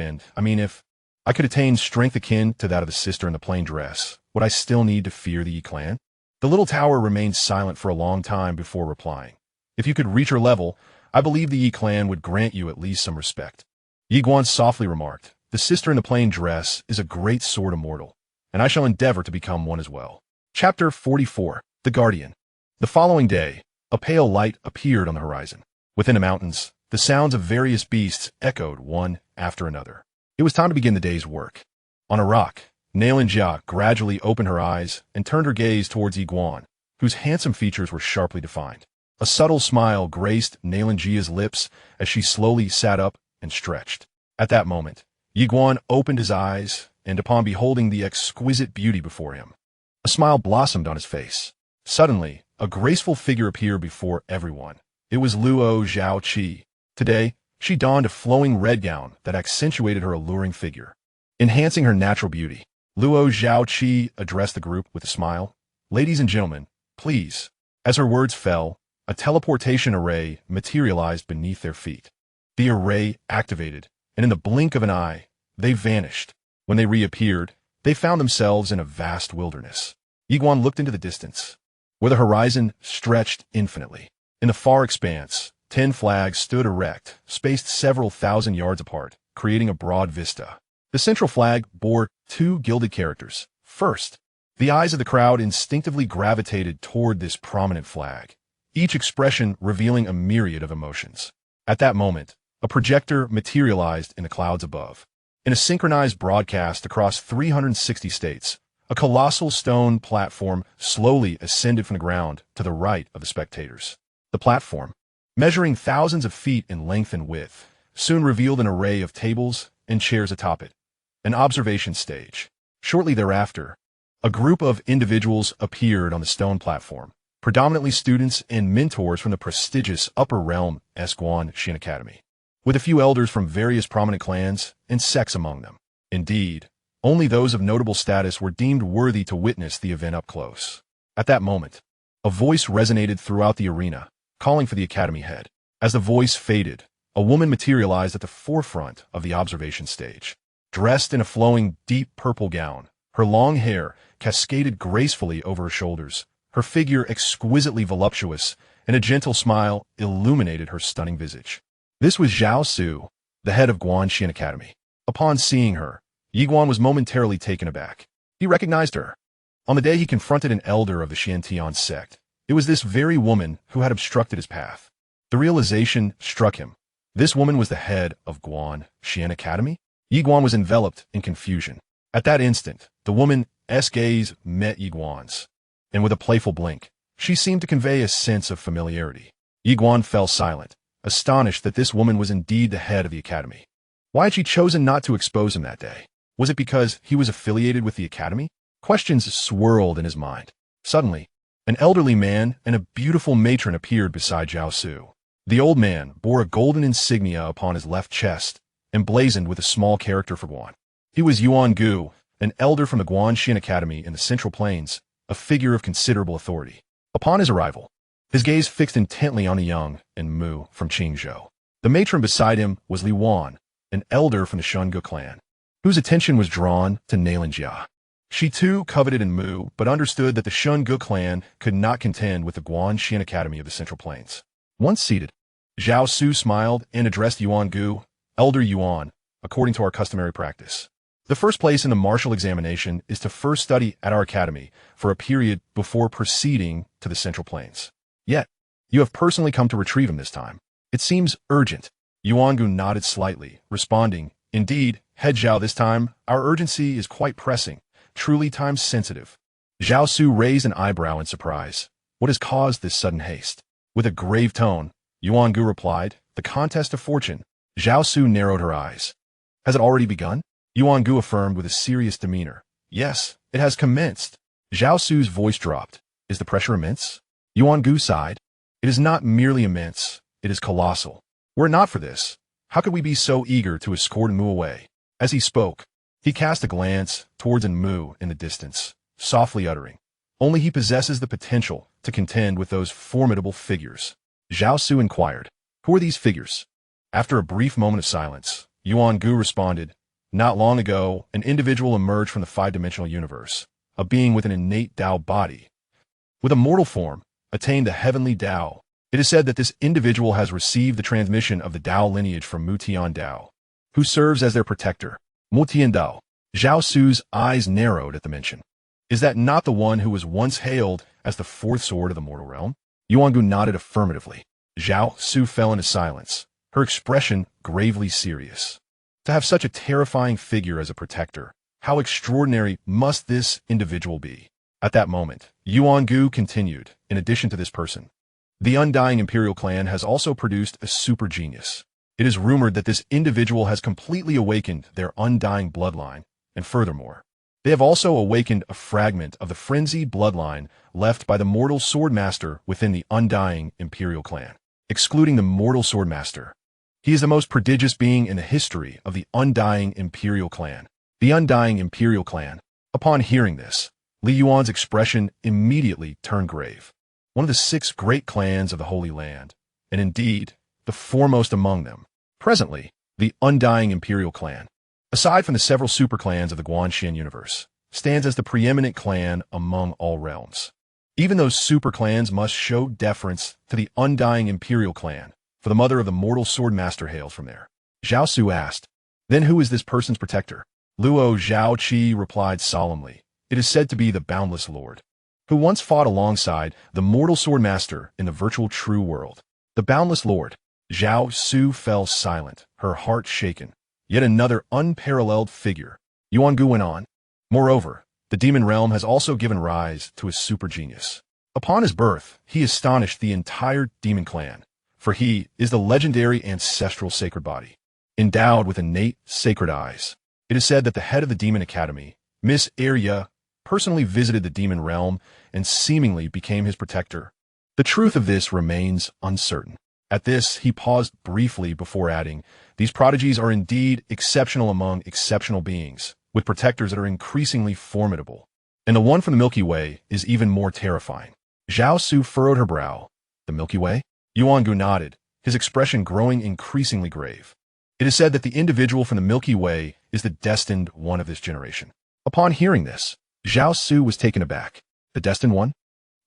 I could attain strength akin to that of the sister in the plain dress, would I still need to fear the Yi clan? The little tower remained silent for a long time before replying. "If you could reach her level, I believe the Yi clan would grant you at least some respect." Yi Guan softly remarked, "The sister in the plain dress is a great sword immortal, and I shall endeavor to become one as well." Chapter 44. The Guardian. The following day, a pale light appeared on the horizon. Within the mountains, the sounds of various beasts echoed one after another. It was time to begin the day's work. On a rock, Xianxia gradually opened her eyes and turned her gaze towards Yi Guan, whose handsome features were sharply defined. A subtle smile graced Xianxia's lips as she slowly sat up and stretched. At that moment, Yi Guan opened his eyes, and upon beholding the exquisite beauty before him, a smile blossomed on his face. Suddenly, a graceful figure appeared before everyone. It was Luo Zhaoqi. Today, she donned a flowing red gown that accentuated her alluring figure, enhancing her natural beauty. Luo Zhaoqi addressed the group with a smile. "Ladies and gentlemen, please." As her words fell, a teleportation array materialized beneath their feet. The array activated, and in the blink of an eye, they vanished. When they reappeared, they found themselves in a vast wilderness. Yi Guan looked into the distance, where the horizon stretched infinitely. In the far expanse, 10 flags stood erect, spaced several thousand yards apart, creating a broad vista. The central flag bore 2 gilded characters. First, the eyes of the crowd instinctively gravitated toward this prominent flag, each expression revealing a myriad of emotions. At that moment, a projector materialized in the clouds above. In a synchronized broadcast across 360 states, a colossal stone platform slowly ascended from the ground to the right of the spectators. The platform, measuring thousands of feet in length and width, soon revealed an array of tables and chairs atop it, an observation stage. Shortly thereafter, a group of individuals appeared on the stone platform, predominantly students and mentors from the prestigious Upper Realm Xianxia Academy, with a few elders from various prominent clans and sects among them. Indeed, only those of notable status were deemed worthy to witness the event up close. At that moment, a voice resonated throughout the arena, calling for the academy head. As the voice faded, a woman materialized at the forefront of the observation stage. Dressed in a flowing, deep purple gown, her long hair cascaded gracefully over her shoulders, her figure exquisitely voluptuous, and a gentle smile illuminated her stunning visage. This was Xiaosu, the head of Xianxia Academy. Upon seeing her, Yiguan was momentarily taken aback. He recognized her. On the day he confronted an elder of the Xiantian sect, it was this very woman who had obstructed his path. The realization struck him. This woman was the head of Xianxia Academy? Yiguan was enveloped in confusion. At that instant, the woman's gaze met Yiguan's, and with a playful blink, she seemed to convey a sense of familiarity. Yiguan fell silent, astonished that this woman was indeed the head of the academy. Why had she chosen not to expose him that day? Was it because he was affiliated with the academy? Questions swirled in his mind. Suddenly, an elderly man and a beautiful matron appeared beside Xiaosu. The old man bore a golden insignia upon his left chest, emblazoned with a small character for Guan. He was Yuan Gu, an elder from the Xianxia Academy in the Central Plains, a figure of considerable authority. Upon his arrival, his gaze fixed intently on the young and Mu from Qingzhou. The matron beside him was Li Wan, an elder from the Shungu clan, whose attention was drawn to Nalinjia. She too coveted in Mu, but understood that the Shungu clan could not contend with the Xianxia Academy of the Central Plains. Once seated, Zhao Su smiled and addressed Yuan Gu, Elder Yuan, according to our customary practice. The first place in the martial examination is to first study at our academy for a period before proceeding to the Central Plains. Yet, you have personally come to retrieve him this time. It seems urgent. Yuan Gu nodded slightly, responding, Indeed, Head Zhao, this time, our urgency is quite pressing, truly time-sensitive. Zhao Su raised an eyebrow in surprise. What has caused this sudden haste? With a grave tone, Yuan Gu replied, The contest of fortune. Zhao Su narrowed her eyes. Has it already begun? Yuan Gu affirmed with a serious demeanor. Yes, it has commenced. Zhao Su's voice dropped. Is the pressure immense? Yuan Gu sighed. It is not merely immense, it is colossal. Were it not for this, how could we be so eager to escort Mu away? As he spoke, he cast a glance towards Mu in the distance, softly uttering, Only he possesses the potential to contend with those formidable figures. Zhao Su inquired, Who are these figures? After a brief moment of silence, Yuan Gu responded, Not long ago, an individual emerged from the five-dimensional universe, a being with an innate Tao body. With a mortal form, attained the heavenly Tao. It is said that this individual has received the transmission of the Tao lineage from Mutian Tao, who serves as their protector. Mutian Tao. Zhao Su's eyes narrowed at the mention. Is that not the one who was once hailed as the fourth sword of the mortal realm? Yuan Gu nodded affirmatively. Zhao Su fell into silence, her expression gravely serious. To have such a terrifying figure as a protector, how extraordinary must this individual be? At that moment, Yuan Gu continued, in addition to this person, the Undying Imperial Clan has also produced a super genius. It is rumored that this individual has completely awakened their undying bloodline, and furthermore, they have also awakened a fragment of the frenzied bloodline left by the mortal swordmaster within the Undying Imperial Clan. Excluding the mortal swordmaster, he is the most prodigious being in the history of the Undying Imperial Clan. The Undying Imperial Clan. Upon hearing this, Li Yuan's expression immediately turned grave. One of the 6 great clans of the Holy Land, and indeed, the foremost among them. Presently, the Undying Imperial Clan, aside from the several superclans of the Xianxia universe, stands as the preeminent clan among all realms. Even those superclans must show deference to the Undying Imperial Clan, for the mother of the mortal swordmaster hails from there. Zhao Su asked, Then who is this person's protector? Luo Zhaoqi replied solemnly, It is said to be the Boundless Lord, who once fought alongside the mortal swordmaster in the virtual true world. The Boundless Lord. Zhao Su fell silent, her heart shaken. Yet another unparalleled figure. Yuan Gu went on. Moreover, the demon realm has also given rise to a super genius. Upon his birth, he astonished the entire demon clan, for he is the legendary ancestral sacred body. endowed with innate sacred eyes. It is said that the head of the Demon Academy, Miss Xianxia, personally visited the demon realm and seemingly became his protector. The truth of this remains uncertain. At this, he paused briefly before adding, "These prodigies are indeed exceptional among exceptional beings, with protectors that are increasingly formidable. And the one from the Milky Way is even more terrifying." Zhao Su furrowed her brow. "The Milky Way?" Yuan Gu nodded, his expression growing increasingly grave. "It is said that the individual from the Milky Way is the destined one of this generation." Upon hearing this, Zhao Su was taken aback. The destined one?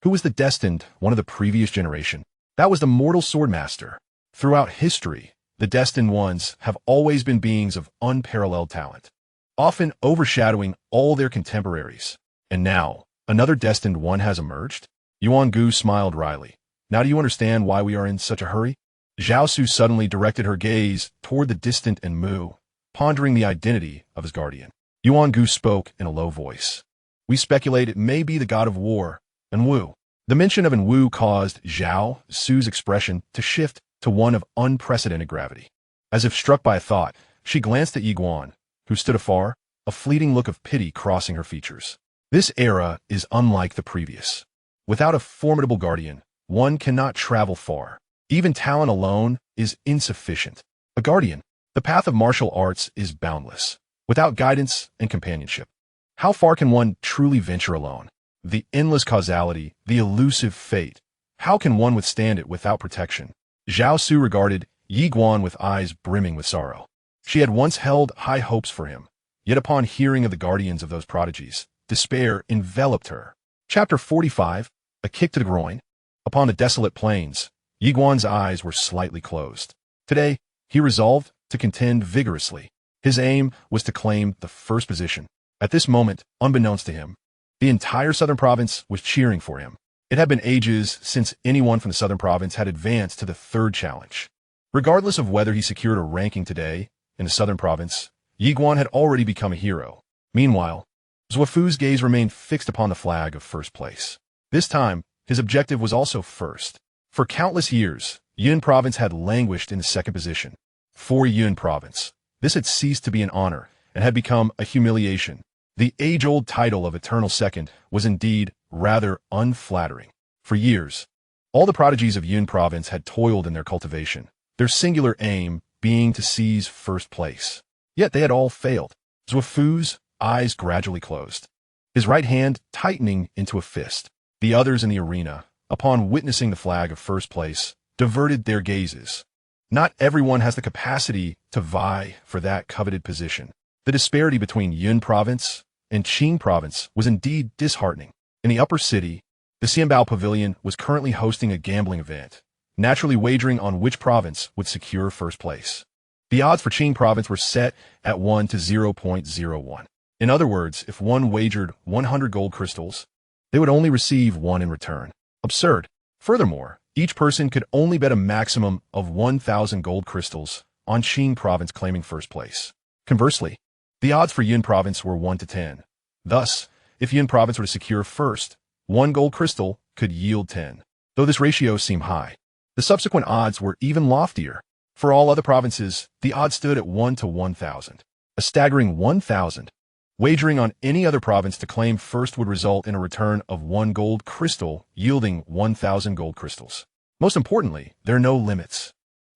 Who was the destined one of the previous generation? That was the mortal swordmaster. Throughout history, the destined ones have always been beings of unparalleled talent, often overshadowing all their contemporaries. And now, another destined one has emerged? Yuan Gu smiled wryly. "Now do you understand why we are in such a hurry?" Zhao Su suddenly directed her gaze toward the distant Enmu, pondering the identity of his guardian. Yuan Gu spoke in a low voice. "We speculate it may be the god of war, Enwu." The mention of Enwu caused Zhao Su's expression to shift to one of unprecedented gravity. As if struck by a thought, she glanced at Yi Guan, who stood afar, a fleeting look of pity crossing her features. This era is unlike the previous. Without a formidable guardian, one cannot travel far. Even talent alone is insufficient. A guardian, the path of martial arts is boundless. Without guidance and companionship, how far can one truly venture alone? The endless causality, the elusive fate. How can one withstand it without protection? Zhao Su regarded Yi Guan with eyes brimming with sorrow. She had once held high hopes for him, yet upon hearing of the guardians of those prodigies, despair enveloped her. Chapter 45, A Kick to the Groin. Upon the desolate plains, Yi Guan's eyes were slightly closed. Today, he resolved to contend vigorously. His aim was to claim the first position. At this moment, unbeknownst to him, the entire southern province was cheering for him. It had been ages since anyone from the southern province had advanced to the third challenge. Regardless of whether he secured a ranking today in the southern province, Yi Guan had already become a hero. Meanwhile, Zhuofu's gaze remained fixed upon the flag of first place. This time, his objective was also first. For countless years, Yun province had languished in the second position. For Yun province, this had ceased to be an honor and had become a humiliation. The age-old title of eternal second was indeed rather unflattering. For years, all the prodigies of Yun province had toiled in their cultivation, their singular aim being to seize first place. Yet they had all failed. Zhuofu's eyes gradually closed, his right hand tightening into a fist. The others in the arena, upon witnessing the flag of first place, diverted their gazes. Not everyone has the capacity to vie for that coveted position. The disparity between Yun province and Qing province was indeed disheartening. In the upper city, the Xianbao Pavilion was currently hosting a gambling event, naturally wagering on which province would secure first place. The odds for Qing province were set at 1 to 0.01. In other words, if one wagered 100 gold crystals, they would only receive 1 in return. Absurd. Furthermore, each person could only bet a maximum of 1,000 gold crystals on Qing province claiming first place. Conversely, the odds for Yun province were 1 to 10. Thus, if Yun province were to secure first, 1 gold crystal could yield 10. Though this ratio seemed high, the subsequent odds were even loftier. For all other provinces, the odds stood at 1 to 1,000. A staggering 1,000. Wagering on any other province to claim first would result in a return of 1 gold crystal, yielding 1,000 gold crystals. Most importantly, there are no limits.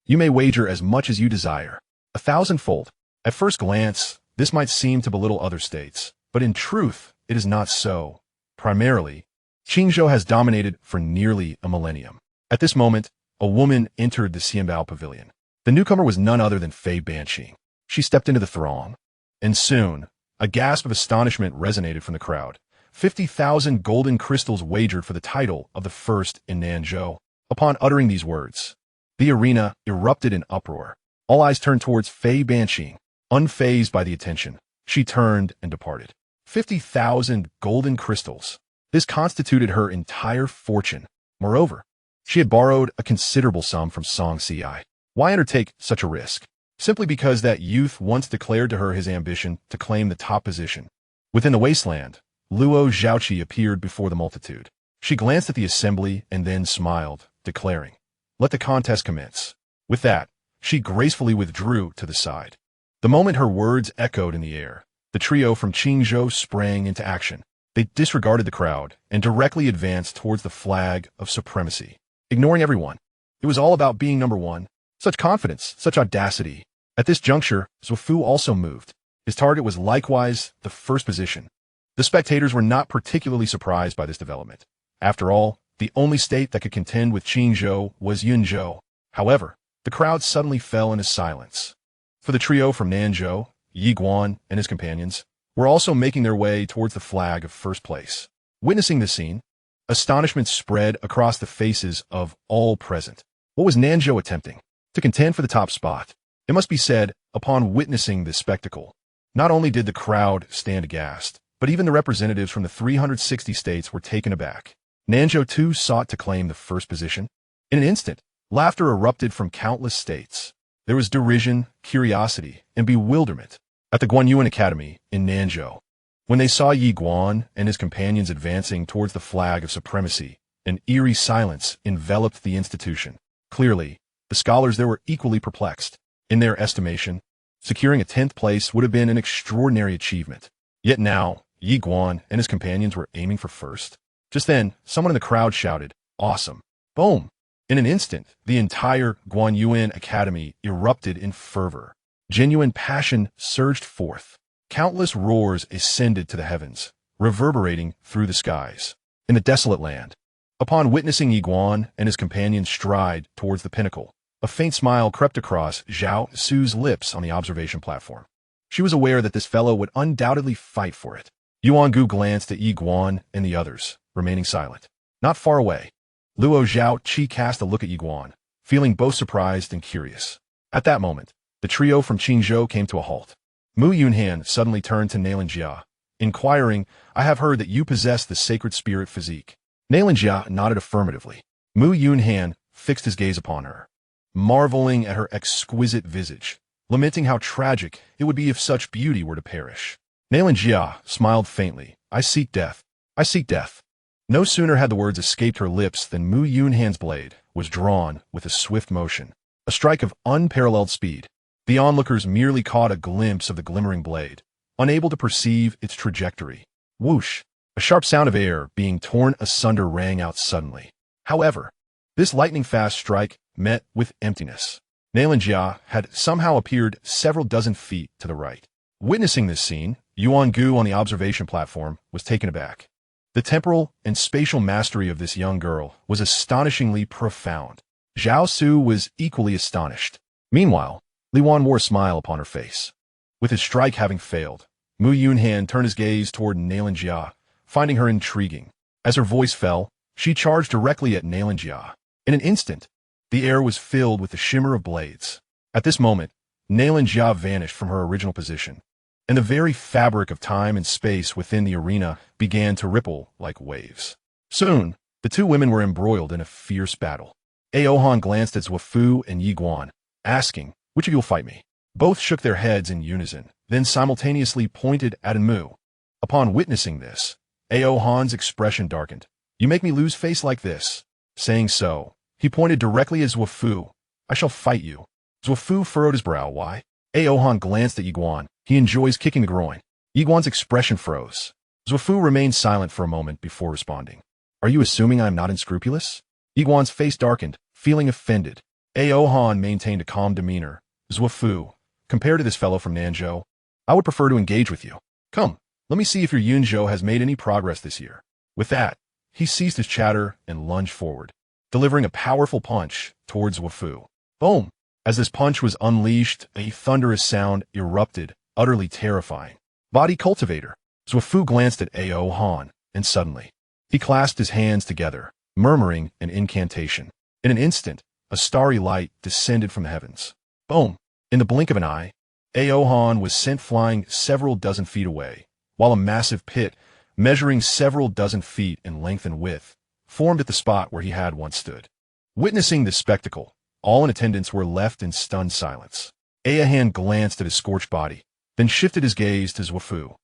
You may wager as much as you desire, 1,000-fold. At first glance, this might seem to belittle other states, but in truth, it is not so. Primarily, Qingzhou has dominated for nearly a millennium. At this moment, a woman entered the Xianbao Pavilion. The newcomer was none other than Fei Banqing. She stepped into the throng, and soon, a gasp of astonishment resonated from the crowd. 50,000 golden crystals wagered for the title of the first in Nanzhou. Upon uttering these words, the arena erupted in uproar. All eyes turned towards Fei Banqing. Unfazed by the attention, she turned and departed. 50,000 golden crystals. This constituted her entire fortune. Moreover, she had borrowed a considerable sum from Xianxia. Why undertake such a risk? Simply because that youth once declared to her his ambition to claim the top position. Within the wasteland, Luo Zhaoqi appeared before the multitude. She glanced at the assembly and then smiled, declaring, "Let the contest commence." With that, she gracefully withdrew to the side. The moment her words echoed in the air, the trio from Qingzhou sprang into action. They disregarded the crowd and directly advanced towards the flag of supremacy, ignoring everyone. It was all about being number one. Such confidence, such audacity. At this juncture, Zuofu also moved. His target was likewise the first position. The spectators were not particularly surprised by this development. After all, the only state that could contend with Qingzhou was Yunzhou. However, the crowd suddenly fell into silence. For the trio from Nanzhou, Yi Guan and his companions were also making their way towards the flag of first place. Witnessing this scene, astonishment spread across the faces of all present. What was Nanzhou attempting? To contend for the top spot. It must be said, upon witnessing this spectacle, not only did the crowd stand aghast, but even the representatives from the 360 states were taken aback. Nanzhou too sought to claim the first position. In an instant, laughter erupted from countless states. There was derision, curiosity, and bewilderment at the Guanyuan Academy in Nanzhou. When they saw Yi Guan and his companions advancing towards the flag of supremacy, an eerie silence enveloped the institution. Clearly, the scholars there were equally perplexed. In their estimation, securing a 10th place would have been an extraordinary achievement. Yet now, Yi Guan and his companions were aiming for first. Just then, someone in the crowd shouted, "Awesome!" Boom! In an instant, the entire Guanyuan Academy erupted in fervor. Genuine passion surged forth. Countless roars ascended to the heavens, reverberating through the skies. In the desolate land, upon witnessing Yi Guan and his companions stride towards the pinnacle, a faint smile crept across Zhao Su's lips on the observation platform. She was aware that this fellow would undoubtedly fight for it. Yuan Gu glanced at Yi Guan and the others, remaining silent. Not far away, Luo Zhao Qi cast a look at Yi Guan, feeling both surprised and curious. At that moment, the trio from Qingzhou came to a halt. Mu Yunhan suddenly turned to Xianxia, inquiring, "I have heard that you possess the sacred spirit physique." Xianxia nodded affirmatively. Mu Yunhan fixed his gaze upon her, marveling at her exquisite visage, lamenting how tragic it would be if such beauty were to perish. Xianxia smiled faintly. "I seek death. I seek death." No sooner had the words escaped her lips than Mu Yunhan's blade was drawn with a swift motion, a strike of unparalleled speed. The onlookers merely caught a glimpse of the glimmering blade, unable to perceive its trajectory. Whoosh! A sharp sound of air being torn asunder rang out suddenly. However, this lightning-fast strike met with emptiness. Xianxia had somehow appeared several dozen feet to the right. Witnessing this scene, Yuan Gu on the observation platform was taken aback. The temporal and spatial mastery of this young girl was astonishingly profound. Zhao Su was equally astonished. Meanwhile, Li Wan wore a smile upon her face. With his strike having failed, Mu Yunhan turned his gaze toward Xianxia, finding her intriguing. As her voice fell, she charged directly at Xianxia. In an instant, the air was filled with the shimmer of blades. At this moment, Xianxia vanished from her original position, and the very fabric of time and space within the arena began to ripple like waves. Soon, the two women were embroiled in a fierce battle. Aohan glanced at Zuofu and Yi Guan, asking, "Which of you will fight me?" Both shook their heads in unison, then simultaneously pointed at Enmu. Upon witnessing this, Aohan's expression darkened. "You make me lose face like this." Saying so, he pointed directly at Zuofu. "I shall fight you." Zuofu furrowed his brow. "Why?" Aohan glanced at Yi Guan. "He enjoys kicking the groin." Yi Guan's expression froze. Zuofu remained silent for a moment before responding. "Are you assuming I am not unscrupulous?" Yi Guan's face darkened, feeling offended. Aohan maintained a calm demeanor. "Zuofu, compared to this fellow from Nanzhou, I would prefer to engage with you. Come, let me see if your Yunzhou has made any progress this year." With that, he ceased his chatter and lunged forward, delivering a powerful punch towards Zuofu. Boom! As this punch was unleashed, a thunderous sound erupted, utterly terrifying. "Body cultivator." Zuofu glanced at Aohan, and suddenly, he clasped his hands together, murmuring an incantation. In an instant, a starry light descended from the heavens. Boom! In the blink of an eye, Aohan was sent flying several dozen feet away, while a massive pit, measuring several dozen feet in length and width, formed at the spot where he had once stood. Witnessing this spectacle, all in attendance were left in stunned silence. Aohan glanced at his scorched body, then shifted his gaze to Zuofu,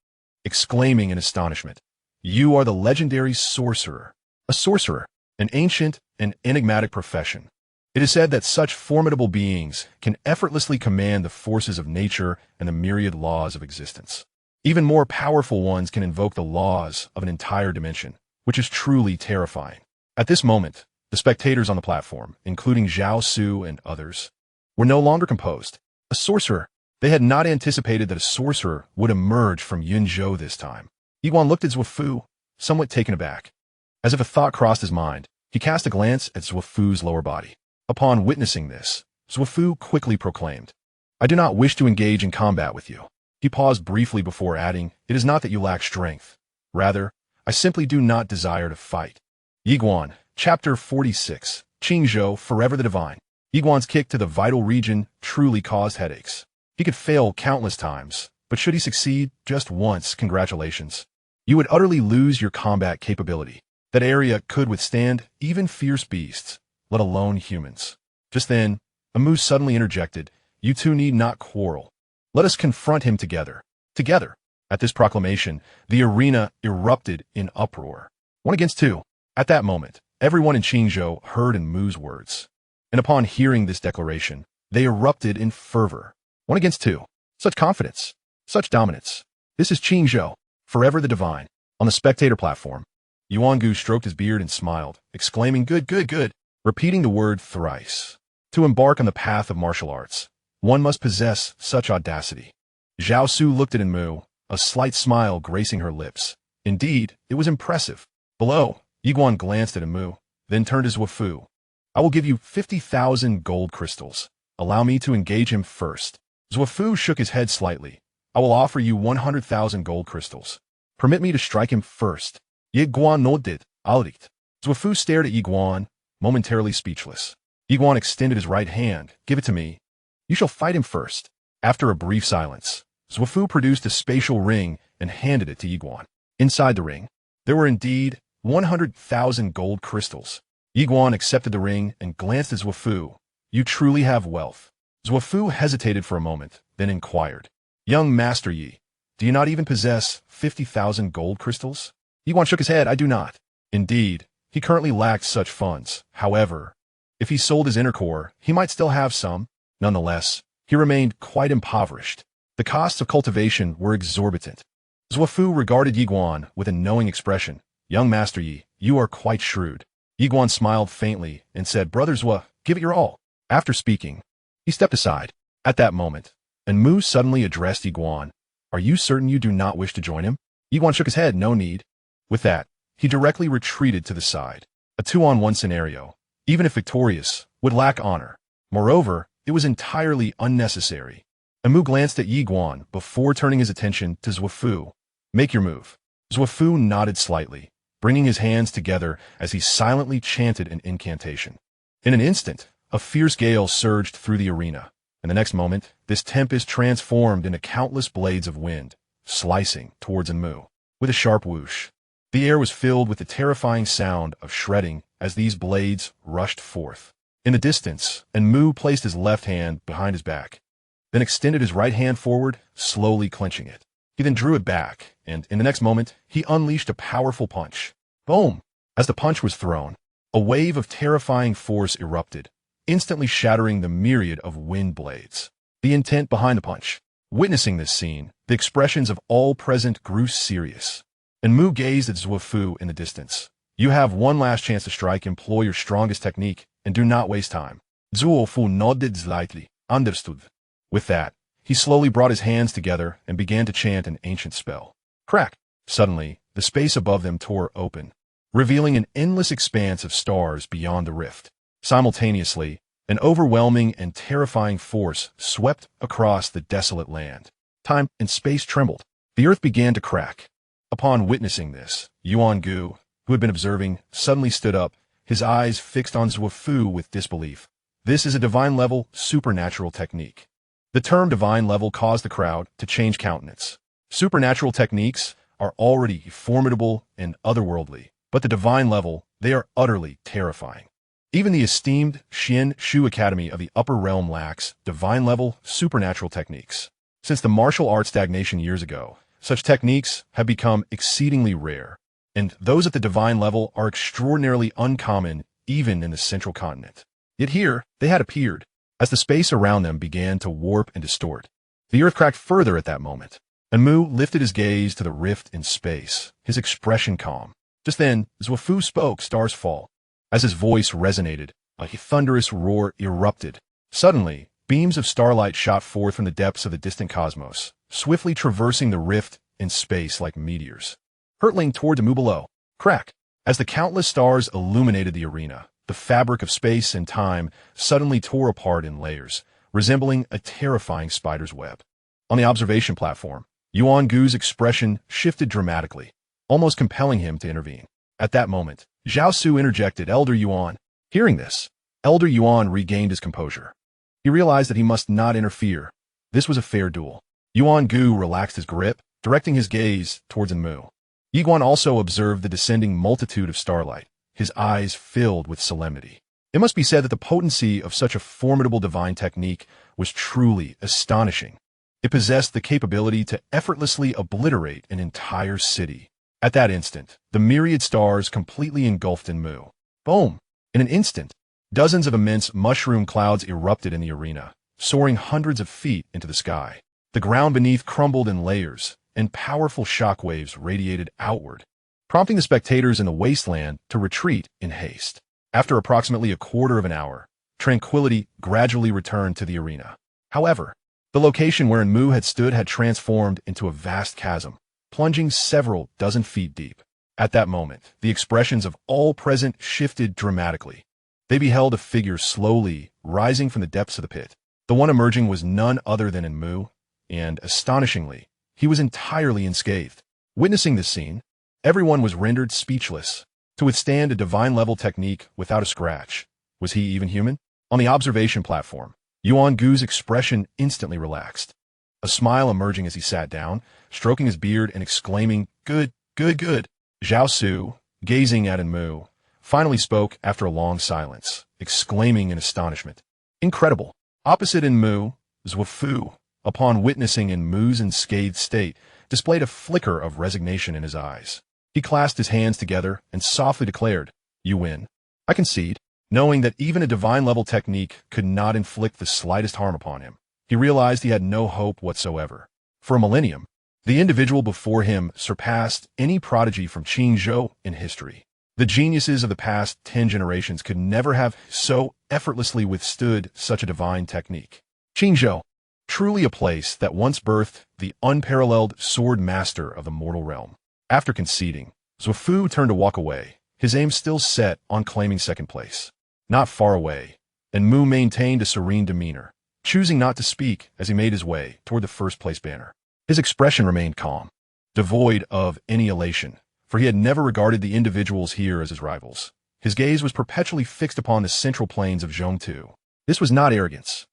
exclaiming in astonishment, "You are the legendary sorcerer." A sorcerer, an ancient and enigmatic profession. It is said that such formidable beings can effortlessly command the forces of nature and the myriad laws of existence. Even more powerful ones can invoke the laws of an entire dimension, which is truly terrifying. At this moment, the spectators on the platform, including Zhao Su and others, were no longer composed. A sorcerer. They had not anticipated that a sorcerer would emerge from Yunzhou this time. Yiguan looked at Zhuofu, somewhat taken aback. As if a thought crossed his mind, he cast a glance at Zhuofu's lower body. Upon witnessing this, Zhuofu quickly proclaimed, "I do not wish to engage in combat with you." He paused briefly before adding, "It is not that you lack strength. Rather, I simply do not desire to fight." Yiguan, Chapter 46, Qingzhou, Forever the Divine. Yiguan's kick to the vital region truly caused headaches. He could fail countless times, but should he succeed just once, congratulations. You would utterly lose your combat capability. That area could withstand even fierce beasts, let alone humans. Just then, a moose suddenly interjected, "You two need not quarrel. Let us confront him together." Together. At this proclamation, the arena erupted in uproar. 1 against 2. At that moment, everyone in Qingzhou heard in Mu's words. And upon hearing this declaration, they erupted in fervor. 1 against 2. Such confidence. Such dominance. This is Qingzhou, Forever the Divine. On the spectator platform, Yuangu stroked his beard and smiled, exclaiming, "Good, good, good," repeating the word thrice. To embark on the path of martial arts, one must possess such audacity. Zhao Su looked at Mu, a slight smile gracing her lips. Indeed, it was impressive. Below, Yiguan glanced at Mu, then turned to Zhuofu. "I will give you 50,000 gold crystals. Allow me to engage him first." Zhuofu shook his head slightly. "I will offer you 100,000 gold crystals. Permit me to strike him first." Yiguan nodded. "Alright." Zhuofu stared at Yiguan, momentarily speechless. Yiguan extended his right hand. "Give it to me. You shall fight him first." After a brief silence, Zhuofu produced a spatial ring and handed it to Yiguan. Inside the ring, there were indeed 100,000 gold crystals. Yiguan accepted the ring and glanced at Zhuofu. "You truly have wealth." Zhuofu hesitated for a moment, then inquired, "Young Master Yi, do you not even possess 50,000 gold crystals?" Yiguan shook his head. "I do not." Indeed, he currently lacked such funds. However, if he sold his inner core, he might still have some. Nonetheless, he remained quite impoverished. The costs of cultivation were exorbitant. Zhuofu regarded Yiguan with a knowing expression. "Young Master Yi, you are quite shrewd." Yiguan smiled faintly and said, "Brother Zhua, give it your all." After speaking, he stepped aside. At that moment, Mu suddenly addressed Yiguan. "Are you certain you do not wish to join him?" Yiguan shook his head. "No need." With that, he directly retreated to the side. A 2-on-1 scenario, even if victorious, would lack honor. Moreover, it was entirely unnecessary. Mu glanced at Yiguan before turning his attention to Zhuofu. "Make your move." Zhuofu nodded slightly, bringing his hands together as he silently chanted an incantation. In an instant, a fierce gale surged through the arena, and the next moment, this tempest transformed into countless blades of wind, slicing towards Mu. With a sharp whoosh, the air was filled with the terrifying sound of shredding as these blades rushed forth. In the distance, Mu placed his left hand behind his back, then extended his right hand forward, slowly clenching it. He then drew it back, and in the next moment, he unleashed a powerful punch. Boom! As the punch was thrown, a wave of terrifying force erupted, instantly shattering the myriad of wind blades. The intent behind the punch. Witnessing this scene, the expressions of all present grew serious. And Mu gazed at Zhuofu in the distance. "You have one last chance to strike. Employ your strongest technique, and do not waste time." Zhuofu nodded slightly. "Understood." With that, he slowly brought his hands together and began to chant an ancient spell. Crack! Suddenly, the space above them tore open, revealing an endless expanse of stars beyond the rift. Simultaneously, an overwhelming and terrifying force swept across the desolate land. Time and space trembled. The earth began to crack. Upon witnessing this, Yuangu, who had been observing, suddenly stood up, his eyes fixed on Zhuofu with disbelief. This is a divine-level, supernatural technique. The term divine level caused the crowd to change countenance. Supernatural techniques are already formidable and otherworldly, but the divine level, they are utterly terrifying. Even the esteemed Xianxia Academy of the Upper Realm lacks divine-level, supernatural techniques. Since the martial arts stagnation years ago, such techniques have become exceedingly rare, and those at the divine level are extraordinarily uncommon even in the central continent. Yet here, they had appeared, as the space around them began to warp and distort. The earth cracked further at that moment, and Mu lifted his gaze to the rift in space, his expression calm. Just then, Zhuofu spoke Stars Fall. As his voice resonated, a thunderous roar erupted. Suddenly, beams of starlight shot forth from the depths of the distant cosmos, swiftly traversing the rift in space like meteors, hurtling toward the Mu below. Crack! As the countless stars illuminated the arena, the fabric of space and time suddenly tore apart in layers, resembling a terrifying spider's web. On the observation platform, Yuan Gu's expression shifted dramatically, almost compelling him to intervene. At that moment, Zhao Su interjected, "Elder Yuan." Hearing this, Elder Yuan regained his composure. He realized that he must not interfere. This was a fair duel. Yuan Gu relaxed his grip, directing his gaze towards Mu. Yiguan also observed the descending multitude of starlight, his eyes filled with solemnity. It must be said that the potency of such a formidable divine technique was truly astonishing. It possessed the capability to effortlessly obliterate an entire city. At that instant, the myriad stars completely engulfed in Mu. Boom! In an instant, dozens of immense mushroom clouds erupted in the arena, soaring hundreds of feet into the sky. The ground beneath crumbled in layers, and powerful shockwaves radiated outward, prompting the spectators in the wasteland to retreat in haste. After approximately a quarter of an hour, tranquility gradually returned to the arena. However, the location wherein Mu had stood had transformed into a vast chasm, plunging several dozen feet deep. At that moment, the expressions of all present shifted dramatically. They beheld a figure slowly rising from the depths of the pit. The one emerging was none other than Mu, and, astonishingly, he was entirely unscathed. Witnessing this scene, everyone was rendered speechless. To withstand a divine-level technique without a scratch, was he even human? On the observation platform, Yuan Gu's expression instantly relaxed, a smile emerging as he sat down, stroking his beard and exclaiming, "Good, good, good." Zhao Su, gazing at Mu, finally spoke after a long silence, exclaiming in astonishment, "Incredible." Opposite Mu, Zhuofu, upon witnessing Mu's unscathed state, displayed a flicker of resignation in his eyes. He clasped his hands together and softly declared, "You win." I concede, knowing that even a divine-level technique could not inflict the slightest harm upon him. He realized he had no hope whatsoever. For a millennium, the individual before him surpassed any prodigy from Xianxia in history. The geniuses of the past 10 generations could never have so effortlessly withstood such a divine technique. Xianxia, truly a place that once birthed the unparalleled sword master of the mortal realm. After conceding, Zhuofu turned to walk away, his aim still set on claiming second place. Not far away, and Mu maintained a serene demeanor, choosing not to speak as he made his way toward the first-place banner. His expression remained calm, devoid of any elation, for he had never regarded the individuals here as his rivals. His gaze was perpetually fixed upon the central plains of Zhongtu. This was not arrogance,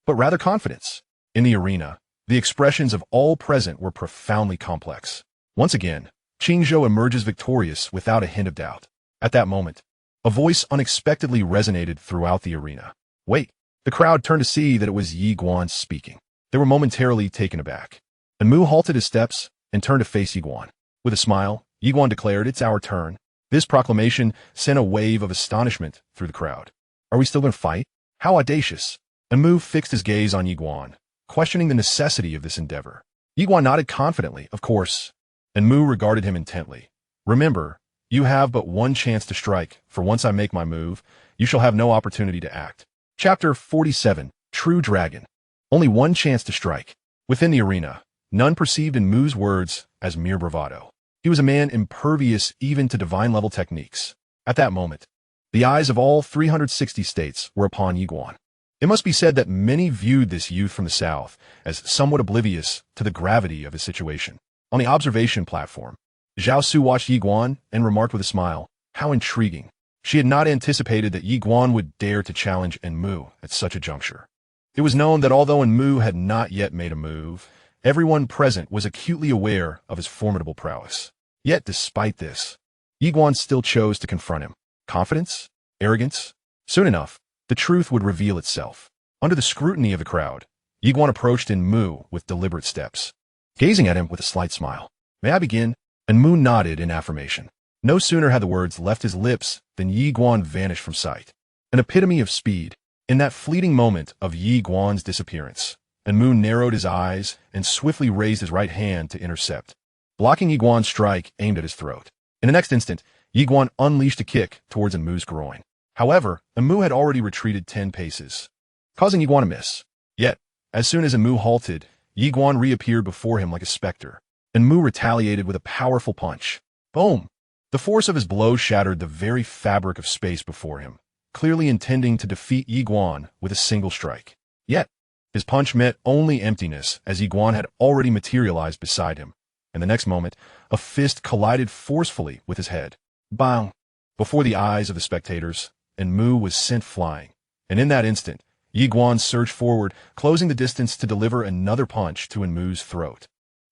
but rather confidence. In the arena, the expressions of all present were profoundly complex. Once again, Xianxia emerges victorious without a hint of doubt. At that moment, a voice unexpectedly resonated throughout the arena. Wait! The crowd turned to see that it was Yiguan speaking. They were momentarily taken aback. And Mu halted his steps and turned to face Yiguan. With a smile, Yiguan declared, "It's our turn." This proclamation sent a wave of astonishment through the crowd. Are we still going to fight? How audacious! And Mu fixed his gaze on Yiguan, questioning the necessity of this endeavor. Yiguan nodded confidently, "Of course." And Mu regarded him intently. "Remember, you have but one chance to strike, for once I make my move, you shall have no opportunity to act." Chapter 47, True Dragon. Only one chance to strike. Within the arena, none perceived in Mu's words as mere bravado. He was a man impervious even to divine-level techniques. At that moment, the eyes of all 360 states were upon Yiguan. It must be said that many viewed this youth from the south as somewhat oblivious to the gravity of his situation. On the observation platform, Zhao Su watched Yiguan and remarked with a smile, "How intriguing." She had not anticipated that Yiguan would dare to challenge Mu at such a juncture. It was known that although Mu had not yet made a move, everyone present was acutely aware of his formidable prowess. Yet despite this, Yiguan still chose to confront him. Confidence? Arrogance? Soon enough, the truth would reveal itself. Under the scrutiny of the crowd, Yiguan approached Mu with deliberate steps, gazing at him with a slight smile. "May I begin?" And Mu nodded in affirmation. No sooner had the words left his lips than Yiguan vanished from sight. an epitome of speed. In that fleeting moment of Yi Guan's disappearance, Enmu narrowed his eyes and swiftly raised his right hand to intercept, blocking Yi Guan's strike aimed at his throat. In the next instant, Yi Guan unleashed a kick towards Enmu's groin. However, Enmu had already retreated 10 paces, causing Yi Guan to miss. Yet, as soon as Enmu halted, Yi Guan reappeared before him like a specter. Enmu retaliated with a powerful punch. Boom! The force of his blow shattered the very fabric of space before him, clearly intending to defeat Yi Guan with a single strike. Yet, his punch met only emptiness as Yi Guan had already materialized beside him. In the next moment, a fist collided forcefully with his head. Bang! Before the eyes of the spectators, Enmu was sent flying. And in that instant, Yi Guan surged forward, closing the distance to deliver another punch to Enmu's throat.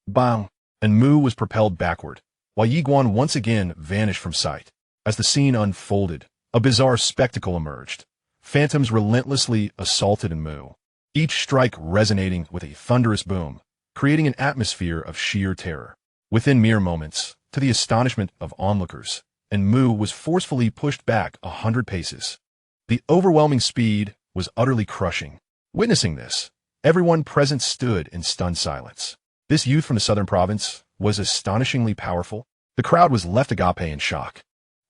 Bang! Enmu was propelled backward, while Yi Guan once again vanished from sight. As the scene unfolded, a bizarre spectacle emerged. Phantoms relentlessly assaulted Enmu, each strike resonating with a thunderous boom, creating an atmosphere of sheer terror. Within mere moments, to the astonishment of onlookers, Enmu was forcefully pushed back 100 paces. The overwhelming speed was utterly crushing. Witnessing this, everyone present stood in stunned silence. This youth from the southern province was astonishingly powerful. The crowd was left agape in shock.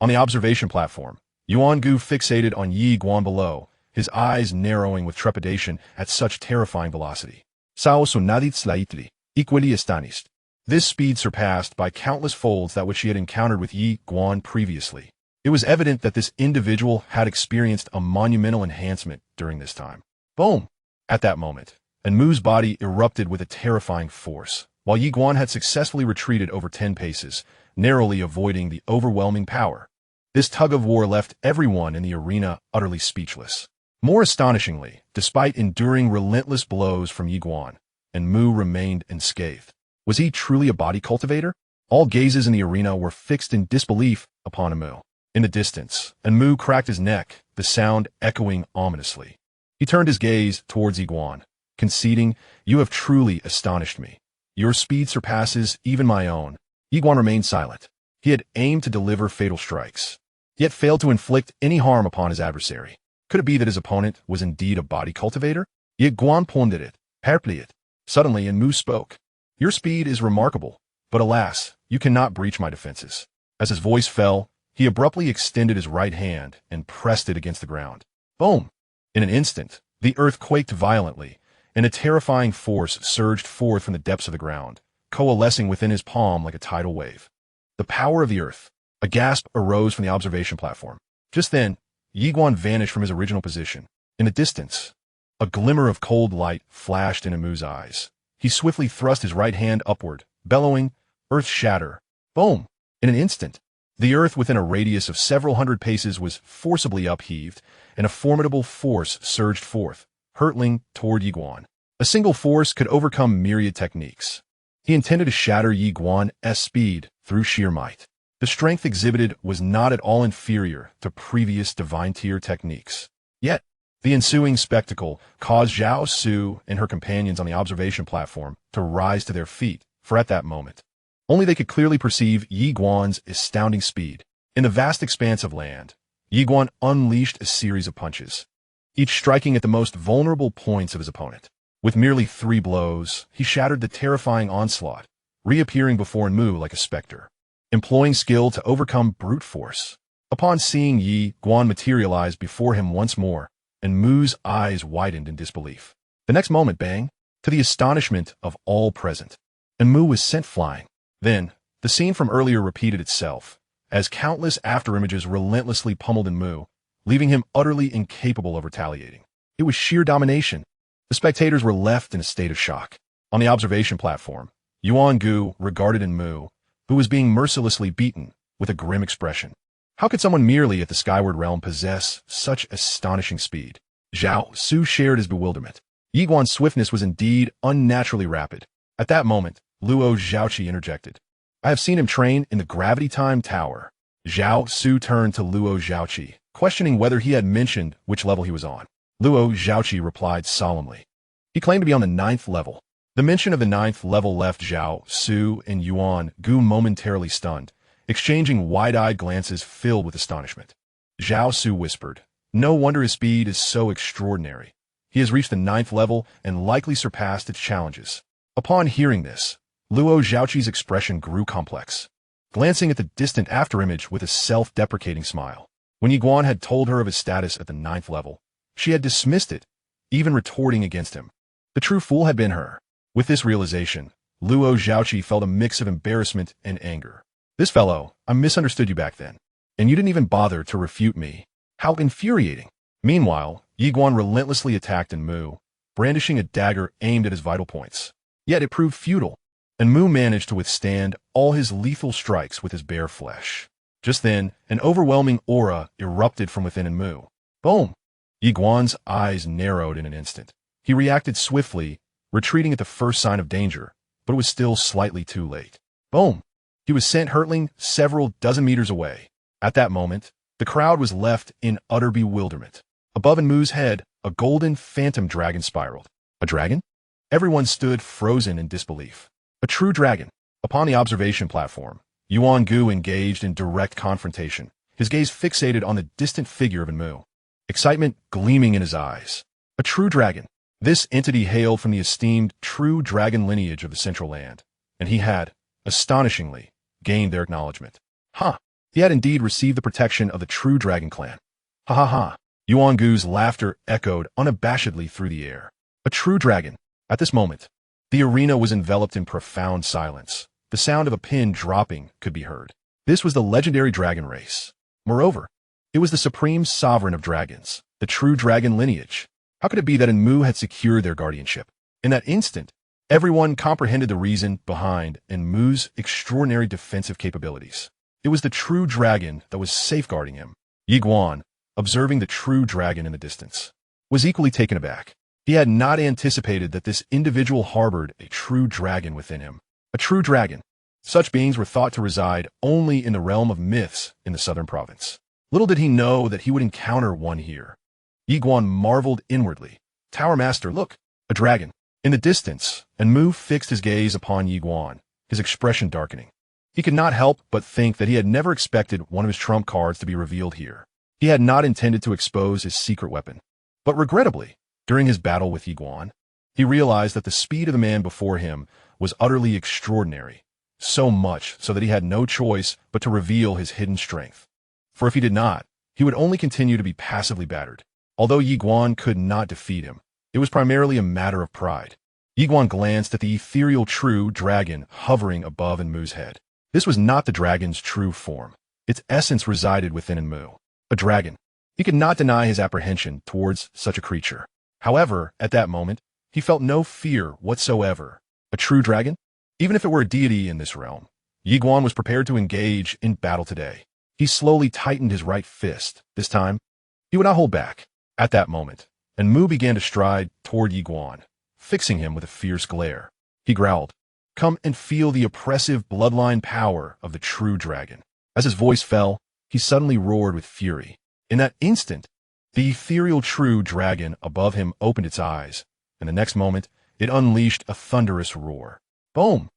On the observation platform, Yuan-gu fixated on Yi Guan below, his eyes narrowing with trepidation at such terrifying velocity. Sao sonadit slaitli, equally astonished. This speed surpassed by countless folds that which she had encountered with Yi Guan previously. It was evident that this individual had experienced a monumental enhancement during this time. Boom! At that moment, Enmu's body erupted with a terrifying force, while Yi Guan had successfully retreated over 10 paces, narrowly avoiding the overwhelming power. This tug-of-war left everyone in the arena utterly speechless. More astonishingly, despite enduring relentless blows from Yi Guan, Enmu remained unscathed. Was he truly a body cultivator? All gazes in the arena were fixed in disbelief upon Enmu. In the distance, Enmu cracked his neck, the sound echoing ominously. He turned his gaze towards Yi Guan, conceding, "You have truly astonished me. Your speed surpasses even my own." Yi Guan remained silent. He had aimed to deliver fatal strikes, yet failed to inflict any harm upon his adversary. Could it be that his opponent was indeed a body cultivator? Yi Guan pondered, perplexed. Suddenly, Enmu spoke. "Your speed is remarkable, but alas, you cannot breach my defenses." As his voice fell, he abruptly extended his right hand and pressed it against the ground. Boom! In an instant, the earth quaked violently, and a terrifying force surged forth from the depths of the ground, coalescing within his palm like a tidal wave. The power of the earth. A gasp arose from the observation platform. Just then, Yi Guan vanished from his original position. In the distance, a glimmer of cold light flashed in Enmu's eyes. He swiftly thrust his right hand upward, bellowing, "Earth shatter!" Boom! In an instant, the earth within a radius of several hundred paces was forcibly upheaved, and a formidable force surged forth, hurtling toward Yi Guan. A single force could overcome myriad techniques. He intended to shatter Yi Guan's speed through sheer might. The strength exhibited was not at all inferior to previous divine-tier techniques. Yet, the ensuing spectacle caused Zhao Su and her companions on the observation platform to rise to their feet, for at that moment, only they could clearly perceive Yi Guan's astounding speed. In the vast expanse of land, Yi Guan unleashed a series of punches, each striking at the most vulnerable points of his opponent. With merely 3 blows, he shattered the terrifying onslaught, reappearing before Enmu like a specter, employing skill to overcome brute force. Upon seeing Yi Guan materialize before him once more, Enmu's eyes widened in disbelief. The next moment, bang! To the astonishment of all present, Enmu was sent flying. Then, the scene from earlier repeated itself, as countless afterimages relentlessly pummeled Enmu, leaving him utterly incapable of retaliating. It was sheer domination. The spectators were left in a state of shock. On the observation platform, Yuan-gu regarded Enmu, who was being mercilessly beaten, with a grim expression. How could someone merely at the skyward realm possess such astonishing speed? Zhao Su shared his bewilderment. Yi Guan's swiftness was indeed unnaturally rapid. At that moment, Luo Zhaoqi interjected. "I have seen him train in the Gravity Time Tower." Zhao Su turned to Luo Zhaoqi, questioning whether he had mentioned which level he was on. Luo Zhaoqi replied solemnly. He claimed to be on the 9th level. The mention of the 9th level left Zhao Su and Yuan-gu momentarily stunned, exchanging wide-eyed glances filled with astonishment. Zhao Su whispered, No wonder his speed is so extraordinary. He has reached the 9th level and likely surpassed its challenges. Upon hearing this, Luo Zhaoqi's expression grew complex, glancing at the distant afterimage with a self-deprecating smile. When Yiguan had told her of his status at the 9th level, she had dismissed it, even retorting against him. The true fool had been her. With this realization, Luo Zhaoqi felt a mix of embarrassment and anger. This fellow, I misunderstood you back then, and you didn't even bother to refute me. How infuriating. Meanwhile, Yiguan relentlessly attacked Mu, brandishing a dagger aimed at his vital points. Yet it proved futile, and Mu managed to withstand all his lethal strikes with his bare flesh. Just then, an overwhelming aura erupted from within Mu. Boom! Yiguan's eyes narrowed in an instant. He reacted swiftly, retreating at the first sign of danger, but it was still slightly too late. Boom! He was sent hurtling several dozen meters away. At that moment, the crowd was left in utter bewilderment. Above Mu's head, a golden phantom dragon spiraled. A dragon? Everyone stood frozen in disbelief. A true dragon. Upon the observation platform, Yuan Gu engaged in direct confrontation, his gaze fixated on the distant figure of Mu. Excitement gleaming in his eyes. A true dragon. This entity hailed from the esteemed true dragon lineage of the Central Land, and he had, astonishingly, gained their acknowledgement. Ha! He had indeed received the protection of the true dragon clan. Ha ha ha! Yuan Gu's laughter echoed unabashedly through the air. A true dragon. At this moment, the arena was enveloped in profound silence. The sound of a pin dropping could be heard. This was the legendary dragon race. Moreover, it was the supreme sovereign of dragons, the true dragon lineage. How could it be that Mu had secured their guardianship? In that instant, everyone comprehended the reason behind Mu's extraordinary defensive capabilities. It was the true dragon that was safeguarding him. Yiguan, observing the true dragon in the distance, was equally taken aback. He had not anticipated that this individual harbored a true dragon within him. A true dragon. Such beings were thought to reside only in the realm of myths in the southern province. Little did he know that he would encounter one here. Yiguan marveled inwardly. Tower Master, look, a dragon. In the distance, Mu fixed his gaze upon Yiguan, his expression darkening. He could not help but think that he had never expected one of his trump cards to be revealed here. He had not intended to expose his secret weapon. But regrettably, during his battle with Yiguan, he realized that the speed of the man before him was utterly extraordinary, so much so that he had no choice but to reveal his hidden strength. For if he did not, he would only continue to be passively battered. Although Yiguan could not defeat him, it was primarily a matter of pride. Yiguan glanced at the ethereal true dragon hovering above Mu's head. This was not the dragon's true form. Its essence resided within Mu. A dragon. He could not deny his apprehension towards such a creature. However, at that moment, he felt no fear whatsoever. A true dragon? Even if it were a deity in this realm, Yiguan was prepared to engage in battle today. He slowly tightened his right fist. This time, he would not hold back. At that moment, Mu began to stride toward Yiguan, fixing him with a fierce glare. He growled, "Come and feel the oppressive bloodline power of the true dragon." As his voice fell, he suddenly roared with fury. In that instant, the ethereal true dragon above him opened its eyes, and the next moment, it unleashed a thunderous roar. Boom!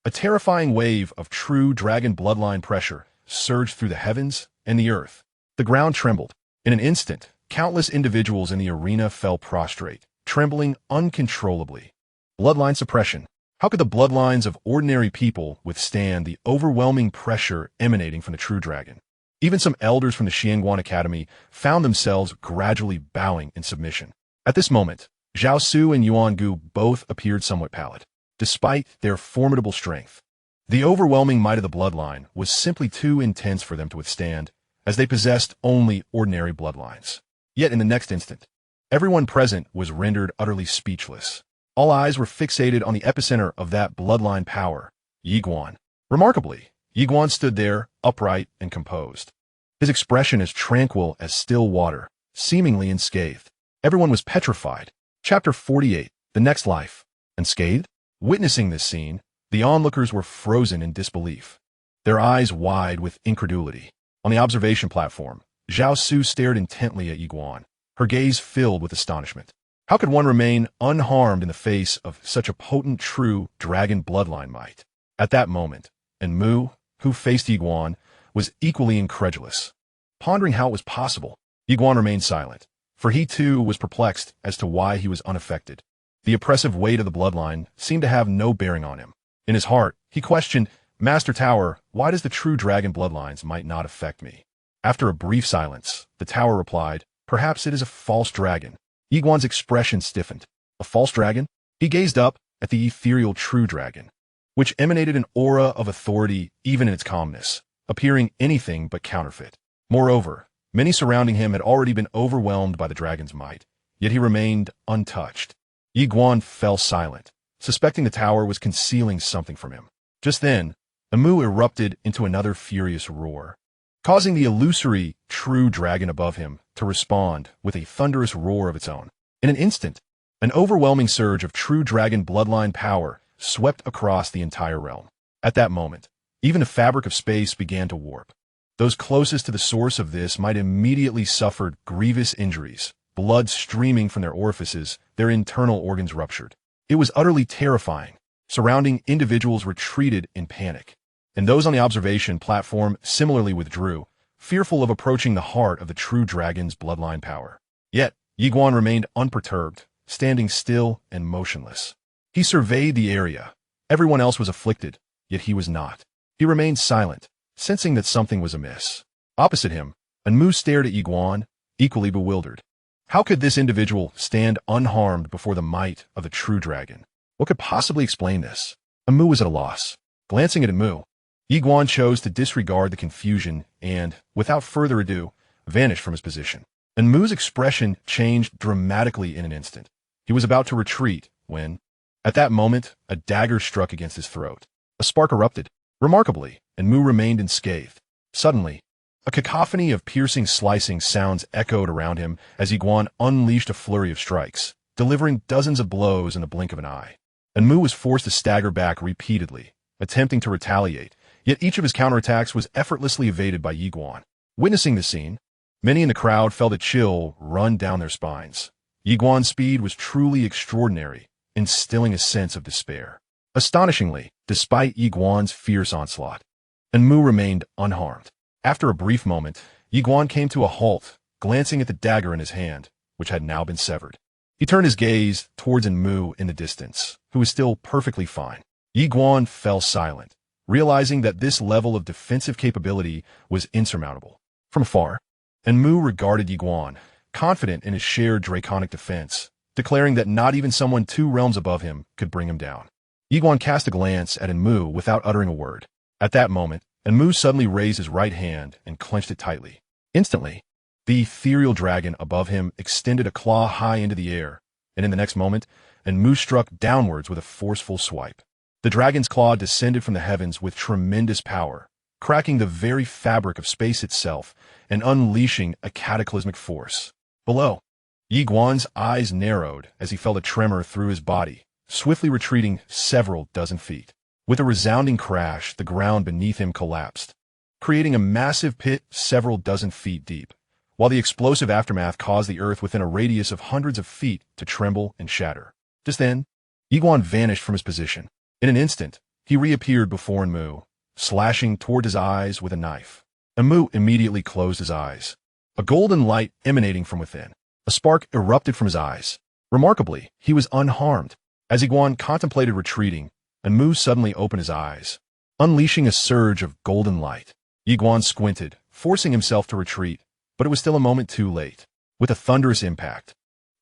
A terrifying wave of true dragon bloodline pressure surged through the heavens and the earth. The ground trembled. In an instant, countless individuals in the arena fell prostrate, trembling uncontrollably. Bloodline suppression. How could the bloodlines of ordinary people withstand the overwhelming pressure emanating from the true dragon? Even some elders from the Xianxia Academy found themselves gradually bowing in submission. At this moment, Zhao Su and Yuan Gu both appeared somewhat pallid. Despite their formidable strength, the overwhelming might of the bloodline was simply too intense for them to withstand, as they possessed only ordinary bloodlines. Yet in the next instant, everyone present was rendered utterly speechless. All eyes were fixated on the epicenter of that bloodline power, Yiguan. Remarkably, Yiguan stood there, upright and composed. His expression as tranquil as still water, seemingly unscathed. Everyone was petrified. Chapter 48, The Next Life. Unscathed? Witnessing this scene, the onlookers were frozen in disbelief, their eyes wide with incredulity. On the observation platform, Zhao Su stared intently at Yiguan, her gaze filled with astonishment. How could one remain unharmed in the face of such a potent true dragon bloodline might? At that moment, Mu, who faced Yiguan, was equally incredulous. Pondering how it was possible, Yiguan remained silent, for he too was perplexed as to why he was unaffected. The oppressive weight of the bloodline seemed to have no bearing on him. In his heart, he questioned, Master Tower, why does the true dragon bloodlines might not affect me? After a brief silence, the tower replied, perhaps it is a false dragon. Yiguan's expression stiffened. A false dragon? He gazed up at the ethereal true dragon, which emanated an aura of authority even in its calmness, appearing anything but counterfeit. Moreover, many surrounding him had already been overwhelmed by the dragon's might, yet he remained untouched. Yiguan fell silent, suspecting the tower was concealing something from him. Just then, Amu erupted into another furious roar, causing the illusory true dragon above him to respond with a thunderous roar of its own. In an instant, an overwhelming surge of true dragon bloodline power swept across the entire realm. At that moment, even the fabric of space began to warp. Those closest to the source of this might immediately suffer grievous injuries, blood streaming from their orifices, their internal organs ruptured. It was utterly terrifying. Surrounding individuals retreated in panic, and those on the observation platform similarly withdrew, fearful of approaching the heart of the true dragon's bloodline power. Yet, Yiguan remained unperturbed, standing still and motionless. He surveyed the area. Everyone else was afflicted, yet he was not. He remained silent, sensing that something was amiss. Opposite him, Anmu stared at Yiguan, equally bewildered. How could this individual stand unharmed before the might of the true dragon? What could possibly explain this? Amu was at a loss. Glancing at Amu, Yiguan chose to disregard the confusion and, without further ado, vanished from his position. Amu's expression changed dramatically in an instant. He was about to retreat when, at that moment, a dagger struck against his throat. A spark erupted. Remarkably, Amu remained unscathed. Suddenly, a cacophony of piercing slicing sounds echoed around him as Yiguan unleashed a flurry of strikes, delivering dozens of blows in the blink of an eye. Amu was forced to stagger back repeatedly, attempting to retaliate, yet each of his counterattacks was effortlessly evaded by Yiguan. Witnessing the scene, many in the crowd felt a chill run down their spines. Yiguan's speed was truly extraordinary, instilling a sense of despair. Astonishingly, despite Yiguan's fierce onslaught, Amu remained unharmed. After a brief moment, Yiguan came to a halt, glancing at the dagger in his hand, which had now been severed. He turned his gaze towards Anmu in the distance, who was still perfectly fine. Yiguan fell silent, realizing that this level of defensive capability was insurmountable. From afar, Anmu regarded Yiguan, confident in his shared draconic defense, declaring that not even someone 2 realms above him could bring him down. Yiguan cast a glance at Anmu without uttering a word. At that moment, Anmu suddenly raised his right hand and clenched it tightly. Instantly, the ethereal dragon above him extended a claw high into the air, and in the next moment, Anmu struck downwards with a forceful swipe. The dragon's claw descended from the heavens with tremendous power, cracking the very fabric of space itself and unleashing a cataclysmic force. Below, Yiguan's eyes narrowed as he felt a tremor through his body, swiftly retreating several dozen feet. With a resounding crash, the ground beneath him collapsed, creating a massive pit several dozen feet deep, while the explosive aftermath caused the earth within a radius of hundreds of feet to tremble and shatter. Just then, Yiguan vanished from his position. In an instant, he reappeared before Anmu, slashing toward his eyes with a knife. Anmu immediately closed his eyes, a golden light emanating from within. A spark erupted from his eyes. Remarkably, he was unharmed. As Yiguan contemplated retreating, Anmu suddenly opened his eyes, unleashing a surge of golden light. Yiguan squinted, forcing himself to retreat, but it was still a moment too late. With a thunderous impact,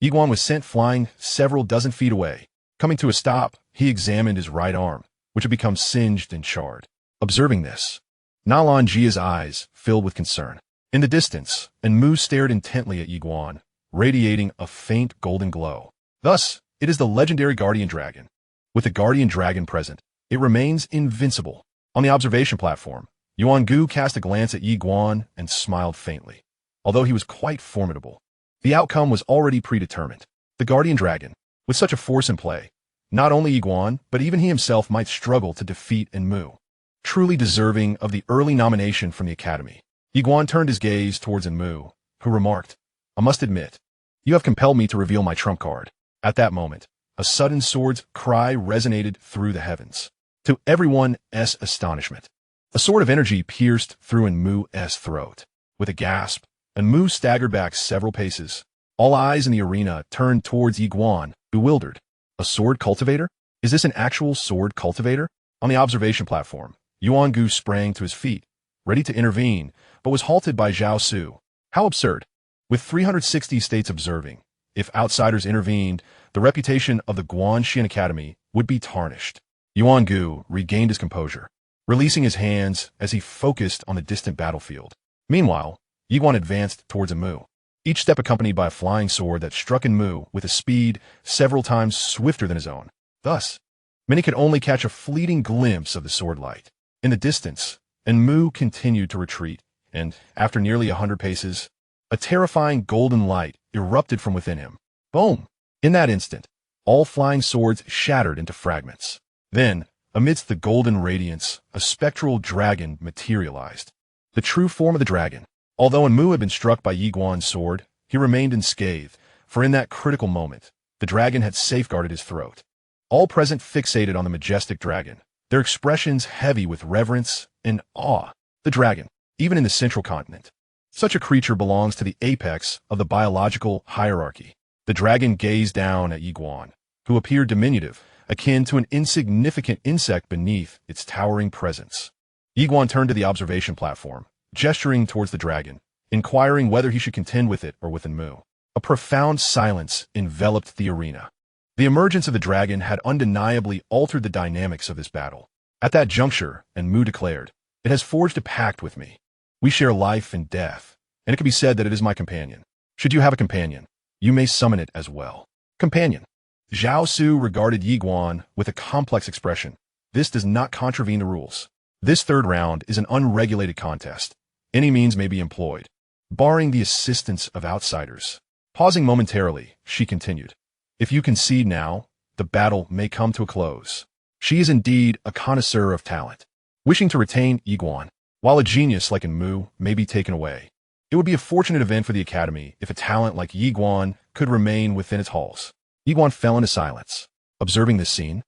Yiguan was sent flying several dozen feet away. Coming to a stop, he examined his right arm, which had become singed and charred. Observing this, Nalan Jia's eyes filled with concern. In the distance, Anmu stared intently at Yiguan, radiating a faint golden glow. Thus, it is the legendary guardian dragon. With the guardian dragon present, it remains invincible. On the observation platform, Yuangu cast a glance at Yiguan and smiled faintly. Although he was quite formidable, the outcome was already predetermined. The guardian dragon, with such a force in play, not only Yiguan, but even he himself might struggle to defeat Anmu, truly deserving of the early nomination from the Academy. Yiguan turned his gaze towards Anmu, who remarked, "I must admit, you have compelled me to reveal my trump card." At that moment, a sudden sword's cry resonated through the heavens. To everyone's astonishment, a sword of energy pierced through Anmu's throat. With a gasp, and Mu staggered back several paces. All eyes in the arena turned towards Yi Guan, bewildered. A sword cultivator? Is this an actual sword cultivator? On the observation platform, Yuan Gu sprang to his feet, ready to intervene, but was halted by Zhao Su. How absurd. With 360 states observing, if outsiders intervened, the reputation of the Guanxian Academy would be tarnished. Yuan Gu regained his composure, releasing his hands as he focused on the distant battlefield. Meanwhile, Yi Guan advanced towards Mu, each step accompanied by a flying sword that struck Mu with a speed several times swifter than his own. Thus, many could only catch a fleeting glimpse of the sword light. In the distance, Mu continued to retreat, and, after nearly 100 paces, a terrifying golden light erupted from within him. Boom! In that instant, all flying swords shattered into fragments. Then, amidst the golden radiance, a spectral dragon materialized. The true form of the dragon. Although Mu had been struck by Yi Guan's sword, he remained unscathed, for in that critical moment, the dragon had safeguarded his throat. All present fixated on the majestic dragon, their expressions heavy with reverence and awe. The dragon, even in the central continent. Such a creature belongs to the apex of the biological hierarchy. The dragon gazed down at Yi Guan, who appeared diminutive, akin to an insignificant insect beneath its towering presence. Yi Guan turned to the observation platform, gesturing towards the dragon, inquiring whether he should contend with it or with Mu. A profound silence enveloped the arena. The emergence of the dragon had undeniably altered the dynamics of this battle. At that juncture, Mu declared, "It has forged a pact with me. We share life and death, and it can be said that it is my companion. Should you have a companion, you may summon it as well." Companion. Zhao Su regarded Yi Guan with a complex expression. This does not contravene the rules. This third round is an unregulated contest. Any means may be employed, barring the assistance of outsiders. Pausing momentarily, she continued, "If you concede now, the battle may come to a close." She is indeed a connoisseur of talent. Wishing to retain Yi Guan, while a genius like Mu may be taken away, it would be a fortunate event for the Academy if a talent like Yi Guan could remain within its halls. Yi Guan fell into silence. Observing this scene,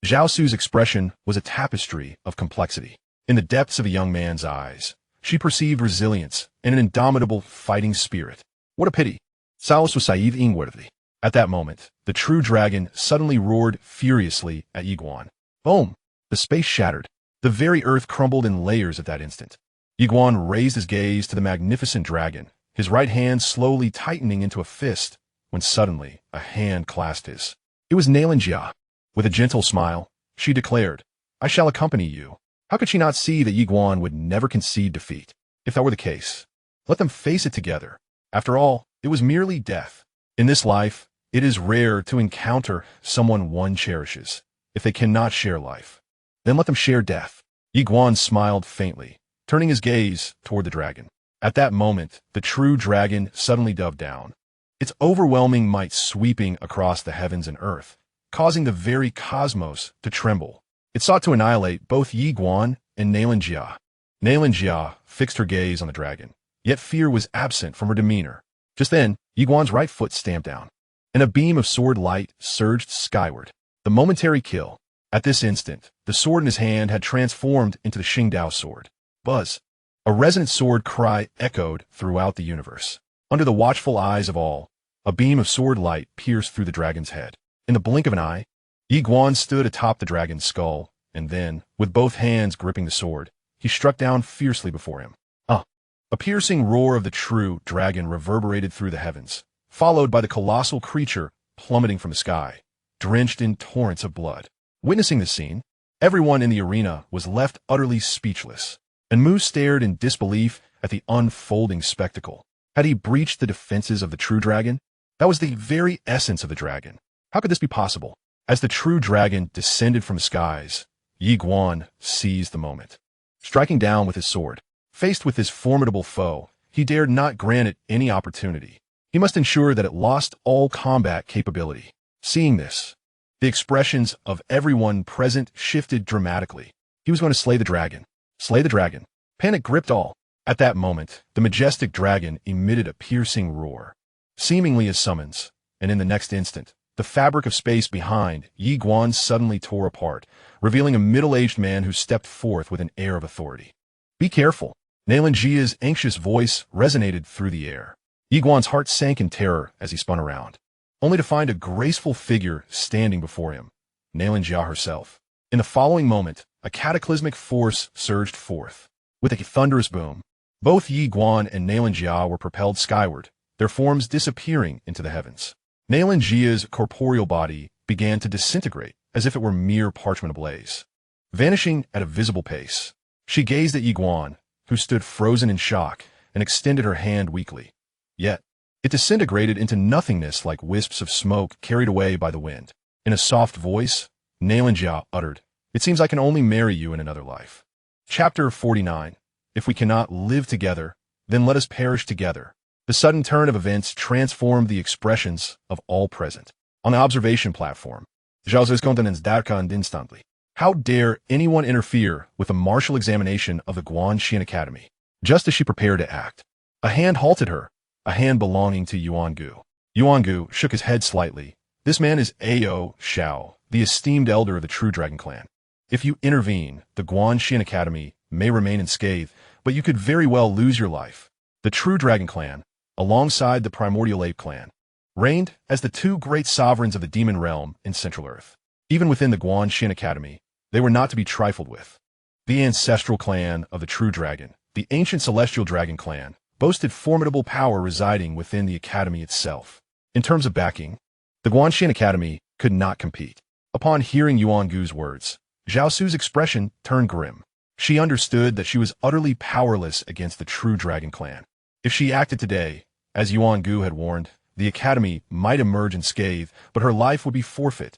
Zhao Su's expression was a tapestry of complexity. In the depths of a young man's eyes, she perceived resilience and an indomitable fighting spirit. What a pity. Saos was Saïd Ingworthy. At that moment, the true dragon suddenly roared furiously at Yi Guan. Boom! The space shattered. The very earth crumbled in layers at that instant. Yi Guan raised his gaze to the magnificent dragon, his right hand slowly tightening into a fist, when suddenly a hand clasped his. It was Xianxia. With a gentle smile, she declared, "I shall accompany you." How could she not see that Yi Guan would never concede defeat? If that were the case, let them face it together. After all, it was merely death. In this life, it is rare to encounter someone one cherishes. If they cannot share life, then let them share death. Yi Guan smiled faintly, turning his gaze toward the dragon. At that moment, the true dragon suddenly dove down, its overwhelming might sweeping across the heavens and earth, causing the very cosmos to tremble. It sought to annihilate both Yi Guan and Xianxia. Xianxia fixed her gaze on the dragon, yet fear was absent from her demeanor. Just then, Yi Guan's right foot stamped down, and a beam of sword light surged skyward. The momentary kill. At this instant, the sword in his hand had transformed into the Xingdao sword. Buzz! A resonant sword cry echoed throughout the universe. Under the watchful eyes of all, a beam of sword light pierced through the dragon's head. In the blink of an eye, Yi Guan stood atop the dragon's skull, and then, with both hands gripping the sword, he struck down fiercely before him. A piercing roar of the true dragon reverberated through the heavens, followed by the colossal creature plummeting from the sky, drenched in torrents of blood. Witnessing this scene, everyone in the arena was left utterly speechless, and Mu stared in disbelief at the unfolding spectacle. Had he breached the defenses of the true dragon? That was the very essence of the dragon. How could this be possible? As the true dragon descended from the skies, Yi Guan seized the moment. Striking down with his sword, faced with this formidable foe, he dared not grant it any opportunity. He must ensure that it lost all combat capability. Seeing this, the expressions of everyone present shifted dramatically. He was going to slay the dragon. Slay the dragon. Panic gripped all. At that moment, the majestic dragon emitted a piercing roar, seemingly a summons, and in the next instant, the fabric of space behind Yi Guan suddenly tore apart, revealing a middle-aged man who stepped forth with an air of authority. "Be careful," Xianxia's anxious voice resonated through the air. Yiguan's heart sank in terror as he spun around, only to find a graceful figure standing before him, Xianxia herself. In the following moment, a cataclysmic force surged forth. With a thunderous boom, both Yiguan and Xianxia were propelled skyward, their forms disappearing into the heavens. Xianxia's corporeal body began to disintegrate as if it were mere parchment ablaze. Vanishing at a visible pace, she gazed at Yiguan, who stood frozen in shock, and extended her hand weakly. Yet, it disintegrated into nothingness like wisps of smoke carried away by the wind. In a soft voice, Xianxia uttered, "It seems I can only marry you in another life." Chapter 49. If we cannot live together, then let us perish together. The sudden turn of events transformed the expressions of all present. On the observation platform, Xiao's countenance darkened instantly. How dare anyone interfere with the martial examination of the Xianxia Academy? Just as she prepared to act, a hand halted her, a hand belonging to Yuangu. Yuangu shook his head slightly. This man is Ao Xiao, the esteemed elder of the True Dragon Clan. If you intervene, the Xianxia Academy may remain unscathed, but you could very well lose your life. The True Dragon Clan, alongside the Primordial Ape Clan, reigned as the two great sovereigns of the demon realm in Central Earth. Even within the Xianxia Academy, they were not to be trifled with. The ancestral clan of the True Dragon, the ancient Celestial Dragon Clan, boasted formidable power residing within the Academy itself. In terms of backing, the Xianxia Academy could not compete. Upon hearing Yuangu's words, Zhao Su's expression turned grim. She understood that she was utterly powerless against the True Dragon Clan. If she acted today, as Yuangu had warned, the Academy might emerge unscathed, but her life would be forfeit.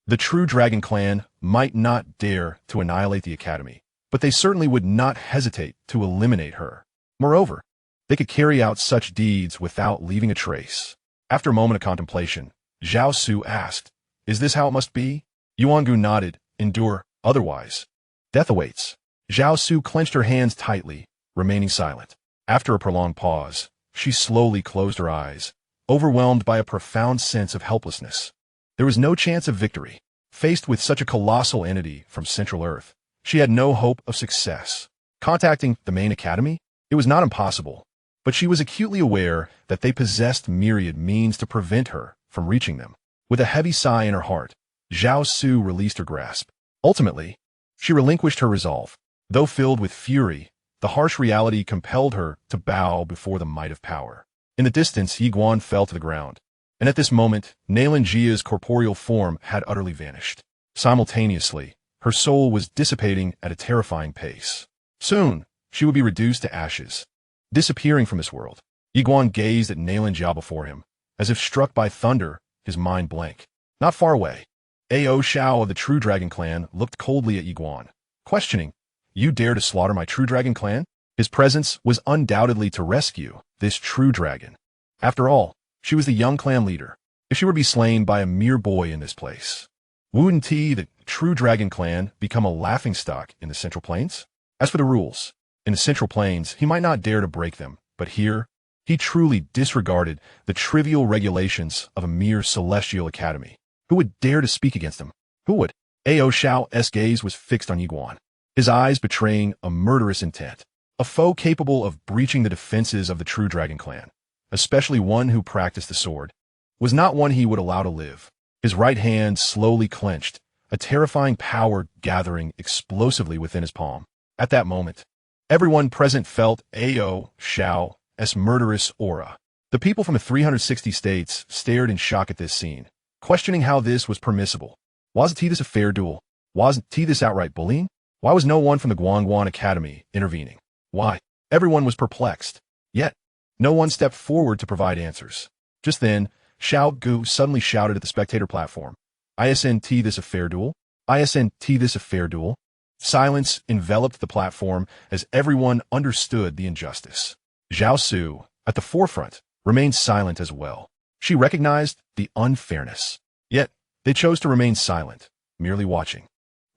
The True Dragon Clan might not dare to annihilate the Academy, but they certainly would not hesitate to eliminate her. Moreover, they could carry out such deeds without leaving a trace. After a moment of contemplation, Zhao Su asked, "Is this how it must be?" Yuangu nodded, "Endure, otherwise death awaits." Zhao Su clenched her hands tightly, remaining silent. After a prolonged pause, she slowly closed her eyes, overwhelmed by a profound sense of helplessness. There was no chance of victory. Faced with such a colossal entity from Central Earth, she had no hope of success. Contacting the main academy? It was not impossible, but she was acutely aware that they possessed myriad means to prevent her from reaching them. With a heavy sigh in her heart, Zhao Su released her grasp. Ultimately, she relinquished her resolve. Though filled with fury, the harsh reality compelled her to bow before the might of power. In the distance, Yiguan fell to the ground, and at this moment, Xianxia's corporeal form had utterly vanished. Simultaneously, her soul was dissipating at a terrifying pace. Soon, she would be reduced to ashes, disappearing from this world. Yiguan gazed at Xianxia before him, as if struck by thunder, his mind blank. Not far away, Ao Xiao of the True Dragon Clan looked coldly at Yiguan, questioning, "You dare to slaughter my True Dragon Clan?" His presence was undoubtedly to rescue this True Dragon. After all, she was the young clan leader. If she were to be slain by a mere boy in this place, wouldn't the True Dragon Clan become a laughingstock in the Central Plains? As for the rules, in the Central Plains, he might not dare to break them, but here, he truly disregarded the trivial regulations of a mere celestial academy. Who would dare to speak against him? Who would? Ao Xiao's gaze was fixed on Yiguan, his eyes betraying a murderous intent. A foe capable of breaching the defenses of the True Dragon Clan, especially one who practiced the sword, was not one he would allow to live. His right hand slowly clenched, a terrifying power gathering explosively within his palm. At that moment, everyone present felt Ao Xiao's murderous aura. The people from the 360 states stared in shock at this scene, questioning how this was permissible. Wasn't this a fair duel? Wasn't this outright bullying? Why was no one from the Guangguan Academy intervening? Why? Everyone was perplexed. Yet, no one stepped forward to provide answers. Just then, Xiao Gu suddenly shouted at the spectator platform, "Isn't this a fair duel? Isn't this a fair duel?" Silence enveloped the platform as everyone understood the injustice. Zhao Su, at the forefront, remained silent as well. She recognized the unfairness. Yet, they chose to remain silent, merely watching.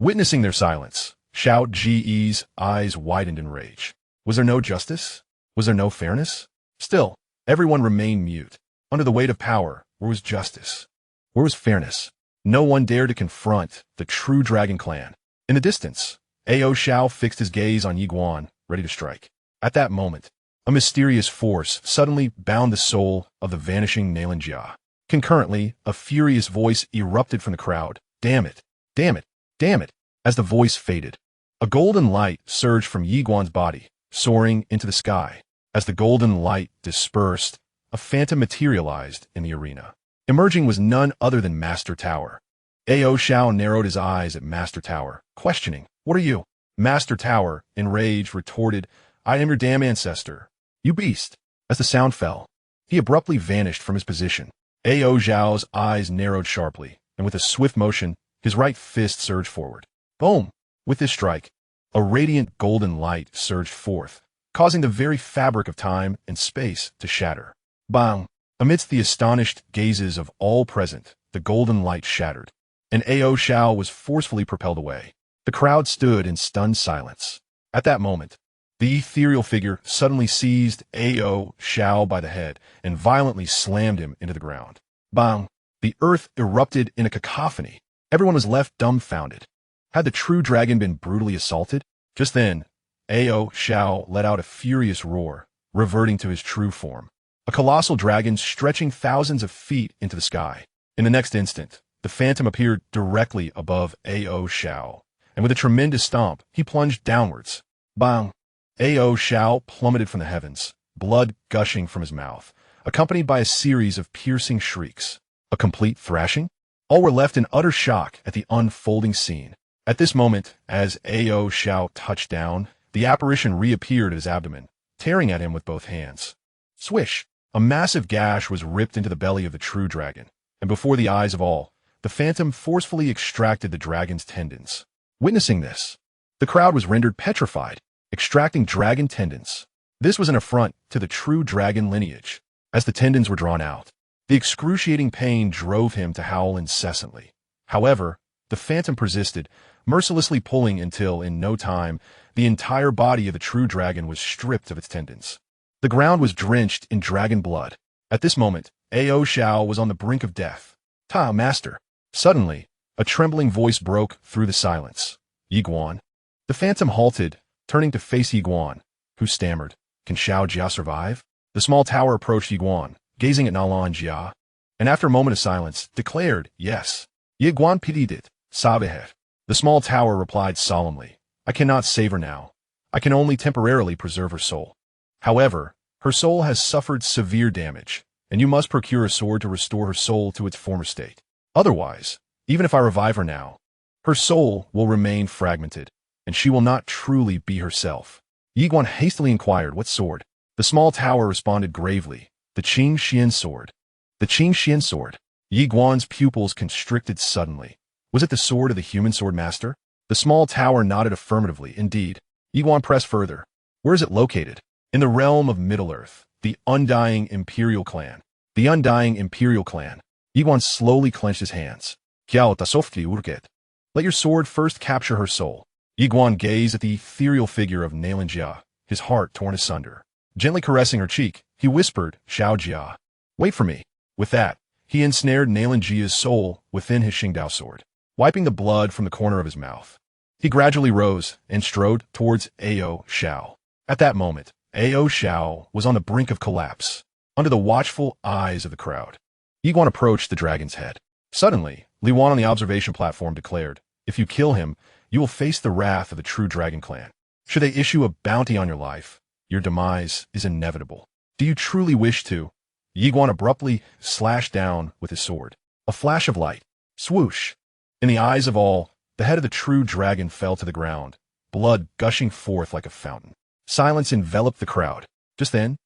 Witnessing their silence, Xiao Ji's eyes widened in rage. Was there no justice? Was there no fairness? Still, everyone remained mute. Under the weight of power, where was justice? Where was fairness? No one dared to confront the True Dragon Clan. In the distance, Ao Xiao fixed his gaze on Yiguan, ready to strike. At that moment, a mysterious force suddenly bound the soul of the vanishing Xianxia. Concurrently, a furious voice erupted from the crowd. Damn it! Damn it! Damn it! As the voice faded, a golden light surged from Yiguan's body, soaring into the sky. As the golden light dispersed, a phantom materialized in the arena. Emerging was none other than Master Tower. Ao Xiao narrowed his eyes at Master Tower, questioning, "What are you?" Master Tower, enraged, retorted, "I am your damn ancestor, you beast." As the sound fell, he abruptly vanished from his position. Ao Xiao's eyes narrowed sharply, and with a swift motion, his right fist surged forward. Boom! With this strike, a radiant golden light surged forth, causing the very fabric of time and space to shatter. Bang! Amidst the astonished gazes of all present, the golden light shattered, and Ao Xiao was forcefully propelled away. The crowd stood in stunned silence. At that moment, the ethereal figure suddenly seized Ao Xiao by the head and violently slammed him into the ground. Bang! The earth erupted in a cacophony. Everyone was left dumbfounded. Had the true dragon been brutally assaulted? Just then, Ao Xiao let out a furious roar, reverting to his true form. A colossal dragon stretching thousands of feet into the sky. In the next instant, the phantom appeared directly above Ao Xiao, and with a tremendous stomp, he plunged downwards. Bang! Ao Xiao plummeted from the heavens, blood gushing from his mouth, accompanied by a series of piercing shrieks. A complete thrashing? All were left in utter shock at the unfolding scene. At this moment, as Ao Xiao touched down, the apparition reappeared at his abdomen, tearing at him with both hands. Swish! A massive gash was ripped into the belly of the true dragon, and before the eyes of all, the phantom forcefully extracted the dragon's tendons. Witnessing this, the crowd was rendered petrified. Extracting dragon tendons. This was an affront to the true dragon lineage. As the tendons were drawn out, the excruciating pain drove him to howl incessantly. However, the phantom persisted, mercilessly pulling until, in no time, the entire body of the true dragon was stripped of its tendons. The ground was drenched in dragon blood. At this moment, Ao Xiao was on the brink of death. "Ta, master!" Suddenly, a trembling voice broke through the silence. "Yiguan." The phantom halted, turning to face Yiguan, who stammered, "Can Xiaojia survive?" The small tower approached Yiguan, gazing at Xianxia, and after a moment of silence, declared, "Yes." Yiguan pitied it, "Sabehet." The small tower replied solemnly, "I cannot save her now. I can only temporarily preserve her soul. However, her soul has suffered severe damage, and you must procure a sword to restore her soul to its former state. Otherwise, even if I revive her now, her soul will remain fragmented, and she will not truly be herself." Yiguan hastily inquired, "What sword?" The small tower responded gravely, "The Xianxia sword." The Xianxia sword. Yiguan's pupils constricted suddenly. Was it the sword of the human sword master? The small tower nodded affirmatively. Indeed. Yiguan pressed further. "Where is it located?" "In the realm of Middle-earth, the Undying Imperial Clan." The Undying Imperial Clan. Yiguan slowly clenched his hands. "Kiao tasofti urket." Let your sword first capture her soul. Yiguan gazed at the ethereal figure of Xianxia, his heart torn asunder. Gently caressing her cheek, he whispered, "Xiaojia, wait for me." With that, he ensnared Xianxia's soul within his Xingdao sword, wiping the blood from the corner of his mouth. He gradually rose and strode towards Ao Xiao. At that moment, Ao Xiao was on the brink of collapse, under the watchful eyes of the crowd. Yiguan approached the dragon's head. Suddenly, Li Wan on the observation platform declared, "If you kill him, you will face the wrath of the true dragon clan. Should they issue a bounty on your life, your demise is inevitable. Do you truly wish to?" Yiguan abruptly slashed down with his sword. A flash of light. Swoosh! In the eyes of all, the head of the true dragon fell to the ground, blood gushing forth like a fountain. Silence enveloped the crowd. Just then,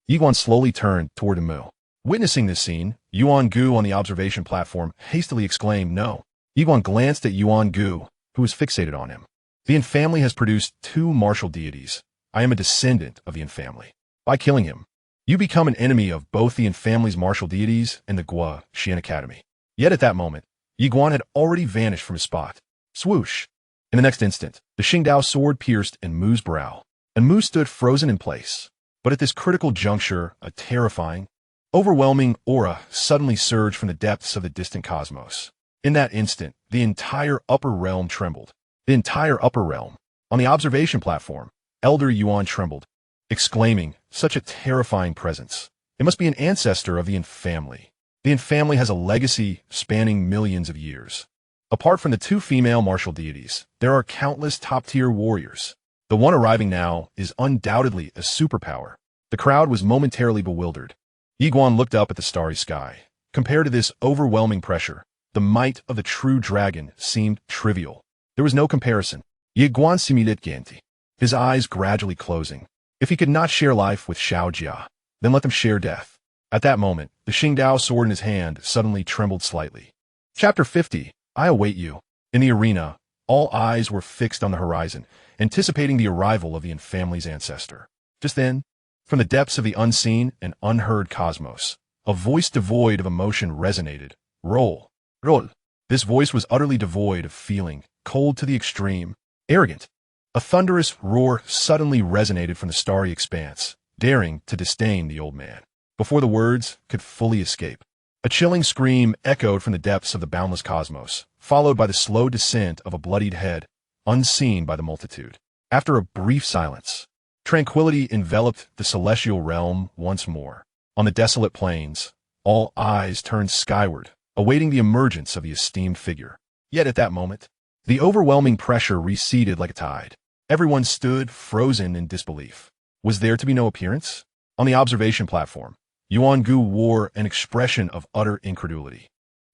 Yiguan slowly turned toward Mu. Witnessing this scene, Yuan Gu on the observation platform hastily exclaimed, "No." Yiguan glanced at Yuan Gu, who was fixated on him. "The Yin family has produced two martial deities. I am a descendant of the Yin family. By killing him, you become an enemy of both the Yin family's martial deities and the Gua Xian Academy." Yet at that moment, Yiguan had already vanished from his spot. Swoosh! In the next instant, the Xingdao sword pierced in Mu's brow, and Mu stood frozen in place. But at this critical juncture, a terrifying, overwhelming aura suddenly surged from the depths of the distant cosmos. In that instant, the entire upper realm trembled. The entire upper realm. On the observation platform, Elder Yuan trembled. exclaiming, "Such a terrifying presence. It must be an ancestor of the Yin family. The Yin family has a legacy spanning millions of years. Apart from the two female martial deities, there are countless top-tier warriors. The one arriving now is undoubtedly a superpower." The crowd was momentarily bewildered. Yiguan looked up at the starry sky. Compared to this overwhelming pressure, the might of the true dragon seemed trivial. There was no comparison. Yiguan simulated Genti, his eyes gradually closing. If he could not share life with Xianxia, then let them share death. At that moment, the Xingdao sword in his hand suddenly trembled slightly. Chapter 50. I await you. In the arena, all eyes were fixed on the horizon, anticipating the arrival of the Yin family's ancestor. Just then, from the depths of the unseen and unheard cosmos, a voice devoid of emotion resonated. Roll. Roll. This voice was utterly devoid of feeling, cold to the extreme, arrogant. A thunderous roar suddenly resonated from the starry expanse, daring to disdain the old man. Before the words could fully escape, a chilling scream echoed from the depths of the boundless cosmos, followed by the slow descent of a bloodied head, unseen by the multitude. After a brief silence, tranquility enveloped the celestial realm once more. On the desolate plains, all eyes turned skyward, awaiting the emergence of the esteemed figure. Yet at that moment, the overwhelming pressure receded like a tide. Everyone stood frozen in disbelief. Was there to be no appearance? On the observation platform, Yuan Gu wore an expression of utter incredulity,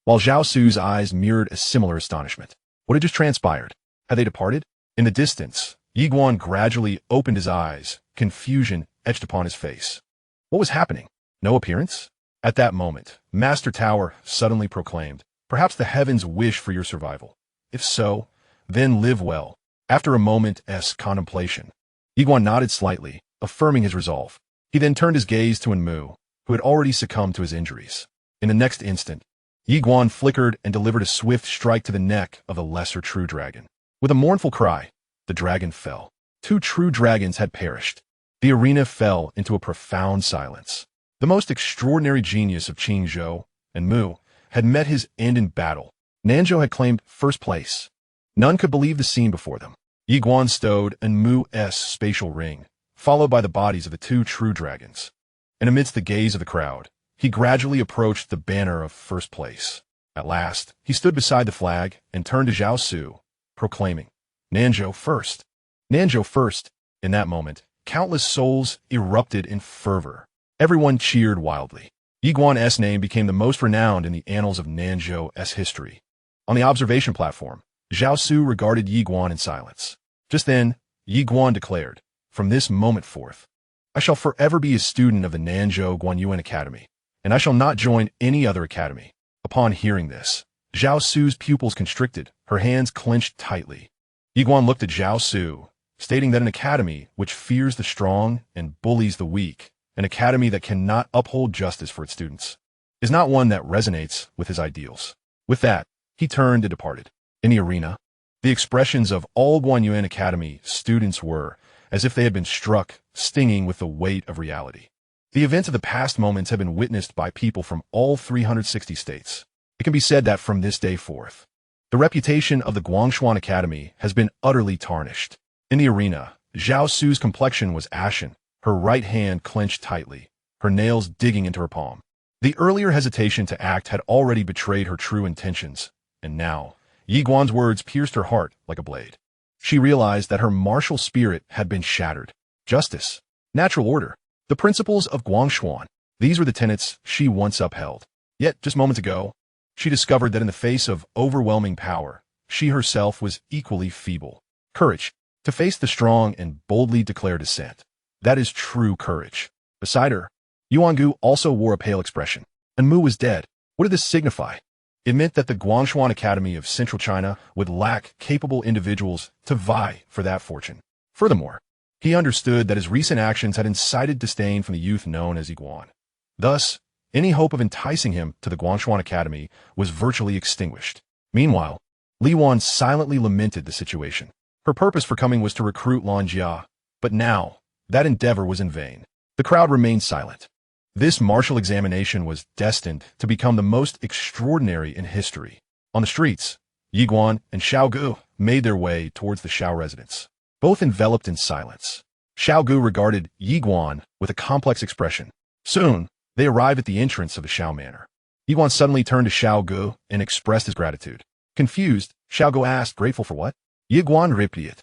while Zhao Su's eyes mirrored a similar astonishment. What had just transpired? Had they departed? In the distance, Yiguan gradually opened his eyes, confusion etched upon his face. What was happening? No appearance? At that moment, Master Tower suddenly proclaimed, "Perhaps the heavens wish for your survival. If so, then live well." After a moment's contemplation, Yiguan nodded slightly, affirming his resolve. He then turned his gaze to Enmu, who had already succumbed to his injuries. In the next instant, Yiguan flickered and delivered a swift strike to the neck of the lesser true dragon. With a mournful cry, the dragon fell. 2 true dragons had perished. The arena fell into a profound silence. The most extraordinary genius of Qingzhou, Enmu, had met his end in battle. Nanzhou had claimed first place. None could believe the scene before them. Yiguan stowed Enmu's spatial ring, followed by the bodies of the 2 true dragons. And amidst the gaze of the crowd, he gradually approached the banner of first place. At last, he stood beside the flag and turned to Zhao Su, proclaiming, "Nanzhou first! Nanzhou first!" In that moment, countless souls erupted in fervor. Everyone cheered wildly. Yiguan's name became the most renowned in the annals of Nanzhou's history. On the observation platform, Zhao Su regarded Yiguan in silence. Just then, Yiguan declared, "From this moment forth, I shall forever be a student of the Nanzhou Guanyuan Academy, and I shall not join any other academy." Upon hearing this, Zhao Su's pupils constricted, her hands clenched tightly. Yiguan looked at Zhao Su, stating that an academy which fears the strong and bullies the weak, an academy that cannot uphold justice for its students, is not one that resonates with his ideals. With that, he turned and departed. In the arena, the expressions of all Guanyuan Academy students were as if they had been struck, stinging with the weight of reality. The events of the past moments have been witnessed by people from all 360 states. It can be said that from this day forth, the reputation of the Guangshuan Academy has been utterly tarnished. In the arena, Zhao Su's complexion was ashen, her right hand clenched tightly, her nails digging into her palm. The earlier hesitation to act had already betrayed her true intentions, and now, Yiguan's words pierced her heart like a blade. She realized that her martial spirit had been shattered. Justice, natural order, the principles of Guangshuan, these were the tenets she once upheld. Yet, just moments ago, she discovered that in the face of overwhelming power, she herself was equally feeble. Courage, to face the strong and boldly declare dissent. That is true courage. Beside her, Yuangu also wore a pale expression. Enmu was dead. What did this signify? It meant that the Guangshuan Academy of Central China would lack capable individuals to vie for that fortune. Furthermore, he understood that his recent actions had incited disdain from the youth known as Yiguan. Thus, any hope of enticing him to the Guangshuan Academy was virtually extinguished. Meanwhile, Li Wan silently lamented the situation. Her purpose for coming was to recruit Xianxia, but now, that endeavor was in vain. The crowd remained silent. This martial examination was destined to become the most extraordinary in history. On the streets, Yiguan and Xiao Gu made their way towards the Xiao residence, both enveloped in silence. Xiao Gu regarded Yi Guan with a complex expression. Soon, they arrived at the entrance of the Xiao Manor. Yi Guan suddenly turned to Xiao Gu and expressed his gratitude. Confused, Xiao Gu asked, grateful for what? Yi Guan repeated,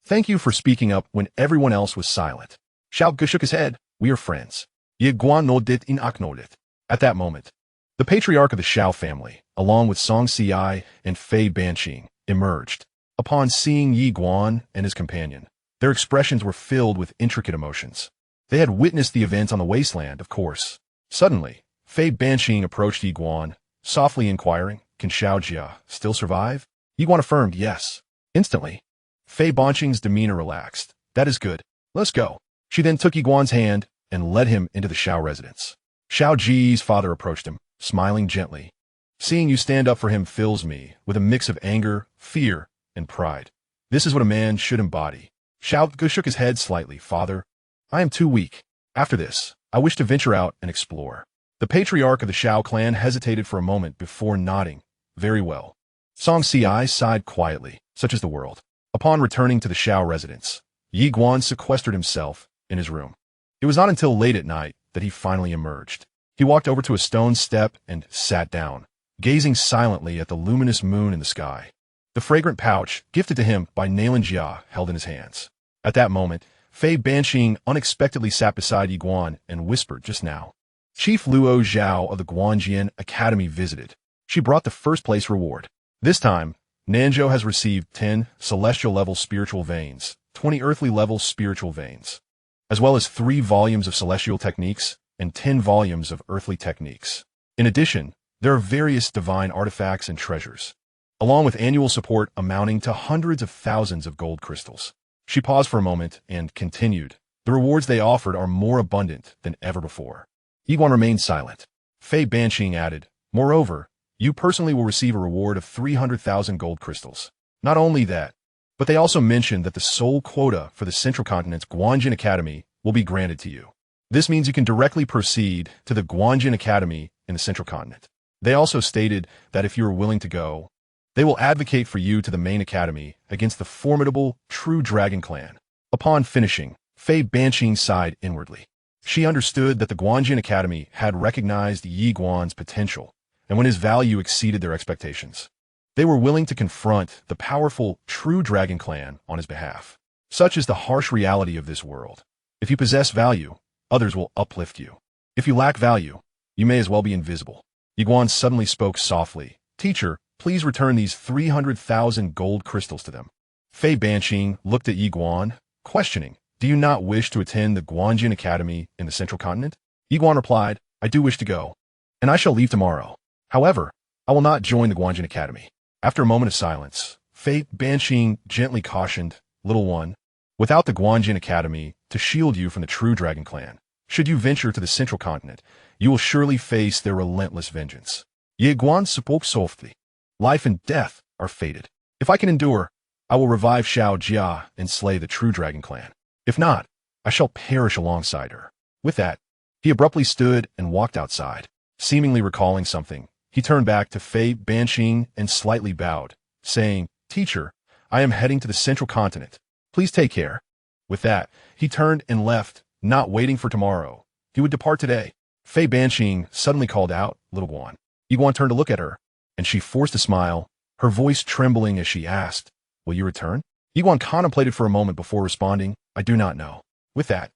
thank you for speaking up when everyone else was silent. Xiao Gu shook his head. We are friends. Yi Guan nodded and acknowledged. At that moment, the patriarch of the Xiao family, along with Xianxia and Fei Banqing, emerged. Upon seeing Yi Guan and his companion, their expressions were filled with intricate emotions. They had witnessed the event on the wasteland, of course. Suddenly, Fei Banqing approached Yi Guan, softly inquiring, can Xiaojia still survive? Yi Guan affirmed yes. Instantly, Fei Banqing's demeanor relaxed. That is good. Let's go. She then took Yi Guan's hand and led him into the Xiao residence. Xiao Ji's father approached him, smiling gently. Seeing you stand up for him fills me with a mix of anger, fear, and pride. This is what a man should embody. Xiao Gu shook his head slightly. Father, I am too weak. After this, I wish to venture out and explore. The patriarch of the Xiao clan hesitated for a moment before nodding. Very well. Xianxia sighed quietly, such is the world. Upon returning to the Xiao residence, Yi Guan sequestered himself in his room. It was not until late at night that he finally emerged. He walked over to a stone step and sat down, gazing silently at the luminous moon in the sky. The fragrant pouch, gifted to him by Xianxia, held in his hands. At that moment, Fei Banqing unexpectedly sat beside Yi Guan and whispered just now. Chief Luo Zhao of the Guanjian Academy visited. She brought the first-place reward. This time, Nanzhou has received 10 celestial-level spiritual veins, 20 earthly-level spiritual veins, as well as 3 volumes of celestial techniques and 10 volumes of earthly techniques. In addition, there are various divine artifacts and treasures, along with annual support amounting to hundreds of thousands of gold crystals. She paused for a moment and continued. The rewards they offered are more abundant than ever before. Yi Guan remained silent. Fei Banqing added, moreover, you personally will receive a reward of 300,000 gold crystals. Not only that, but they also mentioned that the sole quota for the Central Continent's Guanjin Academy will be granted to you. This means you can directly proceed to the Guanjin Academy in the Central Continent. They also stated that if you are willing to go, they will advocate for you to the main academy against the formidable True Dragon clan. Upon finishing, Fei Banqing sighed inwardly. She understood that the Guanjin Academy had recognized Yi Guan's potential, and when his value exceeded their expectations, they were willing to confront the powerful True Dragon clan on his behalf. Such is the harsh reality of this world. If you possess value, others will uplift you. If you lack value, you may as well be invisible. Yi Guan suddenly spoke softly. Teacher, please return these 300,000 gold crystals to them. Fei Banqing looked at Yi Guan, questioning, do you not wish to attend the Guanjin Academy in the Central Continent? Yi Guan replied, I do wish to go, and I shall leave tomorrow. However, I will not join the Guanjin Academy. After a moment of silence, Fei Banqing gently cautioned, little one, without the Guanjin Academy to shield you from the True Dragon clan, should you venture to the Central Continent, you will surely face their relentless vengeance. Yi Guan spoke softly. Life and death are fated. If I can endure, I will revive Xiaojia and slay the True Dragon clan. If not, I shall perish alongside her. With that, he abruptly stood and walked outside. Seemingly recalling something, he turned back to Fei Banqing and slightly bowed, saying, Teacher, I am heading to the Central Continent. Please take care. With that, he turned and left, not waiting for tomorrow. He would depart today. Fei Banqing suddenly called out, Little Guan. Yi Guan turned to look at her, and she forced a smile, her voice trembling as she asked, Will you return? Yi Guan contemplated for a moment before responding, I do not know. With that,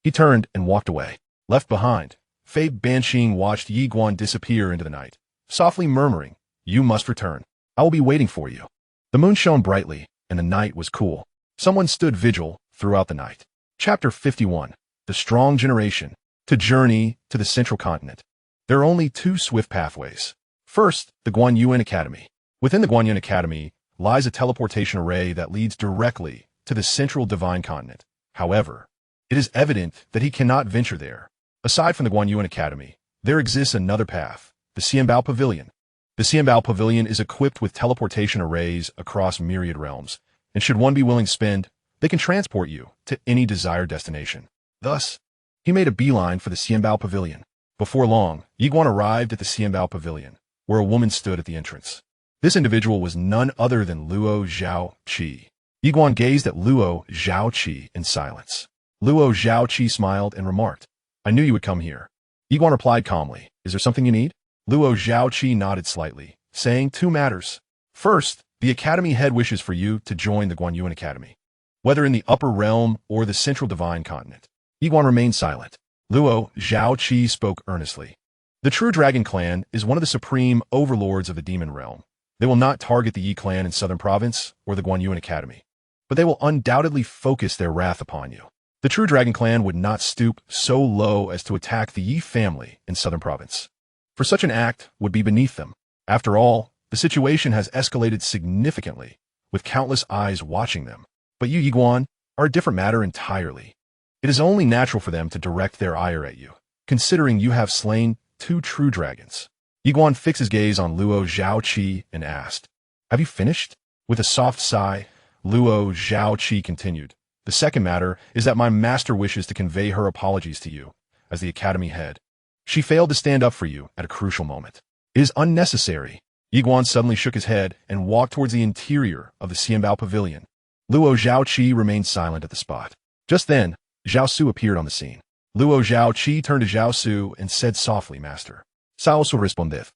he turned and walked away. Left behind, Fei Banqing watched Yi Guan disappear into the night, softly murmuring, You must return. I will be waiting for you. The moon shone brightly, and the night was cool. Someone stood vigil throughout the night. Chapter 51. The Strong Generation. To journey to the Central Continent. There are only 2 swift pathways. First, the Guanyuan Academy. Within the Guanyuan Academy lies a teleportation array that leads directly to the Central Divine Continent. However, it is evident that he cannot venture there. Aside from the Guanyuan Academy, there exists another path, the Xianbao Pavilion. The Xianbao Pavilion is equipped with teleportation arrays across myriad realms, and should one be willing to spend, they can transport you to any desired destination. Thus, he made a beeline for the Xianbao Pavilion. Before long, Yi Guan arrived at the Xianbao Pavilion, where a woman stood at the entrance. This individual was none other than Luo Zhaoqi. Yi Guan gazed at Luo Zhaoqi in silence. Luo Xiaoqi smiled and remarked, I knew you would come here. Yiguan replied calmly, Is there something you need? Luo Xiaoqi nodded slightly, saying 2 matters. First, the Academy head wishes for you to join the Guanyuan Academy, whether in the Upper Realm or the Central Divine Continent. Yiguan remained silent. Luo Xiaoqi spoke earnestly. The True Dragon Clan is one of the supreme overlords of the Demon Realm. They will not target the Yi Clan in Southern Province or the Guanyuan Academy, but they will undoubtedly focus their wrath upon you. The True Dragon Clan would not stoop so low as to attack the Yi family in Southern Province, for such an act would be beneath them. After all, the situation has escalated significantly, with countless eyes watching them. But you, Yiguan, are a different matter entirely. It is only natural for them to direct their ire at you, considering you have slain 2 true dragons. Yiguan fixed his gaze on Luo Xiaoqi and asked, Have you finished? With a soft sigh, Luo Xiaoqi continued, The second matter is that my master wishes to convey her apologies to you, as the Academy head. She failed to stand up for you at a crucial moment. It is unnecessary. Yiguan suddenly shook his head and walked towards the interior of the Xianbao Pavilion. Luo Xiaoqi remained silent at the spot. Just then, Zhao Su appeared on the scene. Luo Xiaoqi turned to Zhao Su and said softly, Master. Sao Su responded,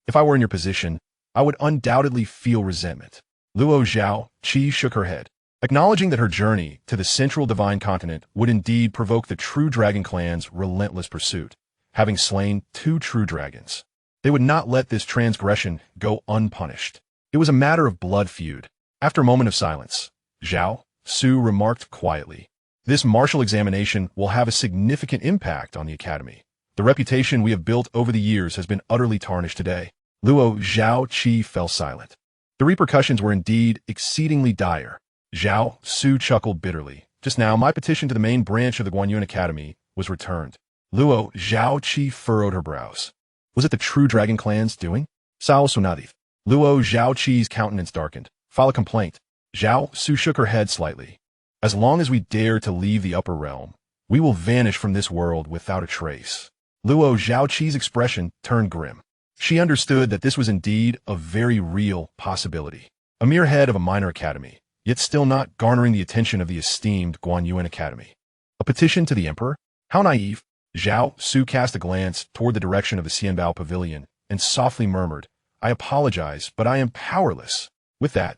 If I were in your position, I would undoubtedly feel resentment. Luo Xiaoqi shook her head, acknowledging that her journey to the Central Divine Continent would indeed provoke the True Dragon Clan's relentless pursuit. Having slain 2 true dragons, they would not let this transgression go unpunished. It was a matter of blood feud. After a moment of silence, Zhao Su remarked quietly, This martial examination will have a significant impact on the Academy. The reputation we have built over the years has been utterly tarnished today. Luo Xiaoqi fell silent. The repercussions were indeed exceedingly dire. Zhao Su chuckled bitterly. Just now, my petition to the main branch of the Guanyuan Academy was returned. Luo Xiaoqi furrowed her brows. Was it the True Dragon Clan's doing? Sao Sunadith. Luo Xiaoqi's countenance darkened. File a complaint. Zhao Su shook her head slightly. As long as we dare to leave the Upper Realm, we will vanish from this world without a trace. Luo Xiaoqi's expression turned grim. She understood that this was indeed a very real possibility. A mere head of a minor academy, yet still not garnering the attention of the esteemed Guanyuan Academy. A petition to the Emperor? How naive. Zhao Su cast a glance toward the direction of the Xianbao Pavilion and softly murmured, I apologize, but I am powerless. With that,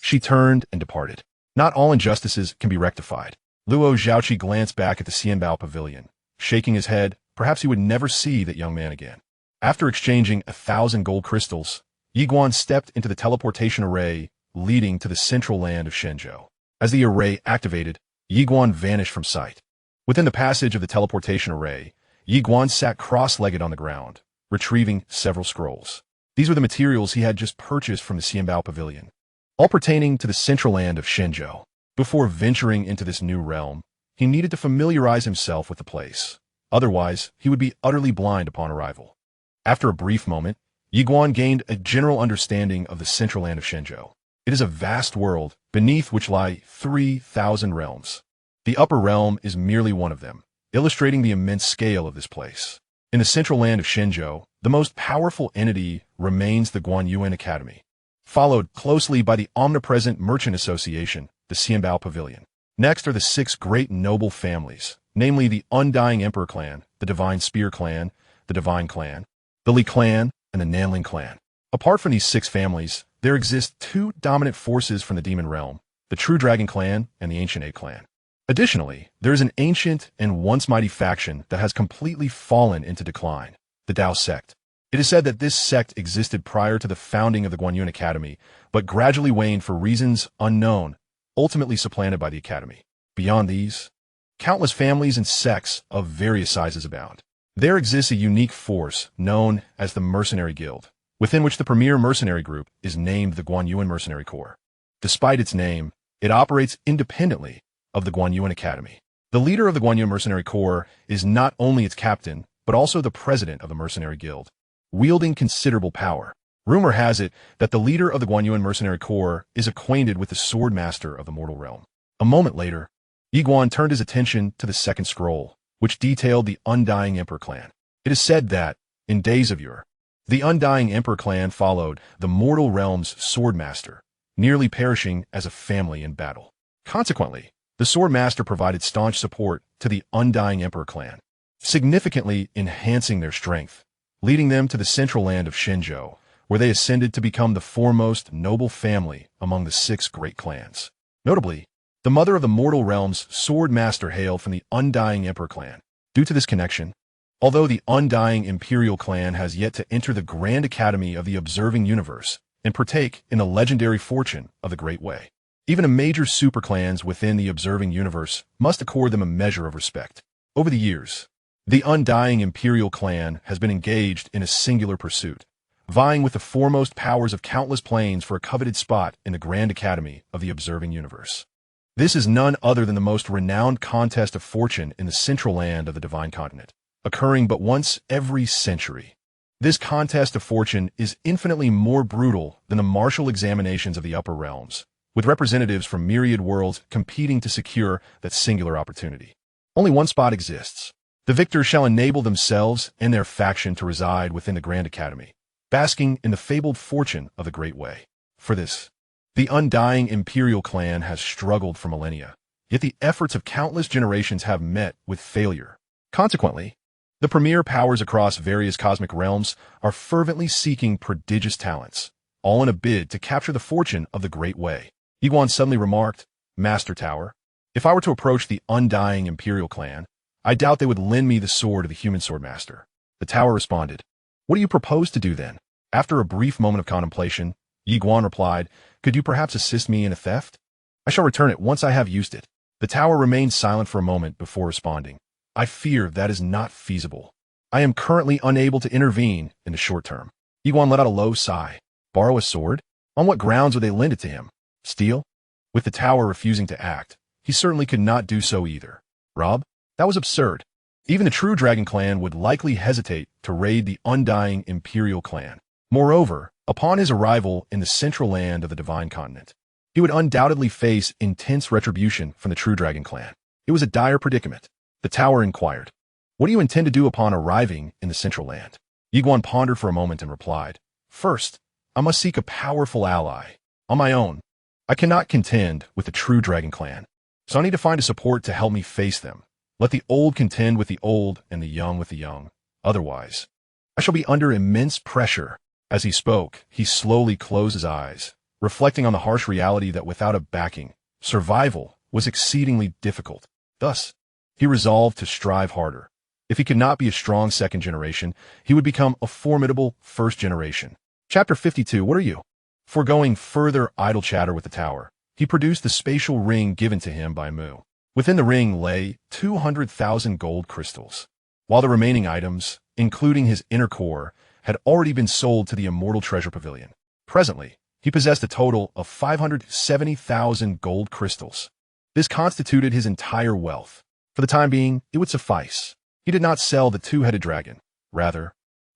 she turned and departed. Not all injustices can be rectified. Luo Xiaoqi glanced back at the Xianbao Pavilion, shaking his head. Perhaps he would never see that young man again. After exchanging 1,000 gold crystals, Yiguan stepped into the teleportation array leading to the central land of Shenzhou. As the array activated, Yiguan vanished from sight. Within the passage of the teleportation array, Yiguan sat cross-legged on the ground, retrieving several scrolls. These were the materials he had just purchased from the Xianbao Pavilion, all pertaining to the central land of Shenzhou. Before venturing into this new realm, he needed to familiarize himself with the place. Otherwise, he would be utterly blind upon arrival. After a brief moment, Yiguan gained a general understanding of the central land of Shenzhou. It is a vast world, beneath which lie 3,000 realms. The upper realm is merely one of them, illustrating the immense scale of this place. In the central land of Shenzhou, the most powerful entity remains the Guanyuan Academy, followed closely by the omnipresent Merchant Association, the Xianbao Pavilion. Next are the 6 great noble families, namely the Undying Emperor Clan, the Divine Spear Clan, the Divine Clan, the Li Clan, and the Nanling Clan. Apart from these 6 families, there exist 2 dominant forces from the Demon Realm, the True Dragon Clan and the Ancient Egg Clan. Additionally, there is an ancient and once mighty faction that has completely fallen into decline, the Dao sect. It is said that this sect existed prior to the founding of the Guanyuan Academy, but gradually waned for reasons unknown, ultimately supplanted by the Academy. Beyond these, countless families and sects of various sizes abound. There exists a unique force known as the Mercenary Guild, within which the premier mercenary group is named the Guanyuan Mercenary Corps. Despite its name, it operates independently of the Guanyuan Academy. The leader of the Guanyuan Mercenary Corps is not only its captain, but also the president of the Mercenary Guild, wielding considerable power. Rumor has it that the leader of the Guanyuan Mercenary Corps is acquainted with the sword master of the mortal realm. A moment later, Yiguan turned his attention to the second scroll, which detailed the Undying Emperor Clan. It is said that, in days of yore, the Undying Emperor Clan followed the mortal realm's sword master, nearly perishing as a family in battle. Consequently, The Sword Master provided staunch support to the Undying Emperor clan, significantly enhancing their strength, leading them to the central land of Shenzhou, where they ascended to become the foremost noble family among the 6 great clans. Notably, the mother of the mortal realm's Sword Master hailed from the Undying Emperor clan. Due to this connection, although the Undying Imperial clan has yet to enter the Grand Academy of the Observing Universe and partake in the legendary fortune of the Great Way, even a major superclans within the Observing Universe must accord them a measure of respect. Over the years, the Undying Imperial clan has been engaged in a singular pursuit, vying with the foremost powers of countless planes for a coveted spot in the Grand Academy of the Observing Universe. This is none other than the most renowned contest of fortune in the central land of the Divine Continent, occurring but once every century. This contest of fortune is infinitely more brutal than the martial examinations of the upper realms, with representatives from myriad worlds competing to secure that singular opportunity. Only one spot exists. The victors shall enable themselves and their faction to reside within the Grand Academy, basking in the fabled fortune of the Great Way. For this, the Undying Imperial clan has struggled for millennia, yet the efforts of countless generations have met with failure. Consequently, the premier powers across various cosmic realms are fervently seeking prodigious talents, all in a bid to capture the fortune of the Great Way. Yiguan suddenly remarked, "Master Tower, if I were to approach the Undying Imperial clan, I doubt they would lend me the sword of the human sword master." The tower responded, "What do you propose to do then?" After a brief moment of contemplation, Yiguan replied, "Could you perhaps assist me in a theft? I shall return it once I have used it." The tower remained silent for a moment before responding, "I fear that is not feasible. I am currently unable to intervene in the short term." Yiguan let out a low sigh. Borrow a sword? On what grounds would they lend it to him? Steal? With the tower refusing to act, he certainly could not do so either. Rob? That was absurd. Even the true Dragon Clan would likely hesitate to raid the Undying Imperial clan. Moreover, upon his arrival in the central land of the Divine Continent, he would undoubtedly face intense retribution from the true Dragon Clan. It was a dire predicament. The tower inquired, "What do you intend to do upon arriving in the central land?" Yiguan pondered for a moment and replied, "First, I must seek a powerful ally. On my own, I cannot contend with the true Dragon Clan, so I need to find a support to help me face them. Let the old contend with the old and the young with the young. Otherwise, I shall be under immense pressure." As he spoke, he slowly closed his eyes, reflecting on the harsh reality that without a backing, survival was exceedingly difficult. Thus, he resolved to strive harder. If he could not be a strong second generation, he would become a formidable first generation. Chapter 52. What are you? Foregoing further idle chatter with the tower, he produced the spatial ring given to him by Mu. Within the ring lay 200,000 gold crystals, while the remaining items, including his inner core, had already been sold to the Immortal Treasure Pavilion. Presently, he possessed a total of 570,000 gold crystals. This constituted his entire wealth. For the time being, it would suffice. He did not sell the two-headed dragon. Rather,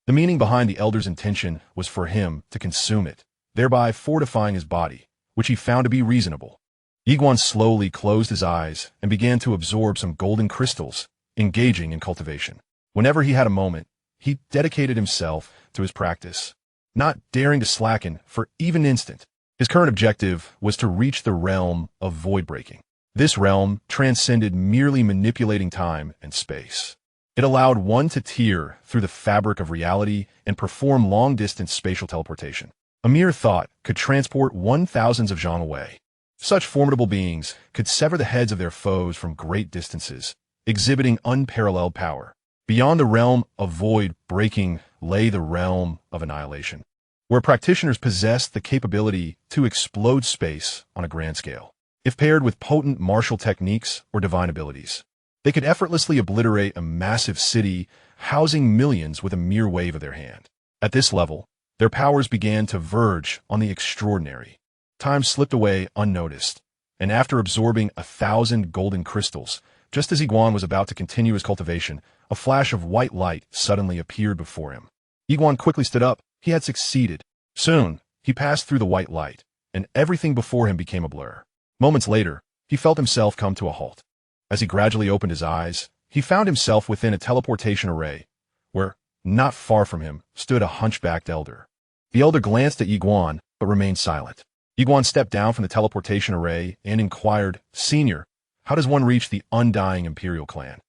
the meaning behind the elder's intention was for him to consume it, thereby fortifying his body, which he found to be reasonable. Yiguan slowly closed his eyes and began to absorb some golden crystals, engaging in cultivation. Whenever he had a moment, he dedicated himself to his practice, not daring to slacken for even an instant. His current objective was to reach the realm of void breaking. This realm transcended merely manipulating time and space. It allowed one to tear through the fabric of reality and perform long-distance spatial teleportation. A mere thought could transport 1,000s of zhang away. Such formidable beings could sever the heads of their foes from great distances, exhibiting unparalleled power. Beyond the realm of void breaking lay the realm of annihilation, where practitioners possessed the capability to explode space on a grand scale. If paired with potent martial techniques or divine abilities, they could effortlessly obliterate a massive city housing millions with a mere wave of their hand. At this level, their powers began to verge on the extraordinary. Time slipped away unnoticed, and after absorbing 1,000 golden crystals, just as Yiguan was about to continue his cultivation, a flash of white light suddenly appeared before him. Yiguan quickly stood up. He had succeeded. Soon, he passed through the white light, and everything before him became a blur. Moments later, he felt himself come to a halt. As he gradually opened his eyes, he found himself within a teleportation array, where, not far from him, stood a hunchbacked elder. The elder glanced at Yiguan, but remained silent. Yiguan stepped down from the teleportation array and inquired, "Senior, how does one reach the undying imperial clan?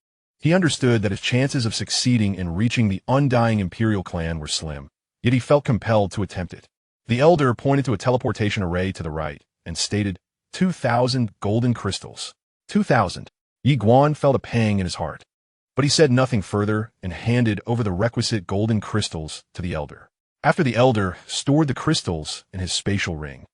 He understood that his chances of succeeding in reaching the undying imperial clan were slim, yet he felt compelled to attempt it. The elder pointed to a teleportation array to the right and stated, 2,000 golden crystals. 2,000. Yi Guan felt a pang in his heart, but he said nothing further and handed over the requisite golden crystals to the elder. After the elder stored the crystals in his spatial ring,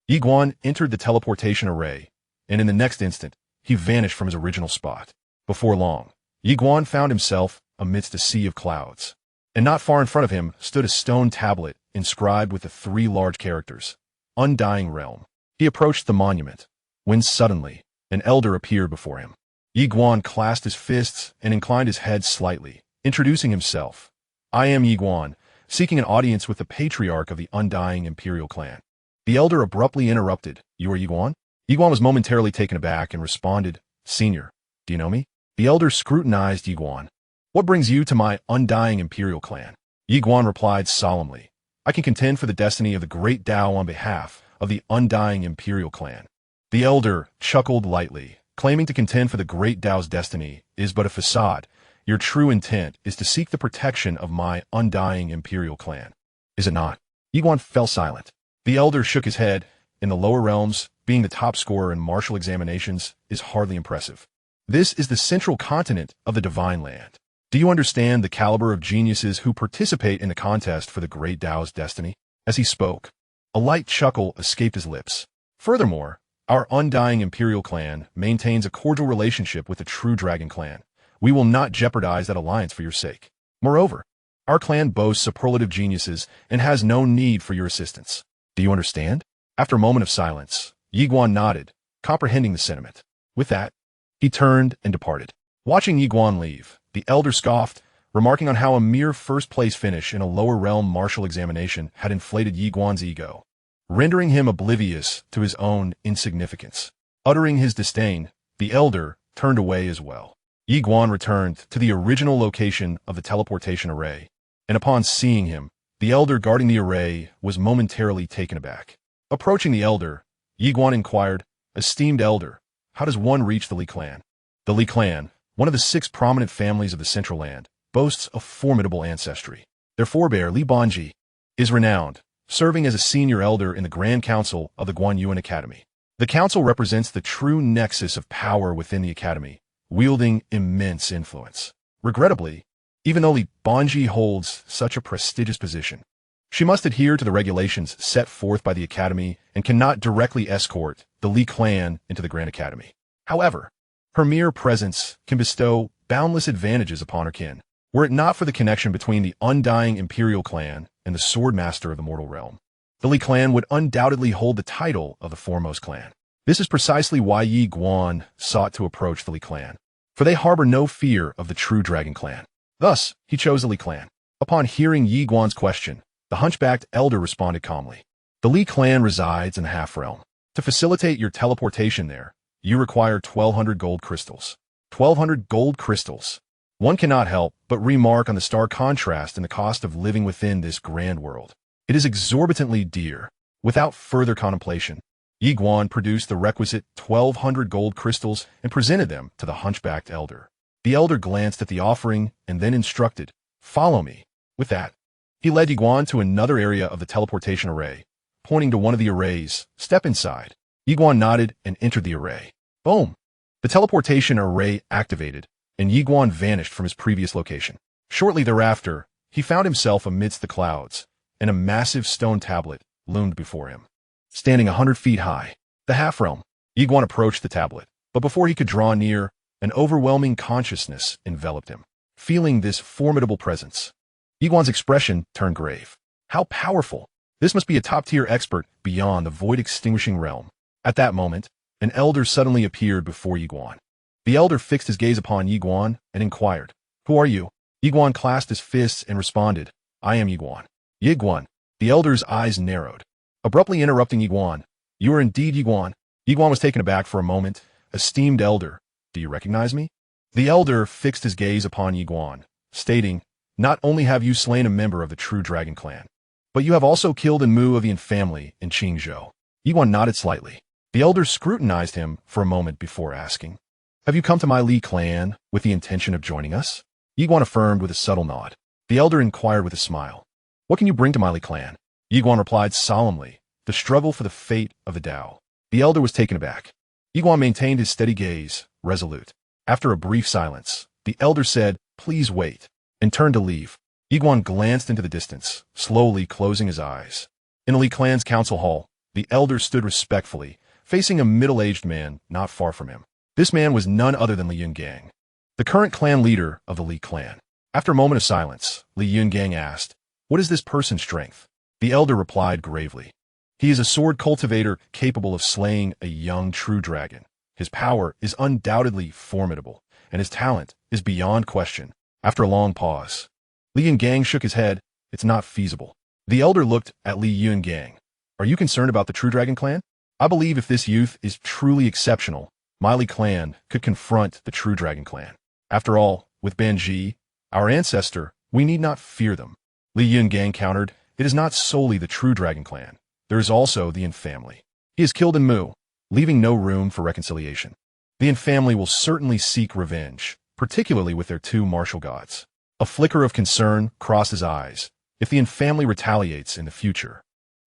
Yi Guan entered the teleportation array, and in the next instant, he vanished from his original spot. Before long, Yi Guan found himself amidst a sea of clouds, and not far in front of him stood a stone tablet inscribed with the 3 large characters, Undying Realm. He approached the monument, when suddenly, an elder appeared before him. Yi Guan clasped his fists and inclined his head slightly, introducing himself. I am Yi Guan, seeking an audience with the patriarch of the Undying Imperial Clan. The elder abruptly interrupted. You are Yi Guan? Yi Guan was momentarily taken aback and responded, Senior, do you know me? The elder scrutinized Yi Guan. What brings you to my Undying Imperial Clan? Yi Guan replied solemnly, I can contend for the destiny of the great Tao on behalf of the Undying Imperial Clan. The elder chuckled lightly, claiming to contend for the great Tao's destiny is but a facade. Your true intent is to seek the protection of my Undying Imperial Clan. Is it not? Yi Guan fell silent. The elder shook his head. In the lower realms, being the top scorer in martial examinations is hardly impressive. This is the central continent of the Divine Land. Do you understand the caliber of geniuses who participate in the contest for the great Tao's destiny? As he spoke, a light chuckle escaped his lips. Furthermore, our Undying Imperial Clan maintains a cordial relationship with the true Dragon Clan. We will not jeopardize that alliance for your sake. Moreover, our clan boasts superlative geniuses and has no need for your assistance. Do you understand? After a moment of silence, Yi Guan nodded, comprehending the sentiment. With that, he turned and departed. Watching Yi Guan leave, the elder scoffed, remarking on how a mere first-place finish in a lower realm martial examination had inflated Yi Guan's ego, rendering him oblivious to his own insignificance. Uttering his disdain, the elder turned away as well. Yi Guan returned to the original location of the teleportation array, and upon seeing him, the elder guarding the array was momentarily taken aback. Approaching the elder, Yi Guan inquired, Esteemed elder, how does one reach the Li clan? The Li clan, one of the 6 prominent families of the Central Land, boasts a formidable ancestry. Their forebear, Li Banji, is renowned, serving as a senior elder in the Grand Council of the Guanyuan Academy. The council represents the true nexus of power within the academy, wielding immense influence. Regrettably, even though Li Banji holds such a prestigious position, she must adhere to the regulations set forth by the academy and cannot directly escort the Li clan into the Grand Academy. However, her mere presence can bestow boundless advantages upon her kin. Were it not for the connection between the Undying Imperial Clan and the Sword Master of the Mortal Realm, the Li clan would undoubtedly hold the title of the foremost clan. This is precisely why Yi Guan sought to approach the Li clan, for they harbor no fear of the true Dragon Clan. Thus, he chose the Li clan. Upon hearing Yi Guan's question, the hunchbacked elder responded calmly. The Li clan resides in the half-realm. To facilitate your teleportation there, you require 1,200 gold crystals. 1,200 gold crystals. One cannot help but remark on the stark contrast in the cost of living within this grand world. It is exorbitantly dear. Without further contemplation, Yi Guan produced the requisite 1,200 gold crystals and presented them to the hunchbacked elder. The elder glanced at the offering and then instructed, Follow me. With that, he led Yi Guan to another area of the teleportation array, pointing to one of the arrays. Step inside. Yi Guan nodded and entered the array. Boom! The teleportation array activated, and Yi Guan vanished from his previous location. Shortly thereafter, he found himself amidst the clouds, and a massive stone tablet loomed before him. Standing 100 feet high, the half-realm, Yi Guan approached the tablet, but before he could draw near, an overwhelming consciousness enveloped him. Feeling this formidable presence, Yi Guan's expression turned grave. How powerful! This must be a top-tier expert beyond the void-extinguishing realm. At that moment, an elder suddenly appeared before Yi Guan. The elder fixed his gaze upon Yi Guan and inquired, Who are you? Yi Guan clasped his fists and responded, I am Yi Guan. Yi Guan. The elder's eyes narrowed. Abruptly interrupting Yi Guan, You are indeed Yi Guan. Yi Guan was taken aback for a moment. Esteemed elder, do you recognize me? The elder fixed his gaze upon Yi Guan, stating, Not only have you slain a member of the true Dragon Clan, but you have also killed an Muavian family in Qingzhou. Yi Guan nodded slightly. The elder scrutinized him for a moment before asking, Have you come to my Li clan with the intention of joining us? Yiguan affirmed with a subtle nod. The elder inquired with a smile. What can you bring to my Li clan? Yiguan replied solemnly, the struggle for the fate of the Tao. The elder was taken aback. Yiguan maintained his steady gaze, resolute. After a brief silence, the elder said, please wait, and turned to leave. Yiguan glanced into the distance, slowly closing his eyes. In the Li clan's council hall, the elder stood respectfully, facing a middle-aged man not far from him. This man was none other than Li Yungang, the current clan leader of the Li clan. After a moment of silence, Li Yungang asked, what is this person's strength? The elder replied gravely. He is a sword cultivator capable of slaying a young true dragon. His power is undoubtedly formidable, and his talent is beyond question. After a long pause, Li Yungang shook his head. It's not feasible. The elder looked at Li Yungang. Are you concerned about the True Dragon clan? I believe if this youth is truly exceptional, my Li clan could confront the True Dragon clan. After all, with Banji, our ancestor, we need not fear them. Li Yungang countered, it is not solely the True Dragon clan. There is also the Yin family. He is killed in Mu, leaving no room for reconciliation. The Yin family will certainly seek revenge, particularly with their two martial gods. A flicker of concern crossed his eyes. If the Yin family retaliates in the future,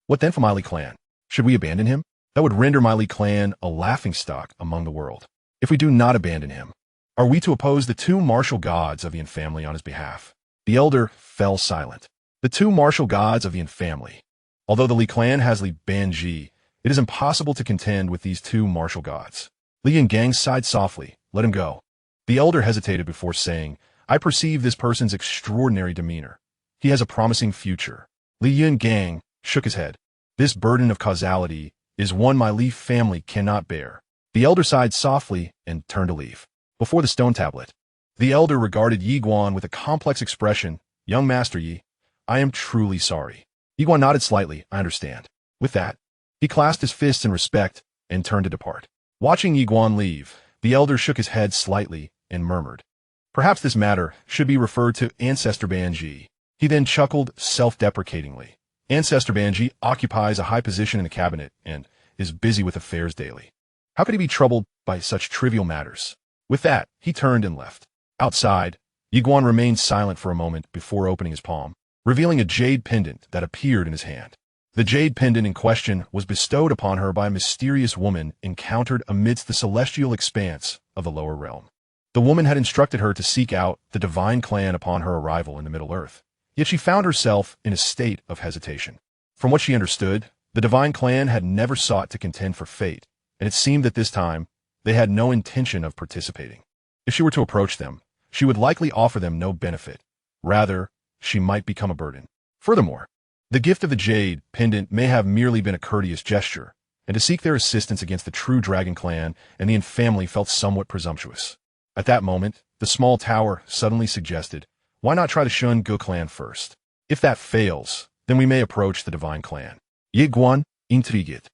what then for my Li clan? Should we abandon him? That would render my Li clan a laughingstock among the world. If we do not abandon him, are we to oppose the two martial gods of the Yin family on his behalf? The elder fell silent. The two martial gods of the Yin family. Although the Li clan has Li Banji, it is impossible to contend with these two martial gods. Li Yungang sighed softly. Let him go. The elder hesitated before saying, I perceive this person's extraordinary demeanor. He has a promising future. Li Yungang shook his head. This burden of causality is one my Li family cannot bear. The elder sighed softly and turned to leave. Before the stone tablet, the elder regarded Yiguan with a complex expression. Young Master Yi, I am truly sorry. Yiguan nodded slightly. I understand. With that, he clasped his fists in respect and turned to depart. Watching Yiguan leave, the elder shook his head slightly and murmured, perhaps this matter should be referred to Ancestor Banji. He then chuckled self-deprecatingly. Ancestor Banji occupies a high position in the cabinet and is busy with affairs daily. How could he be troubled by such trivial matters? With that, he turned and left. Outside, Yiguan remained silent for a moment before opening his palm, revealing a jade pendant that appeared in his hand. The jade pendant in question was bestowed upon her by a mysterious woman encountered amidst the celestial expanse of the lower realm. The woman had instructed her to seek out the divine clan upon her arrival in the Middle Earth, yet she found herself in a state of hesitation. From what she understood, the divine clan had never sought to contend for fate, and it seemed that this time they had no intention of participating. If she were to approach them, she would likely offer them no benefit. Rather, she might become a burden. Furthermore, the gift of the jade pendant may have merely been a courteous gesture, and to seek their assistance against the True Dragon clan and the Yin family felt somewhat presumptuous. At that moment, the small tower suddenly suggested, why not try the Shun Ge clan first? If that fails, then we may approach the divine clan. Yiguan, intrigued,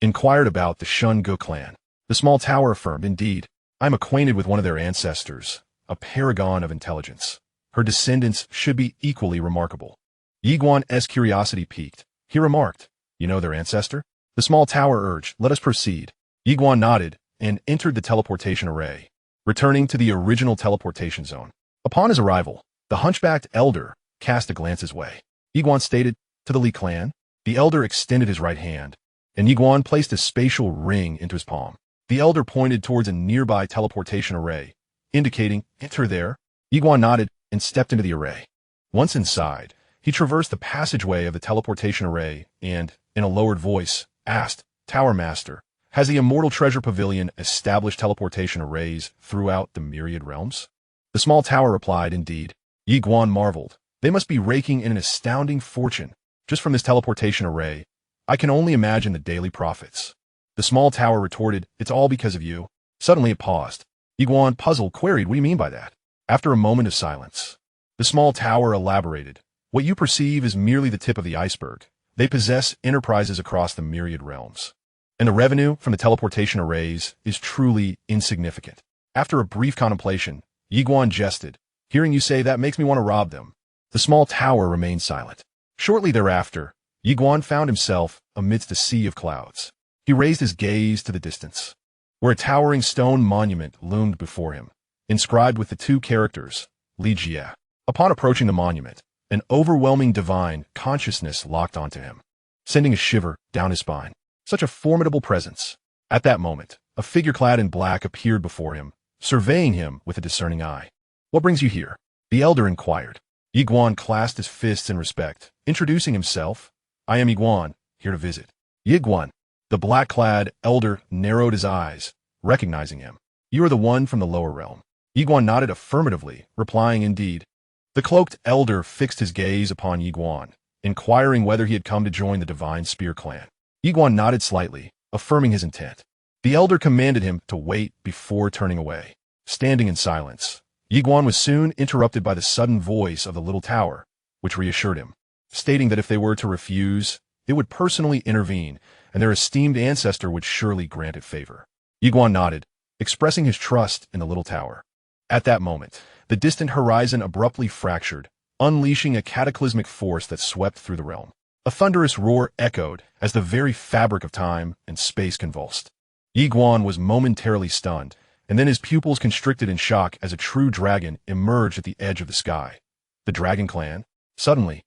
inquired about the Shun Ge clan. The small tower affirmed, indeed, I am acquainted with one of their ancestors, a paragon of intelligence. Her descendants should be equally remarkable. Yiguan's curiosity piqued. He remarked, you know their ancestor? The small tower urged, let us proceed. Yiguan nodded and entered the teleportation array, returning to the original teleportation zone. Upon his arrival, the hunchbacked elder cast a glance his way. Yiguan stated, to the Li clan. The elder extended his right hand, and Yiguan placed a spatial ring into his palm. The elder pointed towards a nearby teleportation array, indicating, enter there. Yiguan nodded and stepped into the array. Once inside, he traversed the passageway of the teleportation array and, in a lowered voice, asked, Tower Master, has the Immortal Treasure Pavilion established teleportation arrays throughout the myriad realms? The small tower replied, indeed. Yiguan marveled. They must be raking in an astounding fortune. Just from this teleportation array, I can only imagine the daily profits. The small tower retorted, it's all because of you. Suddenly it paused. Yiguan, puzzled, queried, what do you mean by that? After a moment of silence, the small tower elaborated. What you perceive is merely the tip of the iceberg. They possess enterprises across the myriad realms. And the revenue from the teleportation arrays is truly insignificant. After a brief contemplation, Yiguan jested. Hearing you say that makes me want to rob them. The small tower remained silent. Shortly thereafter, Yiguan found himself amidst a sea of clouds. He raised his gaze to the distance. where a towering stone monument loomed before him, inscribed with the two characters, Xianxia. Upon approaching the monument, an overwhelming divine consciousness locked onto him, sending a shiver down his spine. Such a formidable presence. At that moment, a figure clad in black appeared before him, surveying him with a discerning eye. "What brings you here?" the elder inquired. Yiguan clasped his fists in respect, introducing himself. "I am Yiguan, here to visit." "Yiguan." The black-clad elder narrowed his eyes, recognizing him. "You are the one from the lower realm." Yiguan nodded affirmatively, replying, "Indeed." The cloaked elder fixed his gaze upon Yiguan, inquiring whether he had come to join the Divine Spear clan. Yiguan nodded slightly, affirming his intent. The elder commanded him to wait before turning away. Standing in silence, Yiguan was soon interrupted by the sudden voice of the little tower, which reassured him, stating that if they were to refuse, it would personally intervene, and their esteemed ancestor would surely grant it favor. Yiguan nodded, expressing his trust in the little tower. At that moment, the distant horizon abruptly fractured, unleashing a cataclysmic force that swept through the realm. A thunderous roar echoed as the very fabric of time and space convulsed. Yiguan was momentarily stunned, and then his pupils constricted in shock as a true dragon emerged at the edge of the sky. The Dragon Clan? Suddenly,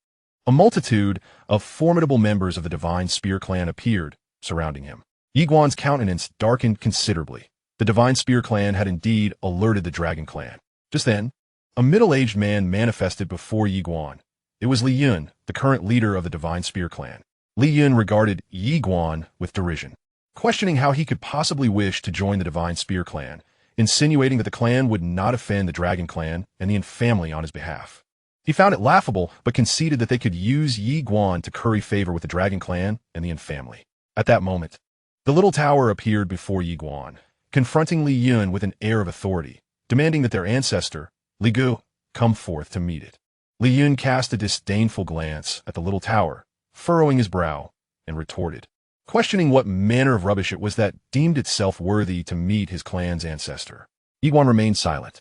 a multitude of formidable members of the Divine Spear clan appeared, surrounding him. Yiguan's countenance darkened considerably. The Divine Spear clan had indeed alerted the Dragon Clan. Just then, a middle-aged man manifested before Yiguan. It was Li Yun, the current leader of the Divine Spear clan. Li Yun regarded Yiguan with derision, questioning how he could possibly wish to join the Divine Spear clan, insinuating that the clan would not offend the Dragon Clan and the Yin family on his behalf. He found it laughable, but conceded that they could use Yiguan to curry favor with the Dragon Clan and the Yin family. At that moment, the little tower appeared before Yiguan, confronting Li Yun with an air of authority, demanding that their ancestor, Li Gu, come forth to meet it. Li Yun cast a disdainful glance at the little tower, furrowing his brow, and retorted, questioning what manner of rubbish it was that deemed itself worthy to meet his clan's ancestor. Yiguan remained silent,